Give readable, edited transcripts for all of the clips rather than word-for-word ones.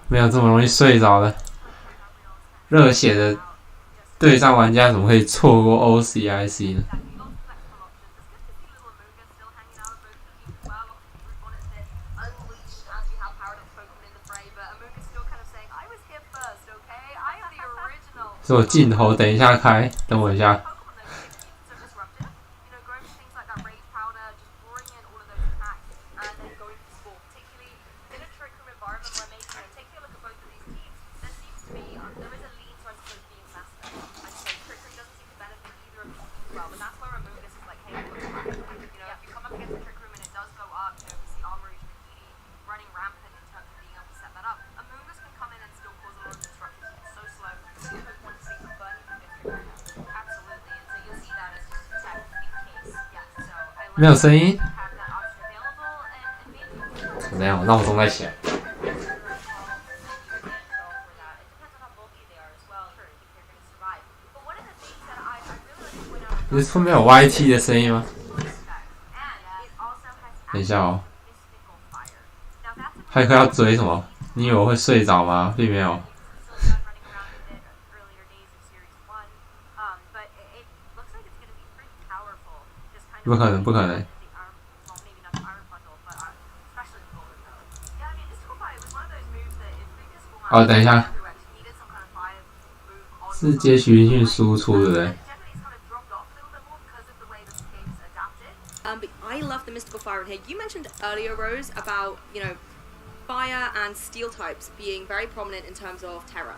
没有这么容易睡着的。热血的对战玩家怎么可以错过 OCIC 呢？是我镜头等一下开，等我一下。没有声音？怎么样？闹钟在响。你是后面有 YT 的声音吗？等一下哦。骇客要追什么？你以为我会睡着吗？并没有。不可能，不可能！哦，等一下，是接取讯输出对不对？But I love the mystical fire in here. You mentioned earlier, Rose, about fire and steel types being very prominent in terms of terror.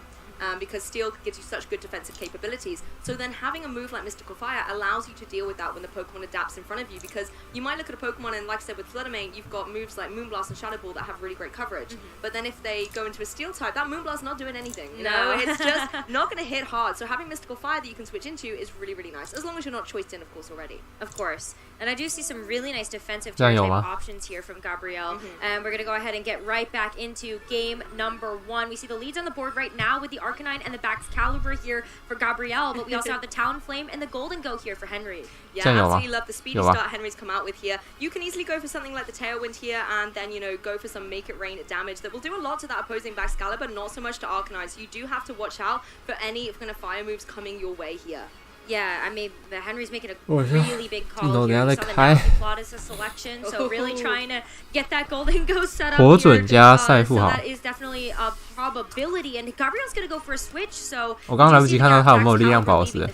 Because steel gives you such good defensive capabilities. So then having a move like Mystical Fire allows you to deal with that when the Pokemon adapts in front of you, because you might look at a Pokemon and, like I said with Fluttermane, you've got moves like Moonblast and Shadow Ball that have really great coverage. But then if they go into a steel type, that Moonblast's not doing anything. No, it's just not going to hit hard. So having Mystical Fire that you can switch into is really, really nice, as long as you're not choiced in, of course, already. Of course. And I do see some really nice defensive type options here from Gabrielle. And we're going to go ahead and get right back into game number 1. We see the leads on the board right now with the Arcanine and the Baxcalibur here for Gabrielle, but we also have the Talonflame and the Golden Go here for Henry. Yeah, absolutely love the speedy start Henry's come out with here. You can easily go for something like the Tailwind here and then, go for some Make It Rain damage that will do a lot to that opposing Baxcalibur, not so much to Arcanine. So you do have to watch out for any kind of fire moves coming your way here. Yeah, I mean, Henry's making a really big call here. We saw the Nasty Plot as a selection, so really trying to get that Golden Ghost set up here. So that is definitely a probability, and Gabrielle's going to go for a switch, so... 我刚刚来不及看到他有没有力量宝石。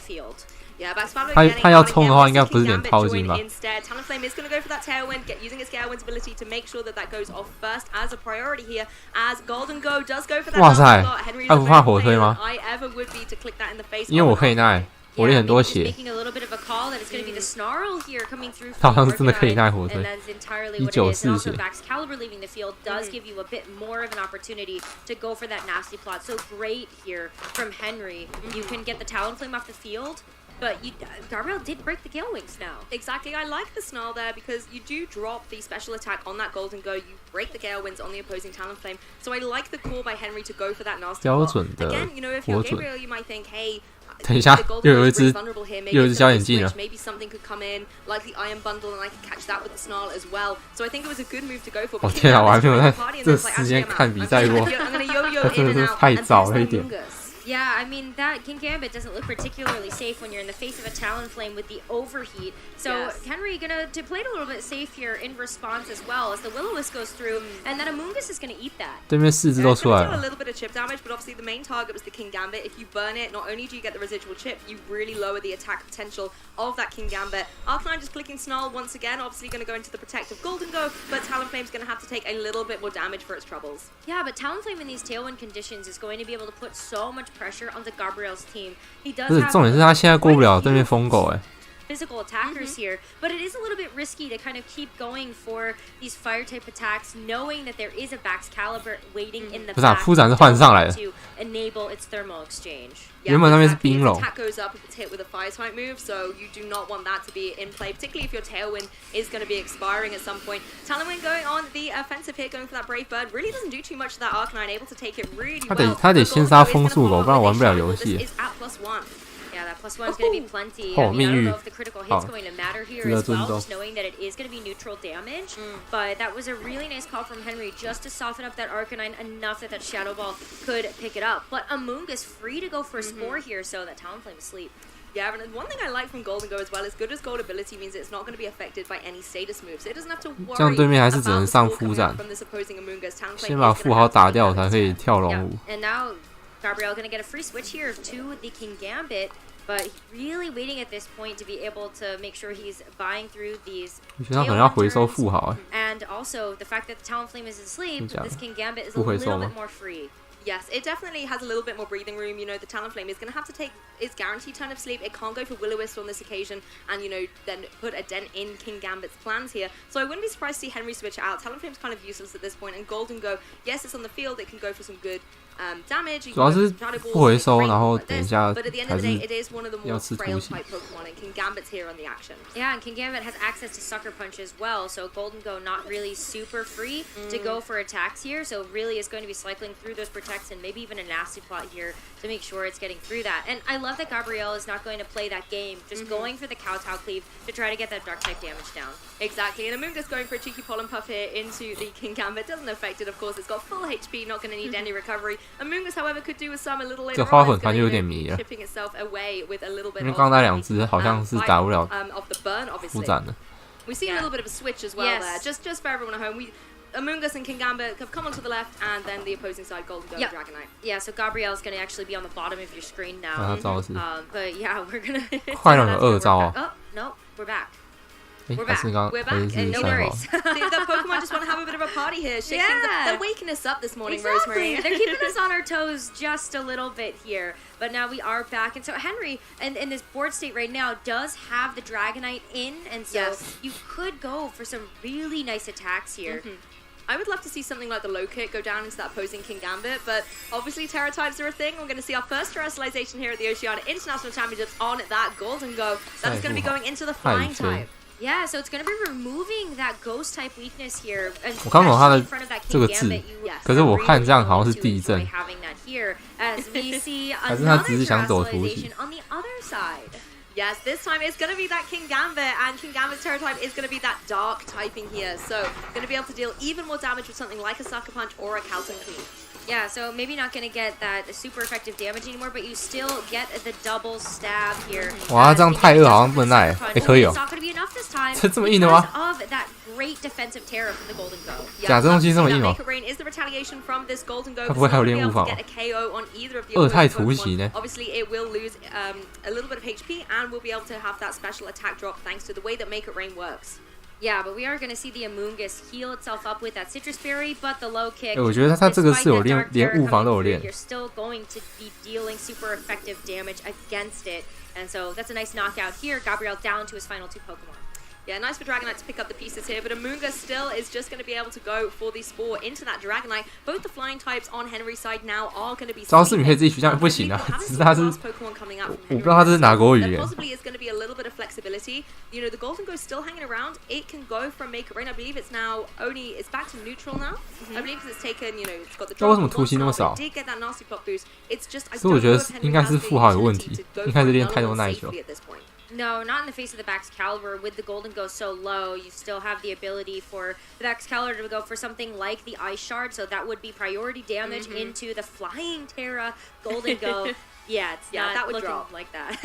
他要冲的话，应该不是点套金吧 ？Talonflame is going to go for that Tailwind, using its Tailwind's ability to make sure that goes off first as a priority here. As Golden Go does go for that. 哇塞，他不怕火推吗？因为我可以耐。火力很多血，他好像是真的可以耐火推，194血。does give you a bit more of an opportunity to go for that nasty plot. So great here from Henry. You can get the Talonflame off the field. But Gabrielle did break the Gale Wings now. Exactly, I like the Snarl there because you do drop the special attack on that Golden Go. You break the Gale Winds on the opposing Talonflame. So I like the call by Henry to go for that nasty plot. Again, if you're Gabriel, you might think, hey, 等一下，又有一只焦眼镜了。Maybe something could come in, like the Iron Bundle, and I could catch that with the Snarl as well. So I think it was a good move to go for. 哦天啊，我还没有在这时间看比赛过，这真的是太早了一点。Yeah, I mean, that King Gambit doesn't look particularly safe when you're in the face of a Talonflame with the overheat. So Henry gonna play it a little bit safe here in response as well as the Will-O-Wisp goes through, and then Amoonguss is gonna eat that. 对面4只都出来了。A little bit of chip damage, but obviously the main target was the King Gambit. If you burn it, not only do you get the residual chip, you really lower the attack potential of that King Gambit. Arcanine just clicking Snarl once again, obviously gonna go into the protective Golden Go, but Talonflame's gonna have to take a little bit more damage for its troubles. Yeah, but Talonflame in these Tailwind conditions is going to be able to put so much pressure onto Gabrielle's team. He does have 重点是他现在过不了对面疯狗physical attackers here, but it is a little bit risky to kind of keep going for these fire type attacks, knowing that there is a Baxcalibur waiting in the back 副展是换上来的 to enable its thermal exchange. 原本那边是冰龙。 Attack goes up if it's hit with a fire type move, so you do not want that to be in play, particularly if your Tailwind is going to be expiring at some point. Talonwind going on the offensive here, going for that Brave Bird, really doesn't do too much to that Arcanine, able to take it really well. 他得先杀风速狗，不然玩不了游戏。Yeah, that +1 is going to be plenty. I mean, I don't know if the critical hit's going to matter here as well, just knowing that it is going to be neutral damage. But that was a really nice call from Henry just to soften up that Arcanine enough that Shadow Ball could pick it up. But Amoonguss free to go for a Spore here, so that Talonflame is asleep. Yeah, and one thing I like from Golden Go as well is good as gold ability means it's not going to be affected by any status moves. It doesn't have to worry 这样对面还是只能上副战， from this opposing Amoonguss. 先把富豪打掉才可以跳龙舞。And now Gabrielle going to get a free switch here to the King Gambit, but really waiting at this point to be able to make sure he's buying through these. 我觉得他可能要回收富豪。And also the fact that the Talonflame is asleep, this King Gambit is a little bit more free. Yes, it definitely has a little bit more breathing room. You know, the Talonflame is going to have to take its guaranteed turn of sleep. It can't go for Will-O-Wisp on this occasion and, you know, then put a dent in King Gambit's plans here. So I wouldn't be surprised to see Henry switch out. Talonflame's kind of useless at this point. And Golden Go, yes, it's on the field. It can go for some good damage. 主要是不回收，然后等一下 But at the end of the day, it is one of the more frail type Pokemon. And King Gambit's here on the action. Yeah, and King Gambit has access to Sucker Punch as well. So Golden Go not really super free to go for attacks here. So really is going to be cycling through those protects and maybe even a nasty plot here to make sure it's getting through that. And I love that Gabrielle is not going to play that game, just going for the Kowtow Cleave to try to get that dark type damage down. Exactly, and Amoonguss going for a cheeky Pollen Puff here into the King Gambit doesn't affect it, of course. It's got full HP, not going to need any recovery. Amoonguss, however, could do with some a little later on. 这花粉盘就有点迷了， chipping itself away with a little bit 因为刚才两只好像是打不了 of the burn, 副 obviously. 战的。We see a little bit of a switch as well there. Just for everyone at home, Amoonguss and King Gambit have come onto the left, and then the opposing side, Golden Go and Dragonite. Yeah, so Gabrielle's going to actually be on the bottom of your screen now. 他招是 But yeah, we're going to... 快龙有2招 Oh, no, we're back. 还是刚 We're 还 back, 是 and no 3号 worries. the Pokemon just want to have a bit of a party here. Shake things up. They're waking us up this morning, Rosemary. They're keeping us on our toes just a little bit here. But now we are back. And so Henry, in this board state right now, does have the Dragonite in. And so you could go for some really nice attacks here. I would love to see something like the low kick go down into that opposing King Gambit, but obviously Terra types are a thing. We're going to see our first terrestrialization here at the Oceania International Championships on that Golden Go. That is going to be going into the flying type. Yeah, so it's going to be removing that ghost type weakness here. 我看不懂它的这个字，可是我看这样好像是地震。还是他只是想走图形。 Yes, this time it's going to be that King Gambit, and King Gambit's Terra type is going to be that dark typing here. So, going to be able to deal even more damage with something like a Sucker Punch or a Calton Cleave. Yeah, so maybe not going to get that super effective damage anymore, but you still get the double stab here. 哇，这样太恶好像不能耐，可以哦。 It's not going to be enough this time. 这么硬的吗？ Of that great defensive terror from the Golden Go. 假这东西这么硬哦。 它不会还有练物法吗？太图形呢。 Obviously, it will lose a little bit of HP, and we'll be able to have that special attack drop thanks to the way that Make It Rain works. Yeah, but we are going to see the Amoonguss heal itself up with that Citrus Berry, but the low kick. 我觉得他这个是有连物防都有练。 You're still going to be dealing super effective damage against it, and so that's a nice knockout here. Gabrielle down to his final 2 Pokemon. Yeah, nice for Dragonite to pick up the pieces here, but Amoonguss still is just going to be able to go for the Spore into that Dragonite. Both the flying types on Henry's side now are going to be... 招式你可以自己取向，不行啊，只是他是我不知道他是哪国语言。 Possibly is going to be a little bit of flexibility. You know, the Golden Go is still hanging around. It can go from Make It Rain. I believe it's now only... It's back to neutral now. I believe it's taken, you know, it's got the... 那为什么图形那么少？ It did get that nasty plot boost. It's just... 所以我觉得应该是富豪有问题，一开始练太多耐久。 No, not in the face of the Baxcalibur. With the Golden Go so low, you still have the ability for the Baxcalibur to go for something like the Ice Shard, so that would be priority damage into the Flying Terra Golden Go. Yeah, it's not that would looking drop like that.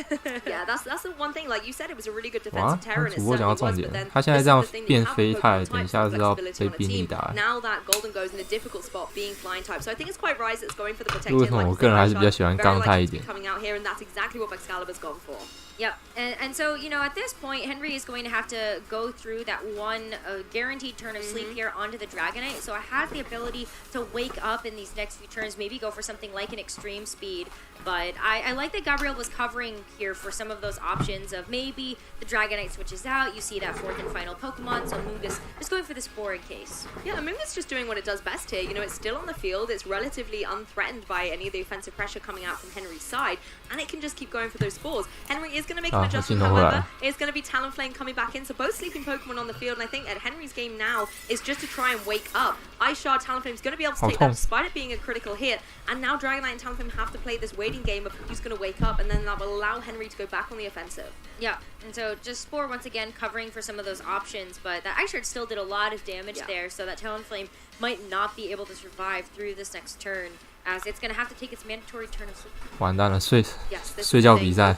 Yeah, that's the one thing. Like you said, it was a really good defensive Terra, and it 主播讲到重点，他现在这样变飞态，等一下是要被兵力打。 Now that Golden Go's in a difficult spot, being flying type, so I think it's quite right. It's going for the protected. 为什么我个人还是比较喜欢钢态一点？ Coming out here, and that's exactly what Baxcalibur's gone for. Yep, and so, you know, at this point, Henry is going to have to go through that one guaranteed turn of sleep here onto the Dragonite, so it has the ability to wake up in these next few turns, maybe go for something like an extreme speed, but I like that Gabrielle was covering here for some of those options of maybe the Dragonite switches out, you see that 4th and final Pokemon, so Amoonguss is going for the Spore in case. Yeah, Amoonguss just doing what it does best here, you know, it's still on the field, it's relatively unthreatened by any of the offensive pressure coming out from Henry's side, and it can just keep going for those Spores. Henry is going to make an adjustment, however, it's going to be Talonflame coming back in, so both sleeping Pokemon on the field, and I think at Henry's game now is just to try and wake up. Ice Shard, Talonflame is going to be able to take that despite it being a critical hit, and now Dragonite and Talonflame have to play this waiting game game of who's going to wake up, and then that will allow Henry to go back on the offensive. Yeah, and so just Spore once again covering for some of those options, but that Ice Shard still did a lot of damage there, so that Talonflame might not be able to survive through this next turn, as it's going to have to take its mandatory turn of sleep. 完蛋了，睡觉比赛。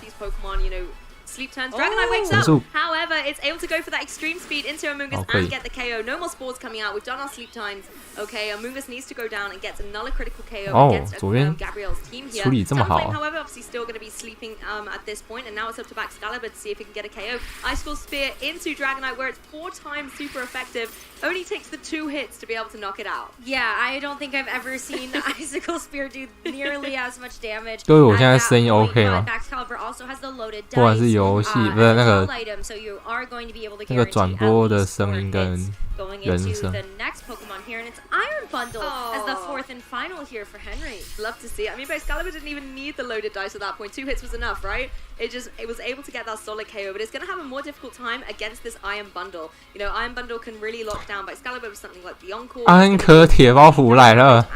Sleep turns, Dragonite wakes up. However, it's able to go for that extreme speed into Amoonguss and get the KO. No more spores coming out. We've done our sleep times. Okay, Amoonguss needs to go down and gets another critical KO against Gabrielle's team here. Talonflame, however, obviously still going to be sleeping at this point, and now it's up to Excalibur to see if he can get a KO. Icicle Spear into Dragonite, where it's 4 times super effective. Only takes the 2 hits to be able to knock it out. Yeah, I don't think I've ever seen Icicle Spear do nearly as much damage. 对，我现在声音 OK 吗？ Excalibur also has the loaded 不管是游戏不是那个 so you are going to be able to 那个转播的声音跟 going into the next Pokemon here, and it's Iron Bundle as the 4th and final here for Henry. Love to see it. I mean, but Excalibur didn't even need the loaded dice at that point. 2 hits was enough, right? It was able to get that solid KO, but it's going to have a more difficult time against this Iron Bundle. You know, Iron Bundle can really lock down, but Excalibur with something like the Encore. 安可铁包袱来了，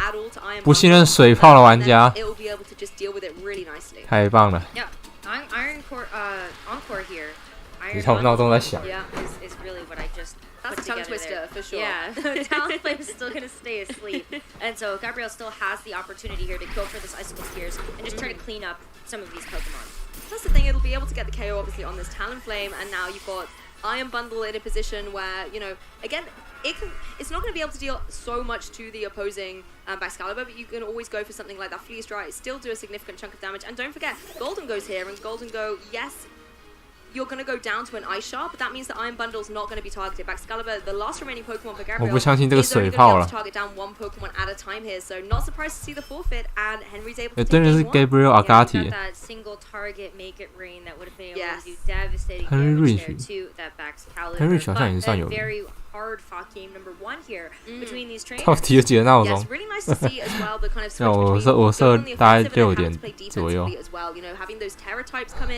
不信任水炮的玩家， it will be able to just deal with it really nicely. 太棒了。 Yeah, Iron Encore here. 你看我闹钟在响。 Yeah, is really what I just. That's a tongue twister there. for sure. Yeah, Talonflame is still gonna stay asleep, and so Gabrielle still has the opportunity here to go for this Icicle Spears and just try to clean up some of these Pokemon. That's the thing; it'll be able to get the KO obviously on this Talonflame, and now you've got Iron Bundle in a position where, you know, again, it's not going to be able to deal so much to the opposing Excalibur, but you can always go for something like that Fleece Dry, still do a significant chunk of damage, and don't forget, Golden Go's here, and Golden Go, yes. You're going to go down to an Ice Shard, but that means that Iron Bundle's not going to be targeted. Excalibur, the last remaining Pokemon for Gabrielle, is only going to be able to target down 1 Pokemon at a time here, so not surprised to see the forfeit, and Henry's able to take game 1. Gabriel Agati. That single target make it rain that would have been able to do devastating damage there to that Excalibur. But a very hard-fought game number 1 here between these trainers. 到底有几个闹钟？ Yes, really nice to see as well the kind of switch 我设大概6点左右，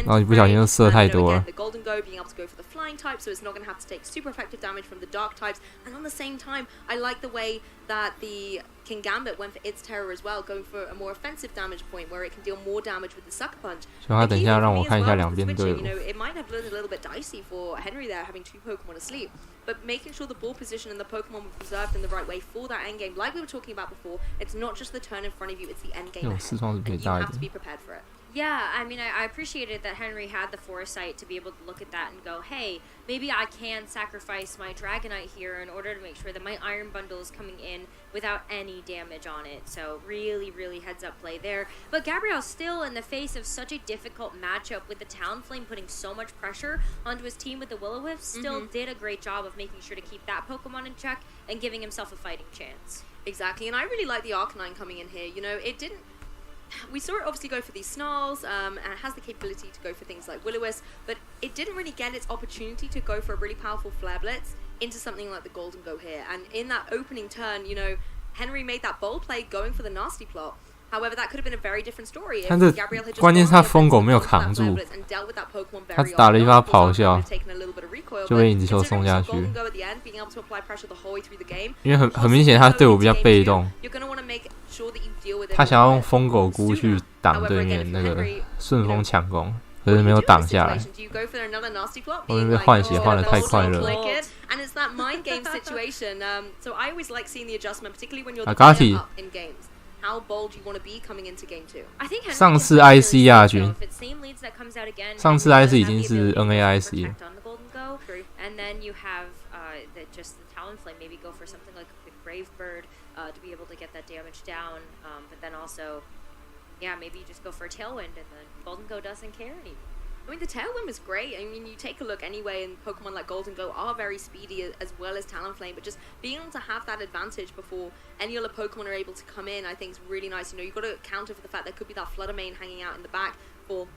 然后你不小心就设太多了。 The Golden Go being able to go for the flying type, so it's not going to have to take super effective damage from the dark types. And on the same time, I like the way that the King Gambit went for its terror as well, going for a more offensive damage point where it can deal more damage with the Sucker Punch. 所以他等一下让我看一下两边队伍。 You know, it might have looked a little bit dicey for Henry there, having 2 Pokemon asleep. But making sure the ball position and the Pokemon were preserved in the right way for that endgame, like we were talking about before, it's not just the turn in front of you, it's the endgame ahead. And you have to be prepared for it. Yeah, I mean, I appreciated that Henry had the foresight to be able to look at that and go, hey, maybe I can sacrifice my Dragonite here in order to make sure that my Iron Bundle is coming in without any damage on it. So really, really heads up play there. But Gabrielle still in the face of such a difficult matchup with the Talonflame putting so much pressure onto his team with the Will-O-Wisp, still did a great job of making sure to keep that Pokemon in check and giving himself a fighting chance. Exactly, and I really like the Arcanine coming in here. You know, it didn't... We saw it obviously go for these Snarls, and it has the capability to go for things like Will-O-Wisp, but it didn't really get its opportunity to go for a really powerful Flare Blitz into something like the Golden Go here. And in that opening turn, you know, Henry made that bold play going for the Nasty Plot. However, that could have been a very different story if Gabrielle had just 关键是他疯狗没有扛住，他打了一发咆哮，就被影子球送下去。因为很明显他队伍比较被动，他想要用疯狗菇去挡对面那个顺风抢攻，可是没有挡下来。后面被换血换得太快乐了。And it's that mind game situation. So I always like seeing the adjustment, particularly when you're the Agati up in games. How bold you want to be coming into game 2. I think 上次 IC 亚军，上次 IC 已经是 NAIC 了。 And then you have just the Talonflame maybe go for something like the Brave Bird to be able to get that damage down. But then also, yeah, maybe you just go for a Tailwind and then Golden Go doesn't care anymore. I mean, the Tailwind was great. I mean, you take a look anyway, and Pokemon like Golden Go are very speedy as well as Talonflame, but just being able to have that advantage before any other Pokemon are able to come in, I think is really nice. You know, you've got to counter for the fact there could be that Fluttermane hanging out in the back for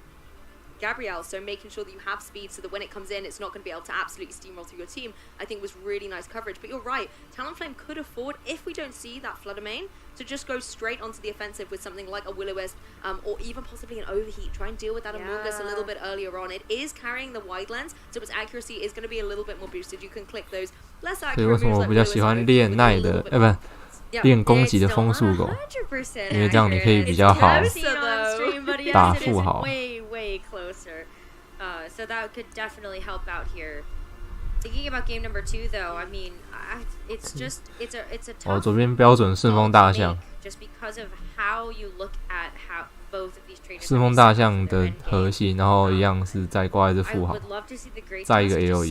Gabrielle, so making sure that you have speed so that when it comes in, it's not going to be able to absolutely steamroll through your team, I think was really nice coverage. But you're right, Talonflame could afford, if we don't see that Fluttermane, to just go straight onto the offensive with something like a Will-O-Wisp, or even possibly an Overheat. Try and deal with that Amoonguss a little bit earlier on. It is carrying the Wide Lens, so its accuracy is going to be a little bit more boosted. You can click those less accurate moves like Will-O-Wisp, 练攻击的风速狗，因为这样你可以比较好打富豪。So that could definitely help out here. Thinking about game number 2, though, I mean, it's a tough 左边标准顺风大象。Just because of how you look at how both of these trainers. 顺风大象的核心，然后一样是再挂一只富豪，再一个 LE，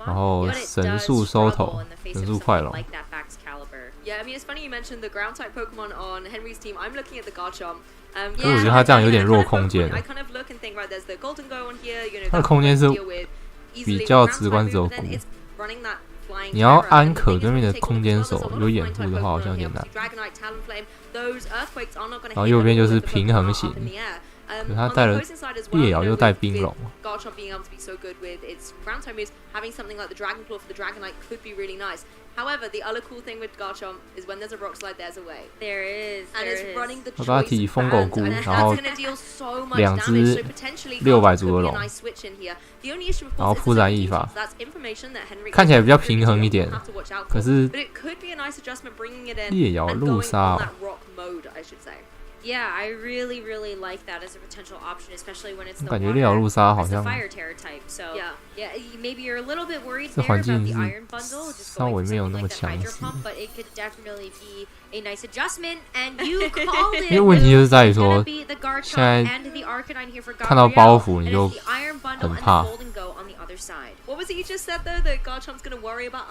然后神速收头，神速快龙。Yeah, I mean it's funny you mentioned the ground type Pokemon on Henry's team. I'm looking at the Garchomp. 可是我觉得他这样有点弱空间。他的空间是比较直观，只有骨。你要安可对面的空间手有掩护的话，好像有点难。然后右边就是平衡型，可是他带了猎咬又带冰龙。However, the other cool thing with Garchomp is when there's a rock slide, there's a way. There is. And it's running the 我给他提疯狗菇，然后2只600足的龙，然后铺展翼法，看起来比较平衡一点。可是猎咬路杀Yeah, I really like that as a potential option, especially when it's the fire terror type. So yeah, maybe you're a little bit worried there about the iron bundle, just going for something like the hydro pump, but it could definitely be a nice adjustment. And you called it. 因为问题就是在于说，现在看到包袱你就很怕。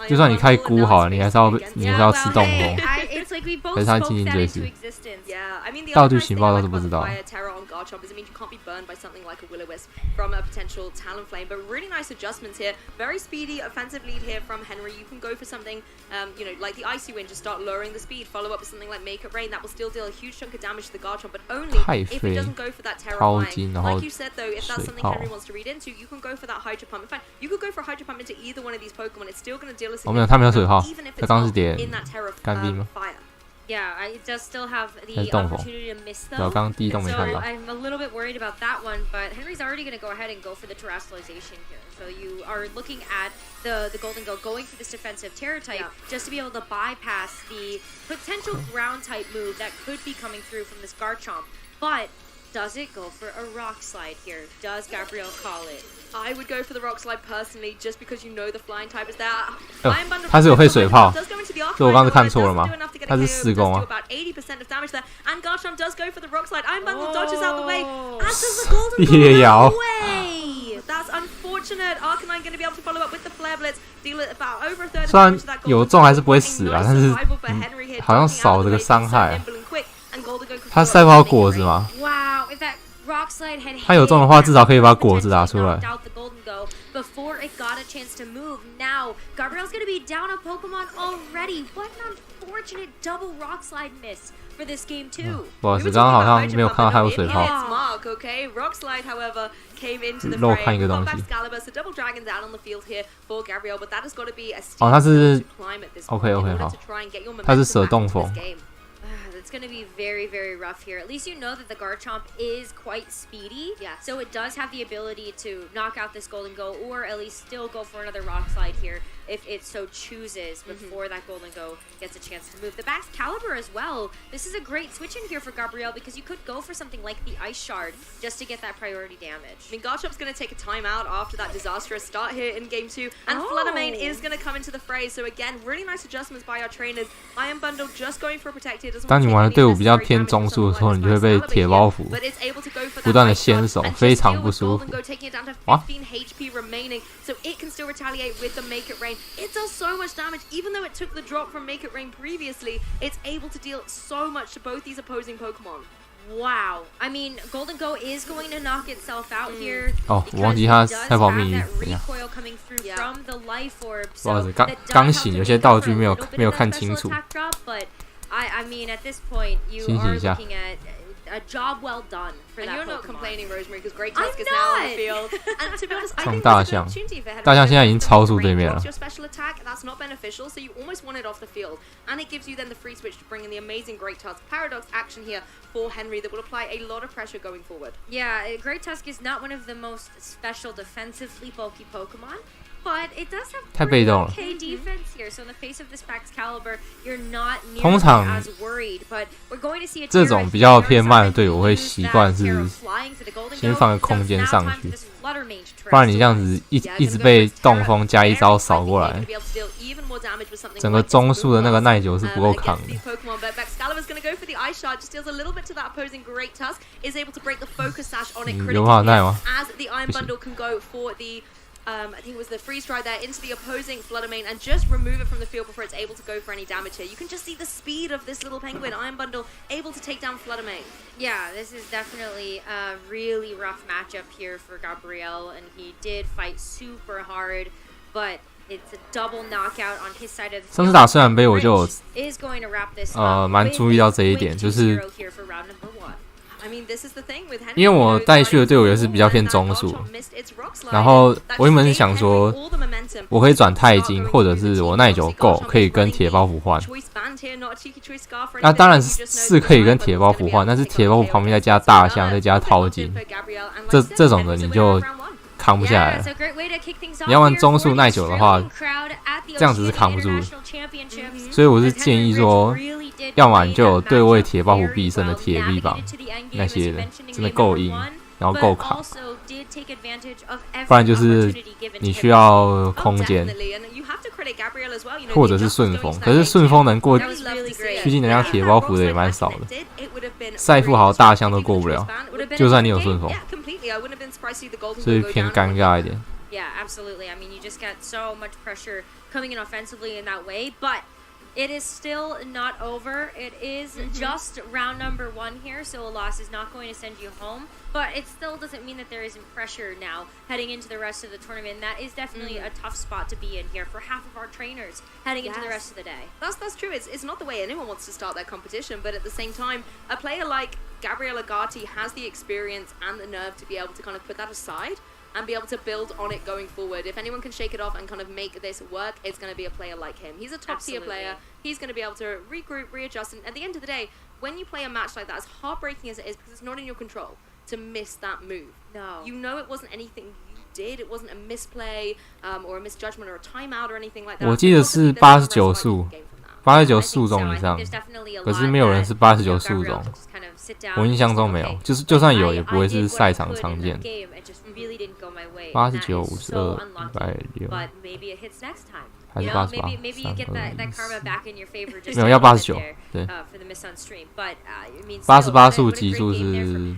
就算你开菇好了，你还是要吃动风，可是他进行爵士。道具情报倒是不知道。Really nice adjustments here. Very speedy offensive lead here from Henry. You can go for something, like the Icy Wind, just start lowering the speed. Follow up with something like Make It Rain. That will still deal a huge chunk of damage to the Garchomp, but only if it doesn't go for that Terra Flying. Like you said, though, if that's something Henry wants to read into, you can go for that Hydro Pump. In fact, you could go for a Hydro Pump into either one of these Pokemon. It's still going to deal a significant even if it's not in that Terra Fire. Yeah, it does still have the opportunity to miss though. So I'm a little bit worried about that one, but Henry's already going to go ahead and go for the terrestrialization here. So you are looking at the Golden Go going for this defensive Terror type just to be able to bypass the potential ground type move that could be coming through from this Garchomp. But does it go for a Rock Slide here? Does Gabrielle call it? I would go for the Rock Slide personally, just because you know the Flying type is there. 他是有会水泡，所以我刚才看错了吗？他是4攻啊。And Garchomp does go for the Rock Slide. Iron Bundle dodges out the way. As does the Golden Go. 猎咬。 That's unfortunate. Arcanine going to be able to follow up with the Flare Blitz, deal about over a third. 虽然有中还是不会死啊，但是好像少了个伤害。他塞爆果子吗？ 他有中的话，至少可以把果子打出来。Before it got a chance to move, now Gabrielle's gonna be down a Pokemon already. What an unfortunate double Rock Slide miss for this game too. 不好意思，刚刚好像没有看到他有水泡。Rock Slide, however, came into the fray. Excalibur, so double dragons out on the field here for Gabrielle, but that has got to be a steep hill to climb at this point in order to try and get your momentum back in this game. It's going to be very rough here. At least you know that the Garchomp is quite speedy. Yeah. So it does have the ability to knock out this Golden Go, or at least still go for another Rock Slide here if it so chooses before that Golden Go gets a chance to move. The Excalibur as well. This is a great switch in here for Gabrielle because you could go for something like the Ice Shard just to get that priority damage. I mean, Garchomp's going to take a timeout after that disastrous start here in Game 2, and Fluttermane is going to come into the fray. So again, really nice adjustments by our trainers. Iron Bundle just going for a protected. 当你玩的队伍比较偏中速的时候，你就会被铁包袱不断的牵手，非常不舒服。哇！ So it can still retaliate with the Make It Rain. It does so much damage, even though it took the drop from Make It Rain previously. It's able to deal so much to both these opposing Pokemon. Wow, I mean, Golden Go is going to knock itself out here. 哦，我忘记他赛跑秘密怎样。不好意思，刚醒，有些道具没有看清楚。 I mean, at this point, you are looking at a job well done for that Pokemon. And you're not complaining, Rosemary, because Great Tusk is now on the field. And to be honest, I think there's an opportunity for Henry. 大象现在已经超速对面了。 Your special attack, that's not beneficial, so you almost want it off the field. And it gives you then the free switch to bring in the amazing Great Tusk Paradox action here for Henry that will apply a lot of pressure going forward. Yeah, Great Tusk is not one of the most special defensively bulky Pokemon. But it does have pretty okay defense here, 通常这种比较偏慢的队伍，我会习惯是先放个空间上去，不然你这样子一直被动风加一招扫过来，整个中速的那个耐久是不够扛的。有办法耐吗？不行。I think it was the freeze stride there into the opposing Fluttermane and just remove it from the field before it's able to go for any damage here. You can just see the speed of this little penguin, Iron Bundle, able to take down Fluttermane. Yeah, this is definitely a really rough matchup here for Gabriel, and he did fight super hard, but it's a double knockout on his side of the field. 上次打虽然杯我就蛮注意到这一点，就是因为我带去的队伍也是比较偏中速，然后我原本是想说，我可以转钛金，或者是我耐久够，可以跟铁包袱换。那当然是可以跟铁包袱换，但是铁包袱旁边再加大象，再加淘金，这种的你就扛不下来了。你要玩中速耐久的话，这样子是扛不住的。所以我是建议说，要么你就有对位铁包袱必胜的铁臂膀那些的，真的够硬，然后够扛。不然就是你需要空间，或者是顺风。可是顺风能过趋近能量铁包袱的也蛮少的，赛富豪大象都过不了，就算你有顺风，所以偏尴尬一点。Yeah, absolutely. I mean, you just get so much pressure coming in offensively in that way, but it is still not over. It is just round number 1 here, so a loss is not going to send you home, but it still doesn't mean that there isn't pressure now heading into the rest of the tournament. And that is definitely a tough spot to be in here for half of our trainers heading into the rest of the day. That's true. It's not the way anyone wants to start their competition, but at the same time, a player like Gabriel Agati has the experience and the nerve to be able to kind of put that aside and be able to build on it going forward. If anyone can shake it off and kind of make this work, it's going to be a player like him. He's a top-tier player. He's going to be able to regroup, readjust, and at the end of the day, when you play a match like that, as heartbreaking as it is, because it's not in your control to miss that move. No. You know it wasn't anything you did. It wasn't a misplay or a misjudgment or a timeout or anything like that. 我记得是89速，89速中以上，可是没有人是89速中。我印象中没有，就算有，也不会是赛场常见。89、52、160，还是88？没有，要89。对，88速极速是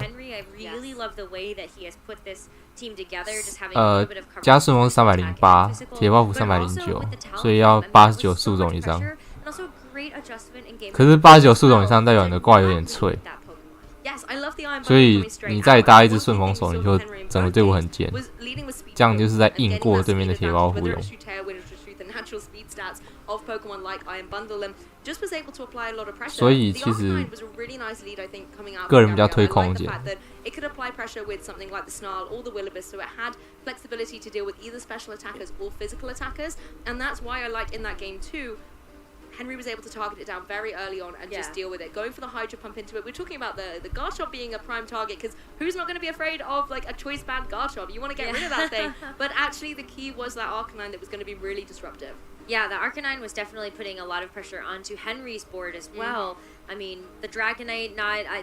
加顺风是308，铁包袱309，所以要89速中以上。可是89速中以上代表你的挂有点脆。所以你再搭一只顺风手，你就整个队伍很尖，这样就是在硬过对面的铁包袱用。所以其实个人比较推空间。It could apply pressure with something like the Snarl or the Willibus, so it had flexibility to deal with either special attackers or physical attackers, and that's why I liked in that game too. Henry was able to target it down very early on and just deal with it, going for the Hydra pump into it. We're talking about the Garchomp being a prime target, because who's not going to be afraid of like a choice band Garchomp? You want to get rid of that thing, but actually the key was that Arcanine that was going to be really disruptive. Yeah, the Arcanine was definitely putting a lot of pressure onto Henry's board as well. I mean, the Dragonite,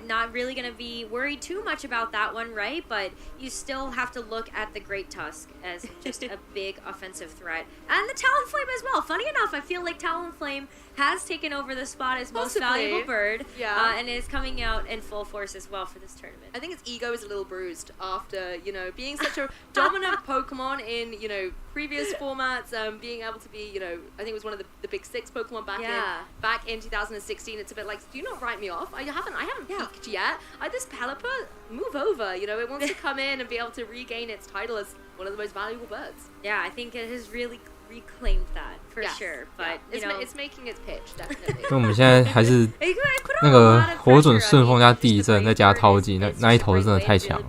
not really going to be worried too much about that one, right? But you still have to look at the Great Tusk as just a big offensive threat. And the Talonflame as well. Funny enough, I feel like Talonflame has taken over the spot as most valuable bird. Yeah. And is coming out in full force as well for this tournament. I think its ego is a little bruised after, you know, being such a dominant Pokemon in, you know, previous formats, being able to be, you know, I think it was one of the big 6 Pokemon back in 2016. It's a bit like, do you not write me off? I haven't peaked yet. This Pelipper, move over. You know, it wants to come in and be able to regain its title as one of the most valuable birds. Yeah, I think it has really reclaimed that for sure. But you know, it's making its pitch definitely. 那我们现在还是那个火准顺风加地震再加掏技，那一头真的太强了。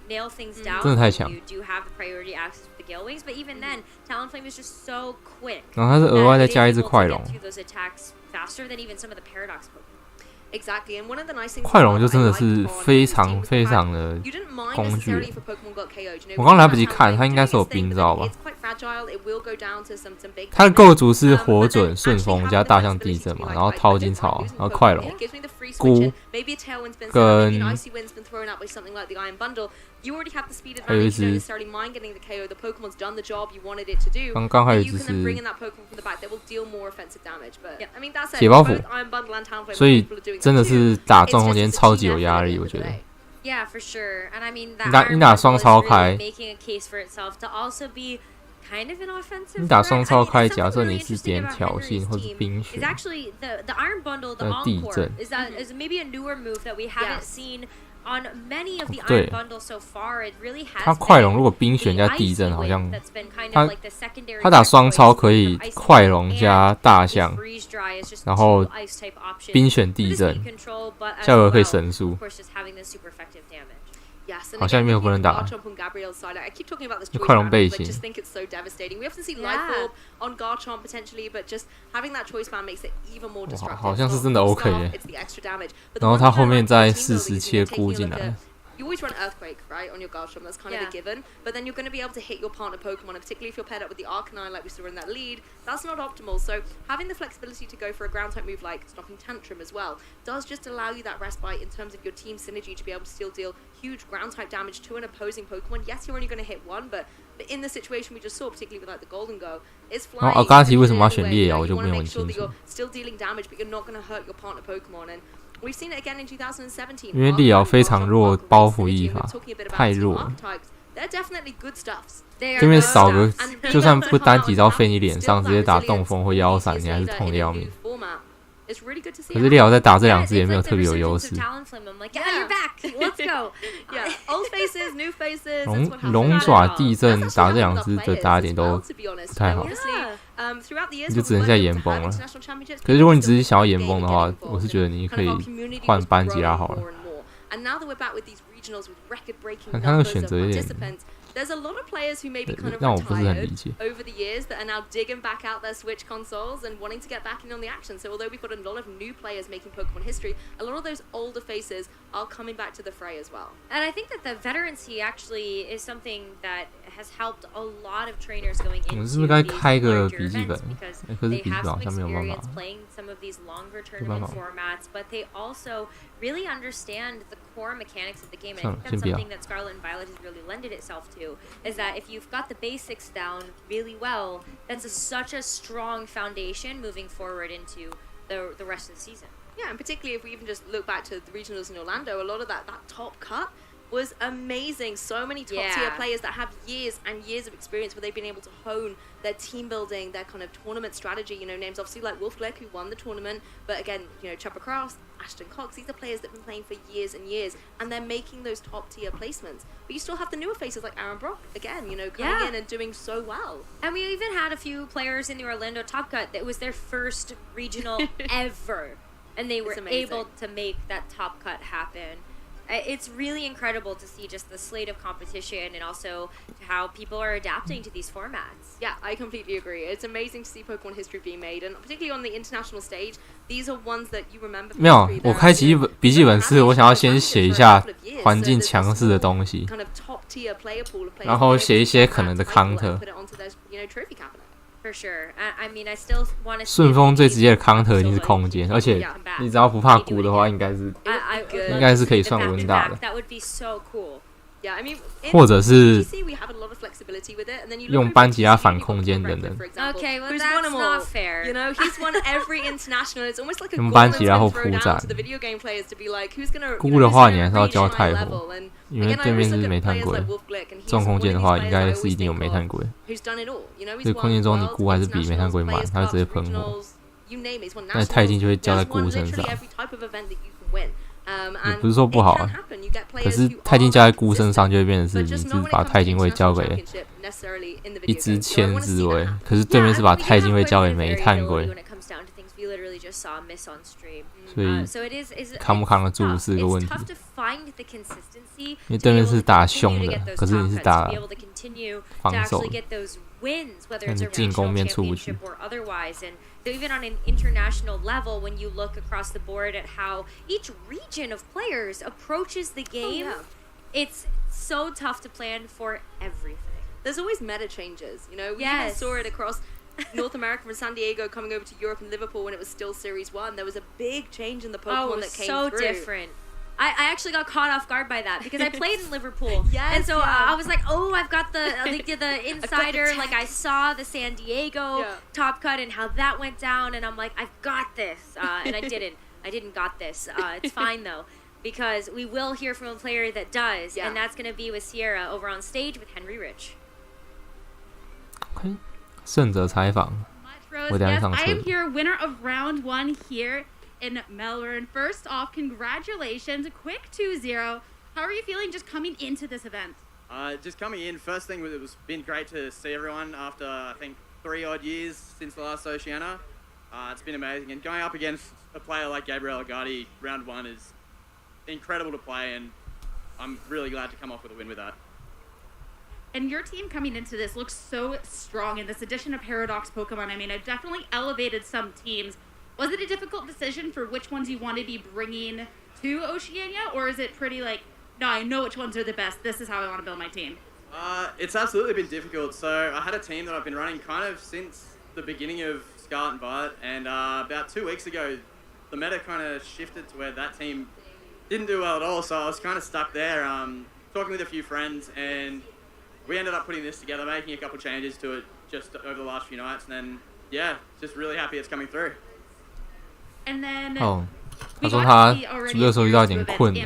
Nail things down. 真的太强。 You do have the priority access to the Gale Wings, but even then, Talonflame is just so quick. 然后它是额外再加一只快龙。Those attacks faster than even some of the Paradox Pokemon. 快龙就真的是非常非常的工具。我刚来不及看，它应该是有冰招吧？它的构筑是火准、顺风加大象地震嘛，然后淘金草，然后快龙、菇跟还有一只，刚还有一只是血包斧，所以真的是打中空间超级有压力，我觉得。Yeah, for sure. And I mean that 你打双超开， making a case for itself to also be kind of an offensive. 你打双超开，假设你是点挑衅或者冰雪， is actually the Iron Bundle, the Encore is maybe a newer move that we haven't seen on many of the Iron Bundles so far. It really has. 他快龙如果冰雪加地震，好像他打双超可以快龙加大象，然后冰选地震，效果可以神速。好像没有不能打，就快龙背景。哇，好像是真的 OK 耶。然后他后面再40切菇进来。You always run Earthquake, right, on your Garchomp. That's kind of a given. But then you're going to be able to hit your partner Pokemon, and particularly if you're paired up with the Arcanine, like we saw in that lead, that's not optimal. So having the flexibility to go for a ground-type move like Stomping Tantrum as well does just allow you that respite in terms of your team synergy to be able to still deal huge ground-type damage to an opposing Pokemon. Yes, you're only going to hit one, but in the situation we just saw, particularly with like the Golden Go, it's flying. 阿嘎提为什么要选烈啊？我就没有很清楚。 You're still dealing damage, but you're not going to hurt your partner Pokemon. And we've seen it again in 2017. 因为烈瑶非常弱，包袱一法太弱了。对面少个，就算不单体招飞你脸上，直接打冻风或腰闪，你还是痛得要命。可是烈瑶在打这两只也没有特别有优势。龙爪地震打这两只的打点都不太好，你就只能在岩崩了。可是如果你只是想要岩崩的话，我是觉得你可以换班吉拉好了。看看那个选择有点。 There's a lot of players who maybe kind of retired over the years that are now digging back out their Switch consoles and wanting to get back in on the action. So although we've got a lot of new players making Pokemon history, a lot of those older faces are coming back to the fray as well. And I think that the veterancy actually is something that has helped a lot of trainers going into these larger events because they have some experience playing some of these longer tournament formats, but they also really understand the core mechanics of the game. And I think that's something that Scarlet and Violet has really lended itself to. Is that if you've got the basics down really well, that's such a strong foundation moving forward into the rest of the season. Yeah, and particularly if we even just look back to the regionals in Orlando, a lot of that top cut was amazing. So many top-tier players that have years and years of experience where they've been able to hone their team building, their kind of tournament strategy. You know, names obviously like Wolf Glick, who won the tournament, but again, you know, Chopper Cross, Ashton Cox, these are players that have been playing for years and years, and they're making those top-tier placements. But you still have the newer faces like Aaron Brock, again, you know, coming in and doing so well. And we even had a few players in the Orlando Top Cut that was their first regional ever, and they were able to make that top cut happen. It's really incredible to see just the slate of competition and also how people are adapting to these formats. Yeah, I completely agree. It's amazing to see Pokemon history being made, and particularly on the international stage, these are ones that you remember. 没有，我开启笔记本是我想要先写一下环境强势的东西，然后写一些可能的 counter。 For sure. I mean, I still want to. 顺风最直接的 counter 一定是空间，而且你只要不怕鼓的话，应该是可以算温大的。That would be so cool. 或者是用班吉拉反空间等等。Okay, well that's not fair. You know, he's won every international. It's almost like a 用班吉拉或铺战。孤的话，你还是要教太火，因为对面是煤炭龟。这种空间的话，应该是一定有煤炭龟。所以空间中你孤还是比煤炭龟慢，它会直接喷火。那钛金就会交在孤身上。也不是说不好啊，可是钛金交在孤身上就会变成是，你是把钛金位交给一只千字位，可是对面是把钛金位交给煤炭龟， literally just saw a miss on stream. 所以 So it is 扛不扛得住是一个问 It's 题。 tough to find the consistency 因为对面是打凶 to 的 get，those 可是你是 top cuts, 打 to be able to continue to 防守 actually 的。 get those wins, whether 但 it's 你 a 进攻 regional 面出不去。 championship or otherwise. And so even on an international level, when you look across the board at how each region of players approaches the game, it's so tough to plan for everything. There's always meta changes, you know. We even Yes. saw it across North America from San Diego coming over to Europe and Liverpool when it was still Series 1. There was a big change in the Pokemon that came so through. different. I actually got caught off guard by that because I played in Liverpool. Yes, and so yeah. I was like, oh, I've got the insider. Like I saw the San Diego top cut and how that went down, and I'm like, I've got this. And I didn't. I didn't got this. It's fine though, because we will hear from a player that does, and that's going to be with Sierra over on stage with Henry Rich. OK， 胜者采访，我等下上车。 I am here, winner of round 1 here in Melbourne. First off, congratulations, quick 2-0. How are you feeling just coming into this event? Just coming in, first thing was it was been great to see everyone after I think 3 odd years since the last Oceania. It's been amazing, and going up against a player like Gabriel Agati, round 1 is incredible to play, and I'm really glad to come off with a win with that. And your team coming into this looks so strong in this addition of Paradox Pokemon. I mean, it definitely elevated some teams. Was it a difficult decision for which ones you want to be bringing to Oceania, or is it pretty like, no, I know which ones are the best, this is how I want to build my team? It's absolutely been difficult. So I had a team that I've been running kind of since the beginning of Scarlet and Violet, and about 2 weeks ago, the meta kind of shifted to where that team didn't do well at all, so I was kind of stuck there, talking with a few friends, and we ended up putting this together, making a couple changes to it just over the last few nights, and then, yeah, just really happy it's coming through. And then 他说他主的时候遇到一点困难，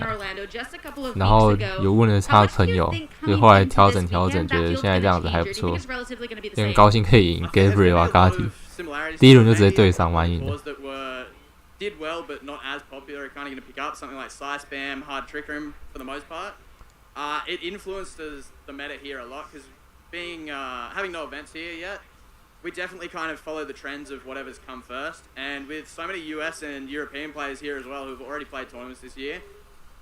然后有问了他的朋友，所以后来调整，觉得现在这样子还不错，也很高兴可以赢 Gabriel Agati。第一轮就直接对上，蛮赢的。 Did well, but not as popular. Kind of going to pick up something like Psy Spam, Hard Trick Room for the most part. It influenced the meta here a lot because having no events here yet, we definitely kind of follow the trends of whatever's come first. And with so many US and European players here as well who've already played tournaments this year,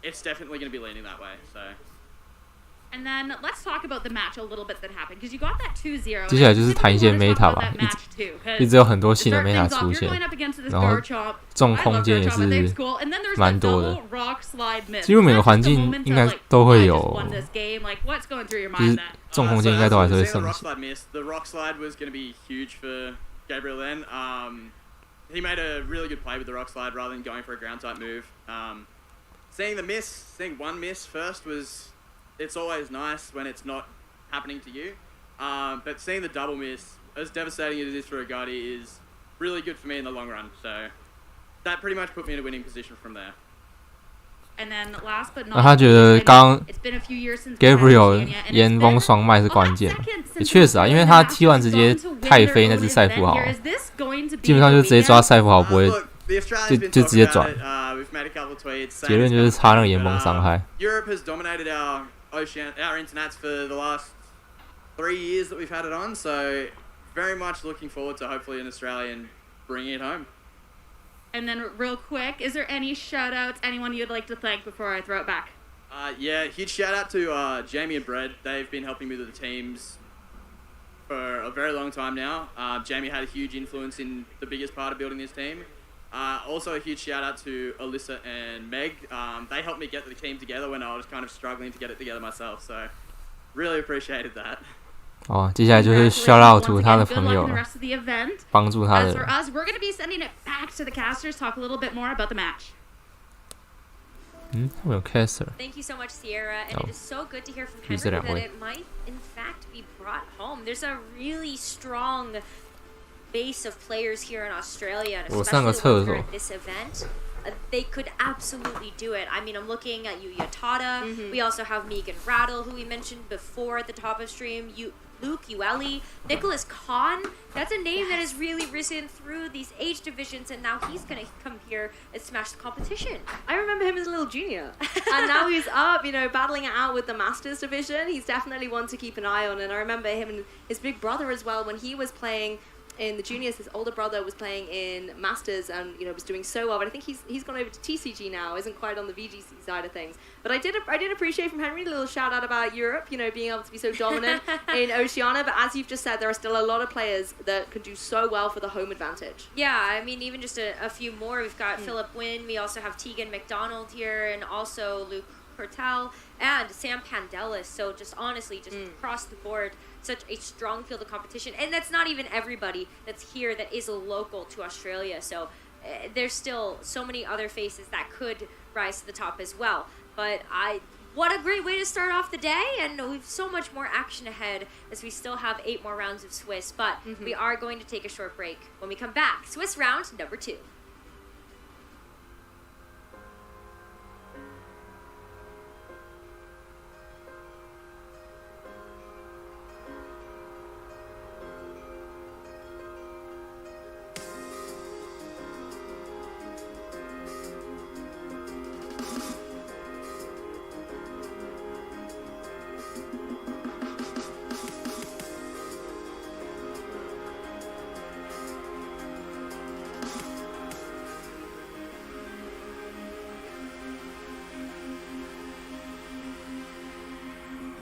it's definitely going to be leaning that way. So. And then let's talk about the match a little bit that happened because you got that 2-0. 接下来就是谈一些 meta 吧，一直有很多新的 meta 出现，然后重空间也是蛮多的。几乎每个环境应该都会有，就是重空间应该都还是会盛行。 The rock slide was going to be huge for Gabriel then. He made a really good play with the rock slide rather than going for a ground type move. Seeing one miss first was. It's always nice when it's not happening to you, but seeing the double miss, as devastating as it is for Agati, is really good for me in the long run. So that pretty much put me in a winning position from there. And then last but not 那他觉得刚 Gabriel 岩峰 least, 双麦是关键，也确实啊，因为他 T1 直接太飞那只赛富豪，基本上就直接抓赛富豪，不会就直接转。结论就是差那个岩峰伤害。 Europe has dominated our internets for the last 3 years that we've had it on, so very much looking forward to hopefully an Australian bringing it home. And then real quick, is there any shout outs, anyone you'd like to thank before I throw it back? Yeah, huge shout out to Jamie and Brett. They've been helping me with the teams for a very long time now. Jamie had a huge influence in the biggest part of building this team. Also a huge shout out to Alyssa and Meg. They helped me get the team together when I was kind of struggling to get it together myself, so really appreciated that. 哦，接下来就是 shout out to 他的朋友，帮助他的。 As for us, we're going to be sending it back to the casters, talk a little bit more about the match. 会有 caster。 Thank you so much, Sierra, and it is so good to hear from Henry that it might, in fact, be brought home. There's a really strong base of players here in Australia, and especially at this event. They could absolutely do it. I mean, I'm looking at Yuya Tada. We also have Megan Rattle, who we mentioned before at the top of stream. Luke Ueli, Nicholas Kahn. That's a name that has really risen through these age divisions, and now he's going to come here and smash the competition. I remember him as a little junior. And now he's up, you know, battling it out with the Masters division. He's definitely one to keep an eye on. And I remember him and his big brother as well when he was playing in the juniors, his older brother was playing in Masters and was doing so well. But I think he's gone over to TCG now, isn't quite on the VGC side of things. But I did appreciate from Henry a little shout out about Europe, being able to be so dominant in Oceania. But as you've just said, there are still a lot of players that can do so well for the home advantage. Yeah, I mean, even just a few more. We've got Philip Wynn. We also have Tegan McDonald here, and also Luke Hertel and Sam Pandelis. So just honestly, just across the board, such a strong field of competition. And that's not even everybody that's here that is a local to Australia. So there's still so many other faces that could rise to the top as well. But what a great way to start off the day, and we've so much more action ahead as we still have 8 more rounds of Swiss. But we are going to take a short break. When we come back, Swiss round number 2.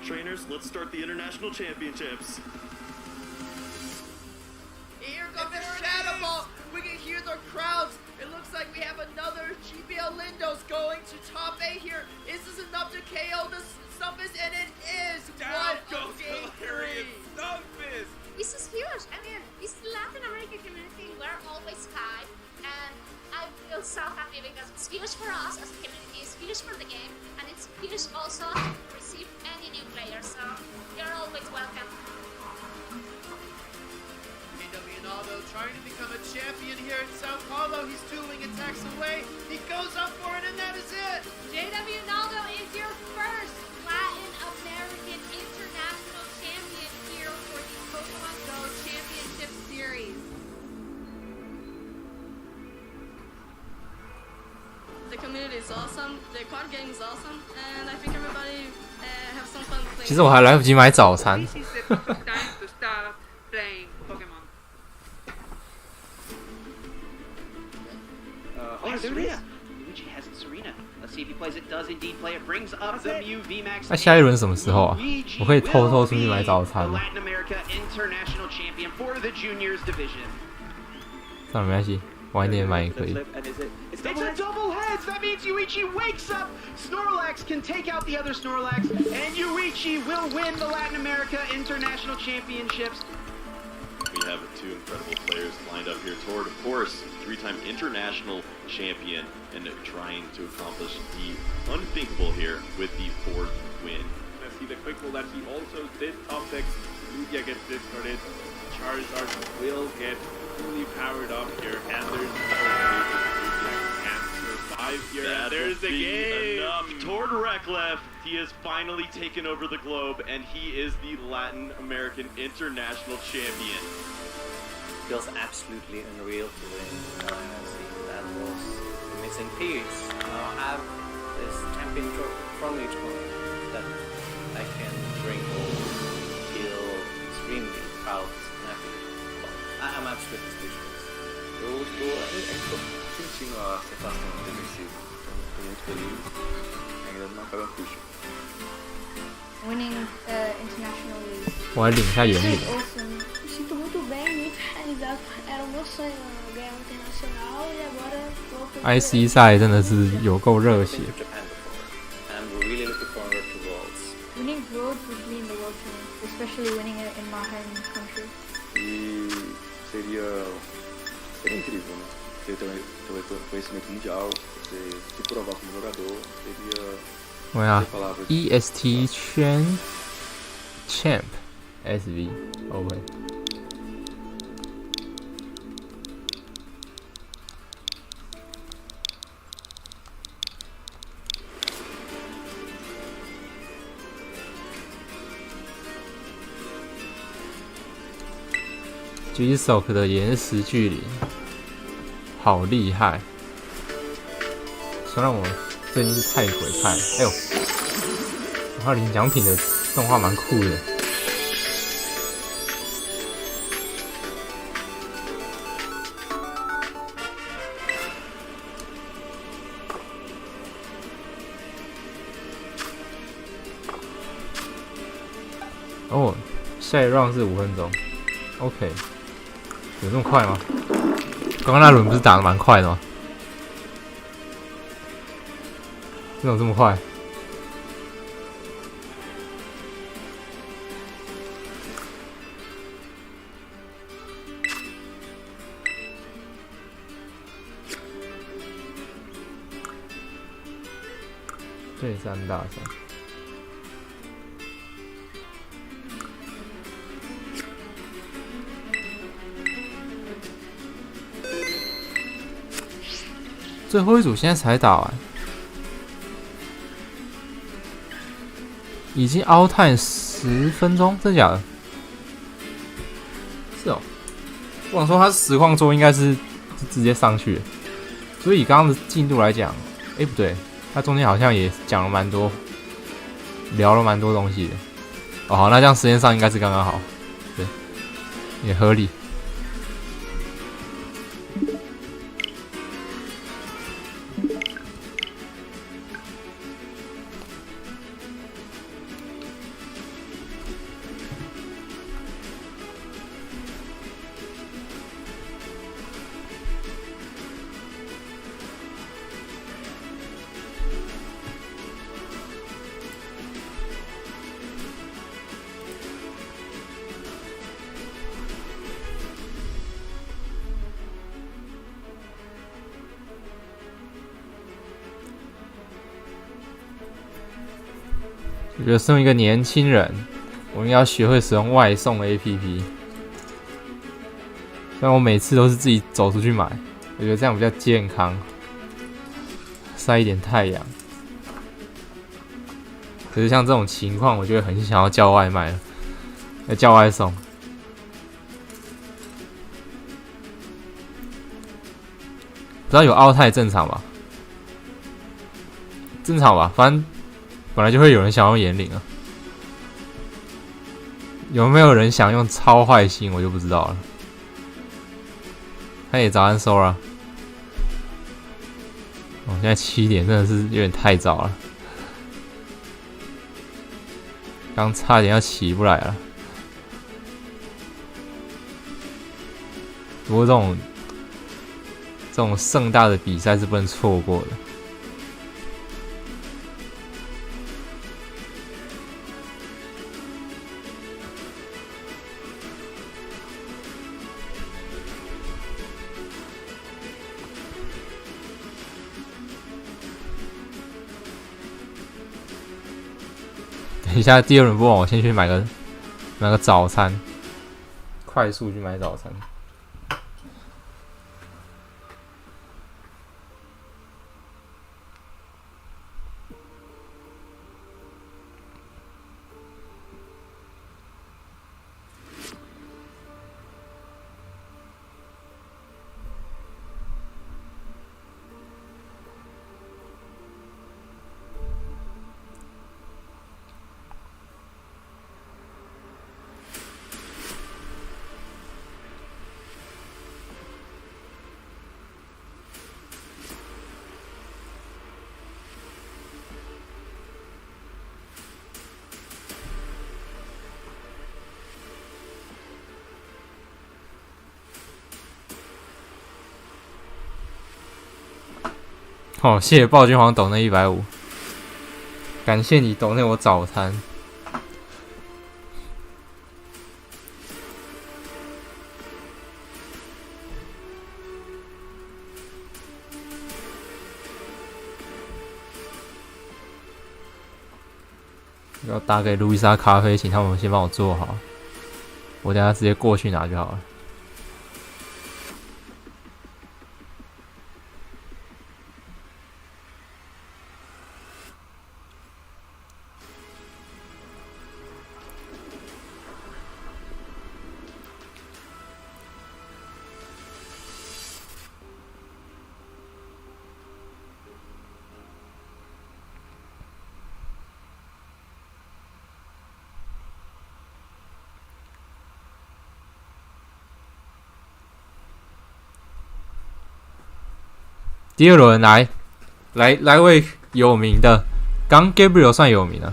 Trainers, let's start the international championships. Here comes the Shadow Ball. We can hear the crowds. It looks like we have another GBL Lindos going to top 8 here. Is this enough to KO the Stumpus? And it is. Down what goes game Hilarious 3. Stumpus. This is huge. I mean, this Latin American community, we're always high, and I feel so happy because it's huge for us as a community, it's huge for the game, and it's huge also to receive any new players, so you're always welcome. Ronaldo trying to become a champion here in Sao Paulo. He's dueling attacks away. He goes up for it, and that is it. JW Ronaldo is your first Latin American international champion here for the Pokemon Go Championship Series. The community is awesome, the card game is awesome, and I think everybody have some fun playing. 其实我还来不及买早餐。那下一轮什么时候啊？我可以偷偷出去买早餐吗？算了，没关系，晚一点买也可以。It's a double heads! That means Yuichi wakes up! Snorlax can take out the other Snorlax, and Yuichi will win the Latin America International Championships. We have 2 incredible players lined up here. Toward, of course, 3-time international champion and trying to accomplish the unthinkable here with the 4th win. I see the quick roll that he also did top deck. Lugia gets discarded. Charizard will get fully powered up here, and there's no way Lugia can survive here. That there's the game. Enough. Toward Reklev, he has finally taken over the globe, and he is the Latin American International Champion. Feels absolutely unreal to win. That was a missing piece. Now I have this champion from each corner that I can bring home, feel extremely proud and happy. I'm absolutely speechless. Eu estou sentindo a sensação de ter vencido. Estou muito feliz. Ainda não acaba puxa. Winning international league. 我来领一下眼影。 Awesome. Me sinto muito bem, muito realizado. Era o meu sonho ganhar um internacional e agora vou. IC 赛真的是有够热血。I'm really looking forward to Worlds. Winning Worlds would mean the world to me, especially winning it in my home country. E seria incrível, né? Você ter conhecimento mundial, você se provar como jogador, seria. 我呀 ，EST 圈 Champ SV OK。G-Sock 的岩石巨灵，好厉害！虽然我最近是太鬼派，哎呦，然后领奖品的动画蛮酷的。哦，下一 round 是5分钟。OK， 有那么快吗？刚刚那轮不是打得蛮快的吗？怎么这么快？对3大赛。最后一组现在才打完，已经 out time 10分钟，真假的？是哦，我想说他实况桌应该是直接上去了，所以以刚刚的进度来讲，不对。他中间好像也讲了蛮多，聊了蛮多东西的。哦，好，那这样时间上应该是刚刚好，对，也合理。我觉得身为一个年轻人，我应该要学会使用外送 APP。虽然我每次都是自己走出去买，我觉得这样比较健康，晒一点太阳。可是像这种情况，我就会很想要叫外卖了，叫外送。不知道有奥太正常吧？正常吧，反正本来就会有人想用眼领啊。有没有人想用超坏心，我就不知道了。嘿，早安 Sora。哦，现在7点真的是有点太早了，刚差点要起不来了。不过这种盛大的比赛是不能错过的。等一下第二轮播完，我先去买个早餐，快速去买早餐。哦，谢谢暴君皇抖那150，感谢你抖那我早餐。要打给路易莎咖啡，请他们先帮我做好，我等下直接过去拿就好了。第二轮来位有名的，刚 Gabriel 算有名了。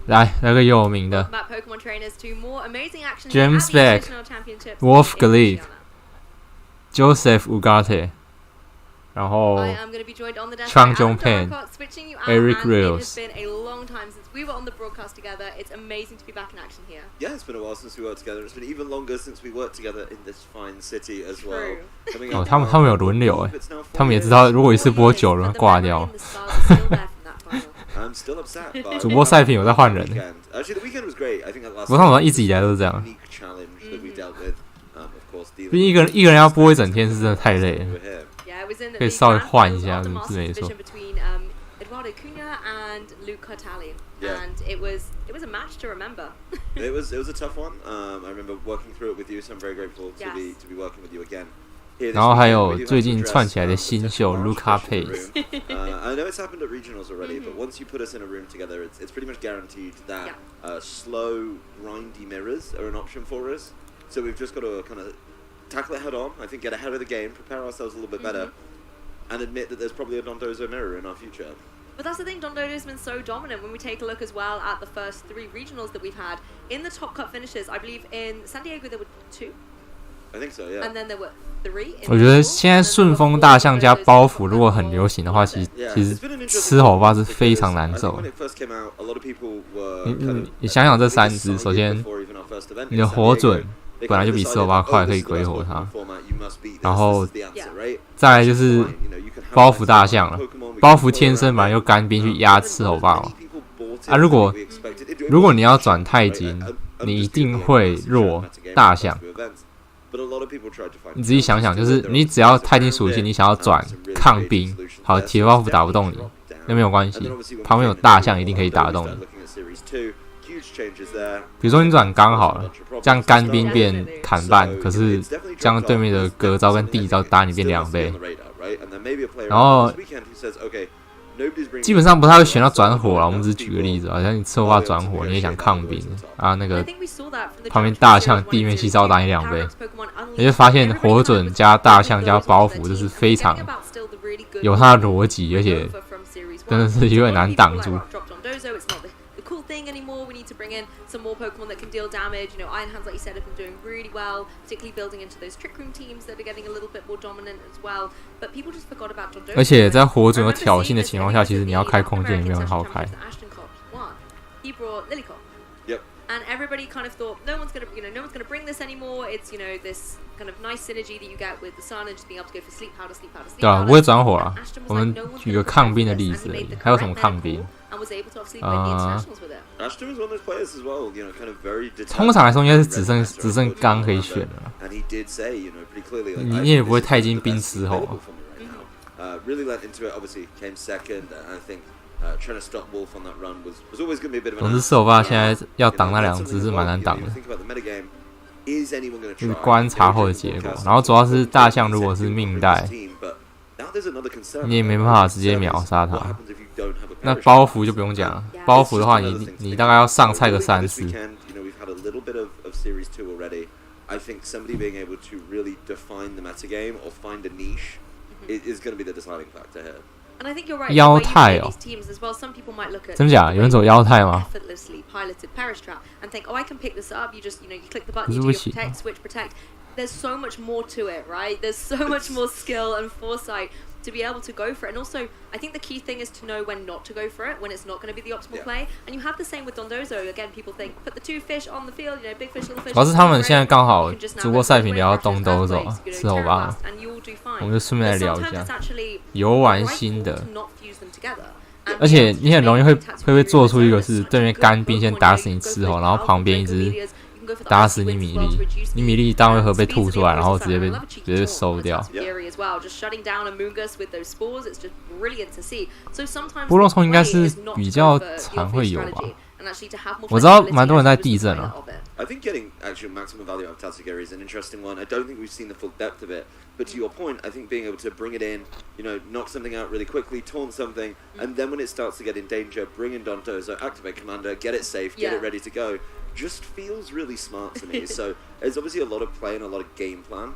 来个有名的 Pokemon trainers to more amazing action James at the Beck, International Championships Wolf in Galib, Louisiana. Joseph Ugarte， 然后 I am going to be joined on the desk Chang by Adam Jong-pen, Darkot, switching you out, Eric and it has Rios. been a long time since we were on the broadcast together. It's amazing to be back in action here. Yeah, it's been a while since we worked together. It's been even longer since we worked together in this fine city as well. 哦，他们有轮流他们也知道如果一次播久了挂掉。I'm still upset. 主播赛评有在换人。Actually, the weekend was great. I think that last. 不过他们好像一直以来都是这样。毕竟一个人要播一整天是真的太累了。可以稍微换一下，是没错。Eduardo Cunha and Luke Cortali, and it was a match to remember. It was a tough one. I remember working through it with you, so I'm very grateful to be working with you again. 然后还有最近串起来的新秀 Luca Pace. I know it's happened at regionals already, but once you put us in a room together, it's pretty much guaranteed that slow, grindy mirrors are an option for us. So we've just got to kind of tackle it head on. I think get ahead of the game, prepare ourselves a little bit better, and admit that there's probably a Dondozo mirror in our future. But that's the thing, Dondozo's been so dominant. When we take a look as well at the first 3 regionals that we've had, in the top cut finishes, I believe in San Diego there were 2. I think so, yeah. And then there were 3. 我觉得现在顺风大象加包袱如果很流行的话，其实吃火爆是非常难受。你想想这3只，首先你的火准本来就比吃火爆快，可以鬼火它，然后再来就是包袱大象了，包袱天生本来就干冰去压吃火爆啊。如果你要转钛金，你一定会弱大象。你仔细想想，就是你只要钛金属性，你想要转抗冰，好，铁包袱打不动你，那没有关系，旁边有大象一定可以打动你。比如说你转钢好了，这样干冰变砍半，可是这样对面的隔招跟地招打你变2倍，然后基本上不太会选到转火了。我们只是举个例子，好像你吃火爆转火，你也想抗冰啊，那个旁边大象地面气招打你2倍，你就发现火准加大象加包袱，这是非常有它的逻辑，而且真的是有点难挡住。Cool thing anymore. We need to bring in some more Pokemon that can deal damage. You know, Iron Hands, like you said, have been doing really well, particularly building into those Trick Room teams that are getting a little bit more dominant as well. But people just forgot about Dondozo. 而且在火准有挑衅的情况下，其实你要开空间也没有很好开。He brought Lilycop. Yep. And everybody kind of thought no one's gonna bring this anymore. It's this kind of nice synergy that you get with the sun and just being able to go for sleep powder. 对啊，不会转火啊。我们举个抗冰的例子而已，还有什么抗冰？通常来说应该是只剩钢可以选了，你也不会太进冰石吼。总之，四火现在要挡那2只是蛮难挡的，就是观察后的结果。然后主要是大象如果是命带，你也没办法直接秒杀它。那包袱就不用讲了，包袱的话你大概要上菜个3次。I think somebody being able to really define the metagame or find a niche is going to be the deciding factor here. And I think you're right. 腰太哦，真假？有人走腰太吗？ Effortlessly piloted Perish Trap and think, oh, I can pick this up. You just, you click the button, you do your protect, switch, protect. There's so much more to it, right? There's so much more skill and foresight to be able to go for it. And also, I think the key thing is to know when not to go for it, when it's not going to be the optimal play. And you have the same with Dondozo. Again, people think, put the 2 fish on the field, big fish, little fish. 主要是他们现在刚好主播赛评聊到Dondozo，吃好吧？我们就顺便来聊一下游玩新的。而且你很容易会被做出一个是对面干冰先打死你吃吼，然后旁边一只打死你米粒，你米粒当回合被吐出来，然后直接收掉。波浪虫应该是比较常会有吧。我知道蛮多人在地震啊。I think getting actual maximum value out of Tatsugiri is an interesting one. I don't think we've seen the full depth of it. But to your point, I think being able to bring it in, knock something out really quickly, taunt something, and then when it starts to get in danger, bring in Dondozo, activate Commander, get it safe, get it ready to go, just feels really smart to me. So there's obviously a lot of play and a lot of game plan.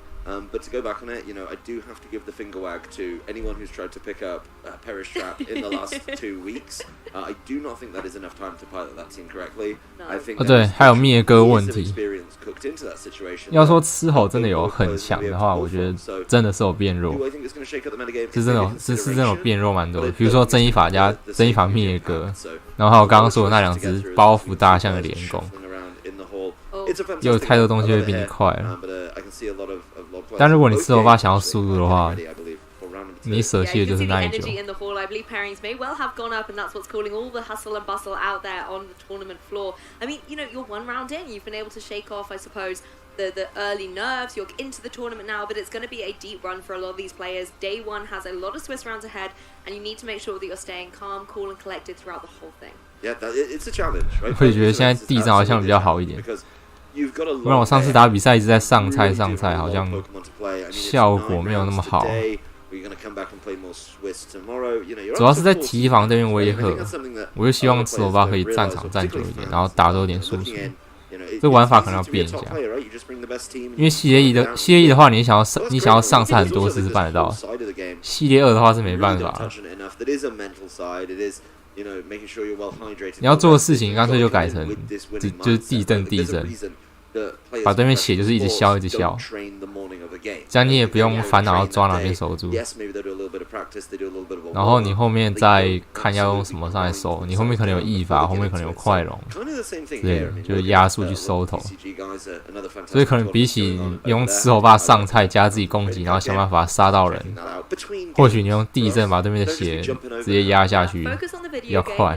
But to go back on it, I do have to give the finger wag to anyone who's tried to pick up Perish Trap in the last 2 weeks. I do not think that is enough time to pilot that team correctly. I think 对，还有灭歌问题。 experience cooked into that situation. 要说吃吼真的有很强的话，我觉得真的是有变弱，是真的有变弱蛮多的。比如说正义法加正义法灭歌，然后还有刚刚说的那2只包袱大象的连攻。有太多东西会比你快了，但如果你吃头发想要速度的话，你舍弃的就是那一球。 I believe pairings may well have gone up, and that's what's causing all the hustle and bustle out there on the tournament floor. I mean, you're 1 round in, you've been able to shake off, I suppose, the early nerves. You're into the tournament now, but it's going to be a deep run for a lot of these players. Day 1 has a lot of Swiss rounds ahead, and you need to make sure that you're staying calm, cool, and collected throughout the whole thing. Yeah, it's a challenge, right? 我也觉得现在地上好像比较好一点。 不然我上次打比赛一直在上菜，好像效果没有那么好。主要是在提防这边威吓，我就希望吃头发可以战场站久一点，然后打多点输出。这玩法可能要变一下，因为系列一的话，你想要上菜很多次是办得到，系列2的话是没办法的。你要做的事情，干脆就改成就是地震。 把对面血就是一直消，这样你也不用烦恼要抓哪边守住。然后你后面再看要用什么上来收，你后面可能有异法，后面可能有快龙，对，就是压速去收头。所以可能比起你用吃头发上菜加自己攻击，然后想办法杀到人，或许你用地震把对面的血直接压下去，比较快。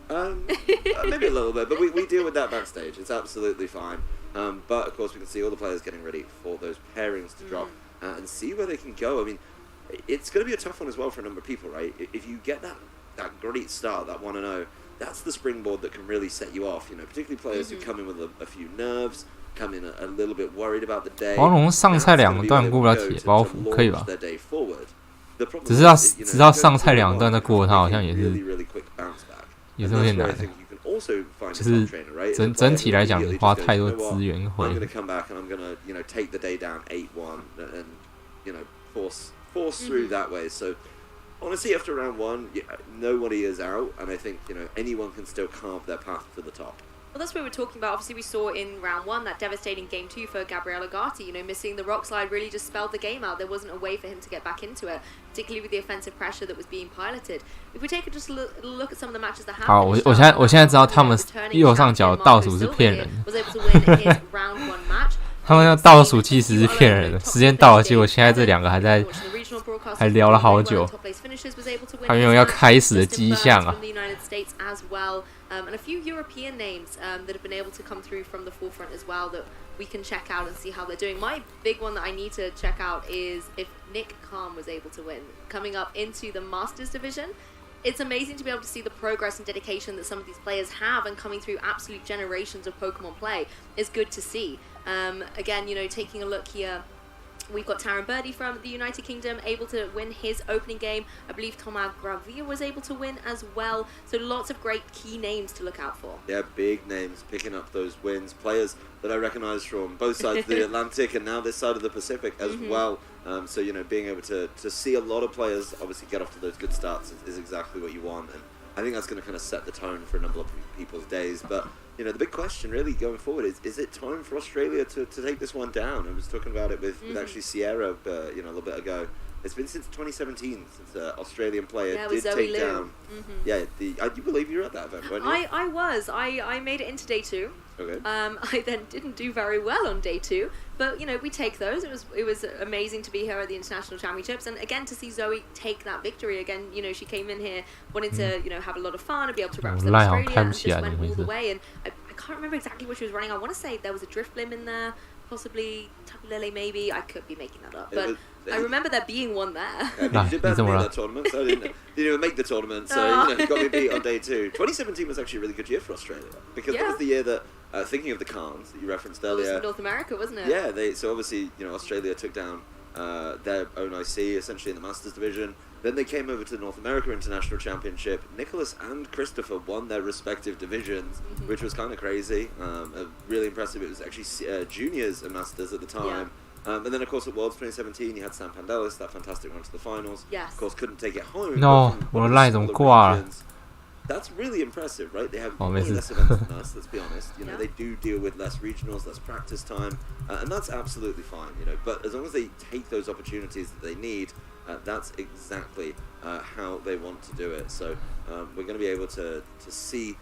Maybe a little bit, but we deal with that backstage. It's absolutely fine. But of course, we can see all the players getting ready for those pairings to drop and see where they can go. I mean, it's going to be a tough one as well for a number of people, right? If you get that great start, that 1-0, that's the springboard that can really set you off. Particularly players who come in with a few nerves, come in a little bit worried about the day. 黄龙上菜2段过不了铁包袱，可以吧？只是要上菜2段再过他，好像也是有点难。 就是整体来讲，花太多资源会。Honestly, after round 1, nobody is out, and I think anyone can still carve their path to the top. Well, that's what we're talking about. Obviously, we saw in round 1 that devastating game 2 for Gabriel Agati. Missing the rock slide really just spelled the game out. There wasn't a way for him to get back into it, particularly with the offensive pressure that was being piloted. If we take just a look at some of the matches that happened. 好，我现在知道他们右上角倒数是骗人的。他们要倒数其实是骗人的，时间到了，结果现在这2个还聊了好久，还没有要开始的迹象啊。 And a few European names that have been able to come through from the forefront as well that we can check out and see how they're doing. My big one that I need to check out is if Nick Khan was able to win. Coming up into the Masters division, it's amazing to be able to see the progress and dedication that some of these players have, and coming through absolute generations of Pokemon play is good to see. Again, taking a look here, we've got Taron Birdie from the United Kingdom able to win his opening game. I believe Thomas Gravia was able to win as well. So lots of great key names to look out for. Yeah, big names picking up those wins. Players that I recognise from both sides of the Atlantic and now this side of the Pacific as well. So, being able to see a lot of players obviously get off to those good starts is exactly what you want. And I think that's going to kind of set the tone for a number of people's days. But the big question really going forward is it time for Australia to take this one down? I was talking about it with actually Sierra, a little bit ago. It's been since 2017 since an Australian player did take down. Yeah, I do believe you were at that event, weren't you? I was. I made it into day 2. Okay. I then didn't do very well on day 2, but we take those. It was amazing to be here at the International Championships, and again to see Zoe take that victory. Again, she came in here wanting to have a lot of fun and be able to represent Australia, and just went all the way. And I can't remember exactly what she was running. I want to say there was a Drifblim in there, possibly Tapulele maybe. I could be making that up, but I remember there being one there. Yeah, you did better than me that tournament, so I didn't even make the tournament, so you got me beat on day 2. 2017 was actually a really good year for Australia, because that was the year that, thinking of the Khans that you referenced earlier. It was North America, wasn't it? Yeah, so obviously, Australia took down their own IC, essentially in the Masters division. Then they came over to the North America International Championship. Nicholas and Christopher won their respective divisions, which was kind of crazy. Really impressive. It was actually juniors and masters at the time. And then, of course, at Worlds 2017, you had Sam Pandelis, that fantastic run to the finals. Yes. Of course, couldn't take it home. No, 我的 line 怎么挂了？ That's really impressive, right? They have way less events than us, let's be honest. You know, they do deal with less regionals, less practice time, and that's absolutely fine, you know. But as long as they take those opportunities that they need, that's exactly how they want to do it. So we're going to be able to see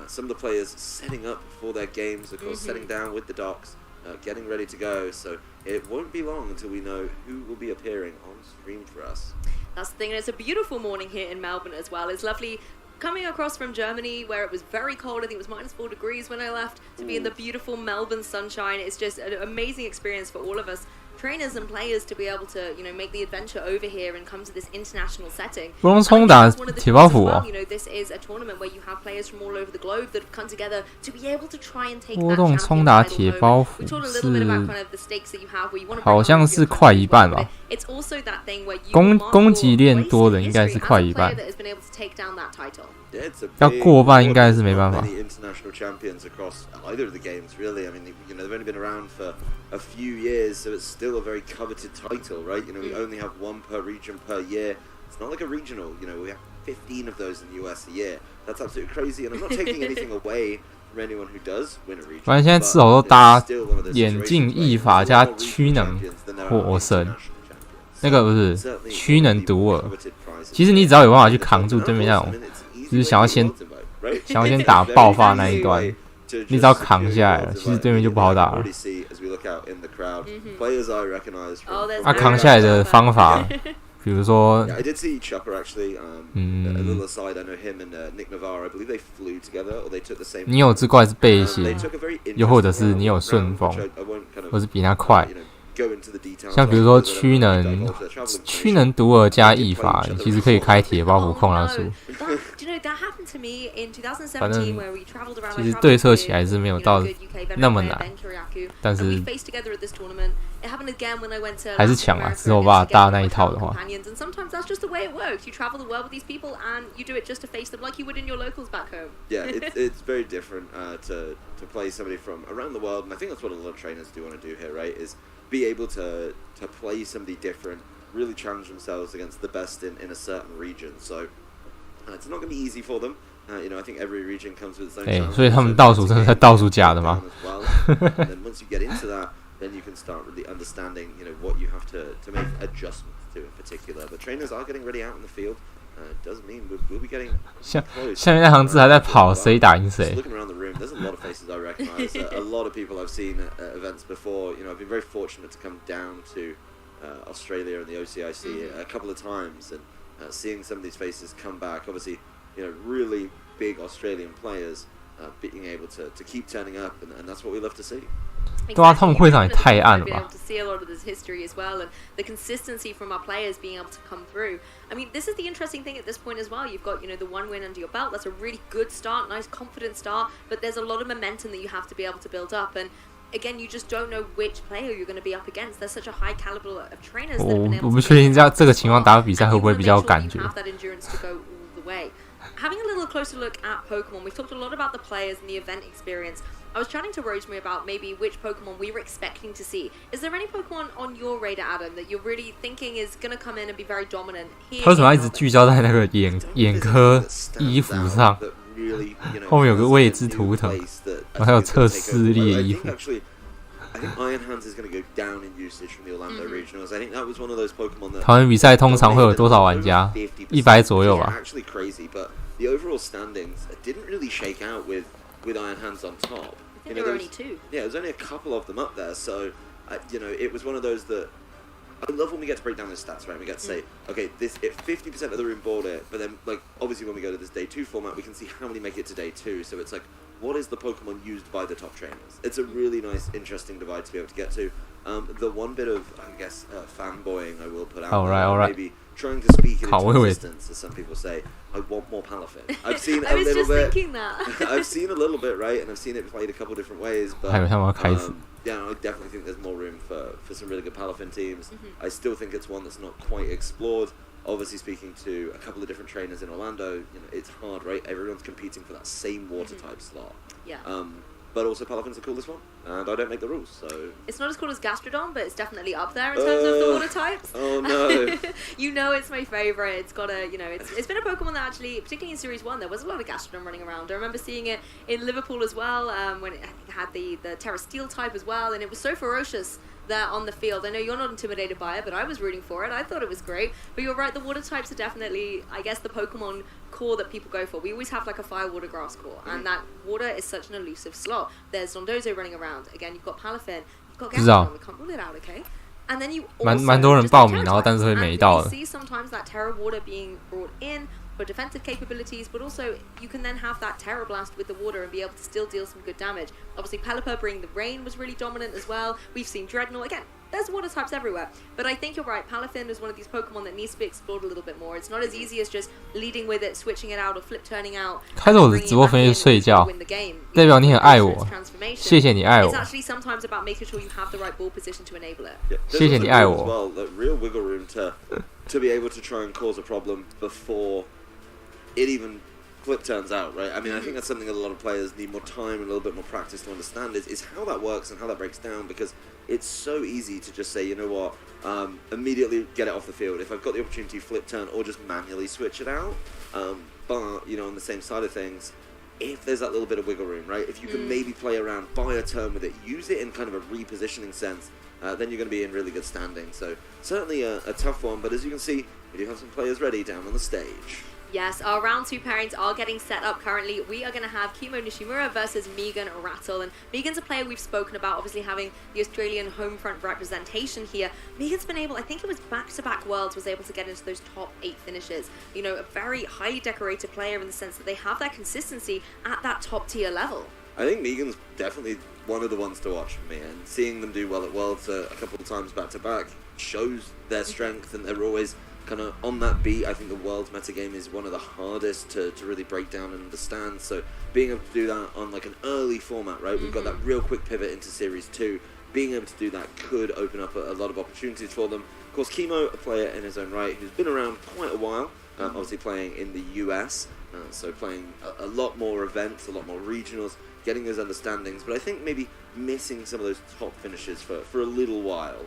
some of the players setting up for their games, of course, setting down with the docks, getting ready to go. So it won't be long until we know who will be appearing on stream for us. That's the thing, and it's a beautiful morning here in Melbourne as well. It's lovely coming across from Germany, where it was very cold. I think it was -4 degrees when I left, to be in the beautiful Melbourne sunshine. It's just an amazing experience for all of us trainers and players to be able to, you know, make the adventure over here and come to this international setting. 不用冲打铁包斧哦。You know, this is a tournament where you have players from all over the globe that have come together to be able to try and take that champion title home. We talked a little bit about kind of the stakes that you have where you want to. 好像是快一半吧。It's also that thing where you 攻击练多的应该是快一半。 Yeah, it's a 要过半应该是没办法。 Many international champions across either of the games, really. I mean, you know, they've only been around for a few years, so it's still a very coveted title, right? You know, we only have one per region per year. It's not like a regional. You know, we have 15 of those in the US a year. That's absolutely crazy, and I'm not taking anything away from anyone who does win a region. 反正现在至少都搭眼镜艺法加驱能火神，那个不是驱能独耳。其实你只要有办法去扛住对面那种。 就是想要先打爆发那一端，你只要扛下来了，其实对面就不好打了。扛下来的方法，比如说，你有只怪是背心，又或者是你有顺风，或是比他快。 像比如说驱能独耳加异法，你其实可以开铁包袱控他输。反正其实对策起来是没有到那么难，但是还是强啊！之后把它搭那一套的话。Yeah, it's very different to play somebody from around the world, and I think that's what a lot of trainers do want to do here, right? Is be able to play somebody different, really challenge themselves against the best in a certain region. So it's not going to be easy for them. You know, I think every region comes with its own challenges. 所以他们倒数真的在倒数假的吗？ And then once you get into that, then you can start really understanding, you know, what you have to make adjustments to in particular. But trainers are getting ready out in the field. Does mean we'll be getting close. 下面那行字还在跑，谁打赢谁？ Looking around the room, there's a lot of faces I recognise. A lot of people I've seen at events before. You know, I've been very fortunate to come down to Australia and the OCIC a couple of times, and seeing some of these faces come back. Obviously, you know, really big Australian players being able to keep turning up, and that's what we love to see. 对啊，他们会场也太暗了吧 to see a lot of this history as well, and the consistency from our players being able to come through. I mean, this is the interesting thing at this point as well. You've got, you know, the one win under your belt. That's a really good start, nice confident start, but there's a lot of momentum that you have to be able to build up, and again, you just don't know which player you're going to be up against. There's such a high caliber of trainers that have been able to 我不确定这个情况打比赛会不会比较有感觉。 have that endurance to go all the way. Having a little closer look at Pokemon, we've talked a lot about the players and the event experience. I was chatting to Rosemary about maybe which Pokemon we were expecting to see. Is there any Pokemon on your radar, Adam, that you're really thinking is going to come in and be very dominant here? 为什么要一直聚焦在那个眼科衣服上？后面有个位置图腾，还有测视力的衣服。 I think Iron Hands is going to go down in usage from the Orlando regionals. I think that was one of those Pokemon that 讨论比赛通常会有多少玩家？100左右吧。 Actually crazy, but the overall standings didn't really shake out with Iron Hands on top. I think there were only two. Yeah, there's only a couple of them up there. So, you know, it was one of those that I love when we get to break down those stats, right? We get to say, okay, this 50% of the room bought it, but then like obviously when we go to this day 2 format, we can see how many make it to day 2. So it's like, what is the Pokemon used by the top trainers? It's a really nice, interesting divide to be able to get to. The one bit of, I guess, fanboying I will put out there, maybe trying to speak in existence, as some people say. I want more Palafin. I've seen a little bit. Thinking that. I've seen a little bit, right? And I've seen it played a couple different ways. But yeah, I definitely think there's more room for some really good Palafin teams. I still think it's one that's not quite explored. Obviously, speaking to a couple of different trainers in Orlando, you know, it's hard, right? Everyone's competing for that same water type slot. Yeah. But also Palafin's the coolest one, and I don't make the rules, so... It's not as cool as Gastrodon, but it's definitely up there in terms of the water types. Oh no! You know it's my favourite. It's got a, you know, it's been a Pokemon that actually, particularly in Series 1, there was a lot of Gastrodon running around. I remember seeing it in Liverpool as well, when it had the Terra Steel type as well, and it was so ferocious there on the field. I know you're not intimidated by it, but I was rooting for it. I thought it was great. But you're right, the water types are definitely, I guess, the Pokemon core that people go for. We always have like a fire, water, grass core, and that water is such an elusive slot. There's Zondozo running around. Again, you've got Palafin, you've got Gastrodon. We can't rule it out, okay? And then you also 蛮多人报名，然后但是会没到的。See sometimes that Terra water being brought in for defensive capabilities, but also you can then have that Terra Blast with the water and be able to still deal some good damage. Obviously, Pelipper bringing the rain was really dominant as well. We've seen Dreadnought. Again, there's water types everywhere. But I think you're right, Palafin is one of these Pokemon that needs to be explored a little bit more. It's not as easy as just leading with it, switching it out, or flip turning out. 开着我的直播分析睡觉，代表你很爱我，谢谢你爱我。 It's actually sometimes about making sure you have the right ball position to enable it. 谢谢你爱我。 Well, the real wiggle room to be able to try and cause a problem before it even flip turns out, right? I mean, I think that's something that a lot of players need more time and a little bit more practice to understand is how that works and how that breaks down, because it's so easy to just say, you know what, immediately get it off the field. If I've got the opportunity to flip turn or just manually switch it out, but, you know, on the same side of things, if there's that little bit of wiggle room, right? If you can maybe play around, buy a turn with it, use it in kind of a repositioning sense, then you're going to be in really good standing. So certainly a tough one, but as you can see, we do have some players ready down on the stage. Yes, our round 2 pairings are getting set up currently. We are going to have Kimo Nishimura versus Megan Rattle. And Megan's a player we've spoken about, obviously having the Australian home front representation here. Megan's been able, I think it was back-to-back Worlds, was able to get into those top 8 finishes. You know, a very highly decorated player in the sense that they have that consistency at that top tier level. I think Megan's definitely one of the ones to watch for me, and seeing them do well at Worlds a couple of times back-to-back shows their strength, and they're always kind of on that beat. I think the World's metagame is one of the hardest to really break down and understand, so being able to do that on like an early format, right? We've got that real quick pivot into Series 2. Being able to do that could open up a lot of opportunities for them. Of course, Kimo, a player in his own right, who's been around quite a while, obviously playing in the US, so playing a lot more events, a lot more regionals, getting those understandings, but I think maybe missing some of those top finishes for a little while.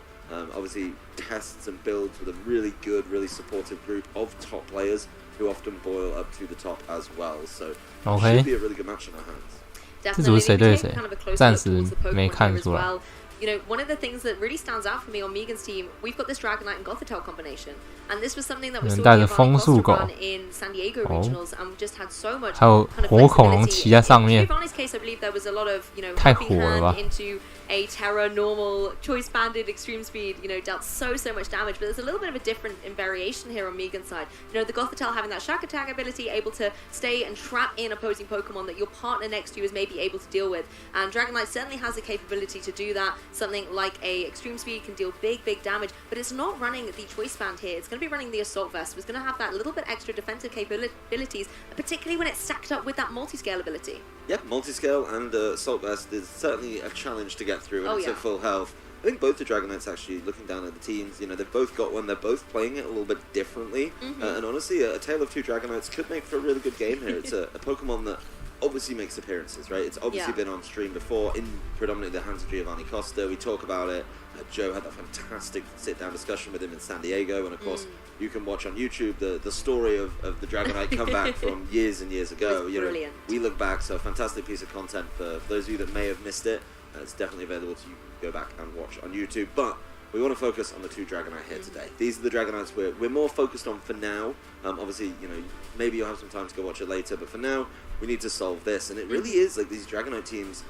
Obviously tests and builds with a really good, really supportive group of top players who often boil up to the top as well. So it should be a really good match in our hands. Definitely, we take kind of a close look towards the Pokemon here as well. You know, one of the things that really stands out for me on Megan's team, we've got this Dragonite and Gothitelle combination, and this was something that we saw run in San Diego regionals, and we just had so much kind of flexibility. In Giovanni's case, I believe there was a lot of, you know, helping hand into a Terra normal, choice banded, extreme speed, you know, dealt so much damage, but there's a little bit of a different variation here on Megan's side. You know, the Gothitelle having that Shack Attack ability, able to stay and trap in opposing Pokemon that your partner next to you is maybe able to deal with, and Dragonite certainly has the capability to do that. Something like a extreme speed can deal big damage, but it's not running the choice band here. It's going to be running the Assault Vest. It's going to have that little bit extra defensive capabilities, particularly when it's stacked up with that multi-scale ability. Yeah, multi-scale and Assault Vest is certainly a challenge to get through when it's at full health. I think both the Dragonites, actually, looking down at the teams, you know, they've both got one. They're both playing it a little bit differently. And honestly, a tale of two Dragonites could make for a really good game here. It's a Pokemon that obviously makes appearances, right? It's obviously been on stream before in predominantly the hands of Giovanni Costa. We talk about it. Joe had that fantastic sit-down discussion with him in San Diego, and of course you can watch on YouTube the story of the Dragonite comeback from years and years ago. You know, we look back, so a fantastic piece of content for those of you that may have missed it. It's definitely available to you. Go back and watch on YouTube, but we want to focus on the two Dragonite here today. These are the Dragonites we're more focused on for now. Obviously, you know, maybe you'll have some time to go watch it later, but for now, we need to solve this. And it really is like these Dragonite teams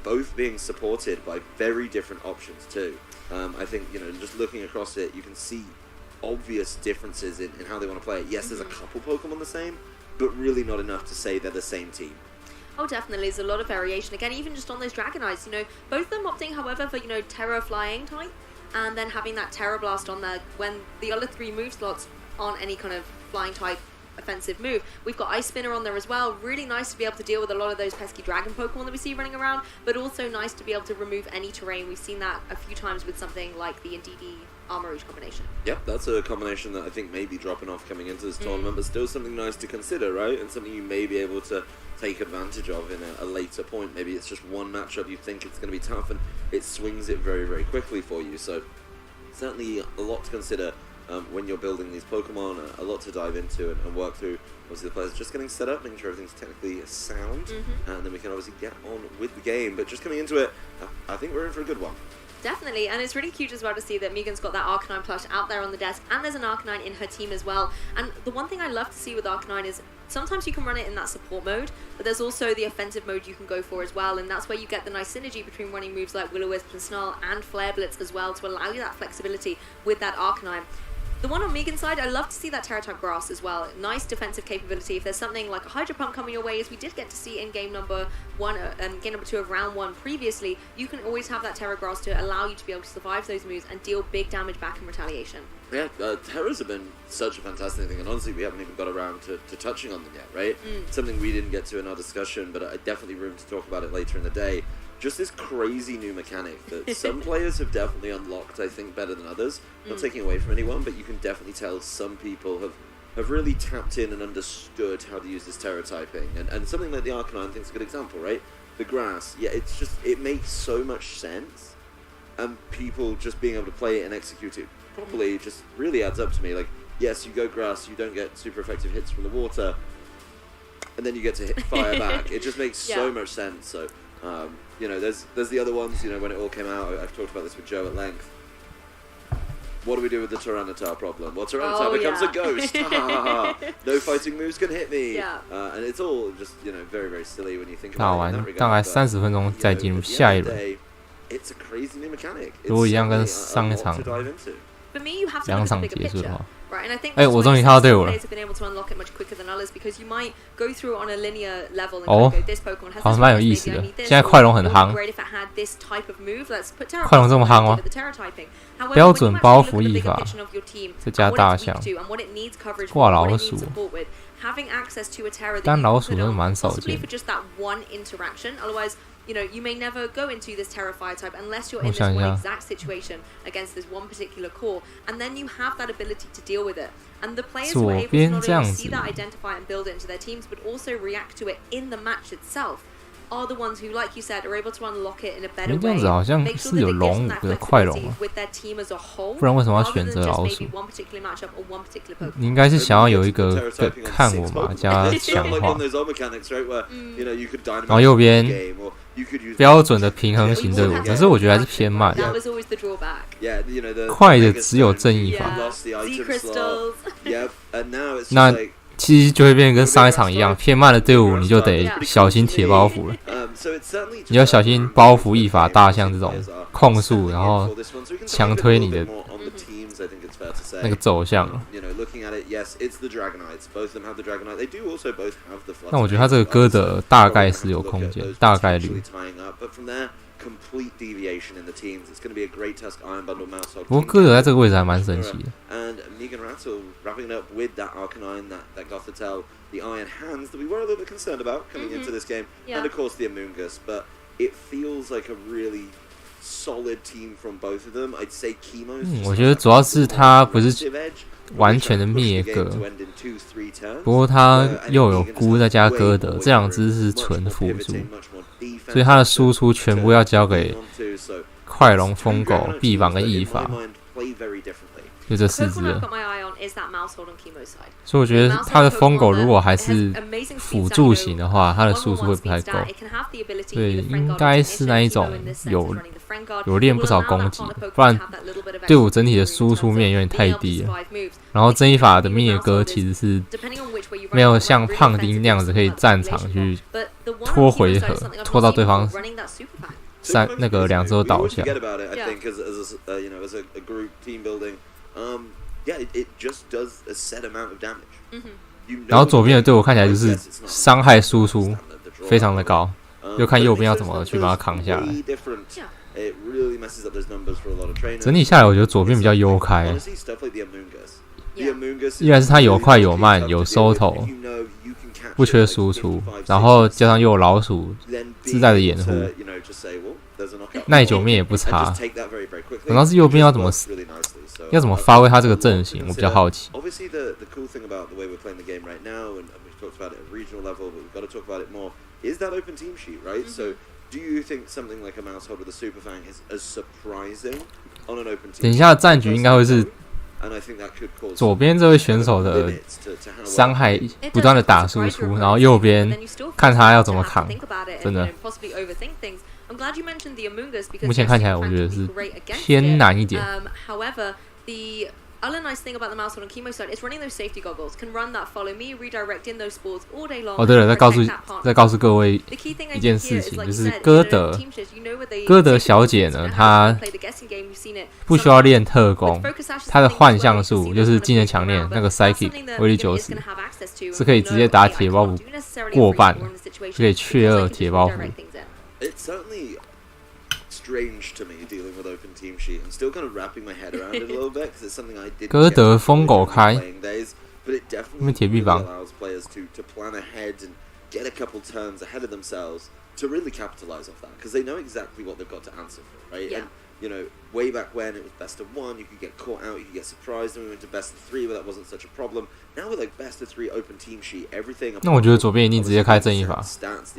both being supported by very different options too. I think, you know, just looking across it, you can see obvious differences in how they want to play it. Yes, there's a couple Pokemon the same, but really not enough to say they're the same team. Oh, definitely. There's a lot of variation. Again, even just on those Dragonites, you know, both of them opting, however, for, you know, Terra Flying type, and then having that Terra Blast on there when the other 3 move slots aren't any kind of flying type offensive move. We've got Ice Spinner on there as well. Really nice to be able to deal with a lot of those pesky dragon Pokemon that we see running around, but also nice to be able to remove any terrain. We've seen that a few times with something like the Indeedee armor-rouge combination. Yep, that's a combination that I think may be dropping off coming into this tournament, but still something nice to consider, right? And something you may be able to take advantage of in a later point. Maybe it's just one matchup you think it's going to be tough, and it swings it very, very quickly for you. So certainly a lot to consider when you're building these Pokemon, a lot to dive into and work through. Obviously the players just getting set up, making sure everything's technically sound, and then we can obviously get on with the game. But just coming into it, I think we're in for a good one. Definitely, and it's really cute as well to see that Megan's got that Arcanine plush out there on the desk, and there's an Arcanine in her team as well. And the one thing I love to see with Arcanine is sometimes you can run it in that support mode, but there's also the offensive mode you can go for as well, and that's where you get the nice synergy between running moves like Will-O-Wisp and Snarl and Flare Blitz as well to allow you that flexibility with that Arcanine. The one on Megan's side, I love to see that Terra-type Grass as well. Nice defensive capability. If there's something like a Hydro Pump coming your way, as we did get to see in game number 1 and game number 2 of round 1 previously, you can always have that Terra Grass to allow you to be able to survive those moves and deal big damage back in retaliation. Yeah, Terras have been such a fantastic thing, and honestly, we haven't even got around to touching on them yet, right? Something we didn't get to in our discussion, but definitely room to talk about it later in the day. Just this crazy new mechanic that some players have definitely unlocked, I think, better than others. Not taking away from anyone, but you can definitely tell some people have really tapped in and understood how to use this Terra typing. And something like the Arcanine, I think is a good example, right? The grass, yeah, it makes so much sense. And people just being able to play it and execute it properly just really adds up to me. Like, yes, you go grass, you don't get super effective hits from the water, and then you get to hit fire back. It just makes so much sense. So, you know, there's the other ones, you know, when it all came out, I've talked about this with Joe at length. What do we do with the Tyranitar problem? Well, Tyranitar becomes a ghost. No fighting moves can hit me. And it's all just, you know, very, very silly when you think about it in that regard. 大概30分钟再进入下一轮。It's a crazy new mechanic. 如果一样跟上一场2场结束的话。 Right, and I think 我终于看到队伍了。 players have been able to unlock it much quicker than others because you might go through on a linear level and go this Pokemon has this 蛮有意思的。现在快龙很夯。快龙这么夯吗？标准包袱役法，再加大象，挂老鼠。单老鼠真的蛮少见。 You know, you may never go into this Terra Fire type unless you're in this one exact situation against this one particular core, and then you have that ability to deal with it. And the players who are able to not only see that, identify and build it into their teams, but also react to it in the match itself, are the ones who, like you said, are able to unlock it in a better way. Make sure that they give them that flexibility with their team as a whole, rather than just maybe one particular matchup or one particular Pokemon. 你应该是想要有一个看我嘛加强化，然后右边。 标准的平衡型队伍，可是我觉得还是偏慢。快的只有正义法，那其实就会变成跟上一场一样，偏慢的队伍你就得小心铁包袱了。你要小心包袱役法大象这种控速，然后强推你的那个走向了。那我觉得他这个歌的大概是有空间，大概率。不过歌德在这个位置还蛮神奇的。 The Iron Hands that we were a little bit concerned about coming into this game, and of course the Amoonguss, but it feels like a really solid team from both of them. I'd say Chemo's 我觉得主要是他不是完全的灭歌，不过他又有菇再加歌德，这两只是纯辅助，所以他的输出全部要交给快龙、疯狗、臂膀跟翼法。 就这4只了，所以我觉得他的疯狗如果还是辅助型的话，他的输出会不太够。对，应该是那一种有练不少攻击，不然队伍整体的输出面有点太低了。然后正义法的灭歌其实是没有像胖丁那样子可以战场去拖回合，拖到对方那个2只都倒下。 然后左边的队伍看起来就是伤害输出非常的高，就看右边要怎么去把它扛下来。整体下来，我觉得左边比较悠开，依然是他有快有慢，有收头，不缺输出，然后加上又有老鼠自带的掩护，耐久面也不差。然后是右边要怎么要怎么发挥他这个阵型，我比较好奇。 Obviously, the cool thing about the way we're playing the game right now, and we've talked about it at regional level, but we've got to talk about it more, is that open team sheet, right? So, do you think something like a mouse hold with a super fang is as surprising on an open team? 等一下的战局应该会是左边这位选手的伤害不断的打输出，然后右边看他要怎么扛，真的。目前看起来我觉得是偏难一点。Other nice thing about the mouse on chemo side is running those safety goggles. Can run that follow me, redirecting those spores all day long. 哦，对了，再告诉各位一件事情，就是歌德小姐呢，她不需要练特攻，她的幻象术就是技能强练那个 psychic 威力90，是可以直接打铁包袱过半，就可以确二铁包袱。Strange to me dealing with open team sheet. I'm still kind of wrapping my head around it a little bit because it's something I did. 歌德疯狗开， but it definitely allows players to plan ahead and get a couple turns ahead of themselves to really capitalize off that because they know exactly what they've got to answer for, right? Yeah. And, you know, way back when it was best of 1, you could get caught out, you could get surprised, and we went to best of 3 where that wasn't such a problem. Now with like best of 3 open team sheet, everything. 那我觉得左边一定直接开正义法，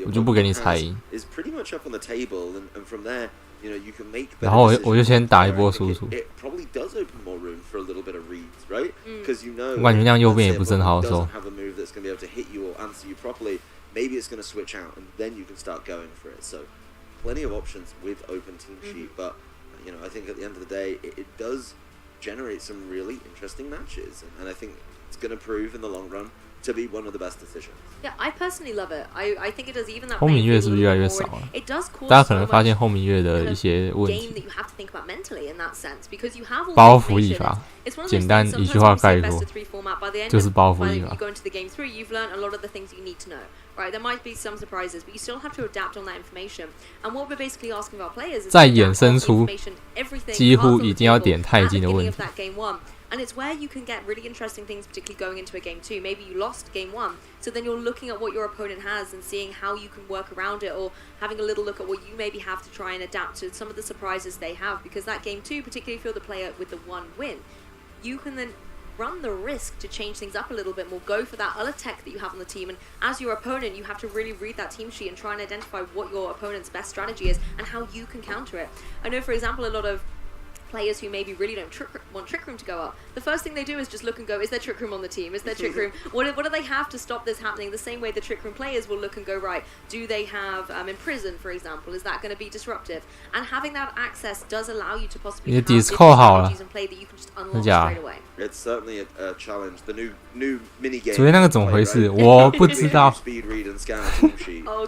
我就不给你猜赢。 is pretty much up on the table, and from there. You know, you can make 然后我就先打一波输出。It probably does open more room for a little bit of reads, right? Because you know, 我感觉那样右边也不是很好受。 Have a move that's going to be able to hit you or answer you properly. Maybe it's going to switch out, and then you can start going for it. So, plenty of options with open team sheet, but you know, I think at the end of the day, it does generate some really interesting matches, and I think it's going to prove in the long run to be one of the best decisions. Yeah, I personally love it. I think it does even that. 轰鸣乐是不是越来越少了？大家可能发现轰鸣乐的一些问题。包袱一法，简单一句话概括，就是包袱一法。再衍生出几乎一定要点钛金的问题。 And it's where you can get really interesting things, particularly going into a game 2. Maybe you lost game 1, so then you're looking at what your opponent has and seeing how you can work around it, or having a little look at what you maybe have to try and adapt to some of the surprises they have. Because that game 2, particularly if you're the player with the 1 win, you can then run the risk to change things up a little bit more, go for that other tech that you have on the team, and as your opponent you have to really read that team sheet and try and identify what your opponent's best strategy is and how you can counter it. I know, for example, a lot of players who maybe really don't want Trick Room to go up, the first thing they do is just look and go, is there Trick Room on the team? Is there Trick Room? What do they have to stop this happening? The same way the Trick Room players will look and go, right, do they have Imprison, for example? Is that going to be disruptive? And having that access does allow you to possibly have different strategies in play that you can just unlock straight away. It's certainly a challenge. The new mini game. 昨天那个怎么回事？我不知道。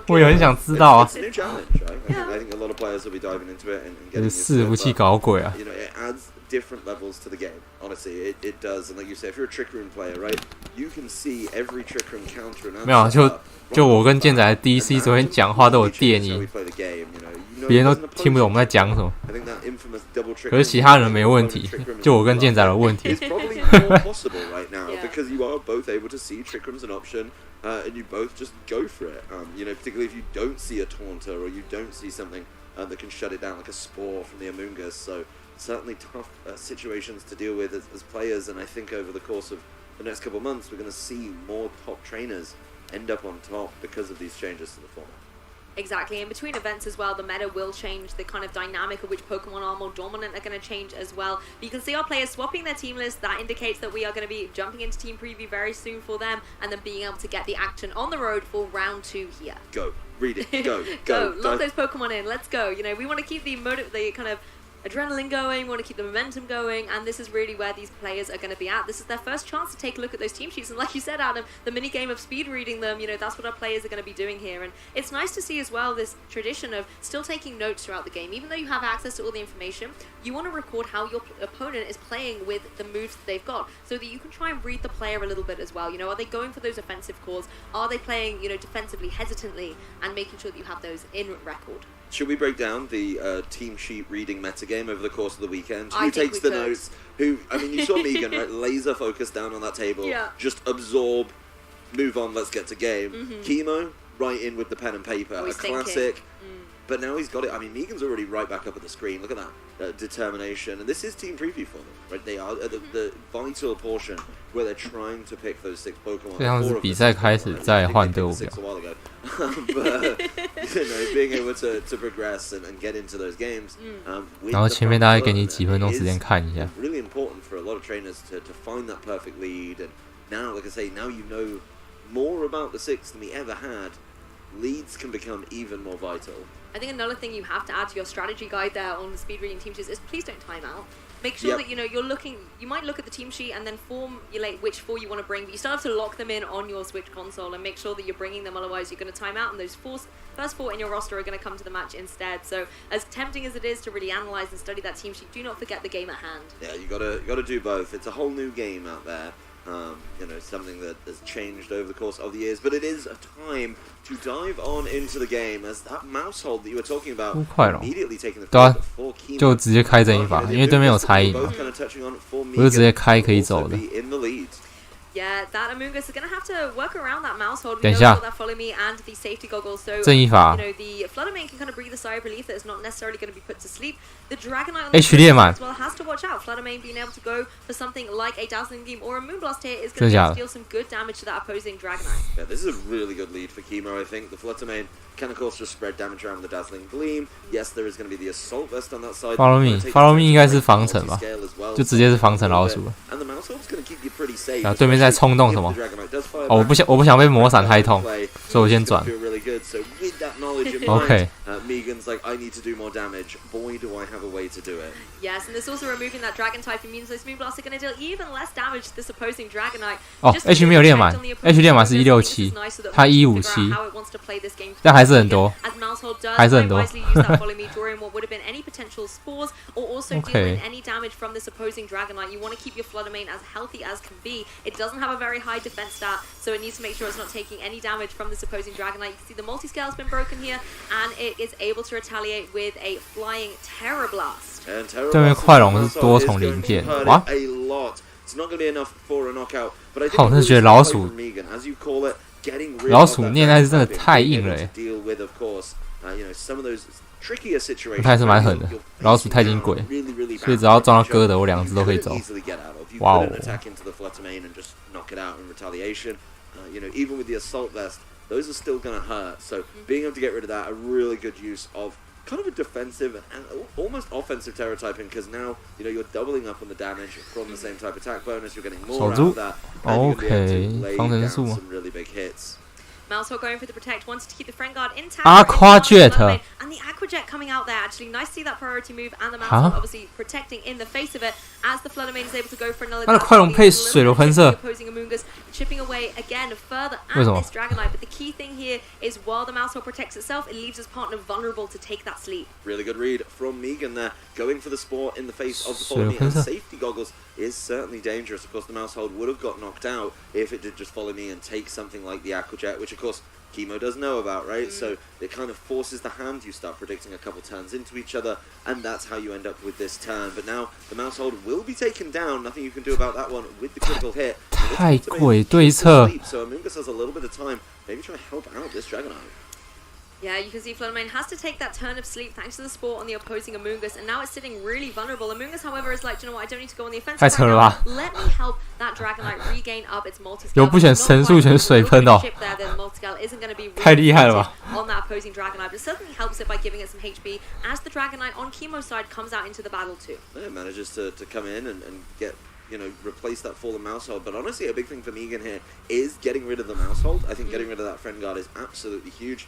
我也很想知道啊。 It's a new challenge, right? I think a lot of players will be diving into it and getting伺服器搞鬼啊！ You know, it adds different levels to the game. Honestly, it does. And like you say, if you're a Trick Room player, right, you can see every Trick Room counter and answer. 没有，就我跟健仔的 DC 昨天讲话都有电音，别人都听不懂我们在讲什么。可是其他人没问题，就我跟健仔有问题。 It's probably more possible right now because you are both able to see Trick Room's an option, and you both just go for it. You know, particularly if you don't see a taunter or you don't see something that can shut it down, like a spore from the Amoongus. So certainly tough situations to deal with as players. And I think over the course of the next couple of months, we're going to see more top trainers end up on top because of these changes to the format. Exactly, and between events as well, the meta will change. The kind of dynamic of which Pokemon are more dominant are going to change as well. You can see our players swapping their team list. That indicates that we are going to be jumping into team preview very soon for them, and then being able to get the action on the road for round 2 here. Go, read it, go, go. Lock those Pokemon in. Let's go. You know, we want to keep the kind of adrenaline going, we want to keep the momentum going, and this is really where these players are going to be at. This is their first chance to take a look at those team sheets, and like you said, Adam, the mini game of speed reading them, you know, that's what our players are going to be doing here. And it's nice to see as well this tradition of still taking notes throughout the game. Even though you have access to all the information, you want to record how your opponent is playing with the moves that they've got, so that you can try and read the player a little bit as well. You know, are they going for those offensive calls? Are they playing, you know, defensively, hesitantly, and making sure that you have those in record? Should we break down the team sheet reading metagame over the course of the weekend? Who takes the notes? Who? I mean, you saw Megan, right? Laser focus down on that table. Yeah. Just absorb, move on, let's get to game. Chemo, right in with the pen and paper. A classic. But now he's got it. I mean, Megan's already right back up at the screen. Look at that determination. And this is team preview for them, right? They are the vital portion where they're trying to pick those 6 Pokemon. 这样子比赛开始再换队伍表。But being able to progress and get into those games. 然后前面大概给你几分钟时间看一下。Really important for a lot of trainers to find that perfect lead. And now, like I say, now you know more about the 6 than we ever had. Leads can become even more vital. I think another thing you have to add to your strategy guide there on the speed reading team sheets is please don't time out. Make sure that you're looking. You might look at the team sheet and then formulate which 4 you want to bring, but you still have to lock them in on your Switch console and make sure that you're bringing them. Otherwise, you're going to time out, and those first 4 in your roster are going to come to the match instead. So, as tempting as it is to really analyze and study that team sheet, do not forget the game at hand. Yeah, you gotta do both. It's a whole new game out there. Something that has changed over the course of the years, but it is a time to dive on into the game as that mouse hold that you were talking about immediately taking the field for Kimo. 就直接开正一发，因为对面有猜赢嘛，我就直接开可以走的。Yeah, that Amoonguss is going to have to work around that mouse hold. 等一下， that follow me and the safety goggles. So, 正一发 the Fluttermane can kind of breathe a sigh of relief that it's not necessarily going to be put to sleep. The Dragonite on the as well has to watch out. Fluttermane being able to go for something like a Dazzling Gleam or a Moonblast here is going to be able to deal some good damage to that opposing Dragonite. Yeah, this is a really good lead for Kimo, I think. The Fluttermane can, of course, just spread damage around with the Dazzling Gleam. Yes, there is going to be the Assault Vest on that side. Follow me 应该是防城吧，就直接是防城老鼠了。然后对面在冲动什么？哦，我不想被魔闪太痛，所以我先转。OK。Megan's like, I need to do more damage. Boy, do I have a way to do it. Yes, and this also removing that Dragon type means those Moonblasts are going to deal even less damage to this opposing Dragonite. 哦 ，H 没有练满 ，H 练满是167，他157，但还是很多，还是很多。OK。Any damage from this opposing Dragonite, you want to keep your Fluttermane as healthy as can be. It doesn't have a very high defense stat, so it needs to make sure it's not taking any damage from this opposing Dragonite. You can see the multi-scale has been broken here, and it is able to retaliate with a flying Terra Blast. 对面快龙是多重鳞片，哇！好，真的觉得老鼠念爱是真的太硬了耶，他还是蛮狠的，老鼠太金鬼，所以只要撞到哥的，我2只都可以走。哇哦！ Those are still going to hurt, so being able to get rid of that, a really good use of kind of a defensive and almost offensive Terra typing, because now you're doubling up on the damage from the same type attack bonus, you're getting more out of that, and you're going to be able to lay down some really big hits. Mousehole going for the protect, wanted to keep the friend guard intact. Aqua Jet! And the Aqua Jet coming out there, actually nice to see that priority move, and the Mousehole obviously protecting in the face of it as the Fluttermane is able to go for another. 他的快龙配水流喷射 opposing Amoonguss, chipping away again further at this Dragonite. But the key thing here is while the Mousehole protects itself, it leaves his partner vulnerable to take that sleep. Really good read from Megan there, going for the spore in the face of the follow me, and safety goggles is certainly dangerous. Of course, the Mousehole would have got knocked out if it did just follow me and take something like the Aqua Jet, which of course Kimo does know about, right? So it kind of forces the hand. You start predicting a couple turns into each other, and that's how you end up with this turn. But now the Mousehole will be taken down. Nothing you can do about that one with the critical hit. 太鬼对策。 So Amoonguss has a little bit of time. Maybe try to help out this Dragonite. Yeah, you can see Fluttermane has to take that turn of sleep thanks to the spore on the opposing Amoonguss, and now it's sitting really vulnerable. Amoonguss, however, is like, you know what, I don't need to go on the offensive right now. Let me help that Dragonite regain up its multi-scale. 有不选神速选水喷哦，太厉害了吧 on that opposing Dragonite, but it certainly helps it by giving it some HP as the Dragonite on Kimo's side comes out into the battle too. Yeah, manages to come in and get, replace that fallen Mousehole. But honestly, a big thing for Megan here is getting rid of the Mousehole. I think getting rid of that friend guard is absolutely huge.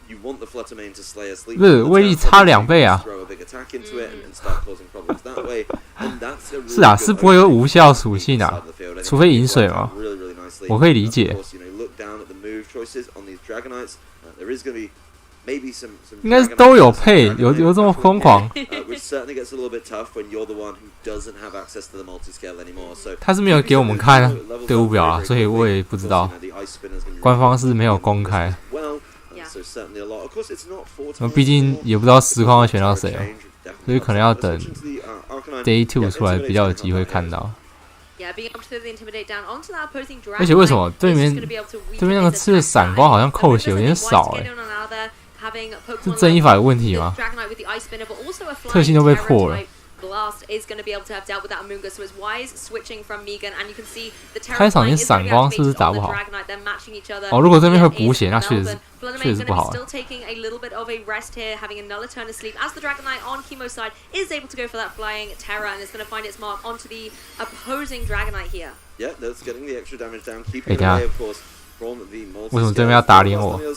You want the Fluttermane to slay a sleep. 不是威力差2倍啊！ Throw a big attack into it and start causing problems that way. And that's a really 是啊，是不会有无效属性啊，除非饮水嘛。我可以理解。Look down at the move choices on these Dragonites. There is going to be maybe some 应该是都有配，有这么疯狂。Which certainly gets a little bit tough when you're the one who doesn't have access to the multi-scale anymore. So 他是没有给我们看队伍表啊，所以我也不知道。官方是没有公开。 毕竟也不知道实况会选到谁哦，所以可能要等 Day2 出来比较有机会看到。而且为什么对面那个吃的闪光好像扣血有点少哎？是正义法有问题吗？特性都被破了。开场先闪光是不是打不好？哦，如果这边会补血，那确实是不好。Yeah, that's getting the extra damage down, keeping 等一下 away, of course, from the multi-scale. 为什么对面要打脸我？ Yeah,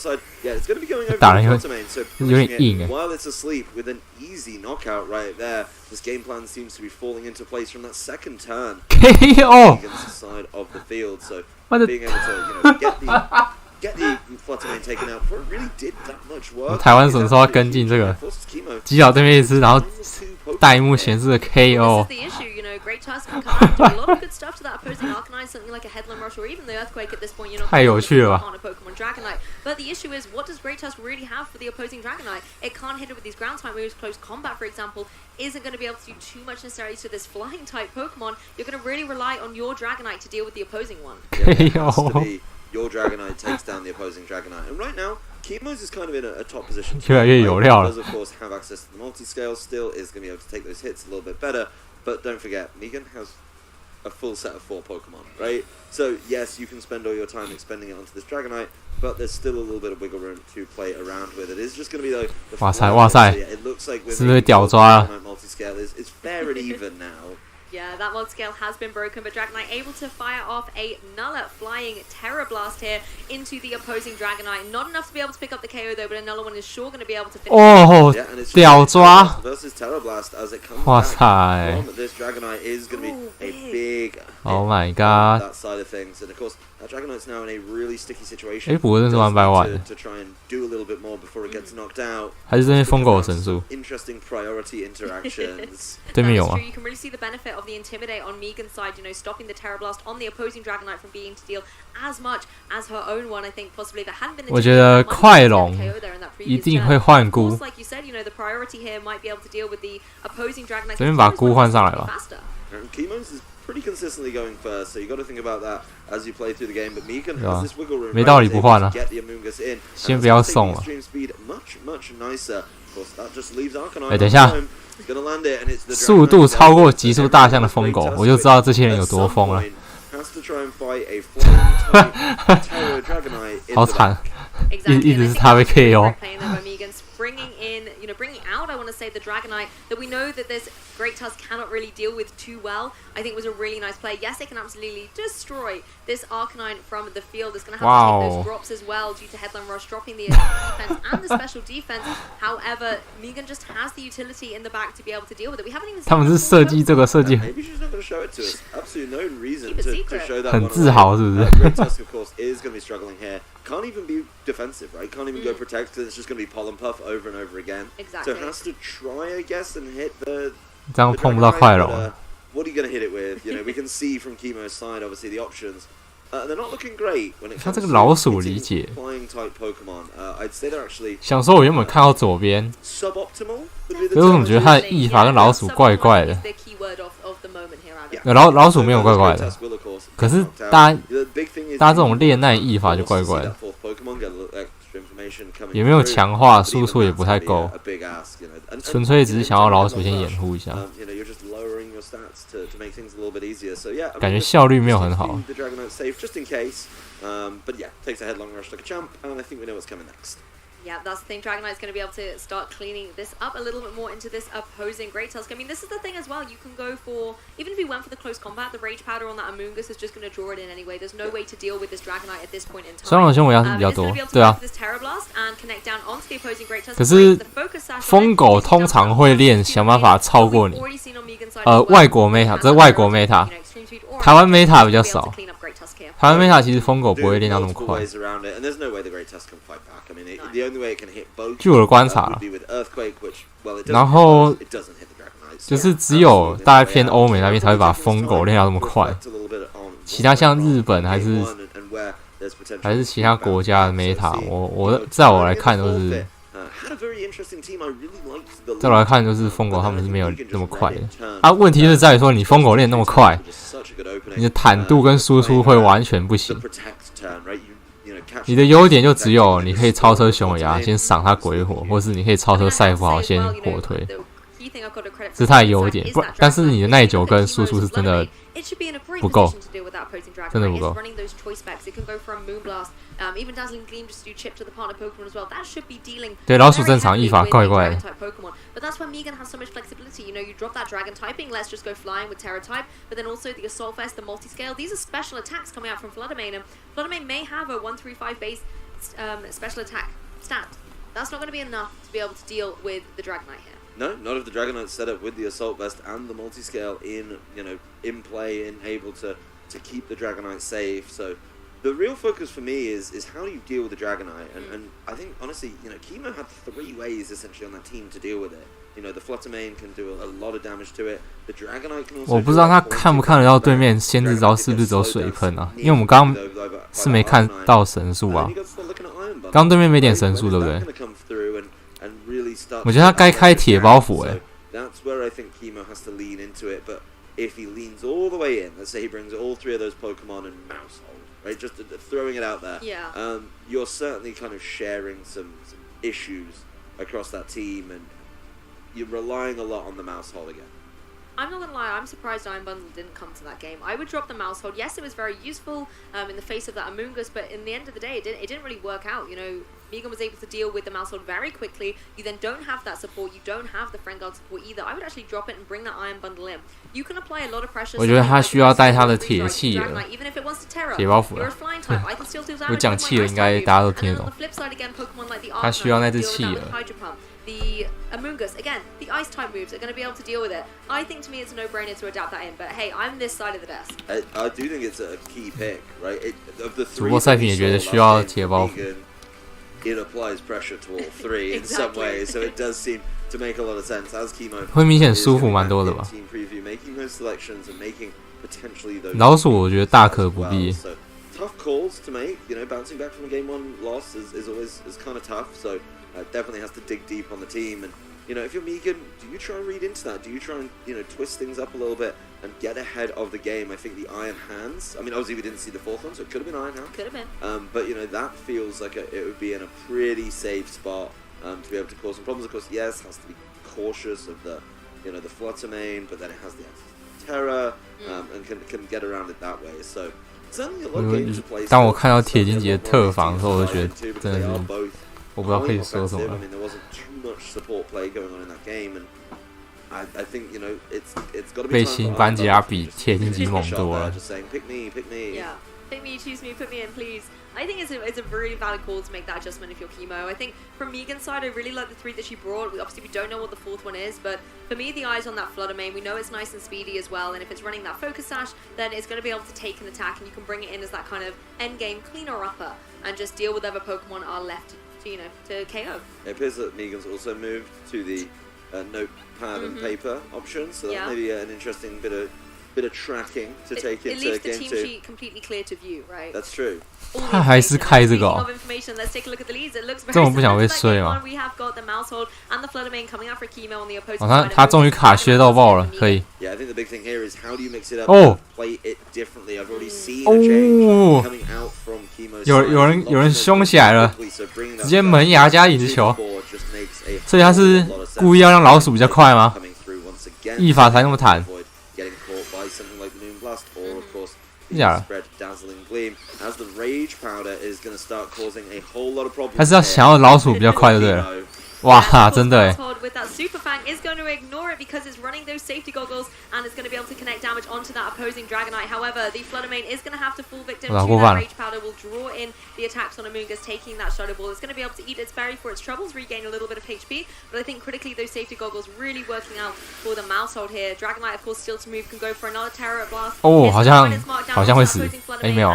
it's going to be going over 打人 the 有 Ultimate, so 有点 pushing 硬 it 哎。 while it's asleep with an easy knockout right there. This game plan seems to be falling into place from that second turn. KO! Against the side of the field, so What the- being able to, get the Fluttermane taken out before it really did that much 我 work. 台湾什么时候要跟进这个？ Forces Chemo 击倒对面一只，然后大荧幕显示的 KO。 太有趣了吧！ But the issue is, what does Great Tusk really have for the opposing Dragonite? It can't hit it with these ground type moves. Close combat, for example, isn't going to be able to do too much necessarily to this flying type Pokemon. You're going to really rely on your Dragonite to deal with the opposing one. KO. Your Dragonite takes down the opposing Dragonite, and right now, Chemo's is kind of in a top position. 越来越有料了。 Does of course have access to the multi-scale, still is going to be able to take those hits a little bit better. But don't forget, Megan has a full set of 4 Pokemon, right? So yes, you can spend all your time expending it onto this Dragonite, but there's still a little bit of wiggle room to play around with. It is just going to be the 哇塞哇塞， it looks like 是不是屌抓了？ multi-scale is fair and even now. Yeah, that multi-scale has been broken, but Dragonite able to fire off a Nulla flying Terra Blast here into the opposing Dragonite. Not enough to be able to pick up the KO though, but another one is sure going to be able to finish. 哦，屌抓！ Versus Terra Blast as it comes 哇 back 塞 from this Dragonite is going to be a big Oh my hit god. on that side of things, and of course that Dragonite's now in a really sticky situation. 不过真是玩白玩的。 to try and do a little bit more before it gets knocked out. 还是这边疯狗的神速。 Interesting priority interactions. 对面有吗？ You can really see the benefit of the Intimidate on Megan's side, you know, stopping the Terra Blast on the opposing Dragonite from being to deal as much as her own one. I think possibly there hadn't been. 我觉得快龙一定会换菇。 Like you said, you know, the priority here might be able to deal with the opposing Dragonite. 这边把菇换上来吧。 Chemo's is pretty consistently going first, so you got to think about that as you play through the game. But Megan 对 has 啊 this wiggle room. 没道理不换啊。 Get the Amoonguss in. 先不要送了。 Extreme speed much nicer. Of course, that just leaves Arcanine. 哎，等一下，速度超过极速大象的疯狗，我就知道这些人有多疯了。好惨，一直是他被 KO。 Bringing out, I want to say, the Dragonite that we know that this Great Tusk cannot really deal with too well. I think it was a really nice play. Yes, they can absolutely destroy this Arcanine from the field. It's going to have to take those drops as well due to Headland Rush dropping the defense and the special defense. However, Megan just has the utility in the back to be able to deal with it. We haven't even seen 他们是设计这个设计 Maybe she's not going to show it to us. Absolutely no reason to show that. 很自豪，是不是？ Great Tusk, of course, is going to be struggling here. Can't even be defensive, right? Can't even go protect because it's just going to be Pollen Puff over and over again. Exactly. So has to try, I guess, and hit the. 这样碰不到快龙。 What are you going to hit it with? You know, we can see from Chemo's side, obviously, the options. They're not looking great when it comes to flying type Pokemon. I'd say they're actually 想说，我原本看到左边， suboptimal. 可是我怎么觉得他的译法跟老鼠怪怪的？老鼠没有怪怪的，可是大家这种恋爱译法就怪怪的。也没有强化，输出也不太够，纯粹只是想要老鼠先掩护一下，感觉效率没有很好。Yeah, that's the thing. Dragonite's going to be able to start cleaning this up a little bit more into this opposing Great Tusk. I mean, this is the thing as well. You can go for, even if you went for the close combat, the Rage Powder on that Amoonguss is just going to draw it in anyway. There's no way to deal with this Dragonite at this point in time. 双龙胸我要是比较多，对啊。可是疯狗通常会练想办法超过你。外国 meta 这是外国 meta， 台湾 meta 比较少。台湾 meta 其实疯狗不会练到那么快。据我的观察啦，然后就是只有大概偏欧美那边才会把疯狗练到那么快，其他像日本还是其他国家的 meta， 在我来看都是，在我来看就是疯狗他们是没有那么快的。啊，问题是在于说你疯狗练那么快，你的坦度跟输出会完全不行。你的优点就只有你可以超车熊尾牙，先赏他鬼火，或是你可以超车赛富豪先火推，这是他的优点。不，但是你的耐久跟输出是真的不够，真的不够。对，老鼠正常，一法怪怪的。But that's why Megan has so much flexibility. You know, you drop that dragon typing, let's just go flying with Terra type, but then also the Assault Vest, the multi-scale. These are special attacks coming out from Floodamane, and Floodamane may have a 135 base special attack stat. That's not going to be enough to be able to deal with the Dragonite here. No, not if the Dragonite's set up with the Assault Vest and the multi-scale in play and able to keep the Dragonite safe. So the real focus for me is how do you deal with the Dragonite, and I think honestly, Kimo had 3 ways essentially on that team to deal with it. The Fluttermane can do a lot of damage to it. The Dragonite can also. 我不知道他看不看得到对面先知招是不是只有水喷啊？因为我们刚刚是没看到神速啊，刚对面没点神速，对不对？我觉得他该开铁包袱哎。That's where I think Kimo has to lean into it, but if he leans all the way in, let's say he brings all 3 of those Pokemon and Mousehold, right? Just throwing it out there. Yeah. You're certainly kind of sharing some issues across that team, and you're relying a lot on the Mousehold again. I'm not gonna lie, I'm surprised Iron Bundle didn't come to that game. I would drop the Mousehold. Yes, it was very useful in the face of that Amoonguss, but in the end of the day, it didn't really work out. Megan was able to deal with the Mousehold very quickly. You then don't have that support. You don't have the Friend Guard support either. I would actually drop it and bring that Iron Bundle in. You can apply a lot of pressure. 我觉得他需要带他的铁器了， even if it wants to Terra. 铁包袱了。我讲气了，应该大家都听得懂。他需要那只气了。The Amoonguss, again, the Ice type moves are going to be able to deal with it. I think to me it's a no-brainer to adapt that in, but hey, I'm this side of the desk. I do think it's a key pick, right? Of the 3, 主播赛品也觉得需要铁包袱。It applies pressure to all 3 in some ways, so it does seem to make a lot of sense. As Kimo 会明显舒服蛮多的吧。Making those selections and making potentially those 老鼠我觉得大可不必。 Tough calls to make, bouncing back from a game 1 loss is always kind of tough. So definitely has to dig deep on the team. And if you're Megan, do you try and read into that? Do you try and twist things up a little bit and get ahead of the game? I think the Iron Hands. I mean, obviously we didn't see the 4th one, so it could have been Iron Hands. Could have been. But that feels like it would be in a pretty safe spot to be able to cause some problems. Of course, yes, has to be cautious of the the Fluttermane, but then it has the Terra and can get around it that way. So. 当我看到铁金杰特防的时候，我就觉得真的是我不知道可以说什么了。背心班杰比铁金杰猛多了。Pick me, choose me, put me in, please. I think it's a really valid call to make that adjustment if you're Chemo. I think from Megan's side, I really like the 3 that she brought. Obviously, we don't know what the 4th one is, but for me, the eyes on that Fluttermane, we know it's nice and speedy as well, and if it's running that Focus Sash, then it's going to be able to take an attack, and you can bring it in as that kind of endgame cleaner-upper, and just deal with whatever Pokemon are left to KO. It appears that Megan's also moved to the notepad and paper option, so that may be an interesting bit of tracking to take it to game 2. It leaves the team sheet completely clear to view, right? That's true. 他还是开这个哦。这种不想被衰吗？他终于卡削到爆了，可以。哦。有人凶起来了，直接门牙加影子球，所以他是故意要让老鼠比较快吗？一法才那么坦。假的，他是要想要老鼠比较快，对不对了？哇，真的哎。with that Super Fang is going to ignore it because it's running those safety goggles and it's going to be able to connect damage onto that opposing Dragonite. However, the Fluttermane is going to have to fall victim to that Rage Powder. Will draw in the attacks on Amoonguss, taking that Shadow Ball. It's going to be able to eat its berry for its troubles, regain a little bit of HP. But I think critically, those safety goggles really working out for the Mousehold here. Dragonite, of course, still to move, can go for another Terror Blast. 哦，好像会死。哎，没有。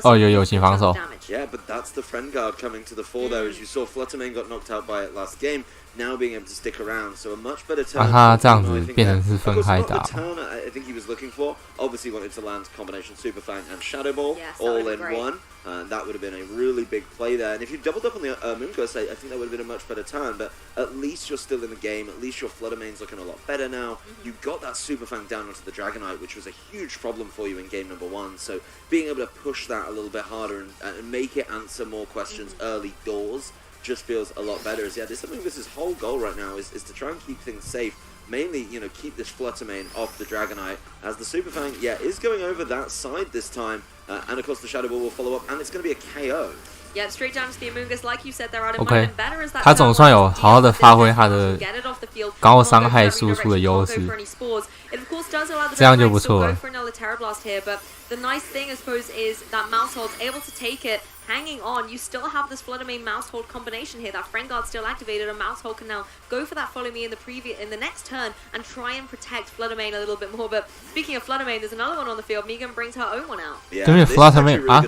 哦，有请防守。 Yeah, but that's the friend guard coming to the fore there. As you saw, Fluttermane got knocked out by it last game. now being able to stick around. So a much better turn. 他这样子变成是分开打。Turn I think he was looking for. Obviously wanted to land combination Super Fang and Shadow Ball all in one. That would have been a really big play there. And if you doubled up on the Moon Ghost, I think that would have been a much better turn. But at least you're still in the game. At least your Flutter Main's looking a lot better now. You got that Super Fang down onto the Dragonite, which was a huge problem for you in game number 1. So being able to push that a little bit harder and make it answer more questions early doors just feels a lot better. As this is whole goal right now is to try and keep things safe. Mainly, keep this Flutter Main off the Dragonite, as the Super Fang, is going over that side this time, and of course the Shadow Ball will follow up, and it's going to be a KO. Yeah, straight down to the Amoonguss, like you said, they're out of mind and better as that. 他总算有好好的发挥他的高伤害输出的优势，这样就不错了。The nice thing, I suppose, is that Mousehold's able to take it, hanging on. You still have this Flutter Main Mousehold combination here. That Friend Guard's still activated, and Mousehold can now go for that Follow Me in the next turn and try and protect Flutter Main a little bit more. But speaking of Flutter Main, there's another one on the field. Megan brings her own one out. Yeah, 对面 Flutter Main 啊，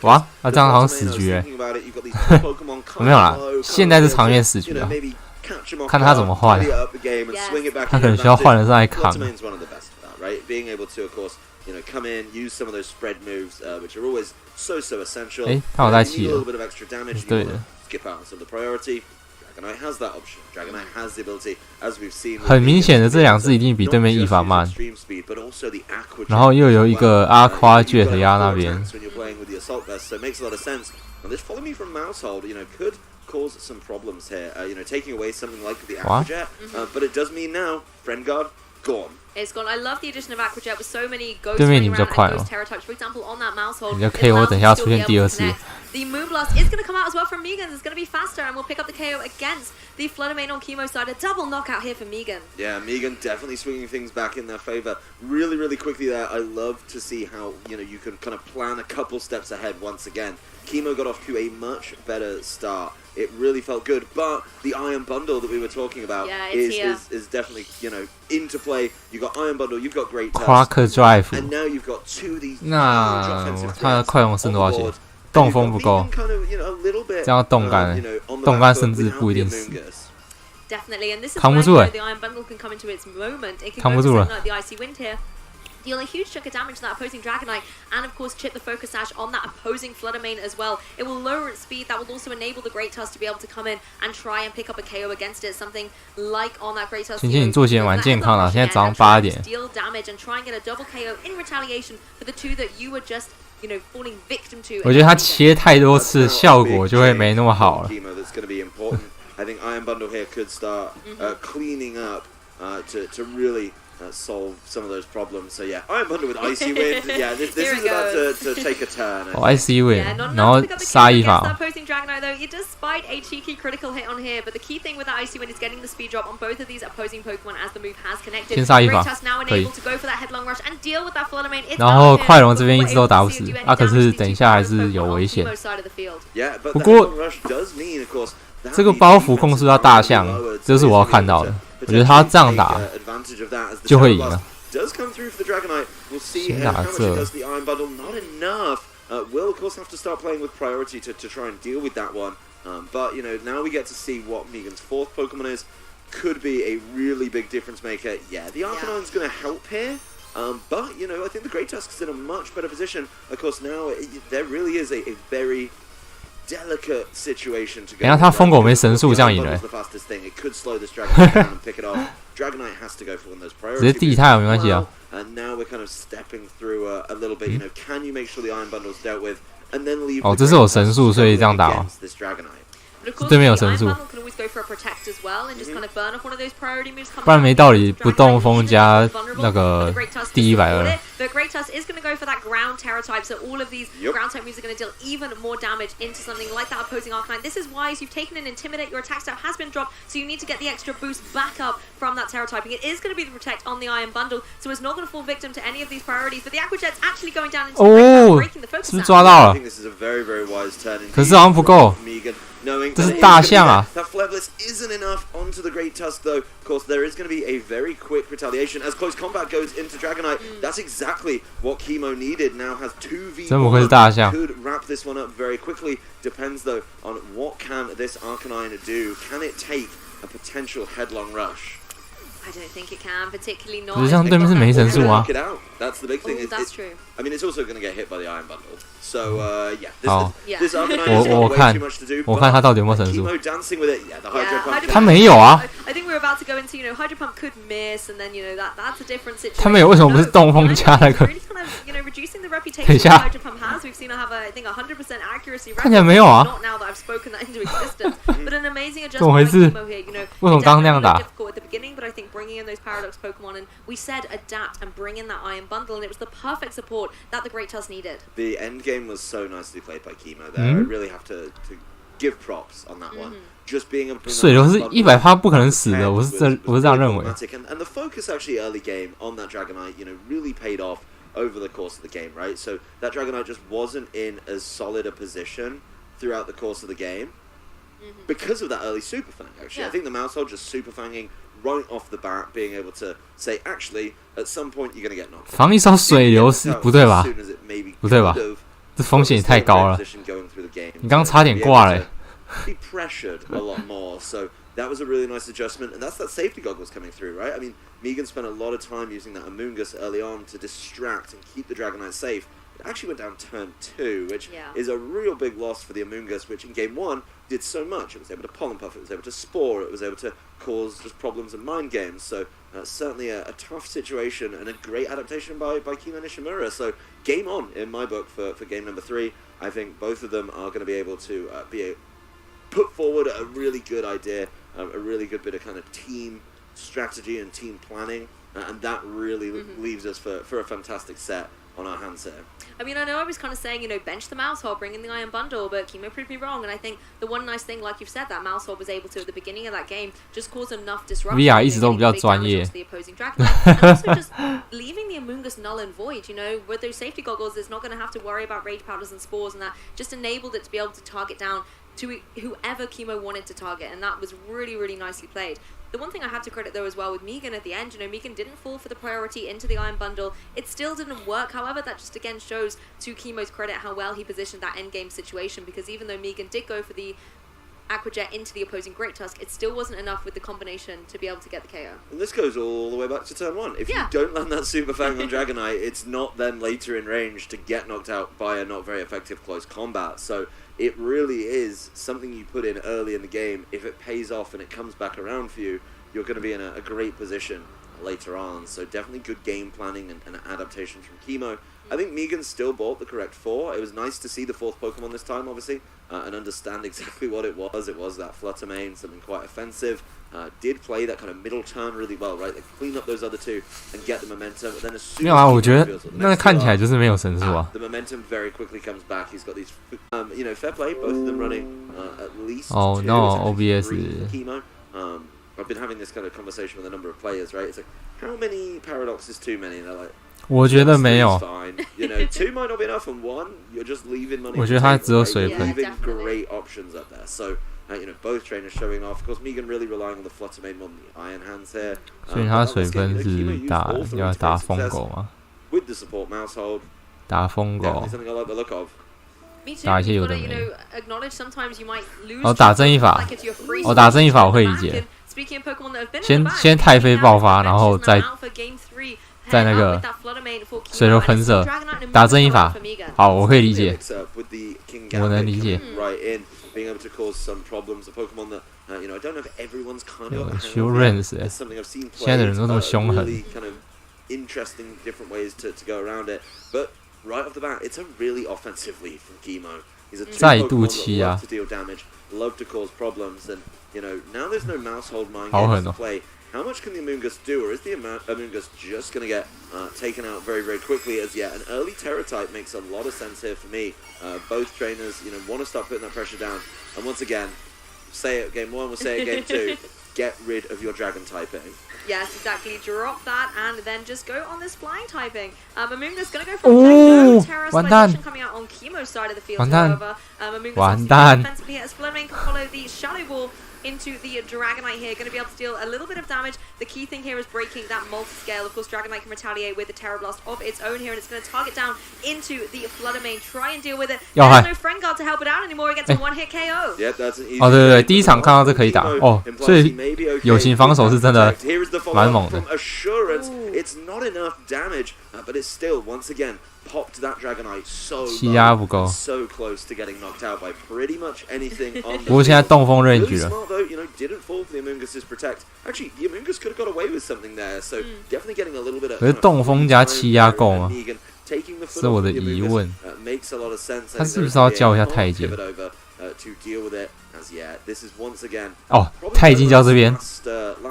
哇，那这样好像死局哎，没有啦，现在是场面死局啊，看他怎么换，他可能需要换人上来扛。Come in, use some of those spread moves, which are always so essential. 他有带气了，对的。Skip out on some of the priority. Dragonite has that option. Dragonite has the ability, as we've seen. 很明显的，这两只一定比对面一法慢。然后又有一个Aqua Jet压那边。So it makes a lot of sense. And this Follow Me from Mousehold, could cause some problems here. Taking away something like the Aqua Jet, but it does mean now Friend Guard gone. It's gone. I love the addition of Aqua Jet with so many ghosts running around and ghost terror types. For example, on that Mousehold, 你就 KO 等一下出现第二次。The Moonblast is going to come out as well from Megan. It's going to be faster, and we'll pick up the KO against the Flutter Main on Chemo side. A double knockout here for Megan. Yeah, Megan definitely swinging things back in their favor really quickly there. I love to see how you can kind of plan a couple steps ahead once again. Chemo got off to a much better start. It really felt good, but the Iron Bundle that we were talking about is definitely into play. You got Iron Bundle, you've got Great Cracker Drive, and now you've got two of these. 那他的快攻剩多少钱？动风不够，这样动感甚至不一定死。Definitely, and this is 扛不住哎， the Iron Bundle can come into its moment. It can 扛不住了。 like the Icy Wind here. Deal a huge chunk of damage to that opposing Dragonite, and of course chip the Focus Sash on that opposing Flutter Main as well. It will lower its speed. That will also enable the Great Tusk to be able to come in and try and pick up a KO against it. Something like on that Great Tusk. 晴晴，你做起来蛮健康的，现在早上8点。 Deal damage and try and get a double KO in retaliation for the two that you were just falling victim to. 我觉得他切太多次，效果就会没那么好了。 I think Iron Bundle here could start cleaning up to really solve some of those problems. So yeah, Iron Bundle with Icy Wind. Yeah, this is about to take a turn. Icy Wind, 然后杀一法。 Opposing Dragonite though, it does spite a cheeky critical hit on here, but the key thing with that Icy Wind is getting the speed drop on both of these opposing Pokemon as the move has connected. 先杀一法， now enabled to go for that headlong rush and deal with that Flutter Main. 然后快龙这边一直都打不死，可是等一下还是有危险。不过这个包袱控制到大象，这是我要看到的。 我觉得他这样打就会赢了。先打这。Will of course have to start playing with priority to try and deal with that one. But now we get to see what Megan's fourth Pokemon is. Could be a really big difference maker. Yeah, the Arcanine's going to help here. But I think the Great Tusk's in a much better position. Of course, now there really is a very delicate situation to go. 等下他疯狗没神速这样赢了。直接地他有没关系啊。 And now we're kind of stepping through a little bit. Can you make sure the Iron Bundle's dealt with, and then leave? 哦，这是有神速，所以这样打哦。对面有神速。 不然没道理不动风加那个第120。 But Great Tusk is going to go for that ground terror type, so all of these ground type moves are going to deal even more damage into something like that opposing Arcanine. This is wise. You've taken an Intimidate. Your attack stat has been dropped, so you need to get the extra boost back up from that terror typing. It is going to be the Protect on the Iron Bundle, so it's not going to fall victim to any of these priorities. But the Aqua Jet's actually going down into the breaking the focus. 是不是抓到了？可是好像不够。knowing 这是大象啊 that Flare Blitz isn't enough onto the Great Tusk though. Of course, there is going to be a very quick retaliation as close combat goes into Dragonite. That's exactly what Chemo needed. Now has 2v1. 真不愧是大象 Could wrap this one up very quickly. Depends though on what can this Arcanine do. Can it take a potential headlong rush? I don't think it can, particularly not. 可是像对面是没神术啊 Knock it out. That's the big thing. That's true. I mean, it's also going to get hit by the Iron Bundle. So, yeah. 好 This Arcanine has got 我 way 看 too much to do. 我看他到底有没有神术 Chemo dancing with it. Yeah, the Hydro Pump. 他没有啊 I think we're about to go into, Hydro Pump could miss, and then, that's a different situation. 他们有为什么不是动风加那个 Really kind of, reducing the 等 reputation 一下 that Hydro Pump has. We've seen her have I think 100% accuracy. 看起来没有啊 Not now that I've spoken that into existence, but an amazing 怎么回 adjustment 事 by Chemo here. 为什么刚刚那样打 difficult at the beginning, but I think bringing in those Paradox Pokemon, and we said adapt and bring in that Iron Bundle, and it was the perfect support that the Great Tusk needed. The end game was so nicely played by Chemo there. I really have to give props on that one. Just being able to 水流是100%不可能死的，我是这样认为。 And the focus actually early game on that Dragonite, really paid off over the course of the game, right? So that Dragonite just wasn't in as solid a position throughout the course of the game because of that early Super Fang. Actually, I think the Mousehole just Super Fanging right off the bat, being able to say, actually, at some point you're going to get knocked. 防一烧水流是不对吧？不对吧？这风险也太高了。你刚刚差点挂了。 He pressured a lot more, so that was a really nice adjustment, and that's that safety goggles coming through, right? I mean, Megan spent a lot of time using that Amoonguss early on to distract and keep the Dragonite safe. It actually went down turn 2, which is a real big loss for the Amoonguss, which in game 1 did so much. It was able to Pollen Puff, it was able to Spore, it was able to cause just problems in mind games. So certainly a tough situation and a great adaptation by Kimo Nishimura. So game on in my book for game number 3. I think both of them are going to be able to put forward a really good idea, a really good bit of kind of team strategy and team planning, and that really leaves us for a fantastic set on our hands here. I mean, I know I was kind of saying, bench the Mousehole, bring in the Iron Bundle, but Chemo proved me wrong, and I think the one nice thing, like you've said, that Mousehole was able to, at the beginning of that game, just cause enough disruption. VR 一直都比较专业 the opposing Dragonite, and also just leaving the Amoonguss null and void, with those safety goggles, it's not going to have to worry about Rage Powders and Spores, and that just enabled it to be able to target down to whoever Chemo wanted to target, and that was really, really nicely played. The one thing I have to credit though as well with Megan at the end, Megan didn't fall for the priority into the Iron Bundle. It still didn't work. However, that just again shows to Chemo's credit how well he positioned that endgame situation, because even though Megan did go for the Aqua Jet into the opposing Great Tusk, it still wasn't enough with the combination to be able to get the KO. And this goes all the way back to turn 1. If you don't land that Super Fang on Dragonite, it's not then later in range to get knocked out by a not very effective close combat. So it really is something you put in early in the game. If it pays off and it comes back around for you, you're going to be in a great position later on. So definitely good game planning and adaptation from Chemo. I think Megan still bought the correct 4. It was nice to see the 4th Pokemon this time, obviously, and understand exactly what it was. It was that Flutter Mane, something quite offensive. Did play that kind of middle turn really well, right? They clean up those other 2 and get the momentum. But then as soon 没有啊，我觉得那看起来就是没有神术啊。 The momentum very quickly comes back. He's got these, fair play. Both of them running at least 哦 2, no OBS Chemo. I've been having this kind of conversation with a number of players, right? It's like, how many Paradox is too many? And they're like, 我觉得没有。 fine. 2 might not be enough, and 1, you're just leaving money. 我觉得他只有水分。 Leaving great options up there. So, both trainers showing off. Of course, Megan really relying on the Flutter Mane on the Iron Hands here. 所以他水分是要打疯狗吗？ With the support Mousehole. 打疯狗。 Something I like the look of. 打一些有的没的。 acknowledge sometimes you might lose. 哦，打正义法。哦，打正义法我会理解。先太飞爆发，然后再那个水流喷射，打正义法。好，我可以理解，我能理解。 Being able to cause some problems, a Pokemon that I don't know if everyone's kind of Assurance. It's something I've seen play. 现在的人都那么凶狠。 Really kind of interesting different ways to go around it, but right off the bat, it's a really offensive lead from Chemo. He's a 再度期啊 love to deal damage, love to cause problems, and now there's no Mousehold mind games to play. How much can the Amoonguss do, or is the Amoonguss just going to get taken out very, very quickly? As yet, an early Terror type makes a lot of sense here for me. Both trainers, want to start putting that pressure down. And once again, say it game 1, we'll say it game 2. get rid of your dragon typing. Yes, exactly. Drop that and then just go on this flying typing. Amunga's gonna go for no terror selection coming out on Chemo's side of the field. However, Amunga's defensively here as Fleming can follow the Shadow Ball into the Dragonite here, going to be able to deal a little bit of damage. The key thing here is breaking that multi-scale. Of course, Dragonite can retaliate with a Terror Blast of its own here, and it's going to target down into the Flutter Mane, try and deal with it. There's no Friend Guard to help it out anymore. It gets a one-hit KO. Yep, that's an easy 哦，对对对，第一场看到这可以打哦，所以友情防守是真的蛮猛的。It's not enough damage, but it's still once again popped that Dragonite so low, so close to getting knocked out by pretty much anything on the 不过现在动风 range 了。 smart though, you know, didn't fall for the Amoongus' protect. Actually, the Amoongus could have got away with something there, so definitely getting a little bit of. 可是动风加欺压够吗？是我的疑问。他是不是要教一下太监？哦，太监教这边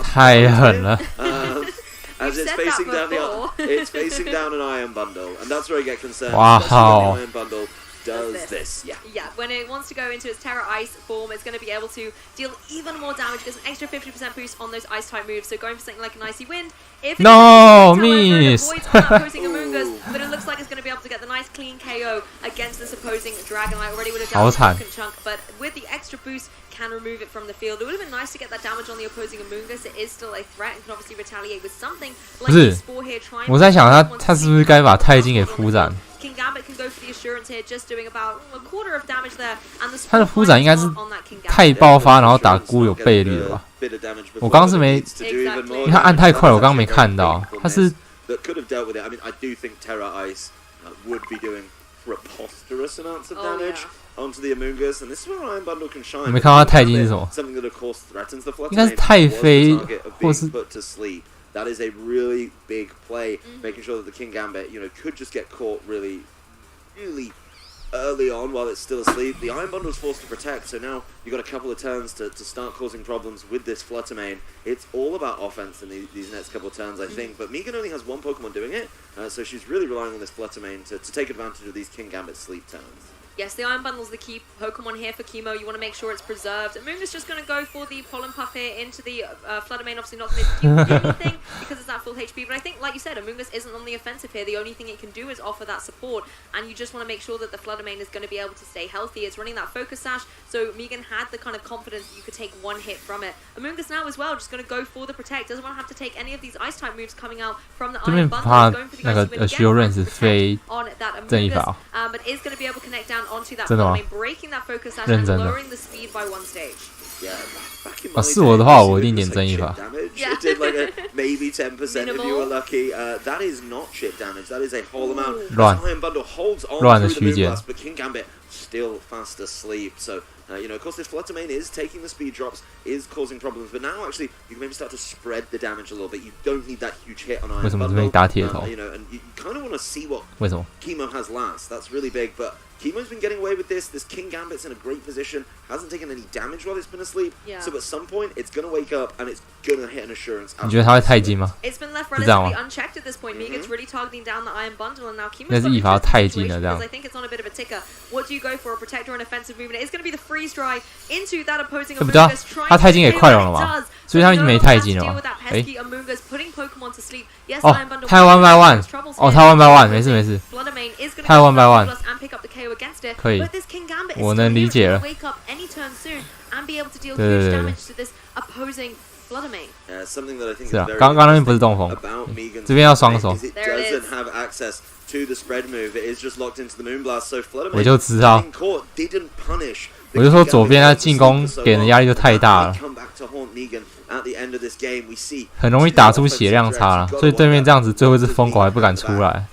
太狠了。As it's facing down an Iron Bundle, and that's where I get concerned. Wow. The Iron Bundle does this. Yeah, when it wants to go into its Terra Ice form, it's going to be able to deal even more damage, gets an extra 50% boost on those Ice type moves. So going for something like an Icy Wind. If miss. Opposing Amoongus, but it looks like it's going to be able to get the nice clean KO against this opposing Dragonite. Already would have done a second chunk, but with the extra boost, can remove it from the field. It would have been nice to get that damage on the opposing Amoongus. It is still a threat and can obviously retaliate with something like the Spore here. 我在想他是不是该把太金给敷展？ King Gambit can go for the assurance here, just doing about a quarter of damage there. And the 他的敷展应该是太爆发，然后打孤有倍率了吧？我刚刚是没，因为他按太快了，我刚刚没看到。他是。 That could have dealt with it. I mean, I do think Terra Ice would be doing preposterous amounts of damage onto the Amoongus, and this is where Iron Bundle can shine. 你没看到太金是什么？ Something that of course threatens the Flutter Mane. 应该是太妃，或是 put to sleep. That is a really big play, making sure that the King Gambit, you know, could just get caught really early on while it's still asleep. The Iron Bundle is forced to protect, so now you've got a couple of turns to start causing problems with this Flutter Mane. It's all about offense in these next couple of turns, I think. But Megan only has one Pokemon doing it, so she's really relying on this Flutter Mane to take advantage of these King Gambit sleep turns. Yes, the Iron Bundle's the key Pokemon here for Chemo. You want to make sure it's preserved. Amoongus just going to go for the Pollen Puff here into the Flutter Mane. Obviously not going to do anything because it's at full HP. But I think, like you said, Amoongus isn't on the offensive here. The only thing it can do is offer that support. And you just want to make sure that the Flutter Mane is going to be able to stay healthy. It's running that Focus Sash. So Megan had the kind of confidence that you could take one hit from it. Amoongus now as well, just going to go for the Protect. Doesn't want to have to take any of these Ice-type moves coming out from the Iron Bundle. Going for the Icy Wind again on that Amoongus. But is going to be able to connect down onto that Flutter Mane. Breaking that focus sash and lowering the speed by one stage. Yeah, back in 是我的话，我一定点正义法。 It did like a maybe 10% if you were lucky. That is not chip damage. That is a whole amount. Iron Bundle holds on through the Moonblast, but King Gambit still fast asleep. So you know, of course, this Flutter Mane is taking the speed drops, is causing problems. But now, actually, you can maybe start to spread the damage a little bit. You don't need that huge hit on Iron Bundle. You know, and you kind of want to see what Chemo has last. That's really big, but. Chemo's been getting away with this. This King Gambit's in a great position. Hasn't taken any damage while it's been asleep. Yeah. So at some point, it's going to wake up and it's going to hit an assurance. 你觉得他会太近吗？ It's been left relatively unchecked at this point. Megan's really targeting down the Iron Bundle, and now Chemo's 那是一发太近了，这样。 I think it's on a bit of a ticker. What do you go for? A protector and offensive movement? It's going to be the freeze dry into that opposing Amoongus. 他太近给快龙了嘛？所以他已经没太近了嘛？哎。哦，他1 by 1。哦，他1 by 1，没事没事。他1 by 1。可以。 我能理解了。对。是啊，刚刚那边不是动风，这边要双手。我就知道，我就说左边他进攻给人压力就太大了，很容易打出血量差了，所以对面这样子最后一只疯狗还不敢出来。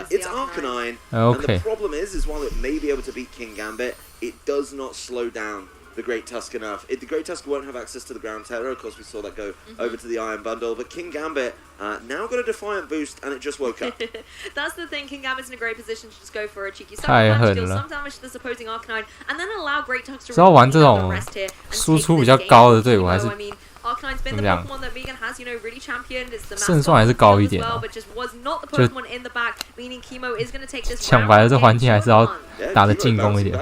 It's Arcanine, and the problem is while it may be able to beat King Gambit, it does not slow down the Great Tusk enough. The Great Tusk won't have access to the Ground Terror, of course we saw that go over to the Iron Bundle, but King Gambit now got a Defiant boost and it just woke up. That's the thing, King Gambit's in a great position to just go for a cheeky deal some damage to this opposing Arcanine, and then allow Great Tusk to rest here. 输出比较高的队伍还是 Arcanine's been the Pokemon that Megan has, you know, really championed. It's the 胜算还是高一点啊， but just was not the Pokemon in the back, meaning Chemo is going to take this 抢白的这环境还是要打得进攻一点，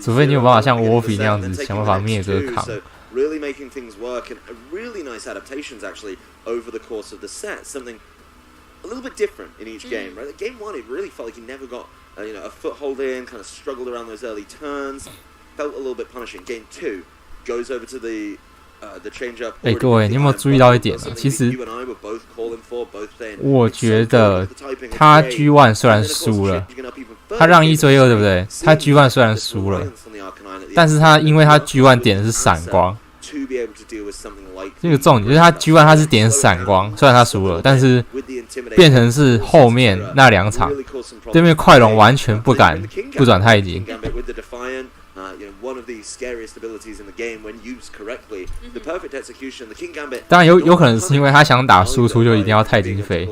除非你有办法像 Wolfie 那样子想办法灭哥扛。 Really making things work and really nice adaptations actually over the course of the set. Something a little bit different in each game, right? Game 1, it really felt like he never got you know, a foothold in, kind of struggled around those early turns, felt a little bit punishing. Game 2 goes over to the change up. 各位，你有没有注意到一点呢？其实我觉得他 G1 虽然输了，他让1追2，对不对？他 G1 虽然输了，但是因为他 G1 点的是闪光，这个重点就是他 G1 他是点闪光，虽然他输了，但是变成是后面那2场，对面快龙完全不敢不转太极。 You know, one of the scariest abilities in the game when used correctly. The perfect execution, the King Gambit. 当然有可能是因为他想打输出就一定要太极飞，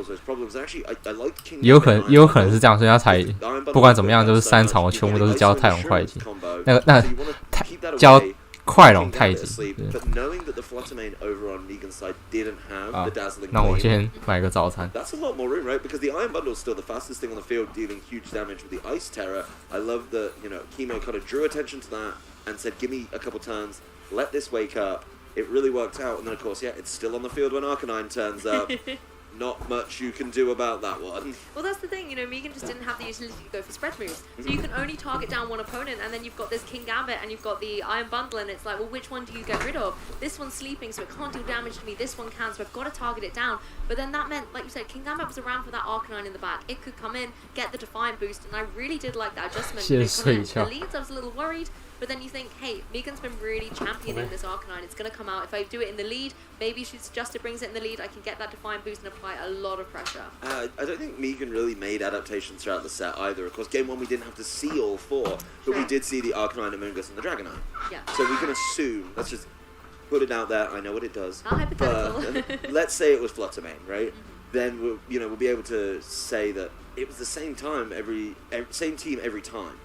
也有可能是这样，所以他才不管怎么样就是3场我全部都是教太龙快极，那教快龙太极。那我先买个早餐。 That's a lot more room, right? Because the Iron Bundle is still the fastest thing on the field, dealing huge damage with the Ice Terror. I love that, you know, Chemo kind of drew attention to that and said, give me a couple turns, let this wake up. It really worked out. And then, of course, yeah, it's still on the field when Arcanine turns up. Not much you can do about that one. Well, that's the thing, you know, Megan just didn't have the utility to go for spread moves. So you can only target down one opponent, and then you've got this King Gambit, and you've got the Iron Bundle, and it's like, well, which one do you get rid of? This one's sleeping, so it can't do damage to me. This one can, so I've got to target it down. But then that meant, like you said, King Gambit was around for that Arcanine in the back. It could come in, get the Defiant boost, and I really did like that adjustment. You know, the leads, I was a little worried. But then you think, hey, Megan's been really championing this Arcanine. It's going to come out. If I do it in the lead, maybe she's just it brings it in the lead. I can get that Defiant boost and apply a lot of pressure. I don't think Megan really made adaptations throughout the set either. Of course, game 1 we didn't have to see all 4, but we did see the Arcanine, Amoonguss, and the Dragonite. Yeah. So we can assume, let's just put it out there. I know what it does. Not hypothetical. But let's say it was Fluttermane, right? Then we'll be able to say that it was the same time same team every time.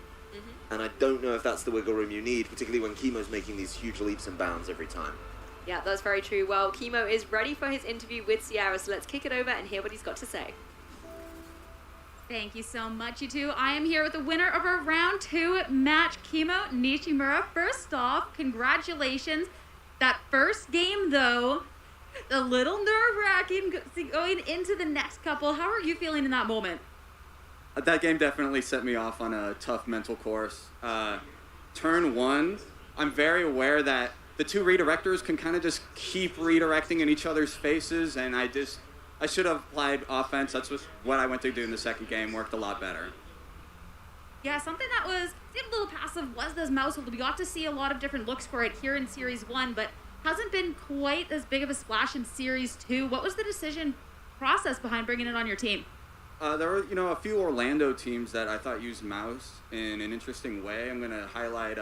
And I don't know if that's the wiggle room you need, particularly when Chemo's making these huge leaps and bounds every time. Yeah, that's very true. Well, Chemo is ready for his interview with Sierra, so let's kick it over and hear what he's got to say. Thank you so much, you two. I am here with the winner of our round 2 match, Chemo Nishimura. First off, congratulations. That first game, though, a little nerve-wracking going into the next couple. How are you feeling in that moment? That game definitely set me off on a tough mental course. Turn 1, I'm very aware that the 2 redirectors can kind of just keep redirecting in each other's faces, and I should have applied offense. That's what I went to do in the second game. Worked a lot better. Yeah, something that seemed a little passive was this mouse hold. We got to see a lot of different looks for it here in Series 1, but hasn't been quite as big of a splash in Series 2. What was the decision process behind bringing it on your team? There were, a few Orlando teams that I thought used mouse in an interesting way. I'm going to highlight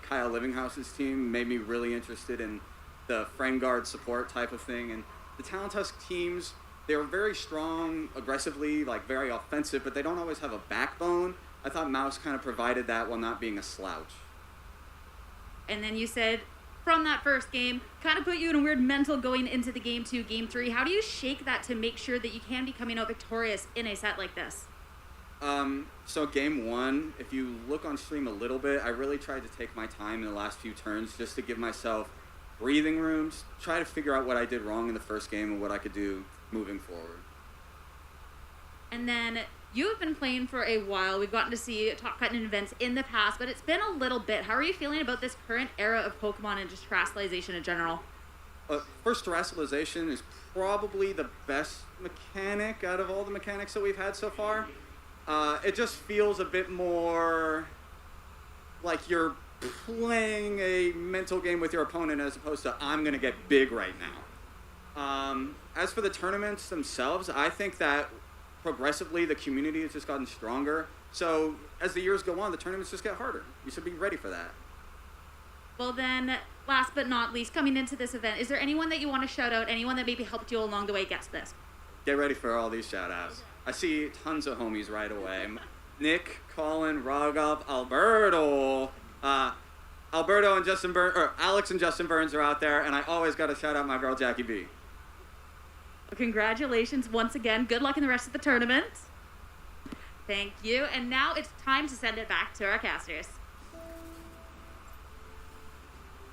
Kyle Livinghouse's team. Made me really interested in the frame guard support type of thing. And the Talent Tusk teams, they were very strong, aggressively, like very offensive, but they don't always have a backbone. I thought mouse kind of provided that while not being a slouch. And then you said, from that first game, kind of put you in a weird mental going into the game 2, game 3. How do you shake that to make sure that you can be coming out victorious in a set like this? So game 1, if you look on stream a little bit, I really tried to take my time in the last few turns just to give myself breathing rooms, try to figure out what I did wrong in the first game and what I could do moving forward. And then you've been playing for a while. We've gotten to see Top Cut in events in the past, but it's been a little bit. How are you feeling about this current era of Pokemon and just terrestrialization in general? First, terrestrialization is probably the best mechanic out of all the mechanics that we've had so far. It just feels a bit more like you're playing a mental game with your opponent as opposed to I'm going to get big right now. As for the tournaments themselves, I think that progressively the community has just gotten stronger. So as the years go on, the tournaments just get harder. You should be ready for that. Well then, last but not least, coming into this event, is there anyone that you want to shout out, anyone that maybe helped you along the way get this? Get ready for all these shout outs. I see tons of homies right away. Nick, Colin, Raghav, Alberto. Alberto and Justin Burns, or Alex and Justin Burns are out there, and I always got to shout out my girl Jackie B. Congratulations once again. Good luck in the rest of the tournament. Thank you. And now it's time to send it back to our casters.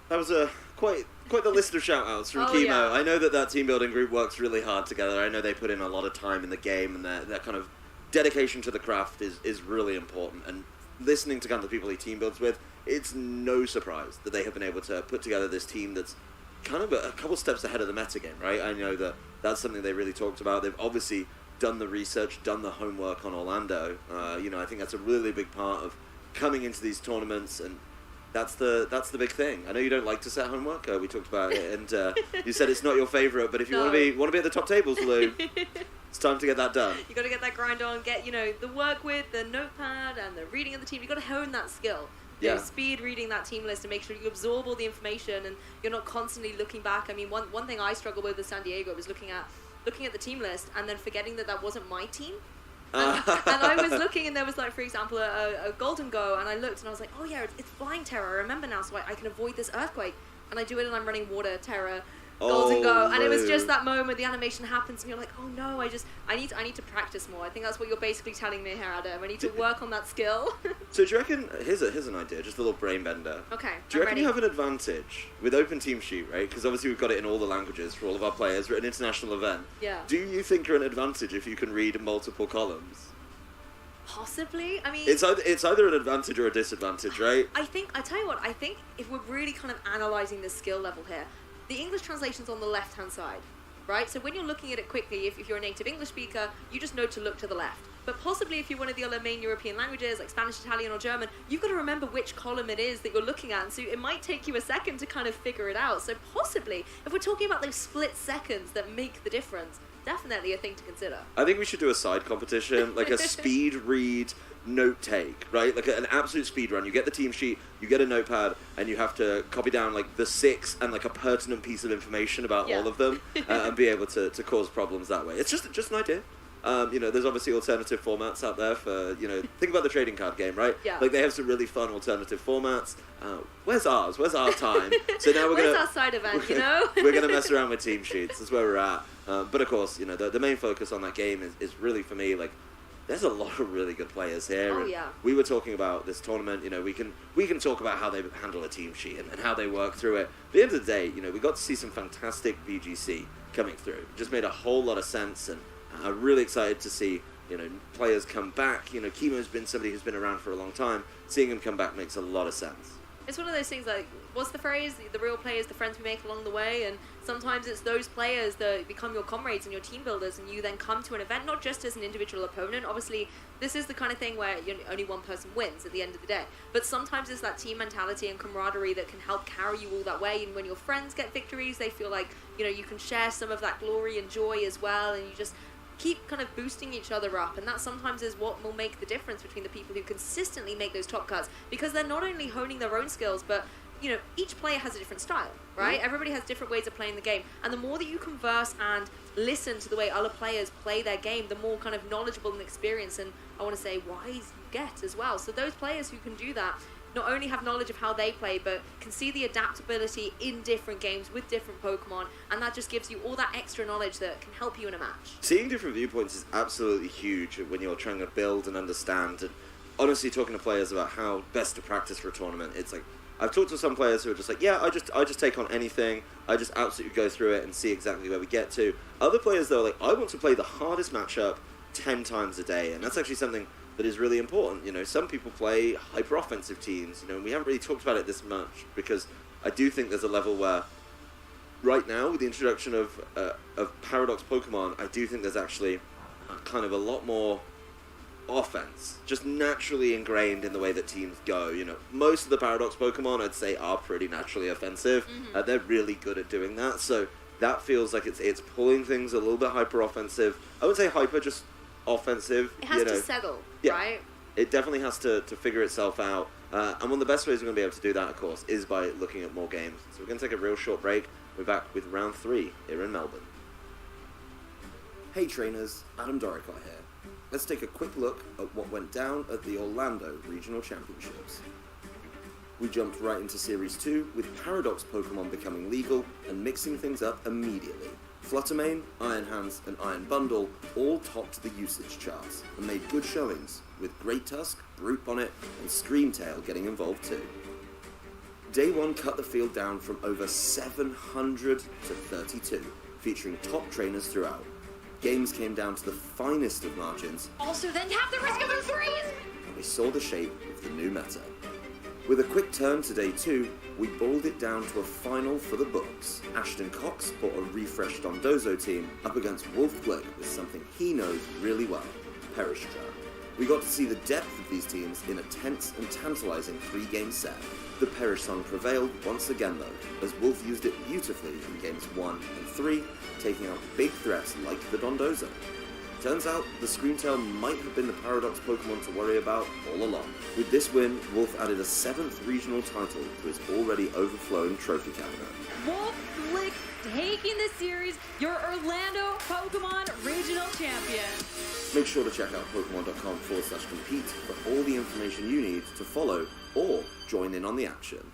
That was quite the list of shout-outs from Chemo. Yeah. I know that team building group works really hard together. I know they put in a lot of time in the game, and their kind of dedication to the craft is really important. And listening to kind of the people he team builds with, it's no surprise that they have been able to put together this team that's kind of a couple steps ahead of the metagame, right? I know that's something they really talked about. They've obviously done the research, done the homework on Orlando. I think that's a really big part of coming into these tournaments, and that's the big thing. I know you don't like to set homework. We talked about it, and you said it's not your favorite. But if you want to be at the top tables, Lou, it's time to get that done. You got to get that grind on. Get the work with the notepad and the reading of the team. You got to hone that skill. Speed reading that team list and make sure you absorb all the information and you're not constantly looking back. I mean, one thing I struggled with San Diego was looking at the team list and then forgetting that wasn't my team. And I was looking, and there was, like, for example, a Golden Go, and I looked, and I was like, oh, yeah, it's Flying Terror. I remember now, so I can avoid this Earthquake. And I do it, and I'm running Water Terror, Golden Go. And it was just that moment, the animation happens, and you're like, oh, no, I need to practice more. I think that's what you're basically telling me here, Adam. I need to work on that skill. So do you reckon, here's an idea, just a little brain bender. Okay, Do you reckon you have an advantage with Open Team Sheet, right? Because obviously we've got it in all the languages for all of our players. We're an international event. Yeah. Do you think you're an advantage if you can read multiple columns? Possibly. I mean, it's either an advantage or a disadvantage, right? I think if we're really kind of analysing the skill level here, the English translation's on the left-hand side, right? So when you're looking at it quickly, if you're a native English speaker, you just know to look to the left. But possibly if you're one of the other main European languages, like Spanish, Italian, or German, you've got to remember which column it is that you're looking at. And so it might take you a second to kind of figure it out. So possibly, if we're talking about those split seconds that make the difference, definitely a thing to consider. I think we should do a side competition, like a speed read note take, right? Like an absolute speed run. You get the team sheet, you get a notepad, and you have to copy down like the 6 and like a pertinent piece of information about all of them, and be able to cause problems that way. It's just an idea. There's obviously alternative formats out there for, think about the trading card game, right? Yeah. Like, they have some really fun alternative formats. Where's ours? Where's our time? So now Where's our side event, we're going to mess around with team sheets. That's where we're at. But of course, the main focus on that game is really, for me, like, there's a lot of really good players here. Oh, and yeah. We were talking about this tournament, we can talk about how they handle a team sheet and how they work through it. But at the end of the day, we got to see some fantastic VGC coming through. It just made a whole lot of sense, and I'm really excited to see, players come back. Chemo's been somebody who's been around for a long time. Seeing him come back makes a lot of sense. It's one of those things like, what's the phrase? The real players, the friends we make along the way. And sometimes it's those players that become your comrades and your team builders, and you then come to an event not just as an individual opponent. Obviously, this is the kind of thing where only one person wins at the end of the day. But sometimes it's that team mentality and camaraderie that can help carry you all that way. And when your friends get victories, they feel like, you can share some of that glory and joy as well. And you just keep kind of boosting each other up, and that sometimes is what will make the difference between the people who consistently make those top cuts, because they're not only honing their own skills, but each player has a different style, right? Everybody has different ways of playing the game, and the more that you converse and listen to the way other players play their game, the more kind of knowledgeable and experienced, and I want to say wise you get as well. So those players who can do that not only have knowledge of how they play, but can see the adaptability in different games with different Pokemon, and that just gives you all that extra knowledge that can help you in a match. Seeing different viewpoints is absolutely huge when you're trying to build and understand, and honestly talking to players about how best to practice for a tournament. It's like, I've talked to some players who are just like, yeah, I just take on anything, I just absolutely go through it and see exactly where we get to. Other players, though, like, I want to play the hardest matchup 10 times a day, and that's actually something that is really important. Some people play hyper-offensive teams, and we haven't really talked about it this much, because I do think there's a level where, right now, with the introduction of Paradox Pokemon, I do think there's actually kind of a lot more offense, just naturally ingrained in the way that teams go. Most of the Paradox Pokemon, I'd say, are pretty naturally offensive. They're really good at doing that, so that feels like it's pulling things a little bit hyper-offensive. I would say hyper, just offensive. It has to settle, right? It definitely has to figure itself out. And one of the best ways we're going to be able to do that, of course, is by looking at more games. So we're going to take a real short break. We're back with round 3 here in Melbourne. Hey trainers, Adam Doricott here. Let's take a quick look at what went down at the Orlando Regional Championships. We jumped right into Series 2 with Paradox Pokemon becoming legal and mixing things up immediately. Fluttermane, Iron Hands, and Iron Bundle all topped the usage charts and made good showings, with Great Tusk, Brute Bonnet, and Screamtail getting involved too. Day 1 cut the field down from over 700 to 32, featuring top trainers throughout. Games came down to the finest of margins. Also, then have the risk of a freeze! And we saw the shape of the new meta. With a quick turn to Day 2, we boiled it down to a final for the books. Ashton Cox brought a refreshed Dondozo team up against Wolf Glick with something he knows really well, Perish Trap. We got to see the depth of these teams in a tense and tantalizing 3-game set. The Perish song prevailed once again though, as Wolf used it beautifully in games 1 and 3, taking out big threats like the Dondozo. Turns out, the Screamtail might have been the Paradox Pokemon to worry about all along. With this win, Wolf added a 7th regional title to his already overflowing trophy cabinet. Wolf Glick taking the series, your Orlando Pokemon Regional Champion. Make sure to check out Pokemon.com/compete for all the information you need to follow or join in on the action.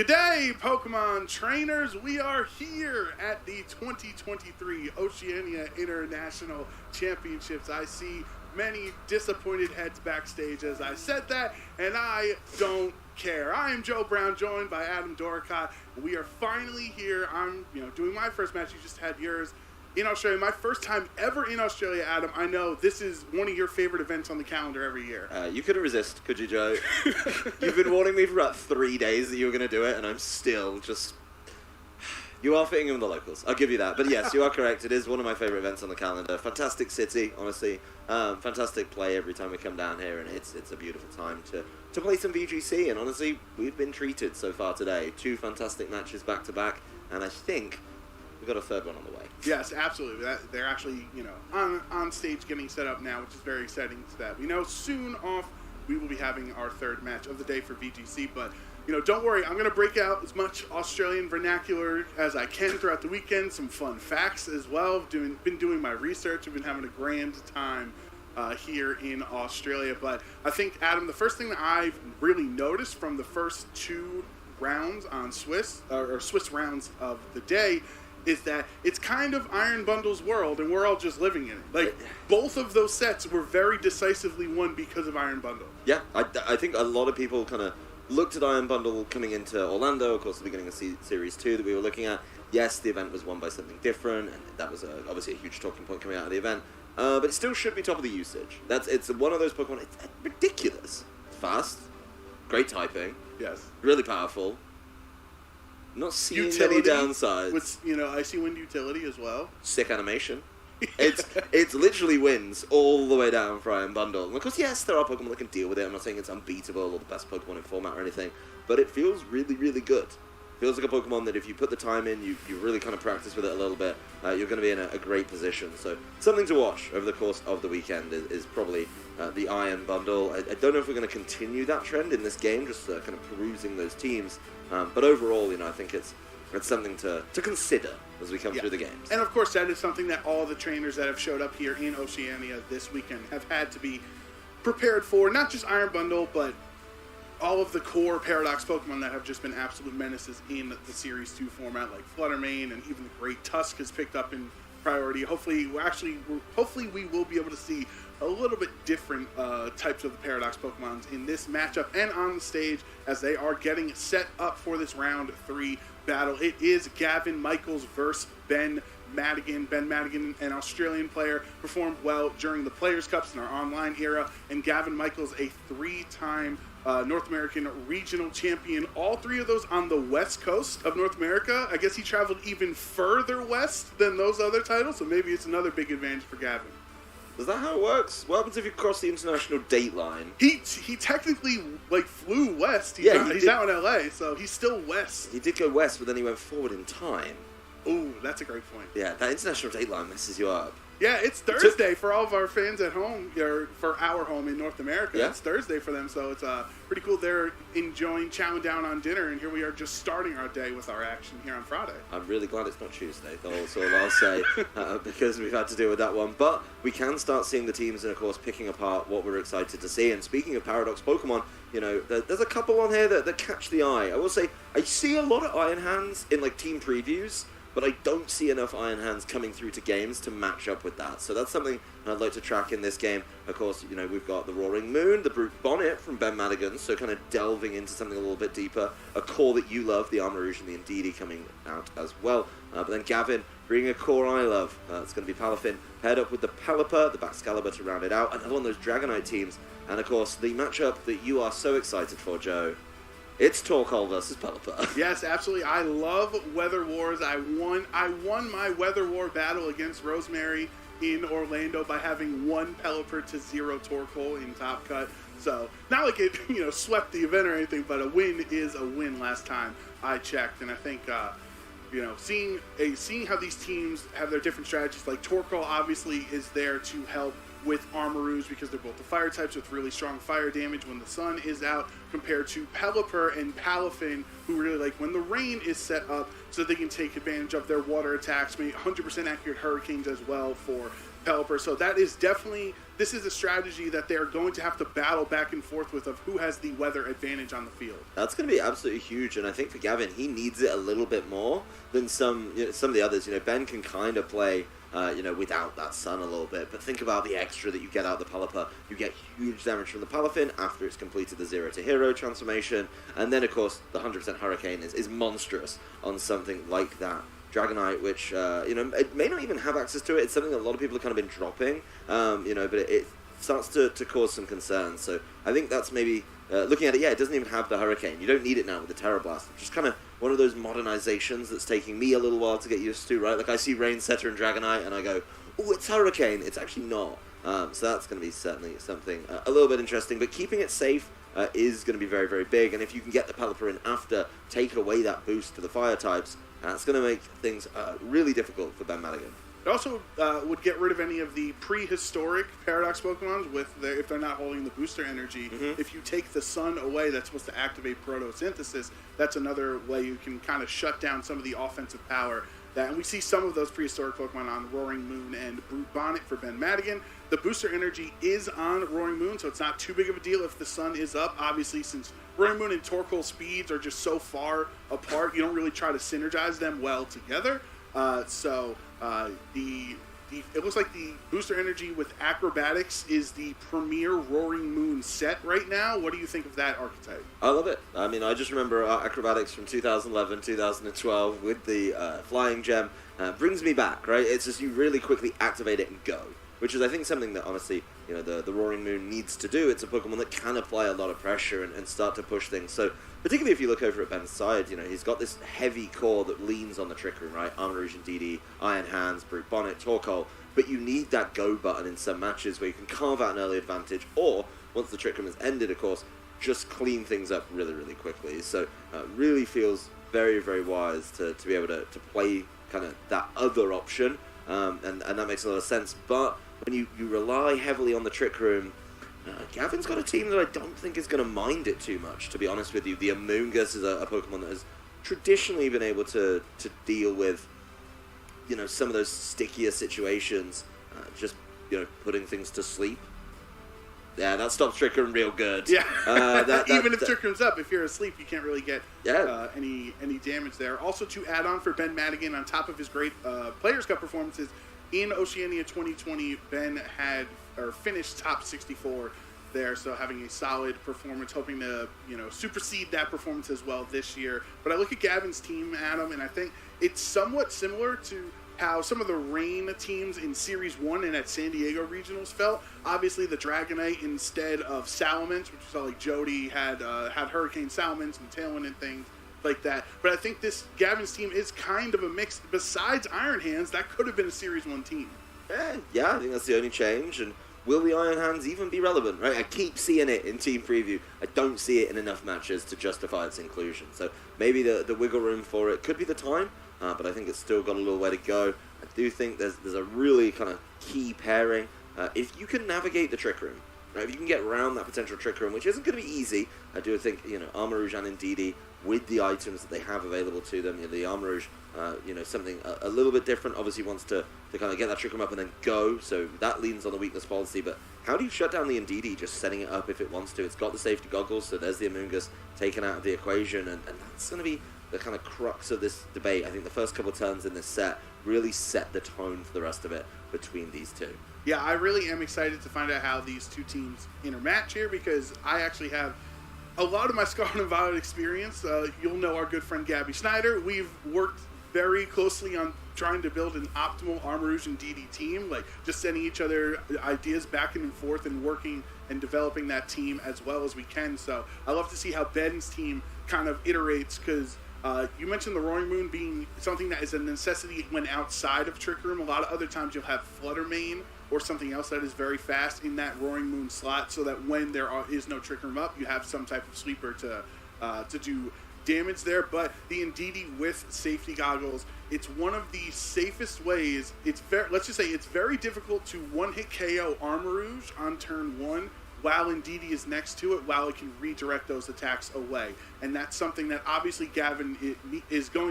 G'day, Pokemon trainers! We are here at the 2023 Oceania International Championships. I see many disappointed heads backstage as I said that, and I don't care. I am Joe Brown, joined by Adam Doricott. We are finally here. I'm, doing my first match. You just had yours in Australia. My first time ever in Australia, Adam. I know this is one of your favorite events on the calendar every year. You couldn't resist, could you, Joe? You've been warning me for about 3 days that you were going to do it, and I'm still just... You are fitting in with the locals. I'll give you that. But yes, you are correct. It is one of my favorite events on the calendar. Fantastic city, honestly. Fantastic play every time we come down here, and it's a beautiful time to play some VGC. And honestly, we've been treated so far today. 2 fantastic matches back to back, and I think we've got a third one on the way. Yes, absolutely. They're actually, on stage getting set up now, which is very exciting to that. We know soon off we will be having our third match of the day for VGC, but don't worry, I'm going to break out as much Australian vernacular as I can throughout the weekend, some fun facts as well. Been doing my research. I've been having a grand time here in Australia. But I think, Adam, the first thing that I've really noticed from the first 2 rounds on Swiss, or Swiss rounds of the day, is that it's kind of Iron Bundle's world, and we're all just living in it. Like, both of those sets were very decisively won because of Iron Bundle. Yeah, I think a lot of people kind of looked at Iron Bundle coming into Orlando, of course, the beginning of Series 2 that we were looking at. Yes, the event was won by something different, and that was obviously a huge talking point coming out of the event. But it still should be top of the usage. It's one of those Pokemon, it's ridiculous. It's fast, great typing, yes, really powerful. Not seeing any downsides. With, Icy Wind utility as well. Sick animation. It's literally wins all the way down for Iron Bundle. And of course, yes, there are Pokemon that can deal with it. I'm not saying it's unbeatable or the best Pokemon in format or anything, but it feels really, really good. Feels like a Pokemon that if you put the time in, you really kind of practice with it a little bit, you're going to be in a great position. So something to watch over the course of the weekend is probably the Iron Bundle. I don't know if we're going to continue that trend in this game, just kind of perusing those teams. But overall, I think it's something to consider as we come through the games. And of course, that is something that all the trainers that have showed up here in Oceania this weekend have had to be prepared for. Not just Iron Bundle, but all of the core Paradox Pokemon that have just been absolute menaces in the Series 2 format, like Fluttermane, and even the Great Tusk has picked up in priority. Hopefully we will be able to see a little bit different types of the Paradox Pokemons in this matchup and on the stage as they are getting set up for this round 3 battle. It is Gavin Michaels versus Ben Madigan. Ben Madigan, an Australian player, performed well during the Players' Cups in our online era, and Gavin Michaels, a 3-time North American regional champion. All 3 of those on the west coast of North America. I guess he traveled even further west than those other titles, so maybe it's another big advantage for Gavin. Is that how it works? What happens if you cross the international date line? He technically flew west. He's out in LA, so he's still west. He did go west, but then he went forward in time. Ooh, that's a great point. Yeah, that international date line messes you up. Yeah, it's Thursday for all of our fans at home, or for our home in North America. Yeah. It's Thursday for them, so it's pretty cool. They're chowing down on dinner, and here we are just starting our day with our action here on Friday. I'm really glad it's not Tuesday, that's all I'll say, because we've had to deal with that one. But we can start seeing the teams and, of course, picking apart what we're excited to see. And speaking of Paradox Pokemon, there's a couple on here that catch the eye. I will say, I see a lot of Iron Hands in, team previews, but I don't see enough Iron Hands coming through to games to match up with that. So that's something I'd like to track in this game. Of course, we've got the Roaring Moon, the Brute Bonnet from Ben Madigan, so kind of delving into something a little bit deeper. A core that you love, the Armarouge and the Indeedee coming out as well. But then Gavin bringing a core I love. It's going to be Palafin paired up with the Pelipper, the Baxcalibur to round it out. Another one of those Dragonite teams. And of course, the matchup that you are so excited for, Joe. It's Torkoal versus Pelipper. Yes, absolutely. I love Weather Wars. I won my Weather War battle against Rosemary in Orlando by having 1 Pelipper to 0 Torkoal in Top Cut. So, not like it, swept the event or anything, but a win is a win last time I checked. And I think, seeing how these teams have their different strategies, like Torkoal obviously is there to help with Armarouge because they're both the fire types with really strong fire damage when the sun is out, compared to Pelipper and Palafin, who really like when the rain is set up so they can take advantage of their water attacks, maybe 100% accurate hurricanes as well for Pelipper. So that is definitely, this is a strategy that they're going to have to battle back and forth with of who has the weather advantage on the field. That's going to be absolutely huge, and I think for Gavin, he needs it a little bit more than some of the others. Ben can kind of play without that sun a little bit, but think about the extra that you get out of the Pelipper. You get huge damage from the Palafin after it's completed the 0 to hero transformation, and then of course the 100% hurricane is monstrous on something like that. Dragonite, which it may not even have access to it. It's something that a lot of people have kind of been dropping, but it starts to cause some concerns. So I think that's maybe looking at it. Yeah, it doesn't even have the hurricane. You don't need it now with the Terra Blast, which is kind of one of those modernizations that's taking me a little while to get used to. Right, like I see Rain Setter and Dragonite, and I go, "Oh, it's hurricane." It's actually not. So that's going to be certainly something a little bit interesting. But keeping it safe is going to be very, very big. And if you can get the Pelipper in after, take away that boost to the fire types, it's going to make things really difficult for Ben Madigan. It also would get rid of any of the prehistoric Paradox Pokemons if they're not holding the booster energy. Mm-hmm. If you take the sun away, that's supposed to activate photosynthesis. That's another way you can kind of shut down some of the offensive power. And we see some of those prehistoric Pokemon on Roaring Moon and Brute Bonnet for Ben Madigan. The booster energy is on Roaring Moon, so it's not too big of a deal if the sun is up. Obviously, since Roaring Moon and Torkoal speeds are just so far apart, you don't really try to synergize them well together. It looks like the booster energy with Acrobatics is the premier Roaring Moon set right now. What do you think of that archetype? I love it. I mean, I just remember Acrobatics from 2011, 2012 with the Flying Gem. Brings me back, right? It's just you really quickly activate it and go, which is, I think, something that, honestly, the Roaring Moon needs to do. It's a Pokemon that can apply a lot of pressure and start to push things. So, particularly if you look over at Ben's side, he's got this heavy core that leans on the Trick Room, right? Armarouge and DD, Iron Hands, Brute Bonnet, Torkoal. But you need that go button in some matches where you can carve out an early advantage, or, once the Trick Room has ended, of course, just clean things up really, really quickly. So, really feels very, very wise to be able to play kind of that other option. And that makes a lot of sense. But when you rely heavily on the Trick Room, Gavin's got a team that I don't think is going to mind it too much, to be honest with you. The Amoonguss is a Pokemon that has traditionally been able to deal with, some of those stickier situations, just, putting things to sleep. Yeah, that stops Trick Room real good. Yeah, even if Trick Room's up, if you're asleep, you can't really get any damage there. Also, to add on for Ben Madigan, on top of his great Players' Cup performances, in Oceania 2020, Ben finished top 64 there, so having a solid performance, hoping to, supersede that performance as well this year. But I look at Gavin's team, Adam, and I think it's somewhat similar to how some of the Rain teams in Series 1 and at San Diego Regionals felt. Obviously, the Dragonite instead of Salamence, which we saw like Jody had Hurricane Salamence and Tailwind and things like that. But I think this Gavin's team is kind of a mix. Besides Iron Hands, that could have been a Series 1 team. Yeah, I think that's the only change. And will the Iron Hands even be relevant, right? I keep seeing it in Team Preview. I don't see it in enough matches to justify its inclusion. So maybe the wiggle room for it could be the time, but I think it's still got a little way to go. I do think there's a really kind of key pairing. If you can navigate the Trick Room, right? If you can get around that potential Trick Room, which isn't going to be easy, I do think, Armarouge and Indeedee, with the items that they have available to them, the Armarouge, something a little bit different, obviously wants to kind of get that Trick Room up and then go, so that leans on the weakness policy. But how do you shut down the Indeedee just setting it up if it wants to? It's got the safety goggles, so there's the Amoonguss taken out of the equation, and that's going to be the kind of crux of this debate. I think the first couple turns in this set really set the tone for the rest of it between these two. Yeah, I really am excited to find out how these two teams intermatch here, because I actually have a lot of my Scarlet and Violet experience. You'll know our good friend Gabby Snyder. We've worked very closely on trying to build an optimal Armarouge and DD team, like just sending each other ideas back and forth and working and developing that team as well as we can. So I love to see how Ben's team kind of iterates, because you mentioned the Roaring Moon being something that is a necessity when outside of Trick Room. A lot of other times you'll have Flutter Mane or something else that is very fast in that Roaring Moon slot, so that when there is no Trick Room up, you have some type of sweeper to do damage there. But the Indeedee with safety goggles it's one of the safest ways. Let's just say it's very difficult to one-hit KO Armor Rouge on turn 1 while Ndidi is next to it, while it can redirect those attacks away. And that's something that obviously Gavin needs to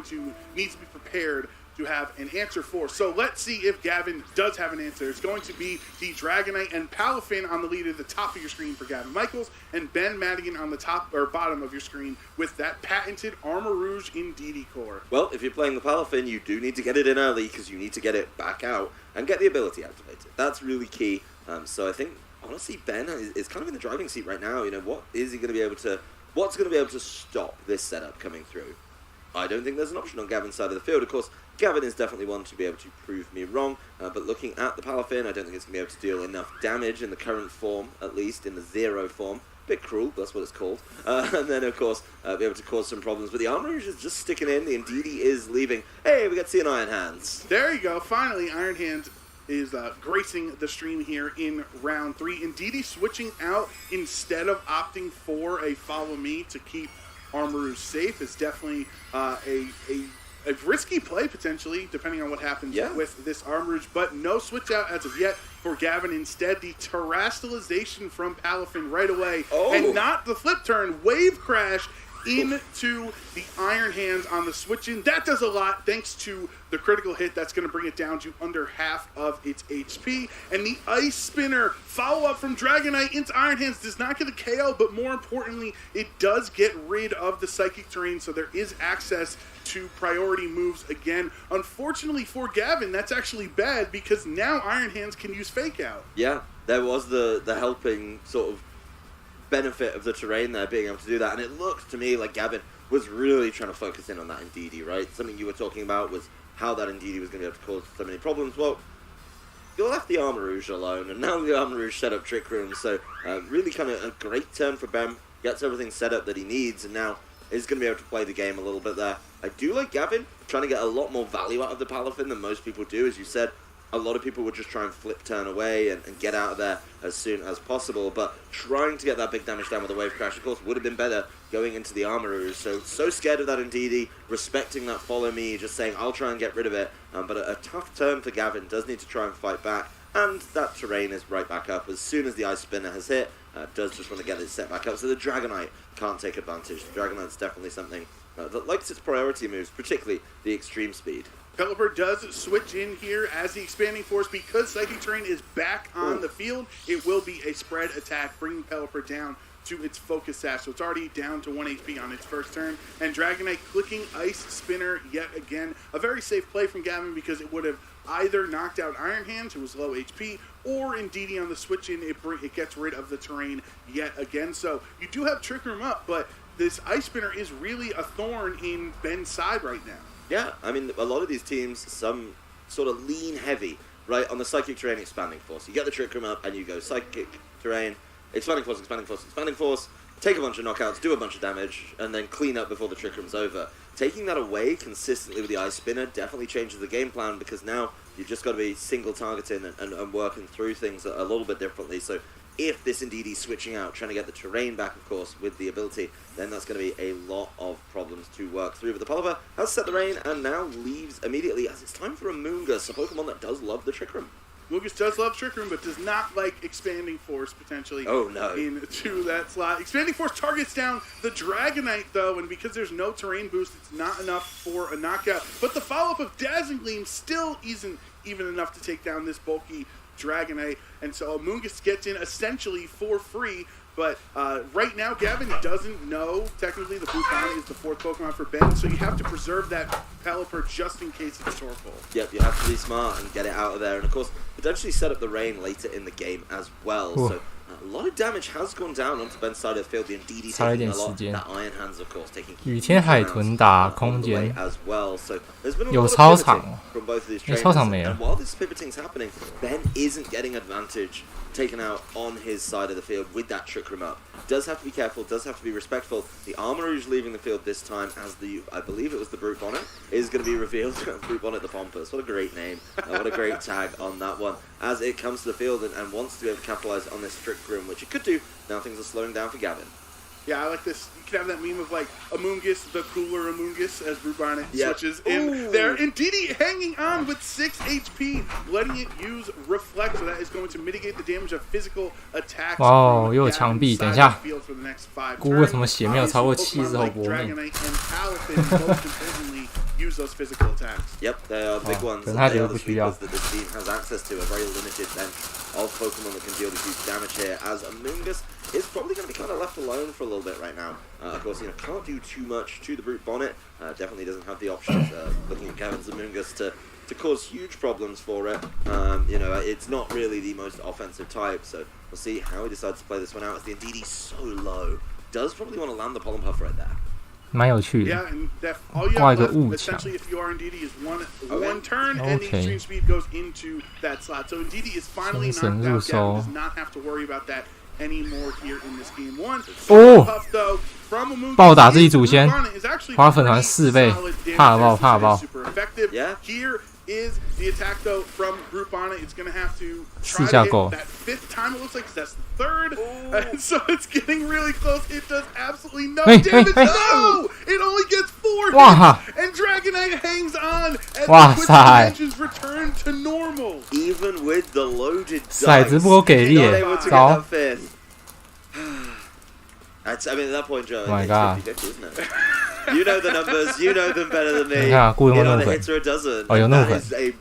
be prepared to have an answer for. So let's see if Gavin does have an answer. It's going to be the Dragonite and Palafin on the lead at the top of your screen for Gavin Michaels, and Ben Madigan on the top or bottom of your screen with that patented Armor Rouge Ndidi core. Well, if you're playing the Palafin, you do need to get it in early because you need to get it back out and get the ability activated. That's really key. So I think, honestly, Ben is kind of in the driving seat right now. You know, what's going to be able to stop this setup coming through? I don't think there's an option on Gavin's side of the field. Of course, Gavin is definitely one to be able to prove me wrong, but looking at the Palafin, I don't think it's going to be able to deal enough damage in the current form, at least in the 0 form. Bit cruel, that's what it's called. And then, of course, be able to cause some problems. But the Armor Rouge is just sticking in. The Ndidi is leaving. Hey, we got to see an Iron Hands. There you go. Finally, Iron Hands is gracing the stream here in round 3. Ndidi switching out instead of opting for a follow me to keep Armor Rouge safe is definitely a risky play, potentially, depending on what happens with this Armor Rouge. But no switch out as of yet for Gavin. Instead, the Terastallization from Palafin right away. And not the flip turn. Wave Crash into the Iron Hands on the switch-in. That does a lot thanks to the critical hit. That's going to bring it down to under half of its HP. And the Ice Spinner follow-up from Dragonite into Iron Hands does not get a KO, but more importantly, it does get rid of the Psychic Terrain, so there is access to priority moves again. Unfortunately for Gavin, that's actually bad because now Iron Hands can use Fake Out. Yeah, there was the helping sort of benefit of the terrain there, being able to do that, and it looked to me like Gavin was really trying to focus in on that Ndidi, right? Something you were talking about was how that Ndidi was going to be able to cause so many problems. Well, you left the Armor Rouge alone, and now the Armor Rouge set up Trick Room, so really kind of a great turn for Ben, gets everything set up that he needs, and now is going to be able to play the game a little bit there. I do like Gavin trying to get a lot more value out of the Palafin than most people do. As you said, a lot of people would just try and flip turn away and get out of there as soon as possible, but trying to get that big damage down with a Wave Crash, of course, would have been better going into the Armor Rouge. So scared of that Ndidi, respecting that follow me, just saying, I'll try and get rid of it. But a tough turn for Gavin, does need to try and fight back, and that terrain is right back up as soon as the Ice Spinner has hit. Does just want to get it set back up, so the Dragonite can't take advantage. The Dragonite's definitely something that likes its priority moves, particularly the extreme speed. Pelipper does switch in here as the Expanding Force. Because Psychic Terrain is back on the field, it will be a spread attack, bringing Pelipper down to its Focus Sash. So it's already down to 1 HP on its first turn. And Dragonite clicking Ice Spinner yet again. A very safe play from Gavin because it would have either knocked out Iron Hands, who was low HP, or Ndidi on the switch-in, it gets rid of the terrain yet again. So you do have Trick Room up, but this Ice Spinner is really a thorn in Ben's side right now. Yeah, I mean, a lot of these teams, some sort of lean heavy, right, on the Psychic Terrain Expanding Force. You get the Trick Room up and you go Psychic Terrain, Expanding Force, Expanding Force, Expanding Force, take a bunch of knockouts, do a bunch of damage, and then clean up before the Trick Room's over. Taking that away consistently with the Ice Spinner definitely changes the game plan because now you've just got to be single targeting and working through things a little bit differently. So if this Ndidi switching out, trying to get the terrain back, of course, with the ability, then that's going to be a lot of problems to work through. But the Palava has set the rain and now leaves immediately as it's time for a Moongus, a Pokemon that does love the Trick Room. Moongus does love Trick Room, but does not like Expanding Force, potentially, into that slot. Expanding Force targets down the Dragonite, though, and because there's no terrain boost, it's not enough for a knockout. But the follow-up of Dazzling Gleam still isn't even enough to take down this bulky Dragonite, and so Moongus gets in essentially for free. But right now, Gavin doesn't know, technically, the Bhutan is the 4th Pokemon for Ben, so you have to preserve that Pelipper just in case it's Torkoal. Yep, you have to be smart and get it out of there. And, of course, potentially set up the rain later in the game as well. Ooh. So a lot of damage has gone down onto Ben's side of the field. The Ndidi taking a lot. That Iron Hands, of course, taking 雨天海豚打空间 as well. So there's been a 有 lot 操 of 场 pivoting from both of these trainers. 操场没了 And while this pivoting's happening, Ben isn't getting advantage taken out on his side of the field with that Trick Room up. Does have to be careful, does have to be respectful. The Armor Rouge leaving the field this time as the, I believe it was the Brute Bonnet, is going to be revealed. Brute Bonnet the Pompous. What a great name. What a great tag on that one. As it comes to the field and wants to be able to capitalize on this Trick Room, which it could do. Now things are slowing down for Gavin. Yeah, I like this. You can have that meme of like Amoongus, the cooler Amoongus, as Brute Bonnet switches in there. And Didi hanging on with 6 HP, letting it use Reflect, so that is going to mitigate the damage of physical attacks. 哇哦，又有墙壁，等一下，姑为什么血没有超过70后搏命？ use those physical attacks. Yep, they are the big ones. They are the sweepers that this team has access to. A very limited bench of Pokemon that can deal the huge damage here. As Amoongus is probably going to be kind of left alone for a little bit right now. Of course, can't do too much to the Brute Bonnet. Definitely doesn't have the option of looking at Gavin's Amoongus to cause huge problems for it. It's not really the most offensive type, so we'll see how he decides to play this one out. As the Indeedee so low, does probably want to land the Pollen Puff right there. 蛮有趣的， Yeah, and all you have left, essentially, if you are Indeedee, is one turn, and the extreme speed goes into that slot. So Indeedee is finally knocked out. Gavin does not have to worry about that anymore here in this game one. Puff, though, from Amoongus, 暴打自己祖先，花粉团4倍，怕爆怕爆。 super effective. Yeah. Here is the attack, though, from Brute Bonnet. It's going to have to try 4 to hit 下 that 5th time, it looks like, 'cause that's the 3rd. And so it's getting really close. It does absolutely no damage. No! It only gets 4 hits, and Dragonite hangs on as the quick dimensions return to normal. Even with the loaded 骰子不够给力耶，糟。 I mean, at that point, Joe, Oh my it's God. 50-50, isn't it? You know the numbers. You know them better than me. 你看，顾有没有怒 The 粉？ hits are a dozen. 哦，有怒 That 粉。 is a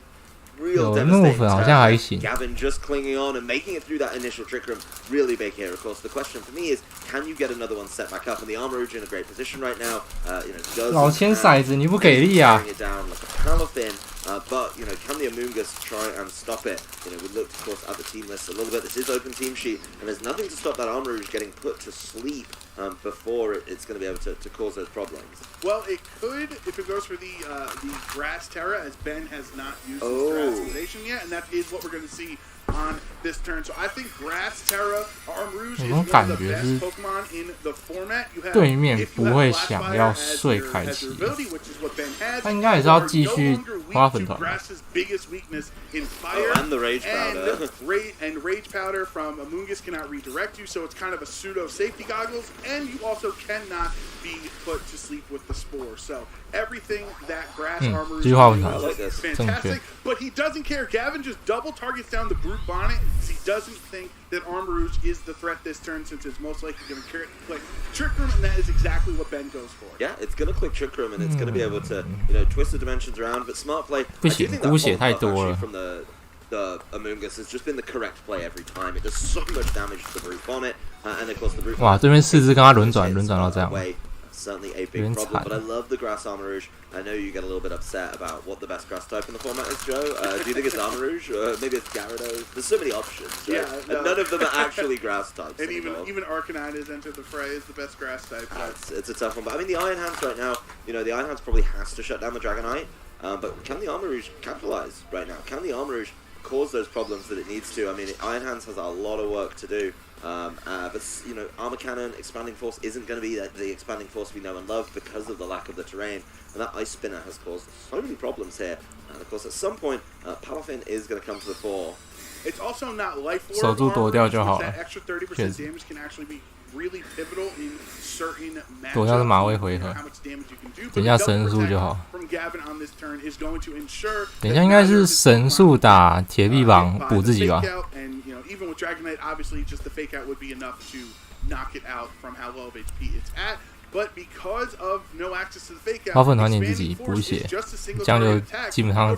real 有 devastating 怒粉好像还行。 Gavin just clinging on and making it through that initial trick room. Really big here. Of course, the question for me is, can you get another one set back up? And the Armourouge in a great position right now. Does 老千骰子，你不给力啊！ it down like a Palafin. But, can the Amoongus try and stop it? We looked, of course, at the team list a little bit. This is open team sheet, and there's nothing to stop that Armourouge getting put to sleep before it's going to be able to cause those problems. Well, it could if it goes for the Grass Terra, as Ben has not used his Grassization yet, and that is what we're going to see on this turn. So I think Grass Terra Armourouge is one of the best Pokemon in the format. You have 对面不会想要睡开启，他应该也是要继续花粉团。 Grass's biggest weakness in fire, and the Rage Powder. and Rage Powder from Amoongus cannot redirect you, so it's kind of a pseudo safety goggles, and you also cannot be put to sleep with the Spore. So everything that Grass Armourouge is fantastic, but he doesn't care. Gavin just double targets down the Brute Bonnet because he doesn't think that Armourouge is the threat this turn, since it's most likely going to click Trick Room, and that is exactly what Ben goes for. Yeah, it's going to click Trick Room, and it's going to be able to, twist the dimensions around. But smart play, 不行，孤血太多了。 from the Amoongus has just been the correct play every time. It does so much damage to the Brute Bonnet, and of course the Brute. 哇，对面4只跟他轮转到这样。 Certainly a big problem, but I love the Grass Armourouge. I know you get a little bit upset about what the best grass type in the format is, Joe. Do you think it's Armourouge? Maybe it's Gyarados? There's so many options, right? Yeah, and none of them are actually grass types. And even Arcanine has entered the fray as the best grass type. It's a tough one, but I mean the Iron Hands right now. The Iron Hands probably has to shut down the Dragonite. But can the Armourouge capitalize right now? Can the Armourouge cause those problems that it needs to? I mean, Iron Hands has a lot of work to do. But Armor Cannon, Expanding Force isn't going to be the Expanding Force we know and love because of the lack of the terrain. And that Ice Spinner has caused so many problems here. And of course, at some point, Palafin is going to come to the fore. It's also not life orb. 守住躲掉就好了。 That extra 30% damage can actually be really pivotal in certain matchups. 躲掉是马位回合。等一下神速就好。 等一下应该是神速打铁臂膀补自己吧。 Even with Dragonite, obviously just the fake out would be enough to knock it out from how low of HP it's at. But because of no access to the fake out, 花粉团你自己补血，这样就基本上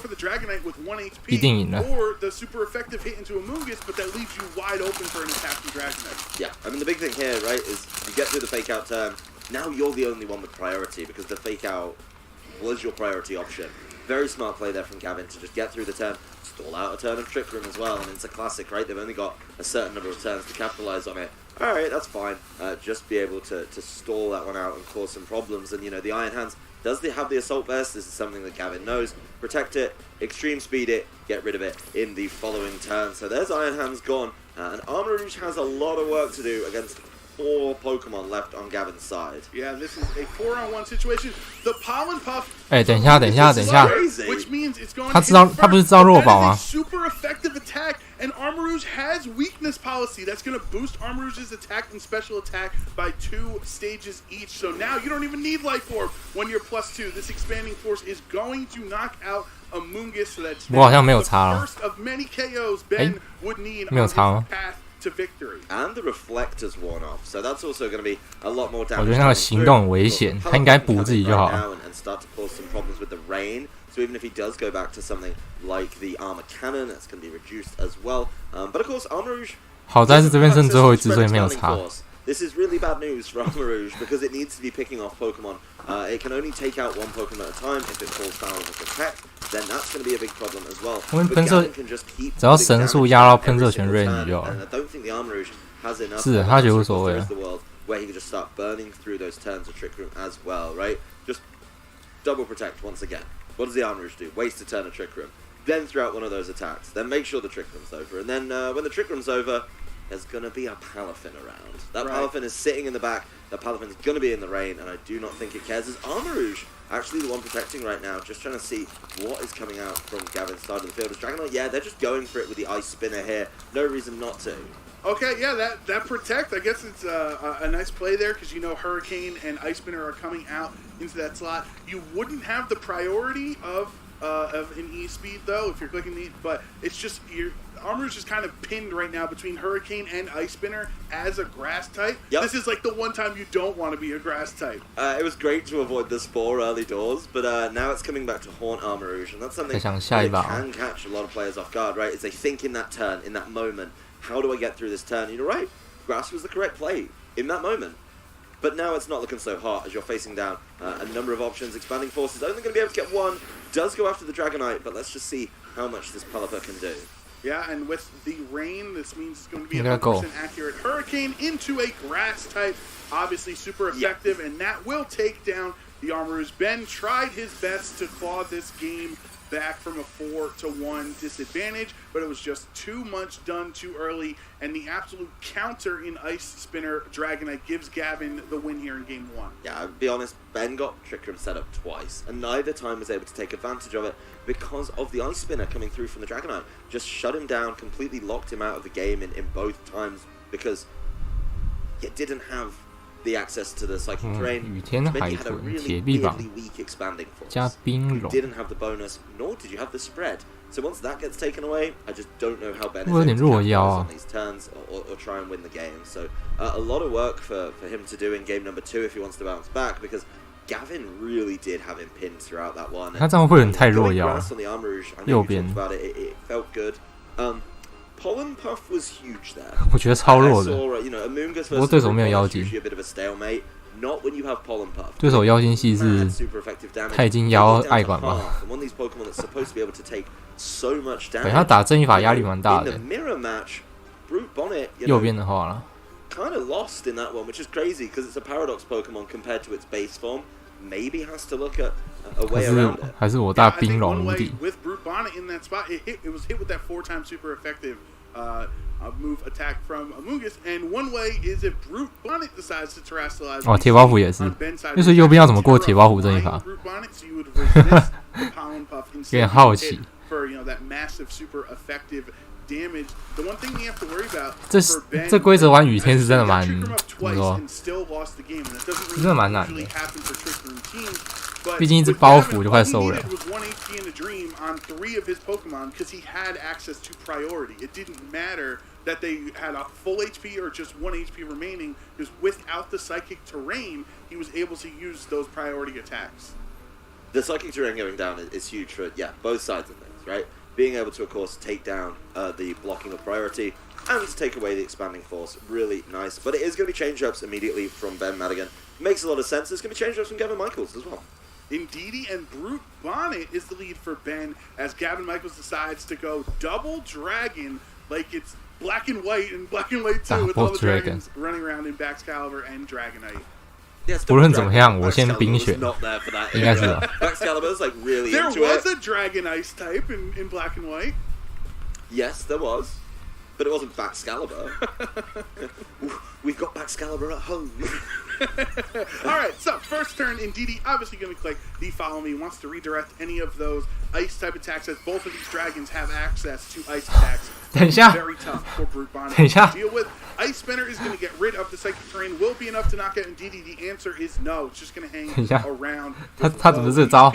一定赢了。 Or the super effective hit into Amoongus, but that leaves you wide open for an attack from Dragonite. Yeah, I mean the big thing here, right, is you get through the fake out turn. Now you're the only one with priority because the fake out was your priority option. Very smart play there from Gavin to just get through the turn, stall out a turn of Trick Room as well, and it's a classic, right? They've only got a certain number of turns to capitalize on it. Alright, that's fine. Just be able to stall that one out and cause some problems. And, the Iron Hands, does they have the Assault Vest? This is something that Gavin knows. Protect it, Extreme Speed it, get rid of it in the following turn. So there's Iron Hands gone. And Armourouge has a lot of work to do against 4 Pokemon left on Gavin's side. Yeah, this is a 4-on-1 situation. The Pollen Puff. 等一下， Which means it's going 他不是知道弱宝吗？ Super effective attack, and Armourouge Rouge has weakness policy. That's going to boost Armor Rouge's attack and special attack by 2 stages each. So now you don't even need Life Orb when you're +2. This expanding force is going to knock out Amoonguss. So that's the first of many KOs Ben would need on his path to victory. And the reflector's worn off, so that's also going to be a lot more damage. 我觉得那个行动很危险，他应该补自己就好。And start to cause some problems with the rain. So even if he does go back to something like the armor cannon, that's going to be reduced as well. But of course, Armor Rouge. 好在是这边剩最后一只，所以没有差。This is really bad news for Armor Rouge because it needs to be picking off Pokemon. It can only take out 1 Pokemon at a time. If it falls foul of a protect, then that's going to be a big problem as well. 因为喷射只要神速压到喷射全 range 就好了。I don't think the Armor Rouge has enough. 是，他觉得无所谓。 Where he can just start burning through those turns of Trick Room as well, right? Just double protect once again. What does the Armor Rouge do? Waste a turn of Trick Room. Then throw out one of those attacks. Then make sure the Trick Room's over. And then when the Trick Room's over, there's going to be a Palafin around. That Palafin is sitting in the back. That Palafin is going to be in the rain. And I do not think it cares. Is Armor Rouge actually the one protecting right now? Just trying to see what is coming out from Gavin's side of the field. Is Dragonite? Yeah, they're just going for it with the Ice Spinner here. No reason not to. Okay, yeah, that protect, I guess it's a nice play there because you know Hurricane and Ice Spinner are coming out into that slot. You wouldn't have the priority of an E-Speed, though, if you're clicking the... But it's just... Your Armor is just kind of pinned right now between Hurricane and Ice Spinner as a Grass type. Yep. This is like the one time you don't want to be a Grass type. It was great to avoid the Spore early doors, but now it's coming back to haunt Armor Rouge, and that's something that can catch a lot of players off guard, right? Is they think in that turn, in that moment, how do I get through this turn? You're right, Grass was the correct play in that moment. But now it's not looking so hot as you're facing down a number of options. Expanding Force is only going to be able to get 1. Does go after the Dragonite, but let's just see how much this Pelipper can do. Yeah, and with the rain, this means it's going to be a 100% accurate Hurricane into a Grass type. Obviously super effective, and that will take down the Armor Rouge. Ben tried his best to claw this game back from a 4-1 disadvantage, but it was just too much done too early, and the absolute counter in Ice Spinner Dragonite gives Gavin the win here in Game 1. Yeah, I'll be honest, Ben got Trick Room set up twice, and neither time was able to take advantage of it because of the Ice Spinner coming through from the Dragonite. Just shut him down, completely locked him out of the game in both times because it didn't have the access to the psychic terrain. 雨天海豚、铁臂膀 加冰龙 didn't have the bonus, nor did you have the spread. So once that gets taken away, I just don't know how Ben is able to capitalize on these turns or try and win the game. So a lot of work for him to do in game number 2 if he wants to bounce back, because Gavin really did have him pinned throughout that one. 他这样会很太弱腰了。右边 it felt good. Pollen Puff was huge there. 我觉得超弱的。不过对手没有妖精。对手妖精系是他已经妖爱管吧？对，他打正义法压力蛮大的。右边的话了。Kind of lost in that one, which is crazy because it's a Paradox Pokemon compared to its base form. Maybe has to look at a way around it. 还是我大冰龙无敌。 With Brute Bonnet in that spot, it was hit with that 4-time super effective move attack from Amoonguss, and one way is if Brute Bonnet decides to terrestrialize. 哦，铁包虎也是。就是右边要怎么过铁包虎正义法？有点好奇。 For you know that massive super effective damage. The one thing you have to worry about. 这规则玩雨天是真的蛮怎么说？真的蛮难的。毕竟一只包袱就快收了。On 3 of his Pokemon because he had access to priority. It didn't matter that they had a full HP or just 1 HP remaining, because without the Psychic Terrain, he was able to use those priority attacks. The Psychic Terrain going down is huge for, both sides of things, right? Being able to, of course, take down the blocking of priority and to take away the expanding force. Really nice. But it is going to be change-ups immediately from Ben Madigan. Makes a lot of sense. There's going to be change-ups from Gavin Michaels as well. Indeedy, and Brute Bonnet is the lead for Ben as Gavin Michaels decides to go double dragon like it's black and white and black and white too, with all the dragons running around in Baxcalibur and Dragonite. 不论怎么样，我先冰选，应该是吧。Baxcalibur's like really there into was it. A Dragon Ice type in black and white. Yes, there was. But it wasn't Baxcalibur. We've got Baxcalibur at home. Alright, so first turn, Indeedy obviously going to click the follow me, wants to redirect any of those ice type attacks, as both of these dragons have access to ice attacks. 等一下， Very tough for Brute Bonnet 等一下 to deal with. Ice Spinner is going to get rid of the psychic terrain. Will be enough to knock out Ndidi. The answer is no. It's just going to hang 等一下 around. 他怎么是这招？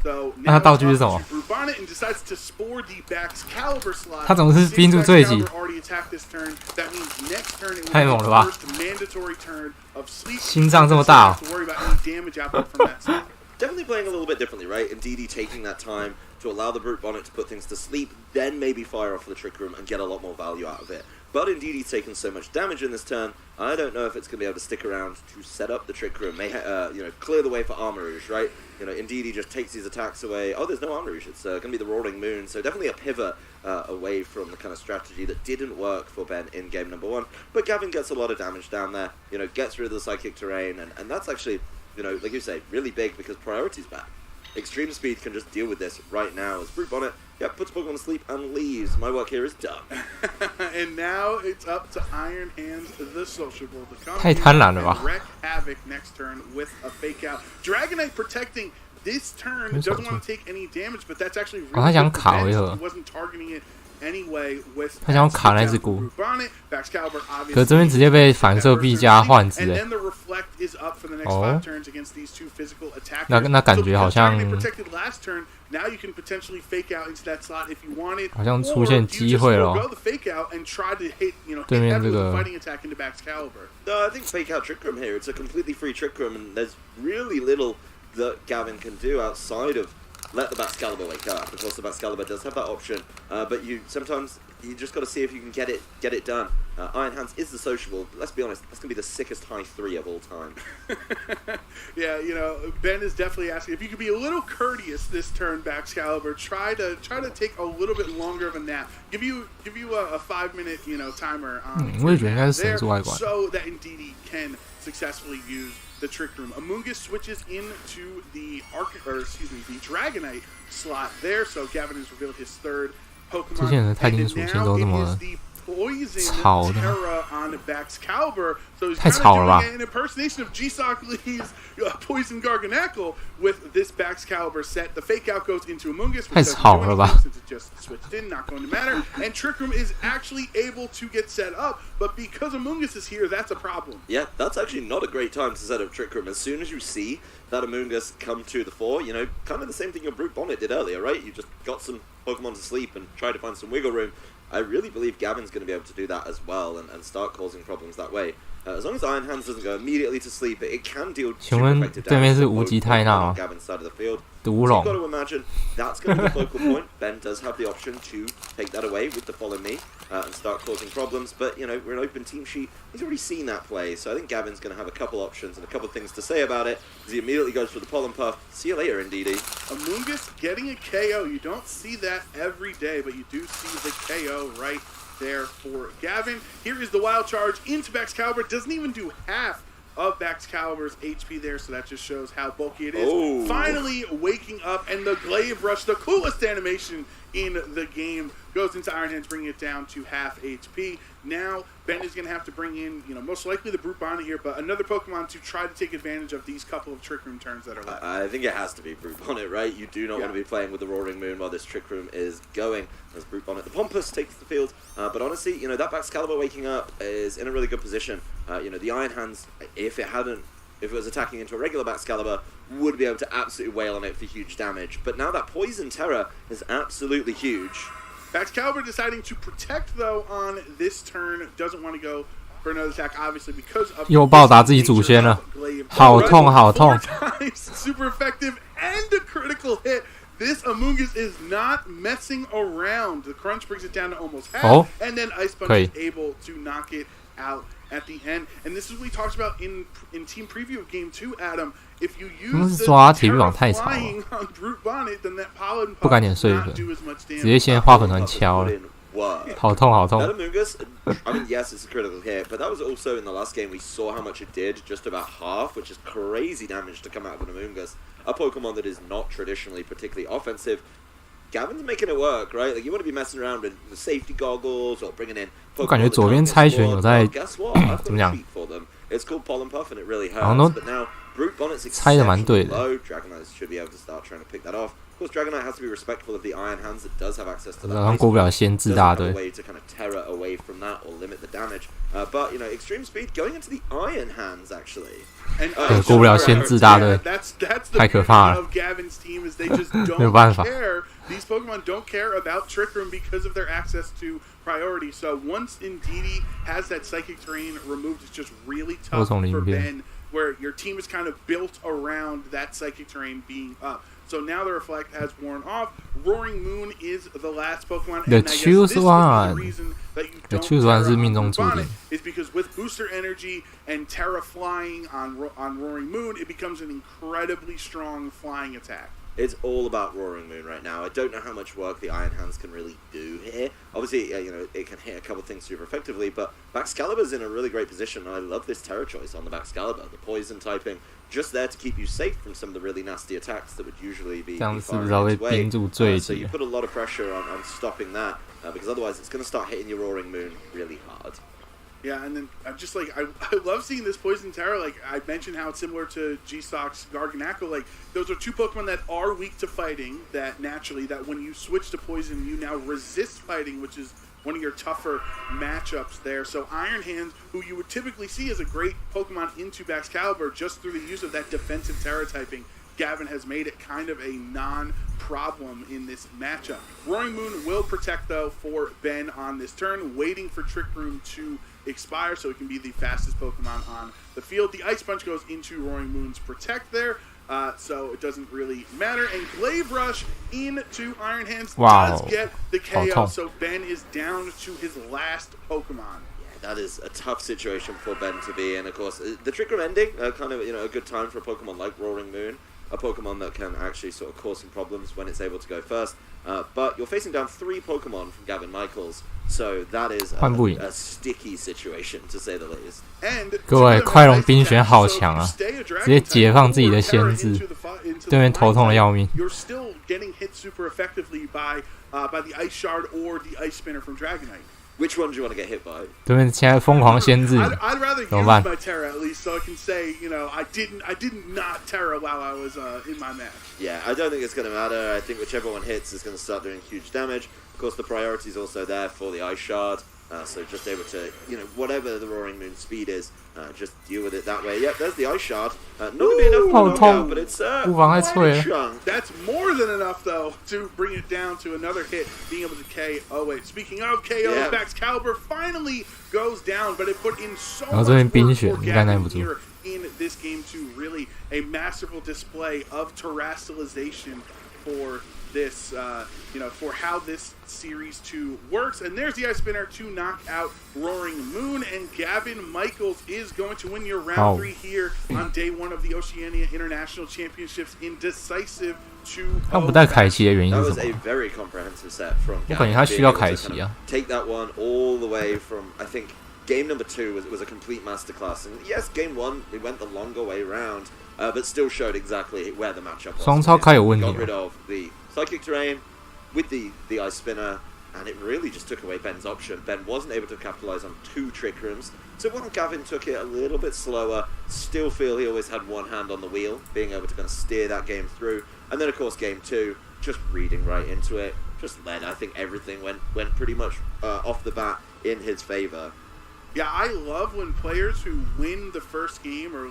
So 那他道具是什么？ Brute Bonnet and decides to spore the Baxcalibur slot. 他怎么是冰柱最急？ Already attacked this turn. That means next turn it 太 will 猛 be 了 the 吧 first mandatory turn of sleep. 心脏这么大哦 To worry about any damage output from that slot. Definitely playing a little bit differently, right? Ndidi taking that time to allow the Brute Bonnet to put things to sleep, then maybe fire off the Trick Room and get a lot more value out of it. But Ndidi's taken so much damage in this turn, I don't know if it's going to be able to stick around to set up the Trick Room. May clear the way for Armor Rouge, right? Ndidi just takes his attacks away. Oh, there's no Armor Rouge. It's going to be the Roaring Moon. So definitely a pivot away from the kind of strategy that didn't work for Ben in game number 1. But Gavin gets a lot of damage down there. Gets rid of the Psychic Terrain, and that's actually, like you say, really big because priority's back. Extreme Speed can just deal with this right now as Brute Bonnet, puts Pokemon to sleep and leaves. My work here is done. And now it's up to Iron Hands, the sociable, to come 太贪婪了吧 and wreak havoc next turn with a fake out. Dragonite protecting this turn doesn't want to take any damage, but that's actually really 他想 good 卡 for 回 Ben, 合 so he wasn't targeting it anyway with 他想要卡那只菇 Brute Bonnet. Baxcalibur 可是这边直接被反射臂加换之 And 欸 then the reflect is up for the next 哦 5 turns against these two physical attackers. 那感觉好像 So because Dragonite protected last turn, now you can potentially fake out into that slot if you wanted. 好像出现机会了 Or you just forego the fake out and try to hit, hit 对面 heavy 这 with 个 a fighting attack into Baxcalibur. No, I think fake out Trick Room here. It's a completely free Trick Room, and there's really little that Gavin can do outside of let the Baxcalibur wake up. Of course, the Baxcalibur does have that option, but sometimes you just got to see if you can get it done. Iron Hands is the sociable. Let's be honest, that's gonna be the sickest high 3 of all time. Yeah, Ben is definitely asking if you could be a little courteous this turn, Baxcalibur. Try to take a little bit longer of a nap. Give you a 5-minute timer on 我也觉得应该是 there, 神之外馆 so that Ndidi can successfully use the Trick Room. Amoonguss switches into the the Dragonite slot there, so Gavin has revealed his third 这些人 Pokemon. 的钛金属性都这么 Poison 吵的 Terra on Baxcalibur, so he's 太 kind 吵了吧 of doing an impersonation of G-Sock Lee's Poison Garganacl with this Baxcalibur set. The fake out goes into Amoonguss, which 太 doesn't 吵 do 了吧 anything since it just switched in, not going to matter. And Trick Room is actually able to get set up, but because Amoonguss is here, that's a problem. Yeah, that's actually not a great time to set up Trick Room. As soon as you see that Amoonguss come to the fore, kind of the same thing your Brute Bonnet did earlier, right? You just got some Pokemon to sleep and tried to find some wiggle room. I really believe Gavin's going to be able to do that as well and start causing problems that way. As long as Iron Hands doesn't go immediately to sleep, it can deal 请问 effective 对面 damage 是 to 无 both 极泰纳 Pokemon 吗 on Gavin's side of the field. 毒 So 龙 you've got to imagine that's going to be the focal point. Ben does have the option to take that away with the Follow Me and start causing problems, but we're an open team sheet. He's already seen that play, so I think Gavin's going to have a couple options and a couple things to say about it as he immediately goes for the Pollen Puff. See you later, Ndidi. Amoonguss getting a KO. You don't see that every day, but you do see the KO right there for Gavin. Here is the Wild Charge into Baxcalibur. Doesn't even do half of Baxcalibur's HP there, so that just shows how bulky it is. Oh. Finally waking up, and the Glaive Rush, the coolest animation in the game, goes into Iron Hands, bringing it down to half HP. Now, Ben is going to have to bring in, most likely the Brute Bonnet here, but another Pokemon to try to take advantage of these couple of Trick Room turns that are left. I think it has to be Brute Bonnet, right? You do not want to be playing with the Roaring Moon while this Trick Room is going. As Brute Bonnet, the Pompous takes the field, but honestly, that Baxcalibur waking up is in a really good position. The Iron Hands, if it was attacking into a regular Baxcalibur, would be able to absolutely wail on it for huge damage. But now that Poison Terror is absolutely huge. Baxcalibur deciding to protect, though, on this turn. Doesn't want to go for another attack, obviously, because of 又暴打自己祖先了，好痛好痛 Super effective and a critical hit. This Amoonguss is not messing around. The crunch brings it down to almost half, and then Ice Punch is able to knock it out at the end. And this is what we talked about in team preview of game 2, Adam. If you use the Terra flying on Brute Bonnet, then that Pollen Puff will not do as much damage. 直接先花粉团敲了，好痛好痛。 That Amoonguss, I mean, yes, it's a critical hit, but that was also in the last game we saw how much it did, just about half, which is crazy damage to come out of an Amoonguss. A Pokemon that is not traditionally particularly offensive. Gavin's making it work, right? Like, you want to be messing around with the safety goggles or bringing in 我感觉左边猜拳有在 Guess what? I've 怎么 got a 讲 cheat for them. It's called Pollen Puff and it really 好像都 hurts. But now Brute Bonnet's 猜得蛮对 exceptionally 的。 low. Dragonite should be able to start trying to pick that off. course, Dragonite has to be respectful of the Iron Hands that does have access to that. 然后过不了先知大队。Doesn't have a way to kind of terror away from that or limit the damage. But extreme speed going into the Iron Hands actually. 过不了先知大队，太可怕了。没有办法。These Pokemon don't care about Trick Room because of their access to priority. So once Indeedee has that Psychic Terrain removed, it's just really tough for Ben, where your team is kind of built around that Psychic Terrain being up. So now the Reflect has worn off. Roaring Moon is the last Pokemon. The and I guess this is the reason that you don't Terra on Bonnet is because with Booster Energy and Terra flying on Roaring Moon, it becomes an incredibly strong flying attack. It's all about Roaring Moon right now. I don't know how much work the Iron Hands can really do here. Obviously, it can hit a couple things super effectively, but Baxcalibur's in a really great position. I love this Terra choice on the Baxcalibur. The poison typing, just there to keep you safe from some of the really nasty attacks that would usually be far away. So you put a lot of pressure on stopping that, because otherwise it's going to start hitting your Roaring Moon really hard. Yeah, and then I'm just like, I love seeing this Poison Terra. Like, I mentioned how it's similar to G-Stock's Garganacl. Like, those are two Pokemon that are weak to fighting, that naturally, that when you switch to Poison, you now resist fighting, which is one of your tougher matchups there. So Iron Hands, who you would typically see as a great Pokemon into Baxcalibur, just through the use of that defensive Terra typing, Gavin has made it kind of a non-problem in this matchup. Roaring Moon will protect, though, for Ben on this turn, waiting for Trick Room to expire so it can be the fastest Pokemon on the field. The Ice Punch goes into Roaring Moon's Protect there, so it doesn't really matter. And Glaive Rush into Iron Hands does get the KO, so Ben is down to his last Pokemon. That is a tough situation for Ben to be in. Of course, the Trick Room ending, kind of a good time for a Pokemon like Roaring Moon, a Pokemon that can actually sort of cause some problems when it's able to go first. But you're facing down 3 Pokemon from Gavin Michaels, so that is a sticky situation to say the least. 各位，快龙冰旋好强啊！直接解放自己的先知，对面头痛的要命。You're still getting hit super effectively by the Ice Shard or the Ice Spinner from Dragonite. Which one do you want to get hit by? 对面现在疯狂先知， I'd rather use my Terra at least, so I can say, I didn't not Terra while I was in my match. Yeah, I don't think it's going to matter. I think whichever one hits is going to start doing huge damage. Of course, the priority is also there for the Ice Shard, so just able to, whatever the Roaring Moon speed is, just deal with it that way. Yep, there's the Ice Shard. Not going to be enough for a knockout, but it's quite a chunk. That's more than enough, though, to bring it down to another hit, being able to KO it. Speaking of KO, Baxcalibur finally goes down, but it put in so much work for Gavin here in this game to really a masterful display of terrestrialization for this, for how this Series 2 works. And there's the Ice Spinner to knock out Roaring Moon, and Gavin Michaels is going to win your round 3 here on day 1 of the Oceania International Championships in decisive 2-0. 他不带凯奇的原因是 That 什 was a 么？ very comprehensive set from 我感觉他需要凯奇啊。 Take that one all the way from, I think, game number 2 was a complete masterclass. And yes, game 1, it went the longer way round, but still showed exactly where the matchup was. 双超开有问题 Got rid of the Psychic Terrain with the Ice Spinner, and it really just took away Ben's option. Ben wasn't able to capitalize on 2 Trick Rooms, so when Gavin took it a little bit slower, still feel he always had one hand on the wheel, being able to kind of steer that game through. And then of course game 2, just reading right into it, just led. I think everything went pretty much off the bat in his favor. Yeah, I love when players who win the first game or,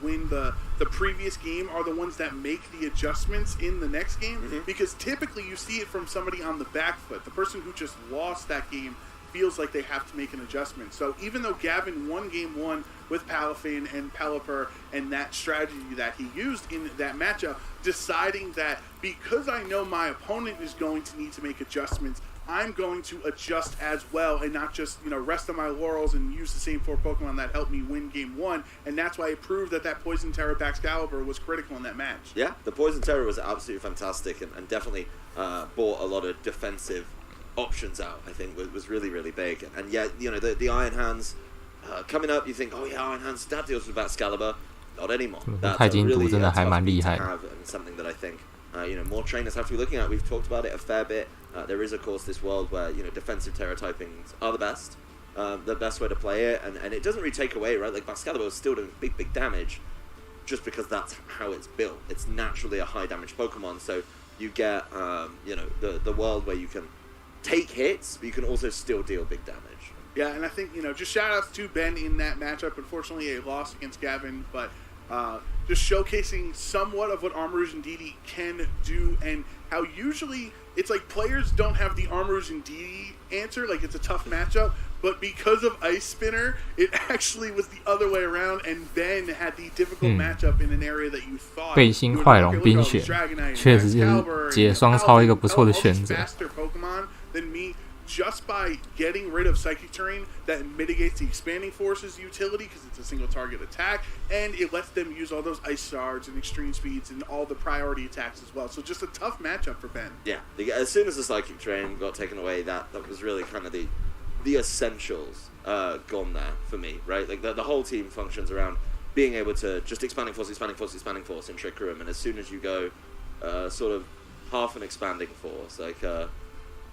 win the previous game are the ones that make the adjustments in the next game, because typically you see it from somebody on the back foot. The person who just lost that game feels like they have to make an adjustment. So even though Gavin won game 1 with Palafin and Pelipper and that strategy that he used in that matchup, deciding that because I know my opponent is going to need to make adjustments, I'm going to adjust as well and not just, rest on my laurels and use the same 4 Pokemon that helped me win game 1. And that's why it proved that Poison Terra Baxcalibur was critical in that match. Yeah, the Poison Terra was absolutely fantastic and definitely brought a lot of defensive options out, I think, was really, really big. And yeah, the Iron Hands coming up, you think, oh yeah, Iron Hands, that deals with Baxcalibur. Not anymore. That's a really tough thing to have and something that I think more trainers have to be looking at. We've talked about it a fair bit. There is, of course, this world where defensive Terra typings are the best way to play it, and it doesn't really take away, right? Like Baxcalibur is still doing big damage, just because that's how it's built. It's naturally a high damage Pokemon, so you get the world where you can take hits, but you can also still deal big damage. Yeah, and I think, just shout-outs to Ben in that matchup. Unfortunately, a loss against Gavin, but just showcasing somewhat of what Armarouge and DD can do, and how usually it's like players don't have the Armarouge and DD answer, like it's a tough matchup, but because of Ice Spinner, it actually was the other way around, and Ben had the difficult matchup in an area that you thought 背心坏龙冰雪确实是解双超一个不错的选择。 Just by getting rid of Psychic Terrain, that mitigates the Expanding Forces utility because it's a single target attack, and it lets them use all those Ice Shards and Extreme Speeds and all the priority attacks as well. So just a tough matchup for Ben. Yeah, as soon as the Psychic Terrain got taken away, that was really kind of the essentials gone there for me, right? Like the whole team functions around being able to just Expanding Force in Trick Room, and as soon as you go sort of half an Expanding Force, like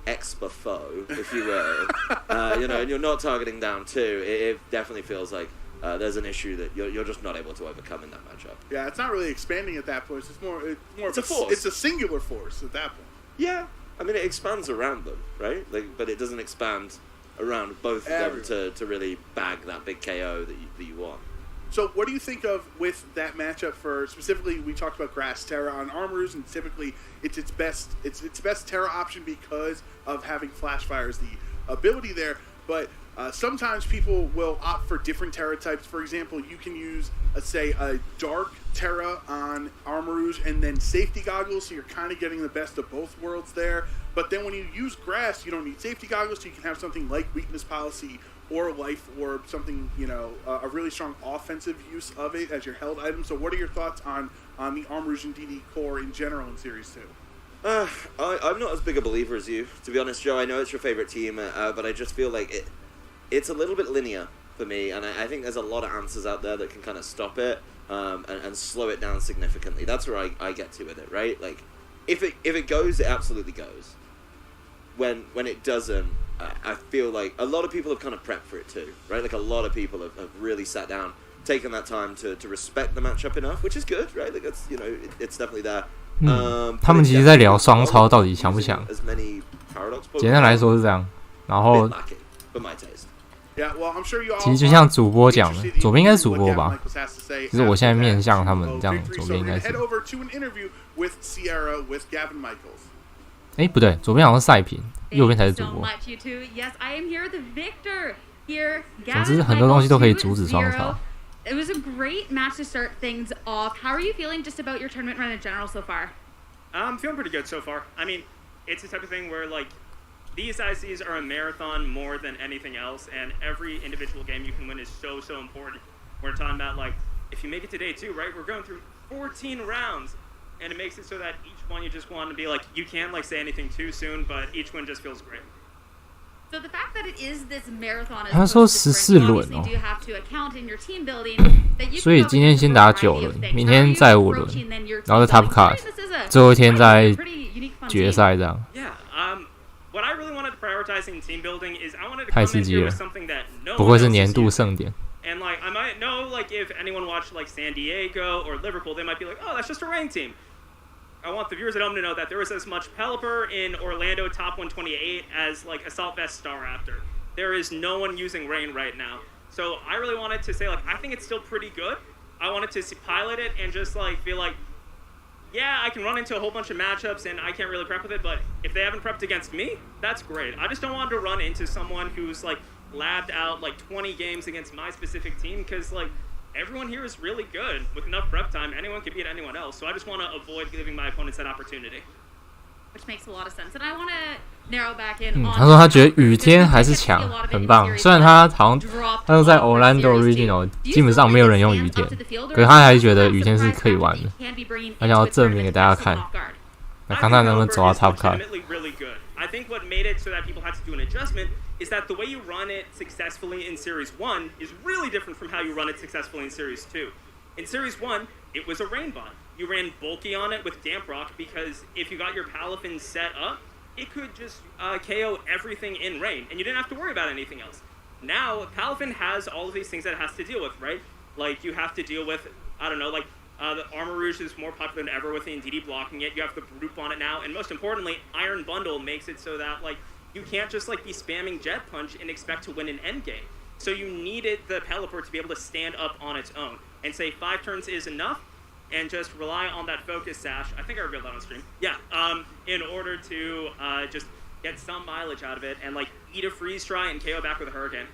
Expa foe, if you will, and you're not targeting down two, it definitely feels like there's an issue that you're just not able to overcome in that matchup. Yeah, it's not really expanding at that point. It's more it's a force. It's a singular force at that point. Yeah, I mean it expands around them, right? Like, but it doesn't expand around both of them to really bag that big KO that you want. So what do you think of with that matchup for specifically? We talked about Grass Terra on Armarouge, and typically it's its best Terra option because of having Flash Fire as the ability there. But sometimes people will opt for different Terra types. For example, you can use, let's say, a Dark Terra on Armarouge and then Safety Goggles, so you're kind of getting the best of both worlds there. But then when you use Grass, you don't need Safety Goggles, so you can have something like Weakness Policy or Life Orb, something, a really strong offensive use of it as your held item. So what are your thoughts on the Armarouge and DD core in general in Series 2? I'm not as big a believer as you, to be honest, Joe. I know it's your favorite team, but I just feel like it's a little bit linear for me, and I think there's a lot of answers out there that can kind of stop it and slow it down significantly. That's where I get to with it, right? Like, if it goes, it absolutely goes. When it doesn't, I feel like a lot of people have kind of prepped for it too, right? Like a lot of people have really sat down, taken that time to respect the matchup enough, which is good, right? Like it's it's definitely there. 他们其实在聊双超到底强不强？简单来说是这样，然后其实就像主播讲的，左边应该是主播吧？其实我现在面向他们这样，左边应该是。哎，不对，左边好像是赛评，右边才是主播。总之，很多东西都可以阻止双超。It was a great match to start things off. How are you feeling just about your tournament run in general so far? I'm feeling pretty good so far. I mean, it's the type of thing where, like, these ICs are a marathon more than anything else, and every individual game you can win is so important. We're talking about, like, if you make it to day 2, right, we're going through 14 rounds, and it makes it so that each one you just want to be, like, you can't, like, say anything too soon, but each one just feels great. So the fact that it is this marathon 他说14轮哦，所以今天先打9轮，明天再5轮，然后在 Top Card， 最后一天在决赛这样。What I really wanted to prioritize in team building is I wanted to 太 come 刺 in 激 here 了 with something that no 不 one 愧是 else 年 is 度 doing. 盛典。 And like I might know, like if anyone watched like San Diego or Liverpool, they might be like, oh, that's just a rain team. I want the viewers at home to know that there is as much Pelipper in Orlando top 128 as like Assault Vest Star Raptor. There is no one using Rain right now. So I really wanted to say, like, I think it's still pretty good. I wanted to pilot it and just like feel like, yeah, I can run into a whole bunch of matchups and I can't really prep with it, but if they haven't prepped against me, that's great. I just don't want to run into someone who's like labbed out like 20 games against my specific team, because like everyone here is really good. With enough prep time, anyone can beat anyone else. So I just want to avoid giving my opponents that opportunity. Which makes a lot of sense. And I want to narrow back in on 他说他觉得雨天还是强，很棒。虽然他好像他说在 Orlando Regional 基本上没有人用雨天，可是他还是觉得雨天是可以玩的。他想要证明给大家看，那看他能不能走到 Top Card。 I think what made it so that people had to do an adjustment is that the way you run it successfully in Series 1 is really different from how you run it successfully in Series 2. In Series 1, it was a rain bot. You ran bulky on it with Damp Rock because if you got your Palafin set up, it could just KO everything in rain, and you didn't have to worry about anything else. Now, Palafin has all of these things that it has to deal with, right? Like, you have to deal with, I don't know, like, The Armor Rouge is more popular than ever with the Indeedee blocking it. You have the Brute on it now, and most importantly, Iron Bundle makes it so that like you can't just like be spamming Jet Punch and expect to win an end game. So you needed the Pelipper to be able to stand up on its own and say 5 turns is enough, and just rely on that focus sash. I think I revealed that on stream. Yeah, in order to just get some mileage out of it and like eat a freeze try and KO back with a Hurricane.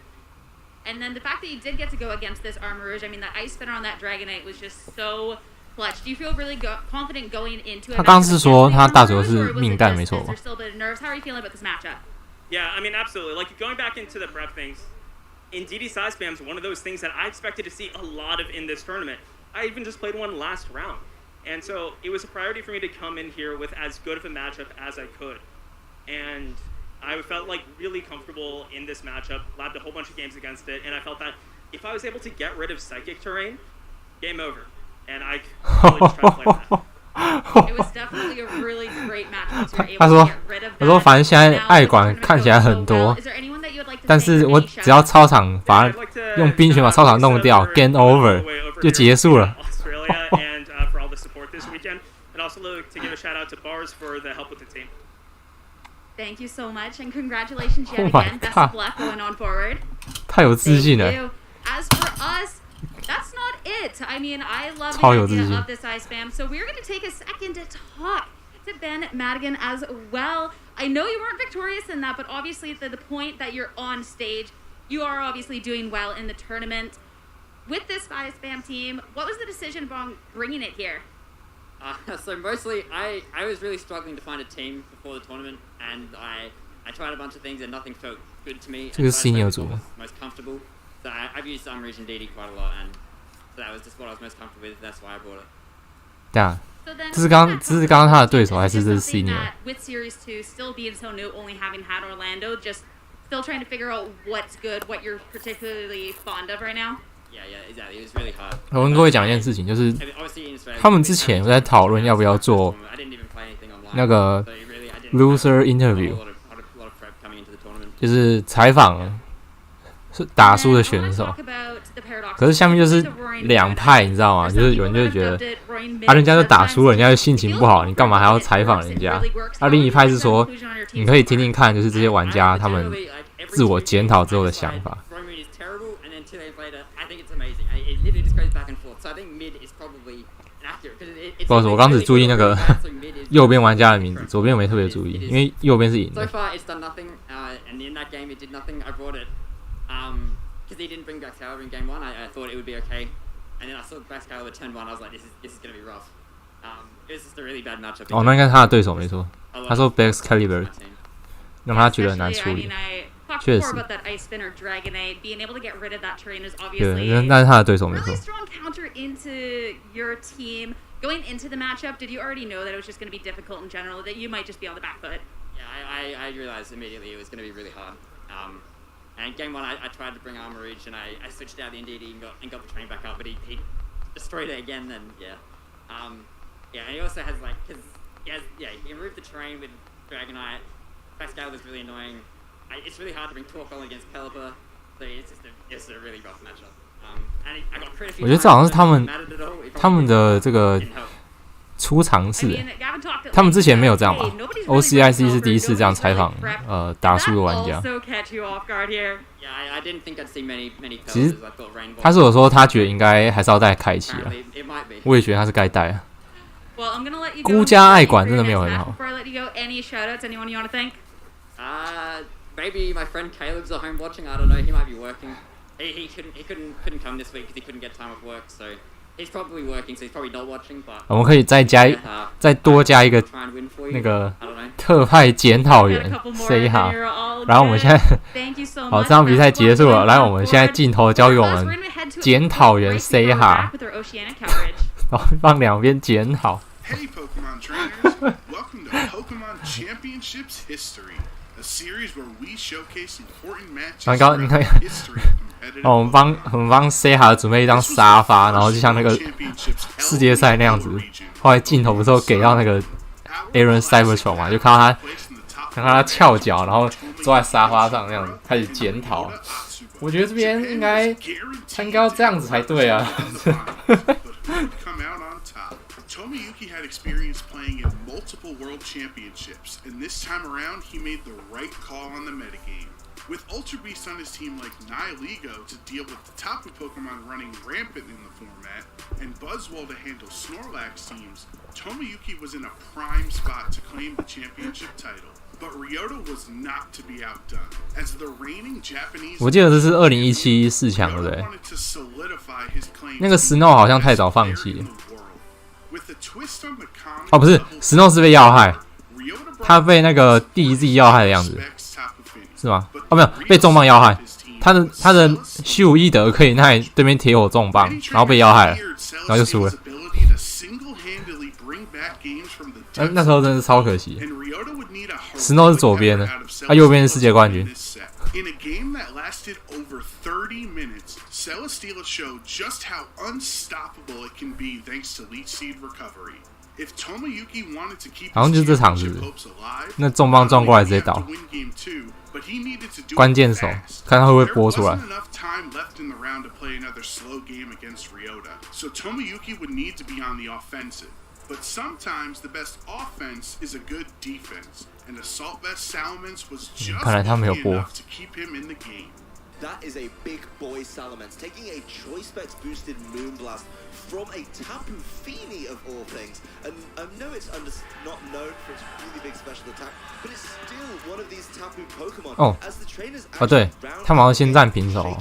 And then the fact that you did get to go against this Armor Rouge, I mean, that Ice Spinner on that Dragonite was just so clutch. Do you feel really confident going into it? 他刚是说他大主流是命带没错吧 Is there still a bit of nerves? How are you feeling about this matchup? Yeah, I mean, absolutely. Like, going back into the prep things, Indeedee side spam is one of those things that I expected to see a lot of in this tournament. I even just played one last round. And so it was a priority for me to come in here with as good of a matchup as I could. And I felt like really comfortable in this matchup, labbed a whole bunch of games against it, and I felt that if I was able to get rid of Psychic Terrain, game over. And I really just tried to play that. It was definitely a really great matchup. 他说反正现在爱管看起来很多，但是我只要操场把用冰拳把操场弄掉 ，game over 就结束了。Thank you so much and congratulations yet again. Best of luck going on forward. 太有自信了。 As for us, that's not it. I mean, I love the idea of this ice spam. So we're going to take a second to talk to Ben Madigan as well. I know you weren't victorious in that, but obviously at the point that you're on stage, you are obviously doing well in the tournament. With this ice spam team, what was the decision about bringing it here? So mostly, I was really struggling to find a team before the tournament, and I tried a bunch of things and nothing felt good to me. 这个 senior 组 most comfortable. So I've used Armor Rouge and Indeedee quite a lot, and so that was just what I was most comfortable with. That's why I bought it. 对啊，这是刚刚他的对手还是这是 senior？ With Series 2 still being so new, only having had Orlando, just still trying to figure out what's good, what you're particularly fond of right now. Yeah, exactly. It was really hard. 我跟各位讲一件事情，就是他们之前在讨论要不要做那个 loser interview， 就是采访是打输的选手。可是下面就是两派，你知道吗？就是有人就会觉得啊，人家就打输了，人家就心情不好，你干嘛还要采访人家？另一派是说，你可以听听看，就是这些玩家他们自我检讨之后的想法。不好意思，我刚只注意那个右边玩家的名字，左边我没特别注意，因为右边是赢的。 So far, it's done nothing, and in that game, it did nothing. I brought it because he didn't bring Baxcalibur in game 1. I thought it would be okay, and then I saw Baxcalibur turn 1. I was like, this is gonna be rough. It was just a really bad matchup. 哦，那应该是他的对手没错。他说 Baxcalibur 让他觉得很难处理。 确实， about that Ice Spinner Dragonite, being able to get rid of that terrain is 对，那是他的对手没错。 really strong counter into your team. Going into the matchup, did you already know that it was just going to be difficult in general, that you might just be on the back foot? Yeah, I realized immediately it was going to be really hard. And game 1, I tried to bring Armor Rouge, and I switched out the Indeedee and got the train back up, but he destroyed it again. Then and he also has like he removed the train with Dragonite. Baxcalibur was really annoying. It's really hard to bring Torkoal against Pelipper, so it's just a really rough matchup. 我觉得这好像是他们的这个初尝试，他们之前没有这样吧 ？OCIC 是第一次这样采访打输的玩家。其实他是有说他觉得应该还是要带开启啊，我也觉得他是该带啊。孤家爱管真的没有很好。 Maybe my friend Caleb's at home watching. I don't know. He might be working. He couldn't come this week because he couldn't get time off work. So he's probably working. So he's probably not watching. But 我们可以再多加一个那个特派检讨员 say 好。然后我们现在好，这场比赛结束了。来，我们现在镜头交给我们检讨员 say 好，然后帮两边检讨。Hey, Pokemon trainers! Welcome to Pokemon Championships History. A series where we showcase important matches. 你看，哦，我们帮 Seha 准备一张沙发，然后就像那个世界赛那样子。后来镜头不是有给到那个 Aaron Cybertron 嘛，就看到他翘脚，然后坐在沙发上那样子开始检讨。我觉得这边应该要这样子才对啊。experience playing in multiple world championships, and this time around, he made the right call on the metagame. With Ultra Beast on his team like Nihilego to deal with the Tapu Pokemon running rampant in the format, and Buzzwole to handle Snorlax teams, Tomoyuki was in a prime spot to claim the championship title. But Ryota was not to be outdone, as the reigning Japanese. 我记得这是2017四强，对不对？那个 Snow 好像太早放弃了。哦，不是 ，Snow 是被要害，他被那个DZ 要害的样子，是吗？哦，没有，被重磅要害。他的虚无一德可以那里对面铁火重磅，然后被要害了，然后就输了。那时候真是超可惜。Snow 是左边的，右边是世界冠军。In a game that lasted over 30 minutes, Celesteela showed just how unstoppable it can be thanks to Leech Seed recovery. If Tomoyuki wanted to keep 好像就是这场是不是？那重磅撞过来直接倒。关键手，看他会不会播出来。So Tomoyuki would need to be on the offensive. But sometimes the best offense is a good defense, and Assault Vest Salamence was just enough to keep him in the game. That is a big boy Salamence, taking a Choice Specs boosted Moonblast from a Tapu Fini of all things. And I know it's not known for its really big special attack, but it's still one of these Tapu Pokemon. As the trainers 对，他们好像先战平手，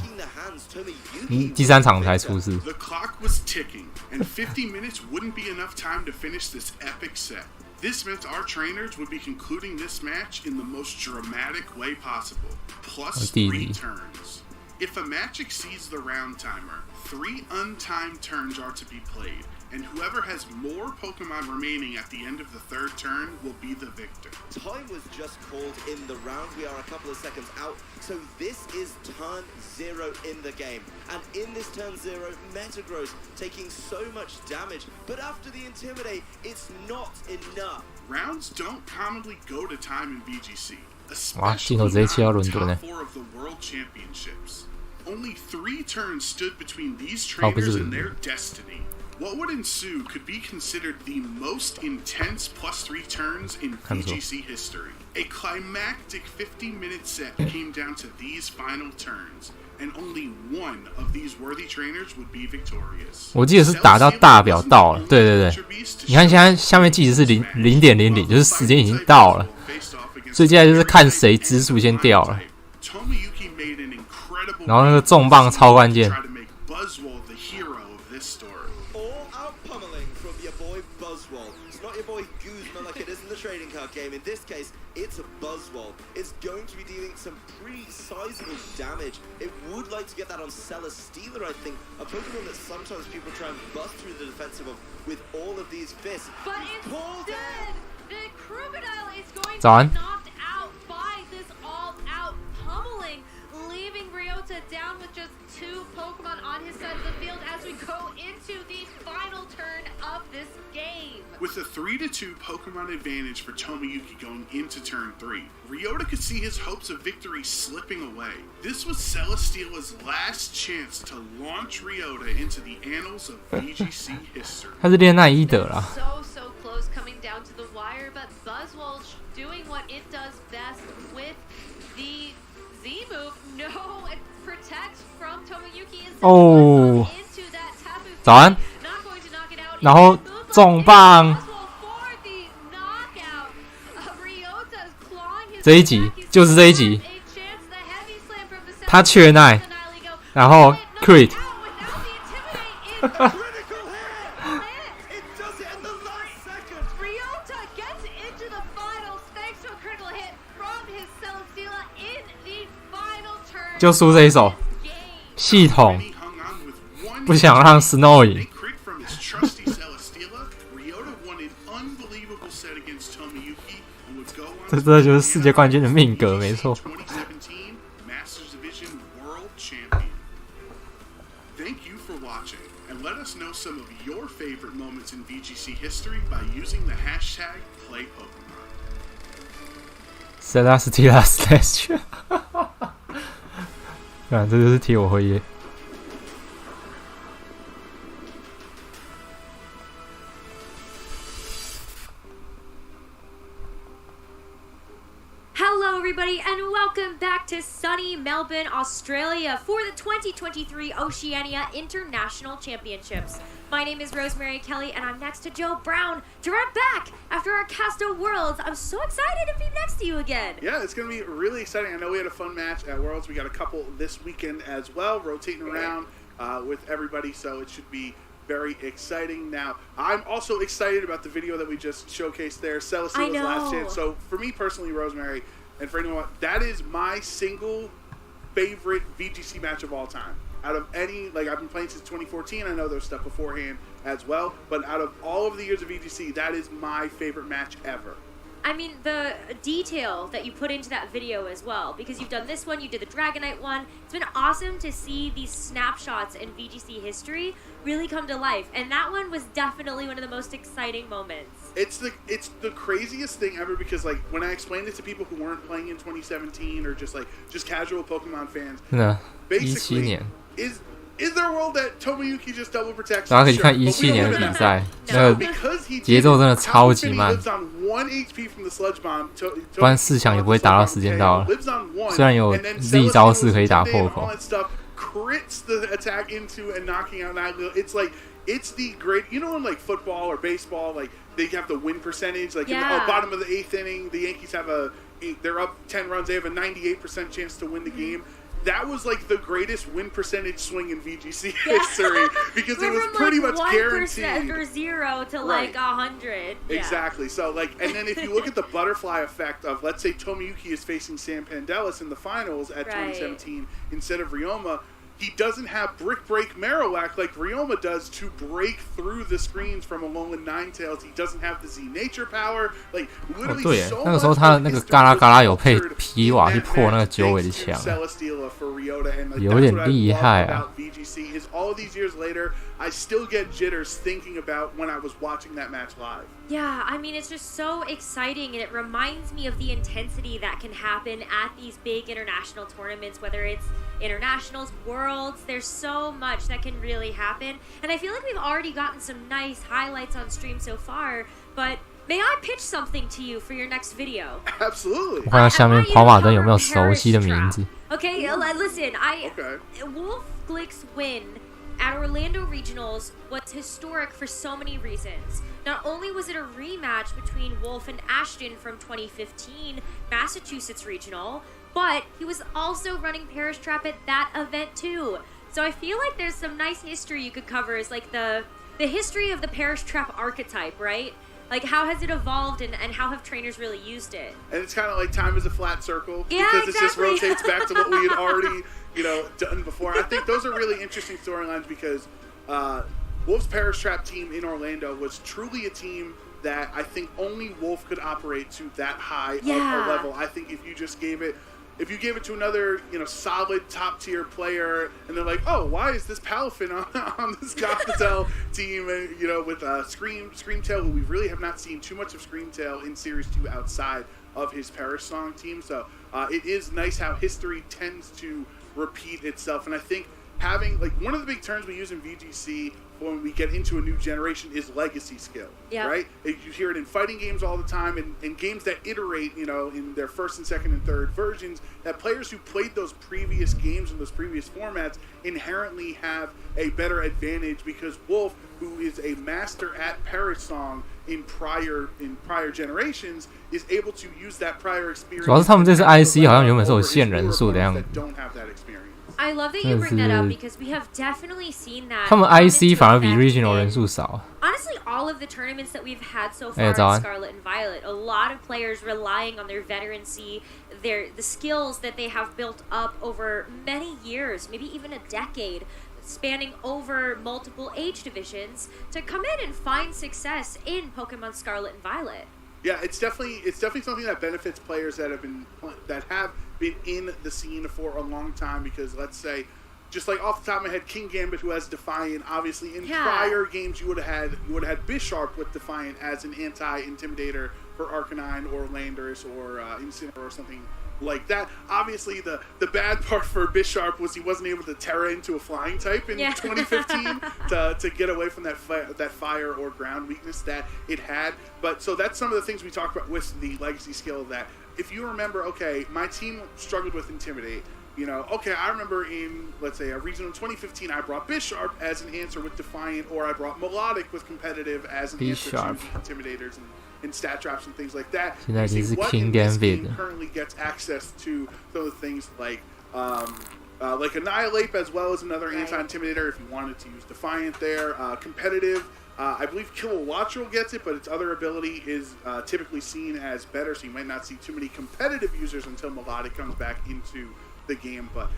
第3场才出事。 The clock was ticking, and 50 minutes wouldn't be enough time to finish this epic set. This meant our trainers would be concluding this match in the most dramatic way possible, plus 3 turns. If a match exceeds the round timer, 3 untimed turns are to be played, and whoever has more Pokemon remaining at the end of the 3rd turn will be the victor. Time was just called in the round. We are a couple of seconds out, so this is turn 0 in the game. And in this turn 0, Metagross taking so much damage, but after the Intimidate, it's not enough. Rounds don't commonly go to time in VGC, 哇，镜头直接切到伦敦呢。 4 of the World Championships. Only 3 turns stood between these trainers and their destiny. What would ensue could be considered the most intense plus 3 turns in VGC history. A climactic 50-minute set came down to these final turns, and only one of these worthy trainers would be victorious. 我记得是打到大表到了，对对对。你看现在下面计时是0.00，就是时间已经到了，所以接下来就是看谁支数先掉了。然后那个重磅超关键。 trading card game. In this case, it's a Buzzwole. It's going to be dealing some pretty sizable damage. It would like to get that on Celesteela, I think. A Pokemon that sometimes people try and bust through the defensive of with all of these fists. But instead, the Crocodile is going to Done. be knocked out by this all-out pummeling, leaving Ryota down with just 2 Pokemon on his side of the field as we go into the final turn of this game. With a 3-2 Pokemon advantage for Tomoyuki going into turn 3, Ryota could see his hopes of victory slipping away. This was Celesteela's last chance to launch Ryota into the annals of VGC history. 他是练那一德啦。 So close coming down to the wire, but Buzzwole doing what it does best with the Z move. No, it protects from Tomoyuki into that Tapu. 早安。然后重磅。这一集就是这一集，他缺奈，然后 crit。就输这一手，系统不想让 Snow 赢。这就是世界冠军的命格，没错。Thank you for watching, and let us know some of your favorite moments in VGC history by using the hashtag #PlayPokemon. Celesteela slash， 看，这就是替我回忆。Sydney, Melbourne, Australia for the 2023 Oceania International Championships. My name is Rosemary Kelly, and I'm next to Joe Brown to run back after our Casto Worlds. I'm so excited to be next to you again. Yeah, it's going to be really exciting. I know we had a fun match at Worlds. We got a couple this weekend as well, rotating around with everybody, so it should be very exciting. Now, I'm also excited about the video that we just showcased there, Celestial's Last Chance. So, for me personally, Rosemary, and for anyone, that is my single favorite VGC match of all time. Out of any, like, I've been playing since 2014. I know there's stuff beforehand as well, but out of all of the years of VGC, that is my favorite match ever. I mean, the detail that you put into that video as well, because you've done this one, you did the Dragonite one. It's been awesome to see these snapshots in VGC history really come to life, and that one was definitely one of the most exciting moments. It's the craziest thing ever, because like when I explained it to people who weren't playing in 2017 or just casual Pokemon fans, basically is there a world that Tomoyuki just double protects? 大家可以看17年的比赛，那个节奏真的超级慢，不然4强也不会打到时间到了。虽然有 Z 招式可以打破口。Crits the attack into and knocking out Nagel. It's like, it's the great, you know, in like football or baseball, like they have the win percentage, like in the bottom of the 8th inning, the Yankees have they're up 10 runs, they have a 98% chance to win the game. That was like the greatest win percentage swing in VGC history, because it was pretty much guaranteed. Or 0 to like 100. Exactly. So like, and then if you look at the butterfly effect of, let's say Tomoyuki is facing Sam Pandelis in the finals at 2017 instead of Ryoma, he doesn't have Brick Break Marowak like Ryoma does to break through the screens from Alolan Ninetales. He doesn't have the Z Nature power. Like, literally 对耶，那个时候他的那个嘎啦嘎啦有配皮瓦去破那个九尾的墙，有点厉害啊。All these years later, I still get jitters thinking about when I was watching that match live. Yeah, I mean, it's just so exciting, and it reminds me of the intensity that can happen at these big international tournaments, whether it's internationals, worlds. There's so much that can really happen, and I feel like we've already gotten some nice highlights on stream so far, but may I pitch something to you for your next video? Absolutely. 我看看下面跑马灯有没有熟悉的名字。Okay, listen, Wolf Glick's win at Orlando Regionals was historic for so many reasons. Not only was it a rematch between Wolf and Ashton from 2015 Massachusetts Regional, but he was also running Parish Trap at that event too. So I feel like there's some nice history you could cover, is like the history of the Parish Trap archetype, right? Like, how has it evolved, and how have trainers really used it? And it's kind of like time is a flat circle, because it just rotates back to what we had already, done before. I think those are really interesting storylines, because Wolf's Parish Trap team in Orlando was truly a team that I think only Wolf could operate to that high of a level. I think if you just gave it to another, solid top tier player, and they're like, oh, why is this Palafin on this Gothitelle team? And, with Screamtail, who we really have not seen too much of Screamtail in Series 2 outside of his Parish Song team. So it is nice how history tends to repeat itself. And I think having, like, one of the big terms we use in VGC when we get into a new generation is legacy skill, right? You hear it in fighting games all the time, and games that iterate, in their first and second and third versions, that players who played those previous games and those previous formats inherently have a better advantage, because Wolf, who is a master at Parish Song in prior generations, is able to use that prior experience. 主要是他们这次 IC 好像原本是有限人数的样子。 I love that you bring that up, because we have definitely seen that. 他们 IC 反而比 Regional 人数少。 Honestly, all of the tournaments that we've had so far in Scarlet and Violet, a lot of players relying on their veterancy, the skills that they have built up over many years, maybe even a decade, spanning over multiple age divisions, to come in and find success in Pokemon Scarlet and Violet. Yeah, it's definitely something that benefits players that have been in the scene for a long time, because let's say, just like off the top of my head, King Gambit, who has Defiant, obviously in prior games you would have had Bisharp with Defiant as an anti-intimidator for Arcanine or Landorus or Incineroar or something like that. Obviously, the bad part for Bisharp was he wasn't able to Terra into a flying type in 2015 to get away from that fire or ground weakness that it had. But so that's some of the things we talked about with the legacy skill, that if you remember, okay, my team struggled with Intimidate. Okay, I remember in, let's say, a regional in 2015, I brought Bisharp as an answer with Defiant, or I brought Melodic with Competitive as an answer to Intimidators and stat traps and things like that. 现在已经是 King Gambit currently gets access to those things like Annihilate, as well as another anti-intimidator if you wanted to use Defiant there. Competitive, I believe Kilowattrel gets it, but its other ability is typically seen as better, so you might not see too many competitive users until Melodic comes back into the game. But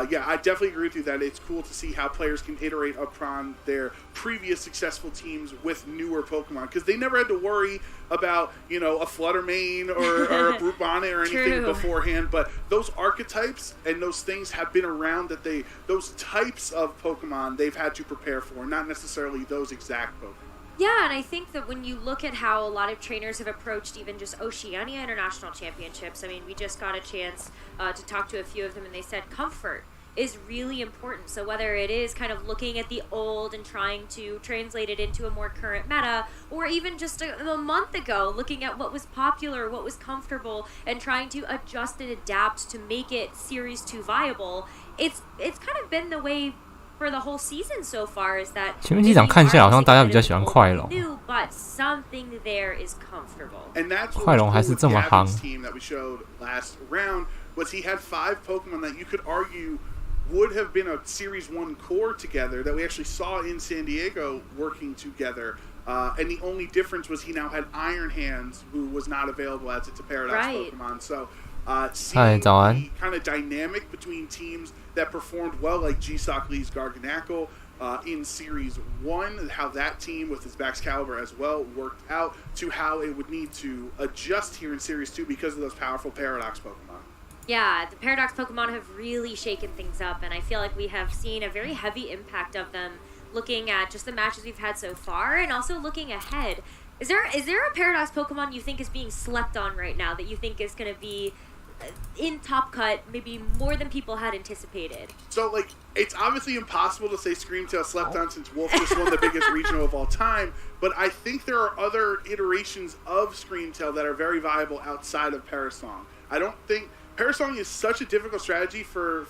yeah, I definitely agree with you that it's cool to see how players can iterate upon their previous successful teams with newer Pokemon, because they never had to worry about a Fluttermane or a Brubane or anything beforehand. But those archetypes and those things have been around, that those types of Pokemon they've had to prepare for, not necessarily those exact Pokemon. Yeah, and I think that when you look at how a lot of trainers have approached even just Oceania International Championships, I mean, we just got a chance to talk to a few of them, and they said comfort is really important. So whether it is kind of looking at the old and trying to translate it into a more current meta, or even just a month ago looking at what was popular, what was comfortable, and trying to adjust and adapt to make it Series 2 viable, it's kind of been the way for the whole season so far, is that 前面几场看下来好像大家比较喜欢快龙 but something there is comfortable. And that's 快龙还是这么夯 team that we showed last round was he had 5 Pokemon that you could argue would have been a Series 1 core together that we actually saw in San Diego working together. And the only difference was he now had Iron Hands, who was not available as it's a Paradox Pokemon. So seeing the kind of dynamic between teams that performed well, like G-Sock Lee's Garganacl in Series 1, how that team with his Baxcalibur as well worked out, to how it would need to adjust here in Series 2 because of those powerful Paradox Pokemon. Yeah, the Paradox Pokemon have really shaken things up, and I feel like we have seen a very heavy impact of them looking at just the matches we've had so far, and also looking ahead. Is there a Paradox Pokemon you think is being slept on right now that you think is going to be in Top Cut maybe more than people had anticipated? So, like, it's obviously impossible to say Screamtail slept on since Wolf just won the biggest regional of all time, but I think there are other iterations of Screamtail that are very viable outside of Parasong. I don't think Parasong is such a difficult strategy for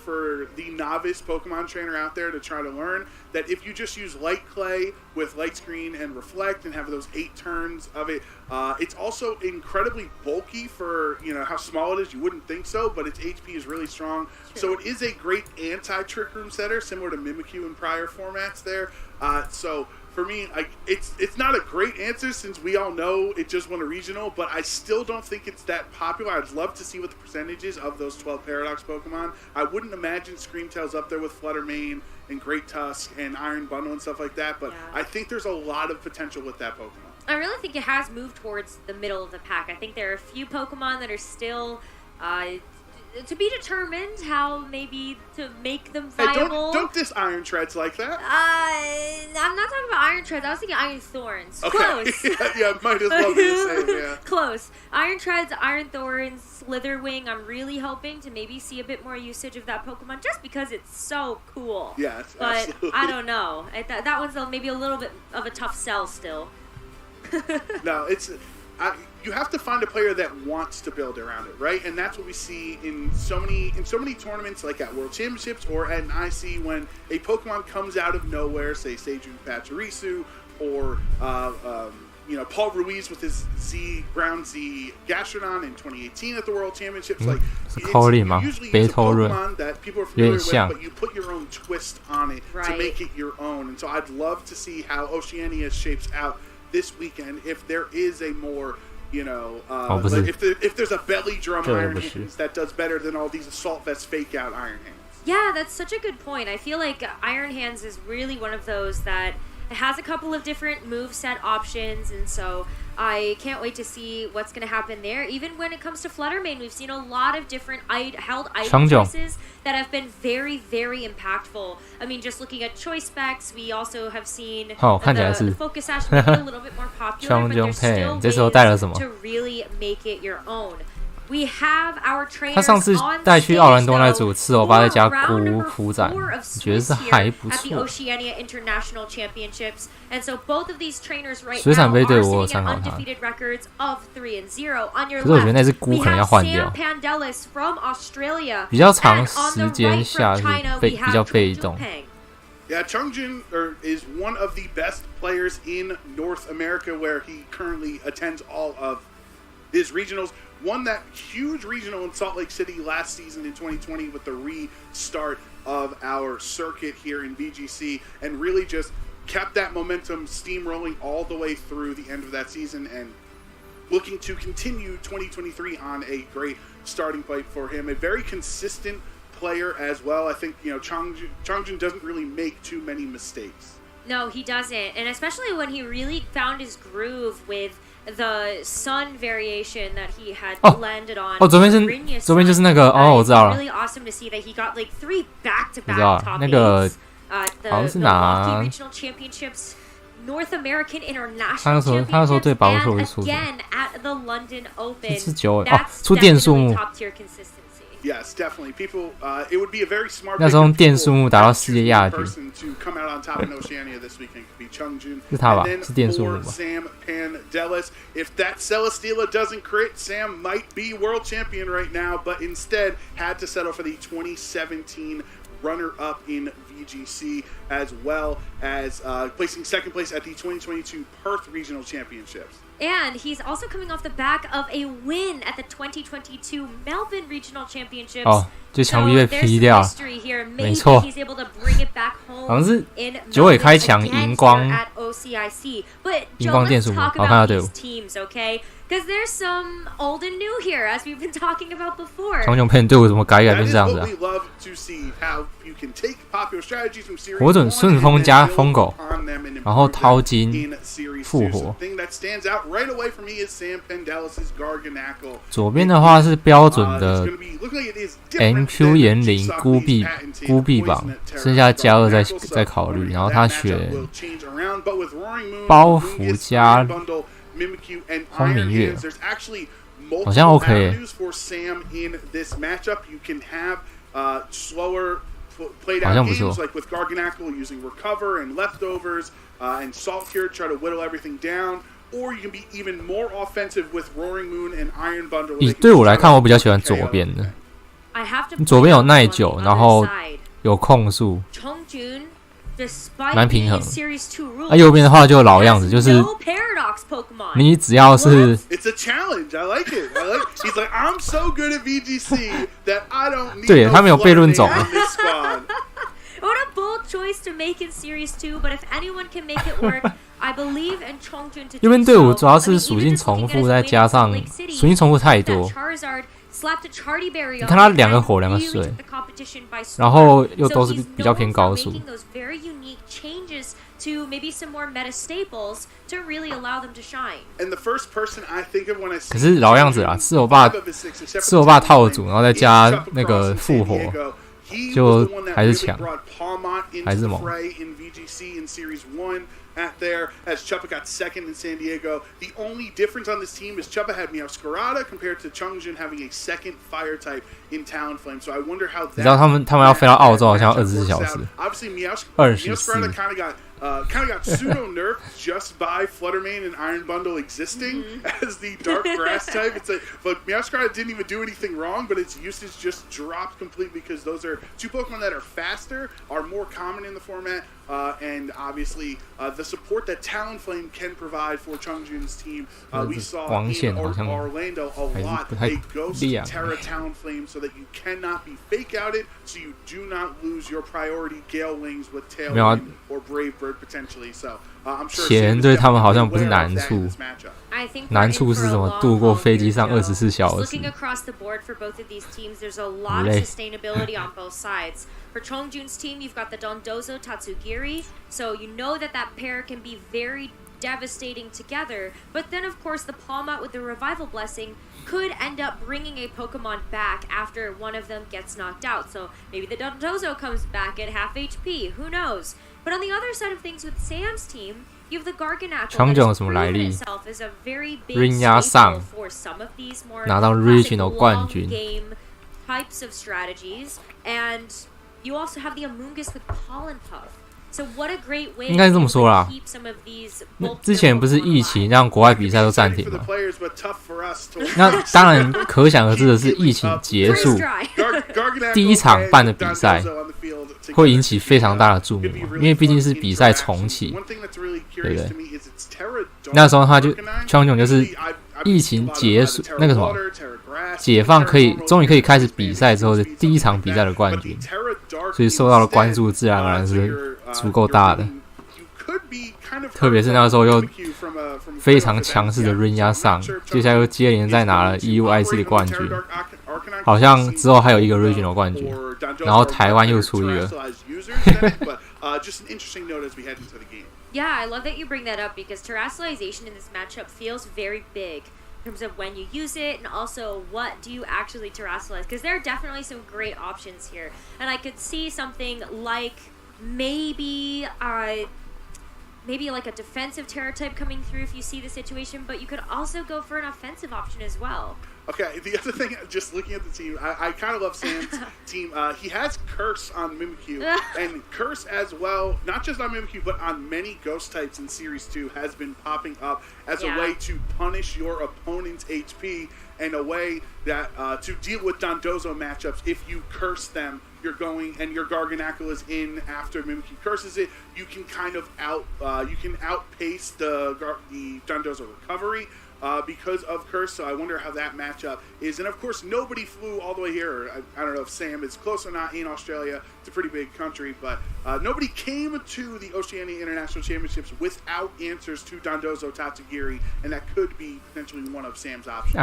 the novice Pokemon trainer out there to try to learn, that if you just use Light Clay with Light Screen and Reflect and have those 8 turns of it, it's also incredibly bulky for how small it is. You wouldn't think so, but its HP is really strong. So it is a great anti-Trick Room setter, similar to Mimikyu in prior formats there. So for me, it's not a great answer since we all know it just won a regional, but I still don't think it's that popular. I'd love to see what the percentages of those 12 Paradox Pokemon. I wouldn't imagine Screamtail's up there with Fluttermane and Great Tusk and Iron Bundle and stuff like that, but I think there's a lot of potential with that Pokemon. I really think it has moved towards the middle of the pack. I think there are a few Pokemon that are still to be determined how maybe to make them viable. Hey, don't diss Iron Treads like that. I'm not talking about Iron Treads. I was thinking Iron Thorns. Okay. Close. yeah, might as well be the same, yeah. Close. Iron Treads, Iron Thorns, Slitherwing. I'm really hoping to maybe see a bit more usage of that Pokemon just because it's so cool. Yes, but absolutely. I don't know. That one's maybe a little bit of a tough sell still. No, you have to find a player that wants to build around it, right? And that's what we see in so many tournaments, like at World Championships or at an IC, when a Pokemon comes out of nowhere, say Seiju Pachirisu, or Paul Ruiz with his Ground Z Gastrodon in 2018 at the World Championships. Like, it's usually use a Pokemon that people are familiar with, but you put your own twist on it to make it your own. And so I'd love to see how Oceania shapes out this weekend, if there is a more if there's a belly drum Iron Hands that does better than all these Assault Vest fake out Iron Hands. Yeah, that's such a good point. I feel like Iron Hands is really one of those that has a couple of different moveset options, and so I can't wait to see what's going to happen there. Even when it comes to Fluttermane, we've seen a lot of different held item choices that have been very, very impactful. I mean, just looking at choice specs, we also have seen the Focus Sash a little bit more popular, but there's still ways to really make it your own. we have our trainers 他上次带去奥兰多那组刺头8再加孤扑斩，我觉得是还不错。水产杯对我有参考他，可是我觉得那只孤可能要换掉，比较长时间下是比较被动。Yeah, Chungjin is one of the best players in North America, where he currently attends all of his regionals. Won that huge regional in Salt Lake City last season in 2020 with the restart of our circuit here in VGC, and really just kept that momentum steamrolling all the way through the end of that season, and looking to continue 2023 on a great starting point for him. A very consistent player as well. I think, you know, Chongjin doesn't really make too many mistakes. No, he doesn't. And especially when he really found his groove with the sun variation that he had landed on. 左边就是那个我知道了。 Really awesome to see that he got like 3 back-to-back top 那个 8s. 好像是拿 Regional Championships, North American International 他那时候对宝可梦出 again at the London Open. 是9出电树木。 Yes, definitely. People, it would be a very smart 那时候用电树木打到世界亚军。 to come out on top in Oceania this weekend could be Chungjin. 是他吧？ And then 是电树木吧 for Sam Pandelis, if that Celesteela doesn't crit, Sam might be world champion right now, but instead had to settle for the 2017 runner-up in VGC, as well as placing second place at the 2022 Perth Regional Championships. And he's also coming off the back of a win at the 2022 Melbourne Regional Championships. 就墙壁被劈掉，没错，好像是九尾开墙荧光电树木，好看到队伍。Because there's some old and new here, as we've been talking about before. 长久配队伍怎么改变这样子啊？火准顺风加疯狗，然后掏金复活。左边的话是标准的 MQ 炎灵孤臂榜，剩下加2再考虑，然后他选包袱加 荒明月好像 OK 好像不错。以对我来看，我比较喜欢左边的。左边有耐久，然后有控速，蛮平衡。右边的话就老样子，就是你只要是 It's a challenge. I like it. He's like, I'm so good at VGC that I don't need 对他没有悖论种。What a bold choice to make in Series 2, but if anyone can make it work, I believe in Chongjun to do so. 右边队伍主要是属性重复，再加上属性重复太多。你看他2个火2个水，然后又都是比较偏高速。To maybe some more meta staples to really allow them to shine. And the first person I think of when I see 可是老样子啦，四欧霸套组，然后再加那个复活，就还是强，还是猛。At there, as Chuppa got second in San Diego. The only difference on this team is Chuppa had Meowscarada compared to Chongjin having a second fire type in Talonflame. So I wonder how that. 你知道他们要飞到澳洲，好像要24小时。Obviously, Meowscarada kind of got pseudo nerfed just by Fluttermane and Iron Bundle existing as the dark grass type. It's like, but Meowscarada didn't even do anything wrong, but its usage just dropped completely because those are 2 Pokemon that are faster, are more common in the format. And obviously, the support that Talonflame can provide for Chongjin's team, we saw in Orlando a lot. A Ghost Terra Talonflame so that you cannot be fake outed, so you do not lose your priority Gale Wings with Tailwind or Brave Bird potentially. So I'm sure 铁人队他们好像不是难处，难处是什么？度过飞机上24小时。 Looking across the board for both of these teams, there's a lot of sustainability on both sides. For Chongjun's team, you've got the Dondozo Tatsugiri, so you know that pair can be very devastating together. But then, of course, the Palmot with the Revival Blessing could end up bringing a Pokemon back after one of them gets knocked out. So maybe the Dondozo comes back at half HP, who knows? But on the other side of things with Sam's team, Changjiang 有什么来历 ？Rinya 上拿到 Regional 冠军。Types of strategies, and you also have the Amoongus with Pollen Puff. So what a great way 应该是这么说啦。 keep some of these 之前不是疫情让国外比赛都暂停吗？那当然可想而知的是，疫情结束，第一场办的比赛会引起非常大的注目，因为毕竟是比赛重启，对不对？那时候他就Changjiang就是疫情结束那个什么解放终于可以开始比赛之后的第一场比赛的冠军，所以受到的关注自然而然是足够大的。特别是那个时候又非常强势的 Rinya 上，接下来又接连再拿了 EUIC 的冠军，好像之后还有一个 Regional 冠军，然后台湾又出一个。Yeah, I love that you bring that up because terrestrialization in this matchup feels very big in terms of when you use it and also what do you actually terrestrialize, because there are definitely some great options here, and I could see something like maybe like a defensive terror type coming through if you see the situation, but you could also go for an offensive option as well. Okay, the other thing, just looking at the team, I kind of love Sam's team. He has Curse on Mimikyu, and Curse as well, not just on Mimikyu, but on many Ghost types in Series 2 has been popping up as a way to punish your opponent's HP and a way that to deal with Dondozo matchups. If you curse them, you're going, and your Garganackle is in after Mimikyu curses it, you can kind of outpace the Dondozo recovery. Because of Curse, so I wonder how that matchup is. And of course, nobody flew all the way here. I don't know if Sam is close or not in Australia. It's a pretty big country, but nobody came to the Oceania International Championships without answers to Dondozo Tatsugiri, and that could be potentially one of Sam's options.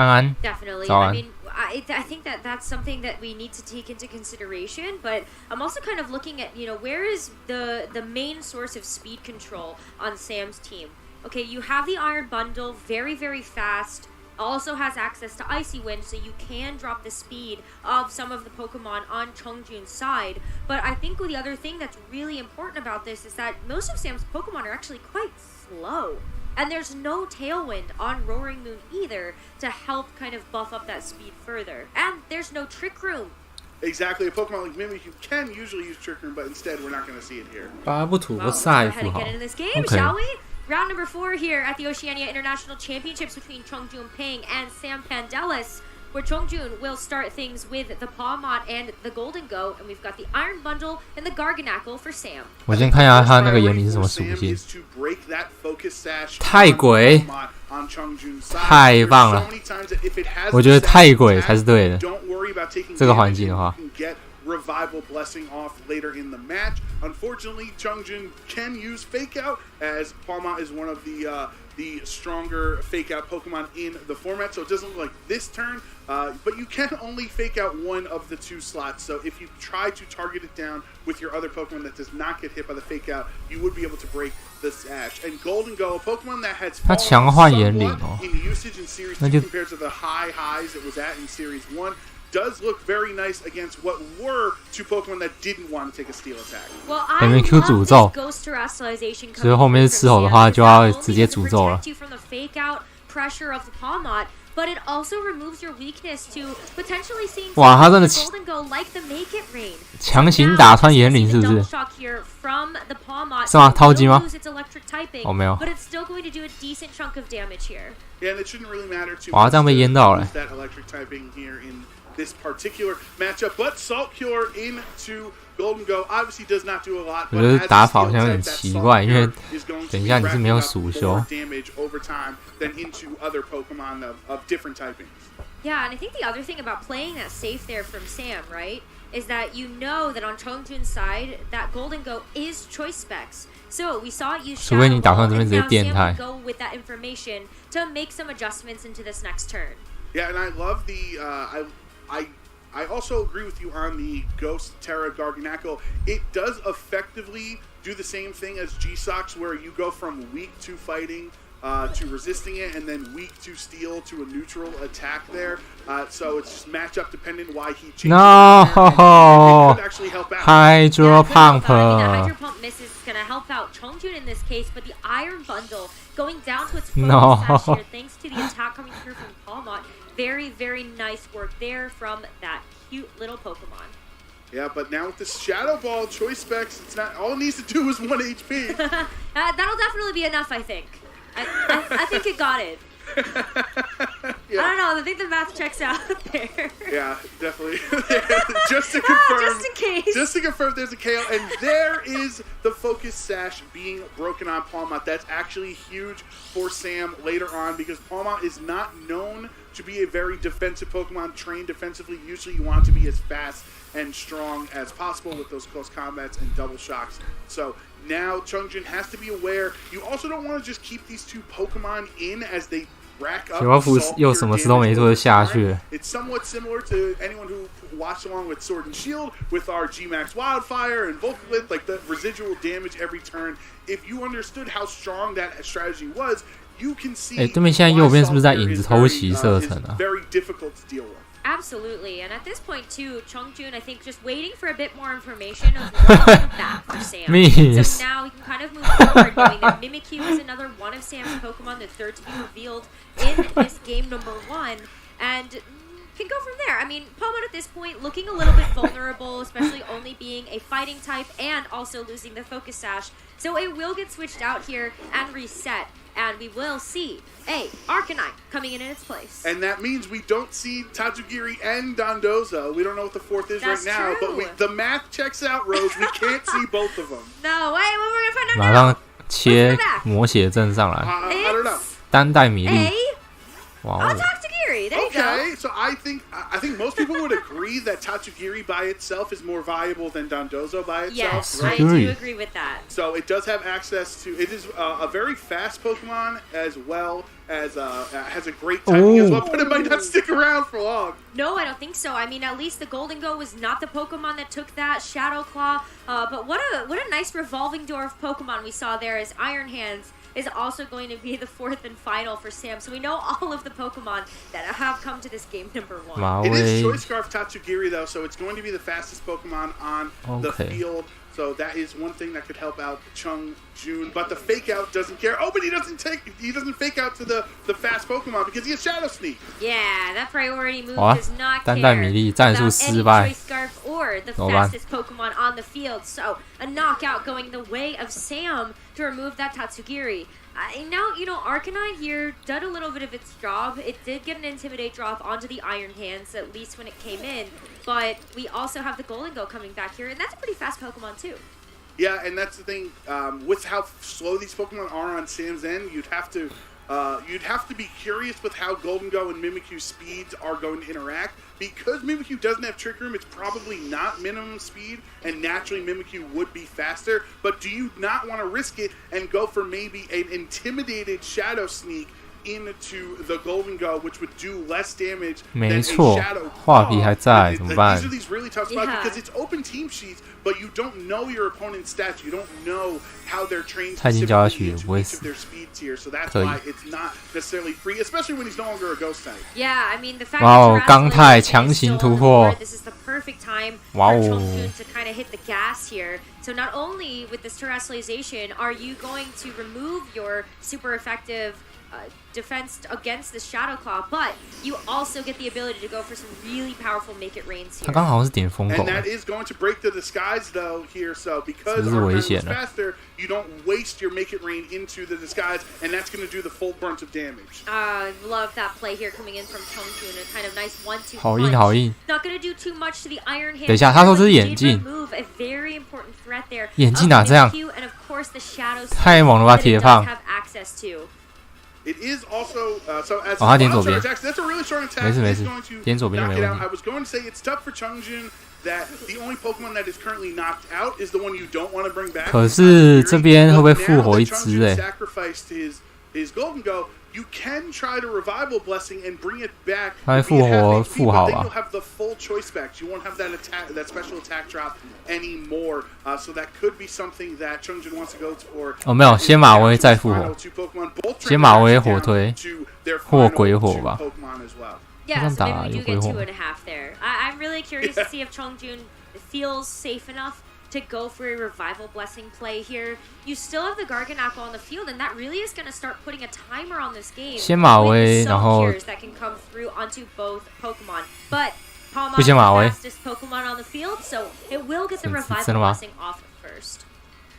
Definitely. I mean, I think that's something that we need to take into consideration, but I'm also kind of looking at, where is the main source of speed control on Sam's team? Okay, you have the Iron Bundle, very, very fast, also has access to Icy Wind, so you can drop the speed of some of the Pokemon on Changjiang's side. But I think the other thing that's really important about this is that most of Sam's Pokemon are actually quite slow. And there's no Tailwind on Roaring Moon either to help kind of buff up that speed further. And there's no Trick Room. Exactly, a Pokemon like Mimikyu can usually use Trick Room, but instead we're not going to see it here. 不吐不赛不好。 Get into this game, shall we? Round number 4 here at the Oceania International Championships between Changjiang Peng and Sam Pandelis, where Changjiang will start things with the Pawmot and the Golden Go, and we've got the Iron Bundle and the Garganackle for Sam. 我先看一下他那个眼灵是什么属性。太鬼，太棒了！我觉得太鬼才是对的。这个环境的话。 Revival blessing off later in the match. Unfortunately, Changjiang can use Fake Out, as Palma is one of the stronger Fake Out Pokemon in the format, so it doesn't look like this turn, but you can only Fake Out one of the 2 slots, so if you try to target it down with your other Pokemon that does not get hit by the Fake Out, you would be able to break the Sash. And Golden Go, a Pokemon that has fallen somewhat in usage in Series 2 compared to the high highs it was at in Series 1, does look very nice against what were 2 Pokemon that didn't want to take a steal attack. Well, I love this Ghost Terrestrialization 所以后面是吃吼的话，就要直接诅咒了。 from the fake out pressure of the Pawmot, but it also removes your weakness to potentially seeing 哇，他真的 Golden Go like the Make It Rain. 强行打穿眼灵是不是？是吗？掏机吗？哦，没有。 But it's still going to do a decent chunk of damage here. Yeah, and it shouldn't really matter too much. 哇，这样被淹到了。 That electric typing here in this particular matchup, but Salt Cure into Golden Go obviously does not do a lot. 我觉得打法好像有点奇怪，因为等一下你是没有属修。 damage over time than into other Pokemon of different typings. Yeah, and I think the other thing about playing that safe there from Sam, right, is that you know that on Changjiang's side, that Golden Go is choice specs. So we saw it use Shadow Ball, and now Sam will go with that information to make some adjustments into this next turn. Yeah, and I love the I also agree with you on the Ghost Terra Garganackle. It does effectively do the same thing as G-Sox, where you go from weak to fighting to resisting it, and then weak to steal to a neutral attack there. So it's just matchup dependent why he changes. No! It could actually help out. Hydro Pump. Hydro Pump misses going to help out Chongjun in this case, but the Iron Bundle going down to its full sash here thanks to the attack coming through from Palmot. Very, very nice work there from that cute little Pokemon. Yeah, but now with the Shadow Ball choice specs, it's not all it needs to do is 1 HP. That'll definitely be enough, I think. I think it got it. Yeah. I don't know. I think the math checks out there. Yeah, definitely. Just to confirm. Just in case. Just to confirm, there's a KO, and there is the focus sash being broken on Palmot. That's actually huge for Sam later on because Palmot is not known to be a very defensive Pokemon, trained defensively. Usually you want to be as fast and strong as possible with those close combats and double shocks. So now Chongjun has to be aware. You also don't want to just keep these two Pokemon in as they rack up.又什么事都没做就下去。It's somewhat similar to anyone who watched along with Sword and Shield with our G-Max Wildfire and Volcalith, like the residual damage every turn. If you understood how strong that strategy was, you can see 对面现在右边是不是在影子偷袭射程啊 very difficult to deal with. Absolutely, and at this point too, Chongjun, I think, just waiting for a bit more information of what's on the back for Sam. So now he can kind of move forward, knowing that Mimikyu is another one of Sam's Pokemon, the third to be revealed in this game number 1, and can go from there. I mean, Palmot at this point looking a little bit vulnerable, especially only being a fighting type and also losing the focus sash. So it will get switched out here and reset. And we will see a Arcanine coming in its place. And that means we don't see Tatsugiri and Dondozo. We don't know what the fourth is right now. But the math checks out, Rose. We can't see both of them. No, wait, well, we're going to find out 马上切魔血阵上来 I don't know. 单带米粒 Wow. Oh, Tatsugiri. There you go. Okay, so I think most people would agree that Tatsugiri by itself is more valuable than Dondozo by itself. Yes, right? I do agree with that. So it does have access to. It is a very fast Pokemon as well as has a great timing as well, but it might not stick around for long. No, I don't think so. I mean, at least the Golden Go was not the Pokemon that took that Shadow Claw. But what a nice revolving door of Pokemon we saw there as Iron Hands is also going to be the fourth and final for Sam. So we know all of the Pokemon that have come to this game number 1. It is Choice Scarf Tatsugiri though, so it's going to be the fastest Pokemon on the field. So that is one thing that could help out Chongjun. But the fake out doesn't care. Oh, but he doesn't fake out to the fast Pokemon because he has Shadow Sneak. Yeah, that priority move does not care about any Choice Scarf or the fastest Pokemon on the field. So a knockout going the way of Sam to remove that Tatsugiri. Now, you know, Arcanine here did a little bit of its job. It did get an Intimidate drop onto the Iron Hands, at least when it came in. But we also have the Golden Go coming back here, and that's a pretty fast Pokemon, too. Yeah, and that's the thing. With how slow these Pokemon are on Sam's end, you'd have to be curious with how Golden Go and Mimikyu's speeds are going to interact. Because Mimikyu doesn't have Trick Room, it's probably not minimum speed, and naturally Mimikyu would be faster. But do you not want to risk it and go for maybe an intimidated Shadow Sneak into the Golden Go, which would do less damage than a Shadow Claw? These are these really tough spots because it's open team sheets, but you don't know your opponent's stats. You don't know how they're trained specifically into each of their speed tiers, so that's why it's not necessarily free, especially when he's no longer a Ghost type. Yeah, I mean the fact that this is the perfect time for Chongjun to kind of hit the gas here. So not only with this terrestrialization are you going to remove your super effective defense against the Shadow Claw, but you also get the ability to go for some really powerful Make It Rains here. And that is going to break the disguise though here, so because Arcanine is faster, you don't waste your Make It Rain into the disguise, and that's going to do the full brunt of damage. I love that play here coming in from Chongjun, a kind of nice 1-2 punch. Not going to do too much to the Iron Hand. 等一下，他说这是眼镜。 remove a very important threat there. 眼镜哪这样？ And of course the shadows 太猛了吧，铁胖。 have access to. It is also so as that's a really strong attack. 没事没事，点左边就没问题。 I was going to say it's tough for Chongjun that the only Pokemon that is currently knocked out is the one you don't want to bring back. 可是这边会不会复活一只？Sacrificed his Golden Go. You can try to revival blessing and bring it back. 它会复活复好吧？ You'll have the full choice specs. You won't have that special attack drop anymore. So that could be something that Chongjun wants to go for. 哦，没有，先马威再复活，先马威火推或鬼火吧。 Yeah, so maybe we do get 2.5 there. I'm really curious to see if Chongjun feels safe enough to go for a Revival Blessing play here. You still have the Garganacl on the field, and that really is going to start putting a timer on this game. 先马威，然后 that can come through onto both Pokemon, but Palmon 不 is 先 the 马威， fastest Pokemon on the field, so it will get the Revival 真的吗？ Blessing off at first.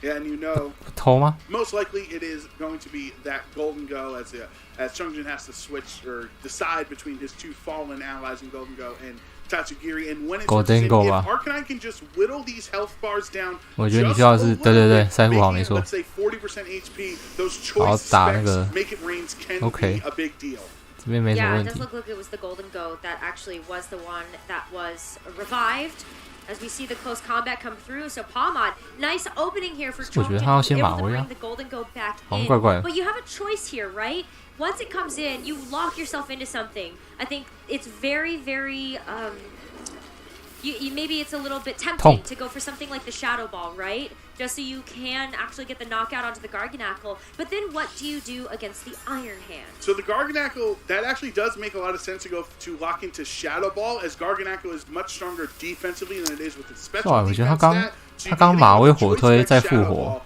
Yeah, and you know, 偷吗？ most likely it is going to be that Golden Go as Chungjin has to switch or decide between his two fallen allies in Golden Go and Tatsugiri, and when it Golden Go if Arcanine can just whittle these health bars down, 我觉得你需要是对对对，赛富豪没错。 let's say 40% HP, those 好 choice 打那个 specs make it rains can OK be a big deal. 这边没什么 Yeah, 问 it does 题。 look like it was the Golden Go that actually was the one that was revived. As we see the close combat come through, so Palmon, nice opening here for 我觉得他要 Chongqing, 先 able 马 to 威 bring 啊 the Golden Go back 好像 in. 怪怪的。 But you have a choice here, right? Once it comes in, you lock yourself into something. I think it's very, very maybe it's a little bit tempting to go for something like the Shadow Ball, right? Just so you can actually get the knockout onto the Garganacl. But then what do you do against the Iron Hand? So the Garganacl, that actually does make a lot of sense to lock into Shadow Ball, as Garganacl is much stronger defensively than it is with its special 对啊，我觉得他 defense 刚他刚马威火推再复活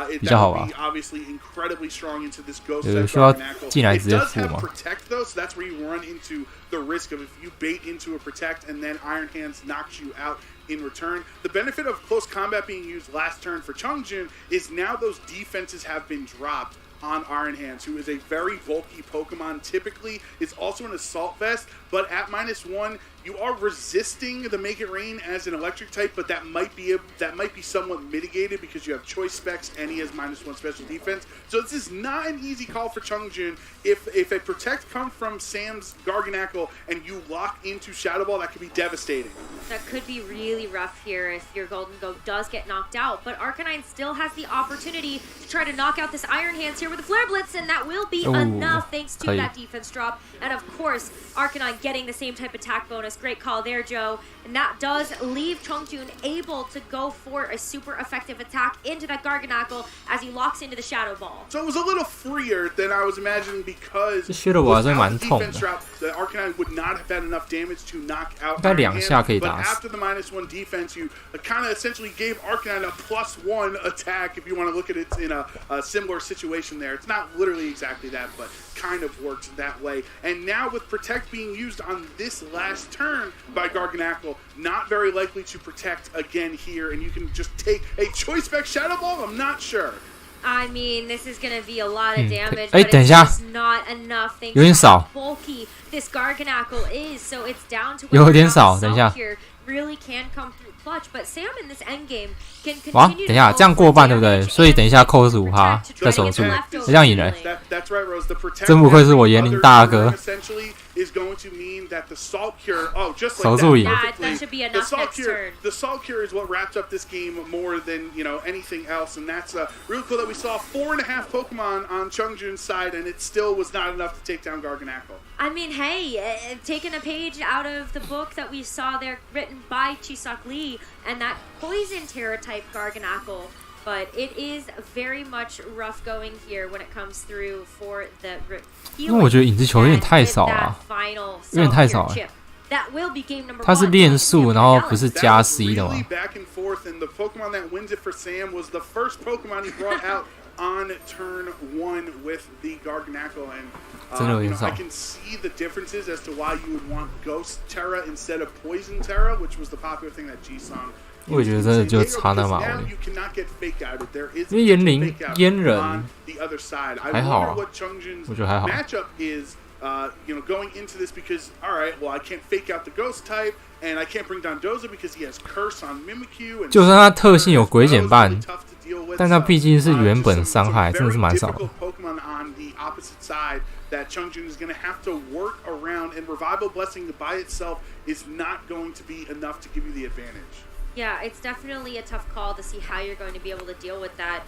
it 比较好吧 would be obviously incredibly strong into this ghost 有 type 需要 Garganacl. 进来 It 直接 does 复 have 吗？ protect though, so that's where you run into the risk of if you bait into a protect and then Iron Hands knocks you out in return. The benefit of close combat being used last turn for Chongjin is now those defenses have been dropped on Iron Hands, who is a very bulky Pokemon typically, is also an Assault Vest, but at -1, you are resisting the Make It Rain as an electric type, but that might be somewhat mitigated because you have choice specs and he has -1 special defense. So this is not an easy call for Chongjin. If a protect comes from Sam's Garganacl and you lock into Shadow Ball, that could be devastating. That could be really rough here if your Golden Go does get knocked out. But Arcanine still has the opportunity to try to knock out this Iron Hands here with the Flare Blitz, and that will be enough thanks to that defense drop. And of course, Arcanine getting the same type attack bonus. Great call there, Joe. And that does leave Chongjun able to go for a super effective attack into that Garganacl as he locks into the Shadow Ball. So it was a little freer than I was imagining because 这 Shadow Ball 还是蛮痛的。 defense drop, the Arcanine would not have had enough damage to knock out 应该 Iron 2下 Hand, 可以 but 打死。 after the -1 defense, you kind of essentially gave Arcanine a +1 attack if you want to look at it in a similar situation there. It's not literally exactly that, but kind of works that way. And now with Protect being used on this last turn by Garganacl, not very likely to protect again here, and you can just take a Choice Spec Shadow Ball? I'm not sure. I mean, this is going to be a lot of damage, 哎， but 等一 it's 下 just not enough thanks 有点 to 少 how bulky this Garganacl is. So it's down to 有 whether 点 or 少 not 等一下 Assault here really can come through clutch. But Sam in this endgame can 哇， continue 等一下 to 这样 go 过 for 半对不对？ damage 所以等一下扣25%再手速，这样赢了。 That's right, Rose. The Protect 真不愧是我炎灵大哥。 essentially is going to mean that the Salt Cure, just like 手速赢。 That should be enough next turn. The Salt Cure is what wraps up this game more than anything else, and that's really cool that we saw 4.5 Pokemon on Chongjun's side, and it still was not enough to take down Garganacl. I mean, hey, taking a page out of the book that we saw there written by Chisak Lee and that Poison Terra type Garganacl. But it is very much rough going here when it comes through for the 因为我觉得影子球有点太少了，有点太少了。 That will be game number 它是练速，然后不是加 C 的吗？ Back and forth, and the Pokemon that wins it for Sam was the first Pokemon he brought out on turn 1 with the Garganacl, and I can see the differences as to why you would want Ghost Terra instead of Poison Terra, which was the popular thing that G-Song. 我也觉得真的就差那马威，因为炎灵阉人还好啊，我觉得还好。 going into this because I can't fake out the Ghost type, and I can't bring down Doza because he has Curse on Mimikyu. 就算它特性有鬼减半，但它毕竟是原本伤害，真的是蛮少的。 Pokemon on the opposite side that Chongjun is going to have to work around, and Revival Blessing by itself is not going to be enough to give you the advantage. Yeah, it's definitely a tough call to see how you're going to be able to deal with that.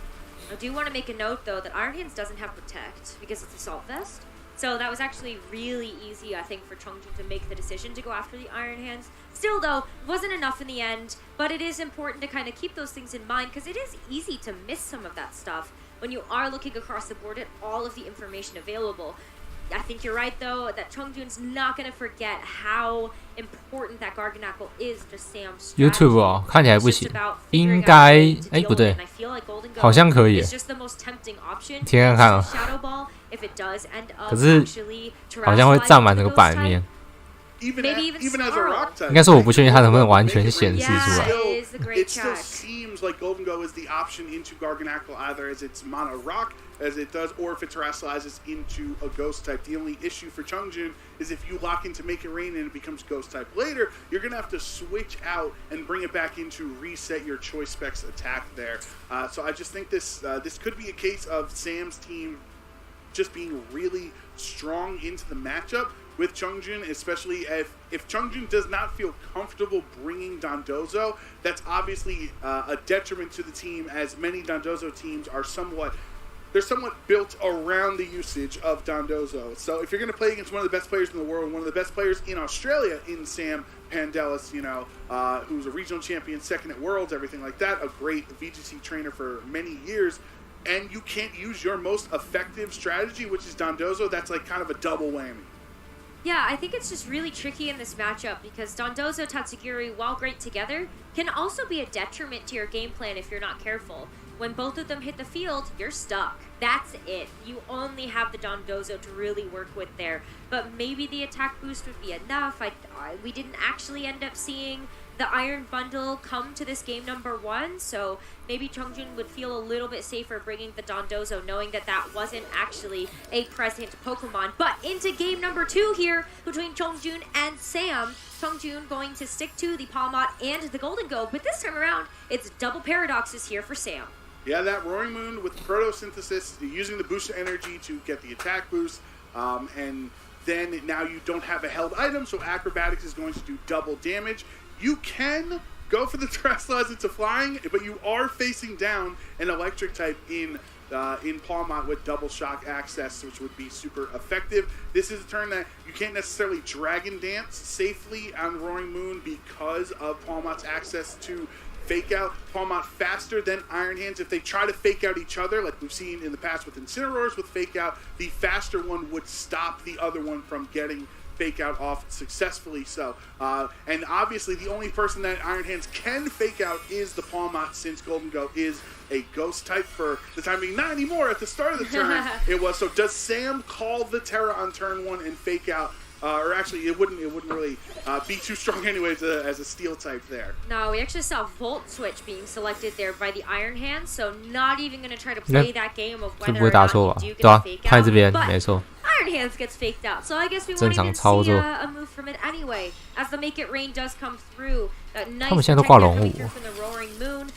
I do want to make a note, though, that Iron Hands doesn't have Protect because it's Assault Vest. So that was actually really easy, I think, for Chongjun to make the decision to go after the Iron Hands. Still, though, wasn't enough in the end, but it is important to kind of keep those things in mind because it is easy to miss some of that stuff when you are looking across the board at all of the information available. I think you're right though that Chongjun's not gonna forget how important that Garganacl is to Sam's YouTube 哦，看起来不行，应该不对，好像可以，听看看啊。可是好像会占满这个版面。应该说我不确定它能不能完全显示出来。It still seems like Golden Go is the option into Garganacl either as its mono rock as it does, or if it terrestrializes into a ghost type. The only issue for Chongjun is if you lock into Make It Rain and it becomes ghost type later, you're going to have to switch out and bring it back in to reset your choice specs attack there. So I just think this could be a case of Sam's team just being really strong into the matchup with Chongjun, especially if Chongjun does not feel comfortable bringing Dondozo, that's obviously a detriment to the team, as many Dondozo teams are somewhat built around the usage of Dondozo. So if you're going to play against one of the best players in the world, one of the best players in Australia in Sam Pandelis, who's a regional champion, second at Worlds, everything like that, a great VGC trainer for many years, and you can't use your most effective strategy, which is Dondozo, that's like kind of a double whammy. Yeah, I think it's just really tricky in this matchup because Dondozo, Tatsugiri, while great together, can also be a detriment to your game plan if you're not careful. When both of them hit the field, you're stuck. That's it. You only have the Dondozo to really work with there. But maybe the attack boost would be enough. We didn't actually end up seeing the Iron Bundle come to this game number 1, so maybe Chongjun would feel a little bit safer bringing the Dondozo, knowing that that wasn't actually a present Pokemon. But into game number 2 here between Chongjun and Sam. Chongjun going to stick to the Palmot and the Golden Go, but this time around, it's double paradoxes here for Sam. Yeah, that Roaring Moon with Protosynthesis, using the booster energy to get the attack boost, and then now you don't have a held item, so Acrobatics is going to do double damage. You can go for the Terrestrialize into Flying, but you are facing down an Electric type in Palmot with double shock access, which would be super effective. This is a turn that you can't necessarily Dragon Dance safely on Roaring Moon because of Palmot's access to Fake Out. Palmot faster than Iron Hands. If they try to fake out each other, like we've seen in the past with Incineroars with Fake Out, the faster one would stop the other one from getting Fake Out off successfully. So, and obviously the only person that Iron Hands can fake out is the Palmot, since Golden Go is a ghost type for the time being. Not anymore. At the start of the turn, it was. So does Sam call the Terra on turn 1 and fake out? Or actually, it wouldn't really be too strong anyways as a steel type there. No, we actually saw Volt Switch being selected there by the Iron Hands, so not even going to try to play that game of whether or not you do get a fake out. But Iron Hands gets faked out, so I guess we won't even see a move from it anyway. As the Make It Rain does come through, that nice protector coming through from the Roaring Moon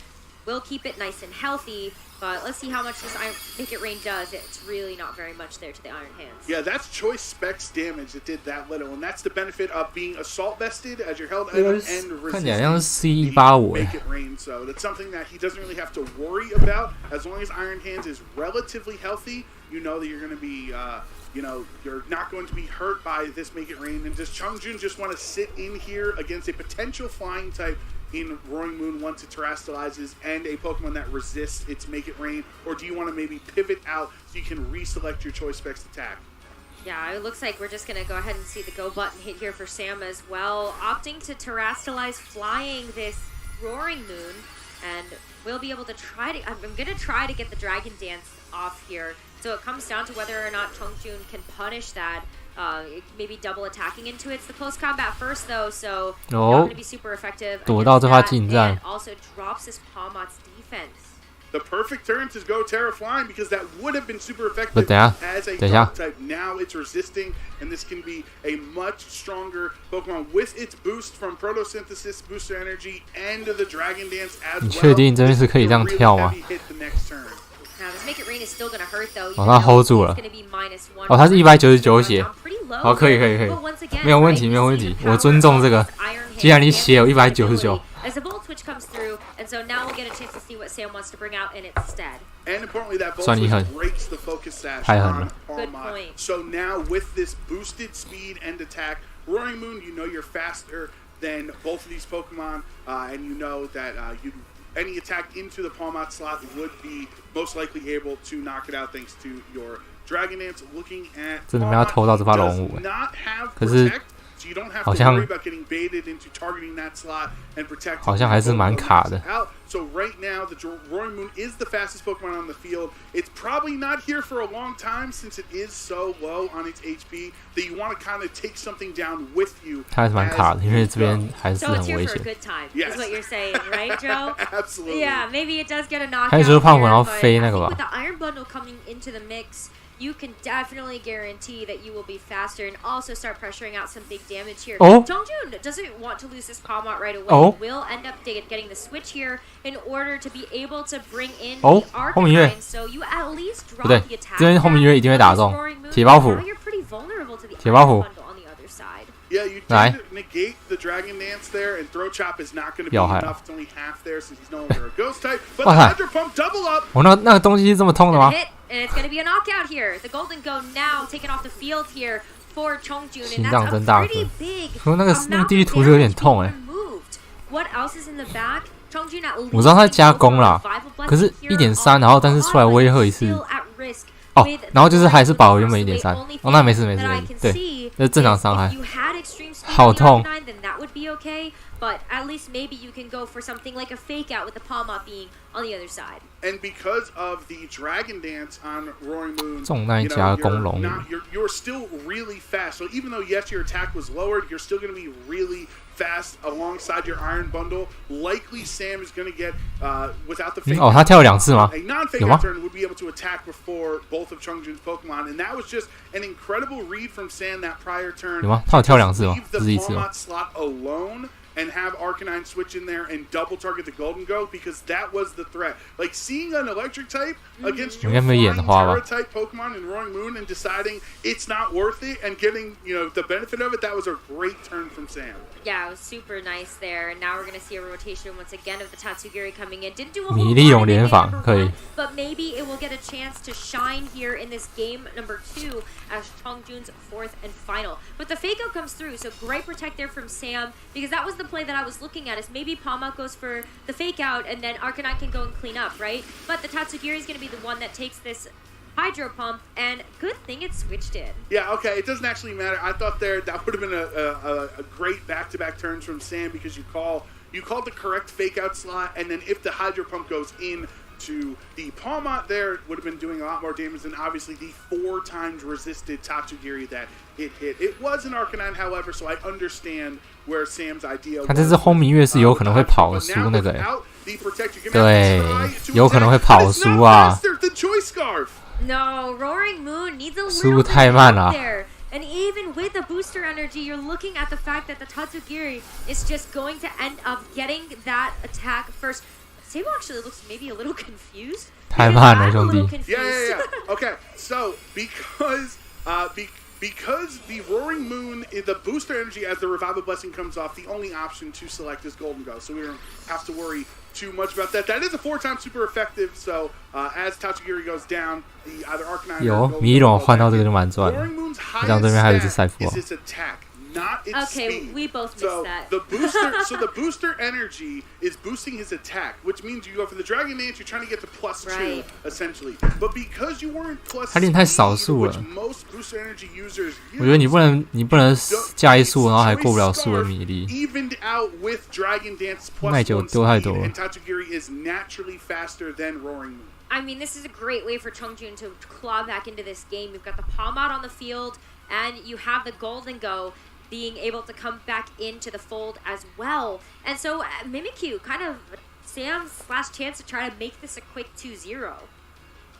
will keep it nice and healthy. But let's see how much this Make It Rain does. It's really not very much there to the Iron Hands. Yeah, that's choice specs damage that did that little, and that's the benefit of being assault vested as your held item and resisting Make It Rain. So that's something that he doesn't really have to worry about. As long as Iron Hands is relatively healthy, you know that you're going to be, you're not going to be hurt by this Make It Rain. And does Chongjun just want to sit in here against a potential flying type in Roaring Moon once it terrestrializes and a Pokemon that resists its Make It Rain? Or do you want to maybe pivot out so you can reselect your choice specs attack? Yeah, it looks like we're just going to go ahead and see the go button hit here for Sam as well, opting to terrestrialize flying this Roaring Moon, and we'll be able to I'm going to try to get the Dragon Dance off here. So it comes down to whether or not Chongjun can punish that. Maybe double attacking into it. It's the close combat first, though, so not going to be super effective. And also drops his Palmot's defense. The perfect turn to go Terra Flying, because that would have been super effective as a dark type. Now it's resisting, and this can be a much stronger Pokemon with its boost from Protosynthesis, Booster Energy, and the Dragon Dance as well. 你确定真是可以这样跳吗？ Now this Make It Rain is still going to hurt though. 他 hold 住了。他是199血。好，可以，没有问题。我尊重这个。既然你血有199。As the Volt Switch comes through, and so now we'll get a chance to see what Sam wants to bring out in its stead. And importantly, that Volt Switch breaks the focus sash on Palmot. So now with this boosted speed and attack, Roaring Moon, you know you're faster than both of these Pokemon, and you know that any attack into the Palmot slot would be most likely able to knock it out thanks to your Dragon Dance looking at 真的没有偷到这把龙武，可是好像好像还是蛮卡的。So right now, the Roaring Moon is the fastest Pokemon on the field. It's probably not here for a long time since it is so low on its HP that you want to kind of take something down with you. 它还是蛮卡的，因为这边还是很 So it's 危 here for a 险。 good time, is what you're saying, right, Joe? Absolutely. Yeah, maybe it does get a knockout 还是说胖虎然后 here, but 飞那个吧 I think with the Iron Bundle coming into the mix, you can definitely guarantee that you will be faster and also start pressuring out some big damage here. Oh. Dongjun doesn't want to lose this Palmot right away. Oh. He will end up getting the switch here in order to be able to bring in Oh. the 后明月 Arcanine. So you at least 不 drop 对 the attack. 这边后明月一定会打中 Roaring Moon, 铁包斧 now you're pretty vulnerable to the 铁包斧 Iron Bundle on the other side. Yeah, you 来 did negate the Dragon Dance there, and Throat Chop is not going to be 要害了 enough. It's only half there since he's no longer a Ghost type. But 哇 the 塞 Hydro Pump double up. 我那个东西是这么痛的吗？ Hit, and it's going to be a knockout here. The Golden Go now taken off the field here for Chongjun, 心 and 脏 that's 真 a 大 pretty 颗。 big 说那个 amount 地狱 of 图就有点 damage 痛 being 哎。 removed. What else is in the back? Chongjun at least 我知道他加工啦 can go for a revival 可是 blessing here 1.3，然后但是出来威吓一次 still at risk 哦 with，然后就是还是保原本 the 1.3 only 哦，那没事 thing 没事 that I 没事， can 对 see，那是正常 is 伤害 if you had extreme speed 好 on the 痛 Arcanine, then that would be okay. But at least maybe you can go for something like a fake out with the Palmot being on the other side. And because of the Dragon Dance on Roaring Moon, 重那一 you know, 加攻龙 you're still really fast. So even though, yes, your attack was lowered, you're still going to be really fast alongside your Iron Bundle. Likely Sam is going to get, without the fake 哦，他跳了2次吗？ a non-fake 有吗 out turn would be able to attack before both of Chongjun's Pokemon. And that was just an incredible read from Sam that prior turn. 有吗？他有跳2次吗？ Leave the 不是1次吗？ Palmot slot alone and have Arcanine switch in there and double target the Golden Go because that was the threat. Like seeing an electric type against your 应该没有演 flying 花吧 Terra type Pokemon in Roaring Moon and deciding it's not worth it and getting, you know, the benefit of it, that was a great turn from Sam. Yeah, it was super nice there. And now we're going to see a rotation once again of the Tatsugiri coming in. Didn't do a whole 米利 lot 用 in 联 game 防 number 可以 one, but maybe it will get a chance to shine here in this game number 2 as Chongjun's 4th and final. But the fake out comes through, so great protect there from Sam because that was the play that I was looking at is maybe Palmot goes for the fake out and then Arcanine can go and clean up, right? But the Tatsugiri is going to be the one that takes this Hydro Pump, and good thing it switched in. Yeah, okay, it doesn't actually matter. I thought that would have been a great back-to-back turns from Sam because you called the correct fake-out slot, and then if the Hydro Pump goes in to the Palmot there, it would have been doing a lot more damage than obviously the 4 times resisted Tatsugiri that it hit. It was an Arcanine, however, so I understand where Sam's idea was. 他这次轰鸣月是有可能会跑输那个对，有可能会跑输啊。 No, Roaring Moon needs a 速 little 度 bit 太 of 慢 help 了 there. And even with the booster energy, you're looking at the fact that the Tatsugiri is just going to end up getting that attack first. Sable actually looks maybe a little confused. 太慢了，兄弟。 Yeah. Okay, so because the Roaring Moon, the booster energy as the Revival Blessing comes off, the only option to select is Golden Go. So we don't have to worry too much about that. That is a 4-time super effective. So as Tatsugiri goes down, the either Arcanine 有米龙换到这个就蛮赚的。 Roaring Moon's 这样这边还有一只 highest 赛 stat 弗 is 啊。 its attack, not its Okay, speed. we both missed So that. the booster energy is boosting his attack, which means you go for the Dragon Dance, you're trying to get to +2 Right. essentially. But because you weren't plus 他练太少 speed, 数了 which most booster energy users 我觉得你不能加一速，然后还过不了速的米粒。 evened out with Dragon Dance plus 耐久 1丢太 speed, 多了 and Tatsugiri is naturally faster than Roaring Moon. I mean, this is a great way for Chongjun to claw back into this game. You've got the Palmot on the field, and you have the Golden Go being able to come back into the fold as well. And so Mimikyu, kind of Sam's last chance to try to make this a quick 2-0.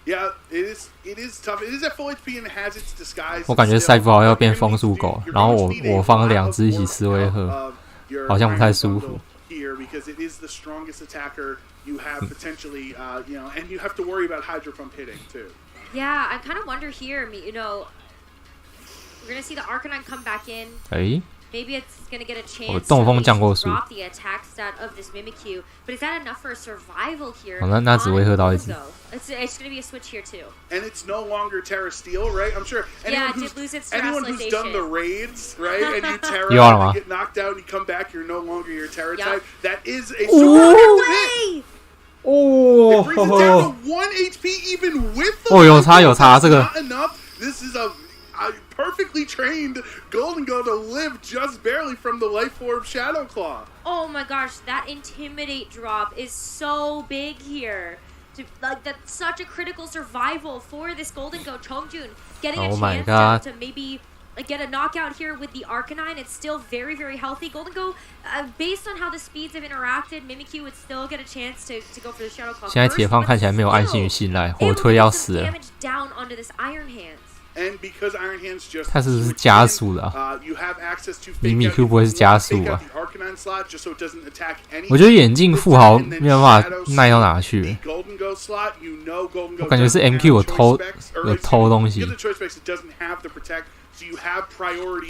Yeah, it is tough. It is at full HP and it has its disguise. 我感觉赛弗好像要变风速狗，然后我放2只一起吃威吓，好像不太舒服。 Here because it is the strongest attacker you have potentially, you know, and you have to worry about Hydro Pump hitting too. Yeah, I kind of wonder here, you know, we're going to see the Arcanine come back in. 哎， Maybe it's going to get a chance to 动风降过速。 drop the attack stat of this Mimikyu. But is that enough for a survival here? 那只威吓到一只。 It's going to be a switch here too. And it's no longer Terra Steel, right? I'm sure Yeah, it did lose its anyone who's done the raids, right? And you Terra, 又了吗？ and you get knocked out and you come back, you're no longer your Terra Yep. type. That is a No super effective hit. way! It brings it down to 1 HP even with the 有差这个 not enough. This is a perfectly trained Golden Go to live just barely from the life orb Shadow Claw. Oh my gosh, that Intimidate drop is so big here. That's such a critical survival for this Golden Go. Chongjun getting a chance to maybe get a knockout here with the Arcanine. It's still very, very healthy. Golden Go, based on how the speeds have interacted, Mimikyu would still get a chance to go for the Shadow Claw. 现在铁胖看起来没有安心与信赖，火推要死了。Down onto this Iron Hands. And because Iron Hands just 它是不是加速的啊？ you have access to Mimikyu 不会是加速啊？ Arcanine slot just so it doesn't attack any. 我觉得眼镜富豪没有办法耐到哪去。 Golden Go slot, you know Golden Go 我感觉是 MQ 有偷东西。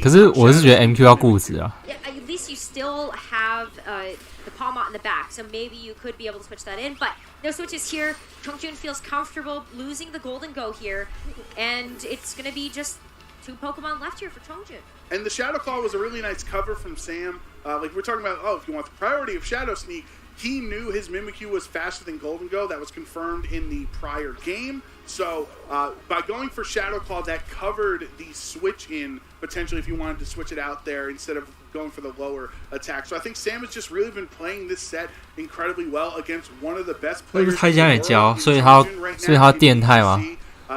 可是我是觉得 MQ 要固执啊。 At least you still have the Palmot in the back, so maybe you could be able to switch that in. But no switches here. Chongjun feels comfortable losing the Golden Go here, and it's going to be just 2 Pokemon left here for Chongjun. And the Shadow Claw was a really nice cover from Sam. Like we're talking about, if you want the priority of Shadow Sneak, he knew his Mimikyu was faster than Golden Go. That was confirmed in the prior game. So by going for Shadow Claw, that covered the switch in potentially if you wanted to switch it out there instead of going for the lower attack. So I think Sam has just really been playing this set incredibly well against one of the best players. 他家也教，所以他电态吗？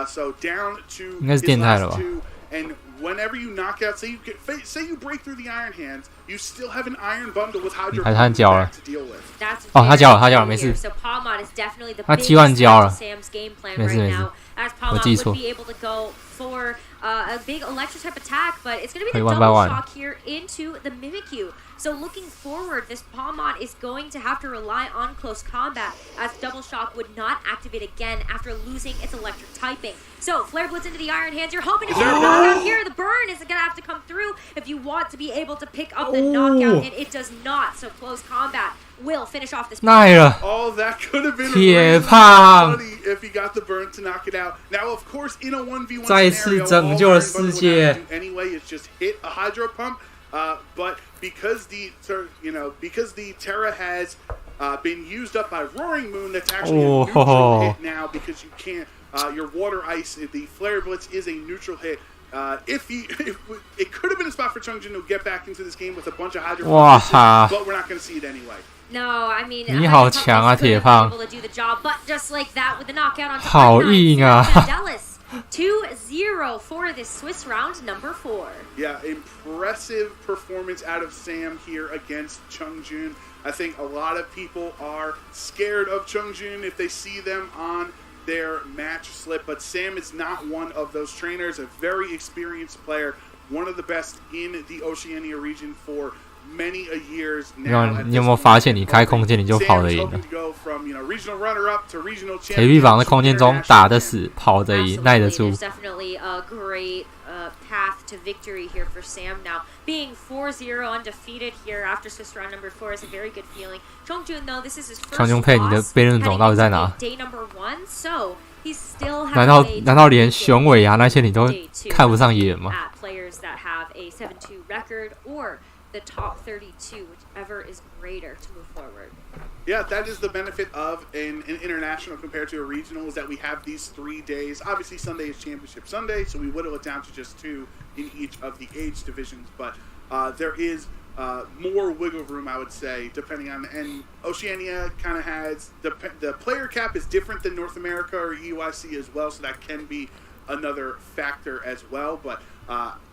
So down to 应该是电态了吧？ And whenever you knock out, say you break through the Iron Hands, you still have an Iron Bundle with Hydro Pump to deal with. 他教了，没事。他T1教了，没事。我记错。 a big electric type attack, but it's going to be the double shock here into the Mimikyu. So looking forward, this Palmot is going to have to rely on close combat, as double shock would not activate again after losing its electric typing. So Flare Blitz into the Iron Hands. You're hoping to see a knockout here. The burn is going to have to come through if you want to be able to pick up the knockout, and it does not. So close combat will finish off this. Oh, that could have been really funny if he got the burn to knock it out. Now, of course, in a 1v1 scenario, anyway, it's just hit a Hydro Pump. But because the Terra has been used up by Roaring Moon, that's actually a neutral hit now because you can't. Your Water Ice, the Flare Blitz is a neutral hit. If it could have been a spot for Chongjun to get back into this game with a bunch of Hydro Pumps, but we're not going to see it anyway. No, I mean, 你好强啊，铁胖！ but just like that with the knockout on 好硬啊！ 2-0 for this Swiss round number 4. Yeah, impressive performance out of Sam here against Chongjun. I think a lot of people are scared of Chongjun if they see them on their match slip, but Sam is not one of those trainers, a very experienced player, one of the best in the Oceania region for many a years now. 你有没有发现，你开空间你就跑得赢了？铁臂膀的空间中打得死，跑得赢，耐得住。 Definitely a great path to victory here for Sam now. Being 4-0 undefeated here after Swiss round number 4 is a very good feeling. Chongjun, though, this is his first loss heading into day number 1, so he still has 难道连雄伟啊那些你都看不上眼吗？ Players that have a 7-2 record or the top 32, whichever is greater to move forward. Yeah, that is the benefit of an international compared to a regional, is that we have these 3 days. Obviously, Sunday is Championship Sunday, so we whittle it down to just 2 in each of the age divisions. But there is more wiggle room, I would say, depending on. And Oceania kind of has the player cap is different than North America or EUIC as well, so that can be another factor as well. But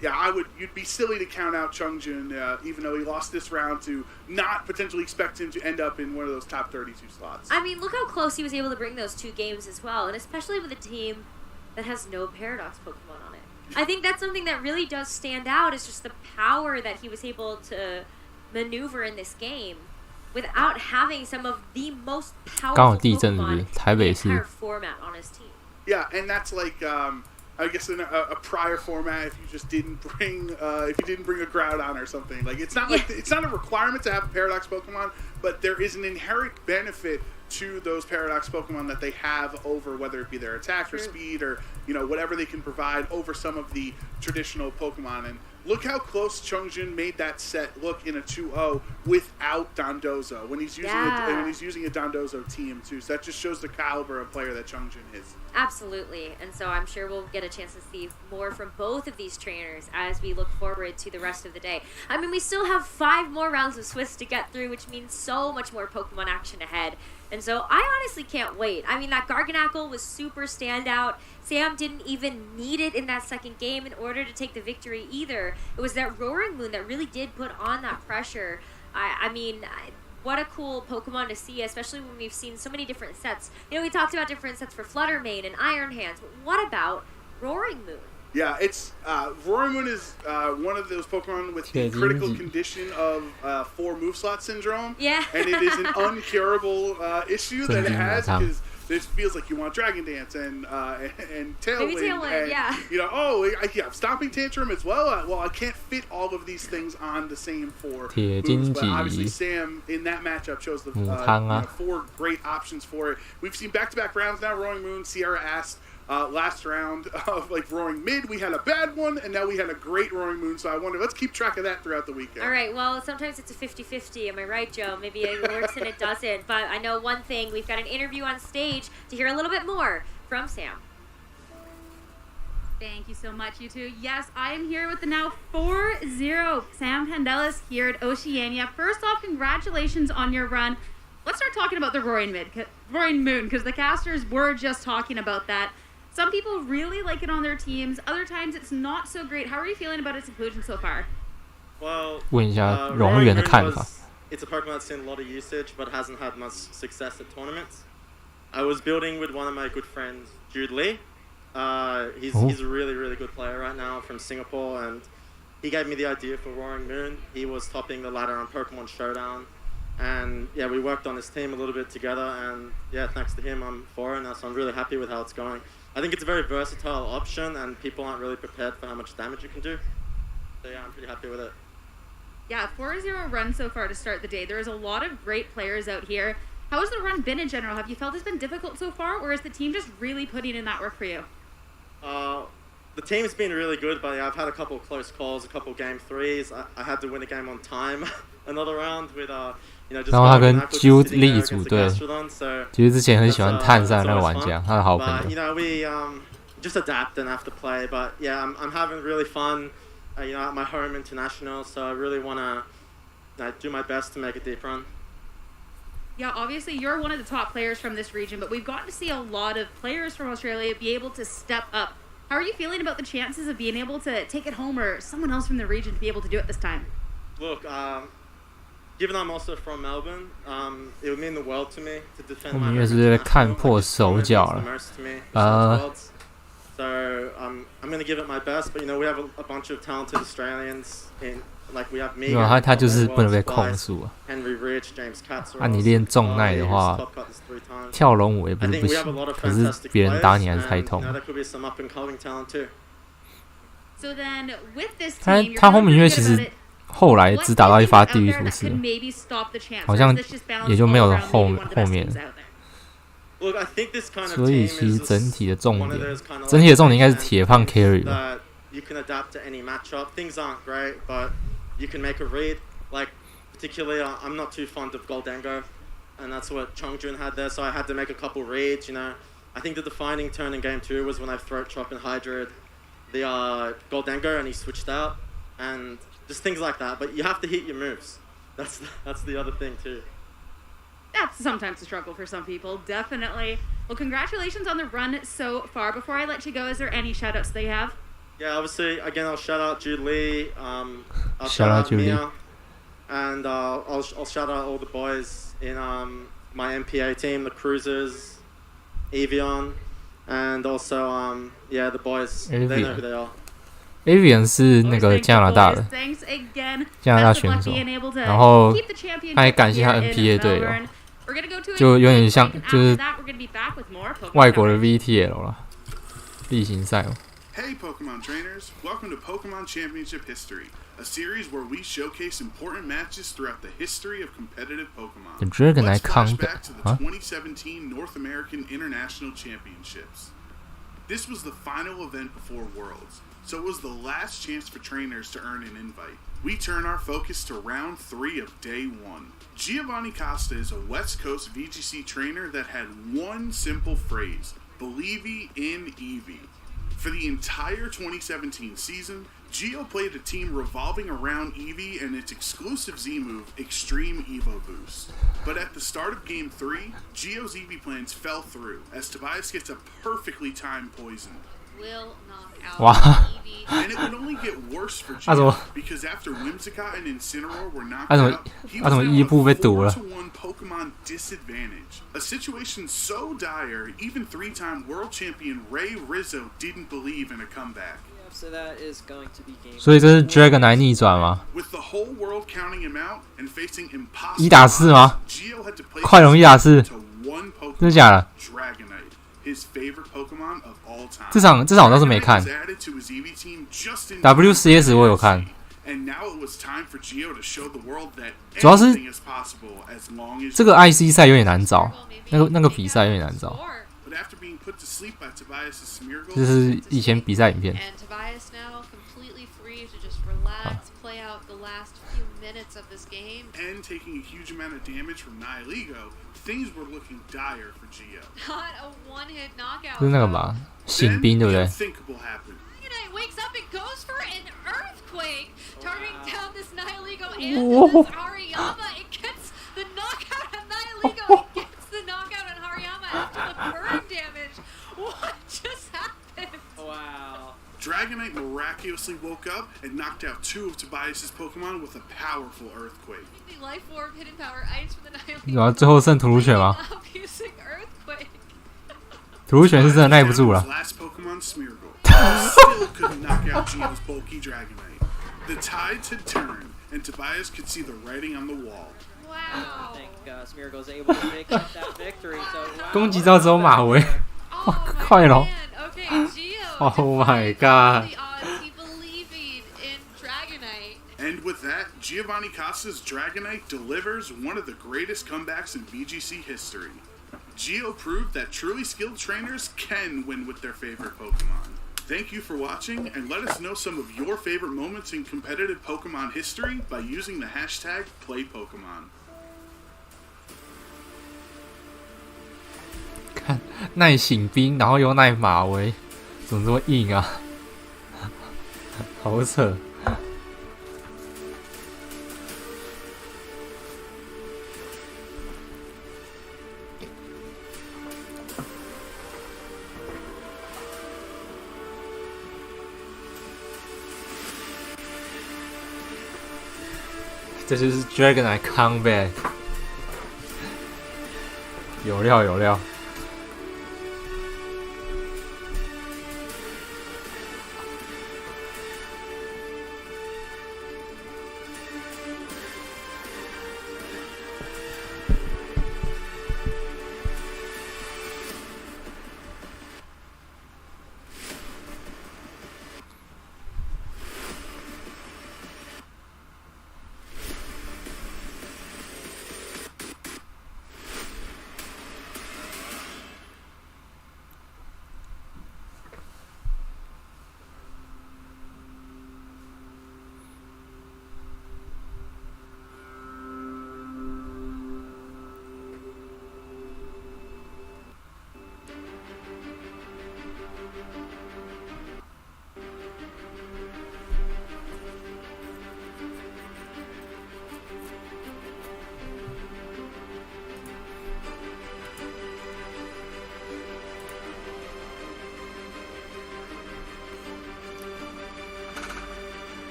yeah, you'd be silly to count out Chongjun, even though he lost this round, to not potentially expect him to end up in one of those top 32 slots. I mean, look how close he was able to bring those 2 games as well, and especially with a team that has no Paradox Pokemon on it. I think that's something that really does stand out, is just the power that he was able to maneuver in this game without having some of the most powerful Pokemon in the entire format on his team. Yeah, and that's like I guess in a prior format, if you just didn't bring a Groudon or something, like it's not like it's not a requirement to have a Paradox Pokemon, but there is an inherent benefit to those Paradox Pokemon that they have over whether it be their attack or speed or whatever they can provide over some of the traditional Pokemon. And look how close Chungjin made that set look in a 2-0 without Dondozo when he's using a Dondozo team too. So that just shows the caliber of player that Chungjin is. Absolutely, and so I'm sure we'll get a chance to see more from both of these trainers as we look forward to the rest of the day. I mean, we still have 5 more rounds of Swiss to get through, which means so much more Pokemon action ahead. And so I honestly can't wait. I mean, that Garganacl was super standout. Sam didn't even need it in that second game in order to take the victory either. It was that Roaring Moon that really did put on that pressure. I mean, what a cool Pokemon to see, especially when we've seen so many different sets. You know, we talked about different sets for Flutter Mane and Iron Hands, but what about Roaring Moon? Yeah, it's Roaring Moon is one of those Pokemon with the critical condition of 4 move slot syndrome. Yeah. And it is an uncurable issue that it has because it feels like you want Dragon Dance and Tailwind. Maybe Tailwind, and, yeah. You know, Stomping Tantrum as well. Well, I can't fit all of these things on the same 4 moves, but obviously Sam in that matchup chose the 4 great options for it. We've seen back-to-back rounds now. Roaring Moon, Sierra asked last round of Roaring Mid, we had a bad one, and now we had a great Roaring Moon, so I wonder, let's keep track of that throughout the weekend. All right, well, sometimes it's a 50-50, am I right, Joe? Maybe it works and it doesn't, but I know one thing, we've got an interview on stage to hear a little bit more from Sam. Thank you so much, you two. Yes, I am here with the now 4-0 Sam Pandelis here at Oceania. First off, congratulations on your run. Let's start talking about the Roaring Moon, because the casters were just talking about that. Some people really like it on their teams. Other times it's not so great. How are you feeling about its inclusion so far? Well, 问一下荣远的看法。 It's a Pokemon that's seen a lot of usage, but hasn't had much success at tournaments. I was building with one of my good friends, Jude Lee. He's a really, really good player right now from Singapore, and he gave me the idea for Roaring Moon. He was topping the ladder on Pokemon Showdown. And yeah, we worked on this team a little bit together, and yeah, thanks to him, I'm 4-0 now, so I'm really happy with how it's going. I think it's a very versatile option, and people aren't really prepared for how much damage you can do. So yeah, I'm pretty happy with it. Yeah, 4-0 run so far to start the day. There's a lot of great players out here. How has the run been in general? Have you felt it's been difficult so far, or is the team just really putting in that work for you? The team's been really good, but yeah, I've had a couple of close calls, a couple of game 3s. I had to win a game on time, another round with just 然后他跟 Jude Lee 组队，其实之前很喜欢探山的那个玩家，他的好朋友。You know, we just adapt and have to play, but yeah, I'm having really fun. You know, at my home international, so I really want to do my best to make a deep run. Yeah, obviously you're one of the top players from this region, but we've gotten to see a lot of players from Australia be able to step up. How are you feeling about the chances of being able to take it home, or someone else from the region to be able to do it this time? Look, given I'm also from Melbourne, it would mean the world to me to defend 我 my 们也是看破手脚了。So I'm going to give it my best, but you know we have a bunch of talented Australians in, like we have me. 没有他就是不能被控诉啊。Henry Rich, James Katz. 啊，你练重耐的话，跳龙舞也不是不行，可是别人打你还是太痛。他后面因为其实后来只打到一发地狱图示，好像也就没有后面。所以其实整体的重点应该是铁胖 carry 吧。You can adapt to any matchup. Things aren't great, but you can make a read. Like, particularly, I'm not too fond of Goldango, and that's what Chongjun had there, so I had to make a couple reads, you know. I think the defining turn in Game 2 was when I Throat Chop and Hydra'd the Goldango, and he switched out, and just things like that. But you have to hit your moves. That's the other thing, too. That's sometimes a struggle for some people, definitely. Well, congratulations on the run so far. Before I let you go, is there any shout-outs that you have? Yeah, obviously, again, I'll shout out Jude Lee. I'll shout out Mia, and I'll shout out all the boys in my MPA team, the Cruisers, Evian, and also yeah, the boys. They know who they are. Avian 是那个加拿大的选手，然后他还感谢他 NPA 队友，就有点像就是外国的 VTL 啦，例行赛哦。Hey Pokemon trainers, welcome to Pokemon Championship History, a series where we showcase important matches throughout the history of competitive Pokemon. Let's flash back to the 2017 North American International Championships. This was the final event before Worlds, so it was the last chance for trainers to earn an invite. We turn our focus to round 3 of Day 1. Giovanni Costa is a West Coast VGC trainer that had one simple phrase, believe in Eevee. For the entire 2017 season, Gio played a team revolving around Eevee and its exclusive Z move, Extreme Evo Boost. But at the start of Game 3, Gio's Eevee plans fell through as Tobias gets a perfectly timed poison. Will knock out Eevee. And it would only get worse for Gio because after Whimsicott and Incineroar were knocked out, he was now at a 4-1 Pokemon disadvantage. A situation so dire, even 3-time world champion Ray Rizzo didn't believe in a comeback. So that is going to be game. 所以这是 Dragonite 逆转吗？ With the whole world counting him out and facing impossible 1打4吗？ Gio had to play 快龙1打4， to one Pokemon, 真的假的？ Dragonite, his favorite Pokemon of all time. 这场我倒是没看。WCS 我有看。 And now it was time for Gio to show the world that 主要是 anything is possible as long as 这个 IC 赛有点难找，那个比赛有点难找。 But after being put to sleep by Tobias' Smeargle, 这是以前比赛影片。 And Tobias now completely free to just relax, play out the last few minutes of this game. And taking a huge amount of damage from Nihilego, things were looking dire for Gio. Not a one-hit knockout. 这是那个吧？醒兵对不对？ Unthinkable happened. Dragonite wakes up and goes for an earthquake, targeting down this Nihilego and this Hariyama. It gets the knockout on Nihilego. It gets the knockout on Hariyama after the burn damage. What just happened? Wow. Dragonite miraculously woke up and knocked out 2 of Tobias' Pokemon with a powerful earthquake. The life orb, hidden power, ice from the Nihilego. 然后最后剩吐鲁犬吗？ Using earthquake. 吐鲁犬是真的耐不住了。 Last Pokemon Smeargle still couldn't knock out Gio's bulky Dragonite. The tides had turned, and Tobias could see the writing on the wall. I think Smeargle's able to make up that victory. So wow. 攻击招只有马维，快龙 ！Oh my god！ And with that, Giovanni Costa's Dragonite delivers one of the greatest comebacks in VGC history. Gio proved that truly skilled trainers can win with their favorite Pokemon. Thank you for watching, and let us know some of your favorite moments in competitive Pokemon history by using the hashtag #PlayPokemon. 看耐醒兵，然后又耐马维，怎么这么硬啊？好扯！这就是 Dragonite comeback， 有料有料。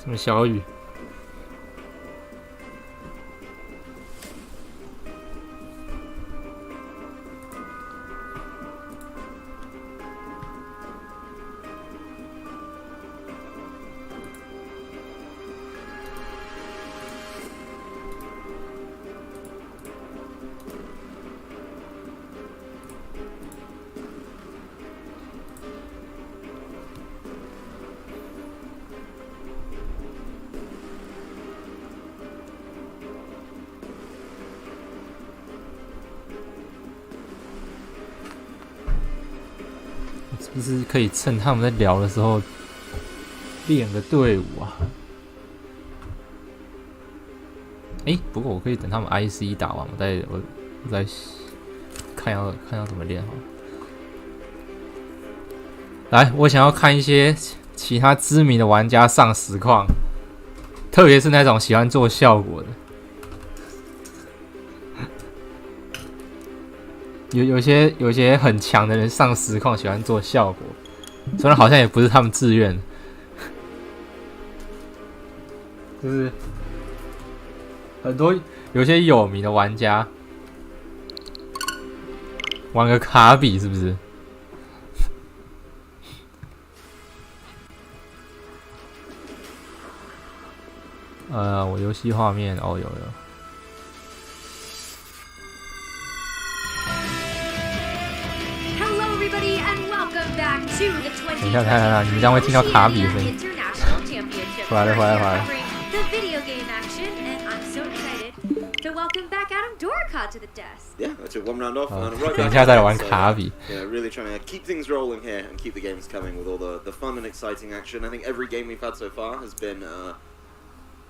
什么小雨？是不是可以趁他们在聊的时候练个队伍啊？不过我可以等他们 IC 打完，我再看要怎么练好了。来，我想要看一些其他知名的玩家上实况，特别是那种喜欢做效果的。有些很强的人上实况喜欢做效果，虽然好像也不是他们自愿，就是很多有些有名的玩家玩个卡比是不是？我游戏画面有。等一下，看，你们将会听到卡比的声音。回来了。等一下再来玩卡比。Really trying to keep things rolling here and keep the games coming with all the fun and exciting action. I think every game we've had so far has been.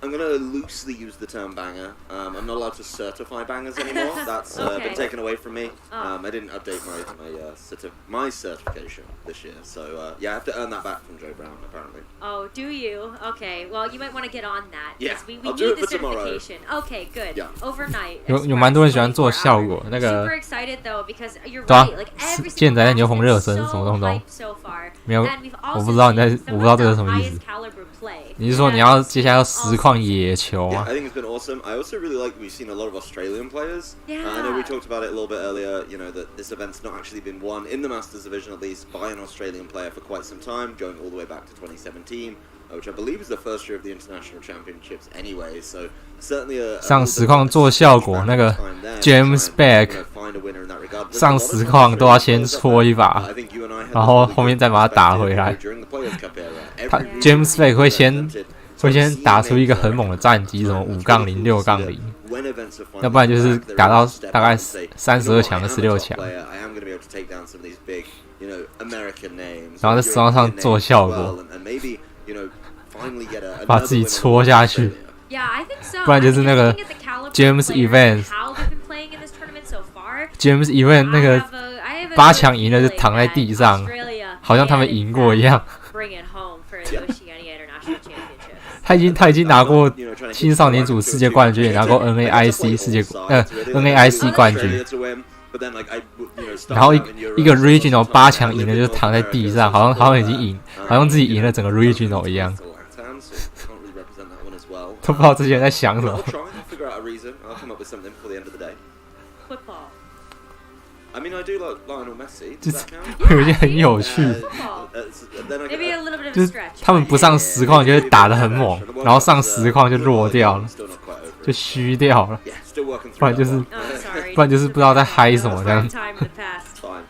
I'm going to loosely use the term banger. I'm not allowed to certify bangers anymore. That's been taken away from me. I didn't update my certification this year. So, I have to earn that back from Joe Brown, apparently. Oh, do you? Okay, well, you might want to get on that. Yeah, we I'll need do it the for tomorrow. certification. Okay, good. Yeah. Overnight. 有蛮多人喜欢做效果，那个 Super excited though because you're 对啊 right. Like every 健仔在 single 牛 match 棚 has 热 been 身 so 什么东东 hyped so far. 没有 And we've also 我不知道 seen 我不知道这 some 是 of 什 the 么意思 highest caliber play. 你是说你要接下来要实况野球 Yeah, 啊 I think it's been awesome. I also really like we've seen a lot of Australian players. Yeah. I know we talked about it a little bit earlier, that this event's not actually been won, in the Masters Division at least, by an Australian player for quite some time, going all the way back to 2017, which I believe is the first year of the International Championships anyway, so certainly a 上实况做效果，那个 James Beck 上实况都要先搓一把，然后后面再把他打回来。他 James Beck 会先打出一个很猛的战绩，什么5-0、6-0，要不然就是打到大概32强和16强，然后在实况上做效果，把自己戳下去。不然就是那个 James Evans。James Evans 那个8强赢了就躺在地上，好像他们赢过一样。他已经拿过青少年组世界冠军，也拿过 NAIC 冠军。然后一个 Regional 8强赢了就躺在地上，好像已经赢，好像自己赢了整个 Regional 一样。都不知道这些人在想什么。就是有一些很有趣，就是他们不上实况就会打得很猛，然后上实况就弱掉了，就虚掉了，不然就是不知道在嗨什么这样。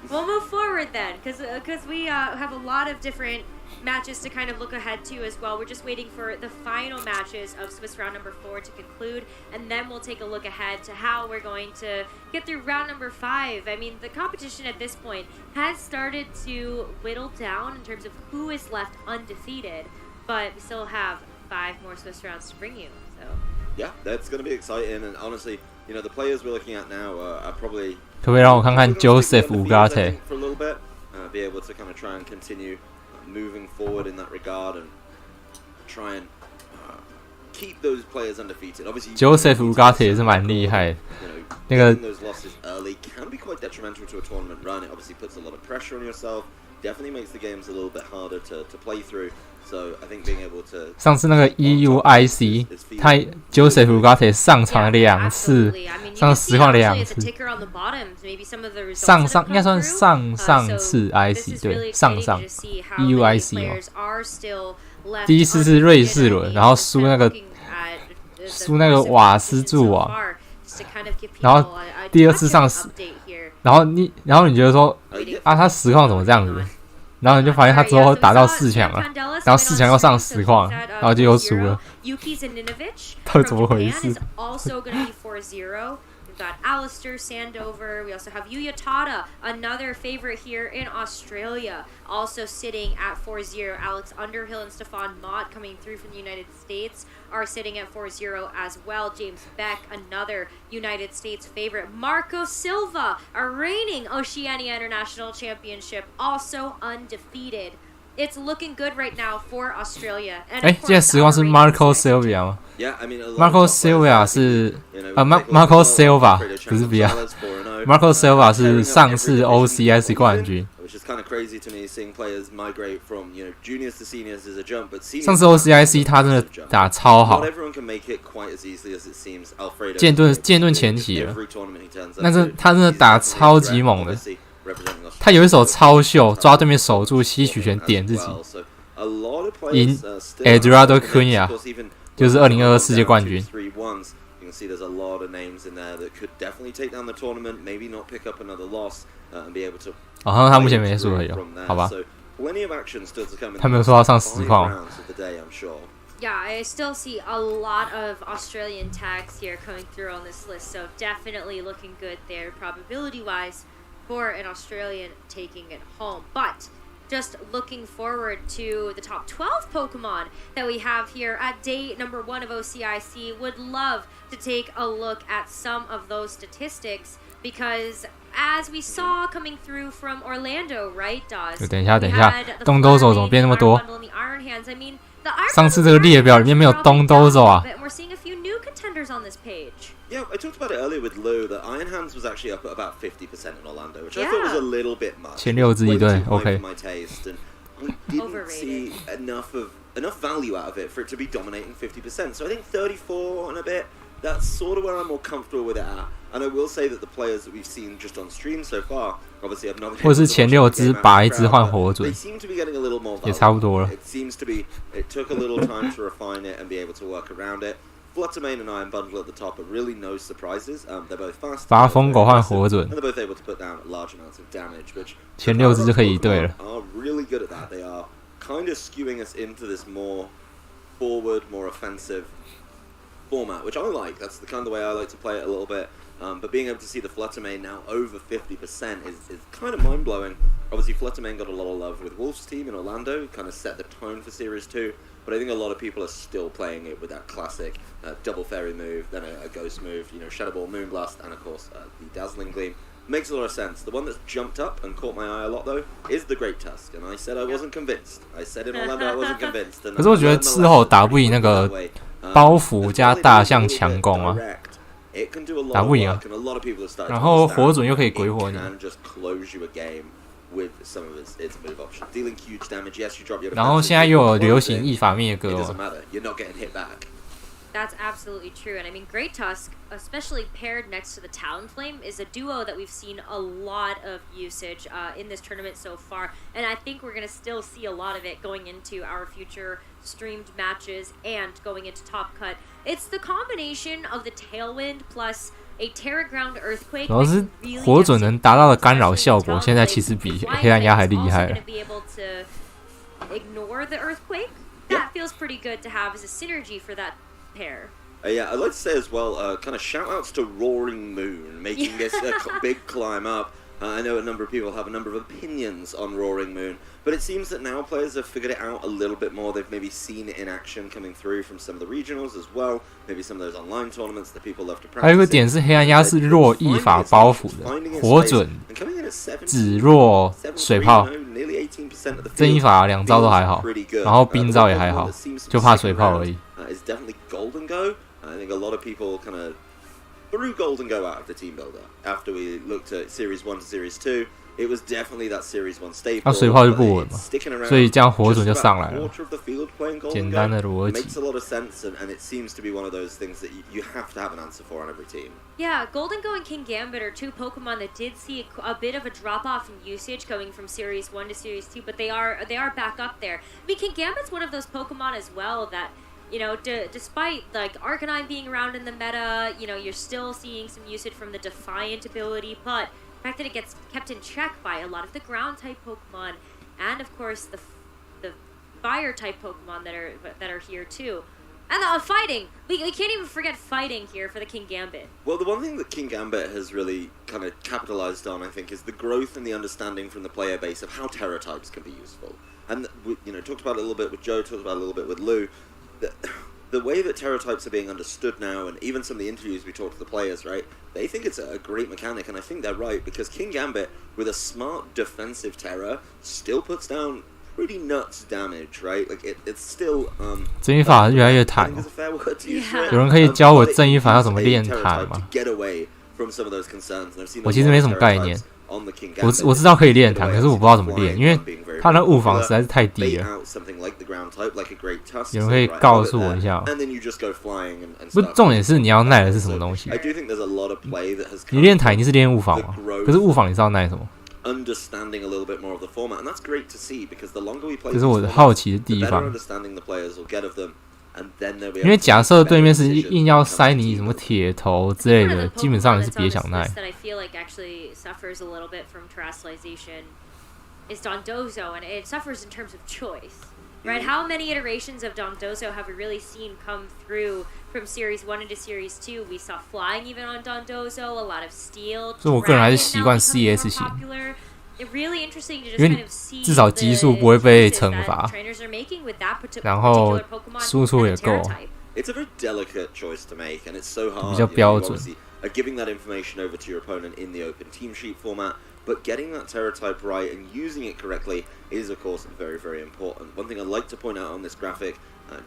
We'll move forward then, because we have a lot of different matches to kind of look ahead to as well. We're just waiting for the final matches of Swiss round number 4 to conclude, and then we'll take a look ahead to how we're going to get through round number 5. I mean, the competition at this point has started to whittle down in terms of who is left undefeated, but we still have 5 more Swiss rounds to bring you. So yeah, that's going to be exciting, and honestly, the players we're looking at now are probably 可不可以让我看看 Joseph Ugarte for a little bit, be able to kind of try and continue moving forward in that regard and try and keep those players undefeated. Obviously, Joseph Ugarte 也是蛮厉害的。那个 those losses early can be quite detrimental to a tournament run. It obviously puts a lot of pressure on yourself. Definitely makes the games a little bit harder to play through. 上次那个 EUIC， 他 Joseph Ugarte 上场2次，上实况2次，应该算上次 IC 对上 EUIC 哦。第一次是瑞士轮，然后输那个瓦斯柱网，然后第二次上然后你觉得说啊，他实况怎么这样子？然后你就发现他之后打到4强了，然后4强又上实况，然后就又输了，到底怎么回事？We've got Alistair Sandover. We also have Yuya Tada, another favorite here in Australia, also sitting at 4-0. Alex Underhill and Stefan Mott coming through from the United States are sitting at 4-0 as well. James Beck, another United States favorite. Marco Silva, a reigning Oceania International Championship, also undefeated. It's looking good right now for Australia. 现在实况是 Marco Silva 吗 ？Marco Silva 是Marco Silva 不是 Marco Silva 是上次 OCIC 冠军。上次 OCIC 他真的打超好，剑盾前期了，他真的打超级猛的。他有一手超秀，抓对面守住，吸取权点自己，赢 Eduardo Cunha， 就是2022世界冠军。好像他目前没输而已，好吧？他没有说要上实况。Yeah, I still see a lot of Australian tags here coming through on this list, so definitely looking good there, probability-wise, for an Australian taking it home. But just looking forward to the top 12 Pokemon that we have here at day number 1 of OCIC, would love to take a look at some of those statistics because as we saw coming through from Orlando, right, Dawes? 等一下，东兜手怎么变那么多？上次这个列表里面没有东兜手啊。We're seeing a few new contenders on this page. Yeah, I talked about it earlier with Lou that Iron Hands was actually up at about 50% in Orlando, which I thought was a little bit much. 前6之一对 ，OK. For my taste, and I didn't see enough value out of it for it to be dominating 50%. So I think 34 and a bit. That's sort of where I'm more comfortable with it at. And I will say that the players that we've seen just on stream so far, obviously I've not. 或是前6只把一只换火准， They seem to be getting a little more value. 也差不多了。 It seems to be. It took a little time to refine it and be able to work around it. Fluttermane and Iron Bundle at the top are really no surprises. They're both fast. 把疯狗换火准 and they're both able to put down large amounts of damage, which 前6只就可以一对了。 Are really good at that. They are kind of skewing us into this more forward, more offensive format, which I like. That's the kind of the way I like to play it a little bit. But being able to see the Fluttermane now over 50% is kind of mind-blowing. Obviously, Fluttermane got a lot of love with Wolf's team in Orlando, kind of set the tone for Series 2. But I think a lot of people are still playing it with that classic double fairy move, then a ghost move, Shadow Ball, Moonblast, and of course the Dazzling Gleam. Makes a lot of sense. The one that's jumped up and caught my eye a lot though is the Great Tusk, and I said I wasn't convinced. I said in Orlando I wasn't convinced. 可是我觉得之后打不赢那个包袱加大象强攻啊，打不赢啊。然后火准又可以鬼火你。然后现在又有流行一法灭歌哦。That's absolutely true, and I mean, Great Tusk, especially paired next to the Talonflame, is a duo that we've seen a lot of usage in this tournament so far, and I think we're going to still see a lot of it going into our future streamed matches and going into Top Cut. It's the combination of the Tailwind plus a Terra Ground Earthquake. 主要是火准能达到的干扰效果，现在其实比黑暗鸦还厉害了。 Ignore the Earthquake. That feels pretty good to have as a synergy for that pair. Yeah, I'd like to say as well, kind of shout outs to Roaring Moon, making this a big climb up. I know a number of people have a number of opinions on Roaring Moon, but it seems that now players have figured it out a little bit more. They've maybe seen it in action coming through from some of the regionals as well, maybe some of those online tournaments that people love to practice. 还有一个点是黑暗鸦是弱一法包袱的，火准只弱水炮，正一法2招都还好，然后冰招也还好，就怕水炮而已。 Is definitely Golden Go. I think a lot of people kind of threw Golden Go out of the team builder after we looked at Series 1 to Series 2. it was definitely that Series 1 staple. 那水炮就不稳嘛，所以这样火准就上来了。简单的逻辑。Makes a lot of sense, and it seems to be one of those things that you have to have an answer for on every team. Yeah, Golden Go and King Gambit are two Pokemon that did see a bit of a drop off in usage going from Series 1 to Series 2, but they are back up there. I mean, King Gambit's one of those Pokemon as well that, you know, despite like Arcanine being around in the meta, you know, you're still seeing some usage from the Defiant ability, but the fact that it gets kept in check by a lot of the ground type Pokemon, and of course the fire type Pokemon that are here too. And fighting! We can't even forget fighting here for the King Gambit. Well, the one thing that King Gambit has really kind of capitalized on, I think, is the growth and the understanding from the player base of how Terra types can be useful. And we, you know, talked about it a little bit with Joe, talked about it a little bit with Lou. The way that Terra types are being understood now, and even some of the interviews we talked to the players, right? They think it's a great mechanic, and I think they're right, because King Gambit, with a smart defensive Terra, still puts down pretty nuts damage, right? Like it's still 正义法越来越弹。有人可以教我正义法要怎么练弹吗？我其实没什么概念。我知道可以练弹，可是我不知道怎么练，因为他那物防实在是太低了。有人可以告诉我一下吗？不是，重点是你要耐的是什么东西？你练弹一定是练物防嘛？可是物防你知道耐什么？ understanding a little bit more of the format, and that's great to see because the longer we play, 这是我的好奇的地方。 understanding the players will get of them, and then they'll be. 因为假设对面是硬要塞你什么铁头之类的，基本上你是别想耐。 That I feel like actually suffers a little bit from terrestrialization is Dondozo, and it suffers in terms of choice. Right? How many iterations of Dondozo have we really seen come through from Series 1 into Series 2? We saw flying even on Dondozo, a lot of steel. 所以我个人还是习惯 CS 型， Really interesting to just 因 kind 为 of see 至少级数不会被惩罚， trainers are making with that 然后 particular Pokemon 输出也 and the 够。 Terra type. It's a very delicate choice to make, and it's so hard. 比较标准。 Giving that information over to your opponent in the open team sheet format, but getting that Terra type right and using it correctly is, of course, very, very important. One thing I'd like to point out on this graphic,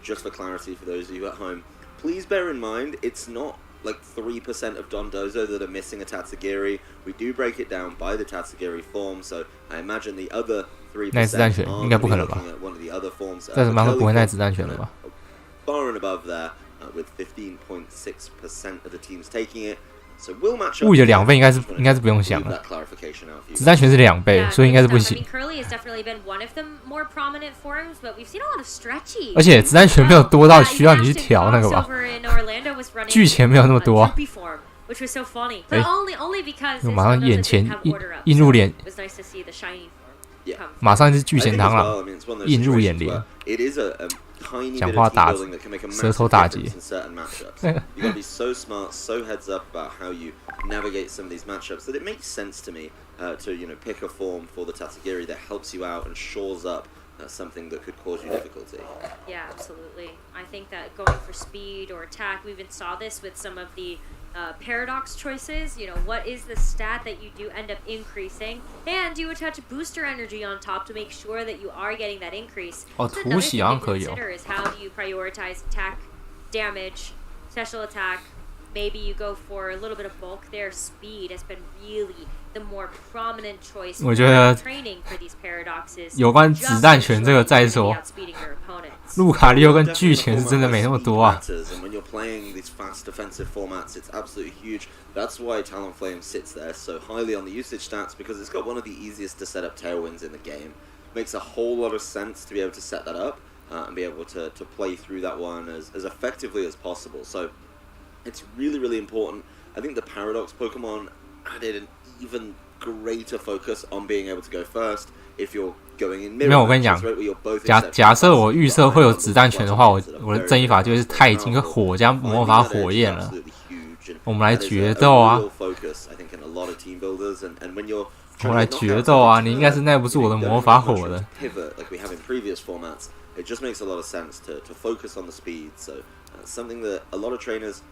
just for clarity for those of you at home, please bear in mind it's not like 3% of Dondozo that are missing a Tatsugiri. We do break it down by the Tatsugiri form, so I imagine the other 3% 耐子弹拳应该不可能吧？ one of the other forms. 再怎么样不会耐子弹拳了吧？ Far and above there, with 15.6% of the teams taking it. So we'll match up. 物理的2倍应该是不用想了。子弹拳是2倍，所以应该是不行。 Curly has definitely been one of the more prominent forms, but we've seen a lot of stretchy. 而且子弹拳没有多到需要你去调那个吧？巨钳没有那么多。 Which was so funny, but only because 马上眼前映入眼，马上就是巨钳螳螂，映入眼帘。讲话打舌头打结。 You gotta be so smart, so heads up about how you navigate some of these matchups that it makes sense to me to pick a form for the Tatsugiri that helps you out and shores up something that could cause you difficulty. Yeah, absolutely. I think that going for speed or attack, we even saw this with some of the paradox choices. You know, what is the stat that you do end up increasing, and do you attach booster energy on top to make sure that you are getting that increase? 哦，突袭好像可以哦。 Is how do you prioritize attack, damage, special attack? Maybe you go for a little bit of bulk there. Speed has been really the more prominent choice for training for these paradoxes. 有关子弹拳这个再说。路卡利欧跟巨钳是真的没那么多啊。 And when you're playing these fast defensive formats, it's absolutely huge. That's why Talonflame sits there so highly on the usage stats, because it's got one of the easiest to set up tailwinds in the game. Makes a whole lot of sense to be able to set that up and be able to play through that one as effectively as possible. So it's really, really important. I think the Paradox Pokemon added an even greater focus on being able to go first if you're going in mirror. 没有，我跟你讲，假设我预设会有子弹拳的话，我的正义法就是钛金跟火加魔法火焰了。我们来决斗啊！我们来决斗啊！你应该是耐不住我的魔法火的。 It just makes a lot of sense to focus on the speed. So something that a lot of trainers,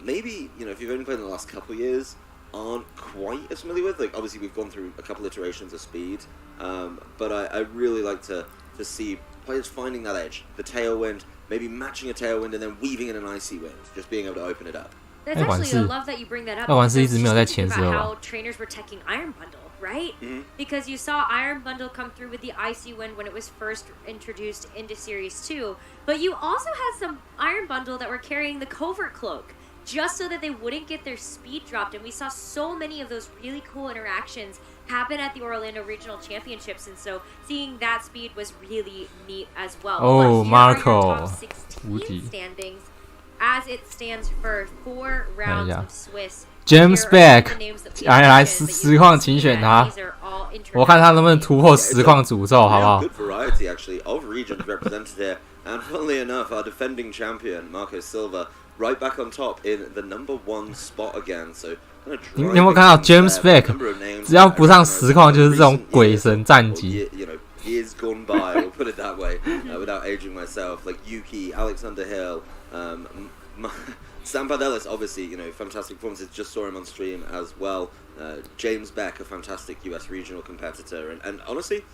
maybe if you've only played in the last couple of years, aren't quite as familiar with. Like obviously we've gone through a couple iterations of speed, but I really like to see players finding that edge, the tailwind, maybe matching a tailwind and then weaving in an icy wind, just being able to open it up. That's actually, I love that you bring that up. 外馆是一直没有在前十二吧 how trainers were taking Iron Bundle, right? Because you saw Iron Bundle come through with the IC win when it was first introduced into Series 2, but you also had some Iron Bundle that were carrying the Covert Cloak, just so that they wouldn't get their speed dropped. And we saw so many of those really cool interactions happen at the Orlando Regional Championships, and so seeing that speed was really neat as well. Oh, Marco. Top 16 standings as it stands for 4 rounds of Swiss. James Beck 来实况请选他，我看他能不能突破实况诅咒，好不好 ？Good variety actually of regions represented here, and funnily enough, our defending champion Marco Silva right back on top in the number 1 spot again. So 你有没有看到 James Beck？ 只要不上实况就是这种鬼神战绩。Years gone by, we'll put it that way, without aging myself. Like Yuki, Alexander Hill, Sam Padelis, obviously, fantastic performances. Just saw him on stream as well. James Beck, a fantastic US regional competitor, and honestly,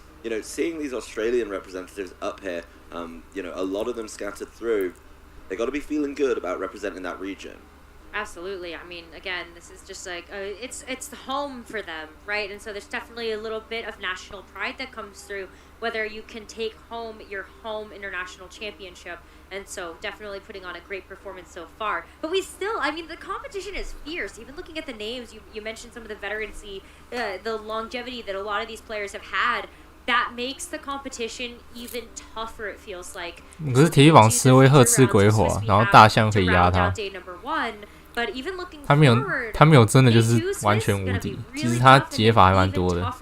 seeing these Australian representatives up here, a lot of them scattered through. They got to be feeling good about representing that region. Absolutely. I mean, again, this is just like it's the home for them, right? And so there's definitely a little bit of national pride that comes through, whether you can take home your home international championship. And so definitely putting on a great performance so far. But we still, I mean, the competition is fierce. Even looking at the names, you mentioned some of the veterancy, the longevity that a lot of these players have had. That makes the competition even tougher, it feels like. 可是体育网斯威赫吃鬼火，然后大象可以压他。他没有真的就是完全无敌，其实他解法还蛮多的。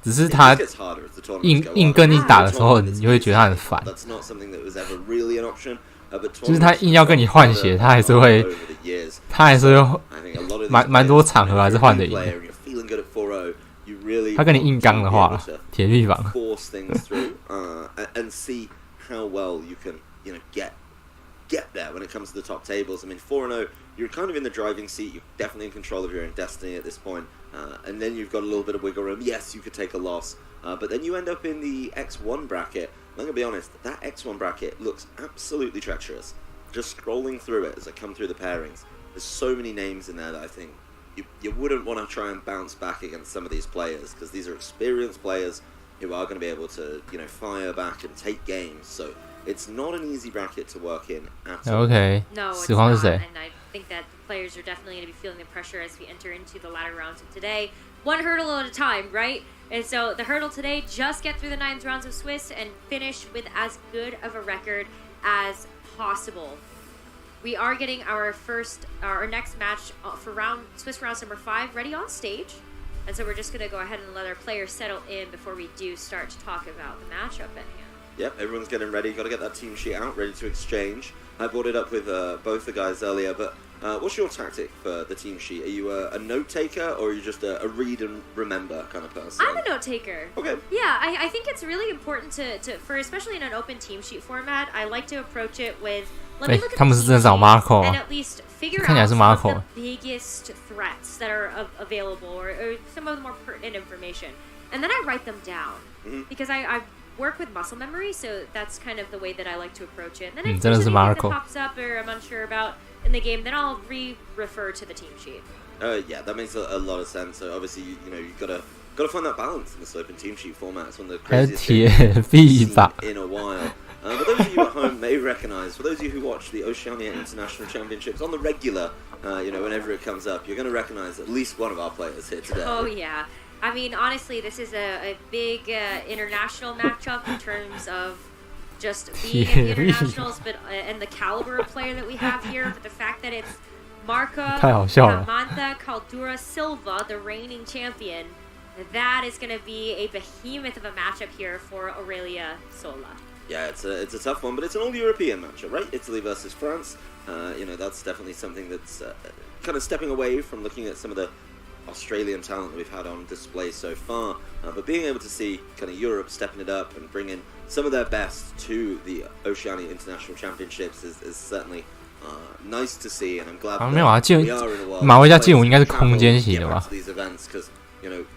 只是他硬跟你打的时候，你就会觉得他很烦。就是他硬要跟你换血，他还是会蛮多场合还是换得赢。他跟你硬刚的话，铁壁房。Get there when it comes to the top tables. I mean, 4-0, you're kind of in the driving seat. You're definitely in control of your own destiny at this point. And then you've got a little bit of wiggle room. Yes, you could take a loss. But then you end up in the X1 bracket. I'm going to be honest, that X1 bracket looks absolutely treacherous. Just scrolling through it as I come through the pairings, there's so many names in there that I think you wouldn't want to try and bounce back against some of these players, because these are experienced players who are going to be able to, fire back and take games. So it's not an easy bracket to work in at all. Okay. No, it's not. And I think that the players are definitely going to be feeling the pressure as we enter into the latter rounds of today. One hurdle at a time, right? And so the hurdle today, just get through the 9 rounds of Swiss and finish with as good of a record as possible. We are getting our next match for Swiss rounds number 5 ready on stage. And so we're just going to go ahead and let our players settle in before we do start to talk about the matchup in here. Yep, everyone's getting ready. Got to get that team sheet out, ready to exchange. I brought it up with both the guys earlier, but what's your tactic for the team sheet? Are you a note taker, or are you just a read and remember kind of person? I'm a note taker. Okay. Yeah, I think it's really important for especially in an open team sheet format. I like to approach it with let me look at the team sheet and at least figure out some of the biggest threats that are available, or some of the more pertinent information, and then I write them down because I work with muscle memory, so that's kind of the way that I like to approach it. And then if there's anything that pops up or I'm unsure about in the game, then I'll refer to the team sheet. Yeah, that makes a lot of sense. So obviously, you've got to find that balance in this open team sheet format. It's one of the craziest things I've seen in a while. But those of you at home may recognize, for those of you who watch the Oceania International Championships on the regular, whenever it comes up, you're going to recognize at least one of our players here today. Oh, yeah. I mean, honestly, this is a big international matchup in terms of just being in the internationals, and the caliber of player that we have here. But the fact that it's Marca Samantha Caldura Silva, the reigning champion, that is going to be a behemoth of a matchup here for Aurelia Sola. Yeah, it's a tough one, but it's an all-European matchup, right? Italy versus France. That's definitely something that's kind of stepping away from looking at some of the Australian talent that we've had on display so far, but being able to see kind of Europe stepping it up and bringing some of their best to the Oceania International Championships is certainly nice to see, and I'm glad that we are in a world 马威加劲舞应该是空间型的吧，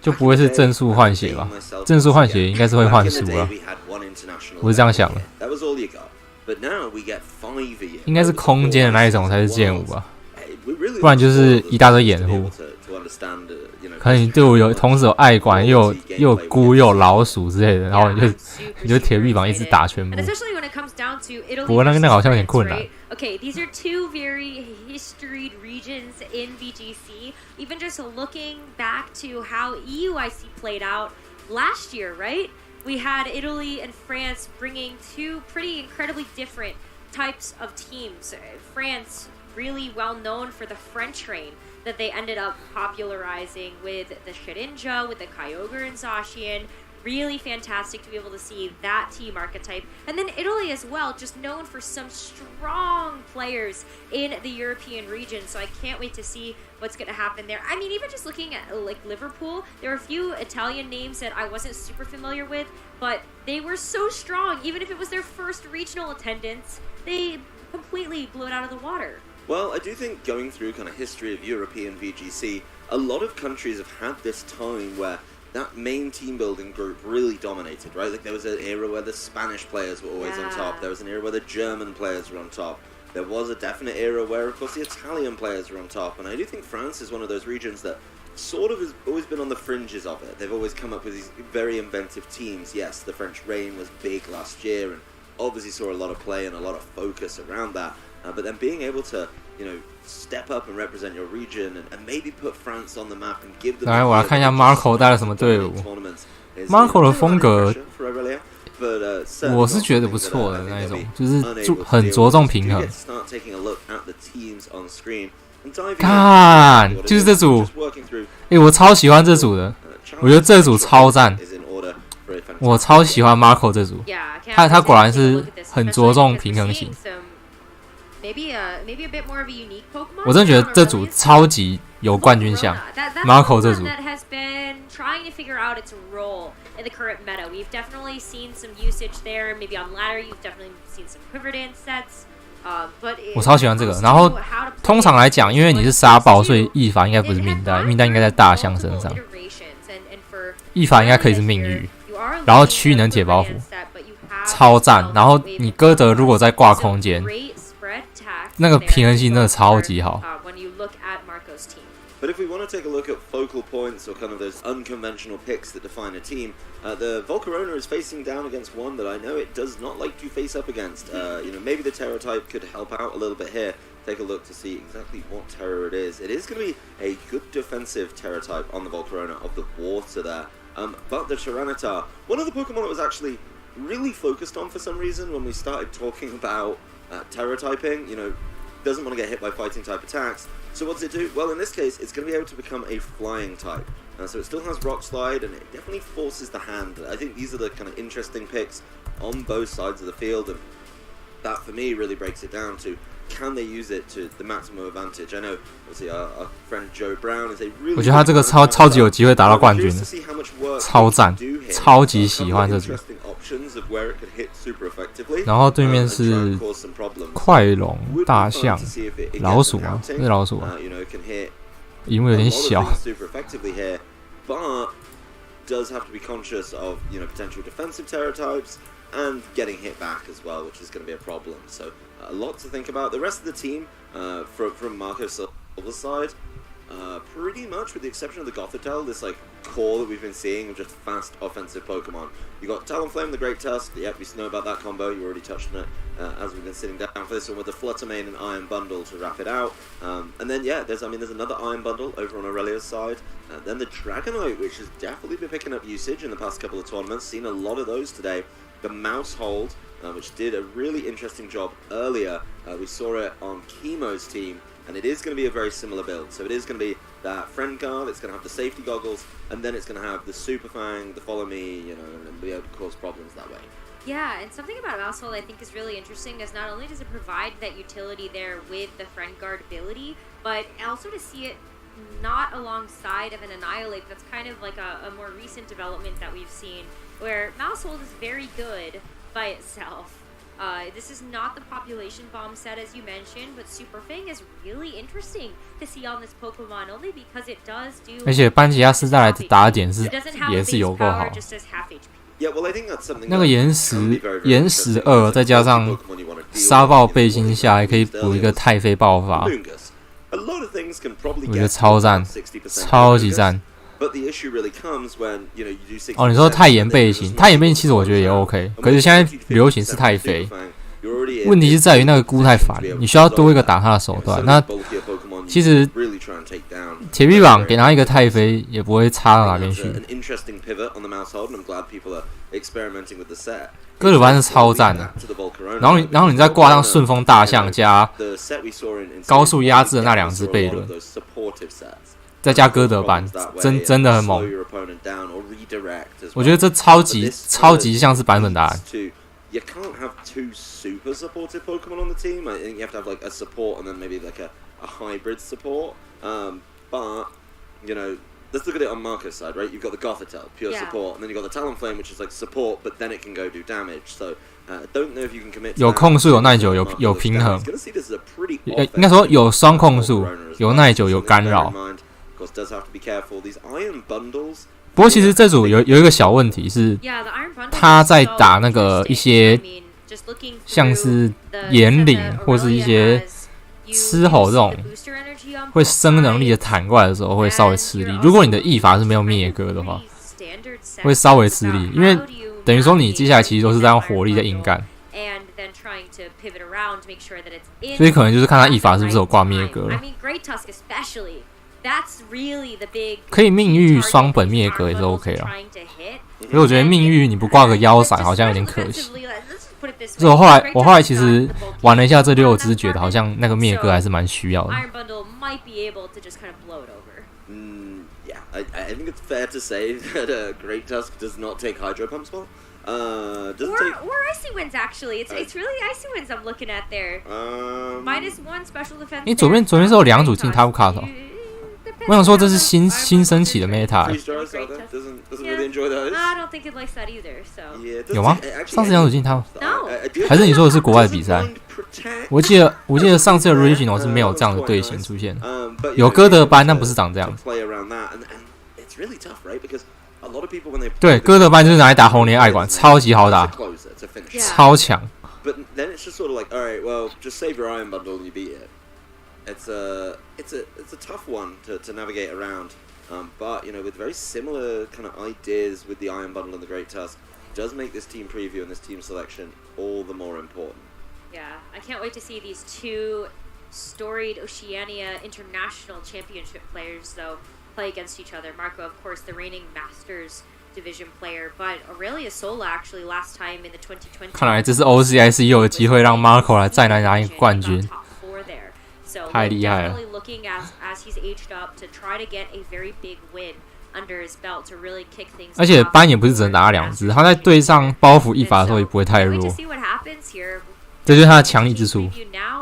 就不会是正数换血吧？正数换血应该是会换数啊，我是这样想的。But now we get 5v. 应该是空间的那一种才是剑舞吧，不然就是一大堆掩护。可能你队伍同时有爱管，又有菇，又有老鼠之类的，然后你就铁臂膀一直打全部。不过那个好像有点困难。Okay, these are two very historied regions in VGC. Even just looking back to how EUIC played out last year, right? We had Italy and France bringing two pretty incredibly different types of teams. France really well known for the French train that they ended up popularizing with the Shedinja, with the Kyogre and Zacian. Really fantastic to be able to see that team archetype. And then Italy as well, just known for some strong players in the European region. So I can't wait to see what's going to happen there. I mean, even just looking at like Liverpool, there were a few Italian names that I wasn't super familiar with, but they were so strong. Even if it was their first regional attendance, they completely blew it out of the water. Well, I do think going through kind of history of European VGC, a lot of countries have had this time where that main team building group really dominated, right? Like there was an era where the Spanish players were always on top. There was an era where the German players were on top. There was a definite era where, of course, the Italian players were on top. And I do think France is one of those regions that sort of has always been on the fringes of it. They've always come up with these very inventive teams. Yes, the French Reign was big last year and obviously saw a lot of play and a lot of focus around that. But then being able to, step up and represent your region and maybe put France on the map and give them. 来，我来看一下 Marco 带了什么队伍。Marco 的风格，我是觉得不错的那一种，就是很着重平衡。看，就是这组，我超喜欢这组的，我觉得这组超赞。我超喜欢 Marco 这组，他果然是很着重平衡型。Maybe a bit more of a unique Pokemon. 我真的觉得这组超级有冠军相 ，Marco 这组。That has been trying to figure out its role in the current meta. We've definitely seen some usage there. Maybe on ladder, you've definitely seen some quiver dance sets. But 我超喜欢这个。然后通常来讲，因为你是沙暴，所以异法应该不是命带，命带应该在大象身上。异法应该可以是命域，然后区能铁包袱，超赞。然后你歌德如果在挂空间。那个平衡性真的超级好。But if we want to take a look at focal points or kind of those unconventional picks that define a team, the Volcarona is facing down against one that I know it does not like to face up against. Maybe the Terror type could help out a little bit here. Take a look to see exactly what Terror it is. It is going to be a good defensive Terror type on the Volcarona of the water there. But the Tyranitar, one of the Pokemon that was actually really focused on for some reason when we started talking about Terror typing, doesn't want to get hit by fighting type attacks. So what does it do? Well, in this case, it's going to be able to become a flying type. So it still has Rock Slide, and it definitely forces the hand. I think these are the kind of interesting picks on both sides of the field, and that for me really breaks it down to can they use it to the maximum advantage? I know, obviously, our friend Joe Brown is a really. 我觉得他这个超级有机会打到冠军的，超赞，超级喜欢这组。然后对面是快龙、大象、老鼠啊，是老鼠啊。荧幕有点小。Does have to be conscious of potential defensive Terror types and getting hit back as well, which is going to be a problem. So a lot to think about. The rest of the team from Marco Silva's side, pretty much with the exception of the Gothitelle, this core that we've been seeing of just fast offensive Pokemon. You got Talonflame, the Great Tusk. Yep, we know about that combo. You already touched on it as we've been sitting down for this one with the Fluttermane and Iron Bundle to wrap it out. And then there's another Iron Bundle over on Aurelia's side. Then the Dragonite, which has definitely been picking up usage in the past couple of tournaments. Seen a lot of those today. The Mouse Hold, which did a really interesting job earlier. We saw it on Chemo's team. And it is going to be a very similar build. So it is going to be that friend card, it's going to have the safety goggles, and then it's going to have the Super Fang, the Follow Me, and be able to cause problems that way. Yeah, and something about Mousehold I think is really interesting is not only does it provide that utility there with the friend guard ability, but also to see it not alongside of an Annihilate. That's kind of like a more recent development that we've seen, where Mousehold is very good by itself. This is not the population bomb set as you mentioned, but Super Fang is really interesting to see on this Pokemon only because it does do. 而且班吉亚斯带来的打点也是有够好。Yeah, well, I think that's something 那个岩石2再加上杀爆背心下，还可以补一个太妃爆发，我觉得超赞，超级赞。哦，你说太炎背心，太炎背心其实我觉得也 OK， 可是现在流行是太妃。问题是在于那个菇太烦，你需要多一个打他的手段。那其实铁臂膀给他一个太妃也不会差到哪边去。哥德班是超赞的，然后你再挂上顺风大象加高速压制的那2只悖论，再加哥德班，真的很猛。我觉得这超级像是版本答案。You can't have 2 super supportive Pokemon on the team. I think you have to have like a support and then maybe like a hybrid support. But you know, let's look at it on Marco's side, right? You've got the Gothitelle, pure support, and then you've got the Talonflame, which is like support, but then it can go do damage. So don't know if you can commit. 有控速，有耐久，有平衡。应该说有双控速，有耐久，有干扰。不过其实这组有一个小问题是，他在打那个一些像是炎领或是一些狮吼这种会生能力的坦怪的时候，会稍微吃力。如果你的役法是没有灭哥的话，会稍微吃力，因为等于说你接下来其实都是在用火力在硬干，所以可能就是看他役法是不是有挂灭哥了。可以命域双本灭格也是 OK 啊，所以我觉得命域你不挂个腰闪好像有点可惜。所以我后来其实玩了一下这6只，觉得好像那个灭格还是蛮需要的。Yeah, I think it's fair to say that Great Tusk does not take Hydro Pump spell. Or Icy Winds actually. It's really Icy Winds I'm looking at there. -1 special defense. 你左边是有2组进 Top Cut 哦。我想说这是新升起的 meta， 有吗？上次2组进他，还是你说的是国外的比赛？我记得上次的 Regional 是没有这样的队形出现，有哥德班，但不是长这样子。对，哥德班就是拿来打红莲爱管，超级好打，超强。It's a tough one to navigate around, but you know, with very similar kind of ideas with the Iron Bundle and the Great Tusk, does make this team preview and this team selection all the more important. Yeah, I can't wait to see these 2 storied Oceania International Championship players, though, play against each other. Marco, of course, the reigning Masters Division player, but Aurelia Sola actually last time in the 2020. 看来这是 OCIC 又有机会让 Marco 来再来拿一个冠军。太厉害了！而且班也不是只能打2只，他在对上包袱役法的时候也不会太弱，这就是他的强力之处。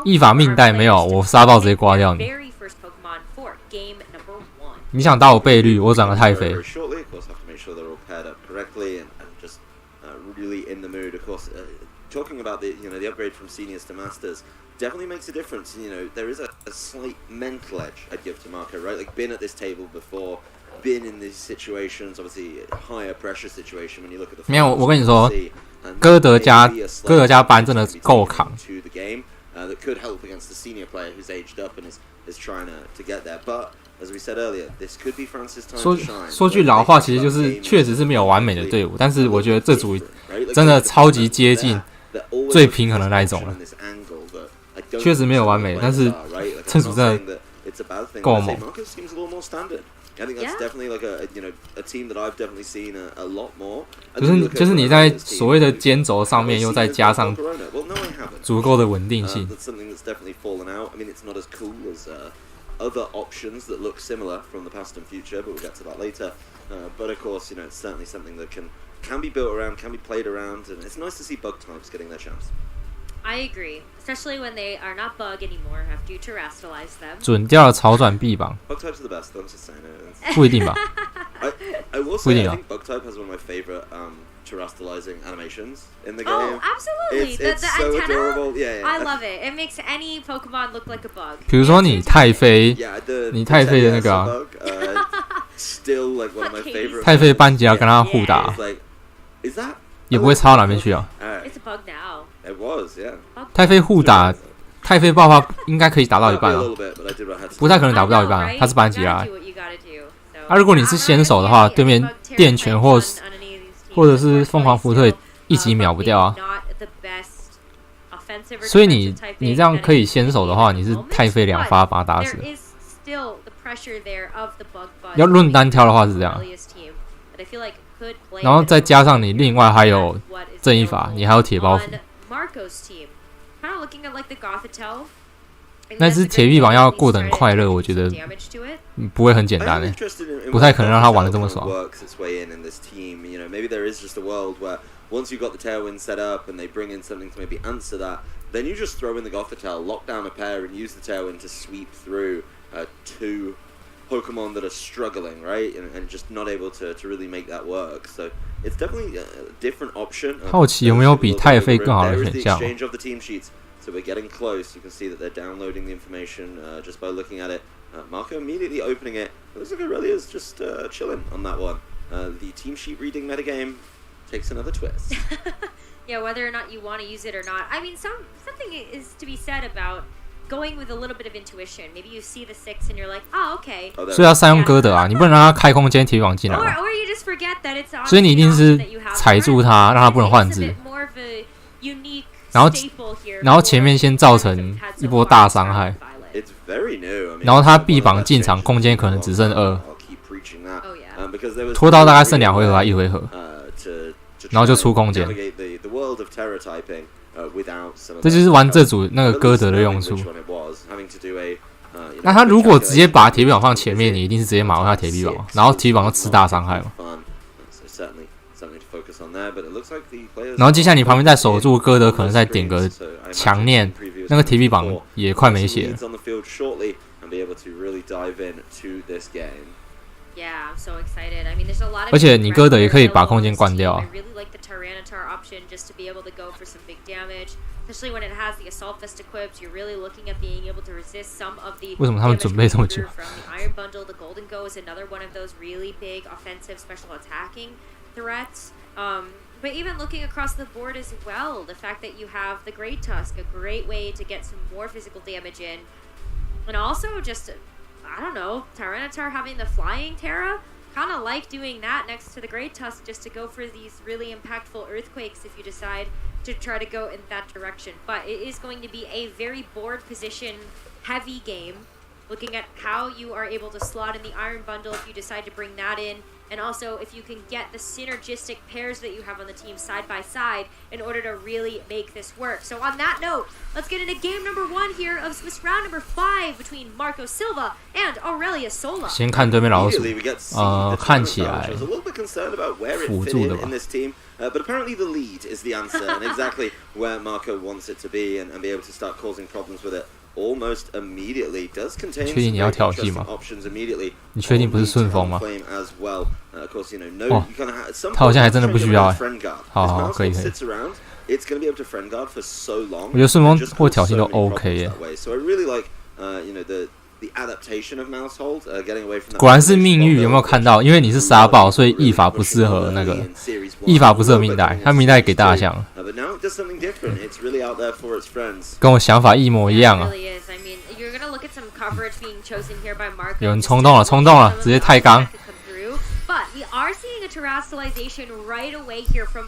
役法命带没有，我杀到直接刮掉你。你想打我倍率，我长得太肥。Talking about the upgrade from seniors to masters definitely makes a difference. You know, there is a slight mental edge I'd give to Marco, right? Like been at this table before, been in these situations, obviously higher pressure situation when you look at the. 没有，我跟你说，哥德家班真的够扛。That could help against the senior player who's aged up and is trying to get there. But as we said earlier, this could be Francis' time to shine. 说句老话，其实就是确实是没有完美的队伍，但是我觉得这组真的超级接近最平衡的那一种了。确实没有完美，但是这组真的够猛。I think that's definitely like a team that I've definitely seen a lot more. 就是你在所谓的肩轴上面又再加上足够的稳定性。That's something that's definitely fallen out. I mean, it's not as cool as other options that look similar from the past and future, but we'll get to that later. But of course, you know, it's certainly something that can be built around, can be played around, and it's nice to see bug types getting their chance. I agree, especially when they are not bug anymore, have to terrestrialize them. 准掉了草转臂膀。Bug types are the best. I'm just saying. 不一定吧？ I will say I think bug type has one of my favorite terrestrializing animations in the game. Oh, absolutely! It's the so antenna. adorable. Yeah. I love it. It makes any Pokemon look like a bug. 比如说你太妃，你太妃的那个啊。Still like one of my favorite. 太妃班级要跟他互打，也不会差到哪边去啊。It's a bug now. It was, yeah. 太妃互打，太妃爆发应该可以打到一半啊，不太可能打不到一半啊，他是班级啦。如果你是先手的话，对面电拳或者是疯狂福特一击秒不掉啊。所以你这样可以先手的话，你是太妃2发把他打死。要论单挑的话是这样，然后再加上你另外还有正一法，你还有铁包袱。那只铁臂膀要过得很快乐，我觉得不会很简单诶，不太可能让他玩得这么爽。Once you've got the tailwind set up and they bring in something to maybe answer that, then you just throw in the Gothitelle, lock down a pair, and use the tailwind to sweep through 2 Pokemon that are struggling, right? And just not able to really make that work. So it's definitely a different option. 好奇有没有比太妃更好的选项？ Exchange of the team sheets. So we're getting close. You can see that they're downloading the information just by looking at it. Marco immediately opening it. It looks like Aurelia is just chilling on that one. The team sheet reading metagame takes another twist. Yeah, whether or not you want to use it or not. I mean, something is to be said about going with a little bit of intuition. Maybe you see the 6 and you're like, oh, okay. 所以要善用歌德啊，你不能让他开空间铁臂膀进来。Or you just forget that it's on. 所以你一定是踩住他，让他不能换字。然后前面先造成一波大伤害。然后他臂膀进场空间可能只剩2，拖到大概剩2回合还1回合。然后就出空间，这就是玩这组那个歌德的用处。那他如果直接把铁臂膀放前面，你一定是直接马回他铁臂膀，然后铁臂膀就吃大伤害嘛。然后接下来你旁边再守住歌德，可能再点个强念，那个铁臂膀也快没血了。Yeah, I'm so excited. I mean, there's a lot of 而且你歌德也可以把空间关掉啊。 I really like the Tyranitar option just to be able to go for some big damage, especially when it has the Assault Vest equipped. You're really looking at being able to resist some of the 为什么他们准备这么久 from the Iron Bundle. The Golden Go is another one of those really big offensive special attacking threats. But even looking across the board as well, the fact that you have the Great Tusk, a great way to get some more physical damage in, and also just I don't know, Tyranitar having the flying Terra, kind of like doing that next to the Great Tusk just to go for these really impactful earthquakes if you decide to try to go in that direction. But it is going to be a very board position heavy game, looking at how you are able to slot in the Iron Bundle if you decide to bring that in, and also if you can get the synergistic pairs that you have on the team side by side in order to really make this work. So on that note, let's get into game number 1 here of Swiss round number 5 between Marco Silva and Aurelia Sola. 先看对面老鼠，看起来辅助的吧。 But apparently the lead is the answer and exactly where Marco wants it to be and be able to start causing problems with it almost immediately. Does contain some interesting options immediately. 你确定不是顺风吗？ As well. Of course, you know, no, you kind of have some. 他好像还真的不需要哎。 好，可以。It's going to be able to friend guard for so long. 我觉得顺风或挑衅都 OK 耶。 So I really like, you know, the adaptation of Mousehold, getting away from that. 果然是命运，有没有看到？因为你是沙暴，所以异法不适合那个，异法不适合命带，他命带给大象。跟我想法一模一样啊！有人冲动了，冲动了，直接太刚。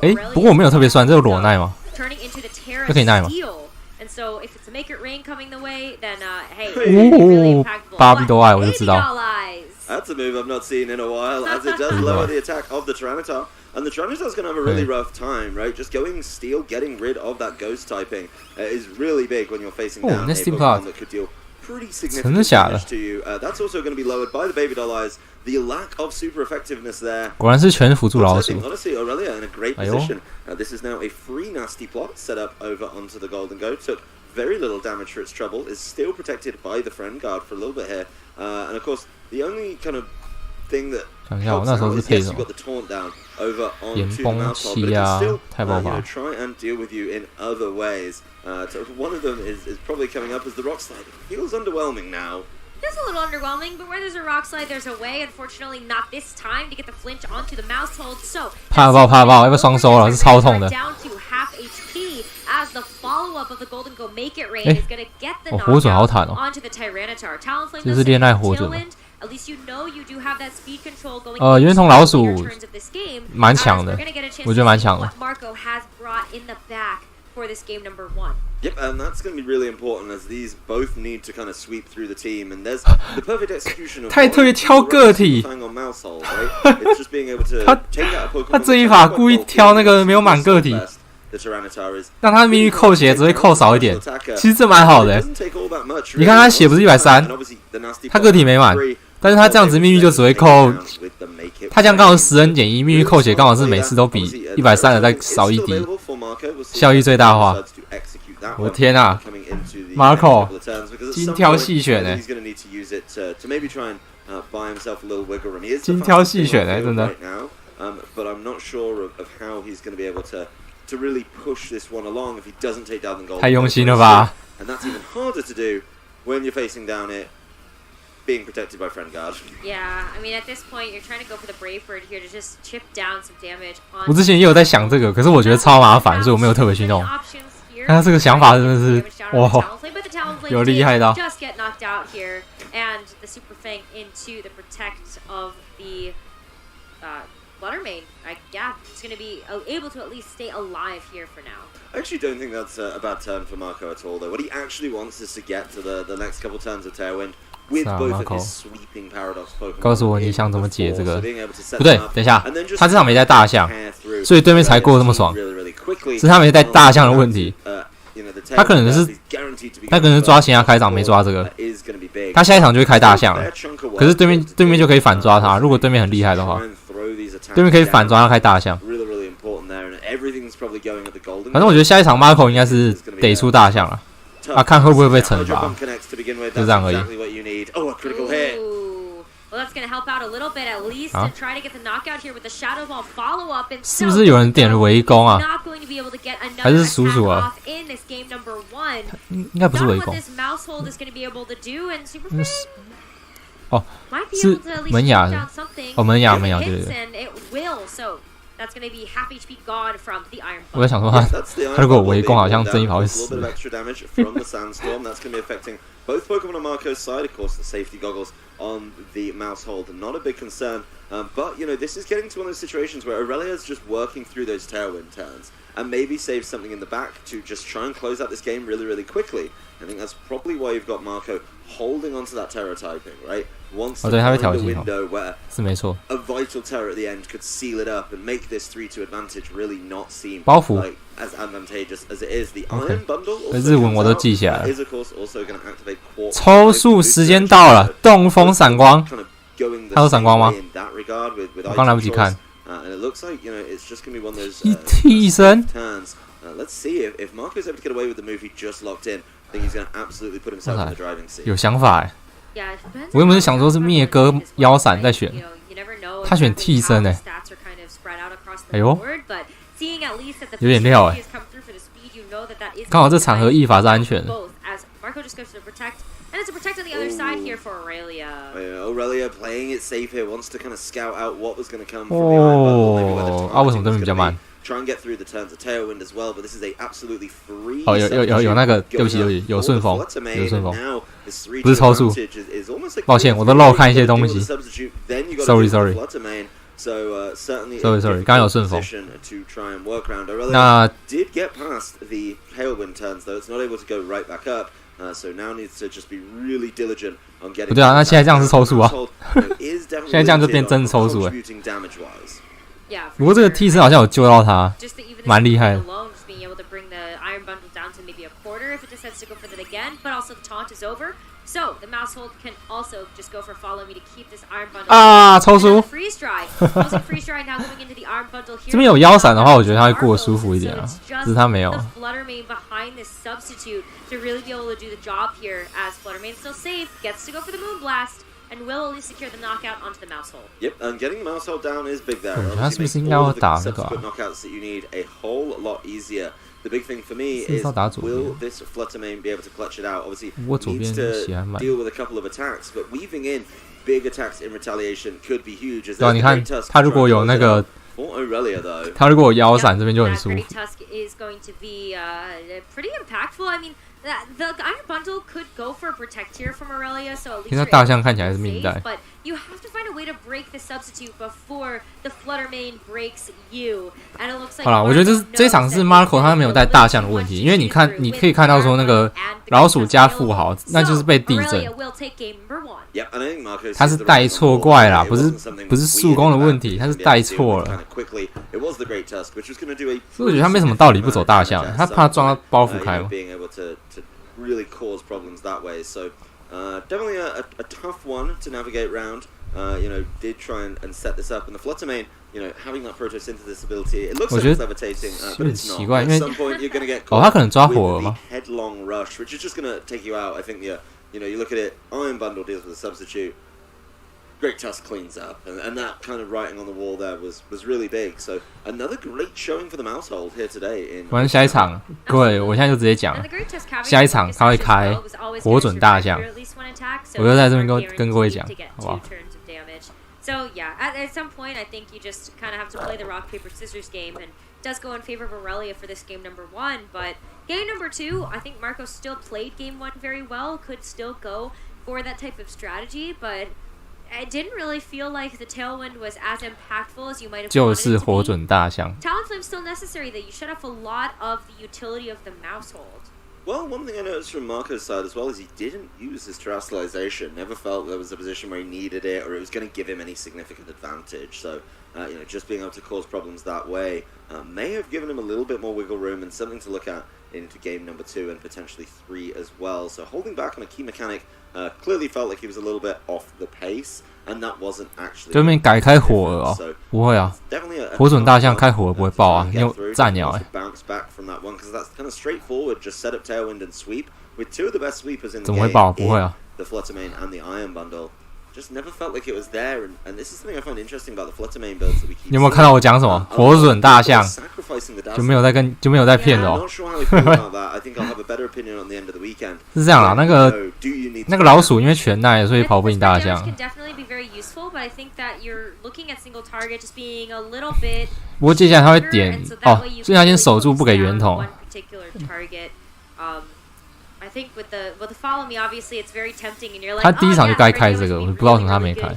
哎，不过我没有特别酸，这有裸耐吗？这可以耐吗？ And so if it's a make it rain coming the way, then hey, really impactful. 巴比多爱我就知道。 That's a move I've not seen in a while, as it does lower the attack of the Tyranitar. And the Tyranitar's going to have a really rough time, right? Just going steel, getting rid of that ghost typing is really big when you're facing down a Pokemon that could deal pretty significant damage to you. That's also going to be lowered by the Baby Doll Eyes. The lack of super effectiveness there. 果然是全辅助老鼠。 Honestly, Aurelia in a great position. This is now a free nasty plot set up over onto the Golden Goat. Took very little damage for its trouble. Is still protected by the friend guard for a little bit here. And of course, the only kind of thing that helps out is yes, you got the taunt down over onto the Mousehold, but it can still try and deal with you in other ways. So one of them is probably coming up as the Rock Slide. It feels underwhelming now. It's a little underwhelming, but where there's a rock slide, there's a way. Unfortunately, not this time to get the flinch onto the Mousehold. So 怕爆，要不双收了，是超痛的。 down to half HP as the up of the Golden Go make it rain is going to get the knockout onto the Tyranitar. Talonflame 这是恋爱火准吗？ At least you know you do have that speed control going 圆筒老鼠蛮强的，我觉得蛮强的。 Marco has brought in the back for this game number 1. Yep, and that's going to be really important as these both need to kind of sweep through the team, and there's the perfect execution of 太特别挑个体，他这一把故意挑那个没有满个体，让他命运扣血只会扣少一点，其实这蛮好的。你看他血不是130，他个体没满。 但是他这样子命运就只会扣，他这样刚好10人减1，命运扣血刚好是每次都比130的再少一滴，效益最大化。我的天啊 ，Marco 精挑细选哎，精挑细选哎，真的。太用心了吧！ Being protected by friend guard. Yeah, I mean at this point you're trying to go for the Brave Bird here to just chip down some damage on. 我之前也有在想这个，可是我觉得超麻烦，所以我没有特别去弄。但他这个想法真的是哇，有厉害到。 Just get knocked out here, and the Super Fang into the protect of the Fluttermane. Yeah, he's going to be able to at least stay alive here for now. I actually don't think that's a bad turn for Marco at all, though. What he actually wants is to get to the next couple turns of Tailwind. With both of his sweeping paradox Pokemon. 告诉我你想怎么解这个？不对，等一下，他这场没带大象，所以对面才过这么爽。是他没带大象的问题。他可能是抓其他开场没抓这个，他下一场就会开大象了。可是对面就可以反抓他，如果对面很厉害的话，对面可以反抓他开大象。反正我觉得下一场 Marco 应该是得出大象了。 啊，看会不会被惩罚，就这样而已。Well, that's going to help out a little bit at least to try to get the knockout here with the Shadow Ball follow up. And 是不是有人点围攻啊？还是叔叔啊？应该不是围攻。哦，是门牙的。哦，门牙，对对对。 That's going to be half HP gone from the Iron Ball. 我在想说他如果围攻，好像这一把会死。Both Pokemon on Marco's side, of course, the safety goggles on the mouse hold, not a big concern. But, you know, this is getting to one of those situations where Aurelia's just working through those Tailwind turns and maybe save something in the back to just try and close out this game really, really quickly. I think that's probably why you've got Marco holding onto that Terra typing, right? Wants to find a window where a vital Terra at the end could seal it up and make this 3-2 advantage really not seem like as advantageous as it is. The Iron Bundle is, of course, also going to activate Quartz. 抽速时间到了，动风闪光。他有闪光吗？我刚来不及看。替身。 Let's see if Marco's able to get away with the move he just locked in. I think he's going to absolutely put himself in the driving seat. 有想法哎。我原本是想说是灭哥腰闪在选，他选替身哎。哎呦，有点料哎。刚好这场合一法是安全的。 And it's a protect on the other side here for Aurelia. Aurelia playing it safe here, wants to kind of scout out what was going to come from the Iron Bundle. 啊，为什么对面比较慢 ？Try and get through the turns of Tailwind as well, but this is a absolutely free. 哦，有那个，对不起，有顺风，有顺风，不是超速。抱歉，我都漏看一些东西。Sorry。刚刚有顺风。那 did get past the Tailwind turns though, it's not able to go right back up. So now needs to just be really diligent on getting. 不对啊，那现在这样是抽速啊，现在这样就变真抽速哎。不过这个替身好像有救到他，蛮厉害的。 So the mouse hold can also just go for follow me to keep this Iron Bundle. 啊，抽出 freeze dry. Freeze dry now going into the Iron Bundle here. 这边有腰闪的话，我觉得他会过得舒服一点啊，只是他没有。 Fluttermane behind this substitute to really be able to do the job here as Fluttermane still safe gets to go for the Moonblast and will at least secure the knockout onto the mouse hold. Yep, and getting the mouse hold down is big there. 他是不是应该要打那个 knockouts that you need a whole lot easier. The big thing for me is will this Fluttermane be able to clutch it out? Obviously, needs to deal with a couple of attacks, but weaving in big attacks in retaliation could be huge. 对啊，你看他如果有那个他如果有腰闪这边就很舒服。The Iron Bundle could go for a Protect here from Aurelia, so at least 其实大象看起来是命带。But you have to find a way to break the substitute before the Flutter main breaks you. And it looks like 好啦，我觉得这场是 Marco 他没有带大象的问题，因为你可以看到说那个老鼠加富豪，那就是被地震。他是带错怪啦，不是速攻的问题，他是带错了。所以我觉得他没什么道理不走大象，他怕撞到包袱开嘛。Really cause problems that way. So definitely a tough one to navigate around. Did try and set this up, and the Flutter main, having that photosynthesis ability, it looks like it's levitating, but it's not. At some point, you're going to get caught with the headlong rush, which is just going to take you out. I think you look at it, Iron Bundle deals with a substitute. Great Tusk cleans up, and that kind of writing on the wall there was really big. So another great showing for the Mousehold here today. 反正下一场，各位，我现在就直接讲，下一场他会开火准大象，我就在这边跟各位讲，好不好？ So yeah, at some point, I think you just kind of have to play the rock paper scissors game, and it does go in favor of Aurelia for this game number 1. But game number 2, I think Marco still played game 1 very well, could still go for that type of strategy, but it didn't really feel like the tailwind was as impactful as you might have wanted it to be. 就是火准大象。 Talent Flame still necessary, that you shut off a lot of the utility of the Mousehold. Well, one thing I noticed from Marco's side as well is he didn't use his terrestrialization. Never felt there was a position where he needed it or it was going to give him any significant advantage. So, just being able to cause problems that way may have given him a little bit more wiggle room and something to look at into game number 2 and potentially 3 as well. So holding back on a key mechanic clearly felt like he was a little bit off the pace, and that wasn't actually. 对面改开火了哦，不会啊，火准大象开火不会爆啊，你有炸鸟哎。 Bounce back from that one because that's kind of straightforward. Just set up tailwind and sweep with 2 of the best sweepers in the game. 怎么会爆？不会啊。 The Flutter main and the Iron Bundle. Just never felt like it was there, and this is something I find interesting about the Flutter main builds that we keep. 你有没有看到我讲什么？火准大象就没有在骗的哦。是这样啦，那个老鼠因为全耐，所以跑不赢大象。不过接下来他会点哦，所以他先守住不给圆筒。 I think with the follow me, obviously it's very tempting, and you're like, 他第一场就该开这个，我不知道为什么他没开。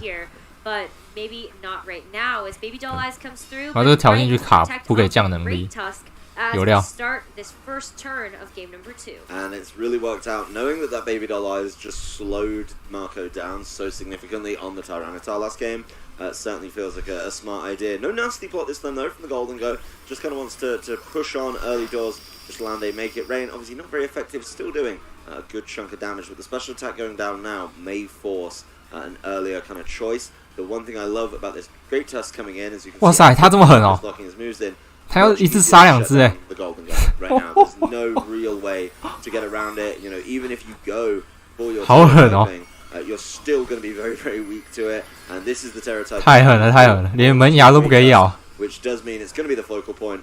But maybe not right now as Baby Doll Eyes comes through. 然后这个挑进去卡不给降能力，有料。 Start this first turn of game number 2. And it's really worked out, knowing that Baby Doll Eyes just slowed Marco down so significantly on the Tyranitar last game. Certainly feels like a smart idea. No nasty plot this time though from the Golden Go. Just kind of wants to push on early doors. Just land a make it rain. Obviously not very effective. Still doing a good chunk of damage. With the special attack going down now, may force an earlier kind of choice. The one thing I love about this Great Tusk coming in is you can 哇塞，他这么狠哦！ blocking his moves in. 他要一次杀2只哎。 The Golden Go right now. There's no real way to get around it. Even if you go for your 好狠哦！ you're still going to be very, very weak to it, and this is the Terror type. 太狠了，太狠了，连门牙都不给咬。 Which does mean it's going to be the focal point.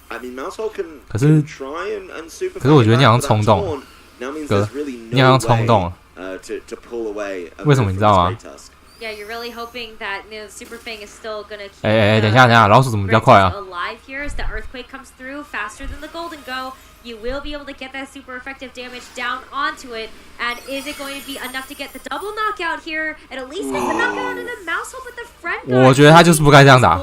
I mean, Mousehold can try and super. 可是我觉得你好像冲动，哥，你好像冲动了。To pull away. 为什么你知道吗？ Yeah, you're really hoping that Super Fang is still gonna keep. 等一下，老鼠怎么比较快啊 ？Alive here as the Earthquake comes through faster than the Golden Go. You will be able to get that super effective damage down onto it, and is it going to be enough to get the double knockout here, and at least get the knockout on the Mousehold with the friend guard? 我觉得他就是不该这样打。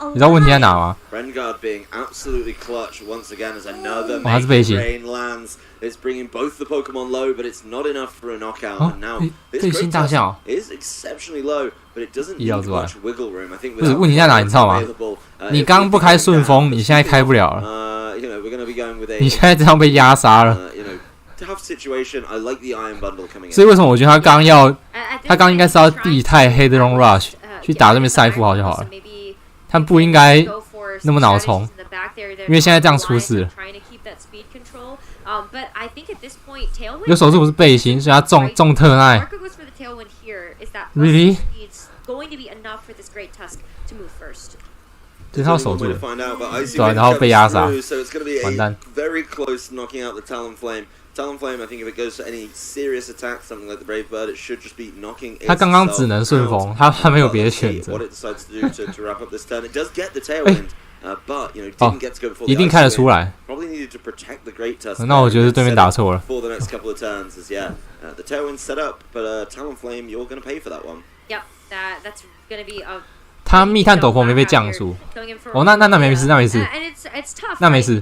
你知道问题在哪吗 ？Friend guard being absolutely clutch once again as another rain lands. It's bringing both the Pokemon low, but it's not enough for a knockout. And now this Great Tusk is exceptionally low, but it doesn't need much wiggle room. I think. 不是问题在哪，你知道吗？你刚刚不开顺风，你现在开不了了。 we're going to be going with a. 你现在这样被压杀了。Tough situation. I like the Iron Bundle coming in. 所以为什么我觉得他刚应该是要地太黑的 Long Rush 去打这边赛富豪就好了。他不应该那么脑冲，因为现在这样出事。有手术不是背心，所以他中特耐。Really？对，他要守住，对啊，然后被压杀，完蛋。Very close knocking out the Talonflame, I think if it goes for any serious attack, something like the Brave Bird, it should just be knocking. 他刚刚只能顺风，他没有别的选择。What it decides to do to wrap up this turn, it does get the tailwind, but you know didn't get to go before. 一定看得出来。Probably needed to protect the Great Tusk. 那我觉得是对面打错了。For the next couple of turns, is the tailwind set up, but Talonflame, you're going to pay for that one. Yep, that's going to be a. 他密探斗篷没被降速，哦，那没事，那没事，那没事。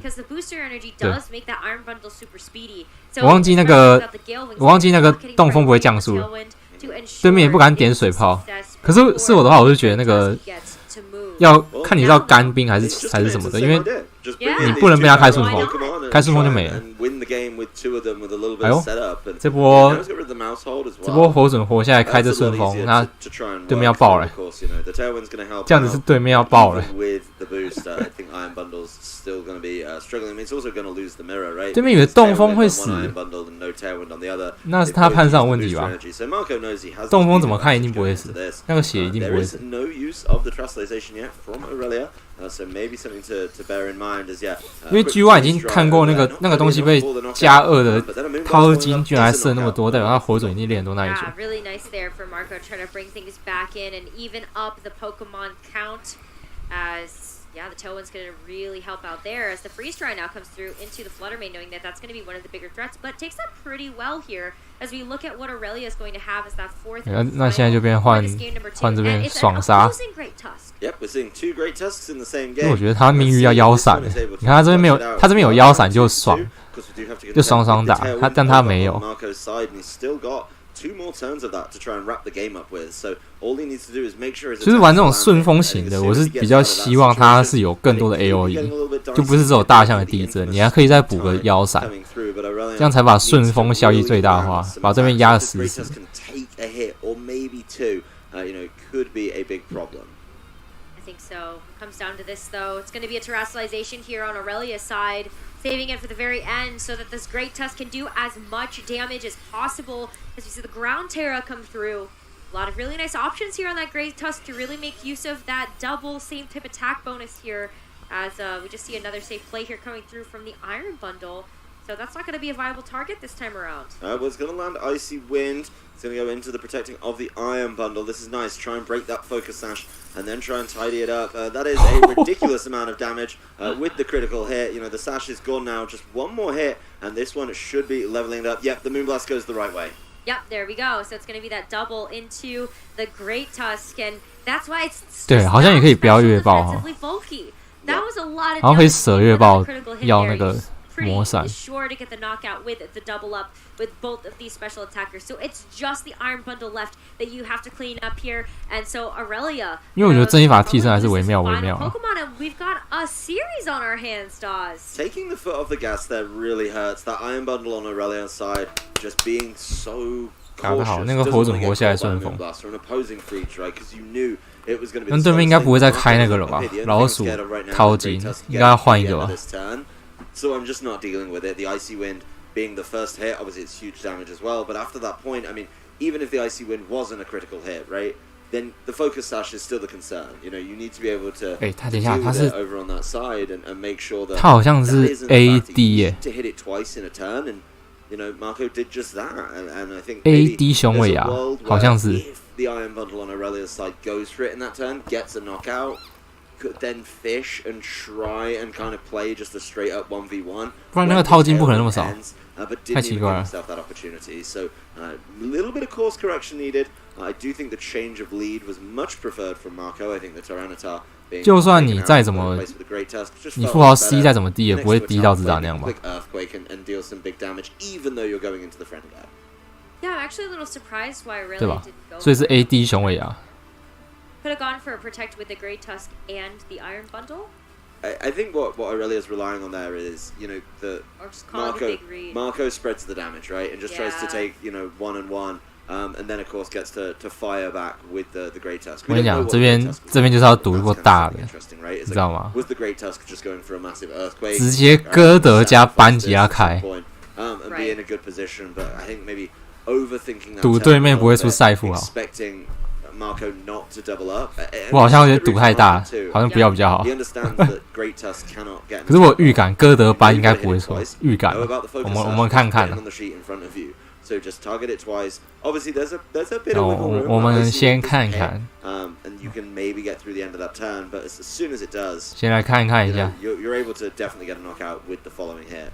对，我忘记那个动风不会降速了，对面也不敢点水炮。可是是我的话，我就觉得那个要看你是要干兵还是什么的，因为你不能被他开顺风，开顺风就没了。哎呦，这波活准活下来开这顺风，那对面要爆了，这样子是对面要爆了。对面以为动风会死，那是他判上有问题吧？动风怎么看一定不会死，那个血一定不会死。因为 G1 已经看过那个东西被加2的掏金，居然还射那么多，代表他火准已经练很多那一组。Really nice there for Marco trying to bring things back in and even up the Pokemon count as. Yeah, the Tailwind's going to really help out there as the Freeze Dry now comes through into the Flutter Mane, knowing that that's going to be one of the bigger threats, but takes that pretty well here as we look at what Aurelia is going to have as that fourth. 那现在就变换这边爽杀。Yep, we're seeing 2 Great Tusks in the same game. 因为我觉得他命运要腰闪，你看他这边没有，他这边有腰闪就爽，就双双打，但他没有。2 more turns of that to try and wrap the game up with. So all he needs to do is make sure. 就是玩这种顺风型的，我是比较希望他是有更多的 AOE， 就不是只有大象的地震，你还可以再补个腰闪，这样才把顺风效益最大化，把这边压得死死。I think so. It comes down to this, though. It's going to be a terrestrialization here on Aurelia's side, saving it for the very end so that this Great Tusk can do as much damage as possible. As we see the Ground Terra come through. A lot of really nice options here on that Great Tusk to really make use of that double same type attack bonus here. As we just see another safe play here coming through from the Iron Bundle. So that's not going to be a viable target this time around. Well, it's going to land Icy Wind. It's going to go into the protecting of the Iron Bundle. This is nice. Try and break that Focus Sash and then try and tidy it up. That is a ridiculous amount of damage with the critical hit. You know, the Sash is gone now. Just one more hit, and this one should be leveling it up. Yep, the Moonblast goes the right way. Yep, there we go. So it's going to be that double into the Great Tusk, and that's why it's 对，好像也可以不要月爆哈。That was a lot of 然后可以舍月爆，要那个。pretty sure to get the knockout with the double up with both of these special attackers. So it's just the Iron Bundle left that you have to clean up here. And so Aurelia, 因为我觉得正义法替身还是微妙。Pokemon, and we've got a series on our hands, Dawes. Taking the foot off the gas there really hurts. That Iron Bundle on Aurelia's side just being so cautious. 那个火准活下来顺风。那对面应该不会再开那个了吧？老鼠掏金，应该要换一个吧。So I'm just not dealing with it. The Icy Wind being the first hit, obviously it's huge damage as well. But after that point, I mean, even if the Icy Wind wasn't a critical hit, right? Then the Focus Sash is still the concern. You know, you need to be able to deal with it over on that side and make sure that 他好像是 AD 耶 to hit it twice in a turn, and you know Marco did just that. And I think AD 雄伟啊，好像是。If the Iron Bundle on Aurelia's side goes for it in that turn, gets a knockout. Could then fish and try and kind of play just a straight up 1v1. 不然那个掏金不可能那么少，太奇怪了。That opportunity. So a little bit of course correction needed. I do think the change of lead was much preferred from Marco. I think the Tyranitar being 就算你再怎么，你富豪 C 再怎么低也不会低到自打那样吧。Quick earthquake and deal some big damage, even though you're going into the friend guard. Yeah, I'm actually a little surprised why Aurelia 对吧？ didn't go. 所以是 AD 雄伟啊。Could have gone for a protect with the Great Tusk and the Iron Bundle. I think what Aurelia's relying on there is, you know, the Marco spreads the damage, right, and just tries to take, you know, 1-on-1, and then of course gets to fire back with the Great Tusk. 我跟你讲，这边就是要赌一波大的，你知道吗？ Was the Great Tusk just going for a massive earthquake? 直接歌德加班吉拉开。And be in a good position, but I think maybe overthinking that. 赌对面不会出赛富好。Marco not to double up. 我好像有点赌太大，好像不要比较好。He understands that Great Tusk cannot get. 可是我预感哥德班应该不会错，预感。我们看看。So just target it twice. Obviously, there's a bit of wiggle room. 我们先看看。And you can maybe get through the end of that turn, but as soon as it does, 先来看一下。You're able to definitely get a knockout with the following hit.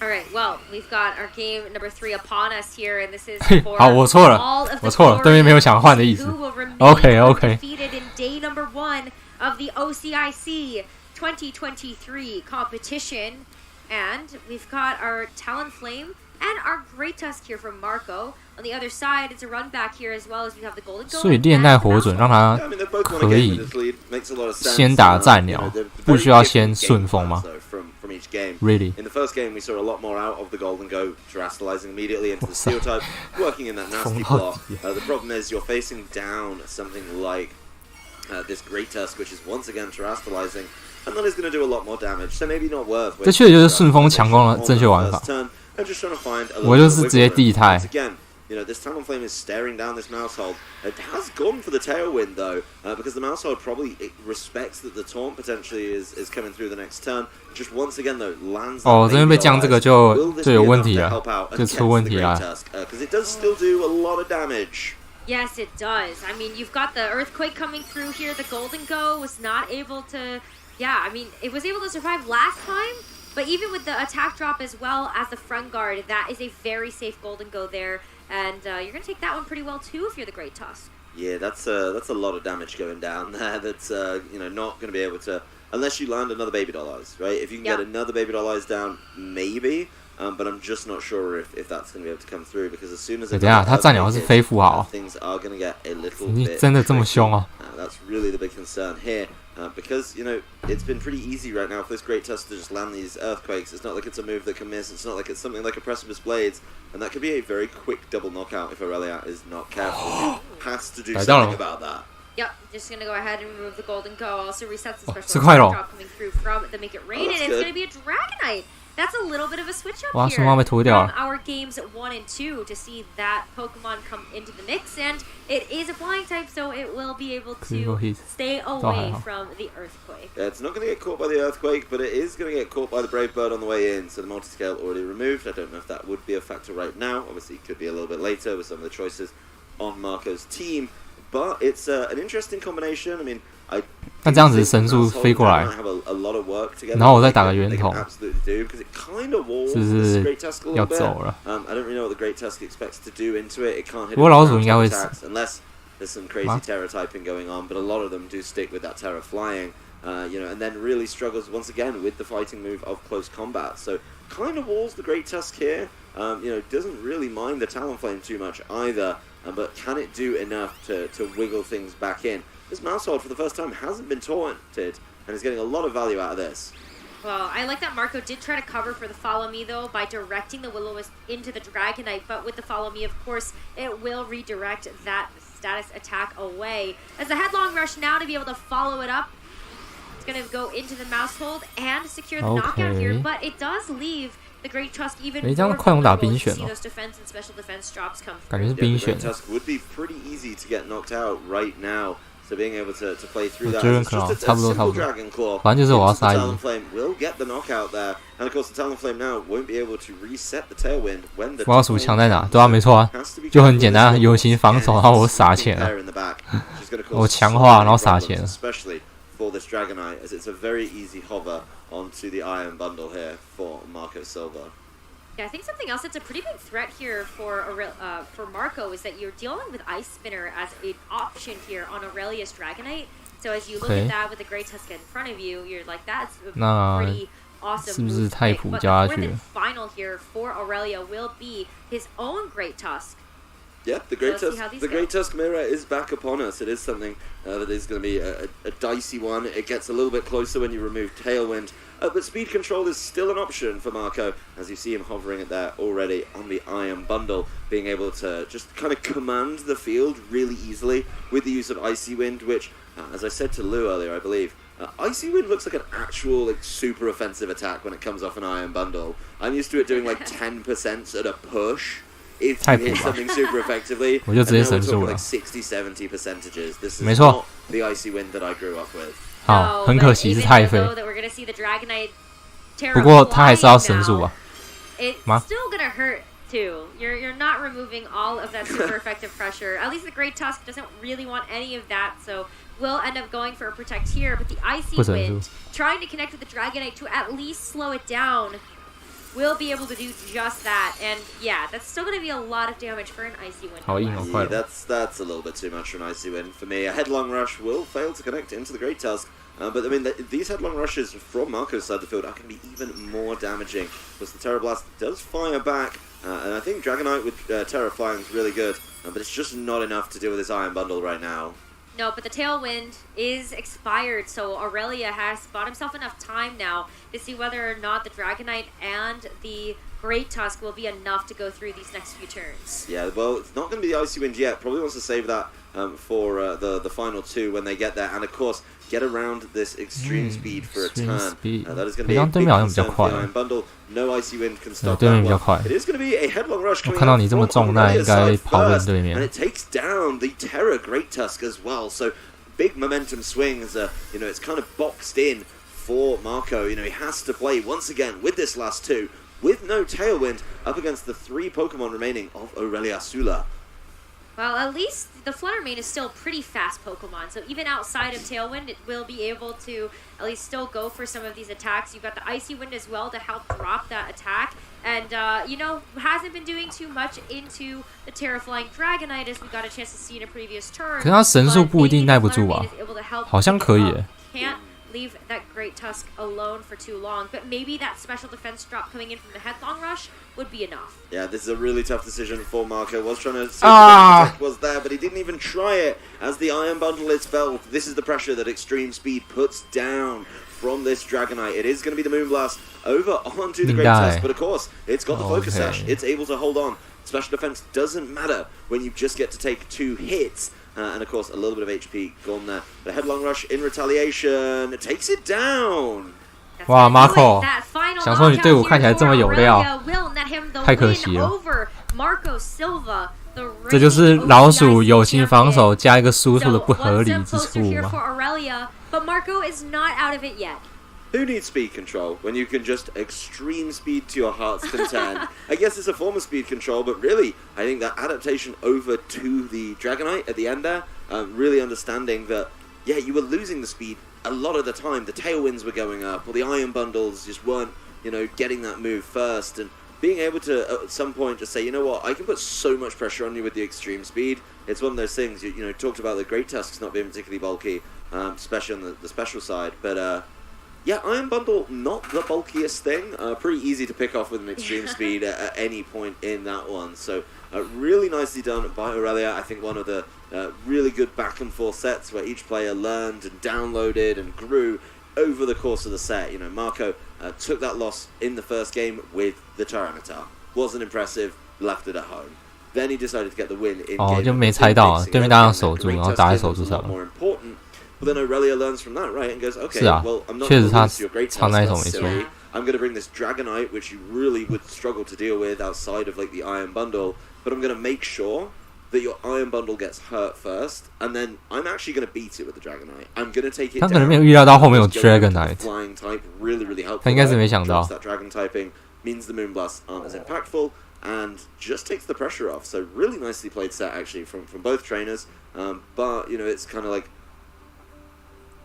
All right, well, we've got our game number 3 upon us here, and this is for 好，我错了，对面没有想换的意思。OK。 Defeated in day number 1 of the OCIC 2023 competition, and we've got our Talonflame and our Great Tusk here from Marco. On the other side, it's a run back here as well as we have the Golden Goat. 所以恋爱火准让他可以先打战鸟，不需要先顺风吗？ Really? In the first game, we saw a lot more out of the Golden Goat, terastallizing immediately into the Steel type, working in that nasty block. The problem is you're facing down something like this Great Tusk, which is once again terastallizing, and that is going to do a lot more damage. So maybe not worth. 这确实就是顺风强攻的正确玩法。我就是直接地态。 You know, this Talonflame is staring down this Mousehold. It has gone for the Tailwind, though, because the Mousehold probably respects that the Taunt potentially is coming through the next turn. Just once again, though, lands. 哦，这边被降这个就有问题了，就出问题了。Because it does still do a lot of damage. Yes, it does. I mean, you've got the Earthquake coming through here. The Golden Goat was not able to. Yeah, I mean, it was able to survive last time. But even with the attack drop as well as the front guard, that is a very safe Golden Goat there. And you're going to take that one pretty well, too, if you're the Great Tusk. Yeah, that's a lot of damage going down there. That's, not going to be able to... Unless you land another Baby Doll Eyes, right? If you can get another Baby Doll Eyes down, maybe. But I'm just not sure if that's going to be able to come through. Because as soon as... 等下，他战鸟是飞符好。 Things are going to get a little 你 bit... 真的这么凶哦？ That's really the big concern here. Because, it's been pretty easy right now for this Great Tusk to just land these Earthquakes. It's not like it's a move that can miss. It's not like it's something like a Precipice Blades. And that could be a very quick double knockout if Aurelia is not careful. Has to do something about that. Yep, just going to go ahead and remove the Golden Goat. Also resets the special drop coming through from the Make It Rain. And it's going to be a Dragonite. That's a little bit of a switch up here from our games 1 and 2 to see that Pokemon come into the mix, and it is a flying type, so it will be able to stay away from the Earthquake. Yeah, it's not going to get caught by the Earthquake, but it is going to get caught by the Brave Bird on the way in, so the multi-scale already removed. I don't know if that would be a factor right now. Obviously, it could be a little bit later with some of the choices on Marco's team, but it's an interesting combination. I mean, 那这样子神速飞过来，然后我再打个圆筒，是不是要走了？不过老鼠应该会死。There's some crazy Terra typing going on, but a lot of them do stick with that Terra flying, and then really struggles once again with the fighting move of close combat. So kind of walls the Great Tusk here. Doesn't really mind the Talonflame too much either, but can it do enough to wiggle things back in? This Mousehold, for the first time, hasn't been taunted, and is getting a lot of value out of this. Well, I like that Marco did try to cover for the Follow Me, though, by directing the Will-O-Wisp into the Dragonite, but with the Follow Me, of course, it will redirect that status attack away. As the Headlong Rush now to be able to follow it up, it's going to go into the Mousehold and secure the knockout here, but it does leave the Great Tusk even more vulnerable to see those defense and special defense drops come through. The Great Tusk would be pretty easy to get knocked out right now. So being able to play through that, it's just a simple Dragon Claw. Talonflame will get the knockout there, and of course the Talonflame now won't be able to reset the Tailwind when the. 我要数强在哪？对啊，没错啊，就很简单，友情防守，然后我撒钱了，我强化，然后撒钱。Especially for this Dragonite, as it's a very easy hover onto the Iron Bundle here for Marco Silva. Yeah, I think something else that's a pretty big threat here for Marco is that you're dealing with Ice Spinner as an option here on Aurelia's Dragonite. So as you look at that with the Great Tusk in front of you, you're like, that's a pretty awesome move. But the fourth and final here for Aurelia will be his own Great Tusk. Yeah, the Great Tusk mirror is back upon us. It is something that is going to be a dicey one. It gets a little bit closer when you remove Tailwind. But speed control is still an option for Marco, as you see him hovering it there already on the Iron Bundle, being able to just kind of command the field really easily with the use of Icy Wind, which, as I said to Lou earlier, I believe, Icy Wind looks like an actual super offensive attack when it comes off an Iron Bundle. I'm used to it doing 10% at a push. if you hit something super effectively. 我就直接神速了。Like 60-70 percentages. This is 没错 not the icy wind that I grew up with. 好，很可惜是太飞。 Terra 不过他还是要神速啊。 It's still gonna hurt too. You're not removing all of that super effective pressure. At least the Great Tusk doesn't really want any of that, so we'll end up going for a protect here. But the Icy Wind, trying to connect with the Dragonite to at least slow it down, will be able to do just that. And yeah, that's still going to be a lot of damage for an Icy Wind. Yeah, that's a little bit too much for an Icy Wind. For me, a Headlong Rush will fail to connect into the Great Tusk. But I mean, these Headlong Rushes from Marco's side of the field are going to be even more damaging. Because the Terra Blast does fire back, and I think Dragonite with Terra flying is really good. But it's just not enough to deal with this Iron Bundle right now. No, but the Tailwind is expired, so Aurelia has bought himself enough time now to see whether or not the Dragonite and the Great Tusk will be enough to go through these next few turns. Yeah, well, it's not going to be the Icy Wind yet. Probably wants to save that for the final two when they get there. And of course, get around this extreme speed for a turn. That is going to be a big concern for the Iron Bundle. No Icy Wind can stop that one. It is going to be a Headlong Rush coming out from Aurelia's side first, and it takes down the Terra Great Tusk as well. So big momentum swings. You know, it's kind of boxed in for Marco. You know, he has to play once again with this last two, with no Tailwind, up against the 3 Pokemon remaining of Aurelia Sula. Well, at least the Fluttermane is still pretty fast Pokemon, so even outside of Tailwind, it will be able to at least still go for some of these attacks. You've got the Icy Wind as well to help drop that attack, and, you know, hasn't been doing too much into the Terraflying Dragonite as we got a chance to see in a previous turn. 可是他神速不一定耐不住吧？好像可以耶。 Can't leave that Great Tusk alone for too long, but maybe that special defense drop coming in from the Headlong Rush would be enough. Yeah, this is a really tough decision for Marco. Was trying to see if the protect was there, but he didn't even try it. As the Iron Bundle is felt, this is the pressure that Extreme Speed puts down from this Dragonite. It is going to be the Moonblast over onto the Great Tusk, but of course, it's got the Focus Sash. It's able to hold on. Special defense doesn't matter when you just get to take 2 hits. And of course, a little bit of HP gone there. The Headlong Rush in retaliation takes it down. 哇 ，Marco， 想说你队伍看起来这么有料，太可惜了。这就是老鼠友情防守加一个输出的不合理之处嘛。 Who needs speed control when you can just extreme speed to your heart's content? I guess it's a form of speed control, but really, I think that adaptation over to the Dragonite at the end there, really understanding that, yeah, you were losing the speed a lot of the time. The Tailwinds were going up, or the Iron Bundles just weren't, you know, getting that move first. And being able to, at some point, just say, you know what, I can put so much pressure on you with the extreme speed. It's one of those things, you know, talked about the Great Tusks not being particularly bulky, especially on the special side, but, yeah, Iron Bundle, not the bulkiest thing. Pretty easy to pick off with an extreme speed at any point in that one. So really nicely done by Aurelia. I think one of the really good back and forth sets where each player learned and downloaded and grew over the course of the set. You know, Marco took that loss in the first game with the Tyranitar. Wasn't impressive, left it at home. Then he decided to get the win in game. 就没猜到啊，对面大家守住，然后打在手指上。 But then Aurelia learns from that, right, and goes, okay, well, I'm not 确实他 going to your Great Tusk, that's silly. I'm going to bring this Dragonite, which you really would struggle to deal with outside of, like, the Iron Bundle, but I'm going to make sure that your Iron Bundle gets hurt first, and then I'm actually going to beat it with the Dragonite. I'm going to take it down. 他可能没有预料到后面有 Dragonite. Flying type, really, really helpful. 他应该是没想到。 That Dragon typing means the Moonblasts aren't as impactful, and just takes the pressure off. So really nicely played set, actually, from both trainers. But, you know, it's kind of like,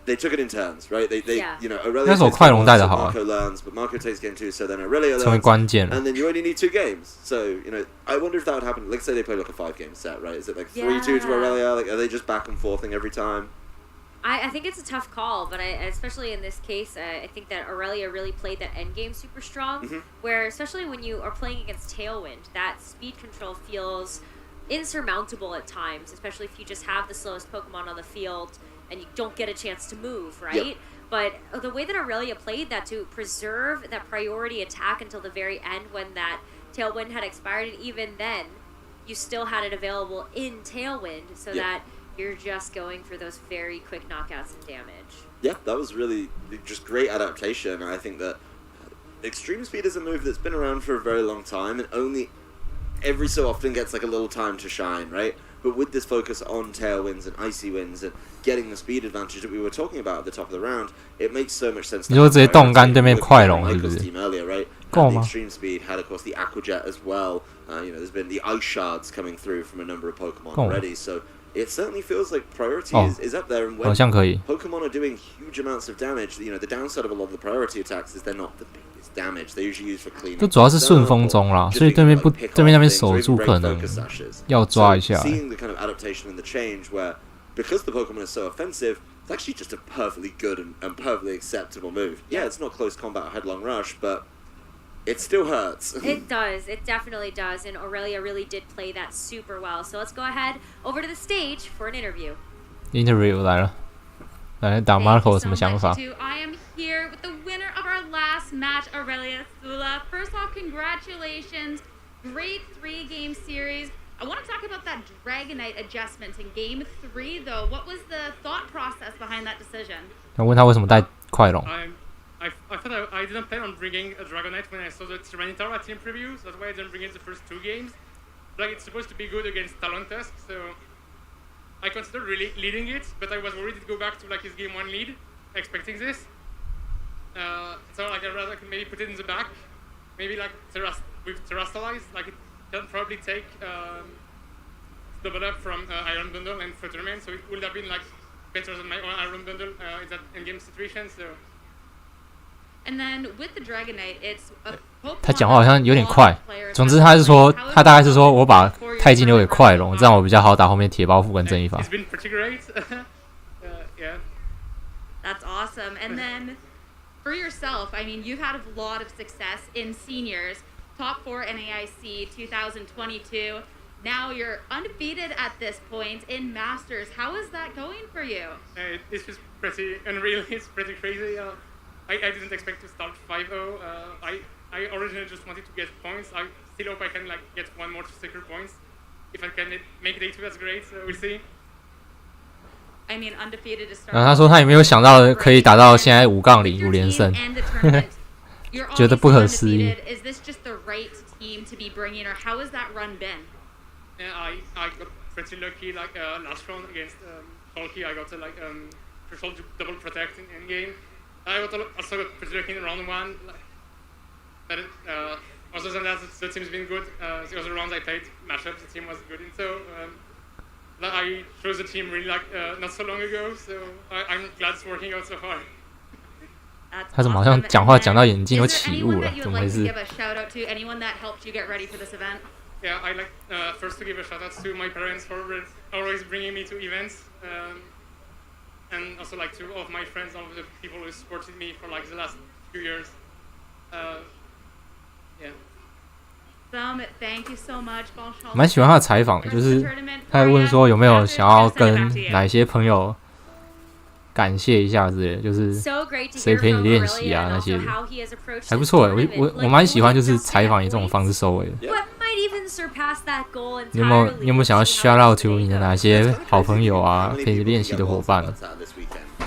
they took it in turns, right? They you know, Aurelia takes game 1, so Marco learns, but Marco takes game 2, so then Aurelia learns, and then you only need 2 games. So, you know, I wonder if that would happen. Let's say they play like a 5-game set, right? Is it like 3-2 to Aurelia? Like, are they just back and forthing every time? I think it's a tough call, but especially in this case, I think that Aurelia really played that endgame super strong, where especially when you are playing against Tailwind, that speed control feels insurmountable at times, especially if you just have the slowest Pokemon on the field and you don't get a chance to move, right? Yep. But the way that Aurelia played that to preserve that priority attack until the very end when that Tailwind had expired, and even then, you still had it available in Tailwind, so that you're just going for those very quick knockouts and damage. Yeah, that was really just great adaptation. I think that Extreme Speed is a move that's been around for a very long time, and only every so often gets like a little time to shine, right? But with this focus on tailwinds and icy winds and getting the speed advantage that we were talking about at the top of the round, it makes so much sense. 你说直接冻干对面快龙是不是？够吗 The extreme speed had, of course, the Aquajet as well. There's been the ice shards coming through from a number of Pokemon already. So it certainly feels like priority is up there. And when Pokemon are doing huge amounts of damage, the downside of a lot of the priority attacks is they're not the biggest damage. They usually use for cleaning. 这主要是顺风中啦，所以对面那边守住可能要抓一下。Seeing the kind of adaptation and the change where, because the Pokemon is so offensive, it's actually just a perfectly good and perfectly acceptable move. Yeah, it's not close combat or headlong rush, but it still hurts. It does. It definitely does. And Aurelia really did play that super well. So let's go ahead over to the stage for an interview. Interview 来了，来打 Marco 有什么想法 I am here with the winner of our last match, Aurelia Sula. First off, congratulations. Great 3-game series. I want to talk about that Dragonite adjustment in Game 3, though. What was the thought process behind that decision? 要问他为什么带快龙。I thought I didn't plan on bringing a Dragonite when I saw the Tyranitar team previews. That's why I didn't bring it the first 2 games. Like, it's supposed to be good against Talontusk, so I considered really leading it, but I was worried to go back to like his Game 1 lead, expecting this. So like I'd rather maybe put it in the back, maybe like with Terrastalize, like it can probably take double up from Iron Bundle and Futterman, so it would have been like better than my own Iron Bundle in that in-game situation. So. And then with the Dragonite, it's a 他讲话好像有点快。总之，他是说，他大概是说我把钛金留给快龙，这样我比较好打后面铁包袱跟正义法。It's been pretty great. Yeah. That's awesome. And then for yourself, I mean, you've had a lot of success in seniors, top 4 NAIC 2022. Now you're undefeated at this point in Masters. How is that going for you? It's just pretty unreal. It's pretty crazy. I didn't expect to start 5-0. I originally just wanted to get points. I still hope I can like get one more to secure points. If I can make Day 2, that's great. So we'll see. I mean, undefeated to start. 他说他也没有想到可以打到现在5-0 5连胜，觉得不可思议。Is this just the right team to be bringing, or how has that run been? Yeah, I got pretty lucky. Like last round against Hulky, I got to like crucial double protect in game. I also got pretty lucky in round 1, but other than that, the team's been good. The other rounds I played matchups, the team was good, and so I chose the team really like not so long ago. So I'm glad it's working out so far. 他怎么好像讲话讲到眼睛有起雾了？怎么回事 ？Give a shout out to anyone that helped you get ready for this event. Yeah, I like first to give a shout out to my parents for always bringing me to events. And also like to all of my friends, all of the people who supported me for like the last few years. Yeah. Thank you so much. 蛮喜欢他的采访，就是他还问说有没有想要跟哪些朋友感谢一下之类的，就是谁陪你练习啊那些的，还不错诶。我蛮喜欢就是采访以这种方式收尾的。你有没有想要 shout out to 你的哪些好朋友啊，陪你练习的伙伴？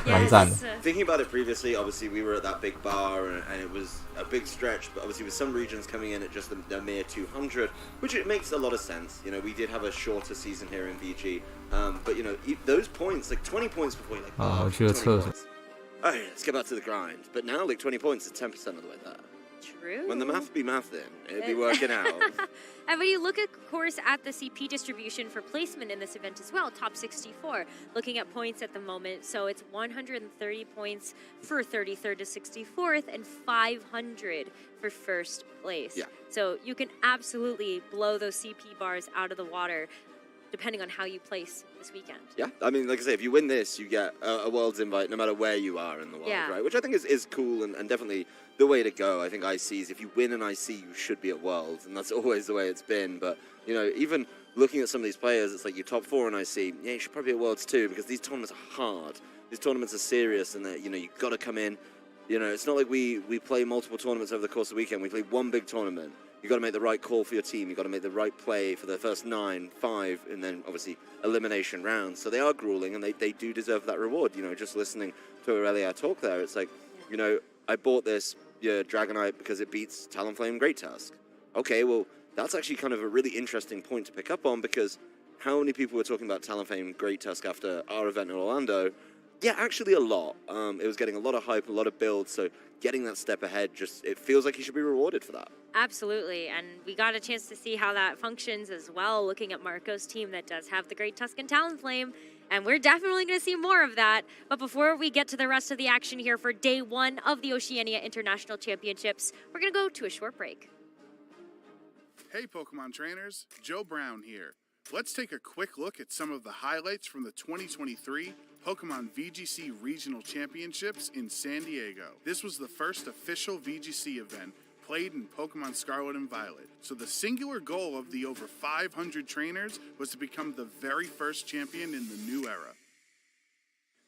蛮赞的。Thinking about it previously, obviously we were at that big bar and it was a big stretch, but obviously with some regions coming in at just a mere 200, which it makes a lot of sense. We did have a shorter season here in VG, but those points, like 20 points before you're like, oh, 20 points. Alright, let's get back to the grind. But now like 20 points is 10% of the way there. True. When the math be mathing, it'd be working out. And when you look, of course, at the CP distribution for placement in this event as well, top 64, looking at points at the moment. So it's 130 points for 33rd to 64th and 500 for first place. Yeah. So you can absolutely blow those CP bars out of the water depending on how you place this weekend. Yeah, I mean, like I say, if you win this, you get a Worlds invite no matter where you are in the world, right? Which I think is cool and definitely the way to go. I think ICs, if you win an IC, you should be at Worlds, and that's always the way it's been. But, even looking at some of these players, it's like you're top 4 in IC, yeah, you should probably be at Worlds too, because these tournaments are hard. These tournaments are serious, and you've got to come in. It's not like we play multiple tournaments over the course of the weekend. We play one big tournament. You've got to make the right call for your team. You've got to make the right play for the first 9, 5, and then obviously elimination rounds. So they are grueling, and they do deserve that reward. Just listening to Aurelia talk there, it's like, I bought this Dragonite because it beats Talonflame Great Tusk. Okay, well, that's actually kind of a really interesting point to pick up on, because how many people were talking about Talonflame Great Tusk after our event in Orlando? Yeah, actually a lot. It was getting a lot of hype, a lot of builds, so getting that step ahead, it feels like he should be rewarded for that. Absolutely, and we got a chance to see how that functions as well, looking at Marco's team that does have the Great Tusk and Talonflame, and we're definitely going to see more of that. But before we get to the rest of the action here for day 1 of the Oceania International Championships, we're going to go to a short break. Hey Pokemon trainers, Joe Brown here. Let's take a quick look at some of the highlights from the 2023 Pokemon VGC Regional Championships in San Diego. This was the first official VGC event played in Pokemon Scarlet and Violet, so the singular goal of the over 500 trainers was to become the very first champion in the new era.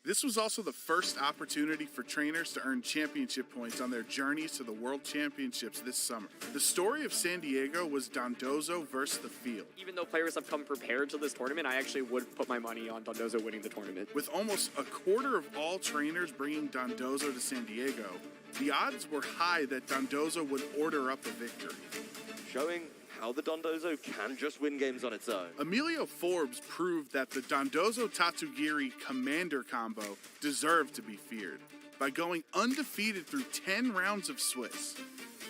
This was also the first opportunity for trainers to earn championship points on their journeys to the World Championships this summer. The story of San Diego was Dondozo versus the field. Even though players have come prepared to this tournament, I actually would put my money on Dondozo winning the tournament. With almost a quarter of all trainers bringing Dondozo to San Diego, the odds were high that Dondozo would order up a victory. Showing how the Dondozo can just win games on its own. Emilio Forbes proved that the Dondozo Tatsugiri Commander combo deserved to be feared by going undefeated through 10 rounds of Swiss.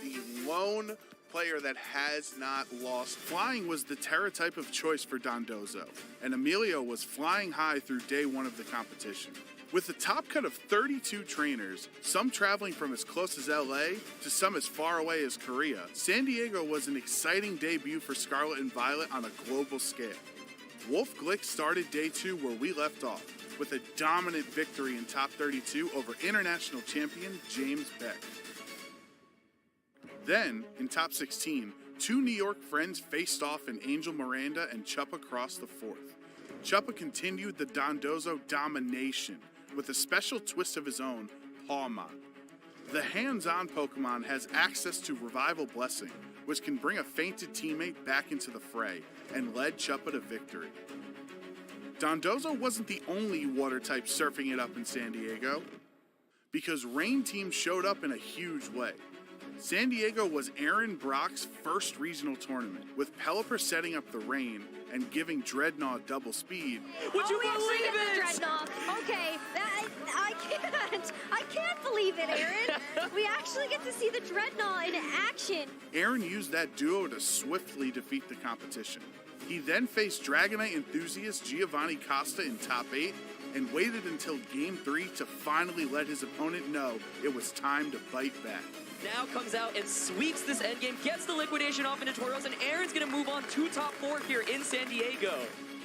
The lone player that has not lost. Flying was the Terra type of choice for Dondozo, and Emilio was flying high through day 1 of the competition. With a top cut of 32 trainers, some traveling from as close as LA to some as far away as Korea, San Diego was an exciting debut for Scarlet and Violet on a global scale. Wolf Glick started day 2 where we left off, with a dominant victory in top 32 over international champion James Beck. Then, in top 16, 2 New York friends faced off in Angel Miranda and Chuppa crossed the 4th. Chuppa continued the Dondozo domination with a special twist of his own, Pawmon. The hands-on Pokemon has access to Revival Blessing, which can bring a fainted teammate back into the fray, and led Chuppa to victory. Dondozo wasn't the only water type surfing it up in San Diego, because Rain Team showed up in a huge way. San Diego was Aaron Brock's first regional tournament, with Pelipper setting up the rain and giving Dreadnought double speed. Would you believe it? Dreadnought. Okay, I can't believe it, Aaron. We actually get to see the Dreadnought in action. Aaron used that duo to swiftly defeat the competition. He then faced Dragonite enthusiast Giovanni Costa in top 8 and waited until Game 3 to finally let his opponent know it was time to bite back. Now comes out and sweeps this endgame, gets the liquidation off into Toros, and Aaron's going to move on to top 4 here in San Diego.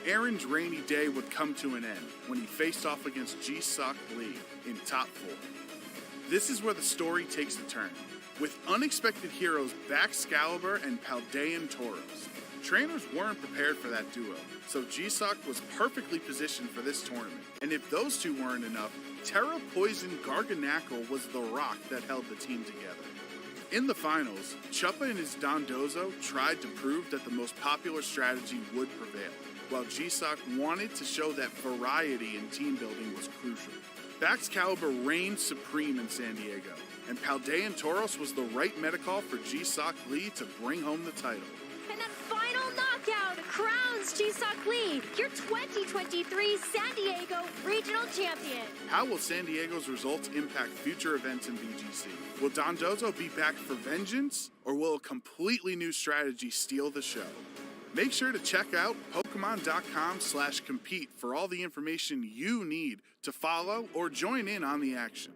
Aaron's rainy day would come to an end when he faced off against G-Sock Lee in top 4. This is where the story takes a turn, with unexpected heroes Baxcalibur and Paldean Tauros. Trainers weren't prepared for that duo, so G-Sock was perfectly positioned for this tournament. And if those two weren't enough, Terra Poison Garganackle was the rock that held the team together. In the finals, Chuppa and his Dondozo tried to prove that the most popular strategy would prevail, while G-Sock wanted to show that variety in team building was crucial. Baxcalibur reigned supreme in San Diego, and Paldean Tauros was the right metacall for G-Sock Lee to bring home the title. And that final knockout crowns G-Sock Lee your 2023 San Diego Regional Champion. How will San Diego's results impact future events in VGC? Will Dondozo be back for vengeance, or will a completely new strategy steal the show? Make sure to check out Pokemon.com/compete for all the information you need to follow or join in on the action.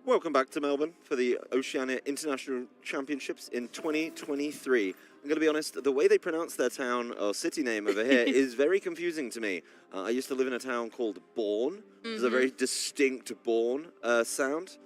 Welcome back to Melbourne for the Oceania International Championships in 2023. I'm going to be honest, the way they pronounce their town or city name over here is very confusing to me. I used to live in a town called Bourne. There's a very distinct Bourne sound.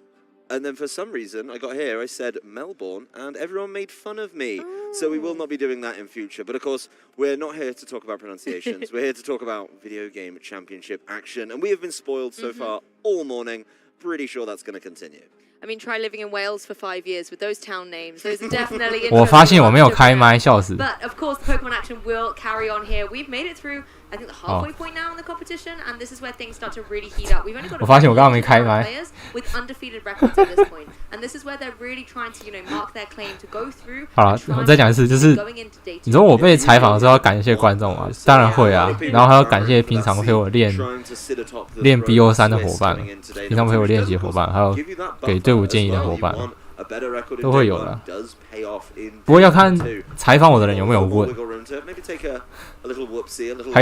And then for some reason, I got here, I said Melbourne, and everyone made fun of me. So we will not be doing that in future. But of course, we're not here to talk about pronunciations. We're here to talk about video game championship action. And we have been spoiled so far all morning. Pretty sure that's going to continue. I mean, try living in Wales for 5 years with those town names. Those are definitely. 我发现我没有开麦，笑死。But of course, the Pokemon action will carry on here. We've made it through, I think, the halfway point now in the competition, and this is where things start to really heat up. We've only got 我发现我刚刚没开麦。 players with undefeated records at this point, and this is where they're really trying to, mark their claim to go through. 好了，我再讲一次，就是你说我被采访的时候要感谢观众啊，当然会啊，然后还要感谢平常陪我练 BO3 的伙伴，平常陪我练习的伙伴，还有给队伍建议的伙伴。 都会有的，不过要看采访我的人有没有问，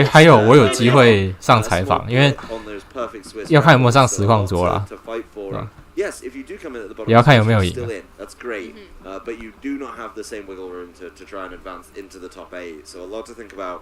还有我有机会上采访，因为要看有没有上实况桌啦，也要看有没有赢。But you do not have the same wiggle room to try and advance into the top 8, so a lot to think about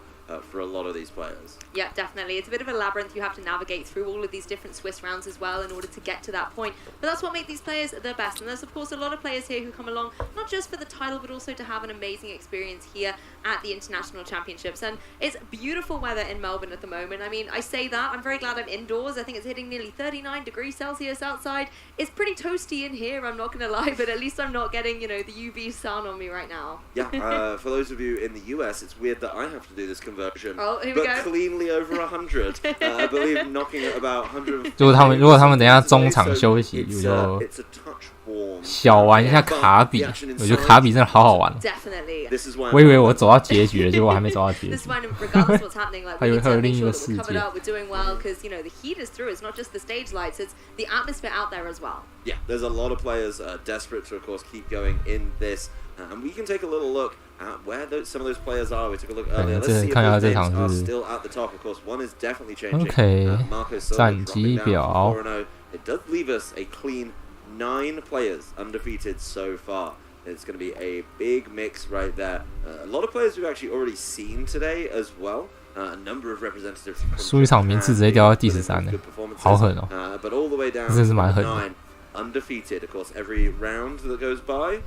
for a lot of these players. Yeah, definitely. It's a bit of a labyrinth. You have to navigate through all of these different Swiss rounds as well in order to get to that point. But that's what makes these players the best. And there's, of course, a lot of players here who come along, not just for the title, but also to have an amazing experience here at the International Championships. And it's beautiful weather in Melbourne at the moment. I mean, I say that. I'm very glad I'm indoors. I think it's hitting nearly 39 degrees Celsius outside. It's pretty toasty in here, I'm not going to lie, but at least I'm not getting, the UV sun on me right now. Yeah, for those of you in the US, it's weird that I have to do this conversion. Oh, here we go. But cleanly over 100. I believe knocking at about 100. 如果他们等一下中场休息，我就小玩一下卡比。我觉得卡比真的好好玩。Definitely. 我以为我走到结局了，结果我还没走到结局。Regardless what's happening, like 还有另一个 we're 世界。 covered up, we're doing well because the heat is through. It's not just the stage lights; it's the atmosphere out there as well. Yeah, there's a lot of players desperate to, of course, keep going in this. And we can take a little look at where some of those players are. We took a look earlier. Let's see if those names are still at the top. Of course, one is definitely changing. Marco Silva dropping down to 4-0. It does leave us a clean 9 players undefeated so far. It's going to be a big mix right there. A lot of players we've actually already seen today as well. A number of representatives. 输一场名次直接掉到第13呢，好狠哦！ But all the way down 真是蛮狠的。 undefeated. Of course, every round that goes by,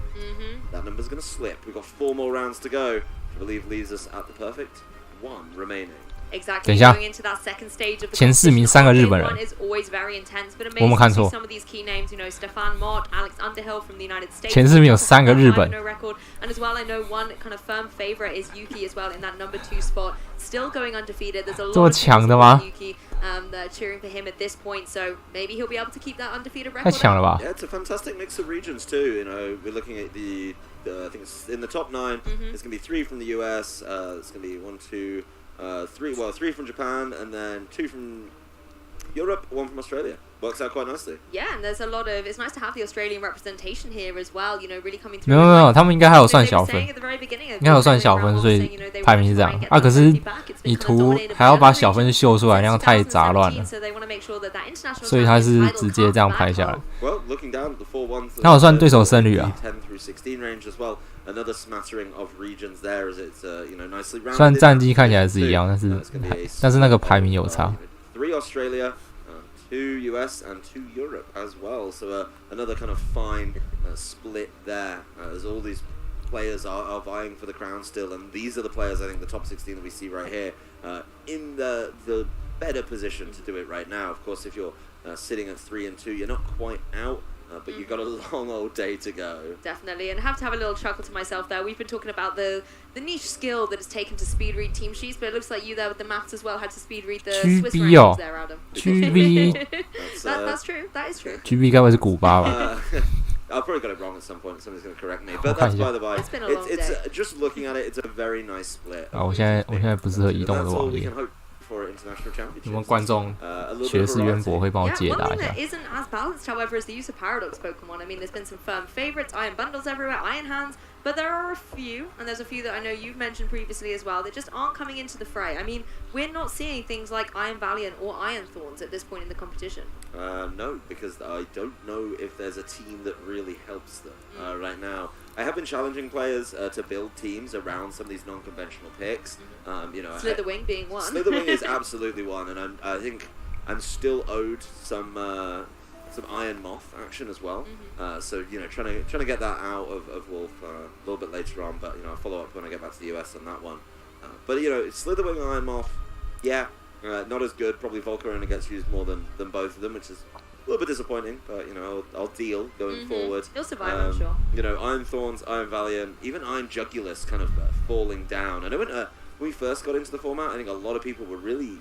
that number's going to slip. We've got 4 more rounds to go, which I believe leaves us at the perfect 1 remaining. Exactly. Going into that second stage of the 前4名3个日本人， is always very intense, but 我们 amazing 看 to 错 see some of these key names. Stefan Mott, Alex Underhill from the United States. 前4名有3个日本。 And as well, I know one kind of firm favorite is Yuki as well in that number 2 spot, still going undefeated. There's a lot of Yuki cheering for him at this point, so maybe he'll be able to keep that undefeated record. 太强了吧 Yeah, it's a fantastic mix of regions too. We're looking at the I think it's in the top 9. There's going to be 3 from the US. It's going to be 1, 2, 3. Well, 3 from Japan, and then 2 from Europe, 1 from Australia. Works out quite nicely. Yeah, and there's a lot of. It's nice to have the Australian representation here as well. Really coming through. 没有，他们应该还有算小分，应该有算小分，所以排名是这样啊。可是你图还要把小分秀出来，那样太杂乱了，所以他是直接这样排下来。他有算对手胜率啊。虽然战绩看起来是一样，但是那个排名有差。 3 Australia, 2 US, and 2 Europe as well. So another kind of fine split there, as all these players are vying for the crown still. And these are the players, I think, the top 16 that we see right here, in the better position to do it right now. Of course, if you're sitting at 3 and 2, you're not quite out. But you've got a long old day to go. Definitely, and I have to have a little chuckle to myself there. We've been talking about the niche skill that is taken to speed read team sheets, but it looks like you there with the maths as well had to speed read the Swiss rankings there, Adam. GB. That's true. That is true. GB 该不会是古巴吧？ I've probably got it wrong at some point. Somebody's going to correct me. But that's by the by. It's been a long day. It's just looking at it, it's a very nice split. 啊，我现在不适合移动我的网页。 有没有观众学识渊博会帮我解答一下 one thing that isn't as balanced, however, is the use of Paradox Pokemon. I mean, there's been some firm favorites, Iron Bundles everywhere, Iron Hands, but there are a few, and there's a few that I know you've mentioned previously as well, that just aren't coming into the fray. I mean, we're not seeing things like Iron Valiant or Iron Thorns at this point in the competition. No, because I don't know if there's a team that really helps them right now. I have been challenging players to build teams around some of these non-conventional picks. Slitherwing being one. Slitherwing is absolutely one, and I think I'm still owed some Iron Moth action as well. So trying to get that out of Wolf a little bit later on, but I'll follow up when I get back to the US on that one. But Slitherwing and Iron Moth, yeah, not as good. Probably Volcarona gets used more than both of them, which is a little bit disappointing. But I'll deal going forward. He'll survive, I'm sure. Iron Thorns, Iron Valiant, even Iron Jugulus kind of falling down. I know when we first got into the format, I think a lot of people were really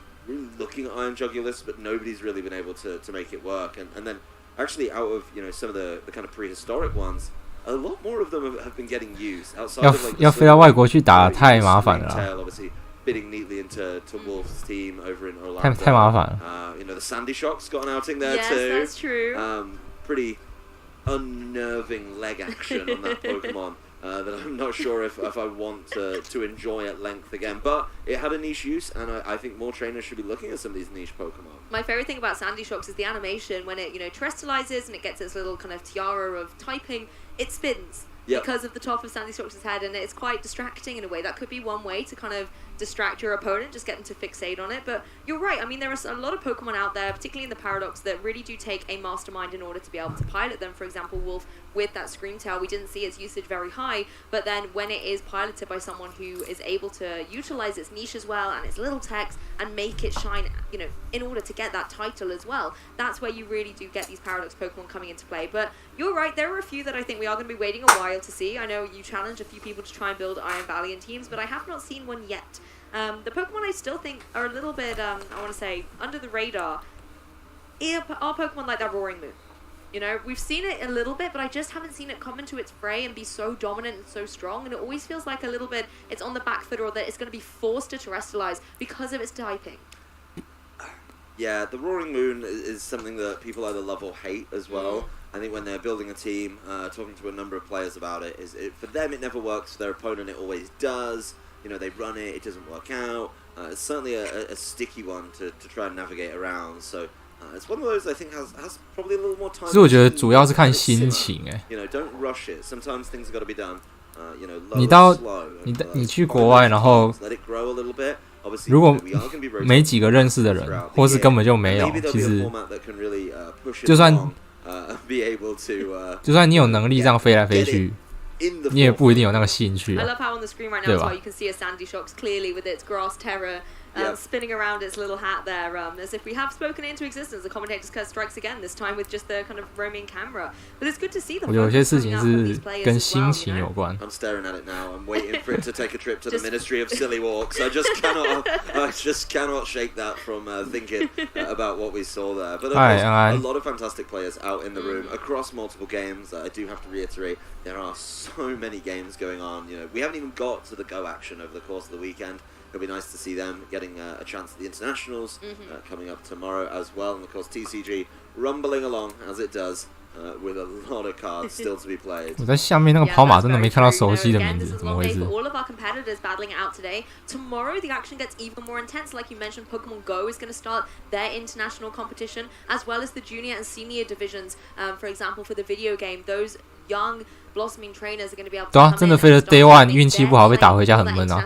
looking at Iron Jugulus, but nobody's really been able to make it work. And then actually out of some of the kind of prehistoric ones, a lot more of them have been getting used outside of like 要飞到外国去打太麻烦了啦。 Obviously fitting neatly into Wolf's team over in Orlando. 太麻烦了。The Sandy Shock's got an outing there too. Yes, that's true. Pretty unnerving leg action on that Pokemon. That I'm not sure if I want to enjoy at length again. But it had a niche use, and I think more trainers should be looking at some of these niche Pokemon. My favorite thing about Sandy Shocks is the animation when it, terrestrializes and it gets its little kind of tiara of typing. It spins because of the top of Sandy Shocks' head, and it's quite distracting in a way. That could be one way to kind of distract your opponent, just get them to fixate on it. But you're right. I mean, there are a lot of Pokemon out there, particularly in the Paradox, that really do take a mastermind in order to be able to pilot them. For example, Wolf with that Screamtail, we didn't see its usage very high, but then when it is piloted by someone who is able to utilize its niche as well and its little text and make it shine, in order to get that title as well, that's where you really do get these Paradox Pokemon coming into play. But you're right, there are a few that I think we are going to be waiting a while to see. I know you challenged a few people to try and build Iron Valiant teams, but I have not seen one yet. The Pokemon I still think are a little bit, I want to say, under the radar are Pokemon like that Roaring Moon. We've seen it a little bit, but I just haven't seen it come into its fray and be so dominant and so strong, and it always feels like a little bit it's on the back foot, or that it's going to be forced to terrestrialize because of its typing. Yeah, the Roaring Moon is something that people either love or hate as well. I think when they're building a team, talking to a number of players about it, for them it never works, for their opponent it always does. They run it, it doesn't work out. It's certainly a sticky one to try and navigate around, so it's one of those I think has probably a little more time. 其实我觉得主要是看心情don't rush it. Sometimes things have got to be done. 你去国外，然后如果没几个认识的人，或是根本就没有，其实就算你有能力这样飞来飞去，你也不一定有那个兴趣。I love how on the screen right now as well you can see a Sandy Shocks clearly with its grass terror spinning around its little hat there, as if we have spoken it into existence. The commentator's curse strikes again, this time with just the kind of roaming camera. But it's good to see the focus coming out from these players as well, I'm staring at it now. I'm waiting for it to take a trip to the Ministry of Silly Walks. I just cannot shake that from thinking about what we saw there. But a lot of fantastic players out in the room across multiple games. I do have to reiterate, there are so many games going on. We haven't even got to the Go action over the course of the weekend. It'll be nice to see them getting a chance at the internationals coming up tomorrow as well. And of course TCG rumbling along as it does with a lot of cards still to be played. 我在下面那个跑马真的没看到熟悉的名字，怎么回事？ All of our competitors battling it out today. Tomorrow the action gets even more intense. Like you mentioned, Pokemon Go is going to start their international competition, as well as the junior and senior divisions. For example, for the video game, those young blossoming trainers are going to be able to 对啊，真的飞了 Day1， 运气不好被打回家很闷啊。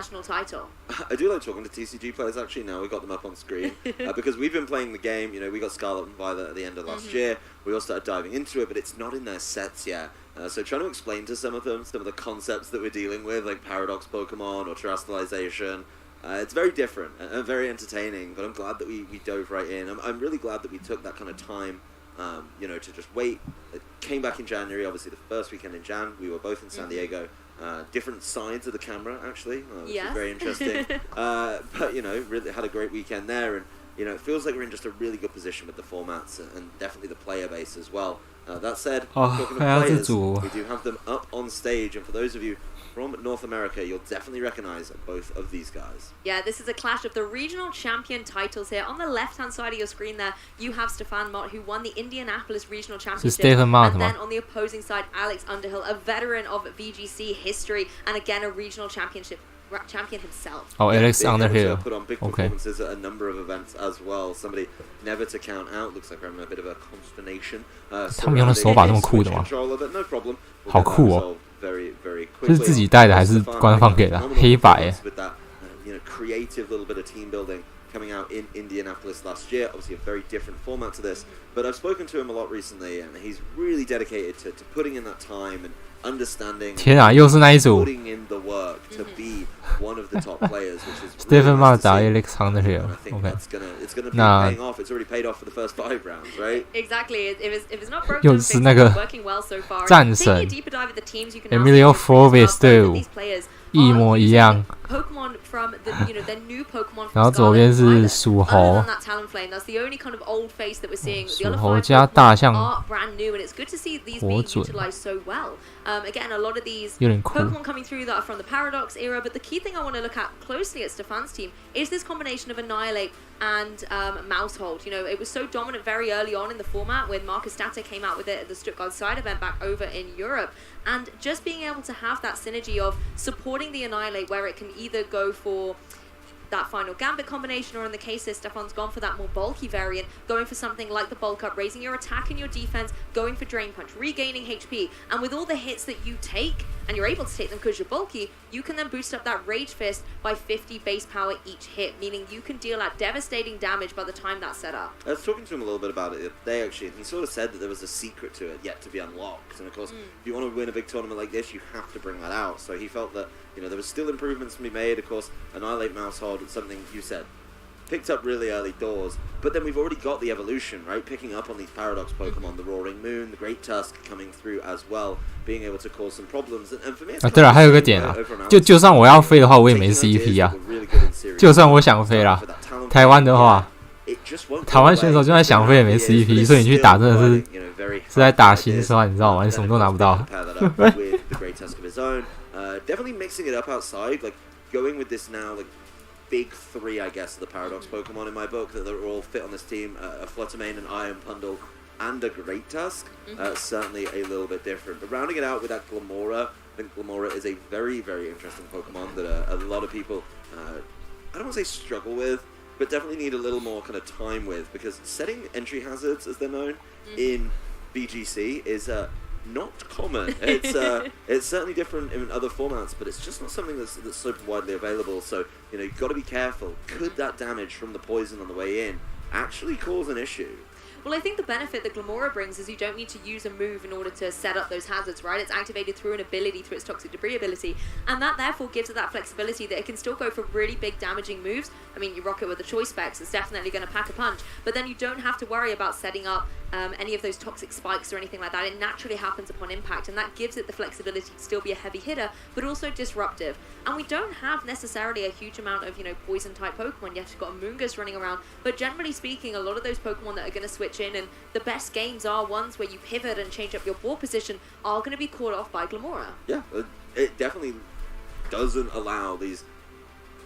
I do like talking to TCG players actually now. We got them up on screen because we've been playing the game. We got Scarlet and Violet at the end of last year. We all started diving into it, but it's not in their sets yet. So trying to explain to some of them some of the concepts that we're dealing with, like Paradox Pokemon or terrestrialization. It's very different and very entertaining, but I'm glad that we dove right in. I'm really glad that we took that kind of time, to just wait. It came back in January, obviously the first weekend in Jan. We were both in San Diego. Different sides of the camera, actually, which is very interesting. But, really had a great weekend there. And, it feels like we're in just a really good position with the formats and definitely the player base as well. That said, talking of players, we do have them up on stage. And for those of you from North America, you'll definitely recognize both of these guys. Yeah, this is a clash of the regional champion titles here. On the left-hand side of your screen there, you have Stefan Mott, who won the Indianapolis Regional Championship. And then on the opposing side, Alex Underhill, a veteran of VGC history, and again, a regional championship champion himself. Oh, Alex Underhill. Put on big performances at a number of events as well. Somebody never to count out. Looks like we're having a bit of a consternation. 他们用的手把这么酷的吗？ No problem. 好酷哦！ Very, very 这是自己带的还是官方给的？黑白。Creative little bit of team building coming out in Indianapolis last year. Obviously, a very different format to this. But I've spoken to him a lot recently, and he's really dedicated to putting in that time and understanding. 天啊，又是那一组。Putting in the work to be one of the top players, which is Stephen Ma 打 Alex Underhill. Okay. It's gonna be paying off. It's already paid off for the first 5 rounds, right? Exactly. If it's not broken, 又是那个战神 Emilio Forbes 队伍。一模一样，然后左边是属猴，属猴加大象，火准，有点酷。Pokemon coming through that are from the Paradox era, but the key thing I want to look at closely at Stefan's team is this combination of Annihilate and Mousehold. You know, it was so dominant very early on in the format when Marcus Stata came out with it at the Stuttgart side event back over in Europe. And just being able to have that synergy of supporting the Annihilate where it can either go for that final Gambit combination, or in the case that Stefan's gone for that more bulky variant, going for something like the bulk up, raising your attack and your defense, going for Drain Punch, regaining HP, and with all the hits that you take, and you're able to take them because you're bulky, you can then boost up that Rage Fist by 50 base power each hit, meaning you can deal out devastating damage by the time that's set up. I was talking to him a little bit about it the other day, actually, and he sort of said that there was a secret to it yet to be unlocked, and of course, if you want to win a big tournament like this, you have to bring that out, so he felt that, you know, there was still improvements to be made. Of course, Annihilate Mousehold, it's something you said picked up really early doors, but then we've already got the evolution, right? Picking up on these Paradox Pokemon, the Roaring Moon, the Great Tusk coming through as well, being able to cause some problems. And for me, 对了，还有一个点啊，就算我要飞的话，我也没 CP 啊。就算我想飞啦，台湾的话，台湾选手就算想飞也没 CP， 所以你去打真的是在打心酸，你知道吗？你什么都拿不到。Definitely mixing it up outside, like going with this now, like big 3, I guess, of the Paradox Pokemon in my book that are all fit on this team. A Fluttermane, an Iron Bundle, and a Great Tusk. Certainly a little bit different. But rounding it out with that Glamora, I think Glamora is a very, very interesting Pokemon that a lot of people, I don't want to say struggle with, but definitely need a little more kind of time with, because setting entry hazards, as they're known, in VGC is not common. It's certainly different in other formats, but it's just not something that's so widely available. So, you know, you've got to be careful. Could that damage from the poison on the way in actually cause an issue? Well, I think the benefit that Glamora brings is you don't need to use a move in order to set up those hazards, right? It's activated through an ability, through its Toxic Debris ability, and that therefore gives it that flexibility that it can still go for really big damaging moves. I mean, you rock it with the choice specs, it's definitely going to pack a punch, but then you don't have to worry about setting up any of those toxic spikes or anything like that. It naturally happens upon impact, and that gives it the flexibility to still be a heavy hitter, but also disruptive. And we don't have necessarily a huge amount of, you know, poison type Pokemon. Yes, you've got Amoonguss running around, but generally speaking, a lot of those Pokemon that are going to switch in, and the best games are ones where you pivot and change up your ball position, are going to be caught off by Glamora. Yeah, it definitely doesn't allow these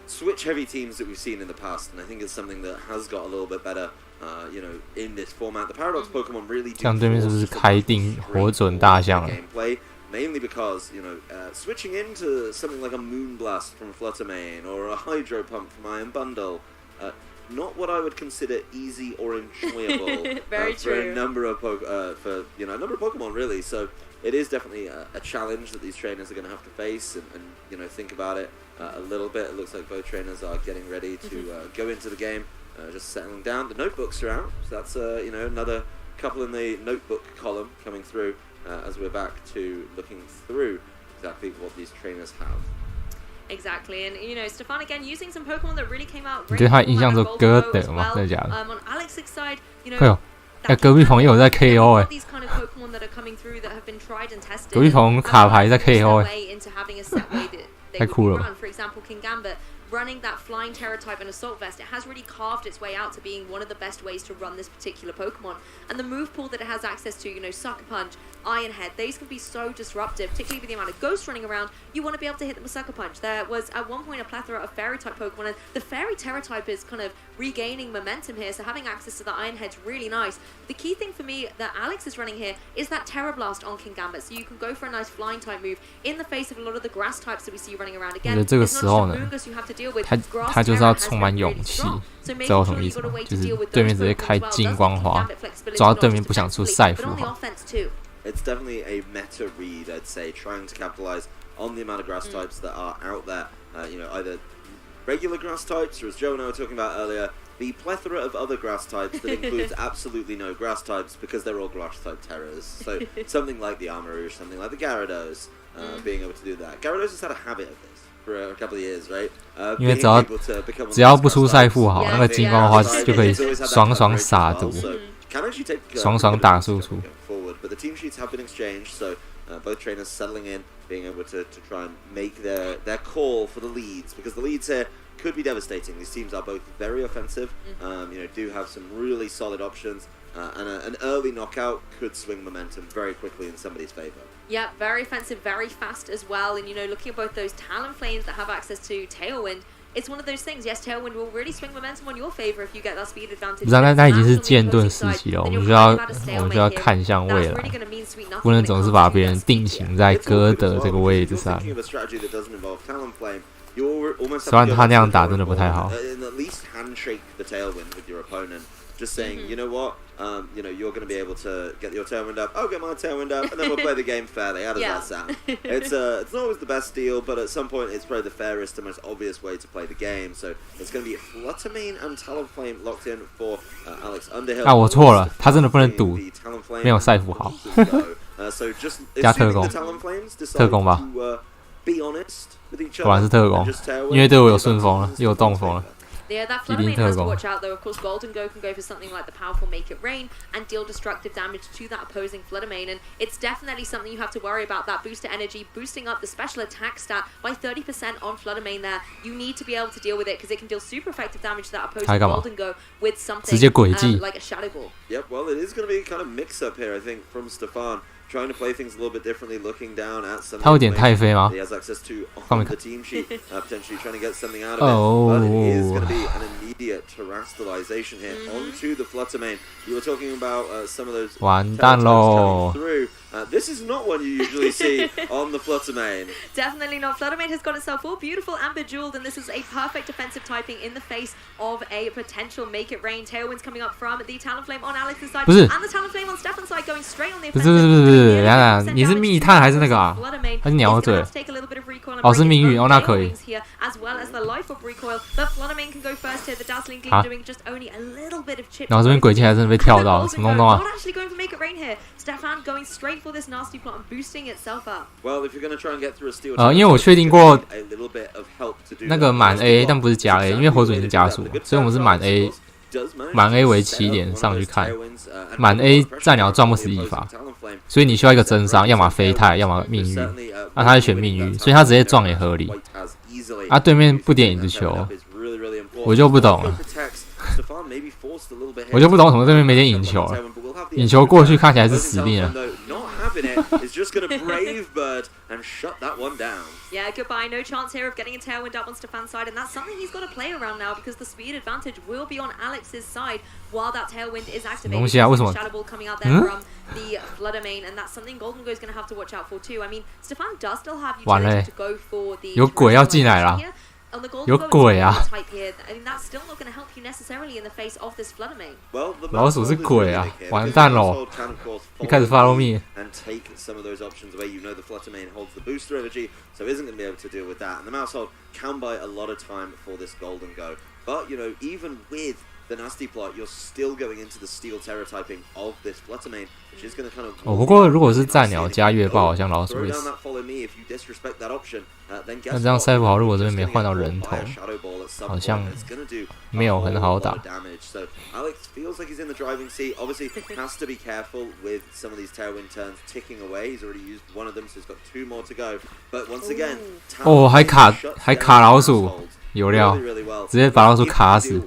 switch heavy teams that we've seen in the past, and I think it's something that has got a little bit better, you know, in this format. The Paradox Pokemon really do 像对面是不是开定火准大象了？ gameplay, mainly because, you know, switching into something like a Moonblast from Fluttermane or a Hydro Pump from Iron Bundle, not what I would consider easy or enjoyable for a number of for, you know, a number of Pokemon really. So it is definitely a challenge that these trainers are going to have to face and you know, think about it a little bit. It looks like both trainers are getting ready to go into the game, just settling down. The notebooks are out, so that's you know, another couple in the notebook column coming through as we're back to looking through exactly what these trainers have. Exactly, and you know, Stefan again using some Pokemon that really came out great. 对他印象中歌的吗？真的假的？ On Alex's side, you know, 哎呦，隔壁棚也有在 KO 哎。 these kind of Pokemon that are coming through that have been tried and tested. 隔壁棚卡牌在 KO 哎。 into having a set way that they 太酷了吧。 run. For example, King Gambit running that flying Terror type and Assault Vest, it has really carved its way out to being one of the best ways to run this particular Pokemon. And the move pool that it has access to, you know, Sucker Punch, Iron Head, these can be so disruptive, particularly with the amount of Ghosts running around. You want to be able to hit them with Sucker Punch. There was at one point a plethora of Fairy type Pokemon, and the Fairy Terror type is kind of regaining momentum here, so having access to the Iron Head's really nice. The key thing for me that Alex is running here is that Terror Blast on King Gambit, so you can go for a nice flying type move in the face of a lot of the grass types that we see running around. Again, 我觉得这个时候呢，他就是要充满勇气，知道什么意思吗？就是对面直接开金光花，抓到对面不想出赛符号。It's definitely a meta read, I'd say, trying to capitalize on the amount of grass types that are out there. You know, either regular grass types, or as Joe and I were talking about earlier, the plethora of other grass types that includes absolutely no grass types because they're all grass type terrors. So something like the Armarouge, something like the Gyarados, being able to do that. Gyarados has had a habit of this for a couple of years, right? 因为只要不出赛符号，那个金光花就可以爽爽撒毒，爽爽打输出。But the team sheets have been exchanged, so both trainers settling in, being able to try and make their call for the leads, because the leads here could be devastating. These teams are both very offensive, you know, do have some really solid options, and an early knockout could swing momentum very quickly in somebody's favor. Yeah, very offensive, very fast as well, and you know, looking at both those Talonflames that have access to Tailwind, it's one of those things. Yes, Tailwind will really swing momentum on your favor if you get that speed advantage. 不是，那已经是剑盾时期了，我们就要看向未来，不能总是把别人定型在哥德这个位置上。虽然他那样打真的不太好。Just saying, you know what, you know, you're going to be able to get your Tailwind up, I'll get my Tailwind up, and then we'll play the game fairly. How does that sound? It's not always the best deal, but at some point it's probably the fairest and most obvious way to play the game. So it's going to be Fluttermane and Talonflame locked in for Alex Underhill. 啊，我错了，他真的不能赌，没有赛符号。加特攻，特攻吧，果然是特攻，因为对我有顺风了，又有动风了。Yeah, that Fluttermane has to watch out though. Of course, Golden Go can go for something like the powerful Make It Rain and deal destructive damage to that opposing Fluttermane, and it's definitely something you have to worry about. That booster energy boosting up the special attack stat by 30% on Fluttermane there. You need to be able to deal with it because it can deal super effective damage to that opposing Golden Go with something like a Shadow Ball. Yep, well, it is going to be kind of mix up here, I think, from Stefan. Trying to play things a little bit differently, looking down at some. 他有点太飞吗？ He has access to on the team sheet, potentially trying to get something out of it. But it is going to be an immediate terrestrialization here onto the Fluttermane. You were talking about some of those. 完蛋喽！ This is not one you usually see on the Fluttermane. Definitely not. Fluttermane has got itself all beautiful and bejeweled, and this is a perfect defensive typing in the face of a potential Make It Rain. Tailwinds coming up from the Talonflame on Alex's side, and the Talonflame on Stefan's side going straight on the offensive. 你是密探还是那个啊？还是鸟嘴？哦，是命运哦，那可以。然后这边轨迹还真的被跳到，什么东东啊？因为我确定过那个满 A， 但不是加 A， 因为火准是加速，所以我们是满 A。满 A 为起点上去看，满 A 战鸟撞不死一发，所以你需要一个真伤，要么飞太，要么命运。那他是选命运，所以他直接撞也合理。啊，对面不点影子球，我就不懂了。我就不懂为什么对面没点引球了，引球过去看起来是死定了。is just going to brave bird and shut that one down. Yeah, goodbye. No chance here of getting a Tailwind up on Stefan's side, and that's something he's got to play around now because the speed advantage will be on Alex's side while that Tailwind is activated. Shadow Ball coming out there from the Fluttermane, and that's something Golden Go is going to have to watch out for too. I mean, Stefan does still have utility to go for the 有鬼要进来了。有鬼啊！老鼠是鬼啊！完蛋喽！一开始 follow me。The nasty plot, you're still going into the steel terror typing of this Fluttermane, which is going to kind of. 不过如果是战鸟加月爆，好像老鼠会死。那这样赛不好，如果这边没换到人头，好像没有很好打。So Alex feels like he's in the driving seat. Obviously, has to be careful with some of these tailwind turns ticking away. He's already used one of them, so he's got 2 more to go. But once again, 还卡老鼠。有料，直接把老鼠卡死。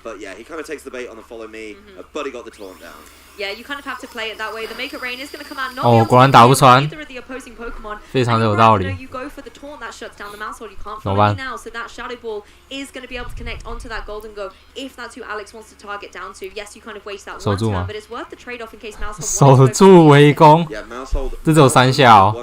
But yeah, he kind of takes the bait on the follow me, but he got the taunt down. Yeah, you kind of have to play it that way. The Make It Rain is going to come out. 哦，果然打不穿， either of the opposing Pokemon. 非常的有道理。 You go for the taunt that shuts down the mouse hold. You can't follow me now, so that Shadow Ball is going to be able to connect onto that Golden Go. If that's who Alex wants to target down to, yes, you kind of waste that one turn, but it's worth the trade-off in case Mouse Hold. 守住围攻，这只有3下哦，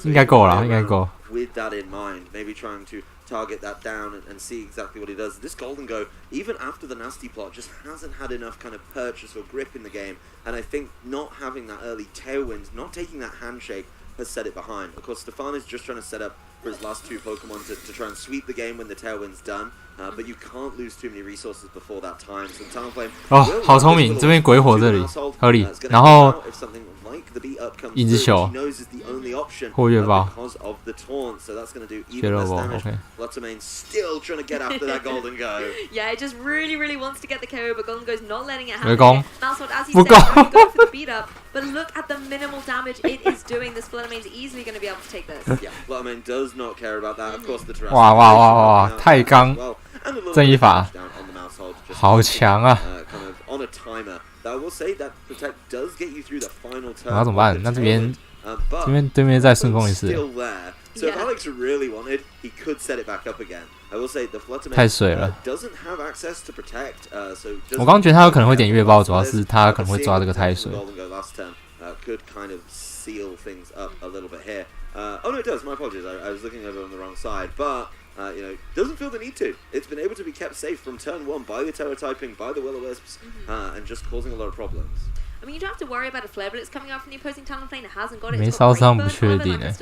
应该够了，应该够。 With that in mind, maybe trying to target that down and see exactly what he does. This Golden Go, even after the nasty plot, just hasn't had enough kind of purchase or grip in the game. And I think not having that early tailwind, not taking that handshake, has set it behind. Of course, Stefan is just trying to set up for his last 2 Pokemon to try and sweep the game when the tailwind's done. But you can't lose too many resources before that time. So Talonflame 哦，好聪明，这边鬼火这里合理，然后影子球，或月爆，血肉包 ，OK。 Still trying to get after that Golden Go. Yeah, it just really wants to get the KO, but Golden Go's not letting it happen. 围攻， Mousehold, as he 不 said, 够。 going for the beat up, but look at the minimal damage it is doing. This Fluttermane's easily going to be able to take this. Yeah, Fluttermane does not care about that. Of course, the 哇哇哇哇！太刚，正义法，好强啊！ Kind of on a timer. I will say that protect does get you through the final turn. 那怎么办？那这边对面再顺风一次。 So if Alex really wanted, he could set it back up again. I will say the Fluttermane 太水了。 doesn't have access to protect. So 我刚觉得他有可能会点月爆，主要是他可能会抓这个太水。 Could kind of seal things up a little bit here. Oh no, it does. My apologies. I was looking over on the wrong side, but. You know, doesn't feel the need to. It's been able to be kept safe from turn 1 by the Terra typing, by the Will-O-Wisps, and just causing a lot of problems. I mean, you don't have to worry about a flare, but it's coming out from the opposing Talonflame. It hasn't got it. 没烧伤不确定哎，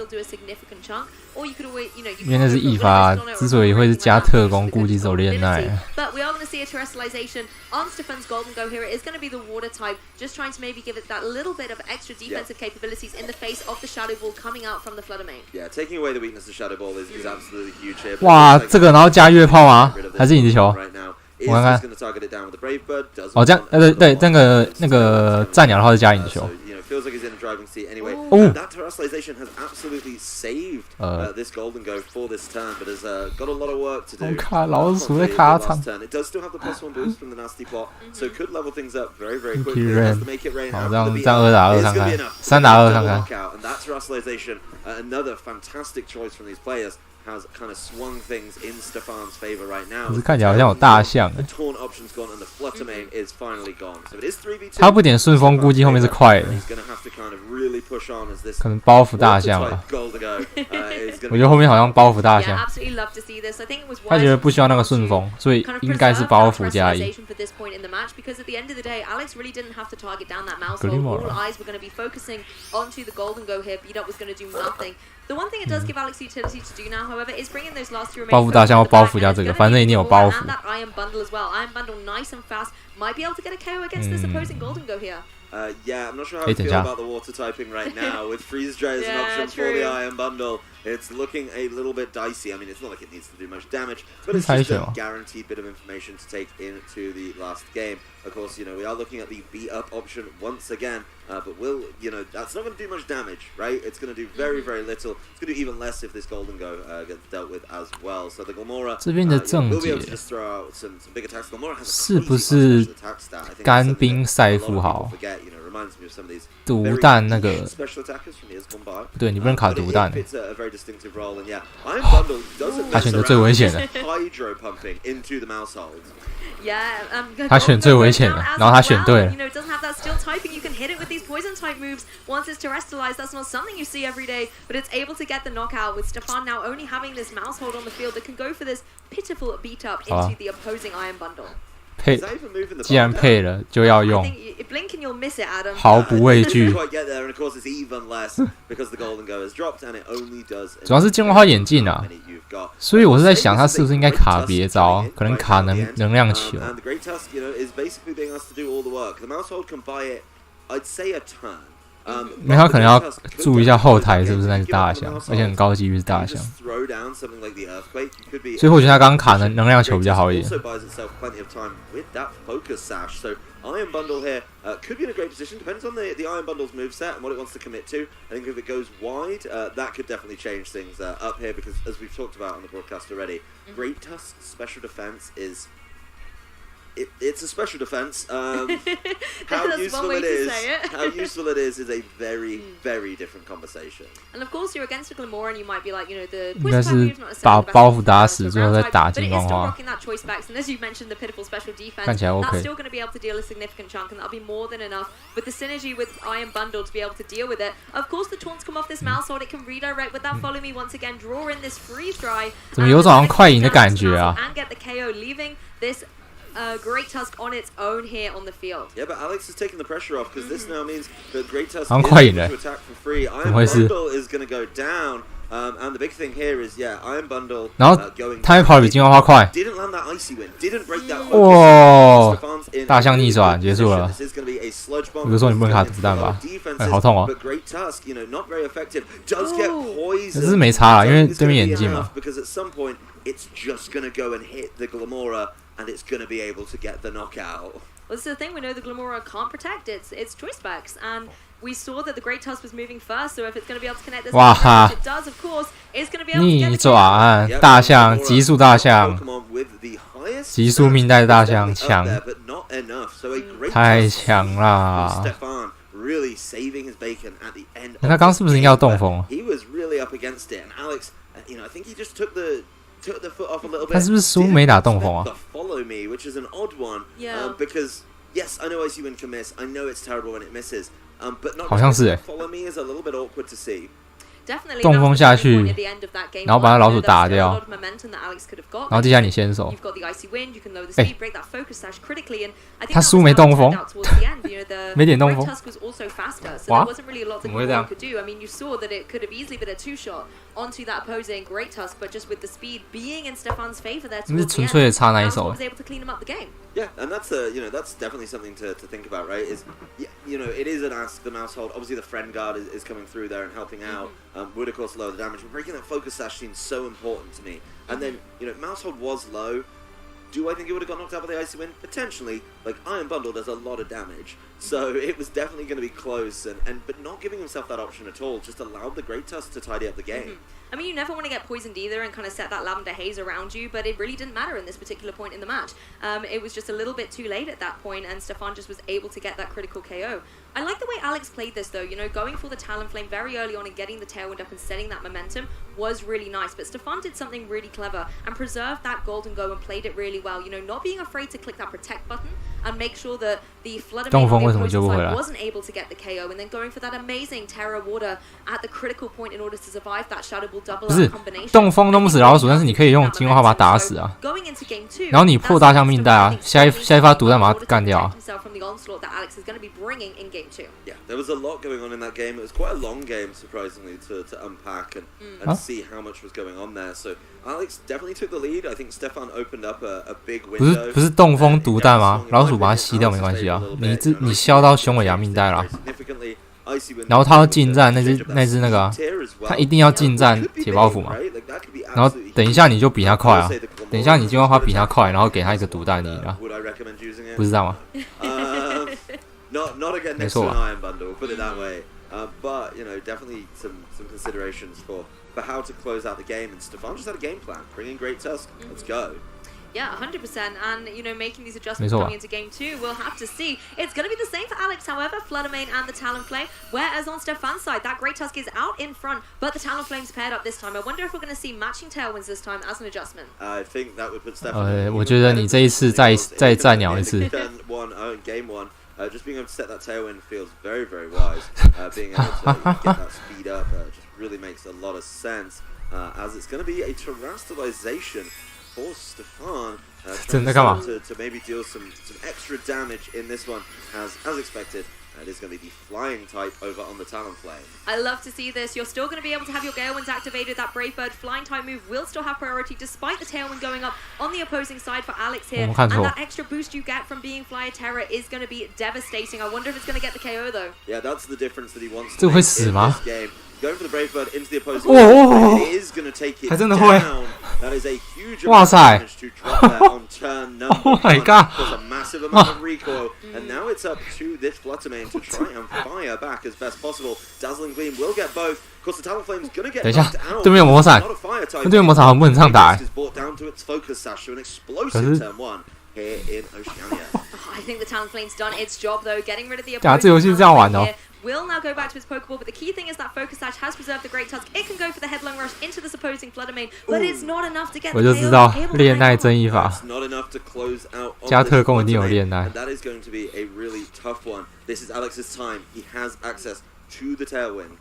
因为那是异法，之所以会是加特攻，估计是有恋爱。 But we are going to see a terrestrialization on Stefan's Golden Go here. It is going to be the water type, just trying to maybe give it that little bit of extra defensive capabilities in the face of the Shadow Ball coming out from the Fluttermane. Yeah, taking away the weakness of Shadow Ball is absolutely huge here. 哇，这个然后加月炮吗？还是影子球？ 我看看。哦，这样，对，那个战鸟的话是加影球。 Feels like he's in a driving seat anyway. That terrestrialization has absolutely saved this Golden Go for this turn, but has got a lot of work to do. 老鼠在卡场。 It does still have the +1 boost from the nasty plot, so could level things up very quickly. Has to make it rain. 好，这样2打2看看，3打2看看。 And that terrestrialization, another fantastic choice from these players. Has kind of swung things in Stefan's favor right now. 可是看起来好像有大象。 The taunt option's gone and the Fluttermane is finally gone. So it is 3v2. 他不点顺风，估计后面是快的。可能包袱大象吧。我觉得后面好像包袱大象。他觉得不需要那个顺风，所以应该是包袱加1。格里莫尔。 The one thing it does give Alex utility to do now, however, is bring in those last 2 remains. 包袱大象或包袱加这个，反正一定有包袱。 And that Iron Bundle as well. Iron Bundle nice and fast. Might be able to get a KO against this opposing Golden Go here. Yeah, I'm not sure how I feel about the water typing right now. With Freeze Dry as an option for the Iron Bundle, it's looking a little bit dicey. I mean, it's not like it needs to do much damage, but it's just a guaranteed bit of information to take into the last game. Of course, you know, we are looking at the beat up option once again, but you know, that's not going to do much damage, right? It's going to do very little. It's going to do even less if this Golden Go gets dealt with as well. So the Gomora will be able to just throw out some big attacks. Gomora has a crazy attack stat. I think 干冰赛富豪。 毒弹那个，不对，你不能卡毒弹。他选择最危险的。他选最危险的，然后他选对了。 Once it's terrestrialized, that's not something you see every day, but it's able to get the knockout with Stefan now only having this mouse hold on the field that can go for this pitiful beat up into the opposing Iron Bundle. 配，既然配了就要用， blink and you'll miss it, Adam. 毫不畏惧。主要是剑花眼镜啊，所以我是在想他是不是应该卡别招，可能卡能量球。 I'd say a turn. 没有他可能要注意一下后台是不是那是大象，而且很高几率是大象，所以或许他刚刚卡能量球比较好一点。Iron Bundle here could be in a great position. Depends on the Iron Bundle's moveset and what it wants to commit to. I think if it goes wide, that could definitely change things up here because, as we've talked about on the broadcast already, Great Tusk's special defense is... It's a special defense. How useful it is a very, very different conversation. And of course, you're against a Glamora, and you might be like, you know, the 应该是把包袱打死之后再打进光花。And as you mentioned, the pitiful special defense, 看起来 OK。 that's still going to be able to deal a significant chunk, and that'll be more than enough with the synergy with Iron Bundle to be able to deal with it. Of course, the taunts come off this mouse sword. It can redirect with that follow me once again, draw in this freeze dry. 怎么有种好像快赢的感觉啊 ？And get the KO, leaving this. Great Tusk on its own here on the field. Yeah, but Alex is taking the pressure off because this now means that Great Tusk is 好像快赢了 able to attack for free. Iron Bundle is going to go down. And the big thing here is, yeah, Iron Bundle 然后他会跑得比金光花快。哇！大象逆转结束了。我就说你不能卡子弹吧？哎，好痛哦！这是没差啦，因为对面眼镜嘛。And it's going to be able to get the knockout. Well, this is the thing. We know the Glamora can't protect its choice specs, and we saw that the Great Tusk was moving first. So if it's going to be able to connect this, wow. it does, of course. It's going to be able to get 逆转大象，极速大象，极速命带大象强，太强啦！他刚刚是不是应该要动风？ He was really up against it, and Alex, you know, I think he just took the foot off a little bit. 他是不是输没打动风啊 ？Follow me, which is an odd one. Yeah. Because yes, I know IC win can miss. I know it's terrible when it misses. But not 好像是 follow me is a little bit awkward to see. 动风下去，然后把他老鼠打掉，然后接下来你先手。哎，他输没动风，没点动风。哇，怎么会这样？ onto that opposing Great Tusk, but just with the speed being in Stefan's favor there, 是纯粹的差那一手。 was able to clean him up the game. Yeah, and that's that's definitely something to think about, right? Is you know, it is an ask the mouse hold. Obviously, the friend guard is coming through there and helping out. Would of course lower the damage, but breaking that focus sash seems so important to me. And then you know, mouse hold was low. Do I think it would have got knocked out by the icy win? Potentially. Like Iron Bundle does a lot of damage, so it was definitely going to be close. But not giving himself that option at all just allowed the Great Tusk to tidy up the game. I mean, you never want to get poisoned either and kind of set that lavender haze around you, but it really didn't matter in this particular point in the match. It was just a little bit too late at that point, and Stefan just was able to get that critical KO. I like the way Alex played this, though. You know, going for the Talonflame very early on and getting the Tailwind up and setting that momentum was really nice. But Stefan did something really clever and preserved that golden go and played it really well. You know, not being afraid to click that protect button and make sure that the Flood on the opposing side wasn't able to get the KO, and then going for that amazing Terra Water at the critical point in order to survive that Shadow Ball double up combination. 动风弄不死老鼠，但是你可以用金光花把它打死啊。然后你破大象命带啊，下一发毒弹把它干掉啊。 Yeah, there was a lot going on in that game. It was quite a long game, surprisingly, to unpack and see how much was going on there. So Alex definitely took the lead. I think Stefan opened up a big window. 不是动风毒弹吗？老鼠把它吸掉没关系啊，你削到雄尾牙命带啦。然后他要近战那只那个、啊，他一定要近战铁包袱嘛。然后等一下你就比他快啊，等一下你金光花比他快，然后给他一个毒弹你啊，不是这样吗？ Not against an Iron Bundle, put it that way. But you know, definitely some considerations for how to close out the game. And Stefan just had a game plan, bring in Great Tusk. Let's go. Yeah, 100%. And, you know, making these adjustments coming into game 2, we'll have to see. It's going to be the same for Alex, however, Fluttermane and the Talonflame. Whereas on Stefan's side, that Great Tusk is out in front, but the Talonflame's paired up this time. I wonder if we're going to see matching Tailwinds this time as an adjustment. I think that would put Stefan... 我觉得你这一次再鸟一次。 Game 1. Just being able to set that tailwind feels very, very wise. Being able to get that speed up just really makes a lot of sense. As it's going to be a terastallization for Stefan. To maybe deal some extra damage in this one, as expected. It is going to be the flying type over on the Talonflame. I love to see this. You're still going to be able to have your Gale Winds activated. That Brave Bird flying type move will still have priority despite the Tailwind going up on the opposing side for Alex here. And that extra boost you get from being Flyer Terror is going to be devastating. I wonder if it's going to get the KO though. Yeah, that's the difference that he wants to make in this game. Going for the Brave Bird into the opposing side. It is going to take it down. That is a huge amount of damage to drop there on turn number 1. There's a massive amount of recoil. And now it's up to this Fluttermane to try and fire back as best possible. Dazzling Gleam will get both. Of course, the Talonflame's going to get knocked out. 对面有魔闪，对面魔闪好像不能这样打。 Is brought down to its focus sash to an explosive turn 1 here in Oceania. I think the Talonflame's done its job though, getting rid of the opposing 这游戏是这样玩的。 Will now go back to his Pokeball, but the key thing is that Focus Sash has preserved the Great Tusk. It can go for the Headlong Rush into this opposing Fluttermane, but it's not enough to get the KO. 我就知道恋爱争议法， not enough to close out 加特攻一定有恋爱。 And that is going to be a really tough one. This is Alex's time. He has access to the Tailwind.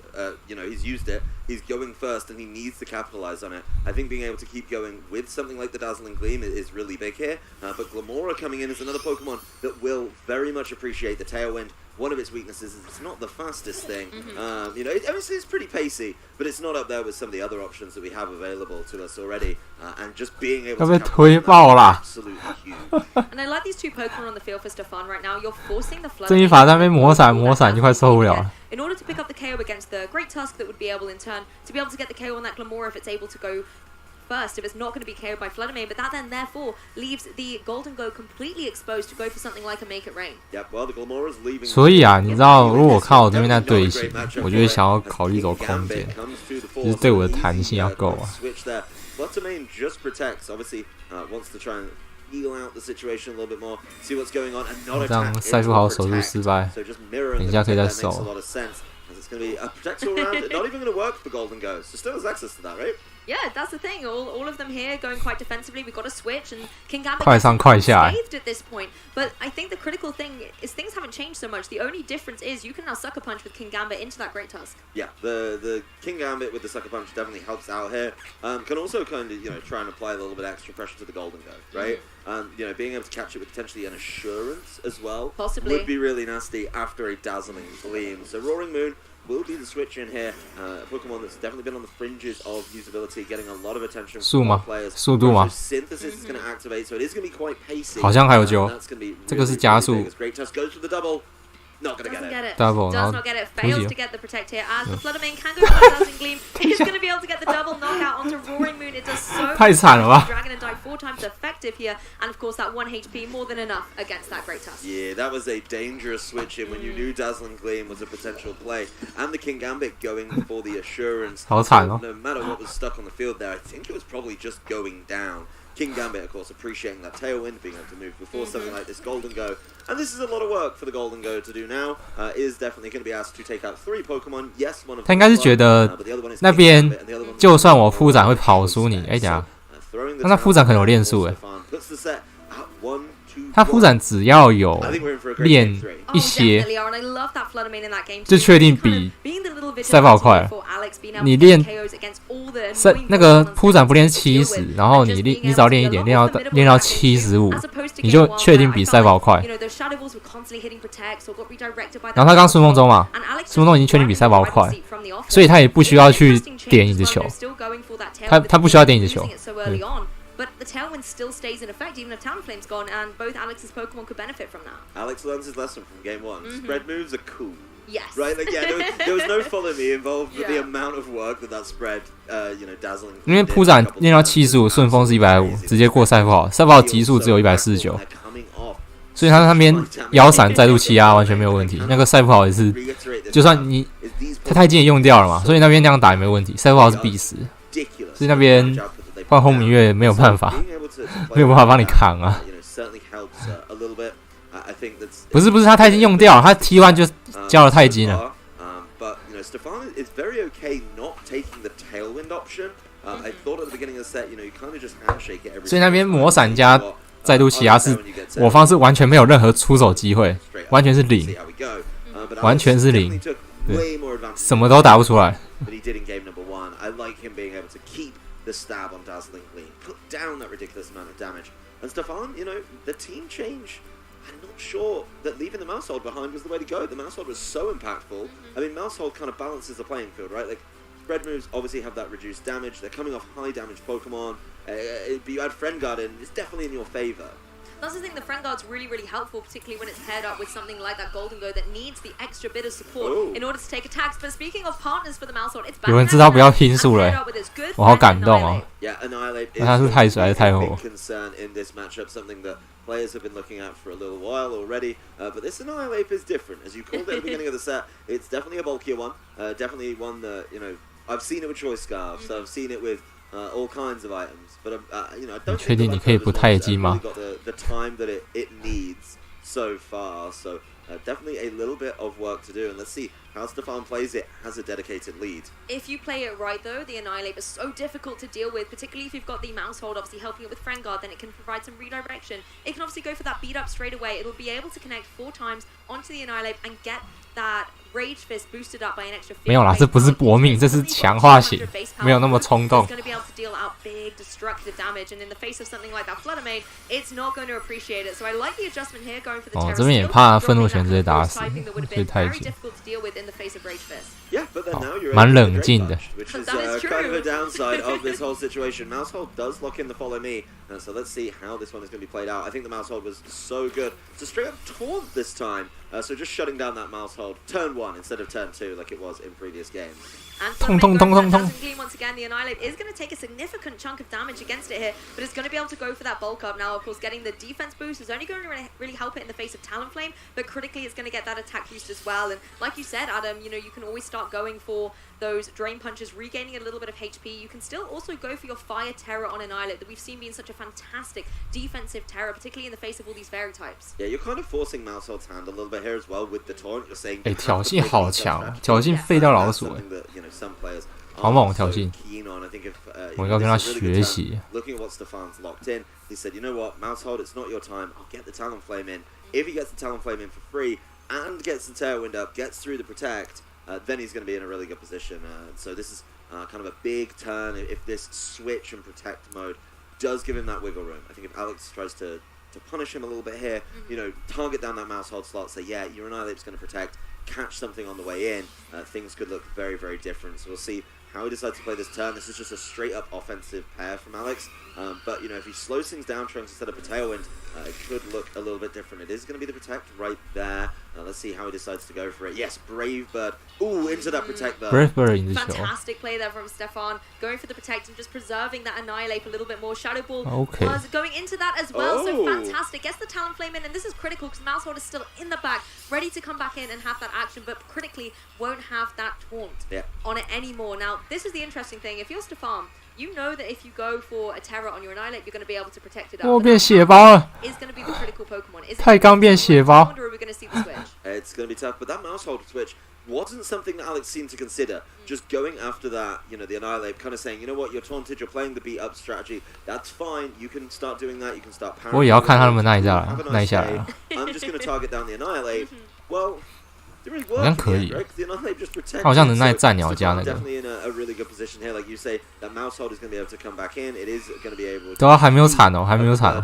You know, he's used it. He's going first, and he needs to capitalize on it. I think being able to keep going with something like the Dazzling Gleam is really big here. But Glamora coming in is another Pokemon that will very much appreciate the Tailwind. One of its weaknesses is it's not the fastest thing. You know, obviously it's pretty pacey, but it's not up there with some of the other options that we have available to us already. And just being able to capitalize absolutely huge. And I like these two Pokemon on the field for Stefan right now. You're forcing the Fluttermane. 正义法在那边魔闪就快受不了了。 In order to pick up the KO against the Great Tusk, that would be able in turn to be able to get the KO on that Glamora if it's able to go first, if it's not going to be KO'd by Fluttermane, but that then therefore leaves the Golden Go completely exposed to go for something like a Make It Rain. Yep, well, the Glamora's leaving. 所以啊，你知道，如果我看我这边在队形，我就会想要考虑走空间，就是对我的弹性要够啊。 Fluttermane just protects, obviously wants to try and feel out the situation a little bit more, see what's going on, and not attack. 这样赛富豪手术失败，等一下可以再守。 It's going to be a protect all round, not even going to work for Golden Go. So still has access to that, right? Yeah, that's the thing. All of them here going quite defensively. We've got a switch, and King Gambit 快上快下 saved at this point. But I think the critical thing is things haven't changed so much. The only difference is you can now Sucker Punch with King Gambit into that Great Tusk. Yeah, the King Gambit with the Sucker Punch definitely helps out here. Can also kind of, you know, try and apply a little bit extra pressure to the Golden Go, right? You know, being able to catch it with potentially an Assurance as well. Possibly. Would be really nasty after a Dazzling Gleam. So Roaring Moon will be the switch in here. A Pokemon that's definitely been on the fringes of usability, getting a lot of attention from players. 速度吗？ Synthesis is going to activate, so it is going to be quite pacey. 好像还有救， That's going to be 这个是加速。 Great Tusk goes for the double. Not going to get it. Double, does not get it. Fails to get the protect here. As the Fluttermane can go for the Dazzling Gleam, he's going to be able to get the double knockout onto Roaring Moon. It does so much. 太惨了吧 Dragon and die 4 times effective here, and of course that 1 HP more than enough against that Great Tusk. Yeah, that was a dangerous switch in when you knew Dazzling Gleam was a potential play, and the King Gambit going for the Assurance. 好惨哦 No matter what was stuck on the field there, I think it was probably just going down. King Gambit, of course, appreciating that Tailwind, being able to move before something like this Golden Go. And this is a lot of work for the Golden Go to do now. Is definitely going to be asked to take out 3 Pokemon. Yes, one of them. 他应该是觉得那边就算我副展会跑输你，哎，等下，那副展可能有练术哎。他副展只要有练一些，就确定比赛跑快。你练那个铺展不练70，然后你只要练一点，练到75，你就确定比赛跑快。然后他刚顺风中嘛，顺风中已经确定比赛跑快，所以他也不需要去点你的球，他不需要点你的球。But the Tailwind still stays in effect even if Talonflame's gone, and both Alex's Pokemon could benefit from that. Alex learns his lesson from game 1. Spread moves are cool. Yes. Right? Like, yeah, there was no follow me involved with the amount of work that spread, you know, dazzling. 因为铺展练到75，顺风是150，直接过赛富豪，赛富豪极速只有149，所以他那边腰闪再度气压完全没有问题。那个赛富豪也是，就算他太近也用掉了嘛，所以那边那样打也没问题。赛富豪是必死，所以那边。换轰鸣乐没有办法，没有办法帮你扛啊！不是，他太金用掉了，他 T1 就交了太金了。所以那边魔闪加再度起压是我方是完全没有任何出手机会，完全是0，完全是0，对，什么都打不出来。The stab on Dazzling Gleam, put down that ridiculous amount of damage. And Stefan, you know, the team change I'm not sure that leaving the Mousehold behind was the way to go. The Mousehold was so impactful. I mean, Mousehold kind of balances the playing field, right? Like, spread moves obviously have that reduced damage. They're coming off high damage Pokemon. But you add Friend Guard in, it's definitely in your favor. That's the thing, the Friend Guard's really, really helpful, particularly when it's paired up with something like that Golden Go that needs the extra bit of support in order to take attacks. But speaking of partners for the Mousehold, it's 有人知道不要听数了，我好感动哦。Yeah, Annihilate is 他是太帅还是太火 a big concern in this matchup, something that players have been looking at for a little while already. But this Annihilate is different. As you called it at the beginning of the set, it's definitely a bulkier one. Definitely one that, you know, I've seen it with Choice Scarves, I've seen it with all kinds of items, but you know, I don't think that really got the time that it needs so far. So definitely a little bit of work to do, and let's see how Stefan plays it. Has a dedicated lead. If you play it right, though, the Annihilate is so difficult to deal with, particularly if you've got the Mousehold obviously helping it with Friend Guard, then it can provide some redirection. It can obviously go for that beat up straight away. It'll be able to connect 4 times onto the Annihilate and get that Rage Fist boosted up by an extra 50. 没有啦，这不是搏命，这是强化型，没有那么冲动。It's going to be able to deal out big destructive damage, and in the face of something like that Flutter Mane, it's not going to appreciate it. So I like the adjustment here, going for the Terra. 这边也怕愤怒拳直接打死，所以太紧。 Yeah, but then now you're 蛮冷静的。 Which is kind of a downside of this whole situation. Mousehold does lock in the follow me, so let's see how this one is going to be played out. I think the Mousehold was so good. It's a straight up taunt this time, so just shutting down that Mousehold. Turn 1 instead of turn 2 like it was in previous games. And once again, the Annihilate is going to take a significant chunk of damage against it here, but it's going to be able to go for that bulk up. Now, of course, getting the defense boost is only going to really help it in the face of Talonflame, but critically, it's going to get that attack boost as well. And like you said, Adam, you know, you can always start going for those Drain Punches, regaining a little bit of HP. You can still also go for your Fire Terror on Annihilate that we've seen being such a fantastic defensive terror, particularly in the face of all these Fairy types. Yeah, you're kind of forcing Mousehold's hand a little bit here as well with the taunt. You're saying 挑衅好强，挑衅废掉老鼠。 好猛挑衅！我要跟他学习。 Looking at what Stefan's locked in, he said, "You know what, Mousehold, it's not your time. I'll get the Talonflame in. If he gets the Talonflame in for free and gets the Tailwind up, gets through the Protect, then he's going to be in a really good position. So this is kind of a big turn. If this switch and Protect mode does give him that wiggle room, I think if Alex tries to punish him a little bit here, you know, target down that Mousehold slot, say, yeah, your Annihilate's going to protect, catch something on the way in, things could look very, very different. So we'll see how he decides to play this turn. This is just a straight-up offensive pair from Alex. But, you know, if he slows things down, trying to set up a Tailwind, it could look a little bit different. It is going to be the Protect right there. Let's see how he decides to go for it. Yes, Brave Bird. Ooh, into that Protect Bird. Brave Bird in the show. Fantastic play there from Stefan. Going for the Protect and just preserving that Annihilate a little bit more. Shadow Ball was going into that as well. So fantastic. Gets the Talonflame in, and this is critical because Mousehold is still in the back, ready to come back in and have that action, but critically won't have that taunt on it anymore. Now, this is the interesting thing. If you're Stefan, you know that if you go for a Terror on your Annihilate, you're going to be able to protect it up. 我变血包了。 Is going to be the critical Pokemon. Is 太刚变血包。 Or are we going to see the switch? It's going to be tough, but that Mousehold switch wasn't something that Alex seemed to consider. Just going after that, you know, the Annihilate, kind of saying, you know what, you're taunted, you're playing the beat up strategy. That's fine. You can start doing that. You can start parrying. 我也要看他们耐下来，耐下来。 I'm just going to target down the Annihilate. Well. 好像可以，他好像能耐战鸟家那个。对啊，还没有铲哦，还没有铲。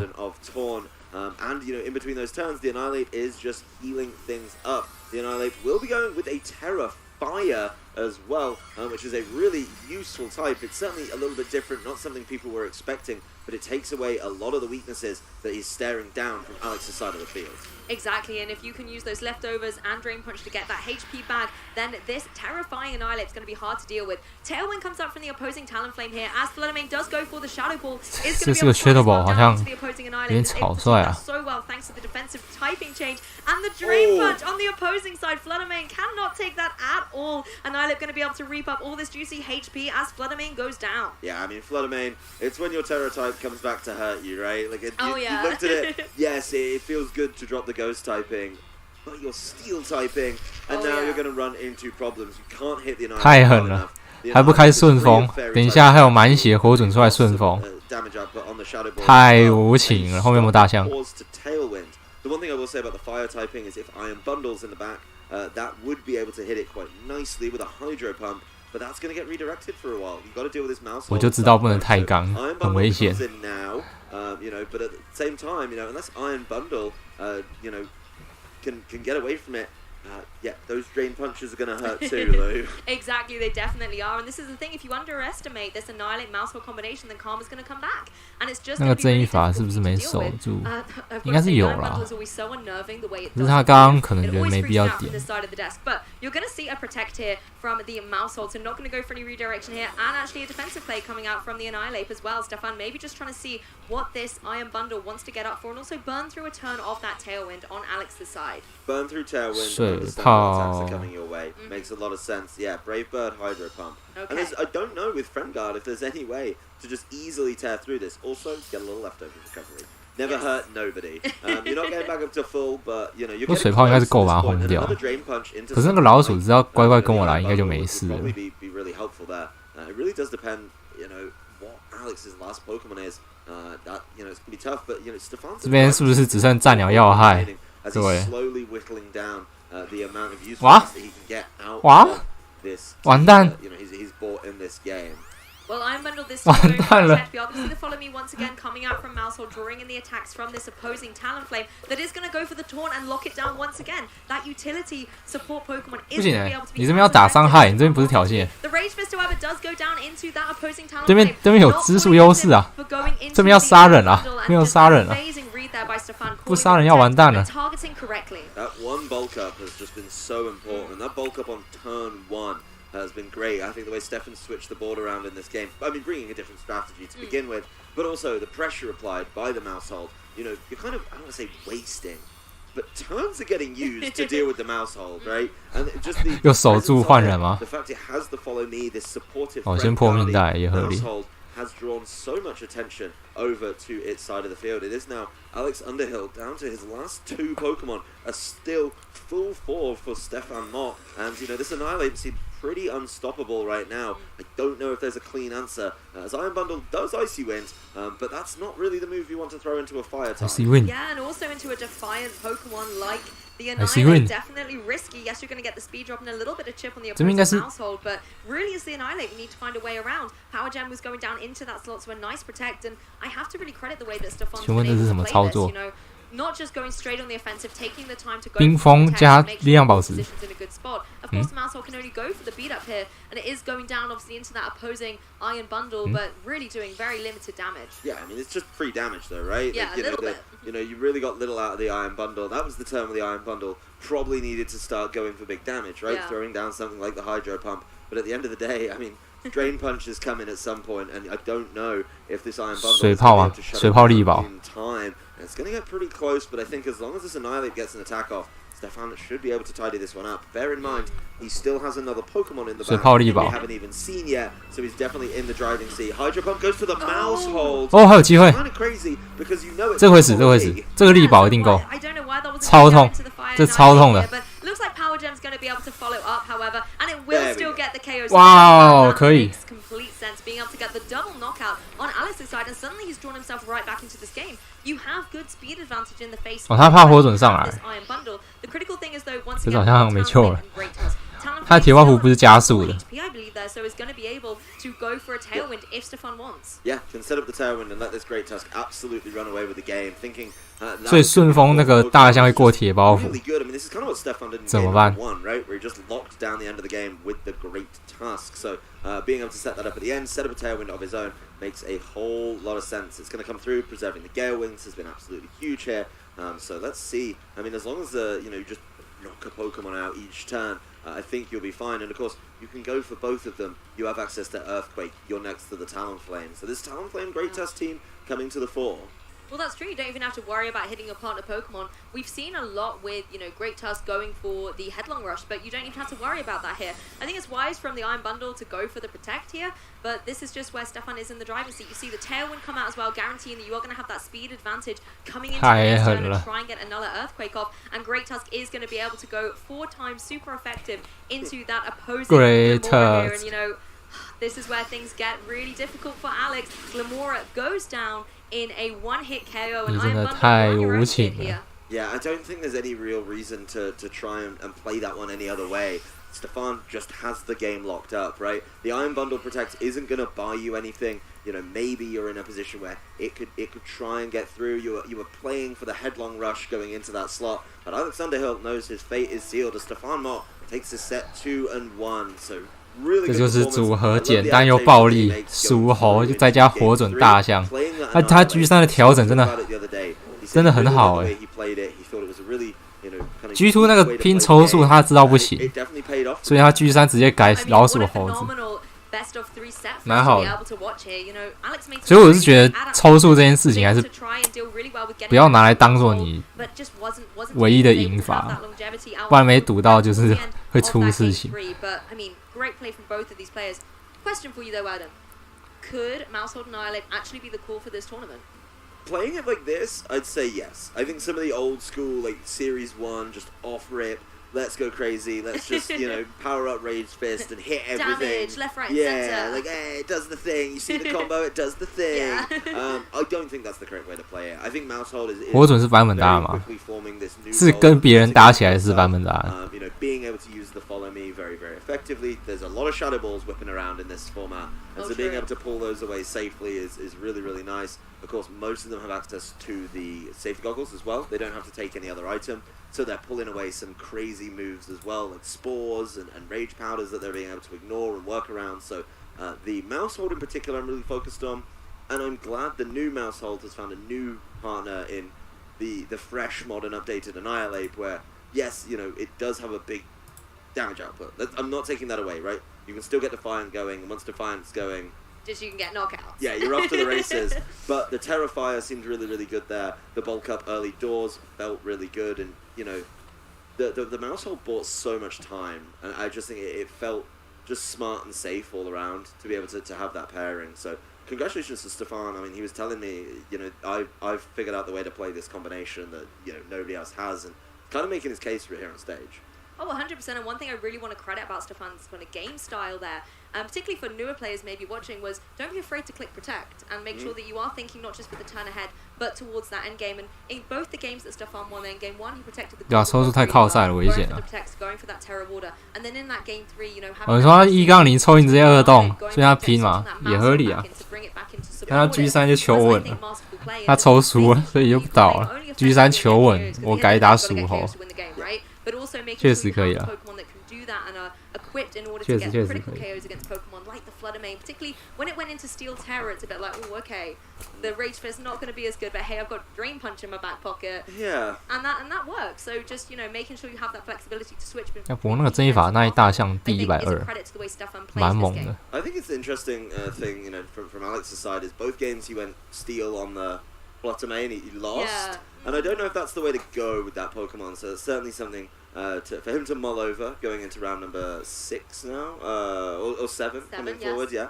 And you know, in between those turns, the Annihilate is just healing things up. The Annihilate will be going with a Terra Fire as well, which is a really useful type. It's certainly a little bit different, not something people were expecting, but it takes away a lot of the weaknesses that he's staring down from Alex's side of the field. Exactly, and if you can use those leftovers and Drain Punch to get that HP back, then this terrifying Annihilate is going to be hard to deal with. Tailwind comes up from the opposing Talonflame here, as Flutter Mane does go for the Shadow Ball. It's going to be able to Shadow Ball 好像 the opposing 有点草率啊。 so well thanks to the defensive typing change and the Drain Punch on the opposing side. Flutter Mane cannot take that at all. Annihilate going to be able to reap up all this juicy HP as Flutter Mane goes down. Yeah, I mean, Flutter Mane, it's when your Terror type comes back to hurt you, right? Like, you looked at it, yes, it feels good to drop the Ghost typing, but you're Steel typing, and now you're going to run into problems. You can't hit the Annihilate. 太狠了，还不开顺风，等一下还有满血火准出来顺风，太无情了。后面有没有大象？ The one thing I will say about the Fire typing is if Iron Bundle's in the back, that would be able to hit it quite nicely with a Hydro Pump, but that's going to get redirected for a while. You've got to deal with this Mouse. 我就知道不能太刚，很危险。You know, but at the same time, you know, unless Iron Bundle, you know, can get away from it. Yeah, those drain punches are going to hurt too, though. Exactly, they definitely are. And this is the thing, if you underestimate this Annihilate Mousehole combination, then Karma's going to come back. And it's just 那个正义法是不是没守住？应该是有啦。只是他刚刚可能觉得没必要点。But you're going to see a protect here from the Mousehole, so not going to go for any redirection here, and actually a defensive play coming out from the Annihilate as well. Stefan maybe just trying to see what this Iron Bundle wants to get up for, and also burn through a turn of that Tailwind on Alex's side. Burn through Tailwind. Attacks are coming your way. Makes a lot of sense. Yeah, Brave Bird, Hydro Pump. Okay. And I don't know with Friend Guard if there's any way to just easily tear through this. Also, get a little leftover recovery. Never hurt nobody. You're not getting back up to full, but you know you're getting close to this point. Another drain punch into. 可是那个老鼠只要乖乖跟我来，应该就没事了。Probably be really helpful there. It really does depend, you know, what Alex's last Pokemon is. That you know it's gonna be tough, but you know Stefan's. 这边是不是只剩战鸟要害？对。哇！完蛋！ Well, Iron Bundle this time going for FBR. You see the follow me once again coming out from Mousehole, drawing in the attacks from this opposing Talonflame that is going to go for the taunt and lock it down once again. That utility support Pokemon is going to be able to be. 你这边要打伤害，你这边不是挑衅。The Rage Fist, however, does go down into that opposing Talonflame. 对面有支数优势啊，这边要杀人啊，没有杀人啊，不杀人要完蛋了。That one bulk up has just been so important. That bulk up on turn 1. Has been great. I think the way Stefan switched the board around in this game, I mean, bringing a different strategy to begin with, but also the pressure applied by the Mousehole. You know, you're kind of, I don't want to say wasting, but turns are getting used to deal with the Mousehole, right? And just the 又守住换人吗？ The fact it has the follow me, this supportive 先破命带也合理。 Mousehole has drawn so much attention over to its side of the field. It is now Alex Underhill down to his last 2 Pokemon, a still full 4 for Stefan Mott, and you know this Annihilate seems pretty unstoppable right now. I don't know if there's a clean answer, as Iron Bundle does Icy Wind, but that's not really the move you want to throw into a Fire type. Icy Wind. Yeah, and also into a Defiant Pokemon like the Annihilate. Definitely risky. Yes, you're going to get the speed drop and a little bit of chip on the opposing Mousehole, but really as the Annihilate, you need to find a way around. Power Gem was going down into that slot, so a nice protect, and I have to really credit the way that Stefan's been able to play this, you know. Not just going straight on the offensive, taking the time to go冰封加力量宝石。 in a good spot. Of course, the Mousehole can only go for the beat up here, and it is going down obviously into that opposing Iron Bundle, but really doing very limited damage. Yeah, I mean it's just free damage though, right? Yeah, like, a little bit. You know, you really got little out of the Iron Bundle. That was the turn where the Iron Bundle probably needed to start going for big damage, right? Yeah. Throwing down something like the Hydro Pump. But at the end of the day, I mean, Drain Punch is coming at some point, and I don't know if this Iron Bundle is going to shut it down in time. And it's going to get pretty close, but I think as long as this Annihilate gets an attack off, Stefan should be able to tidy this one up. Bear in mind, he still has another Pokemon in the back we haven't even seen yet, so he's definitely in the driving seat. Hydro Pump goes for the Mousehole. 哦，还有机会。 Kind of crazy because you know 这回死，这回死，这个力宝一定够。超痛，这超痛的。 Looks like Power Gem's going to be able to follow up, however, and it will still get the KO. 哇，可以。 Makes complete sense being able to get the double knockout on Alex's side, and suddenly he's drawn himself right back into this game. You have good speed advantage in the face. 哦，他怕火准上来。 The critical thing is though, once 这好像没救了。他的铁花壶不是加速的。 I believe there, so is going to be able to go for a tailwind if Stefan wants. Yeah, can set up the tailwind and let this Great Tusk absolutely run away with the game, thinking. 所以顺风那个大象会过铁包袱。 Really good. I mean, this is kind of what Stefan did in 怎么办 game 1, right? Where he just locked down the end of the game with the Great Tusk. So being able to set that up at the end, set up a tailwind of his own, makes a whole lot of sense. It's going to come through. Preserving the Gale Wings has been absolutely huge here. So let's see. I mean, as long as you know, you just knock a Pokemon out each turn, I think you'll be fine. And of course, you can go for both of them. You have access to Earthquake. You're next to the Talonflame. So this Talonflame Great Tusk team coming to the fore. Well, that's true. You don't even have to worry about hitting your partner Pokemon. We've seen a lot with, you know, Great Tusk going for the Headlong Rush, but you don't even have to worry about that here. I think it's wise from the Iron Bundle to go for the Protect here, but this is just where Stefan is in the driving seat. You see the Tailwind come out as well, guaranteeing that you are going to have that speed advantage coming into the next turn and try and get another Earthquake off. And Great Tusk is going to be able to go 4 times super effective into that opposing Great Lamora here. And, you know, this is where things get really difficult for Alex. Lamora goes down in a one-hit KO, and Iron Bundle here. Yeah, I don't think there's any real reason to try and play that one any other way. Stefan just has the game locked up, right? The Iron Bundle Protect isn't going to buy you anything. You know, maybe you're in a position where it could try and get through. You were playing for the headlong rush going into that slot, but Alexander Hilt knows his fate is sealed as Stefan Mott takes his set 2-1. So really 这就是组合简单又暴力，属猴就再加火准大象。他 G3 的调整真的很好哎。G2 那个拼抽数他知道不行，所以他 G3 直接改老鼠猴子，蛮好的。所以我是觉得抽数这件事情还是不要拿来当做你唯一的赢法，不然没赌到就是会出事情。Great play from both of these players. Question for you though, Adam. Could Mousehold and Iolate actually be the call for this tournament? Playing it like this, I'd say yes. I think some of the old school, like Series 1, just off rip, let's go crazy, let's just, you know, power up Rage Fist and hit everything. Damage, left, right, yeah, center. Like, hey, it does the thing. You see the combo, it does the thing. Yeah. I don't think that's the correct way to play it. I think Mousehold is 火准是版本打的吗？是跟别人打起来是版本打的。You know, being able to use the follow me very, very effectively. There's a lot of shadow balls whipping around in this format, and so being able to pull those away safely is really, really nice. Of course, most of them have access to the safety goggles as well. They don't have to take any other item, so they're pulling away some crazy moves as well, like spores and rage powders that they're being able to ignore and work around. So the Mousehold in particular I'm really focused on, and I'm glad the new Mousehold has found a new partner in the fresh, modern, updated Annihilate, where, yes, you know, it does have a big damage output. I'm not taking that away, right? You can still get Defiant going, and once Defiant's going, just you can get knockouts. Yeah, you're off to the races. But the Terrifier seemed really, really good there. The bulk up early doors felt really good, and you know, the Mousehold bought so much time, and I just think it felt just smart and safe all around to be able to have that pairing. So congratulations to Stefan. I mean, he was telling me, you know, I've figured out the way to play this combination that, you know, nobody else has, and kind of making his case for it here on stage. Oh, 100%. And one thing I really want to credit about Stefan's kind of game style there, particularly for newer players maybe watching, was don't be afraid to click protect and make sure that you are thinking not just for the turn ahead, but towards that end game. And in both the games that Stefan won in game 1, he protected the goal, 抽出太靠赛了，危险啊！ going for that Terror Warder, and then in that game 3, you know, 我说他1-0抽你直接2洞，所以他拼嘛也合理啊。但他 G3 就求稳了，他抽输了，所以就不倒了。G3 求稳，我改打属猴。But also making 确 sure 实 you 可以 have 啊。 Pokemon that can do that and are equipped in order 确 to 实 get 确实 critical 可以。 KOs against Pokemon like the Fluttermane, particularly when it went into Steel Terror. It's a bit like, oh, okay, the Rage Fist not going to be as good, but hey, I've got Drain Punch in my back pocket. Yeah. And that works. So just, you know, making sure you have that flexibility to switch between. 要不过那个争议法那一大项第120，蛮猛的。 I think it's an interesting thing, you know, from Alex's side is both games he went Steel on the Fluttermane, he lost, yeah. And I don't know if that's the way to go with that Pokemon. So it's certainly something for him to mull over going into round number 6 now, or 7 coming forward, yeah.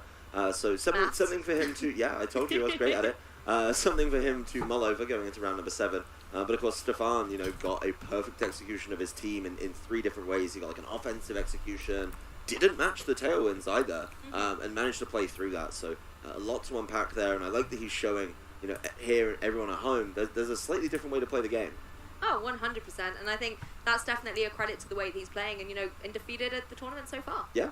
So something for him to, yeah, I told you I was great at it. Something for him to mull over going into round number 7. But of course, Stefan, you know, got a perfect execution of his team in 3 different ways. He got like an offensive execution, didn't match the Tailwinds either, and managed to play through that. So a lot to unpack there, and I like that he's showing, you know, here everyone at home, there's a slightly different way to play the game. Oh, 100%. And I think that's definitely a credit to the way that he's playing and, you know, undefeated at the tournament so far. Yeah.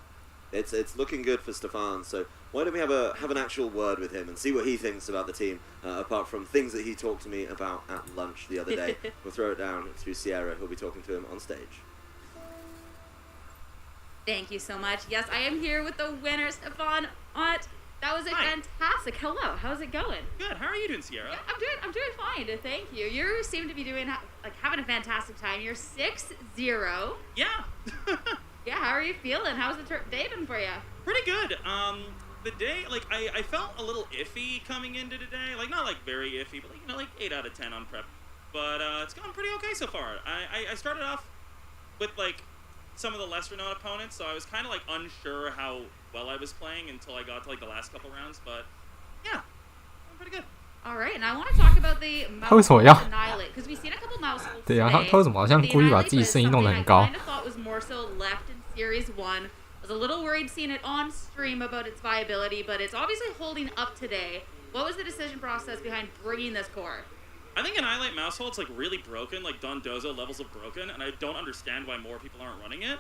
It's looking good for Stefan, so why don't we have an actual word with him and see what he thinks about the team, apart from things that he talked to me about at lunch the other day. We'll throw it down to Sierra, who'll be talking to him on stage. Thank you so much. Yes, I am here with the winner, Stefan Ott. That was fantastic. Hello, how's it going? Good. How are you doing, Sierra? Yeah, I'm doing fine. Thank you. You seem to be doing having a fantastic time. You're 6-0. Yeah. Yeah. How are you feeling? How's the day been for you? Pretty good. The day, like, I felt a little iffy coming into today. Like, not like very iffy, but like, you know, like 8 out of 10 on prep. But it's gone pretty okay so far. I started off with like some of the lesser known opponents, so I was kind of like unsure how well I was playing until I got to like the last couple rounds, but yeah, I'm pretty good. All right, and I want to talk about the Mousehold Annihilate, because we've seen a couple Mouseholds today. 对啊，他为什么好像故意把自己声音弄得很高？ I kind of thought was more so left in Series 1. I was a little worried seeing it on stream about its viability, but it's obviously holding up today. What was the decision process behind bringing this core? I think Annihilate Mousehold's like really broken, like Dondozo levels of broken, and I don't understand why more people aren't running it.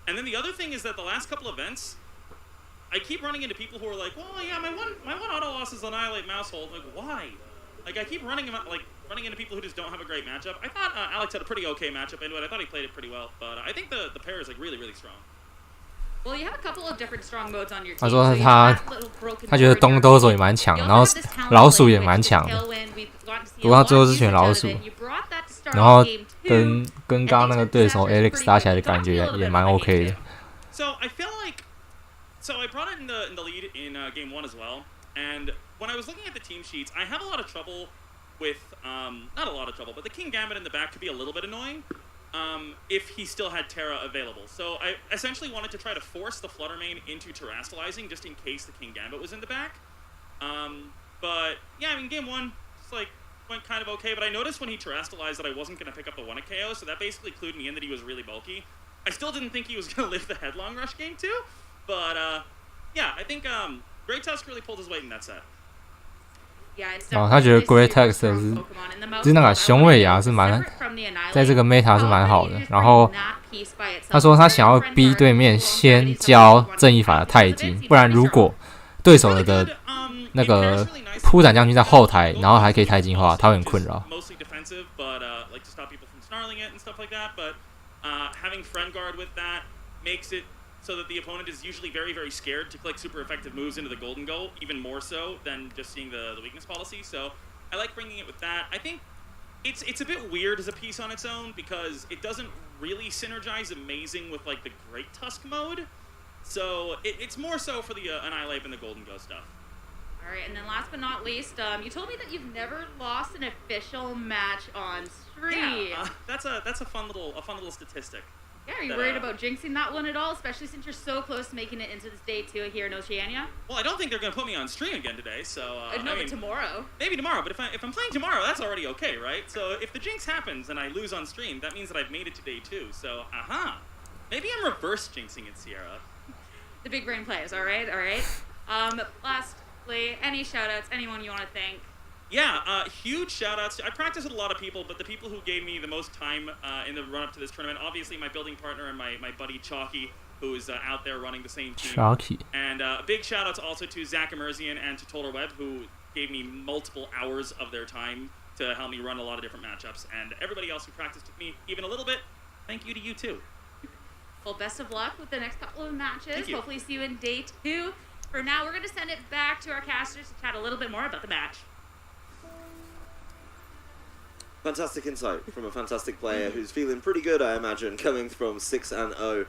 And then the other thing is that the last couple events, I keep running into people who are like, well, yeah, my one auto loss is Annihilate Mousehold. Like, why? Like, I keep running into people who just don't have a great matchup. I thought Alex had a pretty okay matchup into it. I thought he played it pretty well, but I think the pair is like really, really strong. Well, you have a couple of different strong modes on your team. 他说他觉得东兜手也蛮强的，然后老鼠也蛮强的，不过他最后是选老鼠，然后跟刚刚那个对手 Alex 打起来的感觉也蛮 OK 的。So I feel like, so I brought it in the lead in game 1 as well, and when I was looking at the team sheets, I have a lot of trouble with, not a lot of trouble, but the King Gambit in the back could be a little bit annoying if he still had Terra available. So I essentially wanted to try to force the Flutter main into terastallizing just in case the King Gambit was in the back. But yeah, I mean, game 1, it's like, went kind of okay, but I noticed when he terastallized that I wasn't going to pick up the 1 KO, so that basically clued me in that he was really bulky. I still didn't think he was going to live the Headlong Rush game 2, but yeah, I think Great Tusk really pulled his weight in that set. 哦，他觉得 Great Tusk 是那个雄伟牙是蛮，在这个 meta 是蛮好的。然后他说他想要逼对面先教正义法的太极，不然如果对手的那个铺展将军在后台，然后还可以太极化，他会很困扰。So that the opponent is usually very, very scared to click super effective moves into the golden goal, even more so than just seeing the weakness policy. So I like bringing it with that. I think it's a bit weird as a piece on its own because it doesn't really synergize amazing with like the Great Tusk mode. So it's more so for the Annihilate and the golden go stuff. All right, and then last but not least, you told me that you've never lost an official match on stream. Yeah, that's a fun little statistic. Yeah, are you worried about jinxing that one at all, especially since you're so close to making it into this day 2 here in Oceania? Well, I don't think they're going to put me on stream again today, so... no, but tomorrow. Maybe tomorrow, but if I'm playing tomorrow, that's already okay, right? So if the jinx happens and I lose on stream, that means that I've made it to day 2, so maybe I'm reverse jinxing it, Sierra. The big brain players, all right? Lastly, any shout-outs, anyone you want to thank? Yeah, huge shout-outs. I practice with a lot of people, but the people who gave me the most time in the run-up to this tournament, obviously my building partner and my buddy Chalky, who is out there running the same team. Chalky. And big shout-outs also to Zach Emerzian and to Total Web, who gave me multiple hours of their time to help me run a lot of different matchups. And everybody else who practiced with me, even a little bit, thank you to you too. Well, best of luck with the next couple of matches. Hopefully see you in day 2. For now, we're going to send it back to our casters to chat a little bit more about the match. Fantastic insight from a fantastic player who's feeling pretty good, I imagine, coming from 6-0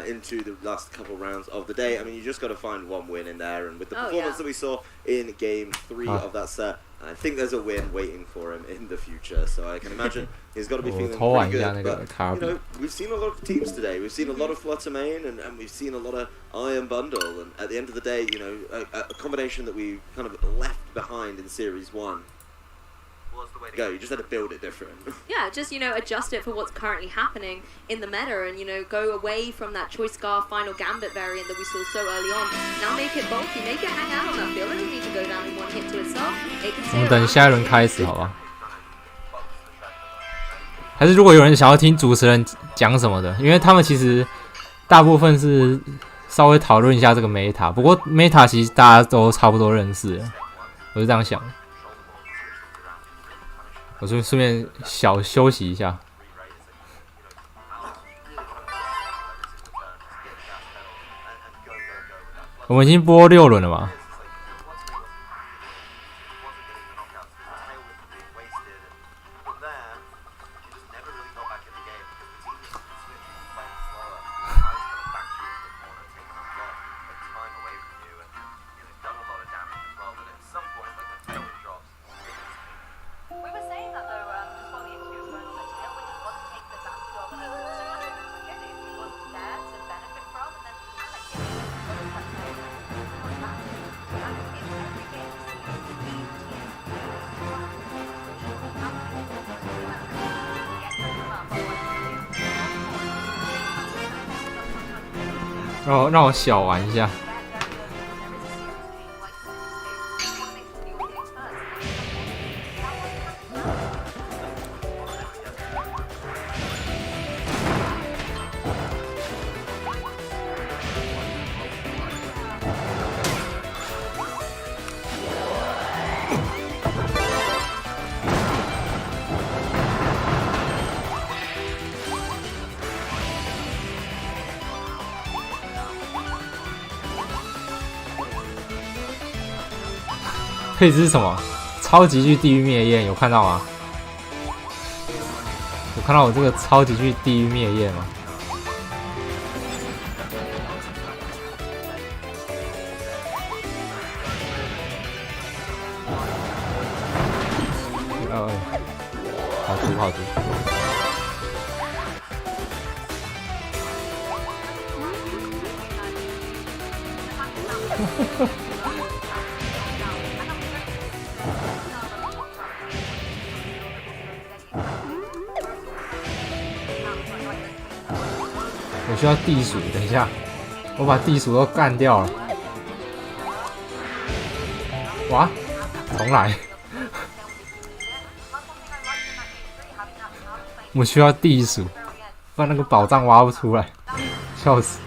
into the last couple rounds of the day. I mean, you just got to find one win in there, and with the performance that we saw in game 3 of that set, I think there's a win waiting for him in the future. So I can imagine he's got to be feeling pretty good. But, you know, we've seen a lot of teams today. We've seen a lot of Flutter main, and we've seen a lot of Iron Bundle. And at the end of the day, you know, a combination that we kind of left behind in Series 1. Go, you just had to build it different. Yeah, just, you know, adjust it for what's currently happening in the meta and, you know, go away from that Choice Scar Final Gambit variant that we saw so early on. Now make it bulky, make it hang out on that field. It doesn't need to go down in one hit to itself. It can 我们等下一轮开始好吧？还是如果有人想要听主持人讲什么的，因为他们其实大部分是稍微讨论一下这个 meta， 不过 meta 其实大家都差不多认识了，我是这样想。我顺便小休息一下。我们已经播6轮了嘛？让我小玩一下。这一只是什么？超级巨地狱灭焰，有看到吗？有看到我这个超级巨地狱灭焰吗？好毒好毒！我需要地鼠，等一下，我把地鼠都干掉了。哇，重来！我需要地鼠，不然那个宝藏挖不出来，笑死！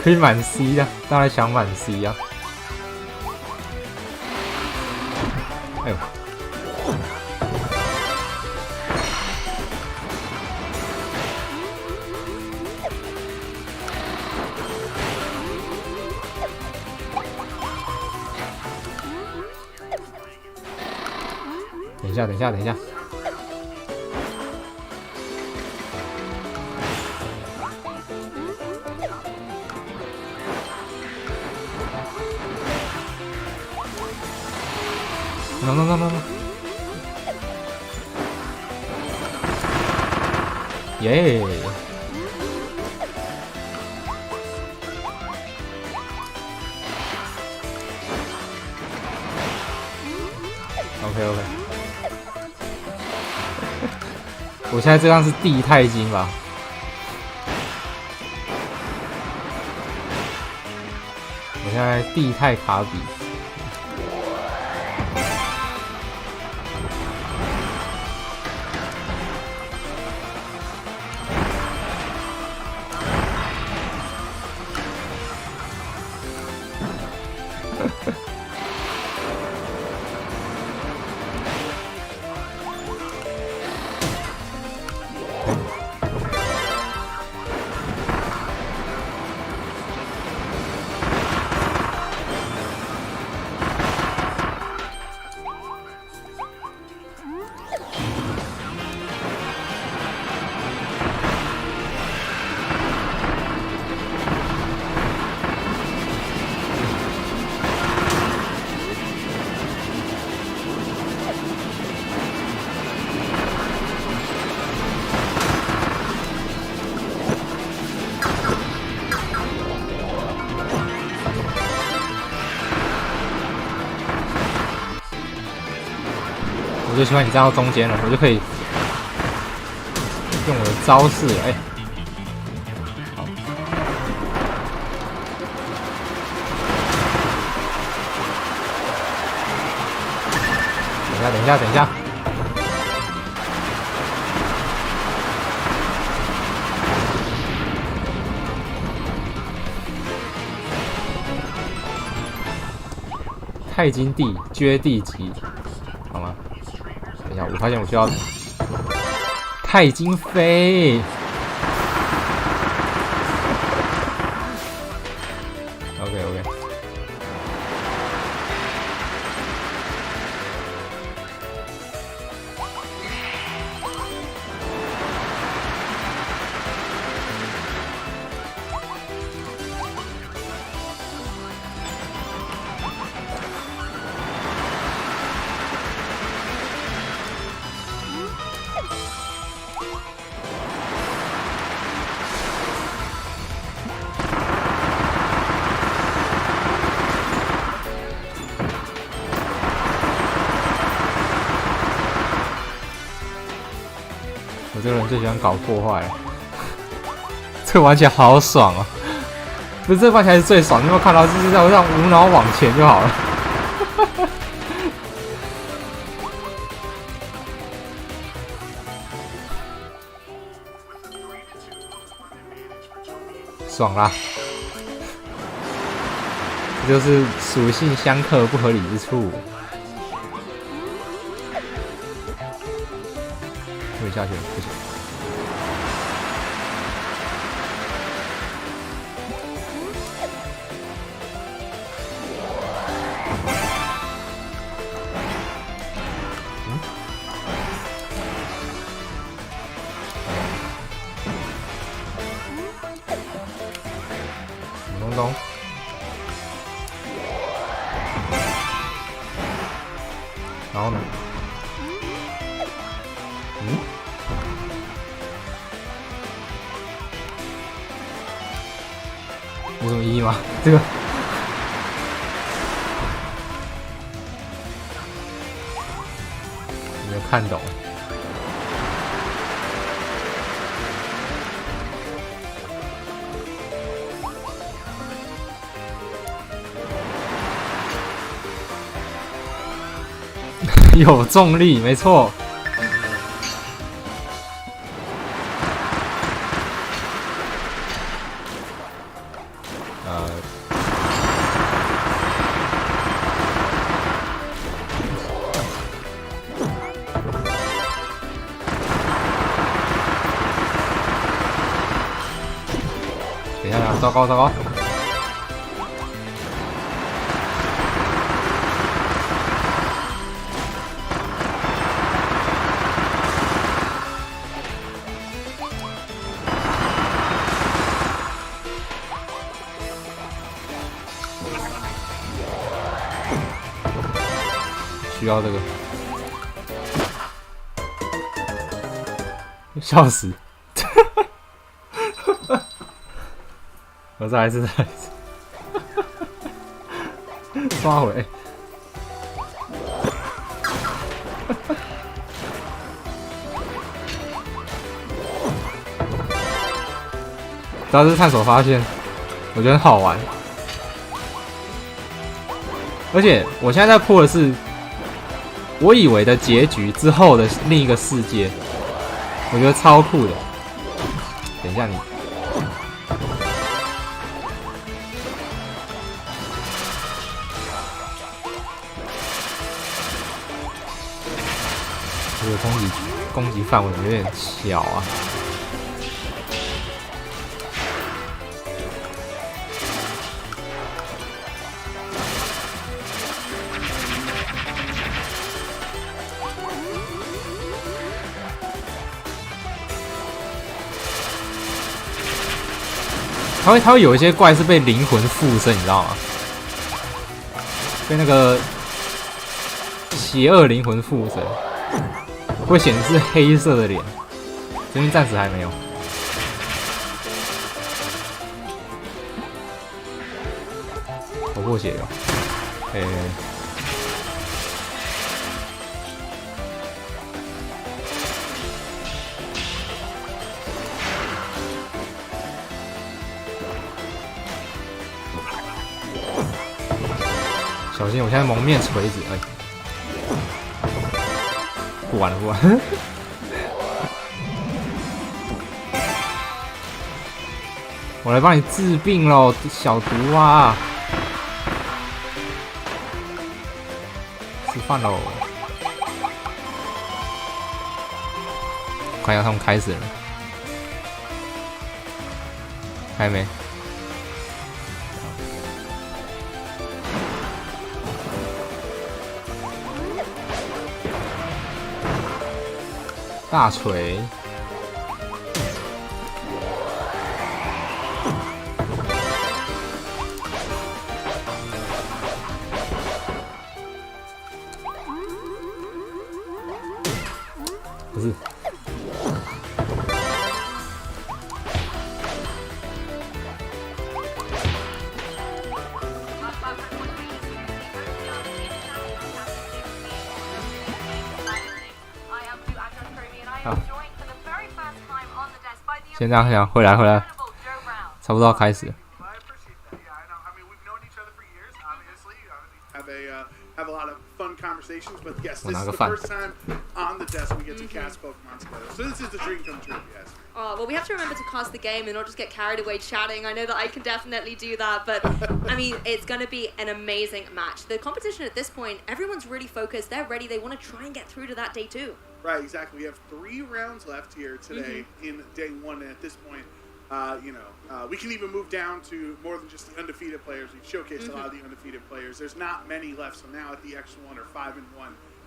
可以满 C 的，当然想满 C 啊！哎呦，等一下，等一下，等一下。No！ 耶！ OK， 我现在这样是地钛金吧？我现在地钛卡比。我就喜欢你站到中间了，我就可以用我的招式，哎，好，等一下，等一下，钛金地绝地级，好吗？等一下，我发现我需要钛金飞。OK。这个人最喜欢搞破坏了，这个玩起来好爽哦！不是，这玩起来是最爽，你有没有看到？就是这样无脑往前就好了。爽啦！这就是属性相克不合理之处。会下去了，不行。东东，然后呢？有什么意义吗？这个没有看懂。有重力，没错。等一下，糟糕糟糕！需要这个，笑死！我再来一次，再来一次，刷回。主要是探索发现，我觉得很好玩。而且我现在在破的是我以为的结局之后的另一个世界，我觉得超酷的。等一下你。这个攻击范围有点小啊。它会有一些怪是被灵魂附身，你知道吗？被那个邪恶灵魂附身，会显示黑色的脸。这边暂时还没有。头破血流，小心！我现在蒙面锤子，不玩了，不玩了。我来帮你治病喽，小毒蛙！吃饭喽！看一下他们开始了，还没。大锤，不是，好。先这样想，回来，差不多要开始了。Have a lot of fun conversations, but yes, this is the first time on the desk we get to cast Pokemon together. So this is the dream come true, yes. Oh, well, we have to remember to cast the game and not just get carried away chatting. I know that I can definitely do that, but I mean, it's going to be an amazing match. The competition at this point, everyone's really focused. They're ready. They want to try and get through to that day 2. Right, exactly. We have 3 rounds left here today in day 1, and at this point, we can even move down to more than just the undefeated players. We've showcased a lot of the undefeated players. There's not many left, so now at the X1 or 5-1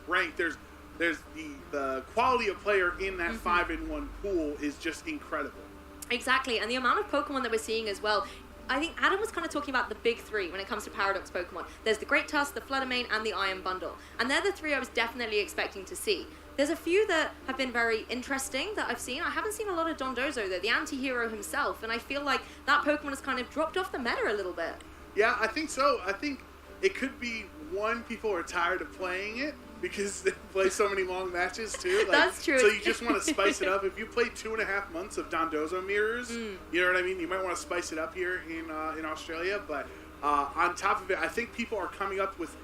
rank, there's the quality of player in that 5-1 pool is just incredible. Exactly, and the amount of Pokemon that we're seeing as well. I think Adam was kind of talking about the big 3 when it comes to Paradox Pokemon. There's the Great Tusk, the Fluttermane, and the Iron Bundle. And they're the 3 I was definitely expecting to see. There's a few that have been very interesting that I've seen. I haven't seen a lot of Dondozo, though, the anti-hero himself, and I feel like that Pokemon has kind of dropped off the meta a little bit. Yeah, I think so. I think it could be, one, people are tired of playing it because they play so many long matches, too. Like, that's true. So you just want to spice it up. If you play 2.5 months of Dondozo mirrors, you know what I mean? You might want to spice it up here in Australia, but on top of it, I think people are coming up with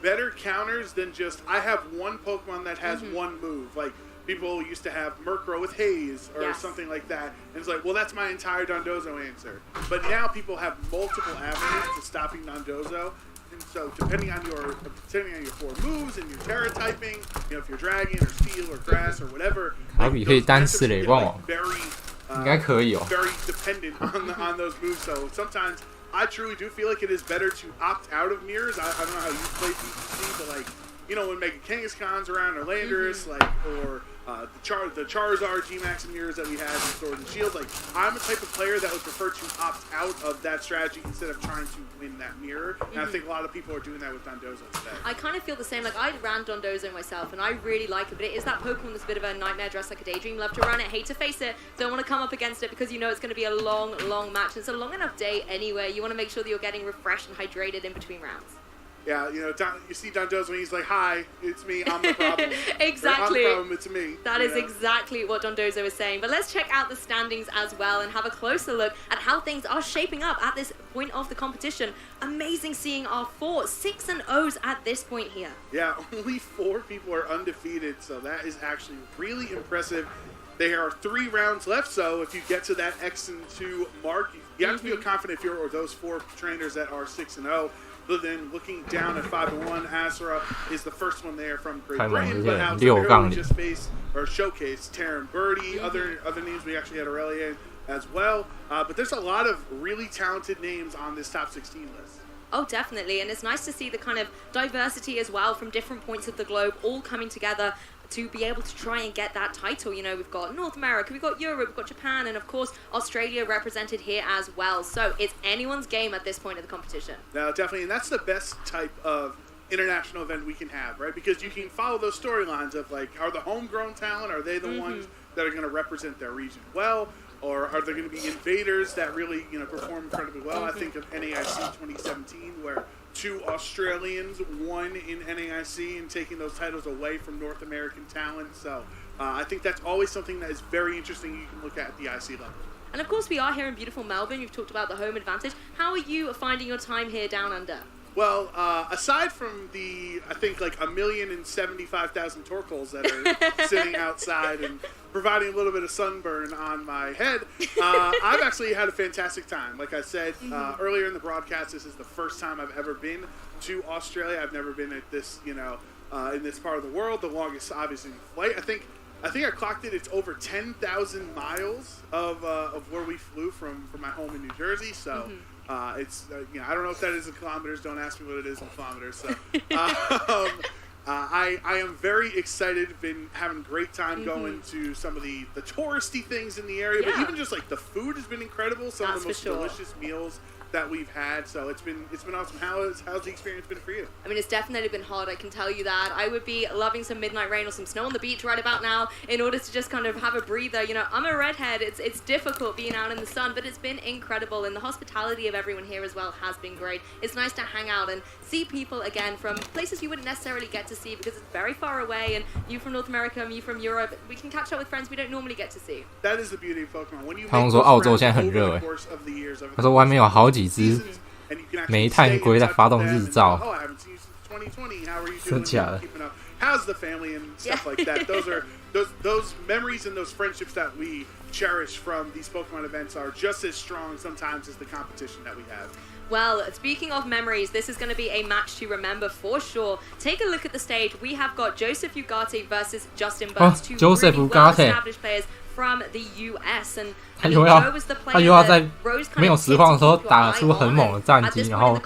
better counters than just, I have one Pokemon that has one move. Like, people used to have Murkrow with Haze or something like that. And it's like, well, that's my entire Dondozo answer. But now people have multiple avenues to stopping Dondozo. And so depending on your 4 moves and your Terra typing, if you're Dragon or Steel or Grass or whatever, like, 可以单次垒冠王，应该可以哦。Very dependent on those moves. So sometimes I truly do feel like it is better to opt out of mirrors. I don't know how you play PCC, but like, when Mega Kangaskhan's around or Landorus, or the Charizard G-Max mirrors that we had in Sword and Shield, like, I'm the type of player that would prefer to opt out of that strategy instead of trying to win that mirror. And I think a lot of people are doing that with Dondozo today. I kind of feel the same. Like, I ran Dondozo myself, and I really like it, but it is that Pokemon that's a bit of a nightmare dressed like a daydream. Love to run it, hate to face it, don't want to come up against it because you know it's going to be a long, long match. It's a long enough day anyway. You want to make sure that you're getting refreshed and hydrated in between rounds. Yeah, you see Dondozo and he's like, hi, it's me, I'm the problem. Exactly. I'm the problem, it's me. That is exactly what Dondozo is saying. But let's check out the standings as well and have a closer look at how things are shaping up at this point of the competition. Amazing seeing our 4 6-0s at this point here. Yeah, only 4 people are undefeated, so that is actually really impressive. There are 3 rounds left, so if you get to that X2 mark, you have to feel confident if you're those 4 trainers that are 6-0. But then looking down at 5-1, Asura is the first one there from Great Britain, but how we just faced or showcased Terran Birdie, other names we actually had Aurelia as well. But there's a lot of really talented names on this top 16 list. Oh, definitely, and it's nice to see the kind of diversity as well from different points of the globe all coming together to be able to try and get that title. We've got North America, we've got Europe, we've got Japan, and of course Australia represented here as well. So it's anyone's game at this point of the competition. No, definitely, and that's the best type of international event we can have, right? Because you can follow those storylines of like, are the homegrown talent, are they the ones that are going to represent their region well? Or are there going to be invaders that really, perform incredibly well? I think of NAIC 2017, where 2 Australians won in NAIC and taking those titles away from North American talent. So I think that's always something that is very interesting you can look at the IC level. And of course, we are here in beautiful Melbourne. You've talked about the home advantage. How are you finding your time here down under? Well, aside from the, I think, like 1,075,000 Torkoals that are sitting outside and providing a little bit of sunburn on my head, I've actually had a fantastic time. Like I said earlier in the broadcast, this is the first time I've ever been to Australia. I've never been at this, in this part of the world. The longest, obviously, flight. I think I clocked it. It's over 10,000 miles of where we flew from my home in New Jersey. So. It's I don't know if that is in kilometers. Don't ask me what it is in kilometers. So, I am very excited. Been having a great time going to some of the touristy things in the area, but even just like the food has been incredible. Some of the most delicious meals that we've had. So it's been awesome. How's the experience been for you? I mean, it's definitely been hard, I can tell you that. I would be loving some midnight rain or some snow on the beach right about now in order to just kind of have a breather. You know, I'm a redhead. It's difficult being out in the sun, but it's been incredible. And the hospitality of everyone here as well has been great. It's nice to hang out and see people again from places you wouldn't necessarily get to see because it's very far away. And you from North America, me from Europe, we can catch up with friends we don't normally get to see. That is the beauty of Pokemon. When you 他们说澳洲现在很热他说外面有好几只煤炭龟在发动日照。真的假的？ How's the family and stuff like that? Those memories and those friendships that we cherish from these Pokemon events are just as strong sometimes as the competition that we have. Well, speaking of memories, this is going to be a match to remember for sure. Take a look at the stage. We have got Joseph Ugarte versus Justin Burns, two really well-established players from the US. And 他又要在没有实况的时候打出很猛的战绩，然后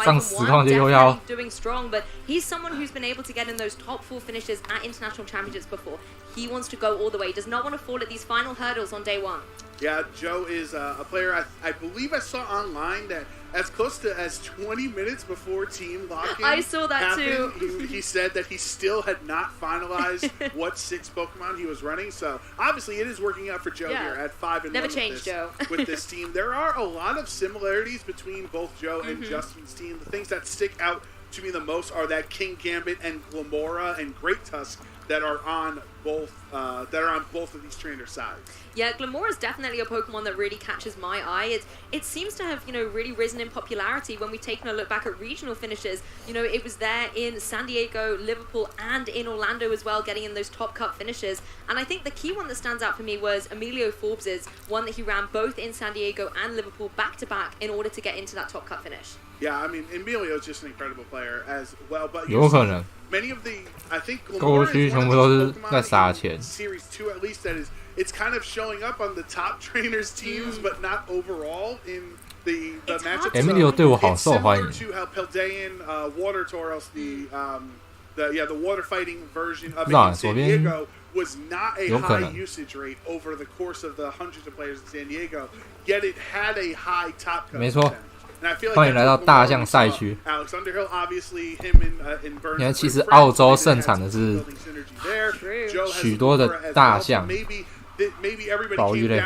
上实况就又要。But he's someone who's been able to get in those top 4 finishes at international championships before. He wants to go all the way. Does not want to fall at these final hurdles on day 1. Yeah, Joe is a player I believe I saw online that as close to as 20 minutes before team locking I saw that happened, too. he said that he still had not finalized what 6 Pokemon he was running. So obviously it is working out for Joe here at 5-1 Never changed, Joe. with this team. There are a lot of similarities between both Joe and Justin's team. The things that stick out to me the most are that King Gambit and Glamora and Great Tusk that are on both of these trainer sides. Yeah, Glamora is definitely a Pokemon that really catches my eye. It seems to have, you know, really risen in popularity when we've taken a look back at regional finishes. You know, it was there in San Diego, Liverpool, and in Orlando as well, getting in those top cut finishes. And I think the key one that stands out for me was Emilio Forbes's one that he ran both in San Diego and Liverpool back-to-back in order to get into that top cut finish. Yeah, I mean, Emilio is just an incredible player as well. But 有可能。 Many of the, I think, 过去全部都是在撒钱。 Series 2 at least that is, it's kind of showing up on the top trainers teams, but not overall in the matchup. Emilio 对我好受欢迎。 It's similar to how Peldean Water Tauros, the water fighting version of it in San Diego was not a high usage rate over the course of the hundreds of players in San Diego. Yet it had a high top cut. 没错。 欢迎来到大象赛区。你看，其实澳洲盛产的是许多的大象、保育类。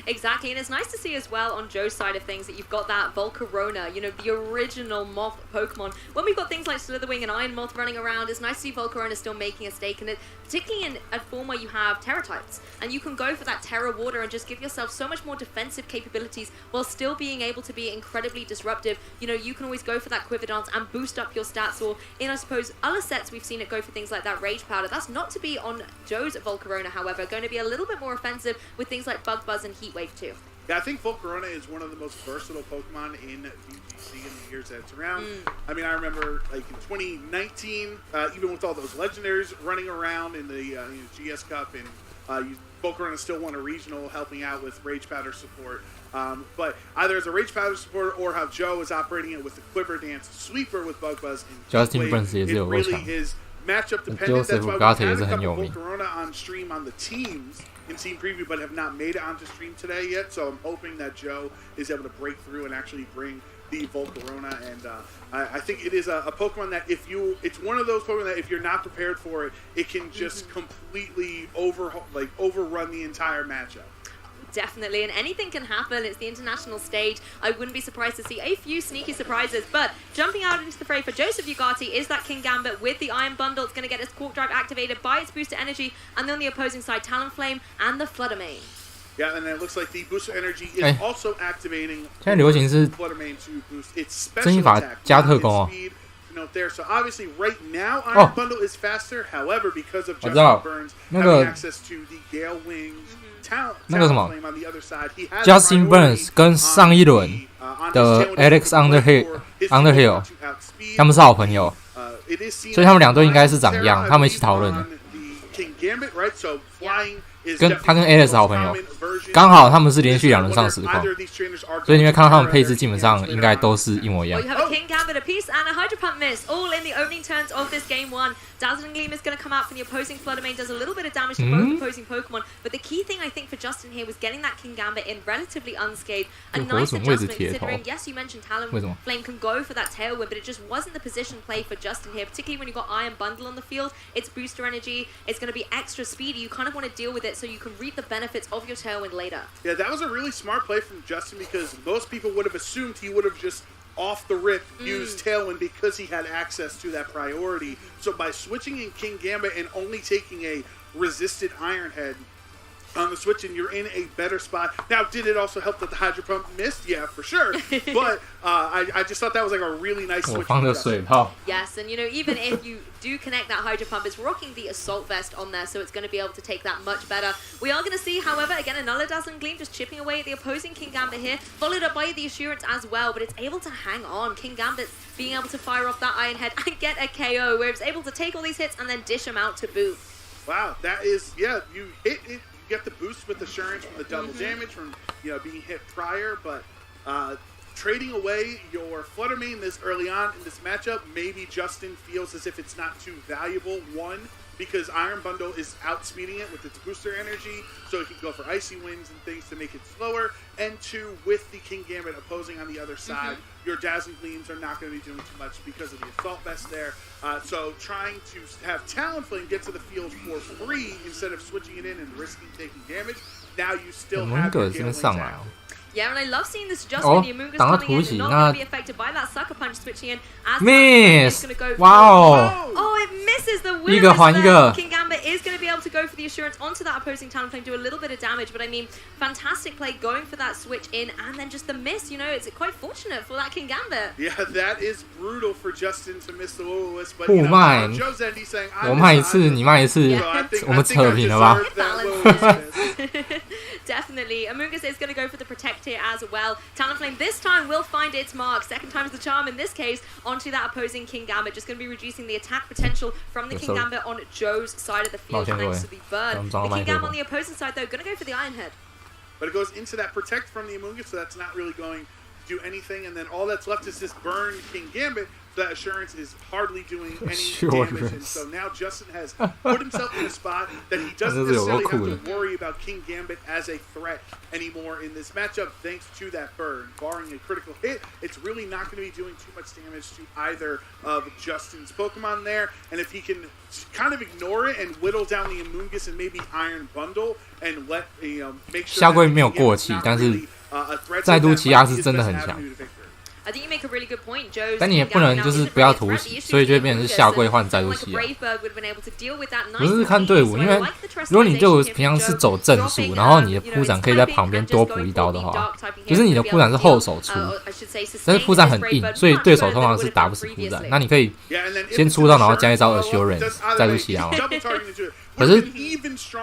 Exactly, and it's nice to see as well on Joe's side of things that you've got that Volcarona, you know, the original moth Pokemon. When we've got things like Slitherwing and Iron Moth running around, it's nice to see Volcarona still making a stake in it, particularly in a form where you have Terra types. And you can go for that Terra Water and just give yourself so much more defensive capabilities while still being able to be incredibly disruptive. You know, you can always go for that Quiver Dance and boost up your stats, or in, I suppose, other sets we've seen it go for things like that Rage Powder. That's not to be on Joe's Volcarona, however, going to be a little bit more offensive with things like Bug Buzz and Heat Wave too. Yeah, I think Volcarona is one of the most versatile Pokemon in VGC in the years that it's around. I mean, I remember like in 2019, even with all those legendaries running around in the GS Cup, and Volcarona still won a regional, helping out with Rage Powder support. But either as a Rage Powder support or how Joe is operating it with the Quiver Dance Sweeper with Bug Buzz. Justin Burns 也是有够强。 Matchup dependent. That's why we had a couple Volcarona on stream on the teams in team preview, but have not made it onto stream today yet. So I'm hoping that Joe is able to break through and actually bring the Volcarona. And I think it is a Pokemon that it's one of those Pokemon that if you're not prepared for it, it can just completely overrun the entire matchup. Definitely, and anything can happen. It's the international stage. I wouldn't be surprised to see a few sneaky surprises. But jumping out into the fray for Joseph Ugarte is that King Gambit with the Iron Bundle. It's going to get its Quark Drive activated by its Booster Energy, and then on the opposing side, Talonflame and the Fluttermane. Yeah, and then it looks like the Booster Energy is also activating 现在流行是 Fluttermane to boost its 真心 special 法 attack, 加特攻哦。 Note there. So obviously, right now, Iron Bundle is faster. However, because of Justin Burns having access to the Gale Wings, 那个什么 ，Justin Burns 跟上一轮的 Alex Underhill 他们是好朋友，所以他们两队应该是长一样，他们一起讨论的。跟 Alice 好朋友，刚好他们是连续2轮上实况，所以你会看到他们配置基本上应该都是一模一样。 You have a King Gambit apiece and a Hydro Pump miss, all in the opening turns of this game 1. Dazzling Gleam is going to come out from the opposing Fluttermane, does a little bit of damage to both opposing Pokemon, but the key thing I think for Justin here was getting that King Gambit in relatively unscathed. A nice adjustment considering, yes, you mentioned Talonflame can go for that Tailwind, but it just wasn't the position play for Justin here, particularly when you've got Iron Bundle on the field. It's booster energy, it's going to be extra speedy, you kind of want to deal with it so you can reap the benefits of your Tailwind later. Yeah, that was a really smart play from Justin because most people would have assumed he would have just off the rip used Tailwind because he had access to that priority. So by switching in King Gambit and only taking a resisted Iron Head on the switch, and you're in a better spot. Now, did it also help that the Hydro Pump missed? Yeah, for sure. But I just thought that was like a really nice switch. Yes, and you know, even if you do connect that Hydro Pump, it's rocking the Assault Vest on there, so it's going to be able to take that much better. We are going to see, however, again, another Dazzling Gleam just chipping away at the opposing King Gambit here, followed up by the Assurance as well, but it's able to hang on. King Gambit being able to fire off that Iron Head and get a KO, where it's able to take all these hits and then dish them out to boot. Wow, that is, yeah, you hit it. You get the boost with Assurance from the double damage from being hit prior, but trading away your Fluttermane this early on in this matchup, maybe Justin feels as if it's not too valuable. One, because Iron Bundle is outspeeding it with its booster energy, so he can go for Icy Winds and things to make it slower. And two, with the King Gambit opposing on the other side, your Dazzling Gleams are not going to be doing too much because of the Assault Vest there. So trying to have Talonflame get to the field for free instead of switching it in and risking taking damage, now you still have your Gale Wings out. Yeah, and I love seeing this adjustment. The Amoonguss coming in, not going to be affected by that Sucker Punch switching in. As Miss! Go Wow! Oh, it misses the Will. King Gambit is going to be able to go for the Assurance onto that opposing Talonflame, do a little bit of damage, but I mean, fantastic play going for that switch in, and then just the miss, you know, it's quite fortunate for that King Gambit. Yeah, that is brutal for Justin to miss the Will-O-Wisp, but you know, Joe's Andy saying, 我卖一次，你卖一次，我们扯平了吧？ Definitely. Amoonguss is going to go for the Protect here as well. Talonflame this time will find its mark. Second time's the charm in this case onto that opposing King Gambit. Just going to be reducing the attack potential from the King Gambit on Joe's side of the field thanks to the burn. The King Gambit on the opposing side though, going to go for the Iron Head. But it goes into that Protect from the Amoonguss, so that's not really going to do anything. And then all that's left is this burn King Gambit. That Assurance is hardly doing any damage, and so now Justin has put himself in a spot that he doesn't necessarily have to worry about King Gambit as a threat anymore in this matchup, thanks to that burn. Barring a critical hit, it's really not going to be doing too much damage to either of Justin's Pokemon there, and if he can kind of ignore it and whittle down the Amoonguss and maybe Iron Bundle and let make sure 下跪没有过气，但是再度奇亚是真的很强。 I think you make a really good point, Joe's. 但你也不能就是不要突袭，所以就会变成是下跪换再度奇亚。不是看队伍，因为如果你队伍平常是走正数，然后你的铺展可以在旁边多补一刀的话，就是你的铺展是后手出，但是铺展很硬，所以对手通常是打不死铺展。那你可以先出刀，然后加一招 Assurance 再度奇亚嘛。可是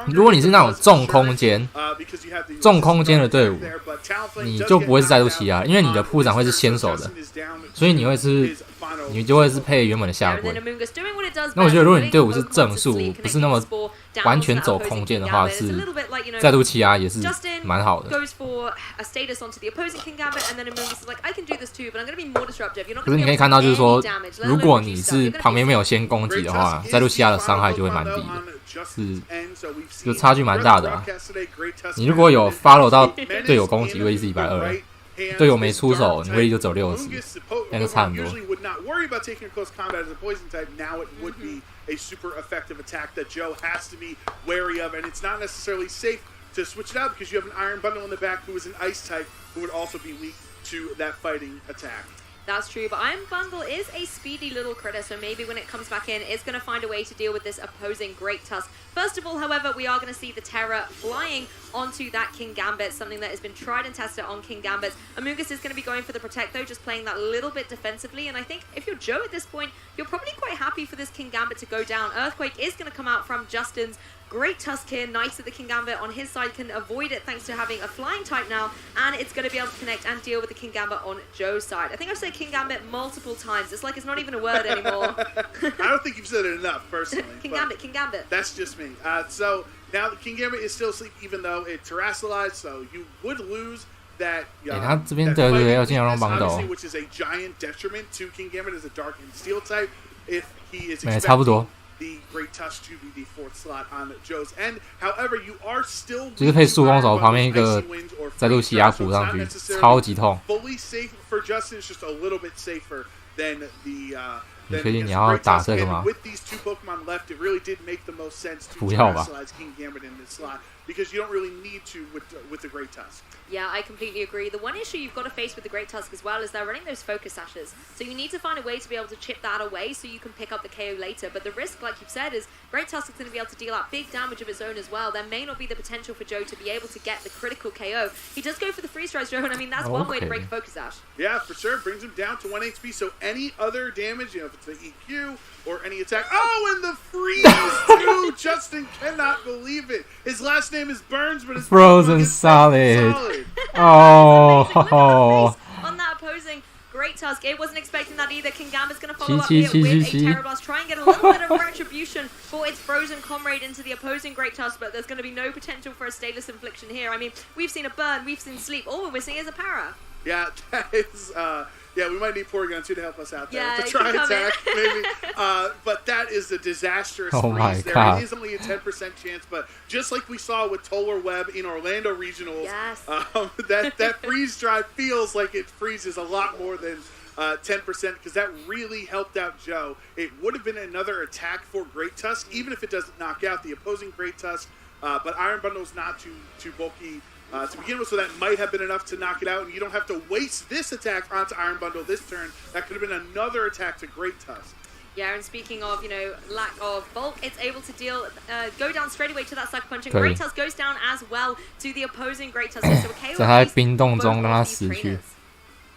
如果你是那种重空间的队伍，你就不会是再度奇亚，因为你的铺展会是先手的，所以你就会是配原本的下跪。那我觉得如果你队伍是正数，不是那么完全走空间的话，是再度奇亚也是蛮好的。可是你可以看到，就是说，如果你是旁边没有先攻击的话，再度奇亚的伤害就会蛮低的。 就差距蛮大的啊！你如果有 follow 到队友攻击威力是120，队友没出手，你威力就只有60，那就差很多。 To switch it out because you have an Iron Bundle in the back who is an Ice type who would also be weak to that fighting attack. That's true, but Iron Bundle is a speedy little critter, so maybe when it comes back in, it's going to find a way to deal with this opposing Great Tusk. First of all, however, we are going to see the Terror flying onto that King Gambit, something that has been tried and tested on King Gambits. Amoonguss is going to be going for the Protect, though, just playing that little bit defensively, and I think if you're Joe at this point, you're probably quite happy for this King Gambit to go down. Earthquake is going to come out from Justin's Great Tusk here. Nice that the King Gambit on his side can avoid it thanks to having a flying type now, and it's going to be able to connect and deal with the King Gambit on Joe's side. I think I've said King Gambit multiple times. It's like it's not even a word anymore. I don't think you've said it enough, personally. King Gambit, King Gambit. That's just me. So now the King Gambit is still asleep, even though it terrestrialized, so you would lose that. 他这边对要进要让帮斗 which is a giant detriment to King Gambit as a Dark and Steel type. If he is 差不多 the Great Tusk to be the 4th slot on Joe's end. However, you are still 就是配速攻手旁边一个在路西亚补上去，超级痛。 fully safe for Justin, it's just a little bit safer than the. 你确定你要打这个吗？ With these 2 Pokemon left, it really did make the most sense to 不要吧 terrestrialize King Gambit in this slot because you don't really need to with the Great Tusk. Yeah, I completely agree. The one issue you've got to face with the Great Tusk as well is they're running those focus sashes. So you need to find a way to be able to chip that away so you can pick up the KO later. But the risk, like you've said, is Great Tusk is going to be able to deal out big damage of its own as well. There may not be the potential for Joe to be able to get the critical KO. He does go for the freeze dries, Joe, and I mean, that's one way to break a focus sash. Yeah, for sure. Brings him down to 1 HP. So any other damage, if it's an EQ or any attack. Oh, and the freeze too! Justin cannot believe it. His last name is Burns, but his Frozen Solid. Oh. On that opposing Great Tusk, it wasn't expecting that either. King Gambit's going to follow up here with a Terra Blast, try and get a little bit of retribution for its frozen comrade into the opposing Great Tusk, but there's going to be no potential for a status infliction here. I mean, we've seen a burn, we've seen sleep, all we're missing is a para. Yeah, that is. Yeah, we might need Porygon too to help us out there. Yeah, to try and attack, maybe. But that is a disastrous freeze there. God. It is only a 10% chance, but just like we saw with Toller Web in Orlando Regionals, yes. That freeze drive feels like it freezes a lot more than 10% because that really helped out Joe. It would have been another attack for Great Tusk, even if it doesn't knock out the opposing Great Tusk. But Iron Bundle is not too bulky to begin with, so that might have been enough to knock it out, and you don't have to waste this attack onto Iron Bundle this turn. That could have been another attack to Great Tusk. Yeah, and speaking of, lack of bulk, it's able to go down straight away to that Sucker Punch, and Great Tusk goes down as well to the opposing Great Tusk. So KO 在他在冰冻中让他死去。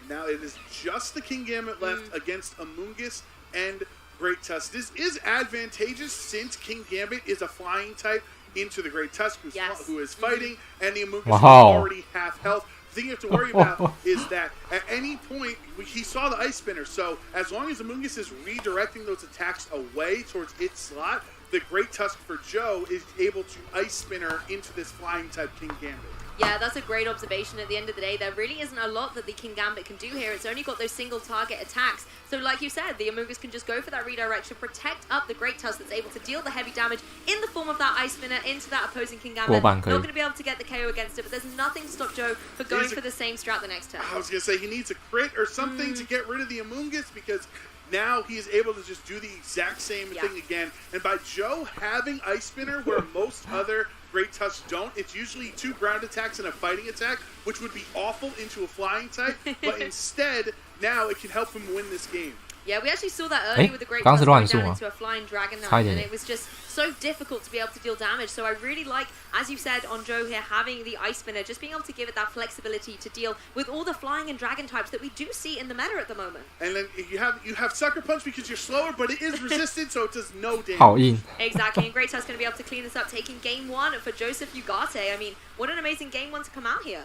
Now it is just the King Gambit left against Amoonguss and Great Tusk. This is advantageous since King Gambit is a flying type into the Great Tusk who is fighting, and the Amoonguss is already half health. The thing you have to worry about is that at any point, he saw the Ice Spinner, so as long as Amoonguss is redirecting those attacks away towards its slot, the Great Tusk for Joe is able to Ice Spinner into this flying type King Gambit. Yeah, that's a great observation. At the end of the day, there really isn't a lot that the King Gambit can do here. It's only got those single target attacks. So like you said, the Amoonguss can just go for that redirection, protect up the Great Tusk that's able to deal the heavy damage in the form of that Ice Spinner into that opposing King Gambit. Not going to be able to get the KO against it, but there's nothing to stop Joe for going for the same strat the next turn. I was going to say he needs a crit or something to get rid of the Amoonguss because now he is able to just do the exact same thing again. And by Joe having Ice Spinner where most other Great Tusk don't, it's usually 2 ground attacks and a fighting attack, which would be awful into a flying type, but instead, now it can help him win this game. Yeah, we actually saw that earlier with the Great Tusk going down into a flying Dragon Knight, and it was just so difficult to be able to deal damage. So I really like, as you said on Joe here, having the Ice Spinner, just being able to give it that flexibility to deal with all the flying and dragon types that we do see in the meta at the moment. And then you have Sucker Punch because you're slower, but it is resisted, so it does no damage. Exactly, and Great Tusk going to be able to clean this up, taking game 1 for Joseph Ugarte. I mean, what an amazing game 1 to come out here.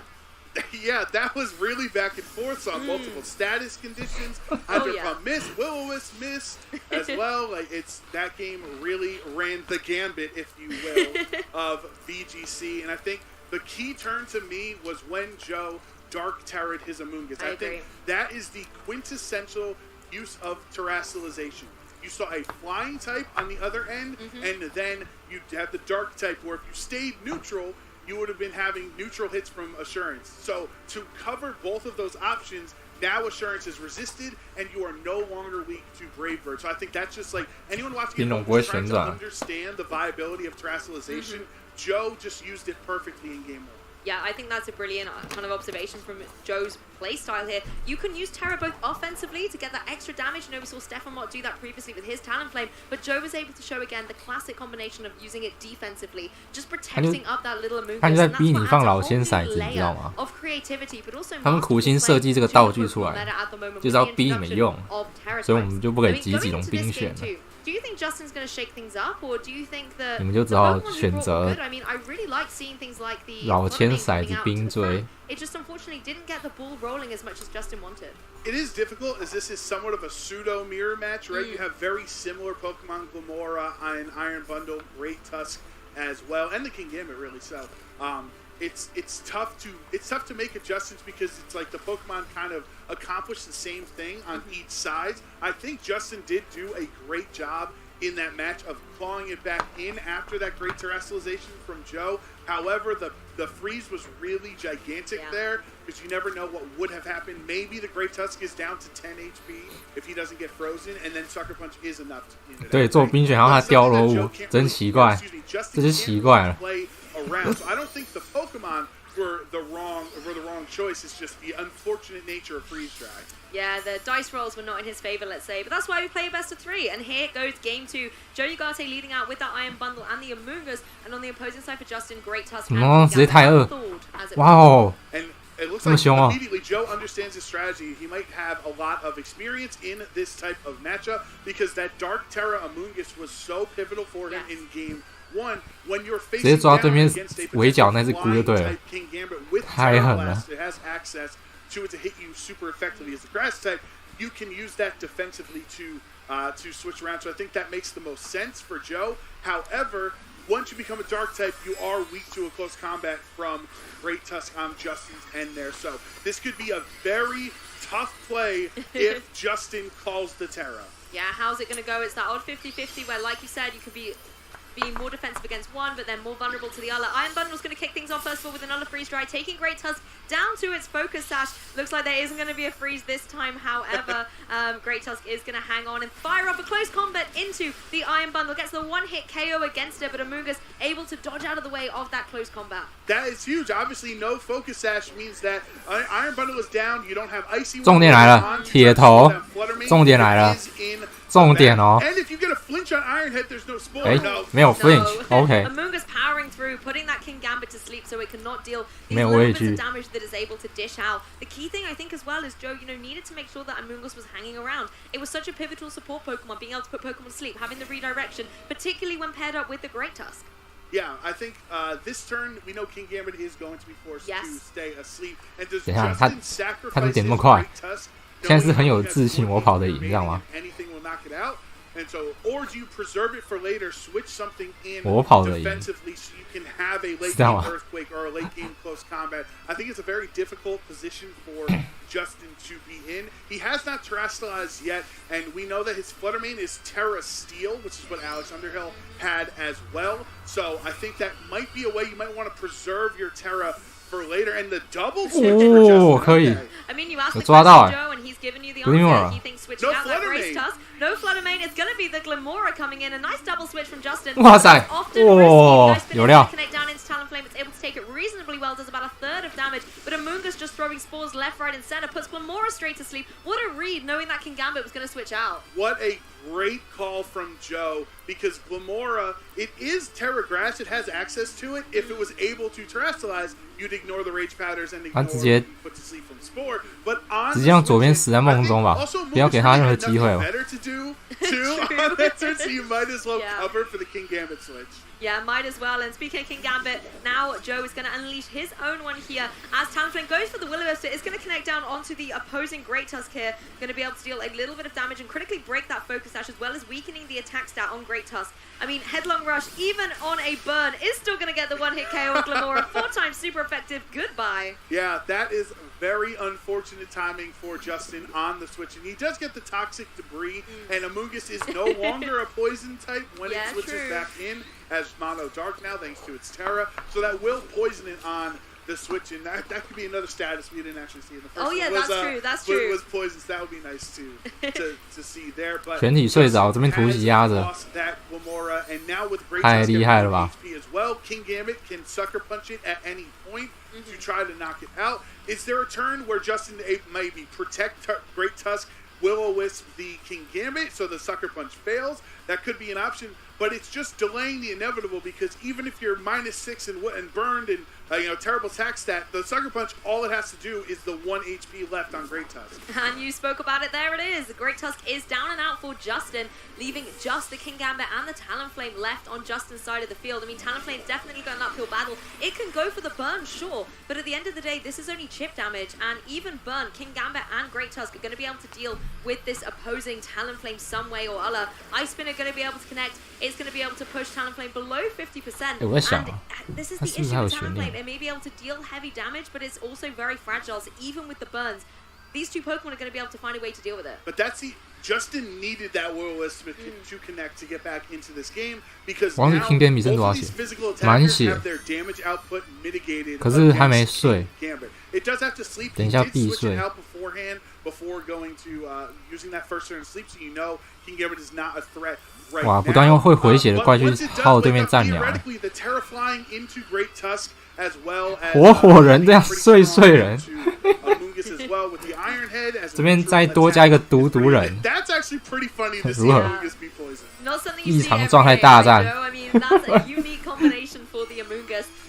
Yeah, that was really back and forth. Saw multiple status conditions. Hydropump missed, Will-O-Wisp missed as well. Like that game really ran the gambit, if you will, of VGC. And I think the key turn to me was when Joe Dark Terra'd his Amoonguss. I think that is the quintessential use of terrestrialization. You saw a flying type on the other end, and then you have the dark type where if you stayed neutral, you would have been having neutral hits from Assurance. So to cover both of those options, now Assurance is resisted, and you are no longer weak to Brave Bird. So I think that's just like anyone watching it trying to understand the viability of terrestrialization. Joe just used it perfectly in game 1. Yeah, I think that's a brilliant kind of observation from Joe's playstyle here. You can use Terra both offensively to get that extra damage. We saw Stefan Mott do that previously with his Talonflame, but Joe was able to show again the classic combination of using it defensively, just protecting up that little Amoonguss. 他就在逼你放老千骰子，你知道吗？他们苦心设计这个道具出来，就是要逼你们用，所以我们就不给集几种兵选了。 Do you think Justin's going to shake things up, or do you think that 你们就只好选择 I mean, I really like seeing things like the 老千骰子冰锥。it just unfortunately didn't get the ball rolling as much as Justin wanted. It is difficult as this is somewhat of a pseudo mirror match, right? You have very similar Pokemon, Glamora and Iron Bundle, Great Tusk as well, and the King Gambit really. So it's tough to make adjustments because it's like the Pokemon kind of accomplish the same thing on each side. I think Justin did do a great job in that match of clawing it back in after that great terrestrialization from Joe. However, the freeze was really gigantic there because you never know what would have happened. Maybe the Great Tusk is down to 10 HP if he doesn't get frozen, and then Sucker Punch is enough to clean it out. 对，做冰雪，然后他掉落物，真奇怪，这就奇怪了。So I don't think the Pokemon were the wrong choice. It's just the unfortunate nature of freeze dry. Yeah, the dice rolls were not in his favor, let's say, but that's why we play a best of 3. And here goes game 2. Joe Ugarte leading out with that Iron Bundle and the Amoonguss, and on the opposing side for Justin, Great Tusk. 直接太饿，哇哦！ It looks like immediately Joe understands his strategy. He might have a lot of experience in this type of matchup because that Dark Terra Amoonguss was so pivotal for him in game 1. When you're facing down against a type King Gambit with Terra Blast, it has access to it to hit you super effectively as a grass type. You can use that defensively to switch around. So I think that makes the most sense for Joe. However, once you become a dark type, you are weak to a close combat from Great Tusk on Justin's end there. So this could be a very tough play if Justin calls the Terra. Yeah, how's it going to go? It's that odd 50-50 where, like you said, you could be being more defensive against one, but then more vulnerable to the other. Iron Bundle's going to kick things off first of all with another freeze dry, taking Great Tusk down to its focus sash. Looks like there isn't going to be a freeze this time. However, Great Tusk is going to hang on and fire up a close combat into the Iron Bundle. Gets the one-hit KO against it, but Amoonguss able to dodge out of the way of that close combat. That is huge. Obviously, no focus sash means that Iron Bundle is down. You don't have Icy. 重点来了，铁头，重点来了。重点哦！哎，没有 flinch，OK。Amoonguss powering through, putting that King Gambit to sleep so it cannot deal these 没有 little 畏 bits 惧 of damage that is able to dish out. The key thing I think as well is Joe, needed to make sure that Amoonguss was hanging around. It was such a pivotal support Pokemon, being able to put Pokemon to sleep, having the redirection, particularly when paired up with the Great Tusk. Yeah, I think this turn we know King Gambit is going to be forced to stay asleep. And does 等一下， Justin sacrifice 他怎么点那么 his 快 Great Tusk?？现在是很有自信，我跑得赢，知道吗？ Anything will knock it out. And so, or do you preserve it for later, switch something in 我跑得赢。 defensively so you can have a late 知道 game 吗？ earthquake or a late game close combat? I think it's a very difficult position for Justin to be in. He has not terrestrialized yet, and we know that his Flutter Mane is Terra Steel, which is what Alex Underhill had as well. So I think that might be a way you might want to preserve your Terra for later, and the double switch for Justin. 可以。 I mean, you asked the 有抓到 question, Joe, and he's given you the answer. He thinks switching out that Great Tusk. No Flutter Mane. It's going to be the Glamora coming in. A nice double switch from Justin. 哇塞， Often 哦， risky. Nice 有料。 connect down into Talonflame. It's able to take it reasonably well. Does about a third of damage. But Amoonguss just throwing spores left, right, and center puts Glamora straight to sleep. What a read, knowing that King Gambit was going to switch out. What a great call from Joe, because Glamora, it is Terra Grass. It has access to it. If it was able to terrestrialize, you'd ignore the Rage Powders and ignore put to sleep from Spore. But on 直接让左边死在梦中吧，不要给他任何机会哦。 better to do too on that turn, so you might as well cover for the King Gambit switch. Yeah, might as well. And speaking of King Gambit, now Joe is going to unleash his own one here as Talonflame goes for the Will-O-Wisp. It's going to connect down onto the opposing Great Tusk here. Going to be able to deal a little bit of damage and critically break that Focus Sash, as well as weakening the attack stat on Great Tusk. I mean, Headlong Rush, even on a burn, is still going to get the one-hit KO on Glamora. 4 times super effective. Goodbye. Yeah, that is very unfortunate timing for Justin on the switch. And he does get the Toxic Debris, and Amoonguss is no longer a poison type when it switches back in as Mono Dark now, thanks to its Terra. So that will poison it on the switch, and that could be another status we didn't actually see in the first one. Oh yeah, that's true, that's true. It was poison, so that would be nice to see there. But 全体睡着，这边突袭压着， that Glamora, and now with Great 太 Tusk 厉害了吧 HP as well, King Gambit can sucker punch it at any point to try to knock it out. Is there a turn where Justin maybe protect Great Tusk, Will-O-Wisp the King Gambit so the sucker punch fails? That could be an option, but it's just delaying the inevitable, because even if you're -6 and burned and terrible attack stat, the Sucker Punch, all it has to do is the 1 HP left on Great Tusk. And you spoke about it, there it is. The Great Tusk is down and out for Justin, leaving just the King Gambit and the Talonflame left on Justin's side of the field. I mean, Talonflame's definitely got an uphill battle. It can go for the burn, sure, but at the end of the day, this is only chip damage, and even burn, King Gambit and Great Tusk are going to be able to deal with this opposing Talonflame some way or other. Ice Spin are going to be able to connect. It's going to be able to push Talonflame below 50%. And this is the issue with Talonflame. It may be able to deal heavy damage, but it's also very fragile. So even with the burns, these two Pokemon are going to be able to find a way to deal with it. But that's Justin needed that Will-O-Wisp to connect to get back into this game because now both of these physical attackers have their damage output mitigated. 可是还没睡。 It does have to sleep. He did switch it out beforehand before going to using that first turn sleep, so you know King Gambit is not a threat right now. 哇，不断用会回血的怪去耗对面战鸟。 The Terra flying into Great Tusk as well as 活火人这样碎碎人。 这边再多加一个毒人。如何？异常状态大战。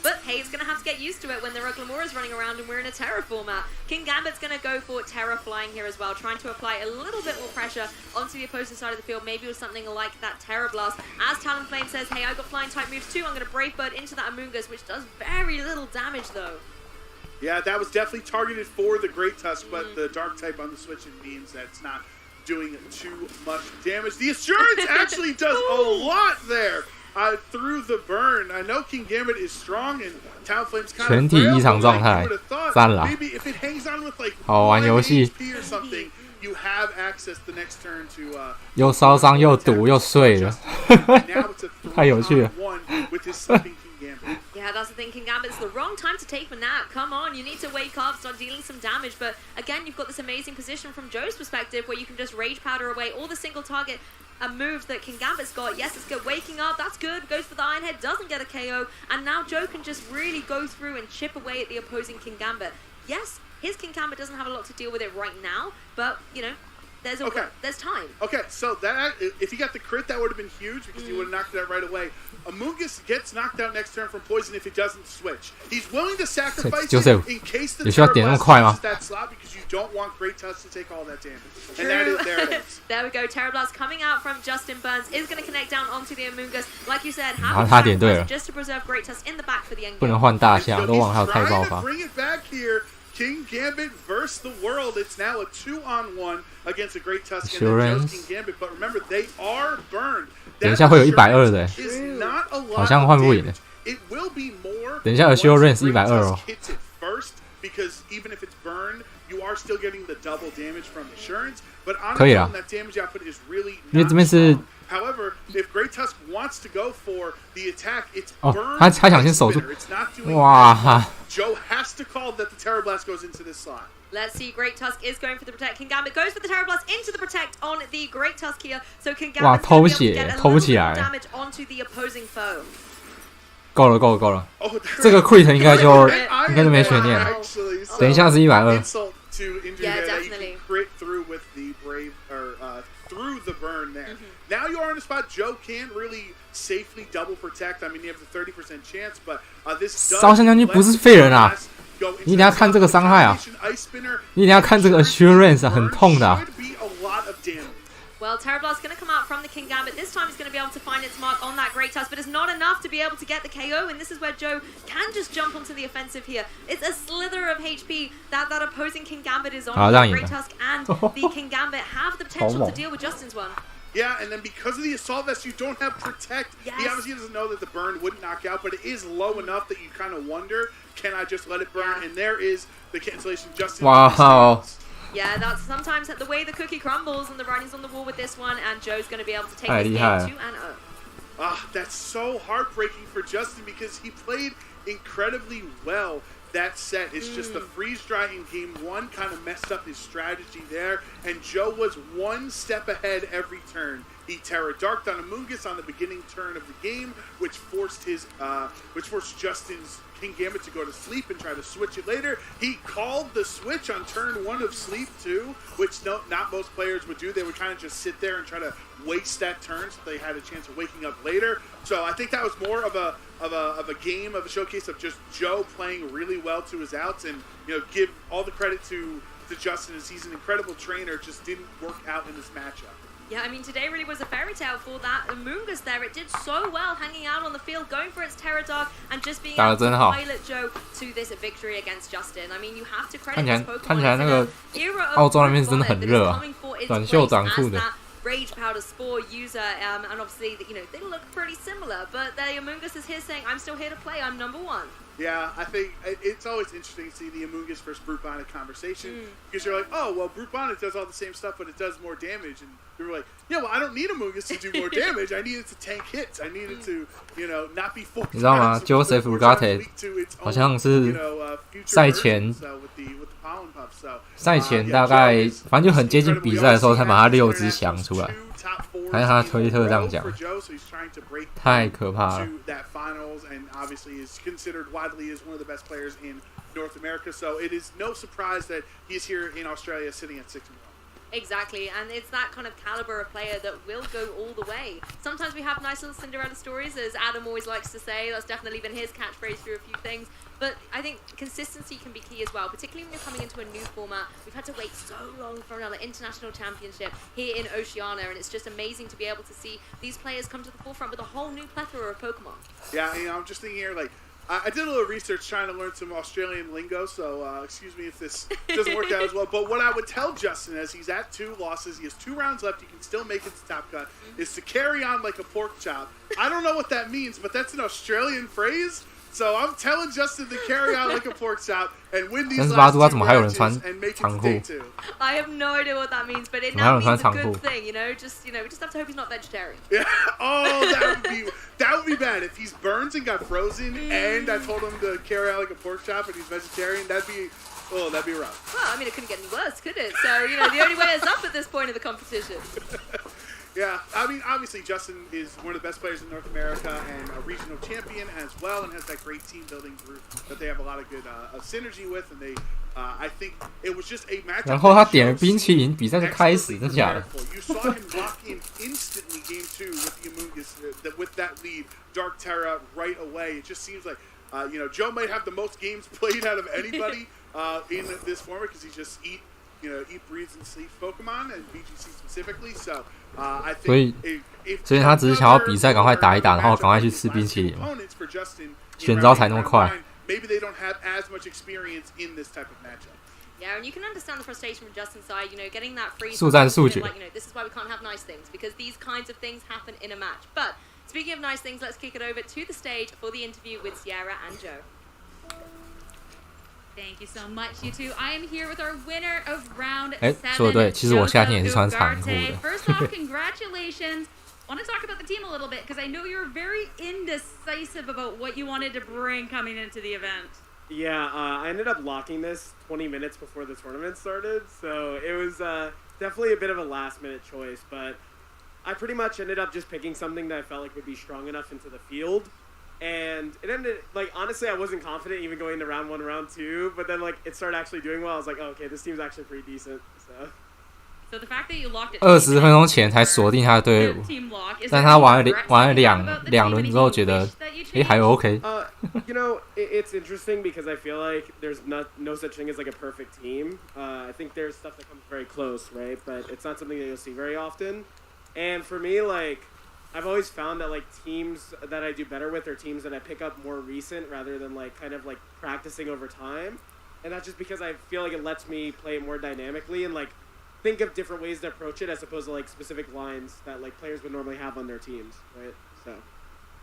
But hey, it's going to have to get used to it when there are Glamoras running around and we're in a Terra format. King Gambit's going to go for Terra flying here as well, trying to apply a little bit more pressure onto the opposing side of the field, maybe with something like that Terra Blast. As Talonflame says, hey, I got flying type moves too, I'm going to Brave Bird into that Amoonguss, which does very little damage though. Yeah, that was definitely targeted for the Great Tusk, but the Dark type on the switch means that it's not doing too much damage. The Assurance actually does a lot there. Through the burn, I know King Gambit is strong and Talonflame's kind of 全体异常状态，赞啦！好玩游戏。又烧伤又毒又碎了，太有趣了。Yeah, that's the thing, King Gambit. It's the wrong time to take a nap. Come on, you need to wake up, start dealing some damage. But again, you've got this amazing position from Joe's perspective where you can just Rage Powder away all the single target moves that King Gambit's got. Yes, it's good. Waking up, that's good. Goes for the Iron Head, doesn't get a KO. And now Joe can just really go through and chip away at the opposing King Gambit. Yes, his King Gambit doesn't have a lot to deal with it right now. But, you know, there's time. Okay, so that if he got the crit, that would have been huge because he would have knocked it out right away. Amoonguss gets knocked out next turn from poison if it doesn't switch. He's willing to sacrifice it in case the Terra Blast that slot because you don't want Great Tusk to take all that damage. And that is, there it is. There we go. Terra Blast coming out from Justin Burns is going to connect down onto the Amoonguss. Like you said, just to preserve Great Tusk in the back for the end game. 不能换大象，都往还有太爆发。 Bring it back here. King Gambit versus the world. It's now a 2-on-1 against a Great Tusk and Joe's King Gambit. But remember, they are burned. 等一下会有120的，好像换不赢的。等一下 Assurance 120哦。 Because even if it's burned, you are still getting the double damage from Assurance. But on that damage output is really not strong. However, if Great Tusk wants to go for the attack, it's burned. 他想先守住。哇！ Joe has to call that the Terra Blast goes into this slot. Let's see, Great Tusk is going for the Protect. King Gambit goes for the Terra Blast into the Protect on the Great Tusk here. So King Gambit偷get血， a 偷 little 起 bit 来。 damage onto the opposing foe. 够了，够了，够了。这个 crit 应该就没悬念了。等一下是120。Yeah, definitely. Crit through with the brave through the burn there. Now you are in a spot Joe can really safely double protect. I mean, you have the 30% chance, but this does. 烧香将军不是废人啊！你一定要看这个伤害啊！你一定要看这个 Assurance 啊，很痛的啊。 Well, Terra Blast is going to come out from the King Gambit. This time it's going to be able to find its mark on that Great Tusk, but it's not enough to be able to get the KO, and this is where Joe can just jump onto the offensive here. It's a slither of HP that opposing King Gambit is on. The Great Tusk and the King Gambit have the potential to deal with Justin's one. Yeah, and then because of the Assault Vest, you don't have Protect. Yes. He obviously doesn't know that the burn wouldn't knock out, but it is low enough that you kind of wonder, can I just let it burn? And there is the cancellation. Justin. Wow. Yeah, that's sometimes the way the cookie crumbles, and the writing's on the wall with this one, and Joe's going to be able to take this game 2-0. That's so heartbreaking for Justin because he played incredibly well that set. It's just the freeze dry in game 1 kind of messed up his strategy there, and Joe was one step ahead every turn. He Terra Darked on Amoonguss on the beginning turn of the game, which forced Justin's King Gambit to go to sleep and try to switch it later. He called the switch on turn 1 of sleep too, which not most players would do. They would kind of just sit there and try to waste that turn so they had a chance of waking up later. So I think that was more of a showcase of just Joe playing really well to his outs, and give all the credit to Justin, as he's an incredible trainer. Just didn't work out in this matchup. Yeah, I mean, today really was a fairy tale for that Amoonguss there. It did so well hanging out on the field, going for its Terra Dog, and just being able to pilot Joe to this victory against Justin. I mean, you have to credit this Pokemon. 看起来那个澳洲那边是真的很热啊，短袖短裤的。Rage Powder Spore user, and obviously, they look pretty similar, but the Amoonguss is here saying, I'm still here to play, I'm number 1. Yeah, I think it's always interesting to see the Amoonguss versus Brute Bonnet conversation, because you're like, oh, well, Brute Bonnet does all the same stuff, but it does more damage, and you're like, yeah, well, I don't need Amoonguss to do more damage, I need it to tank hits, I need it to, not be full. 你知道吗 ？Joseph Ugarte 好像是赛前大概反正就很接近比赛的时候才把他6只降出来，还是他推特这样讲，太可怕了。So it is no surprise that he's here in Australia sitting at 6-1. Exactly, and it's that kind of caliber of player that will go all the way. Sometimes we have nice little Cinderella stories, as Adam always likes to say. That's definitely been his catchphrase through a few things. But I think consistency can be key as well, particularly when you're coming into a new format. We've had to wait so long for another international championship here in Oceania, and it's just amazing to be able to see these players come to the forefront with a whole new plethora of Pokemon. Yeah, I'm just thinking here, I did a little research trying to learn some Australian lingo, so excuse me if this doesn't work out as well. But what I would tell Justin, as he's at 2 losses, he has 2 rounds left, he can still make it to Top Cut, is to carry on like a pork chop. I don't know what that means, but that's an Australian phrase. So I'm telling Justin to carry on like a pork chop and win these last 2 matches and make it to day 2. I have no idea what that means, but it now means a good thing, we just have to hope he's not vegetarian. Yeah. Oh, that would be bad if he's burnt and got frozen, and I told him to carry on like a pork chop and he's vegetarian. That'd be rough. Well, I mean, it couldn't get any worse, could it? So the only way is up at this point of the competition. Yeah, I mean, obviously Justin is one of the best players in North America and a regional champion as well, and has that great team building group that they have a lot of good synergy with, and I think it was just a matchup. 然后他点了冰淇淋，比赛就开始，真假的 You saw him lock in instantly game 2 with the Amoonguss, with that lead, Dark Terra right away. It just seems like, Joe might have the most games played out of anybody in this format, because he just eat, breathes, and sleeps Pokemon, and VGC specifically, so. 所以他只是想要比赛赶快打一打，然后赶快去吃冰淇淋，选招才那么快。Yeah, and you can understand the frustration from Justin's side, getting that free. 速战速决。This is why we can't have nice things, because these kinds of things happen in a match. But speaking of nice things, let's kick it over to the stage for the interview with Sierra and Joe. Thank you so much, you two. I am here with our winner of round 7. 说得对，其实我夏天也是穿长裤的。First off, congratulations. Want to talk about the team a little bit, because I know you're very indecisive about what you wanted to bring coming into the event. Yeah, I ended up locking this 20 minutes before the tournament started, so it was definitely a bit of a last-minute choice, but I pretty much ended up just picking something that I felt like would be strong enough into the field. And it ended, honestly, I wasn't confident even going to round 1, round 2, but then, it started actually doing well. I was like, oh, okay, this team's actually pretty decent, So the fact that you locked it 20分钟前才锁定他的队伍，但他玩了两轮之后觉得，还 OK。It's interesting because I feel like there's no such thing as a perfect team. I think there's stuff that comes very close, right? But it's not something that you'll see very often. And for me, I've always found that teams that I do better with are teams that I pick up more recent rather than practicing over time, and that's just because I feel like it lets me play it more dynamically and think of different ways to approach it as opposed to specific lines that players would normally have on their teams, right? So.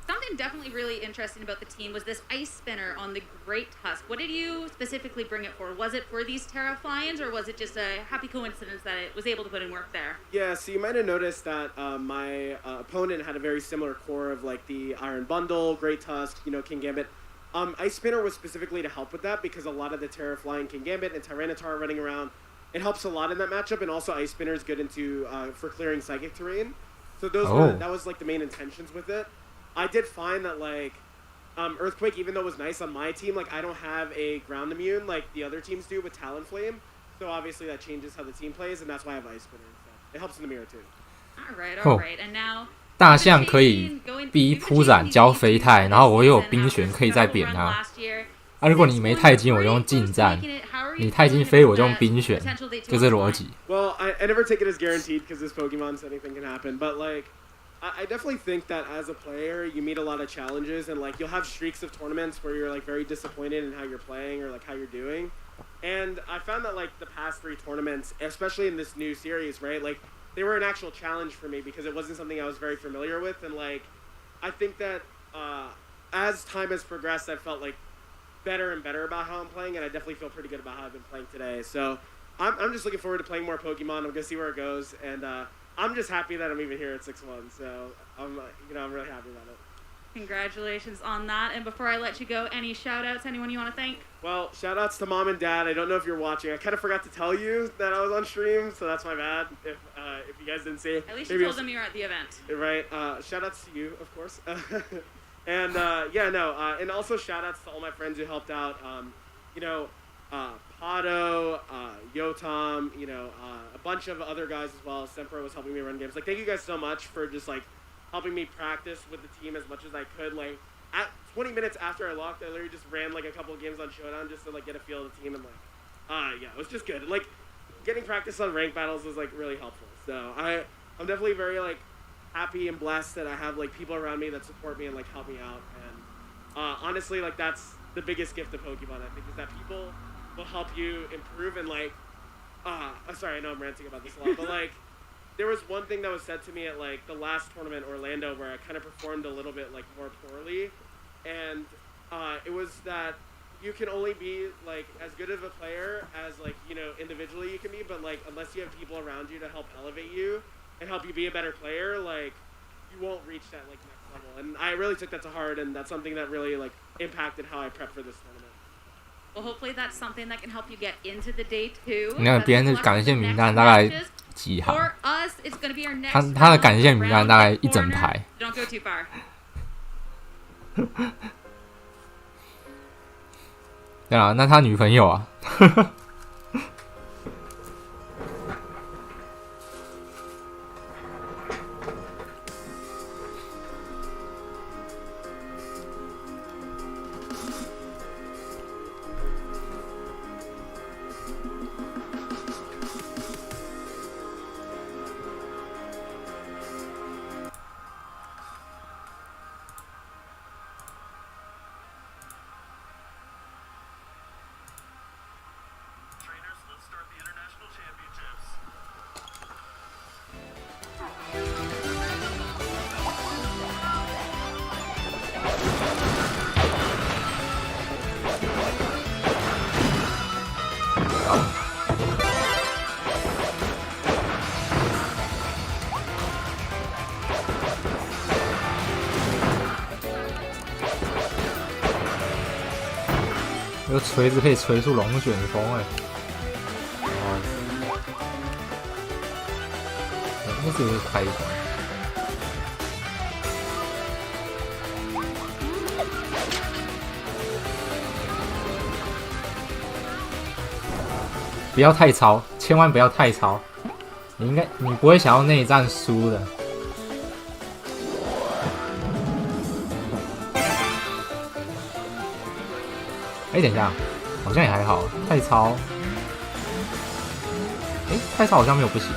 Something definitely really interesting about the team was this ice spinner on the Great Tusk. What did you specifically bring it for? Was it for these Terra fly-ins, or was it just a happy coincidence that it was able to put in work there? Yeah, so you might have noticed that my opponent had a very similar core of the Iron Bundle, Great Tusk, King Gambit. Ice Spinner was specifically to help with that because a lot of the Terra flying King Gambit and Tyranitar running around, it helps a lot in that matchup, and also Ice Spinner is good for clearing Psychic terrain. So that was like the main intentions with it. I did find that like Earthquake, even though it was nice on my team, like I don't have a ground immune like the other teams do with Talonflame. So obviously that changes how the team plays, and that's why I have Ice Spinner. So it helps in the mirror too. All right, and now. 大象可以逼铺展交飞太，然后我又有冰旋可以再扁它。如果你没钛金，我就用近战；你钛金飞，我就用冰旋，就这逻辑。Well, I never take it as guaranteed because this Pokemon, so anything can happen. But like, I definitely think that as a player, you meet a lot of challenges, and like you'll have streaks of tournaments where you're like very disappointed in how you're playing or like how you're doing. And I found that like the past 3 tournaments, especially in this new series, right? Like they were an actual challenge for me because it wasn't something I was very familiar with, and like I think that as time has progressed, I've felt like better and better about how I'm playing, and I definitely feel pretty good about how I've been playing today. So I'm just looking forward to playing more Pokemon. I'm gonna see where it goes, and I'm just happy that I'm even here at 6-1. So I'm really happy about it. Congratulations on that. And before I let you go, any shout-outs, anyone you want to thank? Well, shout-outs to Mom and Dad. I don't know if you're watching. I kind of forgot to tell you that I was on stream, so that's my bad if you guys didn't see. At least you told them you were at the event. Right. Shout-outs to you, of course. And, and also shout-outs to all my friends who helped out. Pado, Yotam, a bunch of other guys as well. Sempro was helping me run games. Like, thank you guys so much for just, like, helping me practice with the team as much as I could. Like, at 20 minutes after I locked, I literally just ran, like, a couple of games on Showdown just to, like, get a feel of the team. And, like, it was just good. Like, getting practice on ranked battles was, like, really helpful. So, I'm definitely very, like, happy and blessed that I have, like, people around me that support me and, like, help me out. And, honestly, like, that's the biggest gift of Pokemon, I think, is that people will help you improve and, like, sorry, I know I'm ranting about this a lot, but, like, there was one thing that was said to me at, like, the last tournament, Orlando, where I kind of performed a little bit, like, more poorly, and it was that you can only be, like, as good of a player as, like, individually you can be, but, like, unless you have people around you to help elevate you and help you be a better player, like, you won't reach that, like, next level. And I really took that to heart, and that's something that really, like, impacted how I prepped for this tournament. Well, hopefully that's something that can help you get into the day 2. 你看别人的感谢名单大概几行？ For us, it's going to be our next 他的感谢名单大概一整排。Don't go too far. 对啊，那他女朋友啊？有锤子可以锤出龙卷风那是个开关。不要太超，千万不要太超。你不会想要内战输的。等一下，好像也还好。太超，太超好像没有不行。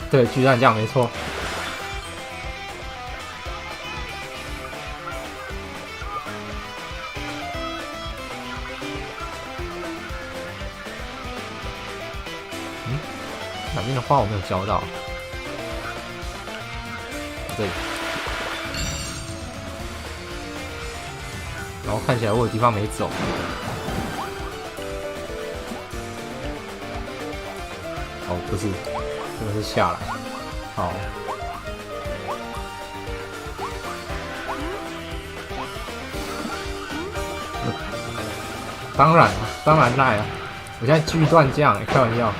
对，居然这样没错。哪边的花我没有教到？这里。然后看起来我有地方没走。哦，不是。这个是下来，好。当然赖啊！我现在锯断将，开玩笑，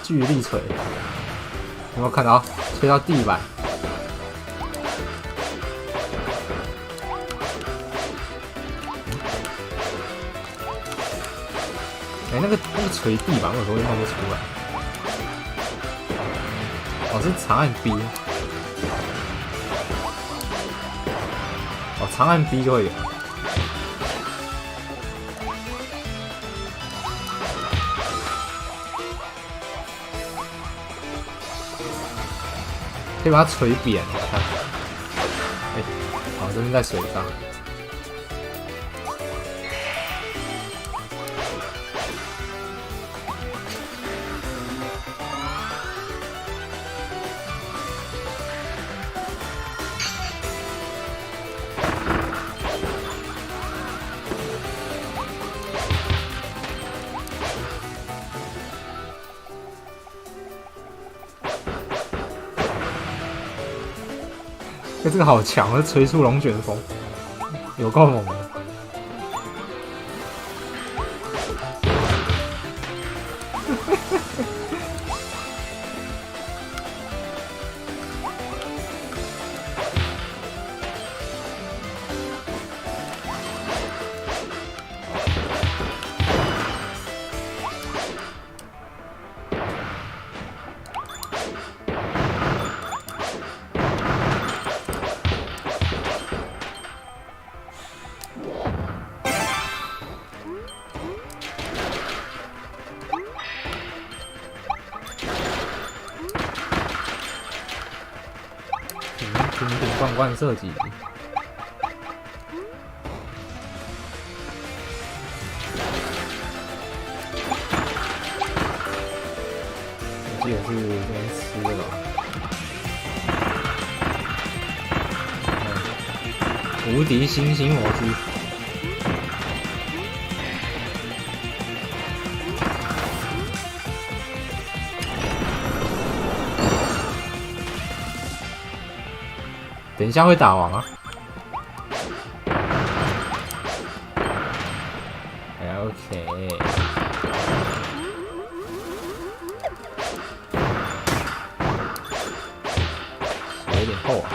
锯力锤，有没有看到？吹到地板。那个锤地板，为什么会弄不出来？哦，是长按 B。哦，长按 B 就会有。可以把它锤扁，看。好，这边在水上。这个好强，是锤出龙卷风，有够猛的。灌射击，我记得是连吃的吧？无敌星星魔之。等一下会打王啊！哎 ，OK， 有点厚啊。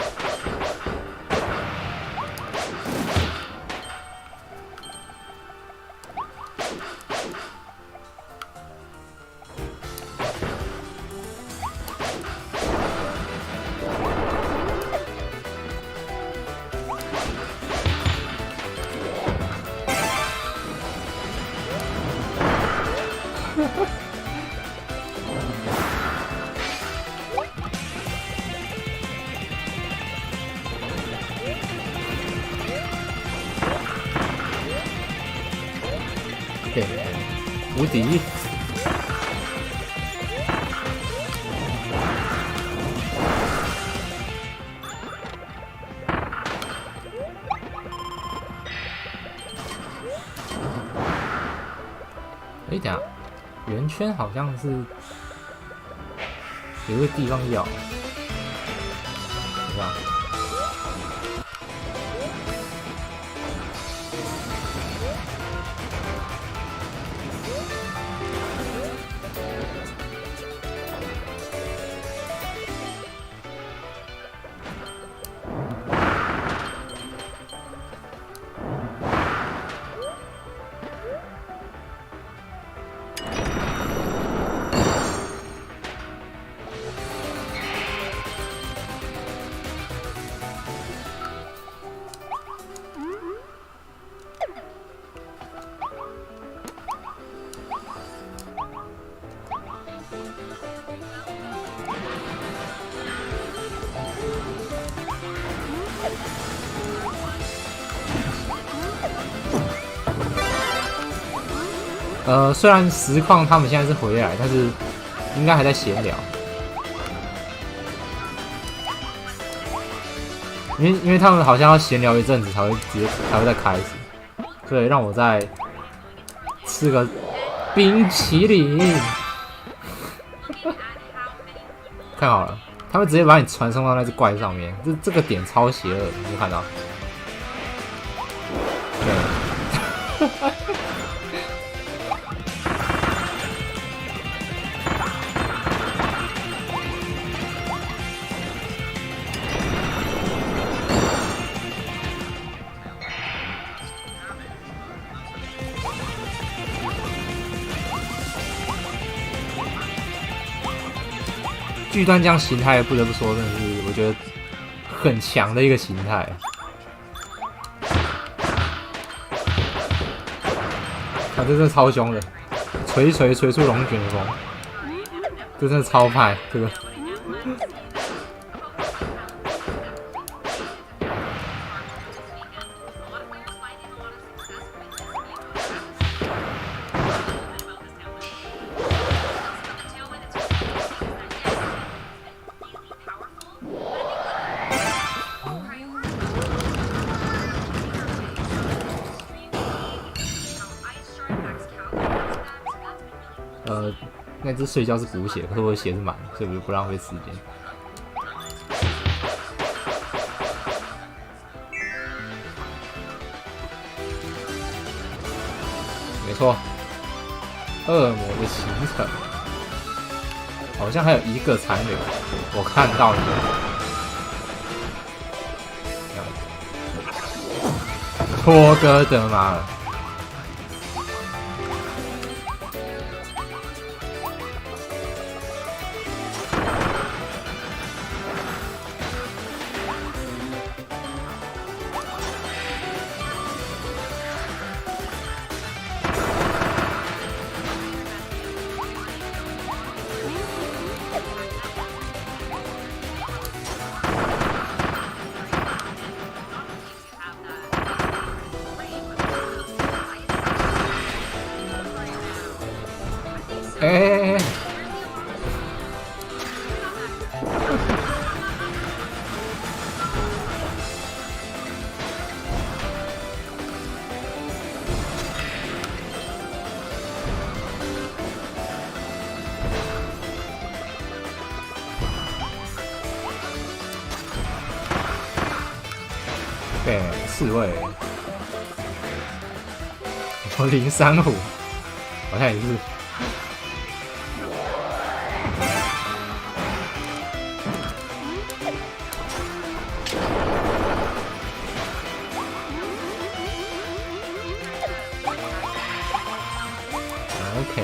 对，无敌。哎，等一下，圆圈好像是有个地方要，是吧？虽然实况他们现在是回来，但是应该还在闲聊，因为他们好像要闲聊一阵子才会再开始，所以让我再吃个冰淇淋。看好了，他们直接把你传送到那只怪上面，这个点超邪恶，你有看到？对。巨端将形态不得不说，真的是我觉得很强的一个形态。啊，这真的超凶的，锤出龙卷风，这真的超派，这个。那只睡觉是补血，可是我的血是满的，所以我就不浪费时间。没错，恶魔的行程好像还有一个残留，我看到了。托哥的妈了！哎！对，刺猬，我035，好像也是。OK，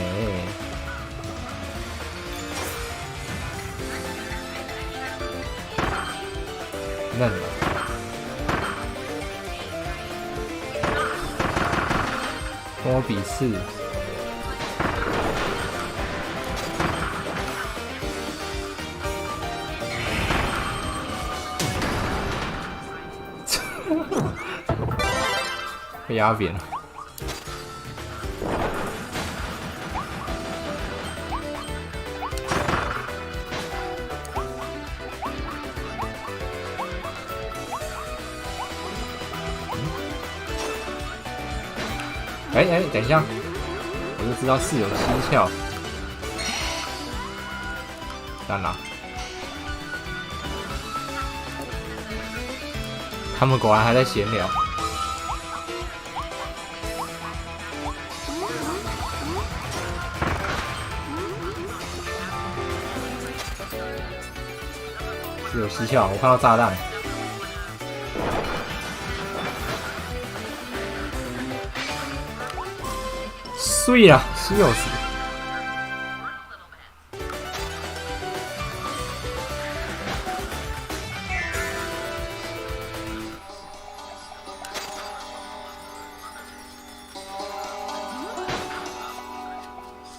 嫩了。波比士，被压扁了。哎，等一下，我就知道是有蹊跷。当然，他们果然还在闲聊。是有蹊跷，我看到炸弹。碎啊，笑死！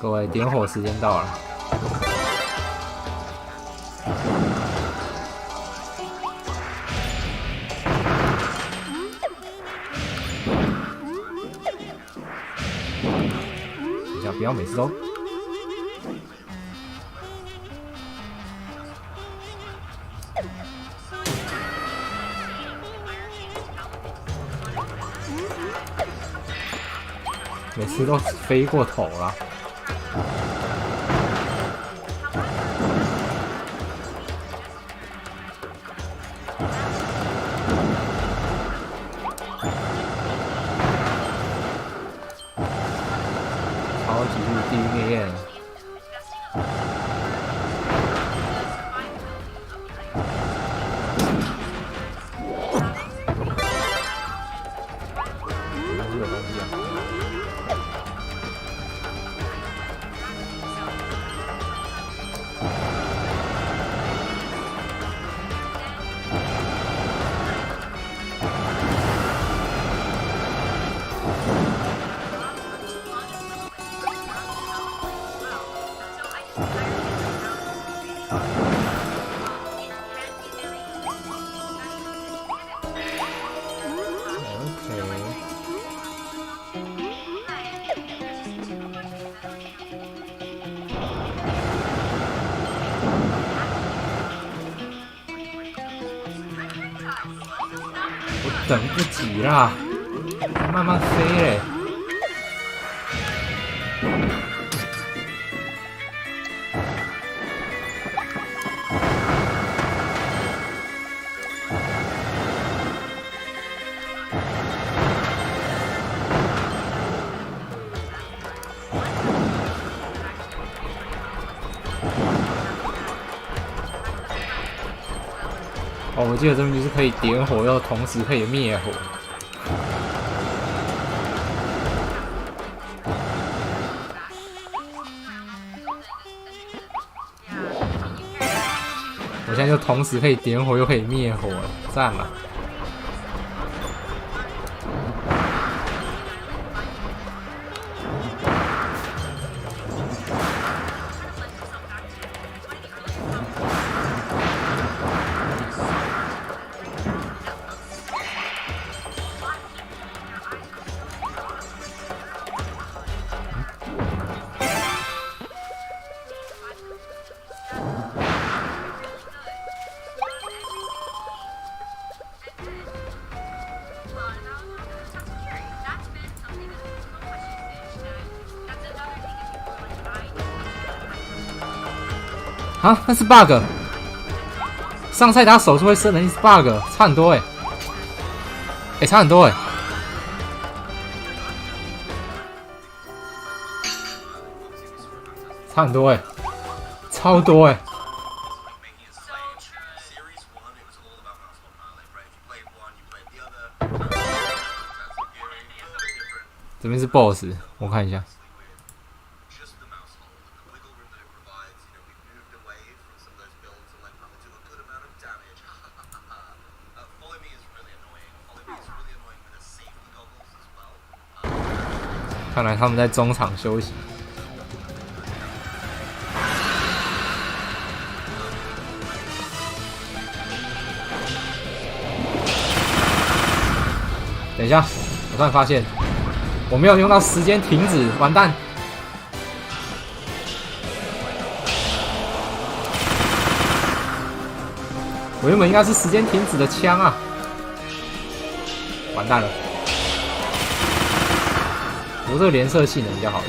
各位，点火时间到了。不要每次都飞过头了。好几入地狱烈焰。等不及啦，慢慢飞嘞。哦，我记得这边就是可以点火，又同时可以灭火。我现在就同时可以点火，又可以灭火了，赞了！啊，那是 bug。上菜打手术会生能力是 bug， 差很多差很多差很多超多这边是 boss， 我看一下。看来他们在中场休息。等一下，我突然发现我没有用到时间停止，完蛋！我原本应该是时间停止的枪啊，完蛋了！我这个连射性能比较好。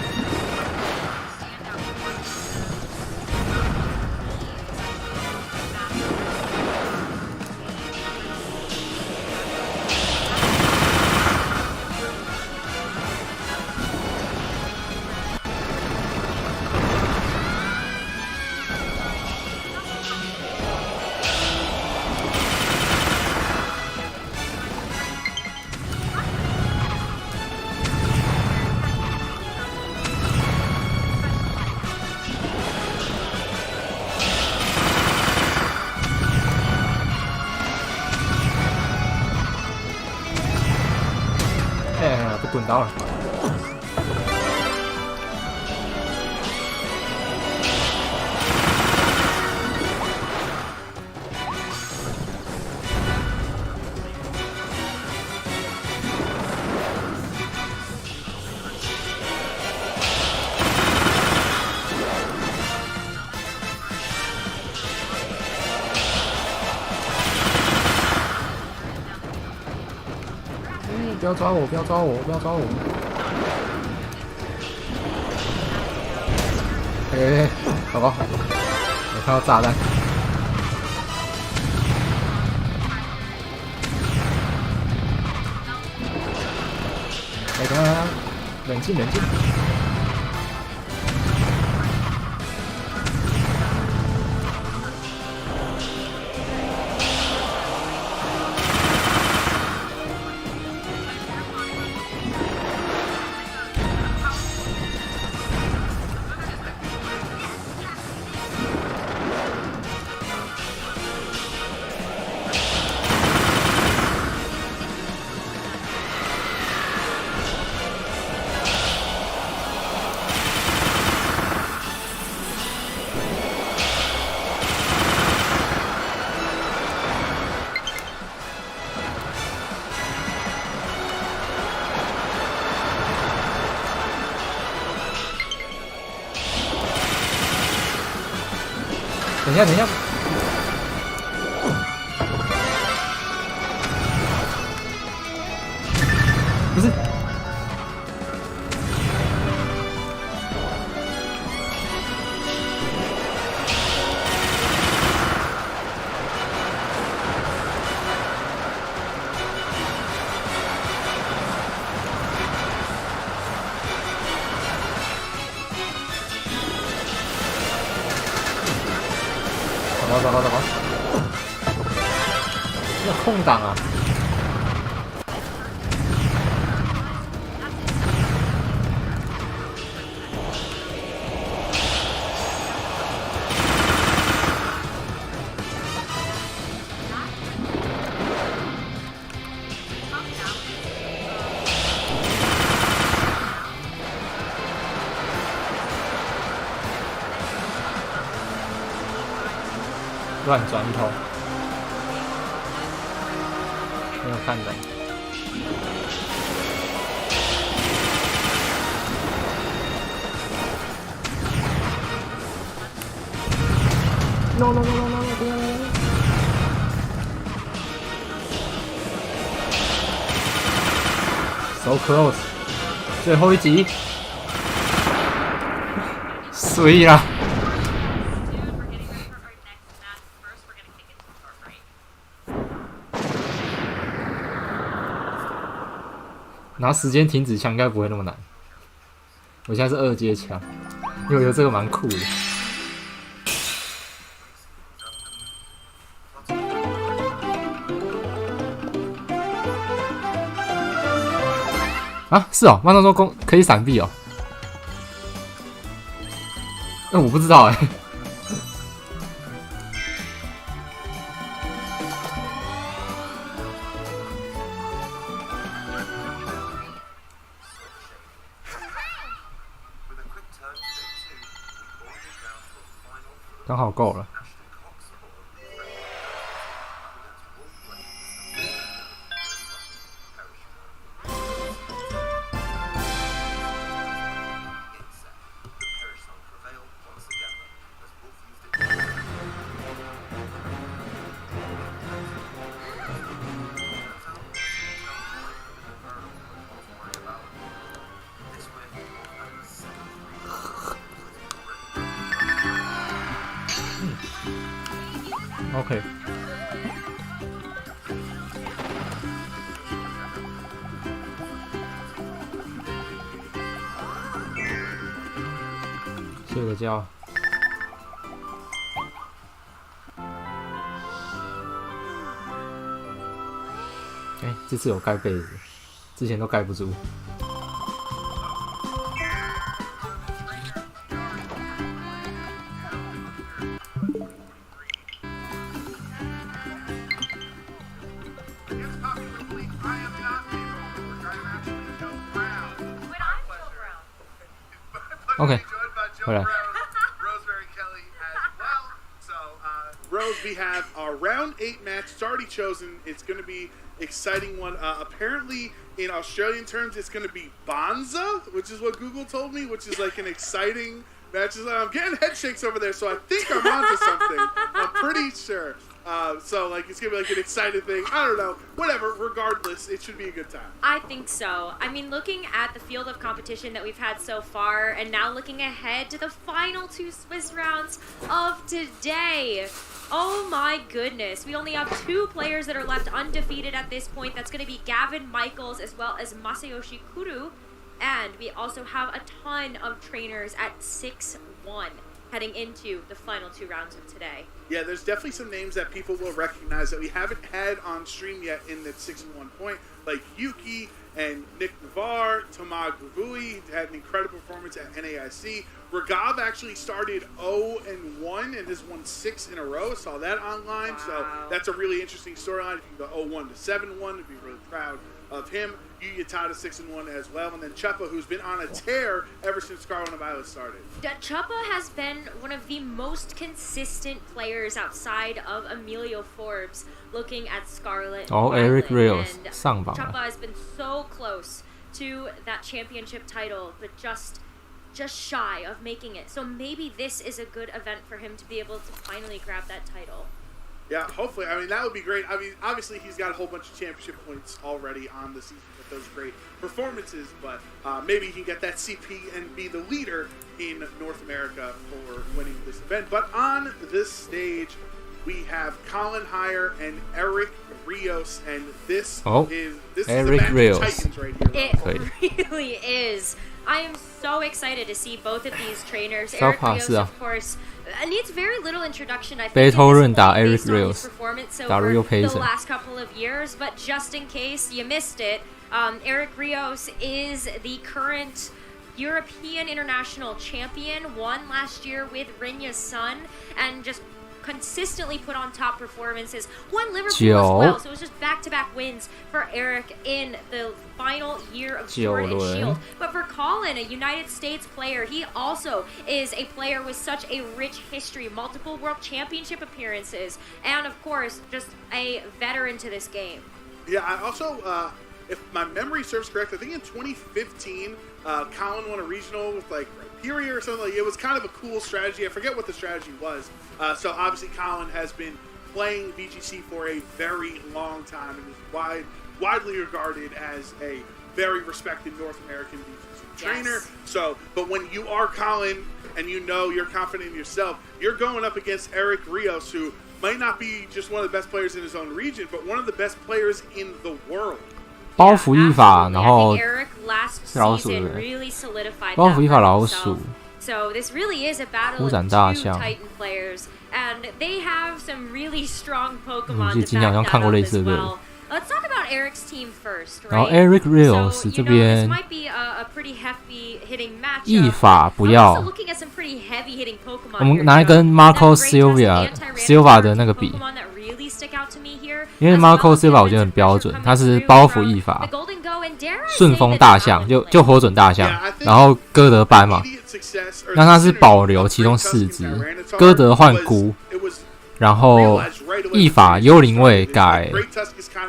滚刀了！不要抓我！不要抓我！不要抓我！好吧，我看到炸弹。等，冷静冷静。等一下，等一下。不是。走，要空档啊！乱转头，没有看懂。No！ So close， 最后一集，衰啦！拿时间停止枪应该不会那么难。我现在是2阶枪，因为我觉得这个蛮酷的。啊，是哦，慢动作攻可以闪避哦。我不知道哎。刚好够了。OK， 睡个觉。这次有盖被子，之前都盖不住。OK， 回来。Rose, we have our round 8 match. It's already chosen. It's going to be exciting one. Apparently, in Australian terms, it's going to be Bonza, which is what Google told me, which is like an exciting match. I'm getting head shakes over there, so I think I'm onto something. I'm pretty sure. So, like, it's going to be like an exciting thing. I don't know. Whatever. Regardless, it should be a good time. I think so. I mean, looking at the field of competition that we've had so far, and now looking ahead to the final 2 Swiss rounds of today. Oh my goodness. We only have 2 players that are left undefeated at this point. That's going to be Gavin Michaels as well as Masayoshi Kuru. And we also have a ton of trainers at 6-1 heading into the final 2 rounds of today. Yeah, there's definitely some names that people will recognize that we haven't had on stream yet in the 6-1 point, like Yuki and Nick Navarre. Tamag Gravui had an incredible performance at NAIC. Ragav actually started 0-1 and has won 6 in a row. Saw that online, wow. So that's a really interesting storyline. If you can go 0-1 to 7-1, we'd be really proud of him. Yuya Tada 6-1 as well, and then Chuppa, who's been on a tear ever since Scarlet of Violet started. Chuppa has been one of the most consistent players outside of Emilio Forbes. Looking at Scarlet, Eric Rios, Chuppa has been so close to that championship title, but just just shy of making it. So maybe this is a good event for him to be able to finally grab that title. Yeah, hopefully. I mean, that would be great. I mean, obviously, he's got a whole bunch of championship points already on the season with those great performances, but maybe he can get that CP and be the leader in North America for winning this event. But on this stage, we have Colin Hire and Eric Rios, and this is Eric the Rios. Titans right here. It really is. I am so excited to see both of these trainers. Eric Rios, of course, needs very little introduction. I think Eric Rios performance over the last couple of years, but just in case you missed it, Eric Rios is the current European International Champion, won last year with Rinya's son, and just consistently put on top performances. Won Liverpool as well, so it was just back-to-back wins for Eric in the final year of Sword and Shield. But for Colin, a United States player, he also is a player with such a rich history, multiple World Championship appearances, and of course, just a veteran to this game. Yeah, I also, if my memory serves correct, I think in 2015, Colin won a regional with like Hyperia or something. Like, it was kind of a cool strategy. I forget what the strategy was. So obviously Colin has been playing VGC for a very long time and is widely regarded as a very respected North American VGC trainer. So, but when you are Colin and you know you're confident in yourself, you're going up against Eric Rios, who might not be just one of the best players in his own region, but one of the best players in the world. 包袱一法，然后 Eric last 是老鼠 season really solidified 包袱一法 that 老 for 鼠 himself. So this really is a battle 忽 of 展大 two 象 Titan players, and they have some really strong Pokemon 我记得 to 今天好 back 像 that 看过 up 类 as 似的 well. Let's talk about Eric's team first, 然后 right? Eric Rios So, 这 you know, this 边 might be a pretty hefty hitting 一 matchup. 法不 I'm 要 also looking at some pretty heavy hitting Pokemon 我们 here, 拿来 so 跟 Marco that great test Silva 的那个比 Pokemon that really stick out to me here, 因为 as well Marco as Silva 我觉得很标准，他是包袱一法 顺风大象就火准大象，然后歌德班嘛，那他是保留其中4只，歌德换菇，然后一法幽灵卫改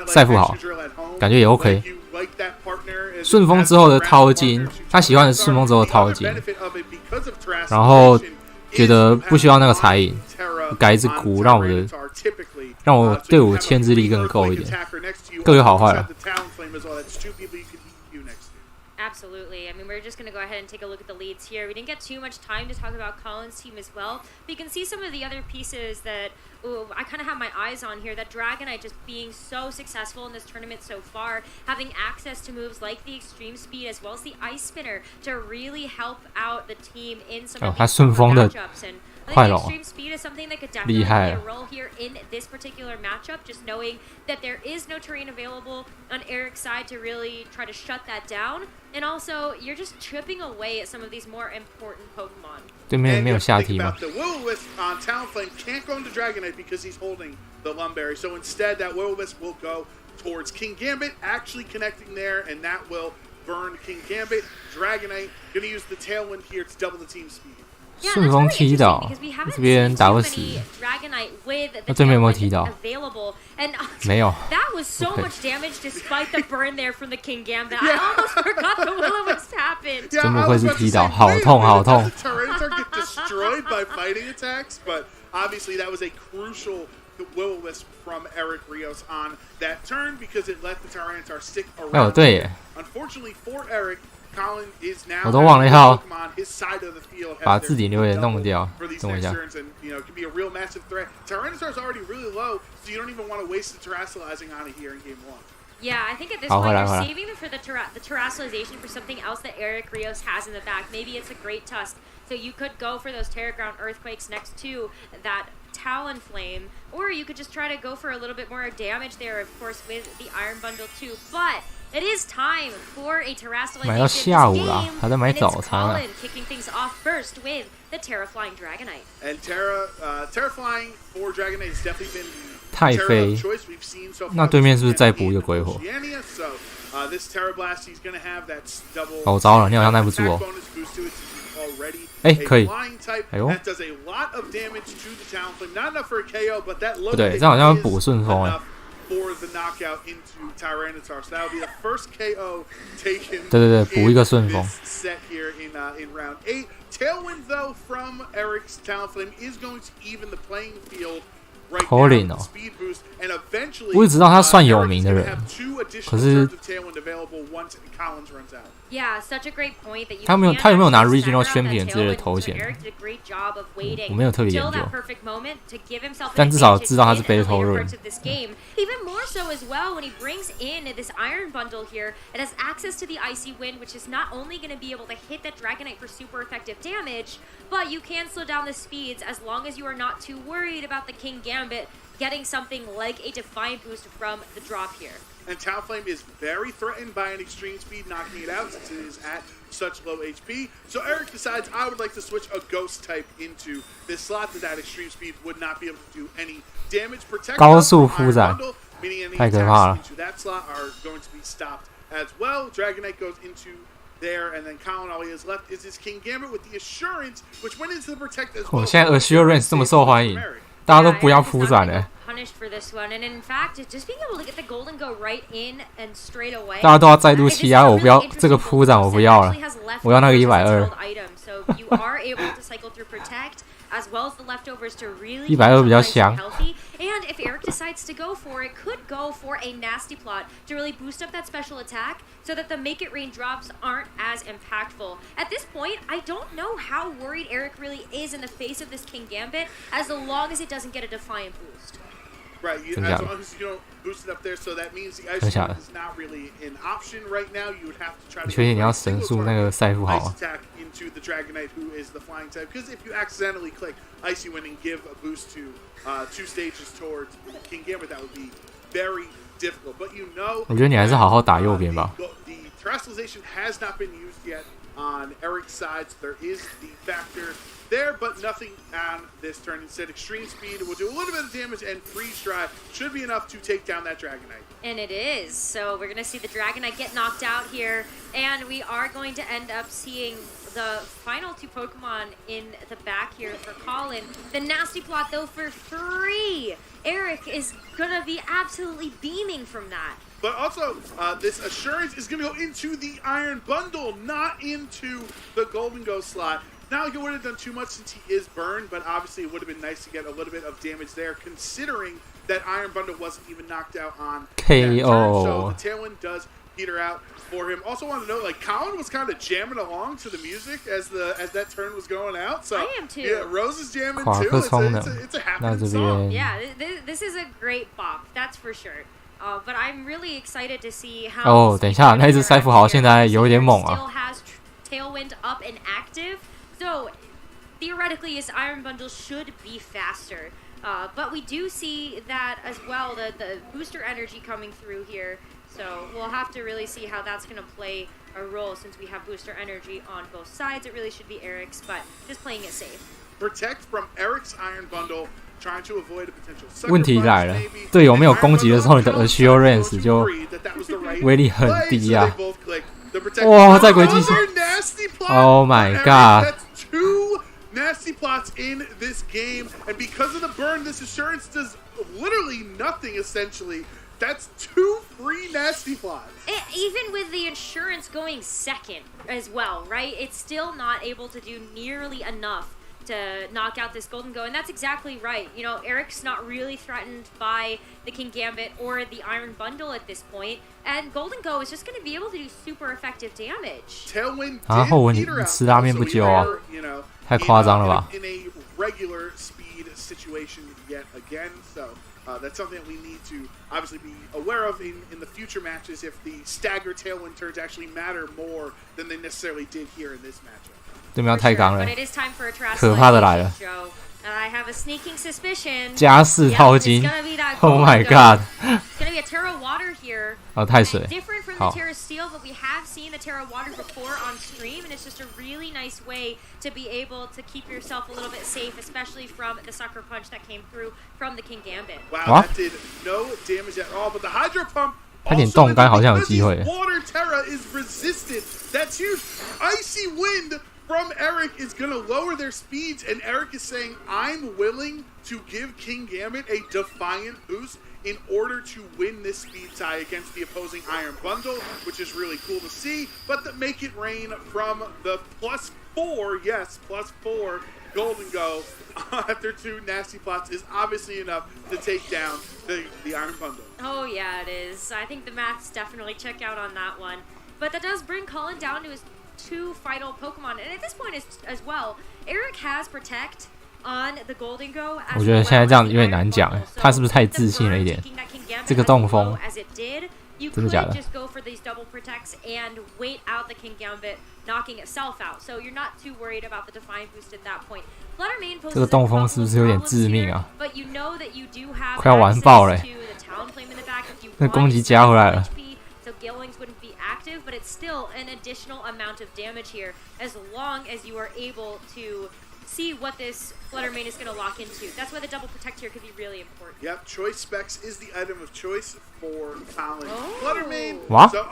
赛富豪，感觉也 OK。顺风之后的掏金，他喜欢的是顺风之后的掏金，然后觉得不需要那个彩影，改一只菇，让我队伍牵制力更够一点，各有好坏了。Absolutely. I mean, we're just going to go ahead and take a look at the leads here. We didn't get too much time to talk about Colin's team as well. But you can see some of the other pieces that I kind of have my eyes on here. That Dragonite just being so successful in this tournament so far, having access to moves like the Extreme Speed as well as the Ice Spinner to really help out the team in some of these matchups. And I think Extreme Speed is something that could definitely play a role here in this particular matchup, just knowing that there is no terrain available on Eric's side to really try to shut that down. And also, you're just chipping away at some of these more important Pokemon. 对面没有下踢吗 The Will-O-Wisp on Talonflame can't go into Dragonite because he's holding the Lumberry. So instead, that Will-O-Wisp will go towards King Gambit, actually connecting there, and that will burn King Gambit. Dragonite going to use the Tailwind here to double the team speed. 顺风踢倒，这边打不死。那对面有没有踢倒？没有。That was so much damage despite the burn there from the King Gambit. I almost forgot the Will-O-Wisp happened. 真不愧是踢倒，好痛好痛。Tyranitar get destroyed by fighting attacks, but obviously that was a crucial Will-O-Wisp from Eric Rios on that turn because it let the Tyranitar stick around. 哦，对耶。 Unfortunately for Eric, Colin is now 我都忘了要 his side of the field 把字典留言弄掉。 等我一下。 and you know, it can be a real massive threat. Tyranitar is already really low, so you don't even want to waste the terrestrializing on it here in game 1. Yeah, I think at this point you're saving them for the terrestrialization for something else that Eric Rios has in the back. Maybe it's a Great Tusk. So you could go for those Terra Ground Earthquakes next to that Talonflame, or you could just try to go for a little bit more damage there, of course, with the Iron Bundle too. But it is time for a terrestrialization 买到下午啦，还在买 and 早 it's 餐啊。 Colin kicking things off first with the Terraflying Dragonite. And Terraflying for Dragonite has definitely been 太飞，那对面是不是再补一个鬼火？哦，糟了，你好像耐不住哦。哎，可以。哎呦，不对，这好像补顺风哎。for the knockout into Tyranitar. So that will be the first KO taken 对，补一个顺风 in this set here in round 8. Tailwind, though, from Eric's Talonflame is going to even the playing field right now with the speed boost, and eventually 我只知道他算有名的人， 可是 Tailwind available once Collins runs out. Yeah, such a great point that you 他有没有拿 Regional Champion 之类的头衔？我没有特别研究，但至少知道他是 Battle Royale。 Even more so as well when he brings in this Iron Bundle here. It has access to the Icy Wind, which is not only going to be able to hit that Dragonite for super effective damage, but you can slow down the speeds as long as you are not too worried about the King Gambit getting something like a Defiant boost from the drop here. And Talonflame is very threatened by an extreme speed knocking it out since it is at such low HP. So Eric decides, I would like to switch a ghost type into this slot that extreme speed would not be able to do any damage. Protect 高速敷展 bundle, meaning any 太可怕了 attacks into that slot are going to be stopped as well. Dragonite goes into there, and then Colin, all he has left is his King Gambit with the Assurance, which went into the Protect as well. 现在 Assurance 这么受欢迎，大家都不要敷展了。 Punished for this one, and in fact, just being able to get the Golden Go right in and straight away. 大家都要再度欺压我，不要这个铺展，我不要了，我要那个120。 So you are able to cycle through Protect as well as the leftovers to really 120比较香。 And if Eric decides to go for it, could go for a nasty plot to really boost up that special attack so that the Make It Rain drops aren't as impactful. At this point, I don't know how worried Eric really is in the face of this King Gambit as long as it doesn't get a Defiant boost. Right, as long as you don't boost it up there, so that means the Ice Wind is not really an option right now. You would have to try to attack into the Dragonite, who is the flying type. Because if you accidentally click Icy Wind and give a boost to 2 stages towards King Gambit, that would be very difficult. But you know, 我觉得你还是好好打右边吧。 the Terrestrialization has not been used yet on Eric's side, so there is the factor there, but nothing on this turn. Instead, Extreme Speed will do a little bit of damage, and Freeze Dry should be enough to take down that Dragonite. And it is. So we're going to see the Dragonite get knocked out here, and we are going to end up seeing the final 2 Pokemon in the back here for Colin. The Nasty Plot, though, for 3. Eric is going to be absolutely beaming from that. But also, this Assurance is going to go into the Iron Bundle, not into the Golden Ghost slot. Now he wouldn't have done too much since he is burned, but obviously it would have been nice to get a little bit of damage there, considering that Iron Bundle wasn't even knocked out on KO. So the Tailwind does peter out for him. Also want to note, like, Colin was kind of jamming along to the music as that turn was going out. So I am too. Yeah, Rose is jamming too. It's a happening song. Yeah, this is a great bop, that's for sure. But I'm really excited to see how. 等一下，那只赛富豪现在有点猛啊。 Still has Tailwind up and active. So, theoretically, his Iron Bundle should be faster. But we do see that as well, the booster energy coming through here. So, we'll have to really see how that's going to play a role since we have booster energy on both sides. It really should be Eric's, but just playing it safe. Protect from Eric's Iron Bundle, trying to avoid a potential sucker 问题来了，队友没有攻击的时候，你的 Assurance 就威力很低啊！哇，在轨迹上 ！Oh my god！ 2 nasty plots in this game, and because of the burn, this Assurance does literally nothing essentially. That's 2 free nasty plots. Even with the Assurance going second as well, right? It's still not able to do nearly enough to knock out this Golden Go, and that's exactly right. You know, Eric's not really threatened by the King Gambit or the Iron Bundle at this point, and Golden Go is just going to be able to do super effective damage. Tailwind 然后你吃拉面不久啊，太夸张了吧 in a regular speed situation yet again, so that's something that we need to obviously be aware of in the future matches if the stagger Tailwind turns actually matter more than they necessarily did here in this matchup. 对面要太刚了 But it is time for a 可怕的来了 And I have a sneaking suspicion. 加4套金 Oh my god It's gonna be a Terra Water here. 太水 Different from the Terra Steel, but we have seen the Terra Water before on stream, and it's just a really nice way to be able to keep yourself a little bit safe, especially from the Sucker Punch that came through from the King Gambit. Wow, that did no damage at all, but the Hydro Pump 他点冻干好像有机会 Water Terra is resisted. That's huge. Icy Wind from Eric is going to lower their speeds, and Eric is saying, I'm willing to give King Gambit a Defiant boost in order to win this speed tie against the opposing Iron Bundle, which is really cool to see. But the Make It Rain from the +4, yes, +4 Golden Go after 2 nasty plots is obviously enough to take down the Iron Bundle. Oh yeah, it is. I think the maths definitely check out on that one. But that does bring Colin down to his 2 final Pokemon. And at this point as well, Eric has Protect on the Golden Go. 我觉得现在这样有点难讲，他是不是太自信了一点？这个动风，真的假的？ just go for these double protects and wait out the King Gambit, knocking itself out. So you're not too worried about the Defiant Boost at that point. 这个动风是不是有点致命啊？ But you know that you do have 快要完爆了， Talonflame in the back if you 那攻击加回来了。 So Gale Wings wouldn't be active, but it's still an additional amount of damage here as long as you are able to see what this Flutter Mane is going to lock into. That's why the double protect here could be really important. Yep, Choice Specs is the item of choice for Colin. Flutter Mane. What? So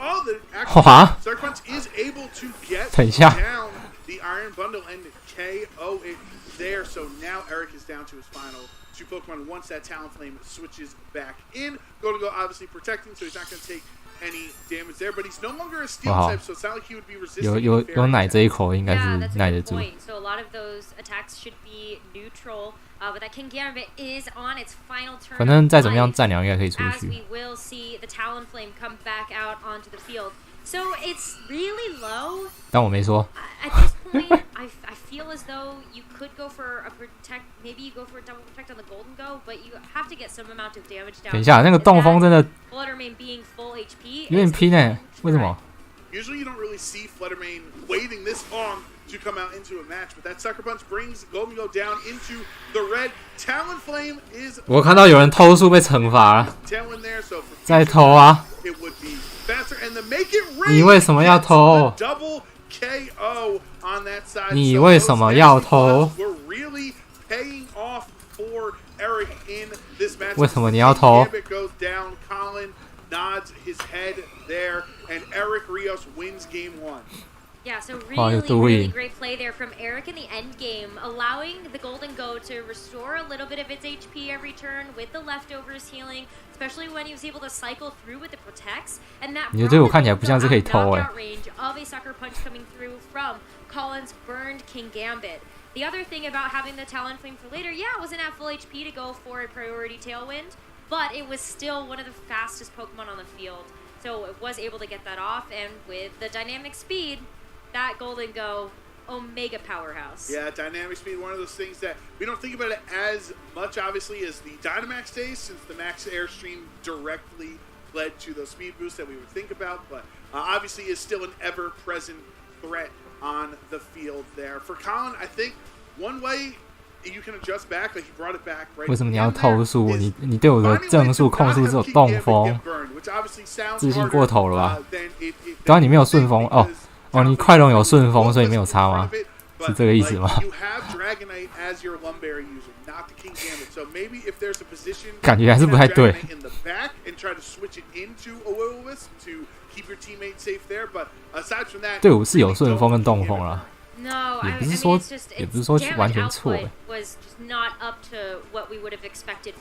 actually, Sucker Punch is able to get down the Iron Bundle and KO it there. So now Eric is down to his final 2 Pokemon once that Talonflame switches back in. Go obviously protecting, so he's not going to take any damage there, but he's no longer a steel type, so it's not like he would be resisting. 有奶这一口应该是耐得住。 So a lot of those attacks should be neutral, but that King Gambit is on its final turn. 反正再怎么样战两应该可以出去。 As we will see the Talonflame come back out onto the field. So it's really low. 当我没说。 At this point, I feel as though you could go for a protect. Maybe you go for a double protect on the Golden Go, but you have to get some amount of damage down. 等一下，那个动风真的 Fluttermane being full HP 有点拼欸，为什么？ Usually you don't really see Fluttermane waiting this long to come out into a match, but that Sucker Punch brings Golden Go down into the red. Talonflame is 我看到有人偷速被惩罚了，再偷啊！ 你为什么要偷？你为什么要偷？为什么你要偷？ Nods his head there, and Eric Rios wins game 1. Yeah, so really great play there from Eric in the end game, allowing the Golden Go to restore a little bit of its HP every turn with the leftovers healing, especially when he was able to cycle through with the protects, and that knockout range of a Sucker Punch coming through from Colin's burned King Gambit. The other thing about having the Talonflame for later, yeah, it wasn't at full HP to go for a priority Tailwind, but it was still one of the fastest Pokemon on the field. So it was able to get that off, and with the dynamic speed, that Golden Go, Omega powerhouse. Yeah, dynamic speed, one of those things that we don't think about it as much, obviously, as the Dynamax days, since the Max Airstream directly led to those speed boosts that we would think about, but obviously is still an ever-present threat on the field there. For Colin, I think one way you can adjust back, like he brought it back right. 为什么你要偷速？你对我的正速控速只有动风，自信过头了吧？刚刚你没有顺风哦，你快龙有顺风，所以没有差吗？是这个意思吗？感觉还是不太对。队伍是有顺风跟动风啦。 No, 也不是说完全错。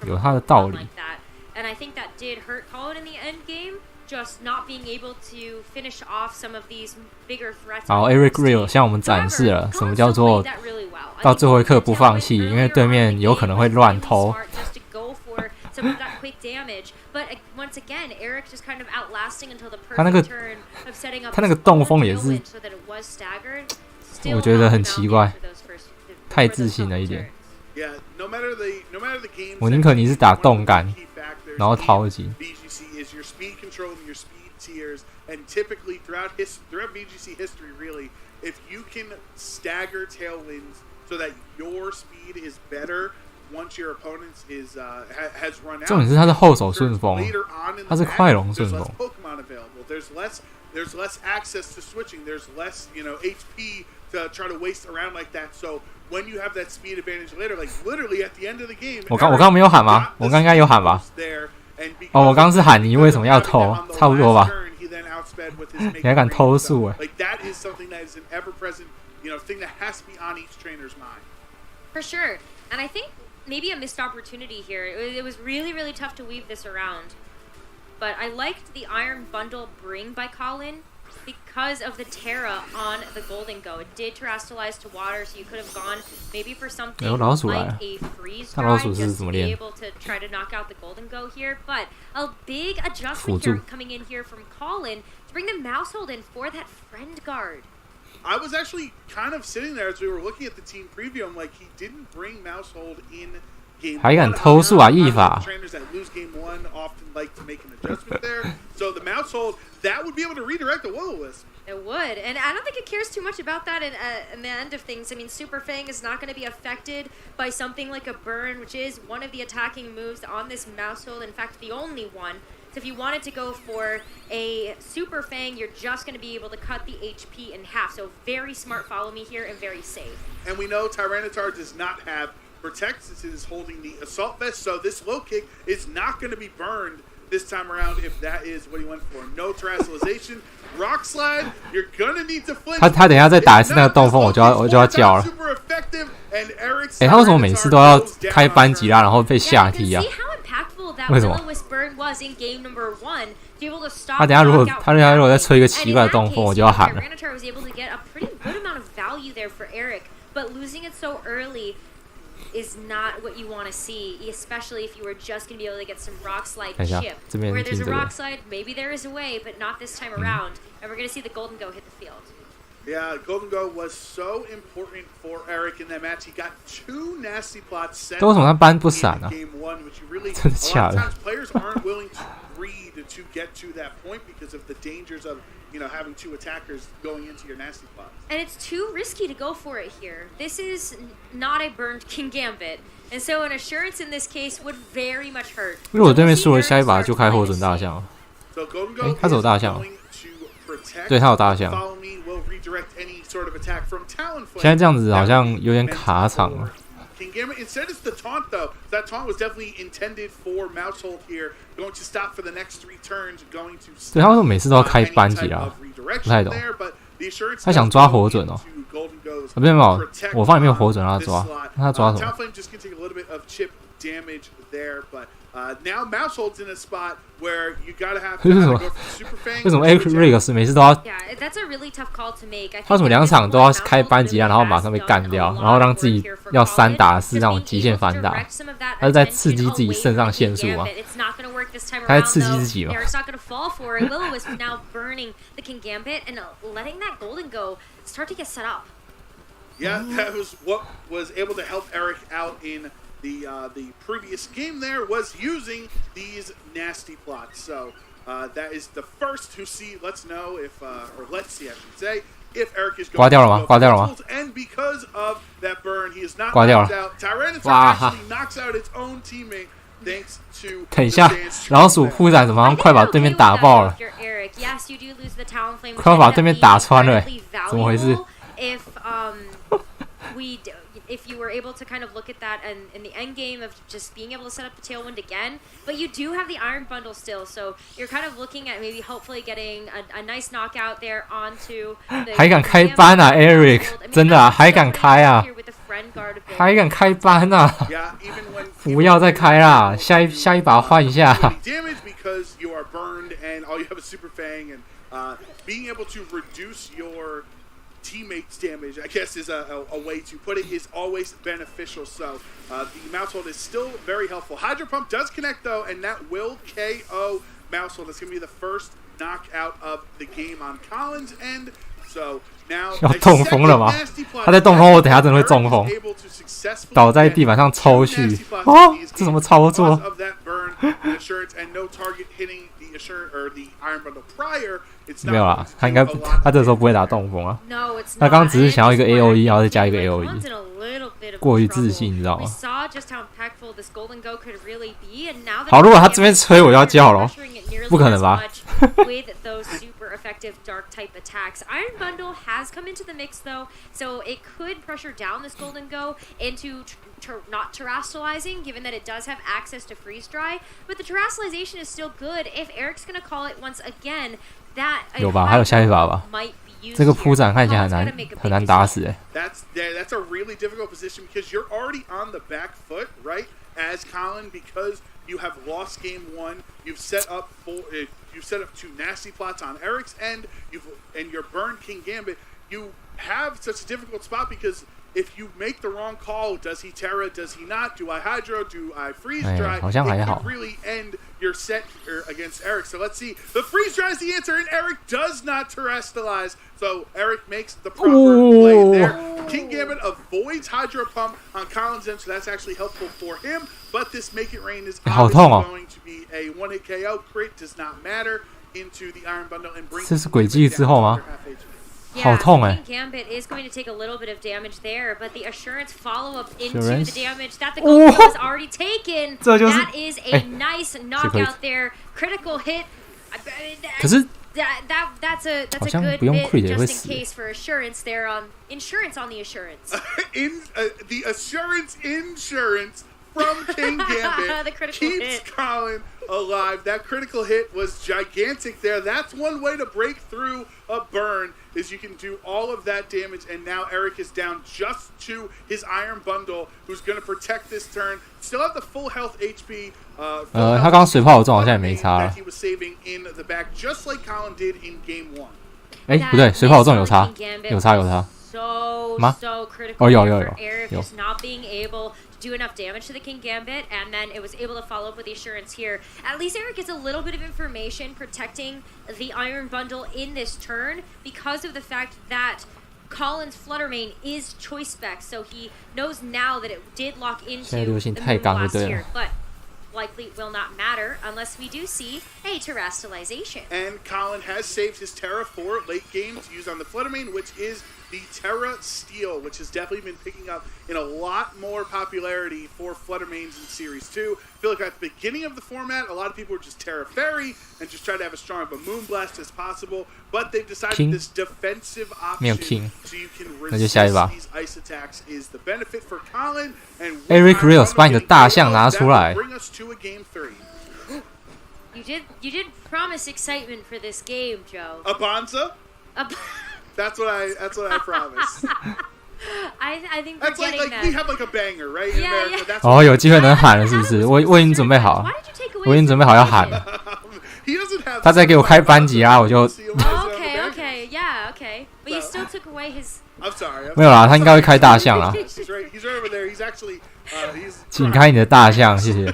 有他的道理。 And I think that did hurt Colin in the end game, just not being able to finish off some of these bigger threats. 好 ，Eric Real 向我们展示了什么叫做到最后一刻不放弃，因为对面有可能会乱偷。 Some of that quick damage, but once again, Eric just kind of outlasting until the 他那个 perfect turn of setting up 他那个动风也是， so that it was staggered. 我觉得很奇怪，太自信了一点。我宁可你是打动感，然后掏级。 And typically throughout VGC history, really, if you can stagger tailwinds so that your speed is better once your opponent has run out. 重点是他是后手顺风，他是快龙顺风。 There's less access to switching. There's less, HP to try to waste around like that. So when you have that speed advantage later, like literally at the end of the game. 我刚没有喊吗？我刚应该有喊吧？哦，我刚是喊你为什么要偷，差不多吧？你还敢偷速哎 ！Like that is something that is an ever-present, thing that has to be on each trainer's mind. For sure, and I think maybe a missed opportunity here. It was really, really tough to weave this around. But I liked the Iron Bundle bring by Colin because of the Terra on the Golden Go. It did terrestrialize to water, so you could have gone maybe for something like a freeze dry just to be able to try to knock out the Golden Go here. But a big adjustment here coming in here from Colin to bring the Mousehold in for that Friend Guard. I was actually kind of sitting there as we were looking at the team preview. I'm like, he didn't bring Mousehold in game 还敢偷速啊！一法 trainers that lose game 1 often like to make an adjustment there. So the Mousehold, that would be able to redirect the Will-O-Wisp. It would, and I don't think it cares too much about that in the end of things. I mean, Super Fang is not going to be affected by something like a burn, which is one of the attacking moves on this Mousehold. In fact, the only one. So if you wanted to go for a Super Fang, you're just going to be able to cut the HP in half. So very smart follow me here and very safe. And we know Tyranitar does not have Protect since it is holding the Assault Vest, so this low kick is not going to be burned this time around if that is what he went for. No terrestrialization. Rock Slide, you're going to need to flinch. 他等一下再打一次那个洞风，我就要叫了。他为什么每次都要开班级啦，然后被下踢啊？为什么？他等一下如果再吹一个奇怪的洞风，我就要喊了。But losing it so early is not what you want to see, especially if you were just going to be able to get some Rock Slide chip. Where there's a Rock Slide, maybe there is a way, but not this time around. And we're going to see the Golden Go hit the field. Yeah, Golden Go was so important for Eric in that match. He got 2 nasty plots set 为什么他搬不闪啊？ game 1, which you really, 真的假的？ a lot of times players aren't willing to read to get to that point because of the dangers of having 2 attackers going into your nasty plots. And it's too risky to go for it here. This is not a burned King Gambit. And so an assurance in this case would very much hurt. 如果对面输了下一把就开火准大象了。他走大象了。对，他有大象。现在这样子好像有点卡场了。King Gambit. Instead, it's the taunt, though. That taunt was definitely intended for Mousehold here. Going to stop for the next 3 turns. Going to stop 对，他为什么每次都要开班级啊？不太懂。他想抓火准哦。没有没有，我方里面有火准让他抓。他抓什么？ Now Mousehold's in a spot where you gotta have 为什么 Super Fang. 为什么 Rex 每次都要？ Yeah, that's a really tough call to make. 他为什么2场都要开班级啊，然后马上被干掉，然后让自己要3打4那种极限反打？他是在刺激自己肾上腺素吗？他在刺激自己吗？ Eric's not gonna fall for it. Will-O-Wisp now burning the King Gambit and letting that Golden Go start to get set up. Yeah, that was what was able to help Eric out in the previous game there, was using these nasty plots. So that is the first to see. Let's know if, or let's see, I should say, if Eric is going to go for and because of that burn, he is not knocked out. Tyranitar actually knocks out his own teammate thanks to 等一下，老鼠铺展怎么快把对面打爆了？快要把对面打穿了，怎么回事？ If you were able to kind of look at that and in the end game of just being able to set up the Tailwind again, but you do have the Iron Bundle still, so you're kind of looking at maybe hopefully getting a nice knockout there onto the 还敢开班啊 ，Eric， 真的啊，还敢开啊，还敢开班啊，不要再开啦，下一把换一下。 because you are burned and all you have is Super Fang and being able to reduce your teammates' damage, I guess, is a way to put it, is always beneficial. So the Mousehold is still very helpful. Hydro Pump does connect, though, and that will KO Mousehold. That's going to be the first knockout of the game on Colin's end. So now 要中风了吗？他在中风，我等下真的会中风，倒在地板上抽搐。哦，这什么操作？ 没有啦，他应该他这时候不会打动风啊。他刚刚只是想要一个 AOE， 然后再加一个 AOE， 过于自信，你知道吗？好，如果他这边吹，我就要叫了，不可能吧？ effective dark type attacks. Iron Bundle has come into the mix though, so it could pressure down this Golden Go into not terrestrializing, given that it does have access to freeze dry. But the terrestrialization is still good if Eric's going to call it once again. That 有吧？还有下一把吧？ might be use 这个铺展看起来 here. 很难打死That's a really difficult position because you're already on the back foot, right? As Colin, because you have lost game 1, you've set up 2 nasty plots on Eric's end, and you're burned King Gambit. You have such a difficult spot because if you make the wrong call, does he Terra, does he not? Do I Hydro? Do I Freeze Dry? It could really end your set against Eric. So let's see. The Freeze Dry is the answer, and Eric does not terrestrialize. So Eric makes the proper play there. King Gambit avoids Hydro Pump on Colin's end, so that's actually helpful for him. But this Make It Rain is obviously going to be a 1-hit KO. Crit does not matter into the Iron Bundle and brings it down. 好痛 King Gambit is going to take a little bit of damage there, but the Assurance follow-up into the damage that the Gold has already taken. That is a nice knockout there. Critical hit. 可是 that's a good bit just in case for Assurance there on Insurance on the Assurance. The Insurance from King Gambit keeps Colin alive. That critical hit was gigantic there. That's one way to break through a burn, is you can do all of that damage, and now Eric is down just to his Iron Bundle, who's going to protect this turn. Still have the full health HP. 他刚刚水炮有中，好像也没差了。He was saving in the back, just like Colin did in game 1. 哎，不对，水炮有中有差，有差。吗？哦，有。 Just not being able to do enough damage to the King Gambit, and then it was able to follow up with the Assurance here. At least Eric gets a little bit of information protecting the Iron Bundle in this turn because of the fact that Colin's Fluttermane is choice spec, so he knows now that it did lock into the Moonblast here, but likely will not matter unless we do see a terrestrialization. And Colin has saved his Terra for late game to use on the Fluttermane, which is the Terra Steel, which has definitely been picking up in a lot more popularity for Fluttermanes in Series 2. I feel like at the beginning of the format, a lot of people were just Terra Fairy and just try to have as strong of a Moonblast as possible, but they've decided this defensive option so you can resist these ice attacks is the benefit for Colin. And Eric Rios 把你的大象拿出来。 bring us to a game 3. You did promise excitement for this game, Joe. A Bonza? That's what I promise. I think we're that's like getting that. We have like a banger, right? In America. That's 哦，有机会能喊了是不是？我已经准备好，我已经准备好要喊了。他再给我开班级啊，我就。Okay, yeah, okay. But you still took away his. I'm sorry. 没有啦，他应该会开大象啦。 He's right over there. He's actually. 请开你的大象，谢谢。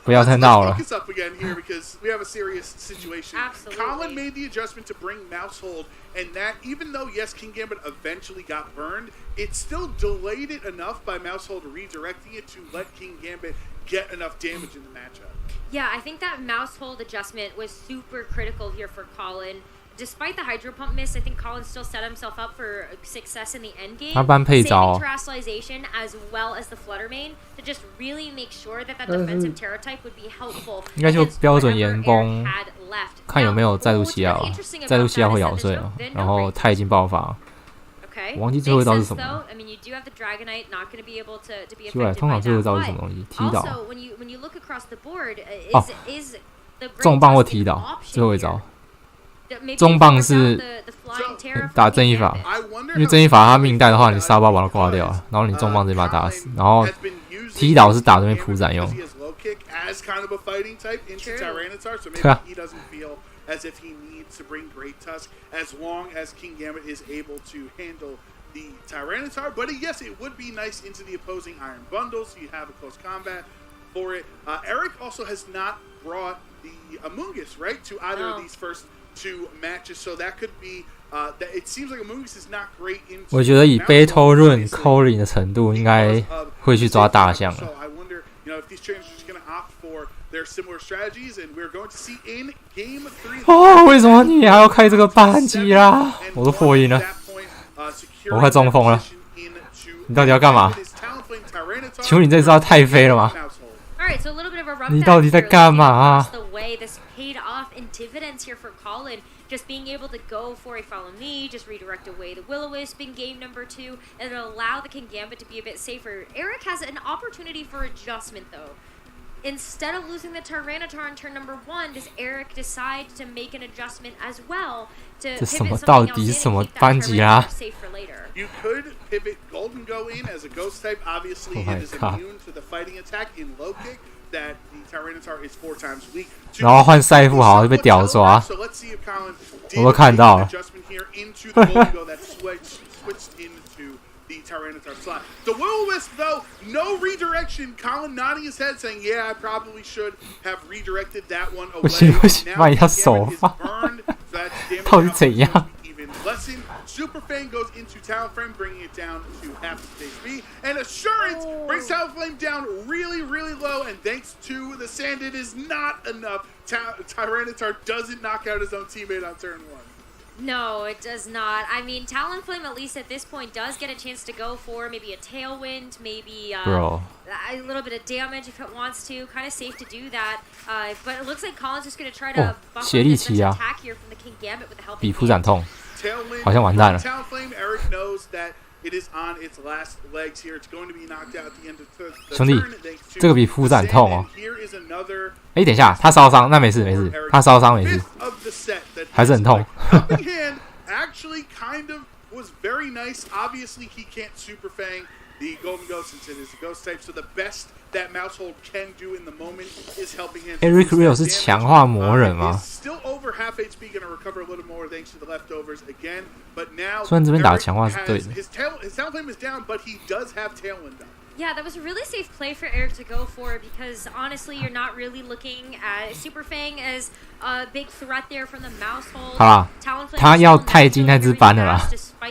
不要太闹了。 Focus up again here because we have a serious situation. Colin made the adjustment to bring Mousehold, and that even though yes, King Gambit eventually got burned, it still delayed it enough by Mousehold redirecting it to let King Gambit get enough damage in the matchup. Yeah, I think that Mousehold adjustment was super critical here for Colin. Despite the Hydro Pump miss, I think Colin still set himself up for success in the end game. 他搬配招 saving terrestrialization as well as the Fluttermane to just really make sure that that defensive Terra type would be helpful. 应该就标准岩崩，看有没有再度西亚，再度西亚会咬碎了，然后他已经爆发。我忘记最后一招是什么了。奇怪，通常最后一招是什么东西？踢倒。哦，重磅或踢倒，最后一招。 重磅是打正义法，因为正义法他命带的话，你沙包把它刮掉，然后你重磅直接把它打死，然后踢倒是打这边铺展用。对啊。 As if he needs to bring Great Tusk, as long as King Gambit is able to handle the Tyranitar. But yes, it would be nice into the opposing Iron Bundle, so you have a close combat for it. Eric also has not brought the Amoongus, right, to either of these first 2 matches, so that could be. That it seems like Amoongus is not great in. 我觉得以 Battle Run calling 的程度，应该会去抓大象了。 So I wonder, if these trainers are just going to opt for their similar strategies, and we're going to see in Game 3. 哦，为什么你还要开这个班级啦？我都破音了，我快中风了。你到底要干嘛？请问你这招太飞了吗？ Alright, so a little bit of a rundown. 你到底在干嘛啊？ The way this paid off in dividends here for Colin, just being able to go for a follow me, just redirect away the Will-O-Wisp in game number 2, and allow the King Gambit to be a bit safer. Eric has an opportunity for adjustment though. instead of losing the Tyranitar in turn number 1, does Eric decide to make an adjustment as well to pivot something else in and keep that Tyranitar safe for later? You could pivot Golden Go in as a ghost type. Obviously, it is immune to the fighting attack in low kick that the Tyranitar is 4 times weak. 然后换赛富好像被屌抓，我都看到了。The Tyranitar slot. The Will-O-Wisp, though, no redirection. Colin nodding his head saying, yeah, I probably should have redirected that one away. 不行不行，把你要手放。到底怎样 Lesson. Super Fang goes into Talonflame, bringing it down to half of HP. And Assurance brings Talonflame down really, really low. And thanks to the sand, it is not enough. Tyranitar doesn't knock out his own teammate on turn 1. No, it does not. I mean, Talonflame, at least at this point, does get a chance to go for maybe a Tailwind, maybe a little bit of damage if it wants to. Kind of safe to do that. But it looks like Colin's just going to try to buff up this attack here from the King Gambit with the helping 比铺展痛， Tailwind, 好像完蛋了。 Talonflame, Eric knows that it is on its last legs here. It's going to be knocked out at the end of the turn. 兄弟，这个比铺展痛哦。哎，等一下，他烧伤，那没事没事，他烧伤没事，还是很痛。Actually, kind of was very nice. Obviously, he can't Super Fang the Golden Ghost since it is a ghost type. So the best that Mousehold can do in the moment is helping him. Eric Real 是强化魔人吗？ Still over half HP, going to recover a little more thanks to the leftovers again. But now, 虽然这边打的强化是对的。 his Talonflame is down, but he does have Tailwind up. Yeah, that was a really safe play for Eric to go for because honestly, you're not really looking at Super Fang as a big threat there from the Mousehold. 好啦，他要钛金那只班的啦，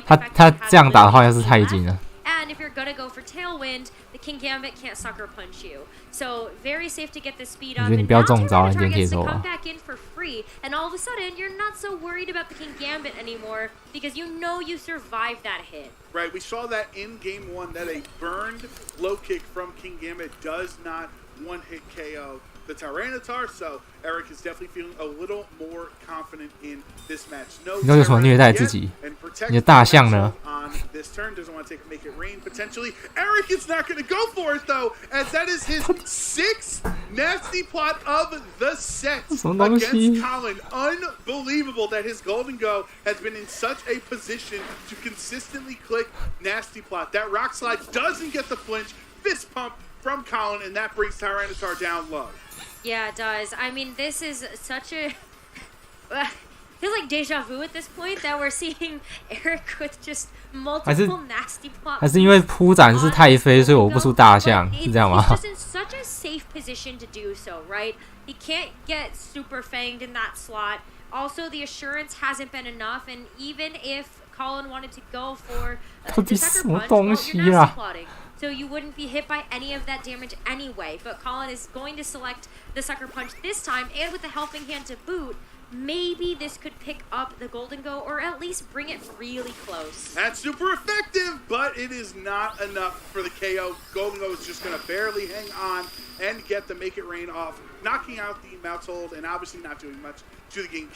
他这样打的话要是钛金了。 And if you're gonna go for Tailwind, the King Gambit can't sucker punch you. So very safe to get the speed up. And now Tyranitar gets to come back in for free, and all of a sudden you're not so worried about the King Gambit anymore because you know you survived that hit. Right, we saw that in game 1 that a burned low kick from King Gambit does not one-hit KO the Tyranitar, so Eric is definitely feeling a little more confident in this match. No, 你知道有什么虐待自己？你的大象呢？ On this turn doesn't want to make it rain potentially. Eric is not going to go for it though, as that is his 6th nasty plot of the set against Colin. Unbelievable that his Golden Go has been in such a position to consistently click nasty plot. That rock slide doesn't get the flinch. Fist pump from Colin, and that brings Tyranitar down low. Yeah, it does. I mean, this is such a... feels like deja vu at this point that we're seeing Eric with just multiple nasty plots. 还是因为铺展是太飞，所以我不出大象，是这样吗？ He's just in such a safe position to do so, right? He can't get super fanged in that slot. Also, the assurance hasn't been enough, and even if Colin wanted to go for the sucker punch, well, you're nasty plotting. So you wouldn't be hit by any of that damage anyway. But Colin is going to select the sucker punch this time, and with the helping hand to boot, maybe this could pick up the Golden Go, or at least bring it really close. That's super effective, but it is not enough for the KO. Golden Go is just going to barely hang on and get the Make It Rain off, knocking out the Mousehold, and obviously not doing much to the King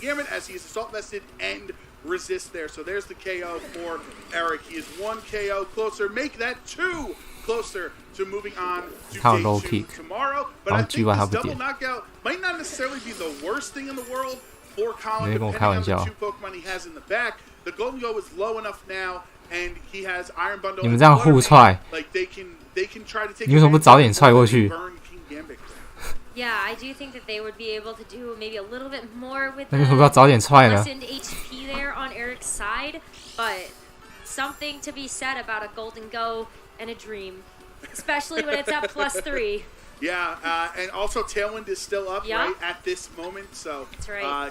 Gambit as he is assault vested and resist there. So there's the KO for Eric. He is 1 KO closer. Make that 2 closer to moving on to day 2 tomorrow. But I think this double knockout might not necessarily be the worst thing in the world for Colin, depending on the 2 Pokemon he has in the back. The Golden Go is low enough now, and he has Iron Bundle. 你们这样互踹， like they can try to take 你为什么不早点踹过去？ Yeah, I do think that they would be able to do maybe a little bit more with the 那为什么不要早点踹呢？ lessened HP there on Eric's side, but something to be said about a Golden Go and a Dream, especially when it's at +3. Yeah, and also Tailwind is still up right at this moment, so that's right.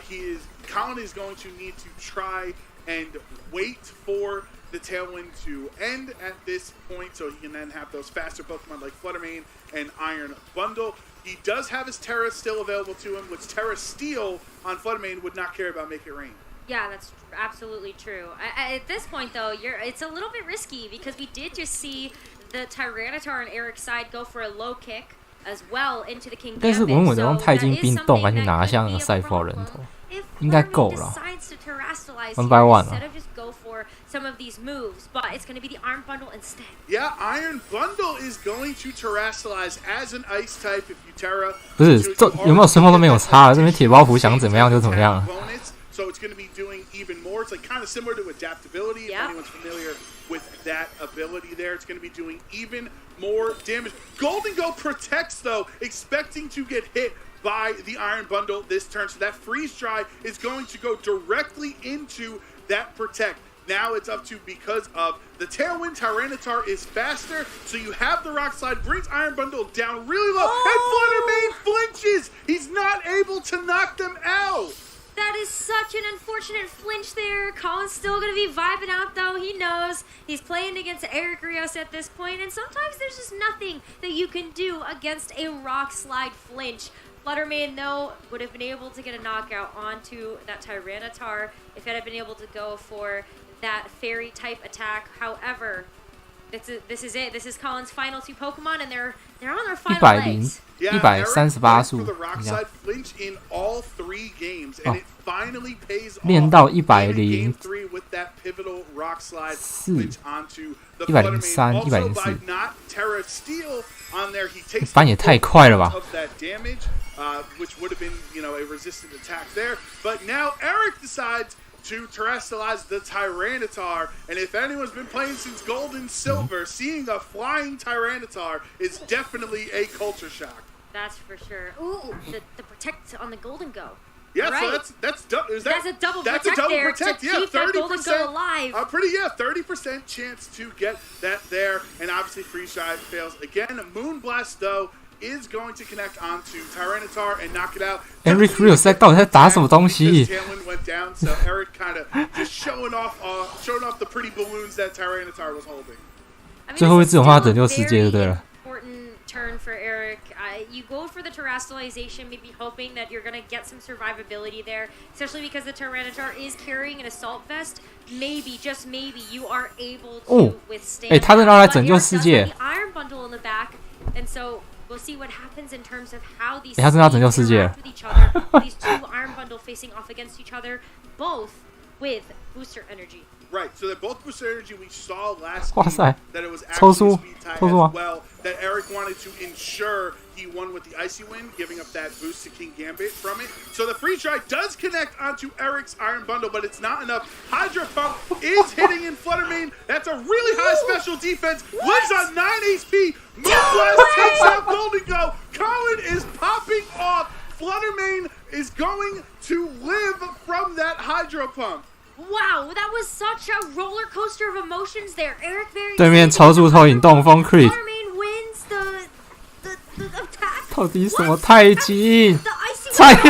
Colin is going to need to try and wait for the Tailwind to end at this point, so he can then have those faster Pokemon like Fluttermane and Iron Bundle. He does have his Terra still available to him, which Terra Steel on Fluttermane would not care about Make It Rain. Yeah, that's absolutely true. At this point, though, it's a little bit risky because we did just see the Tyranitar on Eric's side go for a low kick. as well into the King 应该是 Gambit. 稳稳的用 So 太晶 that 冰 is 冻来 something 去 that 拿 could 下 be 那个 a 赛佛人 problem 头， if 应该 Flutterman 够了。 decides to terrestrialize 1 here by 1 instead of just go for some of these moves, but it's going to be the Iron Bundle instead. Yeah, Iron Bundle is going to terrestrialize as an ice type if you Terra. 不是，这有没有身后都没有差，这边铁包袱想怎么样就怎么样。 So it's going to be doing even more. It's like kind of similar to adaptability. If anyone's familiar with that ability there, it's going to be doing even more damage. Golden Go protects though, expecting to get hit by the Iron Bundle this turn. So that freeze dry is going to go directly into that protect. Now it's up to, because of the Tailwind, Tyranitar is faster, so you have the Rock Slide, brings Iron Bundle down really low, and Fluttermane flinches! He's not able to knock them out! That is such an unfortunate flinch there. Colin's still going to be vibing out, though. He knows he's playing against Eric Rios at this point, and sometimes there's just nothing that you can do against a Rock Slide flinch. Fluttermane, though, would have been able to get a knockout onto that Tyranitar if it had been able to go for that fairy-type attack. However, this is it. This is Colin's final 2 Pokemon, and they're on their final legs. 138速，in all 3 games, and it finally pays off 练到104 game 3 with that pivotal rock slide flinch onto the Fluttermane. Also by not Terra Steel on there, he takes 翻也太快了吧 of that damage, which would have been, you know, a resistant attack there. But now Eric decides to terrestrialize the Tyranitar, and if anyone's been playing since Gold and Silver, seeing a flying Tyranitar is definitely a culture shock. That's for sure. Ooh, the protect on the Golden Go. Yeah, right. So that's a double protect there to yeah, keep that Golden Go alive. 30% chance to get that there, and obviously Freeze Drive fails again. Moonblast though is going to connect onto Tyranitar and knock it out. Eric Rios 到底在打什么东西 Tailwind went down, so Eric kind of just showing off the pretty balloons that Tyranitar was holding. 最后一次的话拯救世界就对了。Important turn for Eric. You go for the terrestrialization, maybe hoping that you're going to get some survivability there, especially because the Tyranitar is carrying an assault vest. Maybe, just maybe, you are able to withstand. 他真的要来拯救世界。 The Iron Bundle in the back, and so we'll see what happens in terms of how these 他真的要拯救世界。 interact with each other. These 2 Iron Bundle facing off against each other, both with booster energy. Right, so they're both booster energy. We saw last game that it was actually speed tie as 抽出 well. That Eric wanted to ensure he won with the Icy Wind, giving up that boost to King Gambit from it. So the Freeze Dry does connect onto Eric's Iron Bundle, but it's not enough. Hydro Pump is hitting in Fluttermane. That's a really high special defense. Lives on 9 HP. Moonblast takes out Golden Go. Colin is popping off. Fluttermane is going to live from that Hydro Pump. Wow, that was such a roller coaster of emotions there. Eric very 对面超速投影洞风 crit， Fluttermane wins the attack. 到底什么太极？ The icy Iron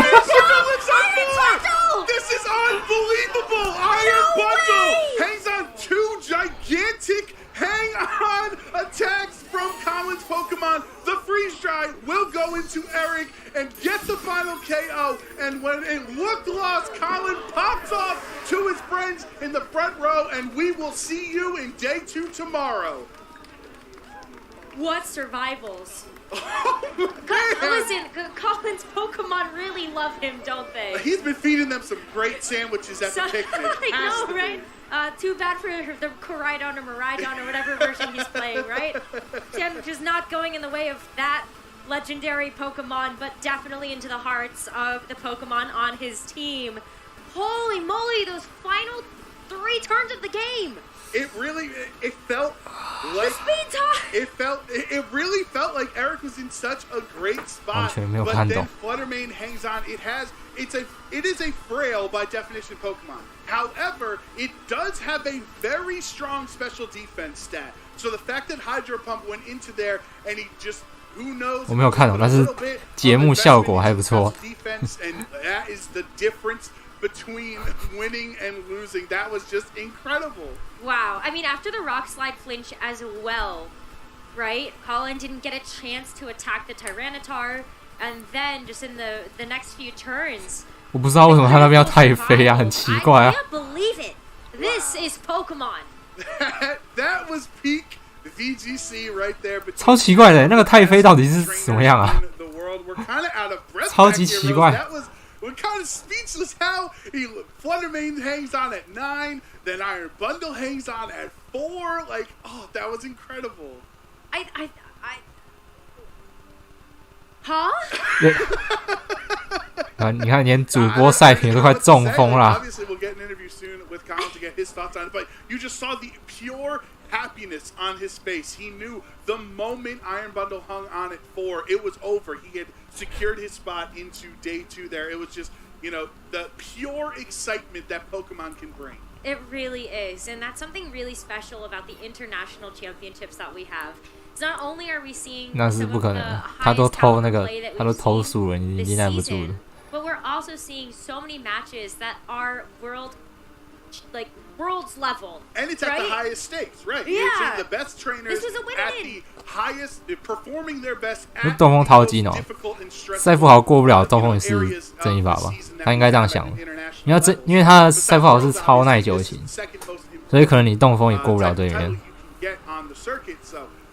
Bundle! This is unbelievable! Iron Bundle hangs on 2 gigantic hang-on attacks from Colin's Pokemon. The Freeze Dry will go into Eric and get the final KO. And when it looked lost, Colin pops off to his friends in the front row, and we will see you in day 2 tomorrow. What survivals? Listen, Colin's Pokemon really love him, don't they? He's been feeding them some great sandwiches at the picnic. I know, right? Too bad for the Koraidon or Miraidon or whatever version he's playing, right? Sandwiches not going in the way of that legendary Pokemon, but definitely into the hearts of the Pokemon on his team. Holy moly, those final 3 turns of the game! It felt like it really felt like Eric was in such a great spot. But then Fluttermane hangs on. It is a frail by definition Pokemon. However, it does have a very strong special defense stat. So the fact that Hydro Pump went into there and he just who knows 我没有看懂，但是节目效果还不错。 Defense, and that is the difference between winning and losing. That was just incredible. Wow. I mean, after the Rock Slide flinch as well, right? Colin didn't get a chance to attack the Tyranitar, and then just in the next few turns. 我不知道为什么他那边要太飞啊，很奇怪啊。 I can't believe it. This is Pokemon. That was peak VGC right there. 超奇怪的，那个太妃到底是什么样啊？超级奇怪。We're kind of speechless how Fluttermane hangs on at 9, then Iron Bundle hangs on at 4. Like, oh, that was incredible. Huh? 你看，连主播赛评都快中风了。 Obviously, we'll get an interview soon with Colin to get his thoughts on it, but you just saw the pure happiness on his face. He knew the moment Iron Bundle hung on at 4, it was over. He had secured his spot into day 2 there. It was just, the pure excitement that Pokemon can bring. It really is, and that's something really special about the international championships that we have. So not only are we seeing 那是不可能的，他都偷输了，你耐不住了。 But we're also seeing so many matches that are world's level. And it's at the highest stakes, right? Yeah. You're seeing the best trainers This was a at win-win. the highest, performing their best at 是东风淘金哦， 赛富豪过不了东风也是正义法吧？他应该这样想，因为他的赛富豪是超耐久型，所以可能你东风也过不了对面。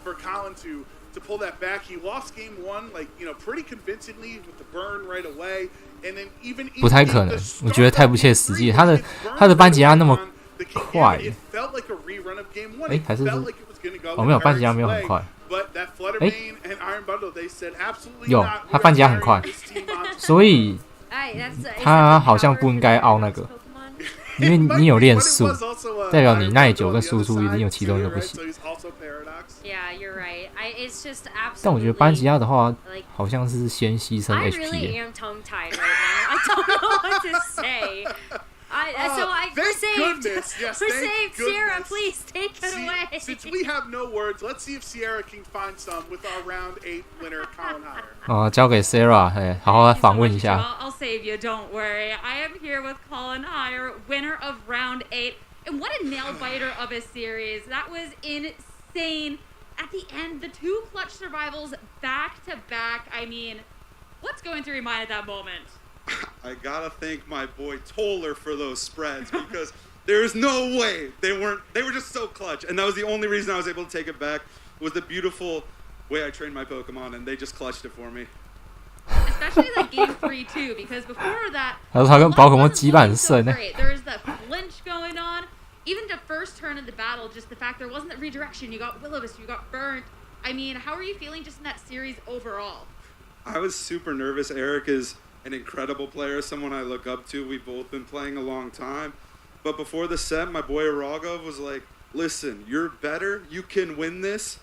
For Colin to pull that back, he lost game 1 pretty convincingly with the burn right away, and then even 不太可能，我觉得太不切实际。他的班吉拉那么快，还是没有班吉拉没有很快。有他班吉拉很快，所以他好像不应该凹那个。 因为你有练速，代表你耐久跟输出一定有其中一个不行。但我觉得班吉亚的话，好像是先牺牲 HP。We're saved. Sierra, please take it away. Since we have no words, let's see if Sierra can find some with our round 8 winner, Colin Hire. 哦，交给 Sarah， 好好访问一下。 I'll save you, don't worry. I am here with Colin Hire, winner of round 8. And what a nail biter of a series. That was insane. At the end, the 2 clutch survivals back to back. I mean, what's going through your mind at that moment? I gotta thank my boy Toller for those spreads because there's no way they were just so clutch, and that was the only reason I was able to take it back was the beautiful way I trained my Pokemon, and they just clutched it for me. Especially like game 3 too, because before that, 他跟宝可梦羁绊很深呢。 There's the flinch going on. Even the first turn of the battle, just the fact there wasn't that redirection. You got Will-O-Wisp, you got burnt. I mean, how are you feeling just in that series overall? I was super nervous. Eric is an incredible player, someone I look up to. We've both been playing a long time. But before the set, my boy Aragov was like, listen, you're better. You can win this.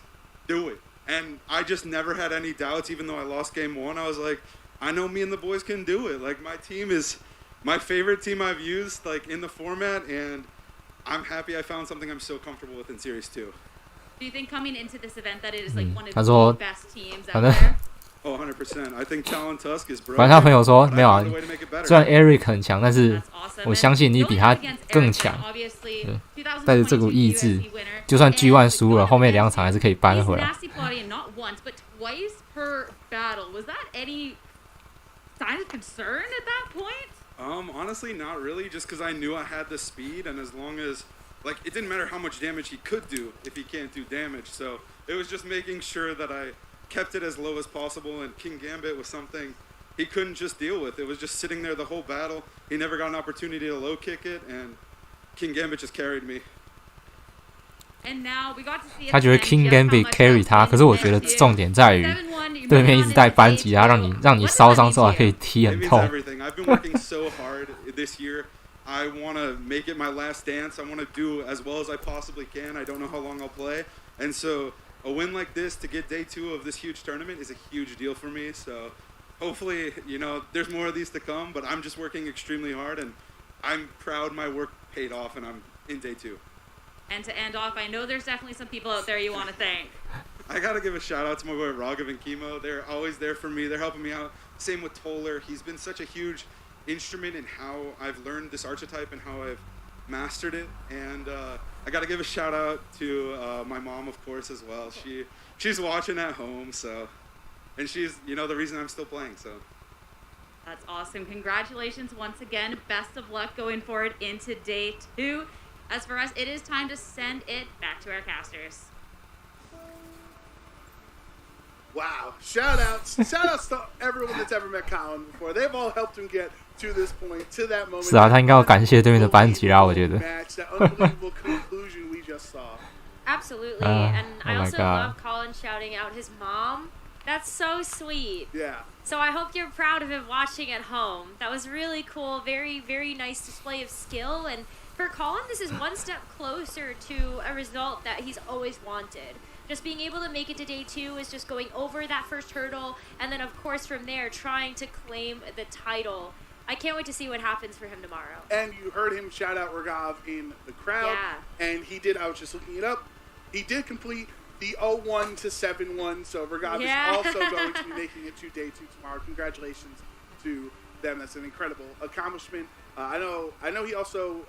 Do it. And I just never had any doubts, even though I lost game 1. I was like, I know me and the boys can do it. Like, my team is my favorite team I've used, like, in the format, and I'm happy I found something I'm so comfortable with in Series 2. Do you think coming into this event that it is like one of the best teams out there? Oh, 100%. I think Talon Tusk is broken. 反正他朋友说没有啊，虽然 Eric 很强，但是我相信你比他更强。对，带着这股意志，就算 G1 输了，后面2场还是可以扳回来。Not once, but twice per battle. Was that any sign of concern at that point? Honestly, not really. Just because I knew I had the speed, and as long as like it didn't matter how much damage he could do if he can't do damage. So it was just making sure that I kept it as low as possible, and King Gambit was something he couldn't just deal with. It was just sitting there the whole battle. He never got an opportunity to low kick it, and King Gambit just carried me. And now we got to see 他觉得 King Gambit carry 他，可是我觉得重点在于对面一直带班级，他让你烧伤之后还可以踢很痛。I've been working so hard this year. I want to make it my last dance. I want to do as well as I possibly can. I don't know how long I'll play, and so a win like this to get day 2 of this huge tournament is a huge deal for me. So hopefully, there's more of these to come, but I'm just working extremely hard, and I'm proud my work paid off, and I'm in day 2. And to end off, I know there's definitely some people out there you want to thank. I got to give a shout out to my boy Raghav and Chemo. They're always there for me. They're helping me out. Same with Toller. He's been such a huge instrument in how I've learned this archetype and how I've mastered it. And I got to give a shout out to my mom, of course, as well. She's watching at home, so, and she's the reason I'm still playing. So that's awesome. Congratulations once again. Best of luck going forward into day 2. As for us, it is time to send it back to our casters. Wow! Shoutouts to everyone that's ever met Colin before. They've all helped him get to this point, to that moment. 是啊，他应该要感谢对面的班级啦，我觉得。That unbelievable conclusion we just saw. Absolutely, and I also God. love Colin shouting out his mom. That's so sweet. Yeah. So I hope you're proud of him watching at home. That was really cool. Very, very nice display of skill. And for Colin, this is one step closer to a result that he's always wanted. Just being able to make it to day 2 is just going over that first hurdle. And then, of course, from there, trying to claim the title. I can't wait to see what happens for him tomorrow. And you heard him shout out Raghav in the crowd. Yeah. And he did, I was just looking it up, he did complete the 0-1 to 7-1, so Raghav is also going to be making it to day 2 tomorrow. Congratulations to them. That's an incredible accomplishment. I know he also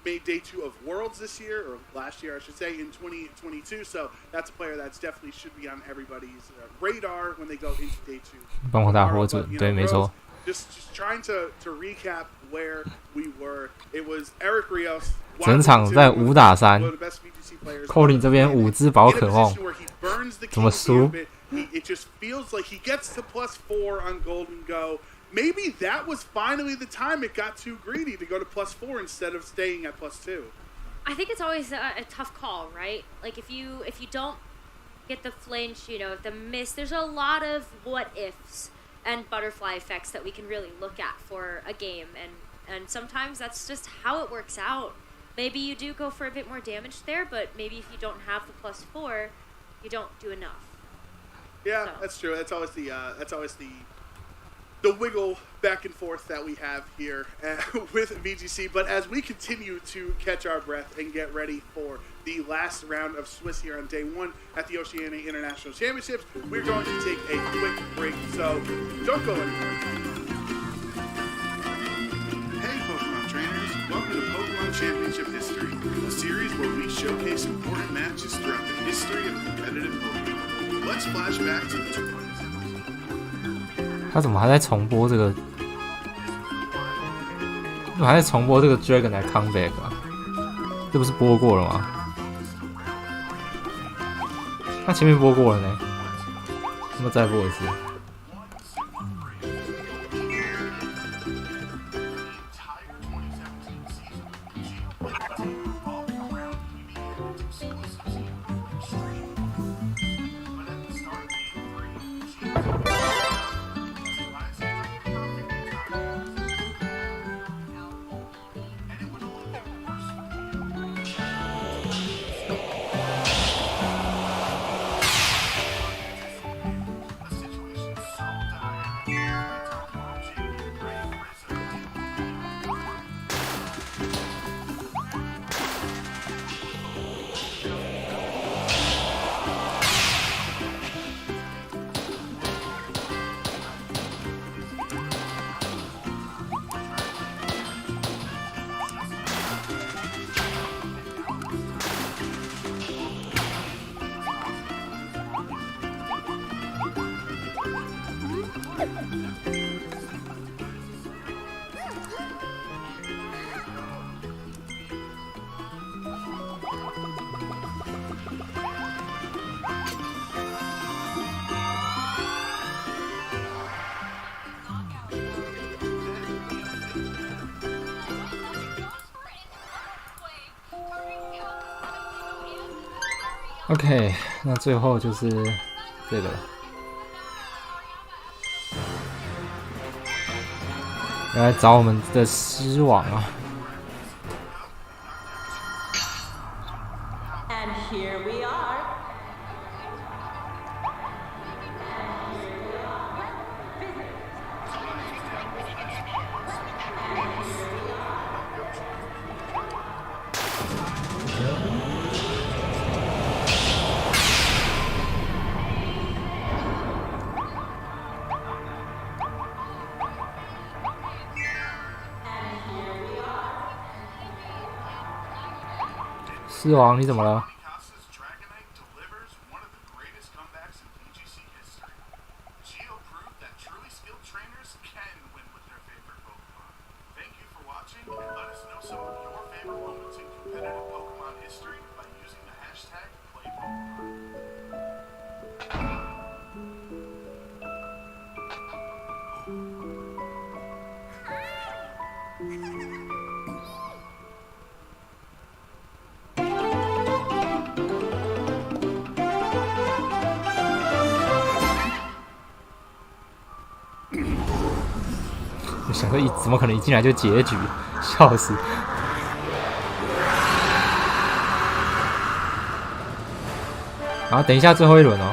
made day 2 of Worlds this year, or last year I should say, in 2022, so that's a player that's definitely should be on everybody's radar when they go into day 2. 帮我打火准，对，没错。Just trying to recap where we were. It was Eric Rios. 整场在5打3 ，Cody 这边5只宝可梦，怎么输？ It just feels like he gets to +4 on Golden Go. Maybe that was finally the time it got too greedy to go to +4 instead of staying at +2. I think it's always a tough call, right? Like if you don't get the flinch, you know, the miss, there's a lot of what ifs and butterfly effects that we can really look at for a game, and sometimes that's just how it works out. Maybe you do go for a bit more damage there, but maybe if you don't have the +4, you don't do enough. Yeah, that's true. That's always the wiggle back and forth that we have here with VGC. But as we continue to catch our breath and get ready for the last round of Swiss here on day 1 at the Oceania International Championships, we're going to take a quick break, so don't go anywhere. Hey Pokemon trainers, welcome to Pokemon Championship History, a series where we showcase important matches throughout the history of competitive Pokemon. Let's flash back to the 20s. 他怎么还在重播这个？怎么还在重播这个 Dragon 来 Comeback 啊？这不是播过了吗？他前面播过了呢，那么再播一次。OK， 那最后就是这个了。来找我们的狮王啊！ And here we are.狮王，你怎么了？ All 想说怎么可能一进来就结局，笑死。然后等一下最后一轮哦。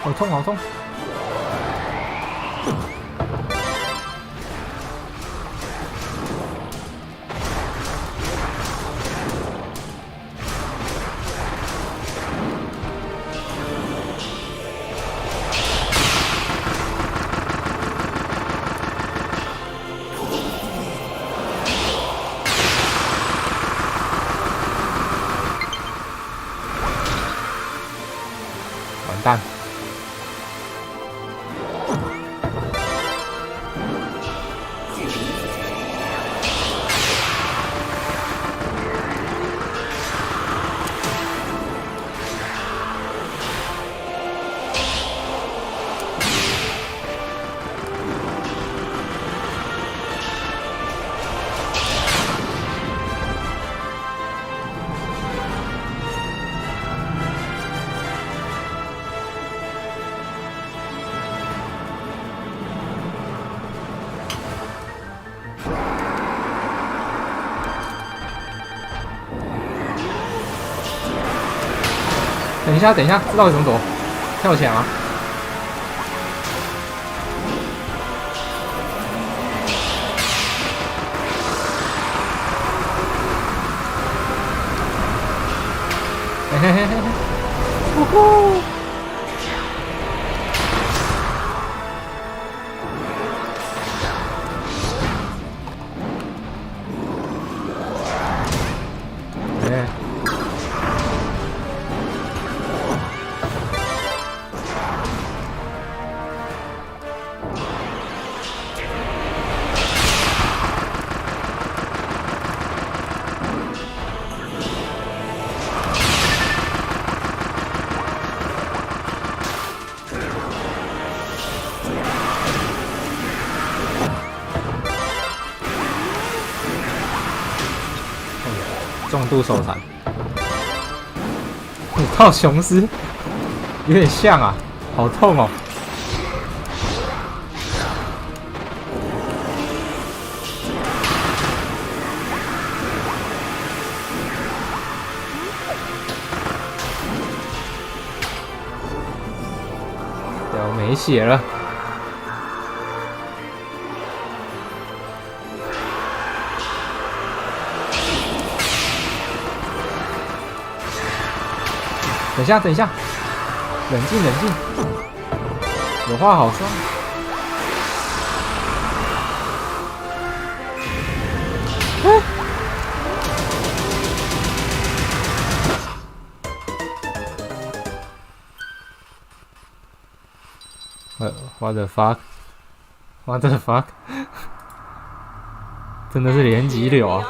好痛，好痛！完蛋！等一下，等一下，知道怎么躲？跳起来吗？嘿嘿嘿嘿嘿！呜呼！重度手残，五套雄狮有点像啊，好痛哦！对，我没血了。等一下，等一下，冷静冷静，有话好说。What the fuck? What the fuck? 真的是连击流啊！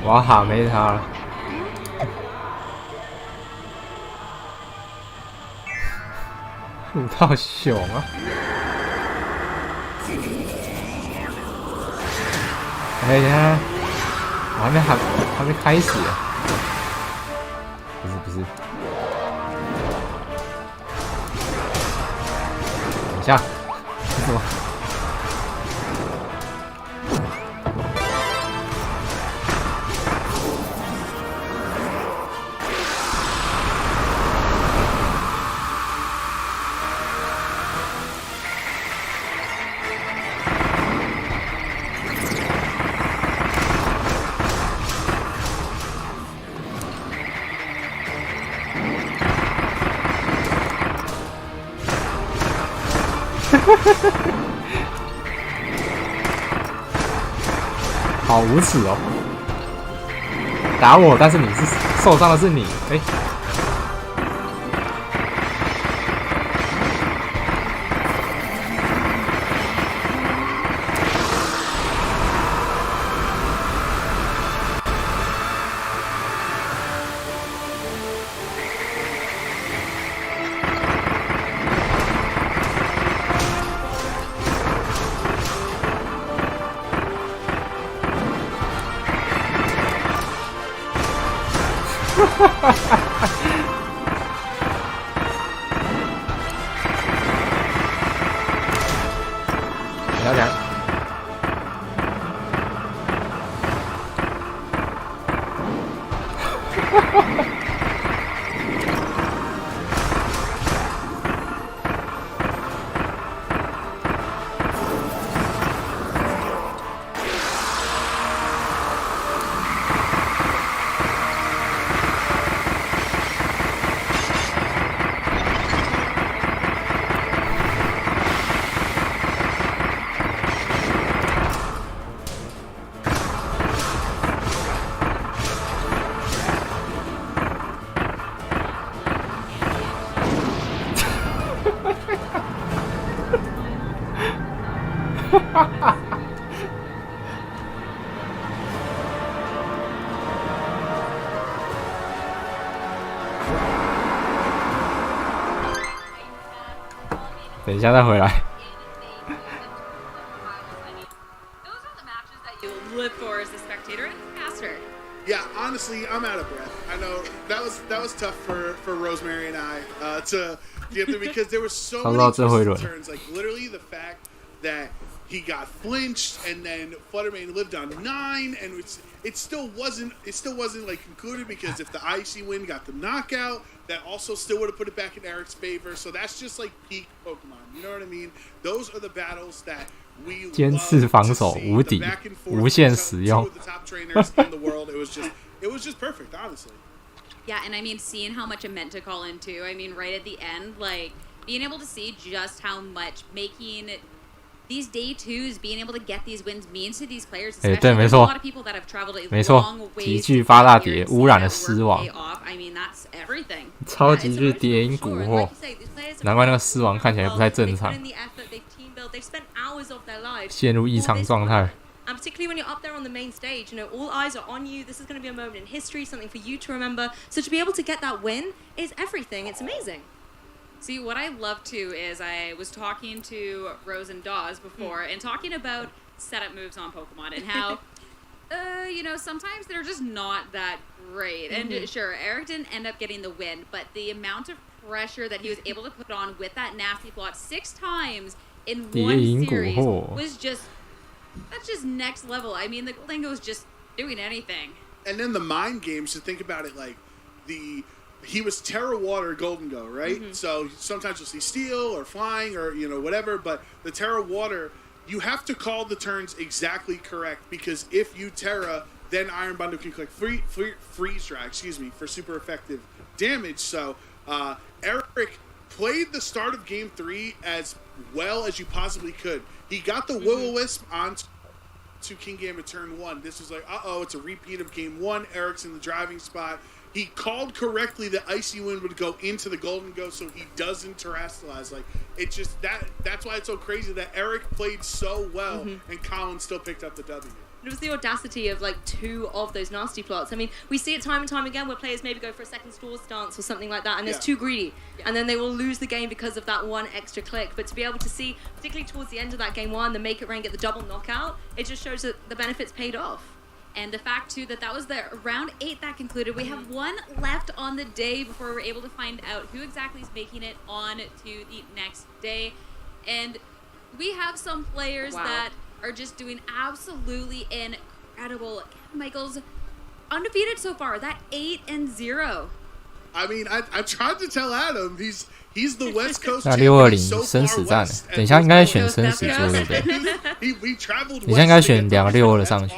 我要哈没他了。五套熊啊！哎呀，我还没开始啊！不是，等一下，什么？好无耻哦！打我，但是你是受伤的是你，哎。聊聊。等一下再回来。Live for as a spectator and caster. Yeah, honestly, I'm out of breath. I know that was tough for Rosemary and I to get through because there were so many turns. Like literally the fact that he got flinched and then Fluttermane lived on 9, and it still wasn't like concluded because if the IC win got the knockout, that also still would have put it back in Eric's favor. So that's just like peak Pokemon. You know what I mean? Those are the battles that we 尖刺防守无敌，无限使用。The top trainers in the world. It was just perfect, honestly. Yeah, and I mean, seeing how much it meant to call in too. I mean, right at the end, like being able to see just how much making these day 2s, being able to get these wins means to these players. 对，没错， a lot of people that have traveled a 没错， long ways 极具发大碟，污染了狮王。 I mean, that's everything. 超级具谍影蛊惑，难怪那个狮王看起来不太正常，陷入异常状态。 And particularly when you're up there on the main stage, you know, all eyes are on you. This is going to be a moment in history, something for you to remember. So to be able to get that win is everything. It's amazing. See, what I love too is I was talking to Rose and Dawes before and talking about setup moves on Pokemon and how, you know, sometimes they're just not that great. And sure, Eric didn't end up getting the win, but the amount of pressure that he was able to put on with that nasty plot 6 times in one series was just... That's just next level. I mean, the Glingo was just doing anything. And then the mind games, to think about it, like he was Terra Water Golden Go, right? So sometimes you'll see Steel or Flying or, you know, whatever, but the Terra Water, you have to call the turns exactly correct because if you Terra, then Iron Bundle can click Freeze Dry, for super effective damage. So Eric played the start of Game 3 as well as you possibly could. He got the Will-O-Wisp on to King Gambit turn 1. This was like, it's a repeat of Game 1. Eric's in the driving spot. He called correctly that Icy Wind would go into the Golden Go so he doesn't terrestrialize. Like, it's just that's why it's so crazy that Eric played so well and Colin still picked up the W. It was the audacity of like 2 of those nasty plots. I mean, we see it time and time again where players maybe go for a second stall stance or something like that and they're too greedy. And then they will lose the game because of that one extra click. But to be able to see, particularly towards the end of that Game 1, the Make It Rain get the double knockout, it just shows that the benefits paid off. And the fact, too, that was the round 8 that concluded. We have 1 left on the day before we're able to find out who exactly is making it on to the next day. And we have some players that are just doing absolutely incredible. Michael's undefeated so far. That 8-0. I mean, I tried to tell Adam he's the West Coast 那620生死战，等一下应该选生死桌，对不对？你现在应该选2个6-2的上去。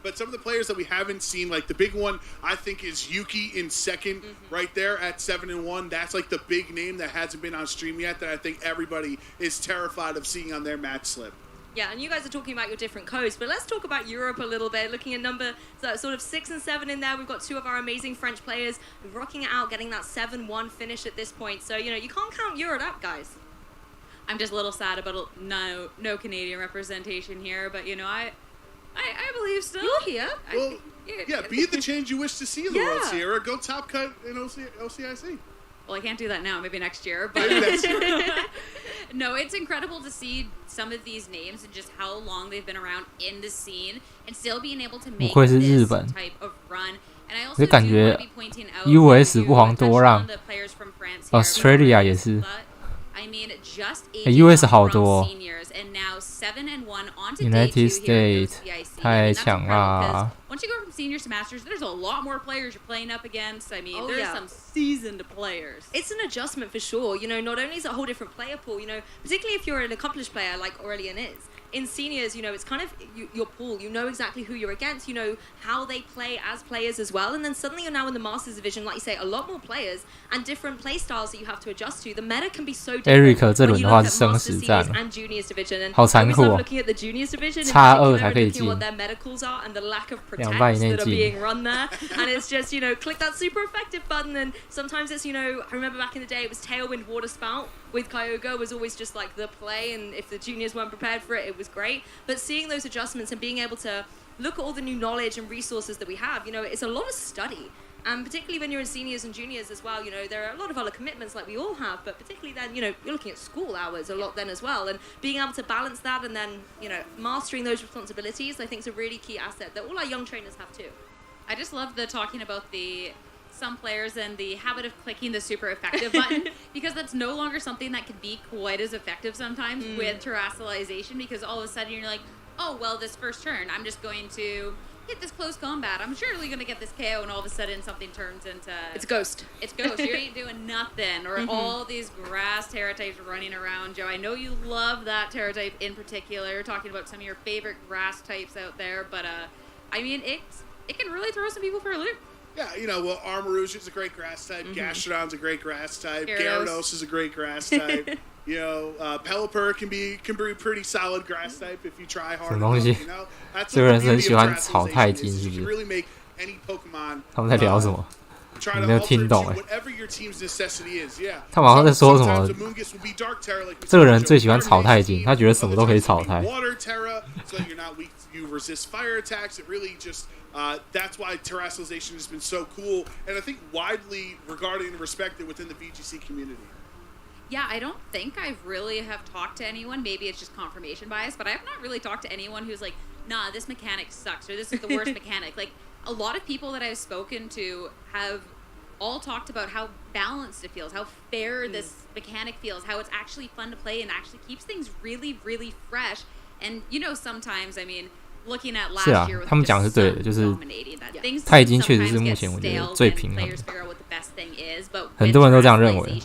But some of the players that we haven't seen, like the big one, I think is Yuki in second, right there at 7-1. That's like the big name that hasn't been on stream yet that I think everybody is terrified of seeing on their match slip. Yeah, and you guys are talking about your different codes, but let's talk about Europe a little bit. Looking at number sort of 6 and 7 in there, we've got 2 of our amazing French players rocking it out, getting that 7-1 finish at this point. So, you know, you can't count Europe out, guys. I'm just a little sad about no Canadian representation here, but, you know, I believe still. You're here. Well, yeah, be the change you wish to see in the world, Sierra. Go top cut in OCIC. Well, I can't do that now. Maybe next year. But maybe next year. No, it's incredible to see some of these names and just how long they've been around in the scene and still being able to make this type of run. And I also do want to be pointing out US 不遑多让 the players from France，Australia 也是。I mean, just US 好多 seniors and now 7-1 on to United Day 2 here States in OCIC. 太强啦 Once you go from seniors to masters, there's a lot more players you're playing up against. I mean, Oh, there's yeah. some seasoned players. It's an adjustment for sure. You know, not only is it a whole different player pool, you know, particularly if you're an accomplished player like Aurelian is. In seniors, you know, it's kind of your pool. You know exactly who you're against. You know how they play as players as well. And then suddenly you're now in the Masters division, like you say, a lot more players and different play styles that you have to adjust to. The meta can be so different. Eric 这轮的话是生死战，好残酷哦！差2才可以进，2败以内进。And it's just, you know, click that super effective button. And sometimes it's, you know, I remember back in the day it was Tailwind Water Spout with Kyogre was always just like the play. And if the juniors weren't prepared for it, it was great. But seeing those adjustments and being able to look at all the new knowledge and resources that we have, you know, it's a lot of study. And particularly when you're in seniors and juniors as well, you know, there are a lot of other commitments like we all have, but particularly then, you know, you're looking at school hours a lot then as well. And being able to balance that and then, you know, mastering those responsibilities, I think is a really key asset that all our young trainers have too. I just love the talking about some players and the habit of clicking the super effective button because that's no longer something that can be quite as effective sometimes with terrestrialization because all of a sudden you're like, oh, well, this first turn, I'm just going to hit this close combat. I'm surely going to get this KO, and all of a sudden something turns into... It's Ghost. It's Ghost. You ain't doing nothing. Or all these grass Terra types running around. Joe, I know you love that Terra type in particular, talking about some of your favorite grass types out there, but, I mean, it can really throw some people for a loop. Yeah, you know, well, Armarouge is a great grass type. Gastrodon's a great grass type. Gyarados is a great grass type. You know, Pelipper can be pretty solid grass type if you try hard enough. You know, that's the beauty of terrestrialization is you can really make any Pokemon. 他们在聊什么？我没有听懂哎。 Whatever your team's necessity is, yeah. 他们好像在说什么？这个人最喜欢草太金，他觉得什么都可以草太。 Water Terra, so you're not weak. You resist fire attacks. It really just that's why terrestrialization has been so cool, and I think widely regarded and respected within the VGC community. Yeah, I don't think I really have talked to anyone. Maybe it's just confirmation bias, but I have not really talked to anyone who's like, nah, this mechanic sucks, or this is the worst mechanic. Like, a lot of people that I've spoken to have all talked about how balanced it feels, how fair this mechanic feels, how it's actually fun to play and actually keeps things really, really fresh. And, you know, sometimes, I mean, looking at last year with 他们讲是对的，就是钛金确实是目前我觉得最平衡的，很多人都这样认为。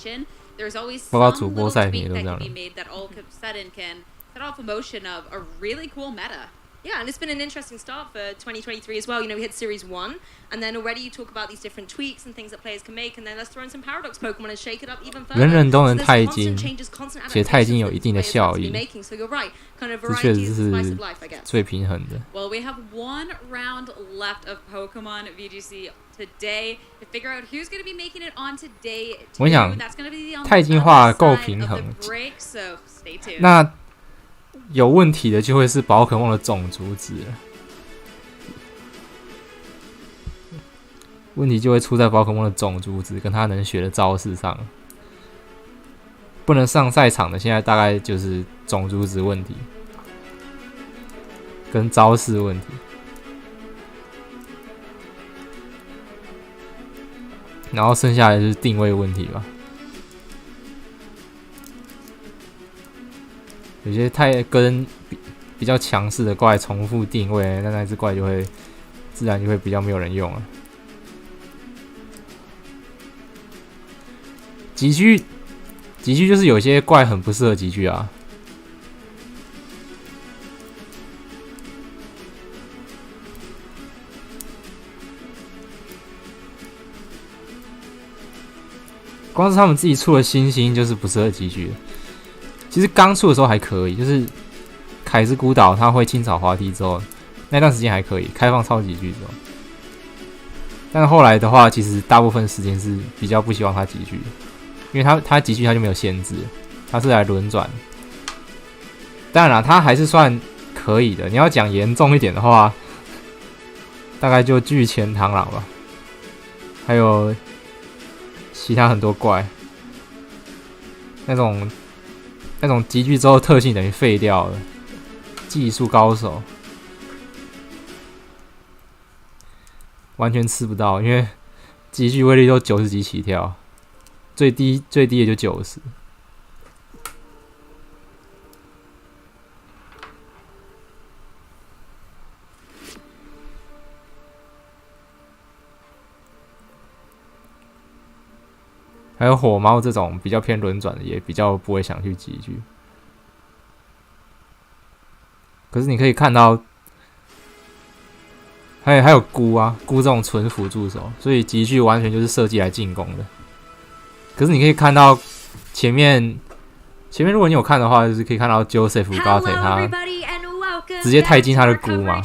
There's always some little tweak that can be made that all of a sudden can set off a motion of a really cool meta. Yeah, and it's been an interesting start for 2023 as well. You know, we had Series 1, and then already you talk about these different tweaks and things that players can make, and then let's throw in some Paradox Pokemon and shake it up even further. 人人都能钛金，且钛金有一定的效益，这确实是最平衡的。 Well, we have one round left of Pokemon VGC today to figure out who's going to be making it on today. 我想 That's going to be on 钛金化够平衡， so stay tuned. 那有问题的就会是宝可梦的种族值了，问题就会出在宝可梦的种族值跟他能学的招式上。不能上赛场的，现在大概就是种族值问题跟招式问题，然后剩下的就是定位问题吧。 有些太跟比较强势的怪重复定位，那只怪就会自然就会比较没有人用了。集聚就是有些怪很不适合集聚啊。光是他们自己出的新星就是不适合集聚的。 其实刚出的时候还可以，就是凯之孤岛它会清草滑梯之后，那段时间还可以开放超级剧之后，但是后来的话，其实大部分时间是比较不希望它集聚，因为它集聚它就没有限制，它是来轮转。当然啦，它还是算可以的。你要讲严重一点的话，大概就巨前螳螂吧，还有其他很多怪，那种那种集聚之后特性等于废掉了。技术高手完全吃不到，因为集聚威力都90几起跳，最低也就90。还有火猫这种比较偏轮转的，也比较不会想去集聚。可是你可以看到，还有孤这种纯辅助手，所以集聚完全就是设计来进攻的。可是你可以看到前面如果你有看的话，就是可以看到 Joseph Gate 他直接太进他的孤嘛，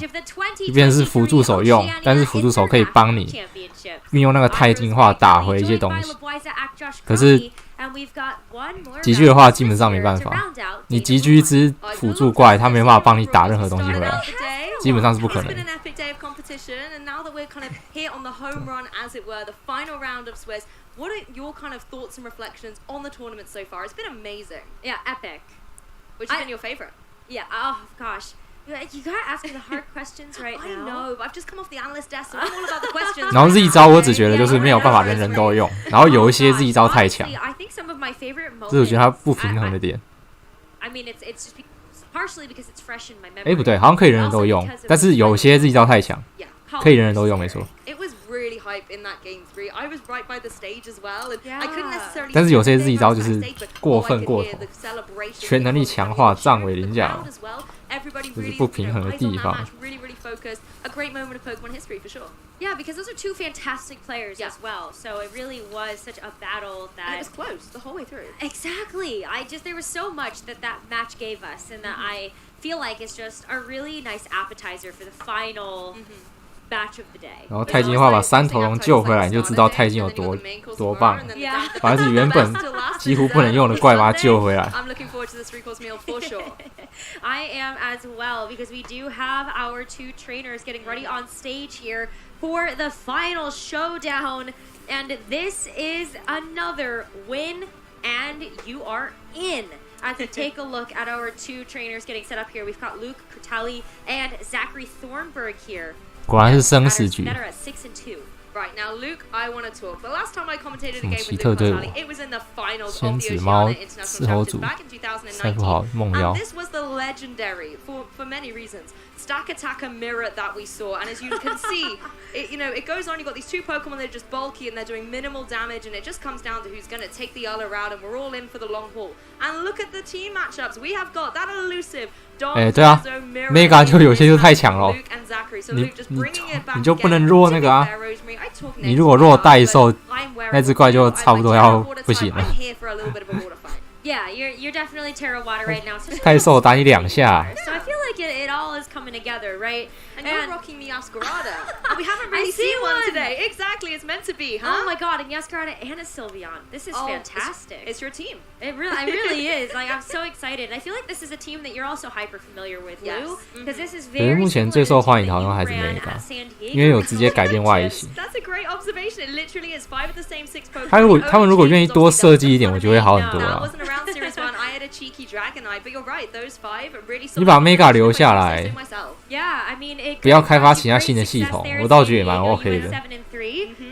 即便是辅助手用，但是辅助手可以帮你运用那个太进化打回一些东西。可是集聚的话基本上没办法，你集聚一只辅助怪，他没办法帮你打任何东西回来，基本上是不可能。What are your kind of thoughts and reflections on the tournament so far? It's been amazing. Yeah, epic. Which has been your favorite? Yeah, oh gosh. You gotta ask me the hard questions right now. I know, but I've just come off the analyst desk, so I'm all about the questions. 然后Z招我只觉得就是没有办法人人都用，然后有一些Z招太强，这是我觉得它不平衡的点。I mean, it's just partially because it's fresh in my memory. 不对，好像可以人人都用，但是有些Z招太强，可以人人都用，没错。It was really hype in that game 3. I was right by the stage as well, and I couldn't necessarily. 但是有些Z招就是过分过头，全能力强化藏尾凌驾，这是不平衡的地方。A great moment of Pokemon history for sure. Yeah, because those are two fantastic players as well. So it really was such a battle that and it was close the whole way through. Exactly. There was so much that match gave us, and that I feel like it's just a really nice appetizer for the final batch of the day. 然后太金话把3头龙救回来，你就知道太金有多棒了。把自己原本几乎不能用的怪把它救回来。I'm looking forward to this 3-course meal for sure. I am as well, because we do have our 2 trainers getting ready on stage here for the final showdown, and this is another win and you are in. As we take a look at our 2 trainers getting set up here, we've got Luke Kurtali and Zachary Thornburg here. 果然是生死局。 Right, now Luke, I want to talk. The last time I commentated a game with Luke Kurtali, it was in the finals of the Oceania International Championship back in 2019. And this was the legendary, for many reasons, stack attacker mirror that we saw. And as you can see, it goes on. You've got these 2 Pokemon that are just bulky and they're doing minimal damage, and it just comes down to who's going to take the other route, and we're all in for the long haul. And look at the team matchups. We have got that elusive Donzo Mirror, Mega 就有些就太强了，你就不能弱那个啊。你如果弱代兽，那只怪就差不多要不行了。Yeah, you're definitely Terra Water right now. 代兽打你2下。So I feel like it all is coming together, right? And you're rocking the Yaskarada. We haven't really seen one today. Exactly, it's meant to be, huh? Oh my god, and Yaskarada and a Sylveon. This is fantastic. It's your team. It really is. Like, I'm so excited. And I feel like this is a team that you're also hyper familiar with, Lou. Because this is very 目前最受欢迎的好像还是 Mega， 因为有直接改变外形。That's a great observation. It literally is 5 of the same 6 Pokemon. 他们如果愿意多设计一点，我觉得会好很多啦。你把 Mega 留下来，不要开发其他新的系统，我倒觉得也蛮 OK 的。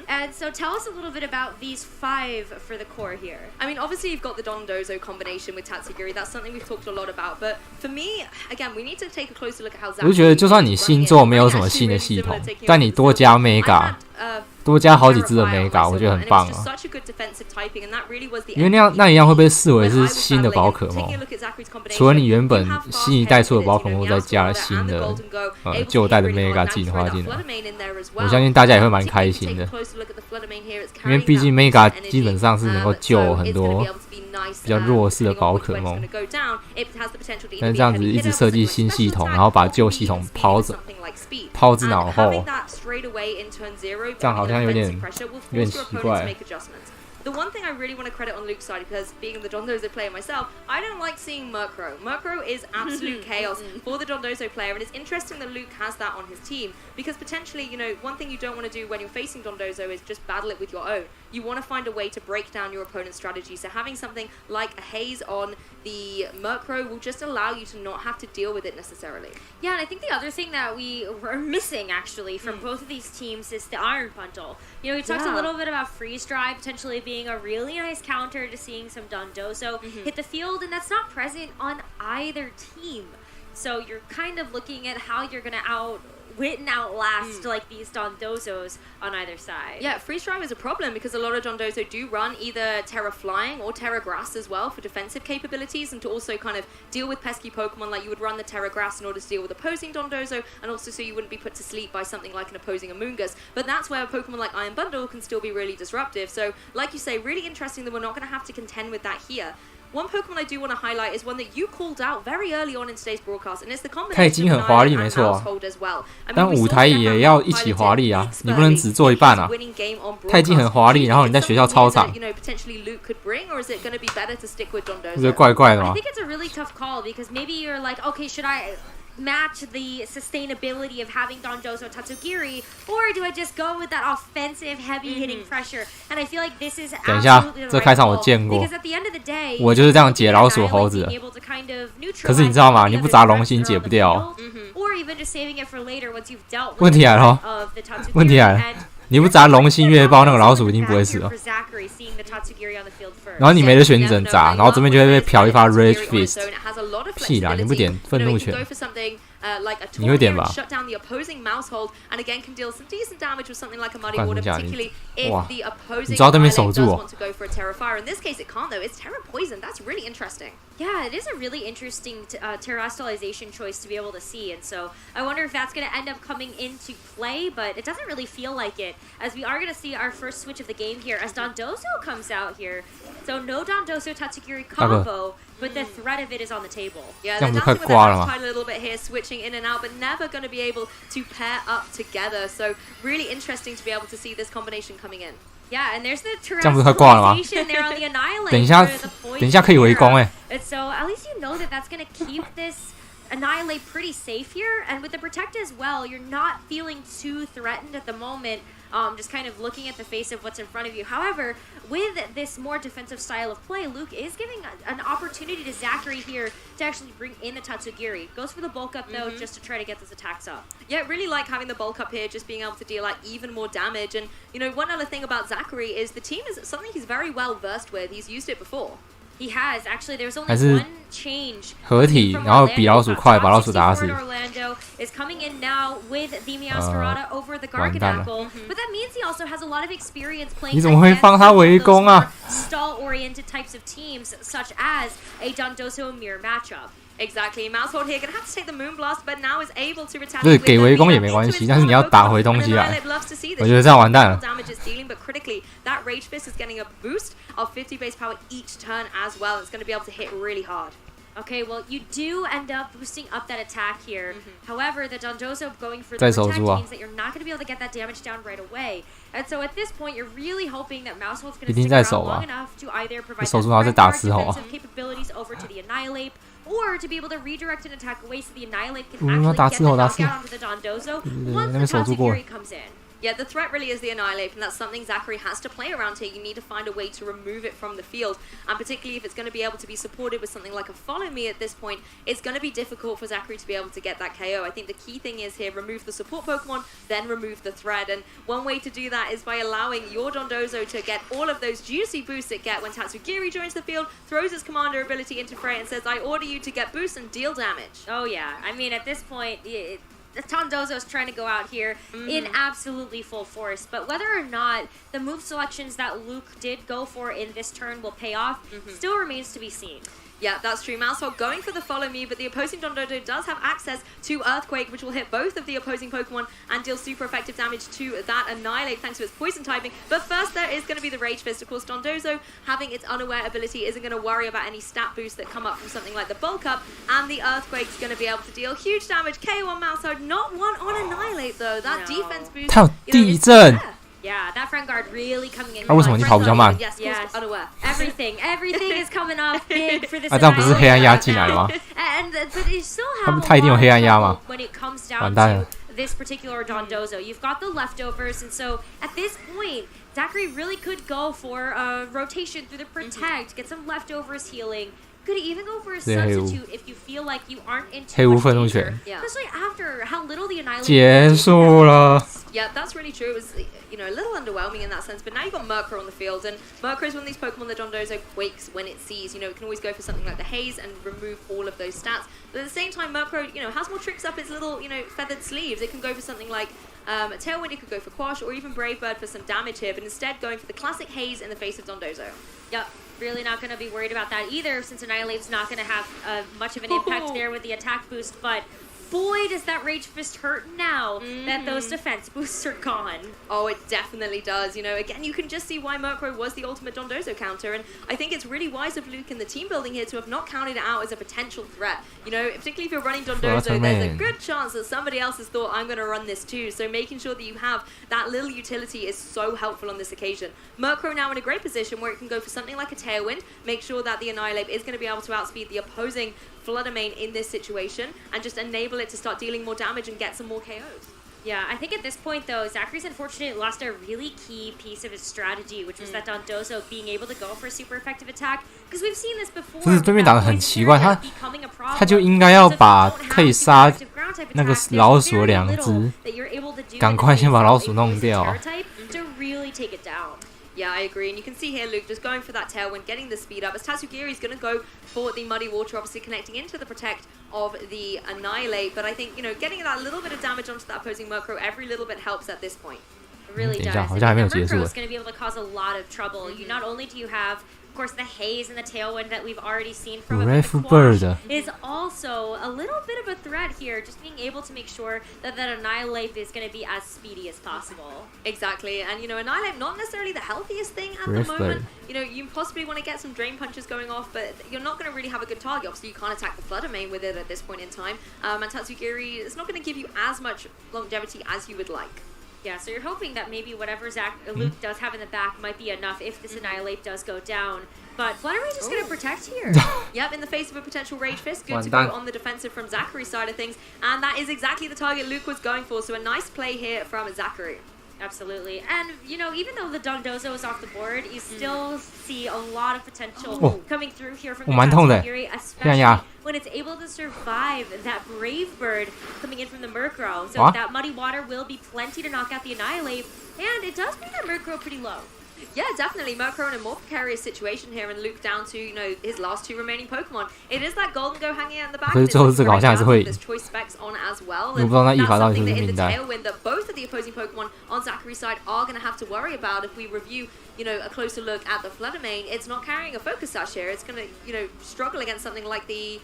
And so tell us a little bit about these 5 for the core here. I mean, obviously you've got the Dondozo combination with Tatsugiri. That's something we've talked a lot about. But for me, again, we need to take a closer look at how Zach. 我就觉得，就算你星座没有什么新的系统，但你多加 Mega， 多加好几只的 Mega， 我觉得很棒啊。因为那一样会被视为是新的宝可梦，除了你原本新一代出的宝可梦再加了新的旧代的 Mega 进化进来，我相信大家也会蛮开心的。因为毕竟 Mega 基本上是能够救很多比较弱势的宝可梦，但是这样子一直设计新系统，然后把旧系统抛之脑后，这样好像有点奇怪。The one thing I really want to credit on Luke's side, because being the Dondozo player myself, I don't like seeing Murkrow. Murkrow is absolute chaos for the Dondozo player, and it's interesting that Luke has that on his team, because potentially, you know, one thing you don't want to do when you're facing Dondozo is just battle it with your own. You want to find a way to break down your opponent's strategy, so having something like a haze on the Murkrow will just allow you to not have to deal with it necessarily. Yeah, and I think the other thing that we were missing actually from both of these teams is the Iron Bundle. You know, we talked a little bit about Freeze Drive potentially being a really nice counter to seeing some Dondozo hit the field, and that's not present on either team. So you're kind of looking at how you're going to outwit and outlast like these Dondozos on either side. Yeah, Freeze Drive is a problem because a lot of Dondozo do run either Terra Flying or Terra Grass as well for defensive capabilities, and to also kind of deal with pesky Pokemon, like you would run the Terra Grass in order to deal with opposing Dondozo, and also so you wouldn't be put to sleep by something like an opposing Amoonguss. But that's where a Pokemon like Iron Bundle can still be really disruptive. So, like you say, really interesting that we're not going to have to contend with that here. One Pokemon I do want to highlight is one that you called out very early on in today's broadcast, and it's the combination 它已经很华丽，没错啊。但舞台也要一起华丽啊，你不能只做一半啊。它已经很华丽，然后你在学校操场，我觉得怪怪的嘛。I think it's a really tough call because maybe you're like, okay, should I match the sustainability of having Dondozo Tatsugiri, or do I just go with that offensive heavy hitting pressure? And I feel like this is 等一下， absolutely the 这 right 开场我 call 见过， because at the end of the day, 我就是这样解老鼠猴子的。可是你知道吗？你不砸龙心解不掉。 or even just saving it for later once you've dealt with 问题来了， of the Tatsugiri 问题来了。你不砸龙心月爆，那个老鼠一定不会死哦。然后你没得选，你只能砸，然后这边就会被瞟一发 Rage Fist。屁啦，你不点愤怒拳，你会点吧？哇，你抓对面守住哦。Yeah, it is a really interesting terrestrialization choice to be able to see, and so I wonder if that's going to end up coming into play, but it doesn't really feel like it, as we are going to see our first switch of the game here as Dondozo comes out here. So no Dondozo Tatsugiri combo, but the threat of it is on the table. Yeah, they're dancing with their hands quite a little bit here, switching in and out, but never going to be able to pair up together. So really interesting to be able to see this combination coming in. Yeah, and there's the terrestrialization there on the Annihilate. 等一下可以围攻哎。 And so at least you know that that's going to keep this Annihilate pretty safe here, and with the Protect as well, you're not feeling too threatened at the moment. Just kind of looking at the face of what's in front of you. However, with this more defensive style of play, Luke is giving an opportunity to Zachary here to actually bring in the Tatsugiri. Goes for the bulk up though, just to try to get those attacks up. Yeah, really like having the bulk up here, just being able to deal like even more damage. And you know, one other thing about Zachary is the team is something he's very well versed with. He's used it before. He has. Actually, there's only one change. 合体，然后比老鼠快，把老鼠打死。 Orlando is coming in now with the Meowscarada over the Garganacl, but that means he also has a lot of experience playing 你怎么会帮他围攻啊 stall-oriented types of teams, such as a Dondozo mirror matchup. Exactly, Mousehold here gonna have to take the Moonblast, but now is able to retaliate. 不是给围攻也没关系，但是你要打回东西来。我觉得这样完蛋了。 Damage is dealing, but critically, that Rage Fist is getting a boost of 50 base power each turn as well. It's going to be able to hit really hard. Okay, well, you do end up boosting up that attack here. However, the Dondozo going for the protect means that you're not going to be able to get that damage down right away. And so at this point, you're really hoping that Mousehold's going to stick around long enough to either provide defensive capabilities over to the Annihilate, or to be able to redirect an attack away so the Annihilate can actually get the knockout onto the Dondozo once the Tatsugiri comes in. Yeah, the threat really is the Annihilate, and that's something Zachary has to play around here. You need to find a way to remove it from the field, and particularly if it's going to be able to be supported with something like a Follow Me at this point, it's going to be difficult for Zachary to be able to get that KO. I think the key thing is here, remove the support Pokemon, then remove the threat, and one way to do that is by allowing your Dondozo to get all of those juicy boosts it get when Tatsugiri joins the field, throws his commander ability into fray, and says, I order you to get boosts and deal damage. Oh yeah, I mean at this point, the Dondozo is trying to go out here in absolutely full force, but whether or not the move selections that Luke did go for in this turn will pay off still remains to be seen. Yeah, that's true. Mousehold going for the Follow Me, but the opposing Dondozo does have access to Earthquake, which will hit both of the opposing Pokemon and deal super effective damage to that Annihilate thanks to its poison typing. But first there is going to be the Rage Fist. Of course, Dondozo, having its unaware ability, isn't going to worry about any stat boosts that come up from something like the Bulk Up, and the Earthquake's going to be able to deal huge damage. KO on Mousehold, not one on Annihilate though. That defense boost, 它有地震。Yeah, that front guard really coming in. 为什么你跑比较慢 Yes, everything is coming up big for this. 这样不是黑暗压进来了吗？ But it still have 他一定有黑暗压吗？ when it comes down 完蛋了。 to this particular Dondozo. You've got the leftovers, and so at this point, Zachary really could go for a rotation through the protect, get some leftovers healing. Could even go for a substitute if you feel like you aren't in too much danger. Especially after how little the Annihilation 结束了。 Yeah, that's really true. It was, a little underwhelming in that sense. But now you've got Murkrow on the field, and Murkrow is one of these Pokemon that Dondozo quakes when it sees. It can always go for something like the Haze and remove all of those stats. But at the same time, Murkrow, has more tricks up its little, feathered sleeves. It can go for something like a Tailwind, it could go for Quash, or even Brave Bird for some damage here, but instead going for the classic Haze in the face of Dondozo. Yep. Really not going to be worried about that either, since Annihilate's not going to have much of an impact there with the attack boost, but boy, does that Rage Fist hurt now that those defense boosts are gone. Oh, it definitely does. Again, you can just see why Murkrow was the ultimate Dondozo counter, and I think it's really wise of Luke and the team building here to have not counted it out as a potential threat. Particularly if you're running Dondozo, there's a good chance that somebody else has thought, I'm going to run this too, so making sure that you have that little utility is so helpful on this occasion. Murkrow now in a great position where it can go for something like a Tailwind, make sure that the Annihilate is going to be able to outspeed the opposing Fluttermane in this situation, and just enable it to start dealing more damage and get some more KOs. Yeah, I think at this point, though, Zachary's unfortunately lost a really key piece of his strategy, which was that Dondozo being able to go for a super effective attack. Because we've seen this before. 就是对面打得很奇怪，他就应该要把可以杀那个老鼠的2只，赶快先把老鼠弄掉。 To really take it down. Yeah, I agree. And you can see here Luke just going for that Tailwind, getting the speed up. As Tatsugiri is going to go for the Muddy Water, obviously connecting into the Protect of the Annihilate. But I think, getting that little bit of damage onto that opposing Murkrow, every little bit helps at this point. It really does. Murkrow is going to be able to cause a lot of trouble. Not only do you have, of course, the Haze and the Tailwind that we've already seen from him, is also a little bit of a threat here, just being able to make sure that Annihilate is going to be as speedy as possible. Exactly, and Annihilate not necessarily the healthiest thing at the moment. You possibly want to get some Drain Punches going off, but you're not going to really have a good target. Obviously, you can't attack the Fluttermane with it at this point in time, and Tatsugiri is not going to give you as much longevity as you would like. Yeah, so you're hoping that maybe whatever Luke does have in the back might be enough if this Annihilate does go down. But Fluttermane is going to protect here. Yep, in the face of a potential Rage Fist. Good to go on the defensive from Zachary's side of things. And that is exactly the target Luke was going for. So a nice play here from Zachary. Absolutely. And, even though the Dondozo is off the board, you still see a lot of potential coming through here from the Tatsugiri, especially when it's able to survive that Brave Bird coming in from the Murkrow. So that Muddy Water will be plenty to knock out the Annihilate, and it does bring that Murkrow pretty low. Yeah, definitely. Murkrow in a more precarious situation here, and Luke down to, his last 2 remaining Pokemon. It is that Golden Go hanging out in the back. There's choice specs on as well. And that's something that in the Tailwind that both of the opposing Pokemon on Zachary's side are going to have to worry about. If we review, a closer look at the Fluttermane, it's not carrying a Focus Sash here. It's going to, struggle against something like the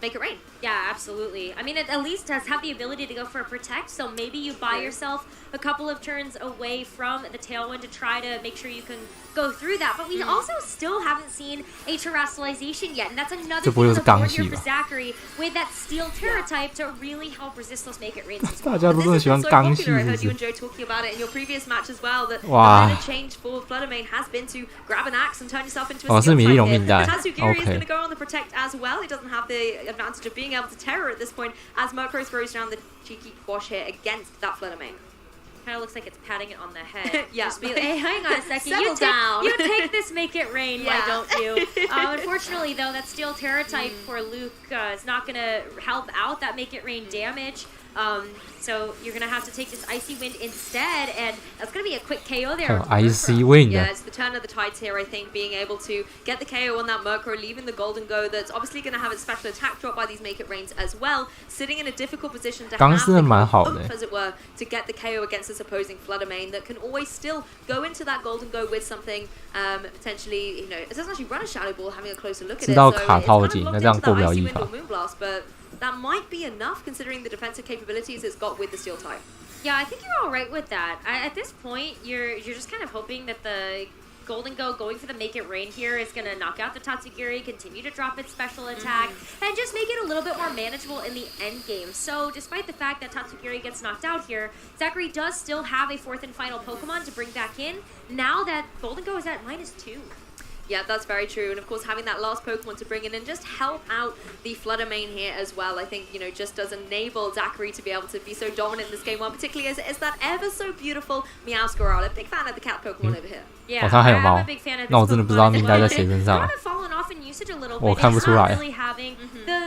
Make It Rain. Yeah, absolutely. I mean, it at least does have the ability to go for a Protect, so maybe you buy yourself a couple of turns away from the Tailwind to try to make sure you can go through that. But we also still haven't seen a Terrestrialization yet, and that's another thing on the board here for Zachary with that Steel Terra type to really help resist those Make It Rains as well. This is so popular. I heard you enjoy talking about it in your previous match as well, that the meta change for Fluttermane has been to grab an axe and turn yourself into a Steel type. Tatsugiri is going to go on the Protect as well. He doesn't have the advantage of being able to Terror at this point, as Murkrow throws down the cheeky Quash here against that Fluttermane. Kind of looks like it's patting it on the head. Yeah. Just be like, hey, hang on a second. Settle down. You take this Make It Rain, why don't you? Unfortunately, though, that Steel Terra type for Luke is not going to help out that Make It Rain damage. So you're going to have to take this Icy Wind instead, and that's going to be a quick KO there. Icy Wind. Yeah, it's the turn of the tides here, I think, being able to get the KO on that Murkrow, leaving the Golden Go that's obviously going to have its special attack drop by these Make It Rains as well, sitting in a difficult position to have the oomph, as it were, to get the KO against this opposing Fluttermane that can always still go into that Golden Go with something, potentially, it doesn't actually run a Shadow Ball, having a closer look at it, so it's kind of locked into that Icy Wind or Moonblast, but that might be enough considering the defensive capabilities it's got with the Steel type. Yeah, I think you're all right with that. At this point, you're just kind of hoping that the Golden Go going for the Make It Rain here is going to knock out the Tatsugiri, continue to drop its special attack, and just make it a little bit more manageable in the end game. So despite the fact that Tatsugiri gets knocked out here, Zachary does still have a 4th and final Pokemon to bring back in, now that Golden Go is at -2. Yeah, that's very true. And of course, having that last Pokemon to bring in and just help out the Flutter main here as well, I think, just does enable Zachary to be able to be so dominant in this game one, particularly as that ever so beautiful Meowscarada. Big fan of the cat Pokemon over here. Yeah, 它还有猫 I'm a big fan of 那我真的不知道命带在谁身上 kind of fallen off in usage a little bit. 我看不出来 It's not really having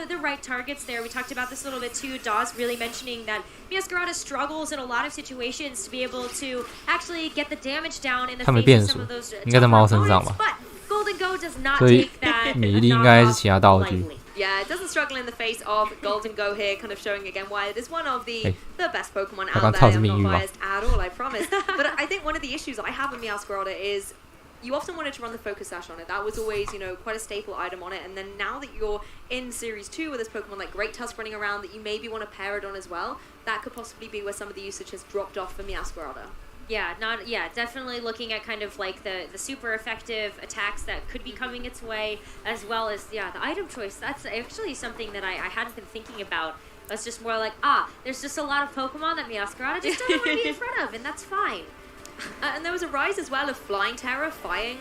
the right targets there. We talked about this a little bit too. Dawes really mentioning that Meowscarada struggles in a lot of situations to be able to actually get the damage down in the 它没 face 变 of 数 some of those 应该在猫身上吧 but Golden Go does not 所以 take that 米粒应该是其他道具 Yeah, it doesn't struggle in the face of Golden Go here, kind of showing again why it is one of the best Pokemon out there. I'm not biased at all, I promise. But I think one of the issues I have with Meowscarada is you often wanted to run the Focus Sash on it. That was always, quite a staple item on it. And then now that you're in Series 2 with this Pokemon like Great Tusk running around that you maybe want to pair it on as well, that could possibly be where some of the usage has dropped off for Meowscarada. Yeah, definitely looking at kind of like the super effective attacks that could be coming its way, as well as, the item choice. That's actually something that I hadn't been thinking about. That's just more like, there's just a lot of Pokemon that Meowscarada just doesn't want to be in front of, and that's fine. And there was a rise as well of Flying Terror, Fire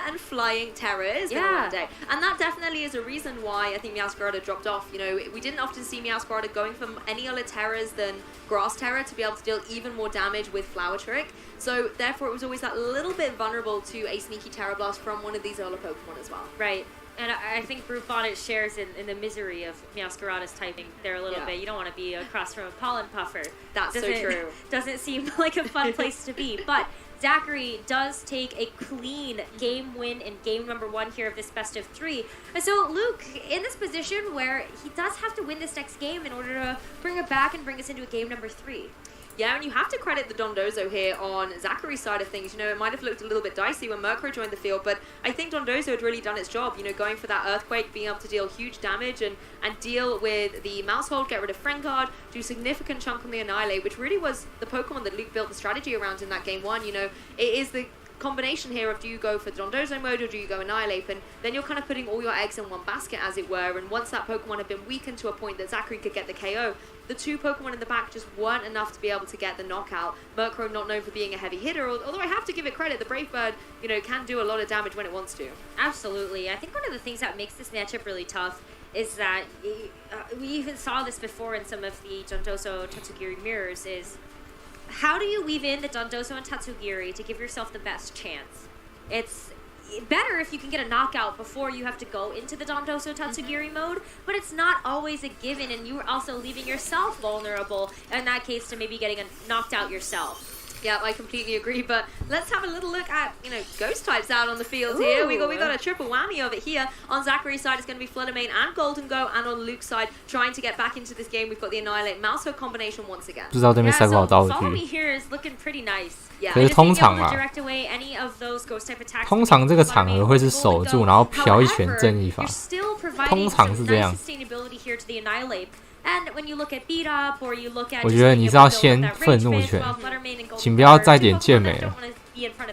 and Flying Terrors one day. And that definitely is a reason why I think Meowscarada dropped off. We didn't often see Meowscarada going for any other terrors than Grass Terror to be able to deal even more damage with Flower Trick. So therefore it was always that little bit vulnerable to a sneaky Terra Blast from one of these other Pokemon as well. Right. And I think Brute Bonnet shares in the misery of Meowscarada's typing there a little bit. You don't want to be across from a Pollen Puffer. That's so true. Doesn't seem like a fun place to be. But Zachary does take a clean game win in game number 1 here of this best of 3. And so Luke, in this position where he does have to win this next game in order to bring it back and bring us into a game number 3. Yeah, and you have to credit the Dondozo here on Zachary's side of things. It might have looked a little bit dicey when Murkrow joined the field, but I think Dondozo had really done its job, going for that Earthquake, being able to deal huge damage and deal with the Mouse Hold, get rid of Friend Guard, do a significant chunk on the Annihilate, which really was the Pokemon that Luke built the strategy around in that game 1. It is the combination here of do you go for the Dondozo mode or do you go Annihilate, and then you're kind of putting all your eggs in one basket, as it were, and once that Pokemon had been weakened to a point that Zachary could get the KO, the 2 Pokemon in the back just weren't enough to be able to get the knockout. Murkrow not known for being a heavy hitter, although I have to give it credit, the Brave Bird, can do a lot of damage when it wants to. Absolutely. I think one of the things that makes this matchup really tough is that we even saw this before in some of the Dondozo Tatsugiri mirrors is how do you weave in the Dondozo and Tatsugiri to give yourself the best chance? It's better if you can get a knockout before you have to go into the Dondozo Tatsugiri mode, but it's not always a given, and you're also leaving yourself vulnerable in that case to maybe getting knocked out yourself. Yeah, I completely agree, but let's have a little look at, ghost types out on the field here. We got a triple whammy of it here. On Zachary's side, it's going to be Flutter Mane and Golden Go, and on Luke's side, trying to get back into this game, we've got the Annihilate Mouse Hold combination once again. 不知道对面赛过好道具 Follow Me here is looking pretty nice. 可是通常啊， direct away any of those ghost type attacks. 通常这个场合会是守住，然后飘一拳正义法，通常是这样。 And when you look at beat up or you look at 我觉得你是要先愤怒拳，请不要再点健美了。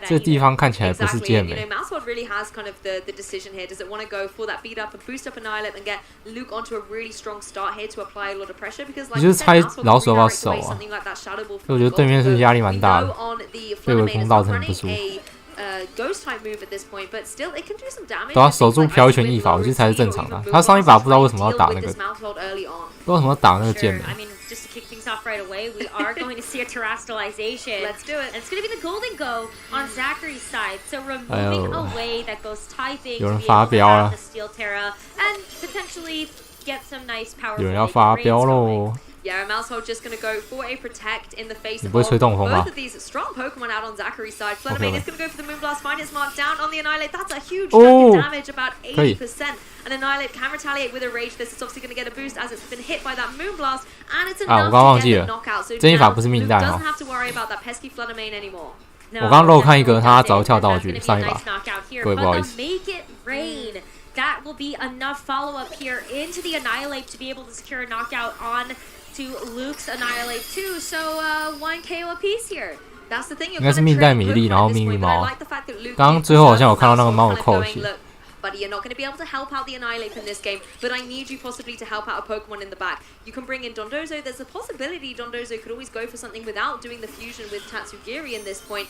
这地方看起来不是健美。Mousehold really has kind of the decision here. Does it want to go for that beat up and boost up Annihilate and get Luke onto a really strong start here to apply a lot of pressure? Because like 你就是猜老鼠要不要守啊？我觉得对面是压力蛮大的，对围攻造成很不舒服。 Ghost type move at this point, but still it can do some damage. 对啊，守住飘一拳一法，我觉得才是正常的。他上一把不知道为什么要打那个，不知道为什么要打那个健美。 I mean, just to kick things off right away, we are going to see a terastallization. Let's do it. And it's going to be the Golden Go on Zachary's side. So removing away that ghost typing to be able to have the Steel Terra and potentially get some nice power. 有人要发飙喽！ Yeah, Mousehold just going to go for a protect in the face of 你不会吹动风吗？ both of these strong Pokemon out on Zachary's side. Flutter Mane is going to go for the Moonblast, find its mark down on the Annihilate. That's a huge chunk of damage, about 80%. And Annihilate can retaliate with a Rage Fist. It's obviously going to get a boost as it's been hit by that Moonblast, and it's enough to get the knockout. So now Luke doesn't have to worry about that pesky Flutter Mane anymore. 我刚漏看一个他早跳道具，上一把，各位不好意思。 Make it rain. That will be enough follow-up here into the Annihilate to be able to secure a knockout on to Luke's Annihilate too. So 1 KO apiece here. 应该是命带米粒，然后命运猫。刚刚最后好像有看到那个猫有扣血。Buddy, you're not going to be able to help out the Annihilate in this game, but I need you possibly to help out a Pokemon in the back. You can bring in Dondozo. There's a possibility Dondozo could always go for something without doing the fusion with Tatsugiri in this point.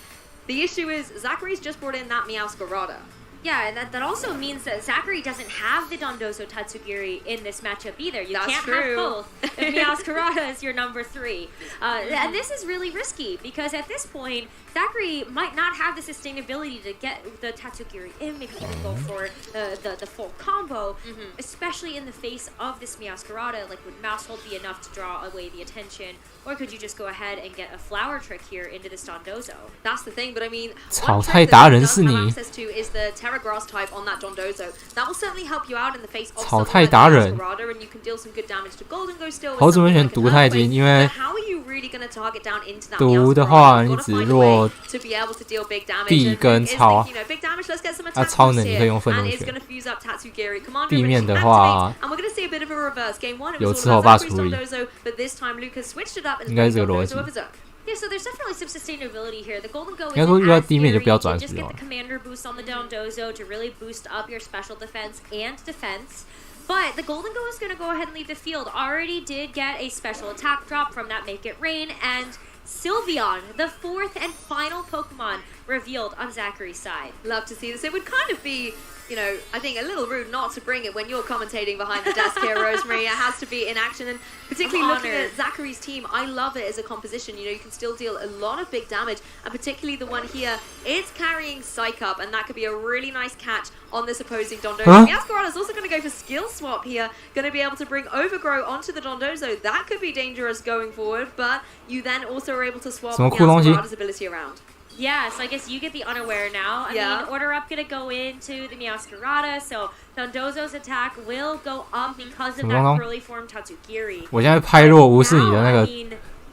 The issue is Zachary's just brought in that Meowscarada. Yeah, and that also means that Zachary doesn't have the Dondozo Tatsugiri in this matchup either. You can't have both. If Meowscarada is your number 3. And this is really risky because at this point, Zachary might not have the sustainability to get the Tatsugiri in, maybe even go for the full combo, especially in the face of this Meowscarada. Like, would Mousehold be enough to draw away the attention? Or could you just go ahead and get a flower trick here into this Dondozo? That's the thing, but I mean, 炒菜达人是你。 access to is the Terra Grass type on that Dondozo. That will certainly help you out in the face of 炒菜达人。 and you can deal some good damage to Golden Go still. 我怎么选毒太金？因为 how are you really going to target down into that 毒的话，你只弱 to be able to deal big damage. 地跟超。 big damage, let's get some 啊，超能你可以用愤怒拳。地面的话，有伺候霸处理。应该是这个逻辑。 Yeah, so there's definitely some sustainability here. The Golden Go is 应该说遇到地面就不要转死 just get the commander boost on the Dondozo to really boost up your special defense and defense. But the Golden Go is going to go ahead and leave the field. Already did get a special attack drop from that Make It Rain, and Sylveon, the 4th and final Pokemon revealed on Zachary's side. Love to see this. It would kind of be, you know, I think a little rude not to bring it when you're commentating behind the desk here, Rosemary. It has to be in action, and particularly looking at Zachary's team, I love it as a composition. You know, you can still deal a lot of big damage, and particularly the one here, it's carrying Psych Up, and that could be a really nice catch on this opposing Dondozo. Meowscarada is also going to go for Skill Swap here, going to be able to bring Overgrow onto the Dondozo. That could be dangerous going forward, but you then also are able to swap Meowscarada's ability around. Yeah, so I guess you get the Unaware now. I mean, Order Up gonna go into the Meowscarada, so Dondozo's attack will go up because of that early form Tatsugiri. 我现在拍弱无视你的那个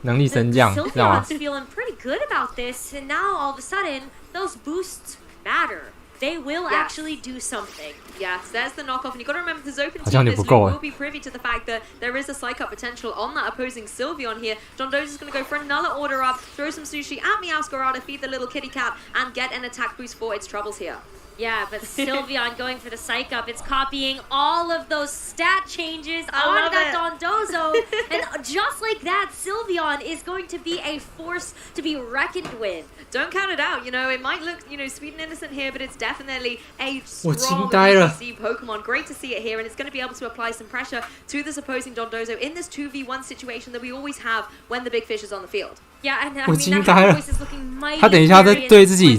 能力升降，知道吗 Sylveon's feeling pretty good about this, and now all of a sudden, those boosts matter. They will actually do something. Yes, there's the knockoff, and you've got to remember the Zoken team will be privy to the fact that there is a Psych Up potential on that opposing Sylveon here. Dondozo's going to go for another Order Up, throw some sushi at Meowscarada, feed the little kitty cat, and get an attack boost for its troubles here. Yeah, but Sylveon going for the Psych Up, it's copying all of those stat changes on that Dondozo. And just like that, Sylveon is going to be a force to be reckoned with. Don't count it out, you know, it might look, you know, sweet and innocent here, but it's definitely a strong VGC Pokemon. Great to see it here, and it's going to be able to apply some pressure to this opposing Dondozo in this 2v1 situation that we always have when the big fish is on the field. Yeah, and I mean, that voice is looking mighty 他等一下再对自己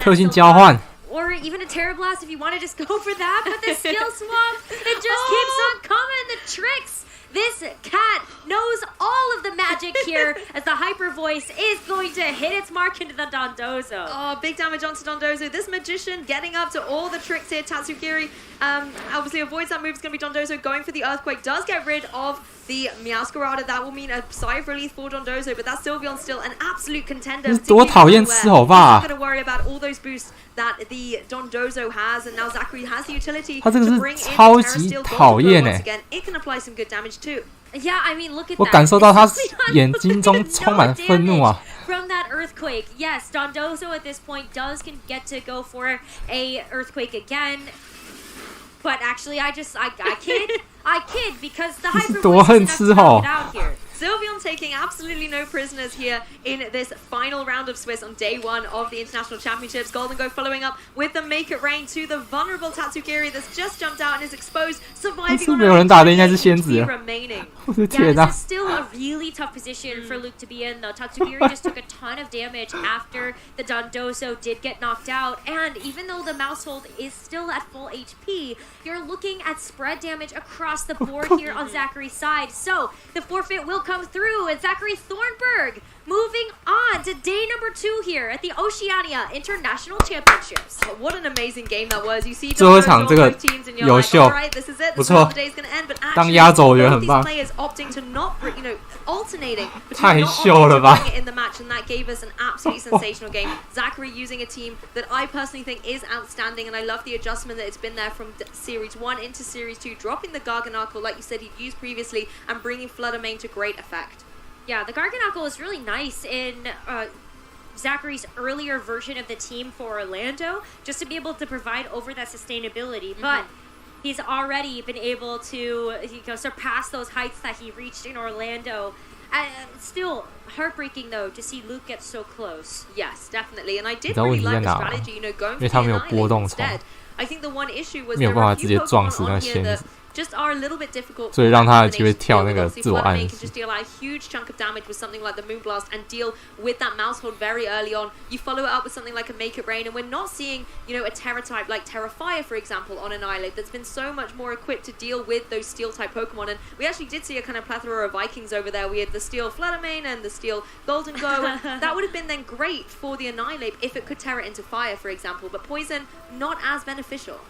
特性交换。 Or even a Terra Blast if you want to just go for that, but the Skill Swap, it just keeps on coming, the tricks. This cat knows all of the magic here as the Hyper Voice is going to hit its mark into the Dondozo. Oh, big damage onto Dondozo. This Magician getting up to all the tricks here. Tatsugiri obviously avoids that move. It's going to be Dondozo going for the Earthquake. Does get rid of the Meowscarada. That will mean a sigh of relief for Dondozo, but that Sylveon's still an absolute contender. 多讨厌伺候吧 Not going to worry about all those boosts that the Dondozo has, and now Zachary has the utility 他这个 to 是 bring in 超级讨厌 once again. It can apply some good damage too. Yeah, I mean, look at that. 我感受到他眼睛中充满愤怒啊 From that Earthquake, yes, Dondozo at this point can get to go for a Earthquake again. But actually, I kid because the Hyper Voice is enough to knock it out here. Sylveon taking absolutely no prisoners here in this final round of Swiss on day 1 of the International Championships. Golden Go following up with the Make It Rain to the vulnerable Tatsugiri that's just jumped out and is exposed, surviving on remaining. Yeah, this is still a really tough position for Luke to be in, though. Tatsugiri just took a ton of damage after the Dondozo did get knocked out, and even though the Mousehold is still at full HP, you're looking at spread damage across the board here on Zachary's side. So the forfeit will come through, and Zachary Thornburg moving on to day number 2 here at the Oceania International Championships. Oh, what an amazing game that was. You see 最后一场这个优秀，不错。当压轴我觉得很棒。太秀了吧 in the match, and that gave us an absolutely sensational game. Zachary using a team that I personally think is outstanding, and I love the adjustment that it's been there from Series 1 into Series 2, dropping the Garganacl like you said he'd used previously, and bringing Fluttermane to great effect. Yeah, the Garganacl is really nice in Zachary's earlier version of the team for Orlando, just to be able to provide over that sustainability. But he's already been able to surpass those heights that he reached in Orlando. Still heartbreaking though to see Luke get so close. Yes, definitely. And I did really like the strategy, going for the Annihilate instead. I think the one issue was there were a few Pokemon on here that just are a little bit difficult. 所以让他有机会跳那个自我暗示。 can just deal a huge chunk of damage with something like the Moonblast and deal with that mouse hold very early on. You follow it up with something like a Make It Rain, and we're not seeing, a Terra type like Terra Fire, for example, on Annihilate that's been so much more equipped to deal with those Steel type Pokemon. And we actually did see a kind of plethora of Vikings over there. We had the Steel Fluttermane and the Steel Golden Go. And that would have been then great for the Annihilate if it could Terra into Fire, for example. But Poison, not as beneficial.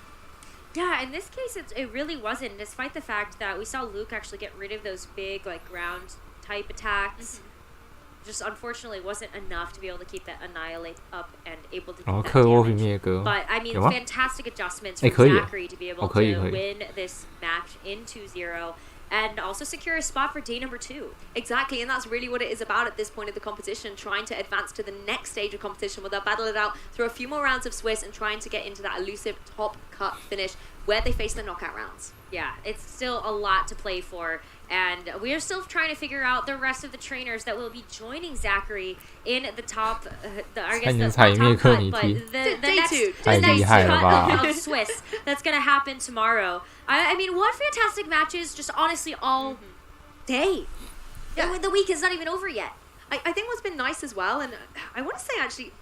Yeah, in this case, it really wasn't, despite the fact that we saw Luke actually get rid of those big, ground-type attacks. Just unfortunately wasn't enough to be able to keep that Annihilate up and able to do that damage. But, I mean, fantastic adjustments from Zachary to be able to win this match in 2-0. And also secure a spot for day number 2. Exactly, and that's really what it is about at this point of the competition, trying to advance to the next stage of competition where they'll battle it out through a few more rounds of Swiss and trying to get into that elusive top cut finish where they face the knockout rounds. Yeah, it's still a lot to play for, and we are still trying to figure out the rest of the trainers that will be joining Zachary in the top, the next cut of Swiss that's going to happen tomorrow. I mean, what fantastic matches, just honestly all day. Yeah. The week is not even over yet. I think what's been nice as well, and I want to say actually,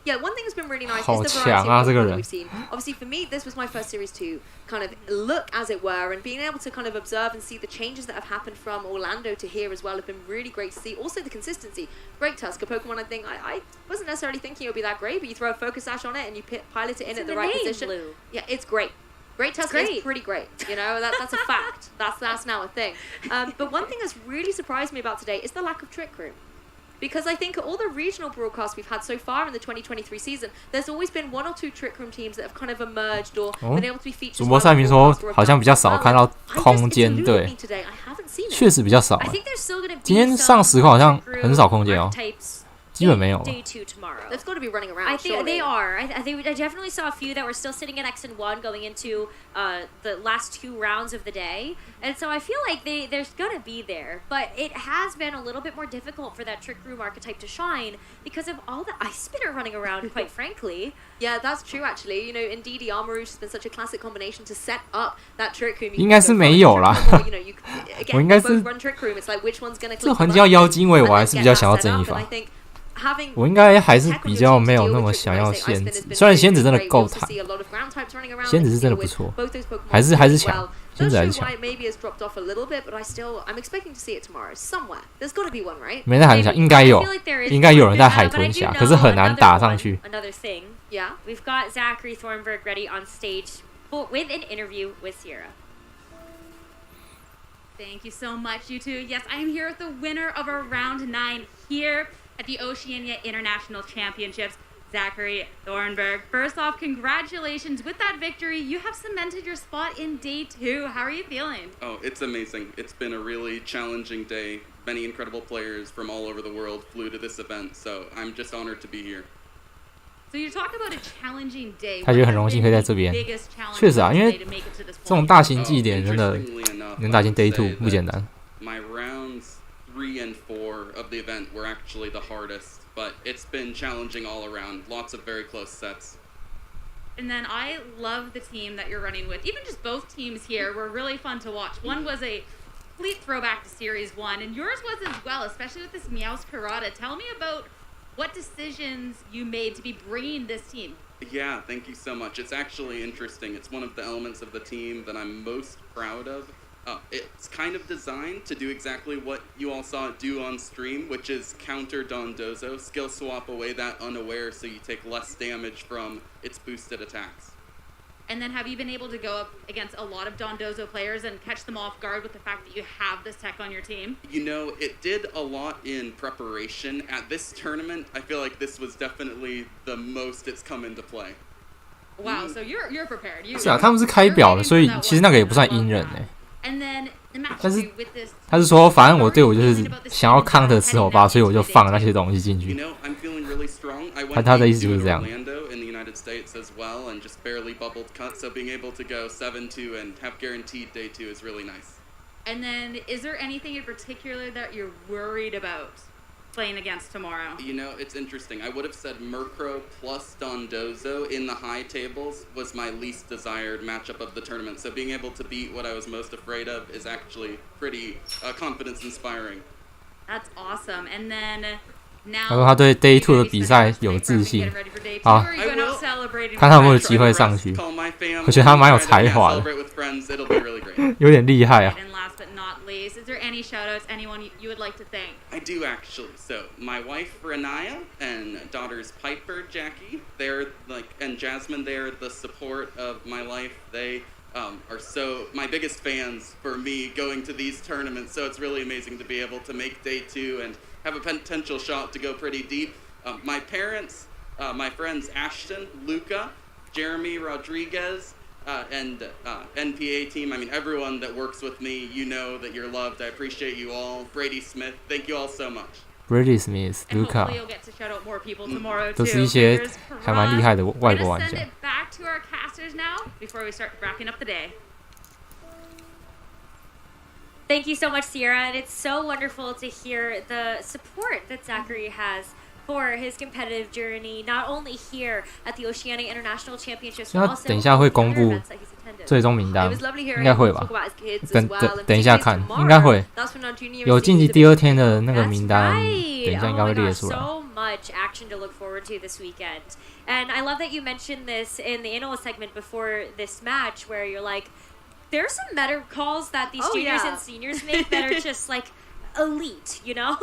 one thing that's been really nice is the variety of Pokemon that we've seen. Obviously, for me, this was my first series to kind of look, as it were, and being able to kind of observe and see the changes that have happened from Orlando to here as well have been really great to see. Also, the consistency. Great Tusk, a Pokemon I think I wasn't necessarily thinking it would be that great, but you throw a Focus Sash on it and you pilot it in at the right position. Blue. Yeah, it's great. Great Tusk is pretty great, that's a fact. That's now a thing. But one thing that's really surprised me about today is the lack of Trick Room. Because I think all the regional broadcasts we've had so far in the 2023 season, there's always been 1 or 2 Trick Room teams that have kind of emerged or been able to be featured. 主播赛评说好像比较少看到空间队，确实比较少。今天上实况好像很少空间哦。基本没有。 Day 2 tomorrow. They've got to be running around. I think they are. I definitely saw a few that were still sitting at X and 1 going into the last 2 rounds of the day, and so I feel like there's gonna be there. But it has been a little bit more difficult for that Trick Room archetype to shine because of all the Ice Spinner running around. Quite frankly. Yeah, that's true actually. Indeed, Armarouge has been such a classic combination to set up that Trick Room. 应该是没有啦。我应该是。 run Trick Room. It's like which one's gonna. 这横交妖精位，我还是比较想要正义法。 我应该还是比较没有那么想要仙子，虽然仙子真的够弹，仙子是真的不错，还是强，仙子还是强。没在海豚峡，应该有人在海豚峡，可是很难打上去。 Yeah, we've got Zachary Thornburg ready on stage with an interview with Sierra. Thank you so much, you two. Yes, I am here with the winner of our round 9 here at the Oceania International Championships, Zachary Thornburg. First off, congratulations with that victory. You have cemented your spot in day 2. How are you feeling? Oh, it's amazing. It's been a really challenging day. Many incredible players from all over the world flew to this event, so I'm just honored to be here. So you talk about a challenging day. 他觉得很荣幸可以在这边。确实啊，因为这种大型祭典真的能打进 Day 2不简单。 My rounds 3 and 4 of the event were actually the hardest, but it's been challenging all around. Lots of very close sets. And then I love the team that you're running with. Even just both teams here were really fun to watch. One was a complete throwback to Series 1, and yours was as well, especially with this Meowth Pirata. Tell me about what decisions you made to be bringing this team. Yeah, thank you so much. It's actually interesting. It's one of the elements of the team that I'm most proud of. It's kind of designed to do exactly what you all saw it do on stream, which is counter Dondozo, skill swap away that unaware so you take less damage from its boosted attacks. And then have you been able to go up against a lot of Dondozo players and catch them off guard with the fact that you have this tech on your team? It did a lot in preparation. At this tournament, I feel like this was definitely the most it's come into play. Wow, so you're prepared. 是啊，他们是开表的，所以其实那个也不算阴人哎。 但是他是说，反正我队伍就是想要 counter 吃口巴，所以我就放那些东西进去。really strong. I went 他的意思 to 就是这样。 Orlando in the United States as well, and just barely bubbled cut. So being able to go 7-2 and have guaranteed day 2 is really nice. And then, is there anything in particular that you're worried about playing against tomorrow? You know, it's interesting. I would have said Murkrow plus Dondozo in the high tables was my least desired matchup of the tournament. So being able to beat what I was most afraid of is actually pretty confidence-inspiring. That's awesome. And then now, 他说他对 Day 2的比赛有自信。好，看他有没有机会上去。我觉得他蛮有才华的，有点厉害啊。 And last but not least, is there any shout-outs, anyone you would like to thank? I do actually. So my wife Renaya and daughters Piper, Jackie, they're like, and Jasmine, they're the support of my life. They are so my biggest fans for me going to these tournaments. So it's really amazing to be able to make day 2 and have a potential shot to go pretty deep. My parents, my friends Ashton, Luca, Jeremy Rodriguez, and NPA team. I mean, everyone that works with me, you know that you're loved. I appreciate you all. Brady Smith, thank you all so much. Brady Smith, Luca, 都是一些还蛮厉害的外国玩家。 Back to our casters now before we start wrapping up the day. Thank you so much, Sierra, and it's so wonderful to hear the support that Zachary has for his competitive journey, not only here at the Oceania International Championships, but also 等一下会公布最终名单，应该会吧？等一下看，应该会。有晋级第2天的那个名单，等一下应该会列出来。 So much action to look forward to this weekend, and I love that you mentioned this in the analyst segment before this match, where you're like, there's some meta calls that these juniors and seniors make that are just like elite, you know?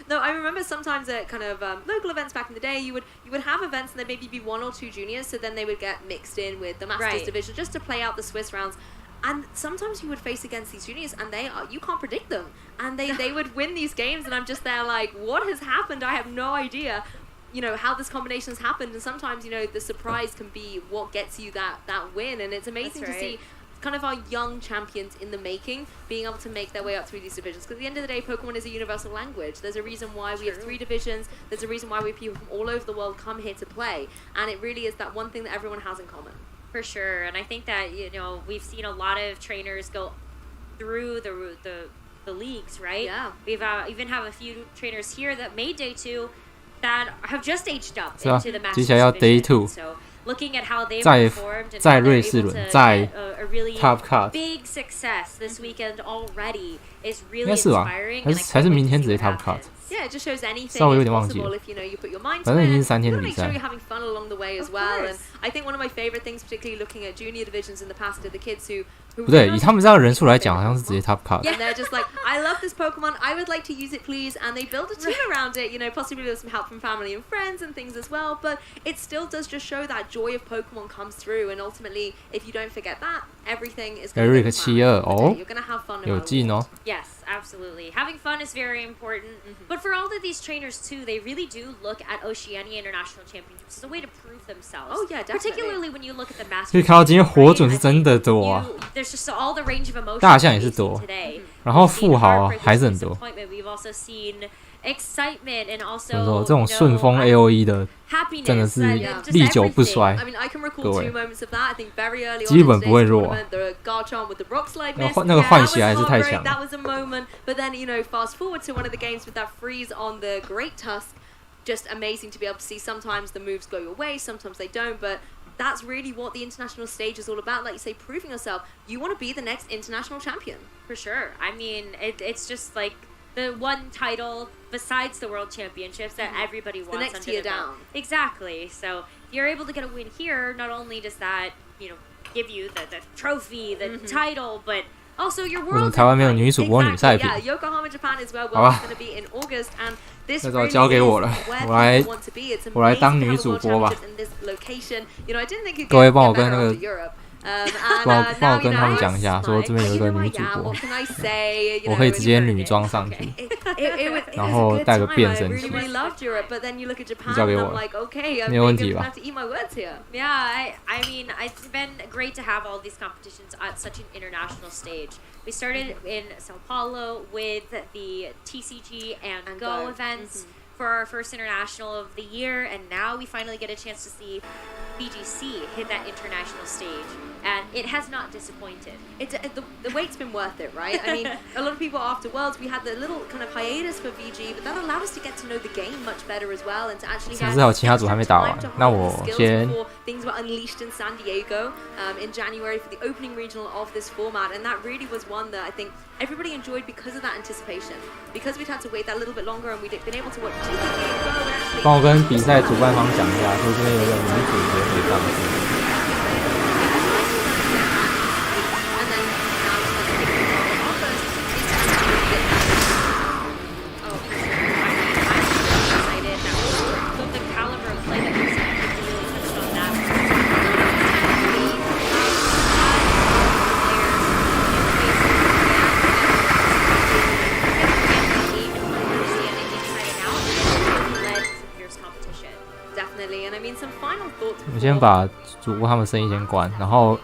No, I remember sometimes at kind of local events back in the day, you would have events and there'd maybe be 1 or 2 juniors, so then they would get mixed in with the Masters division just to play out the Swiss rounds. And sometimes you would face against these juniors and you can't predict them. And they would win these games and I'm just there like, what has happened? I have no idea, you know, how this combination has happened. And sometimes, you know, the surprise can be what gets you that win. And it's amazing to see kind of our young champions in the making being able to make their way up through these divisions, because at the end of the day, Pokemon is a universal language. There's a reason why we have 3 divisions. There's a reason why we people from all over the world come here to play, and it really is that one thing that everyone has in common. For sure, and I think that, you know, we've seen a lot of trainers go through the leagues, right? Yeah. We've even have a few trainers here that made day 2 that have just aged up into the Masters division. So looking at how they performed and how they're able to get a really big success this weekend already is really inspiring. 还是明天直接 Top Cut? Yeah, it just shows anything is possible if, you know, you put your mind to it. And you want to make sure you're having fun along the way as well. And I think one of my favorite things, particularly looking at junior divisions in the past, are the kids who 不对，以他们这样的人数来讲，好像是直接 Top Cut. And they're just like, I love this Pokemon, I would like to use it, please. And they build a team around it, you know, possibly with some help from family and friends and things as well. But it still does just show that joy of Pokemon comes through. And ultimately, if you don't forget that, everything is going to be fun. You're going to have fun no matter what. Yes, absolutely. Having fun is very important. But for all of these trainers, too, they really do look at Oceania International Championships as a way to prove themselves. Oh, yeah, definitely. Particularly when you look at the Masters. 可以看到今天火准是真的多啊。 There's just all the range of emotions 大象也是多，然后富豪还是很多。 We've also seen excitement and also 这种顺风 AOE 的，真的是历久不衰。各位，基本不会弱。那个换血还是太强。 That was a moment, but then, you know, fast forward to one of the games with that freeze on the Great Tusk. Just amazing to be able to see. Sometimes the moves go your way, sometimes they don't, but that's really what the international stage is all about. Like you say, proving yourself. You want to be the next international champion. For sure. I mean, it's just like the one title besides the World Championships that everybody wants. The next tier down. Exactly. So if you're able to get a win here, not only does that, you know, give you the trophy, the title, but also your world. 台湾没有女主播女赛品。 Yeah, Yokohama, Japan is where we're going to be in August, and this really is 交给我了，我来当女主播吧。 You know, I didn't think you'd 各位帮我跟那个 Europe. 帮我跟他们讲一下，说这边有一个女主播，我可以直接女装上去，然后带个变身器，你交给我了，没有问题吧 Yeah, I mean, it's been great to have all these competitions at such an international stage. We started in Sao Paulo with the TCG and Go events. for our first international of the year, and now we finally get a chance to see VGC hit that international stage, and it has not disappointed. It's the wait's been worth it, right? I mean, a lot of people after Worlds, we had the little kind of hiatus for VG, but that allowed us to get to know the game much better as well, and to actually have extra time to hone the skills before things were unleashed in San Diego in January for the opening regional of this format, and that really was one that I think everybody enjoyed because of that anticipation. Because we'd had to wait that little bit longer, and we'd been able to watch 2 games. 帮我跟比赛主办方讲一下，说这边有个女主角可以上去。我先把主播他们声音先关，然后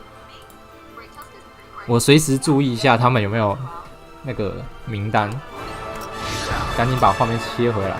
我随时注意一下他们有没有那个名单，赶紧把画面切回来。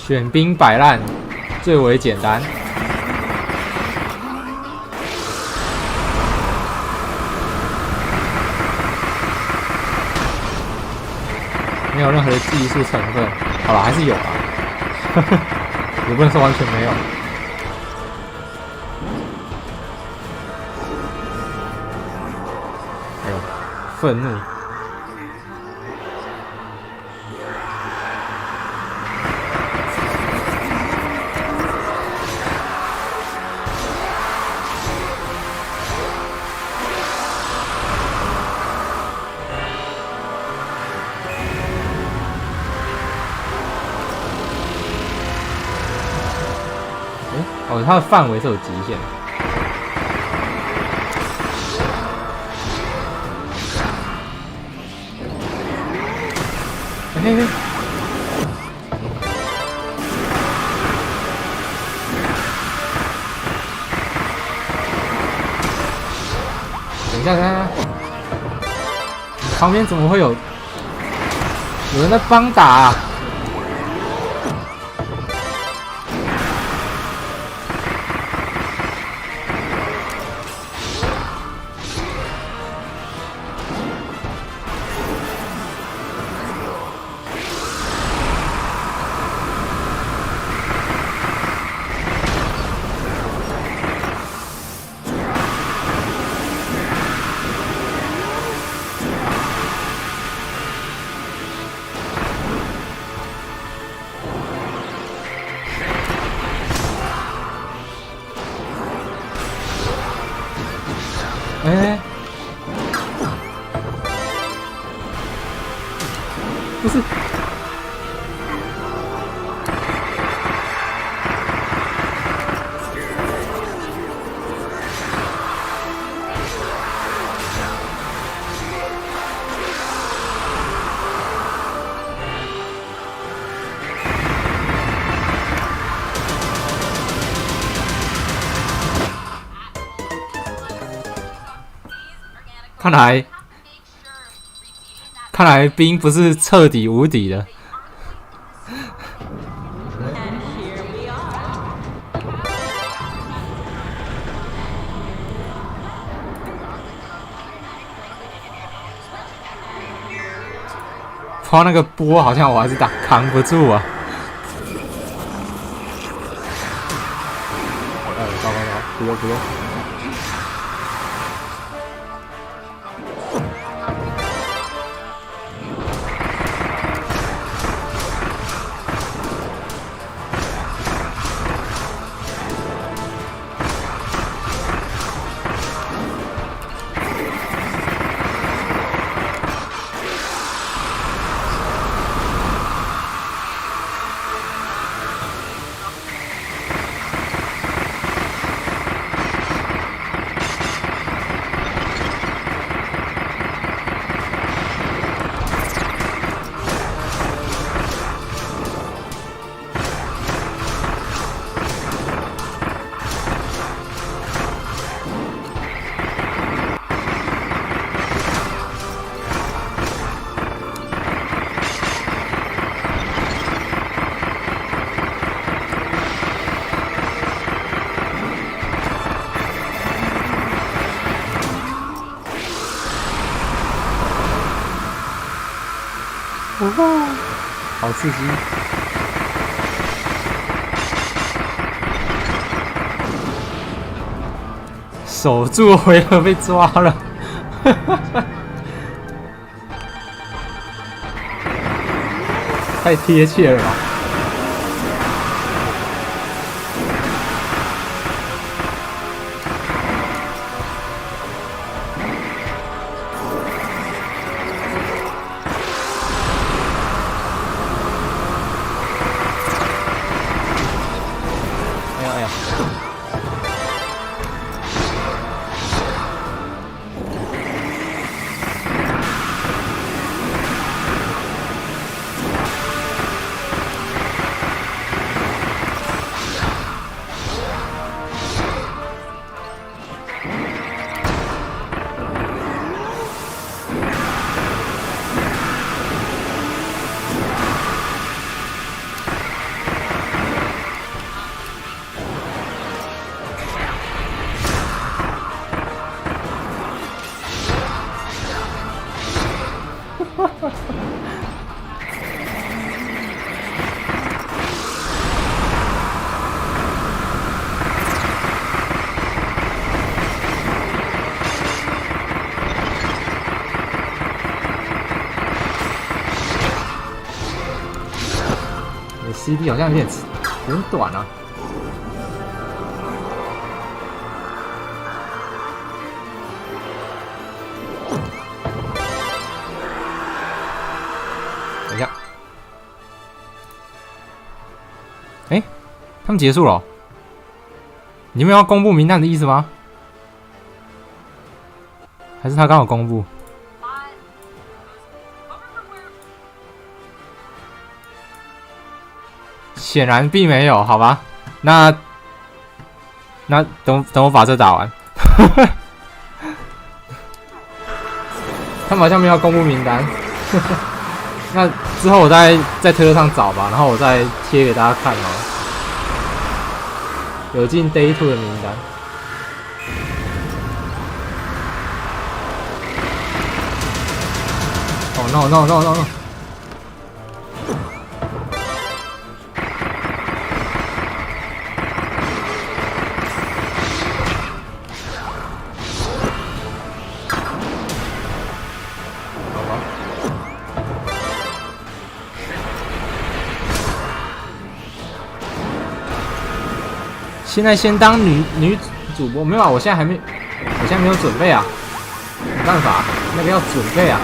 选兵摆烂最为简单，没有任何的技术成分。好了，还是有啊，也不能说完全没有。哎呦，愤怒！哦，它的范围是有极限的。嘿嘿。等一下，等一下，旁边怎么会有人在帮打啊？哎，不是，看来冰不是彻底无敌的。抛那个波好像我还是扛不住啊。糟糕糟，不用不用。好刺激！守住回合被抓了，太贴切了吧！CD 好像有点短啊。等一下，哎，他们结束了哦？你们要公布名单的意思吗？还是他刚好公布？显然并没有，好吧？那等我把这打完。他们好像没有公布名单。那之后我在推特上找吧，然后我再贴给大家看哦。有进 Day 2的名单。哦 no！ 现在先当女主播没有啊？我现在没有准备啊，没办法，那个要准备啊。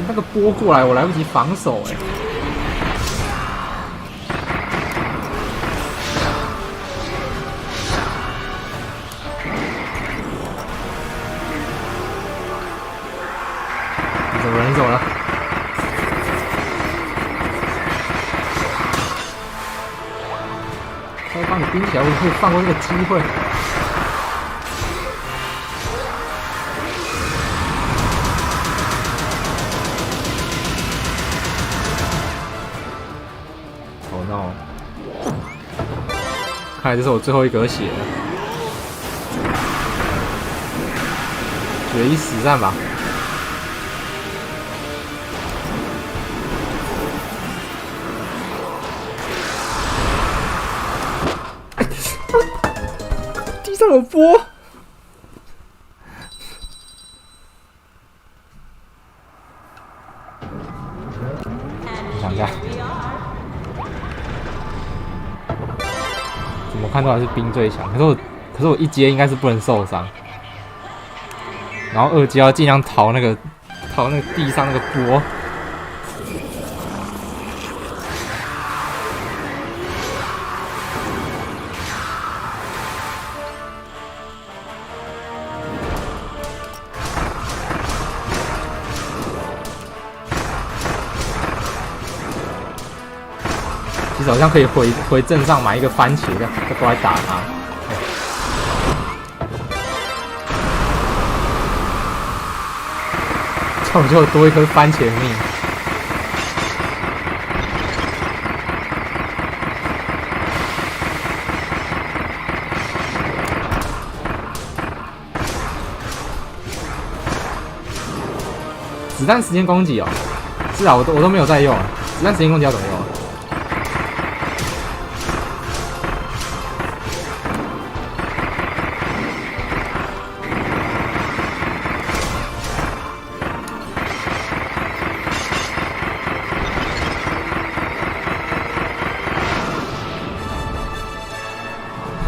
那个波过来，我来不及防守哎。你走了。他会帮你冰起来，我可以放过这个机会。看来这是我最后一格血了，决一死战吧！地上有波，想一下。我看到还是冰最强，可是我一阶应该是不能受伤，然后二阶要尽量逃那个地上那个波。其实好像可以回镇上买一个番茄，再过来打他。这样我就多一颗番茄命。子弹时间攻击哦，是啊，我都没有在用啊。子弹时间攻击要怎么用啊？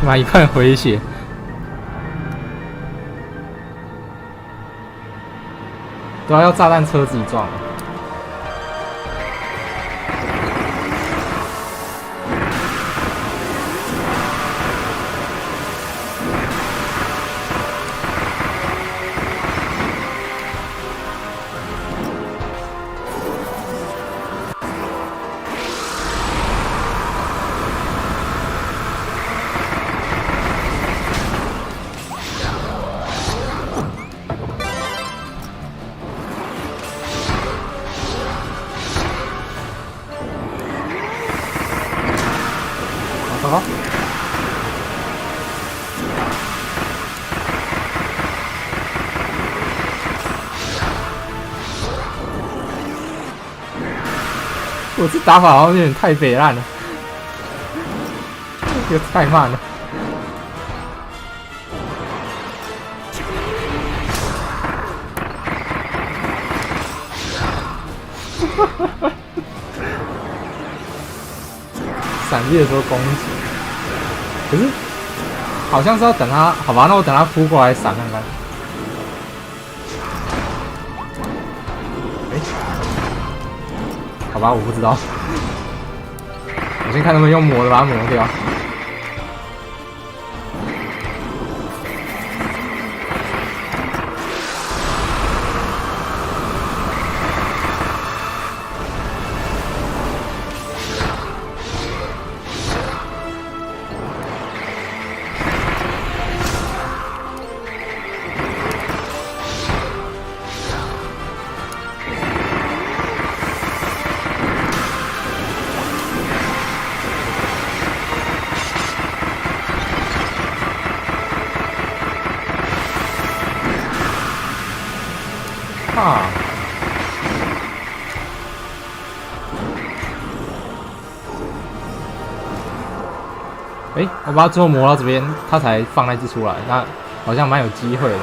妈一半回血。对啊，要炸弹车自己撞。好，我这打法好像有点太北烂了，这个太慢了。闪避的时候攻击，可是好像是要等他，好吧，那我等他扑过来闪看看。好吧，我不知道，我先看能不能用磨的把它磨掉。啊！我把它最后磨到这边，它才放那只出来，那好像蛮有机会的。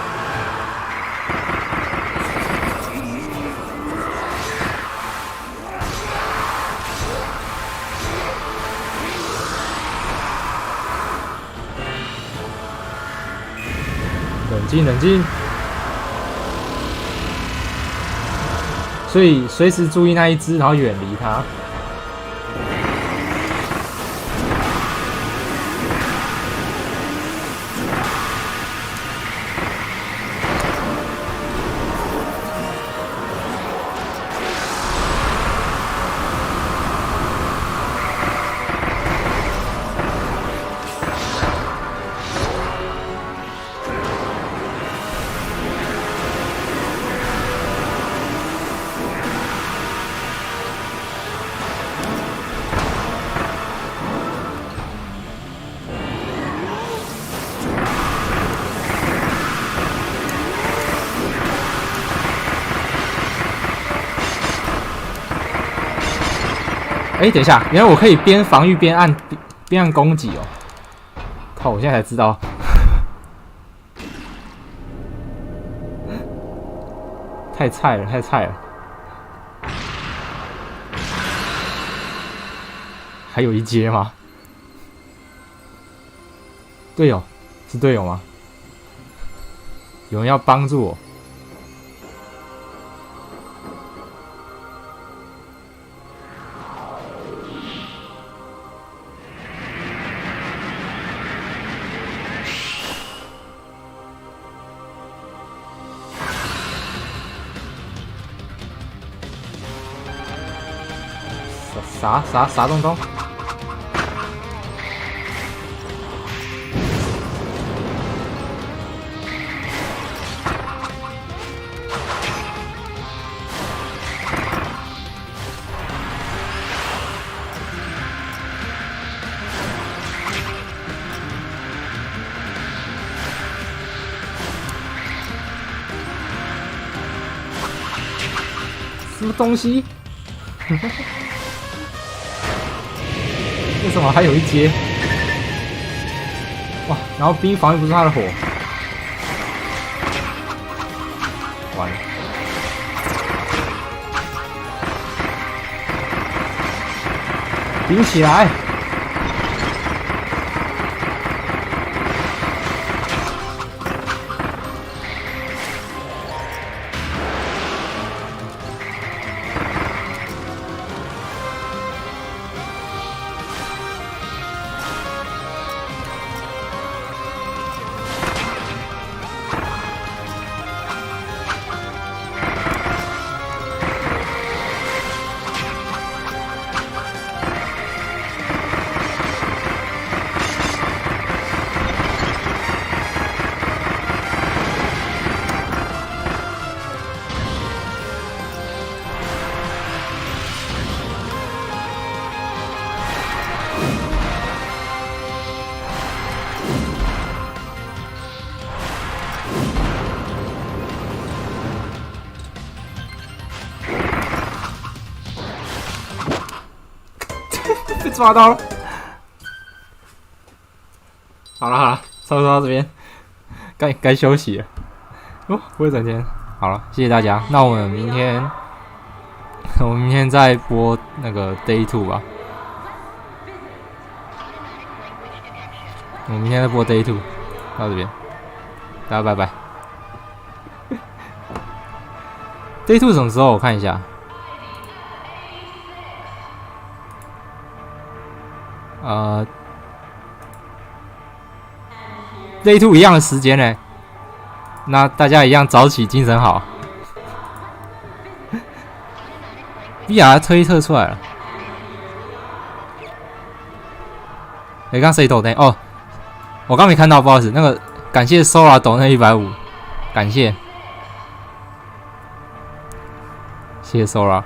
冷静，冷静。所以随时注意那一只，然后远离它。等一下，原来我可以边防御边按攻击哦！靠，我现在才知道。太菜了，太菜了！还有一阶吗？队友，是队友吗？有人要帮助我。啥东东？什么东西？为什么还有一阶？哇！然后 B 防御不是他的火，完了。顶起来！被抓到了。好了，差不多到这边，该休息了。哦，不会整天。好了，谢谢大家。那我们明天再播那个 Day2 吧。我们明天再播 Day2，到这边，大家拜拜。Day2 什么时候？我看一下。Day2 一样的时间呢，那大家一样早起，精神好。VR 推特出来了，刚刚谁抖内？哦，我刚没看到，不好意思。那个感谢 Sora 抖内150，感谢，谢谢 Sora。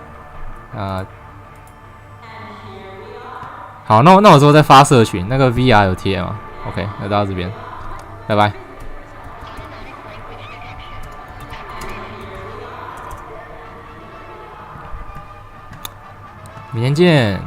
好，那我之后再发社群，那个 VR 有贴吗 ？OK， 那到这边，拜拜。明天见。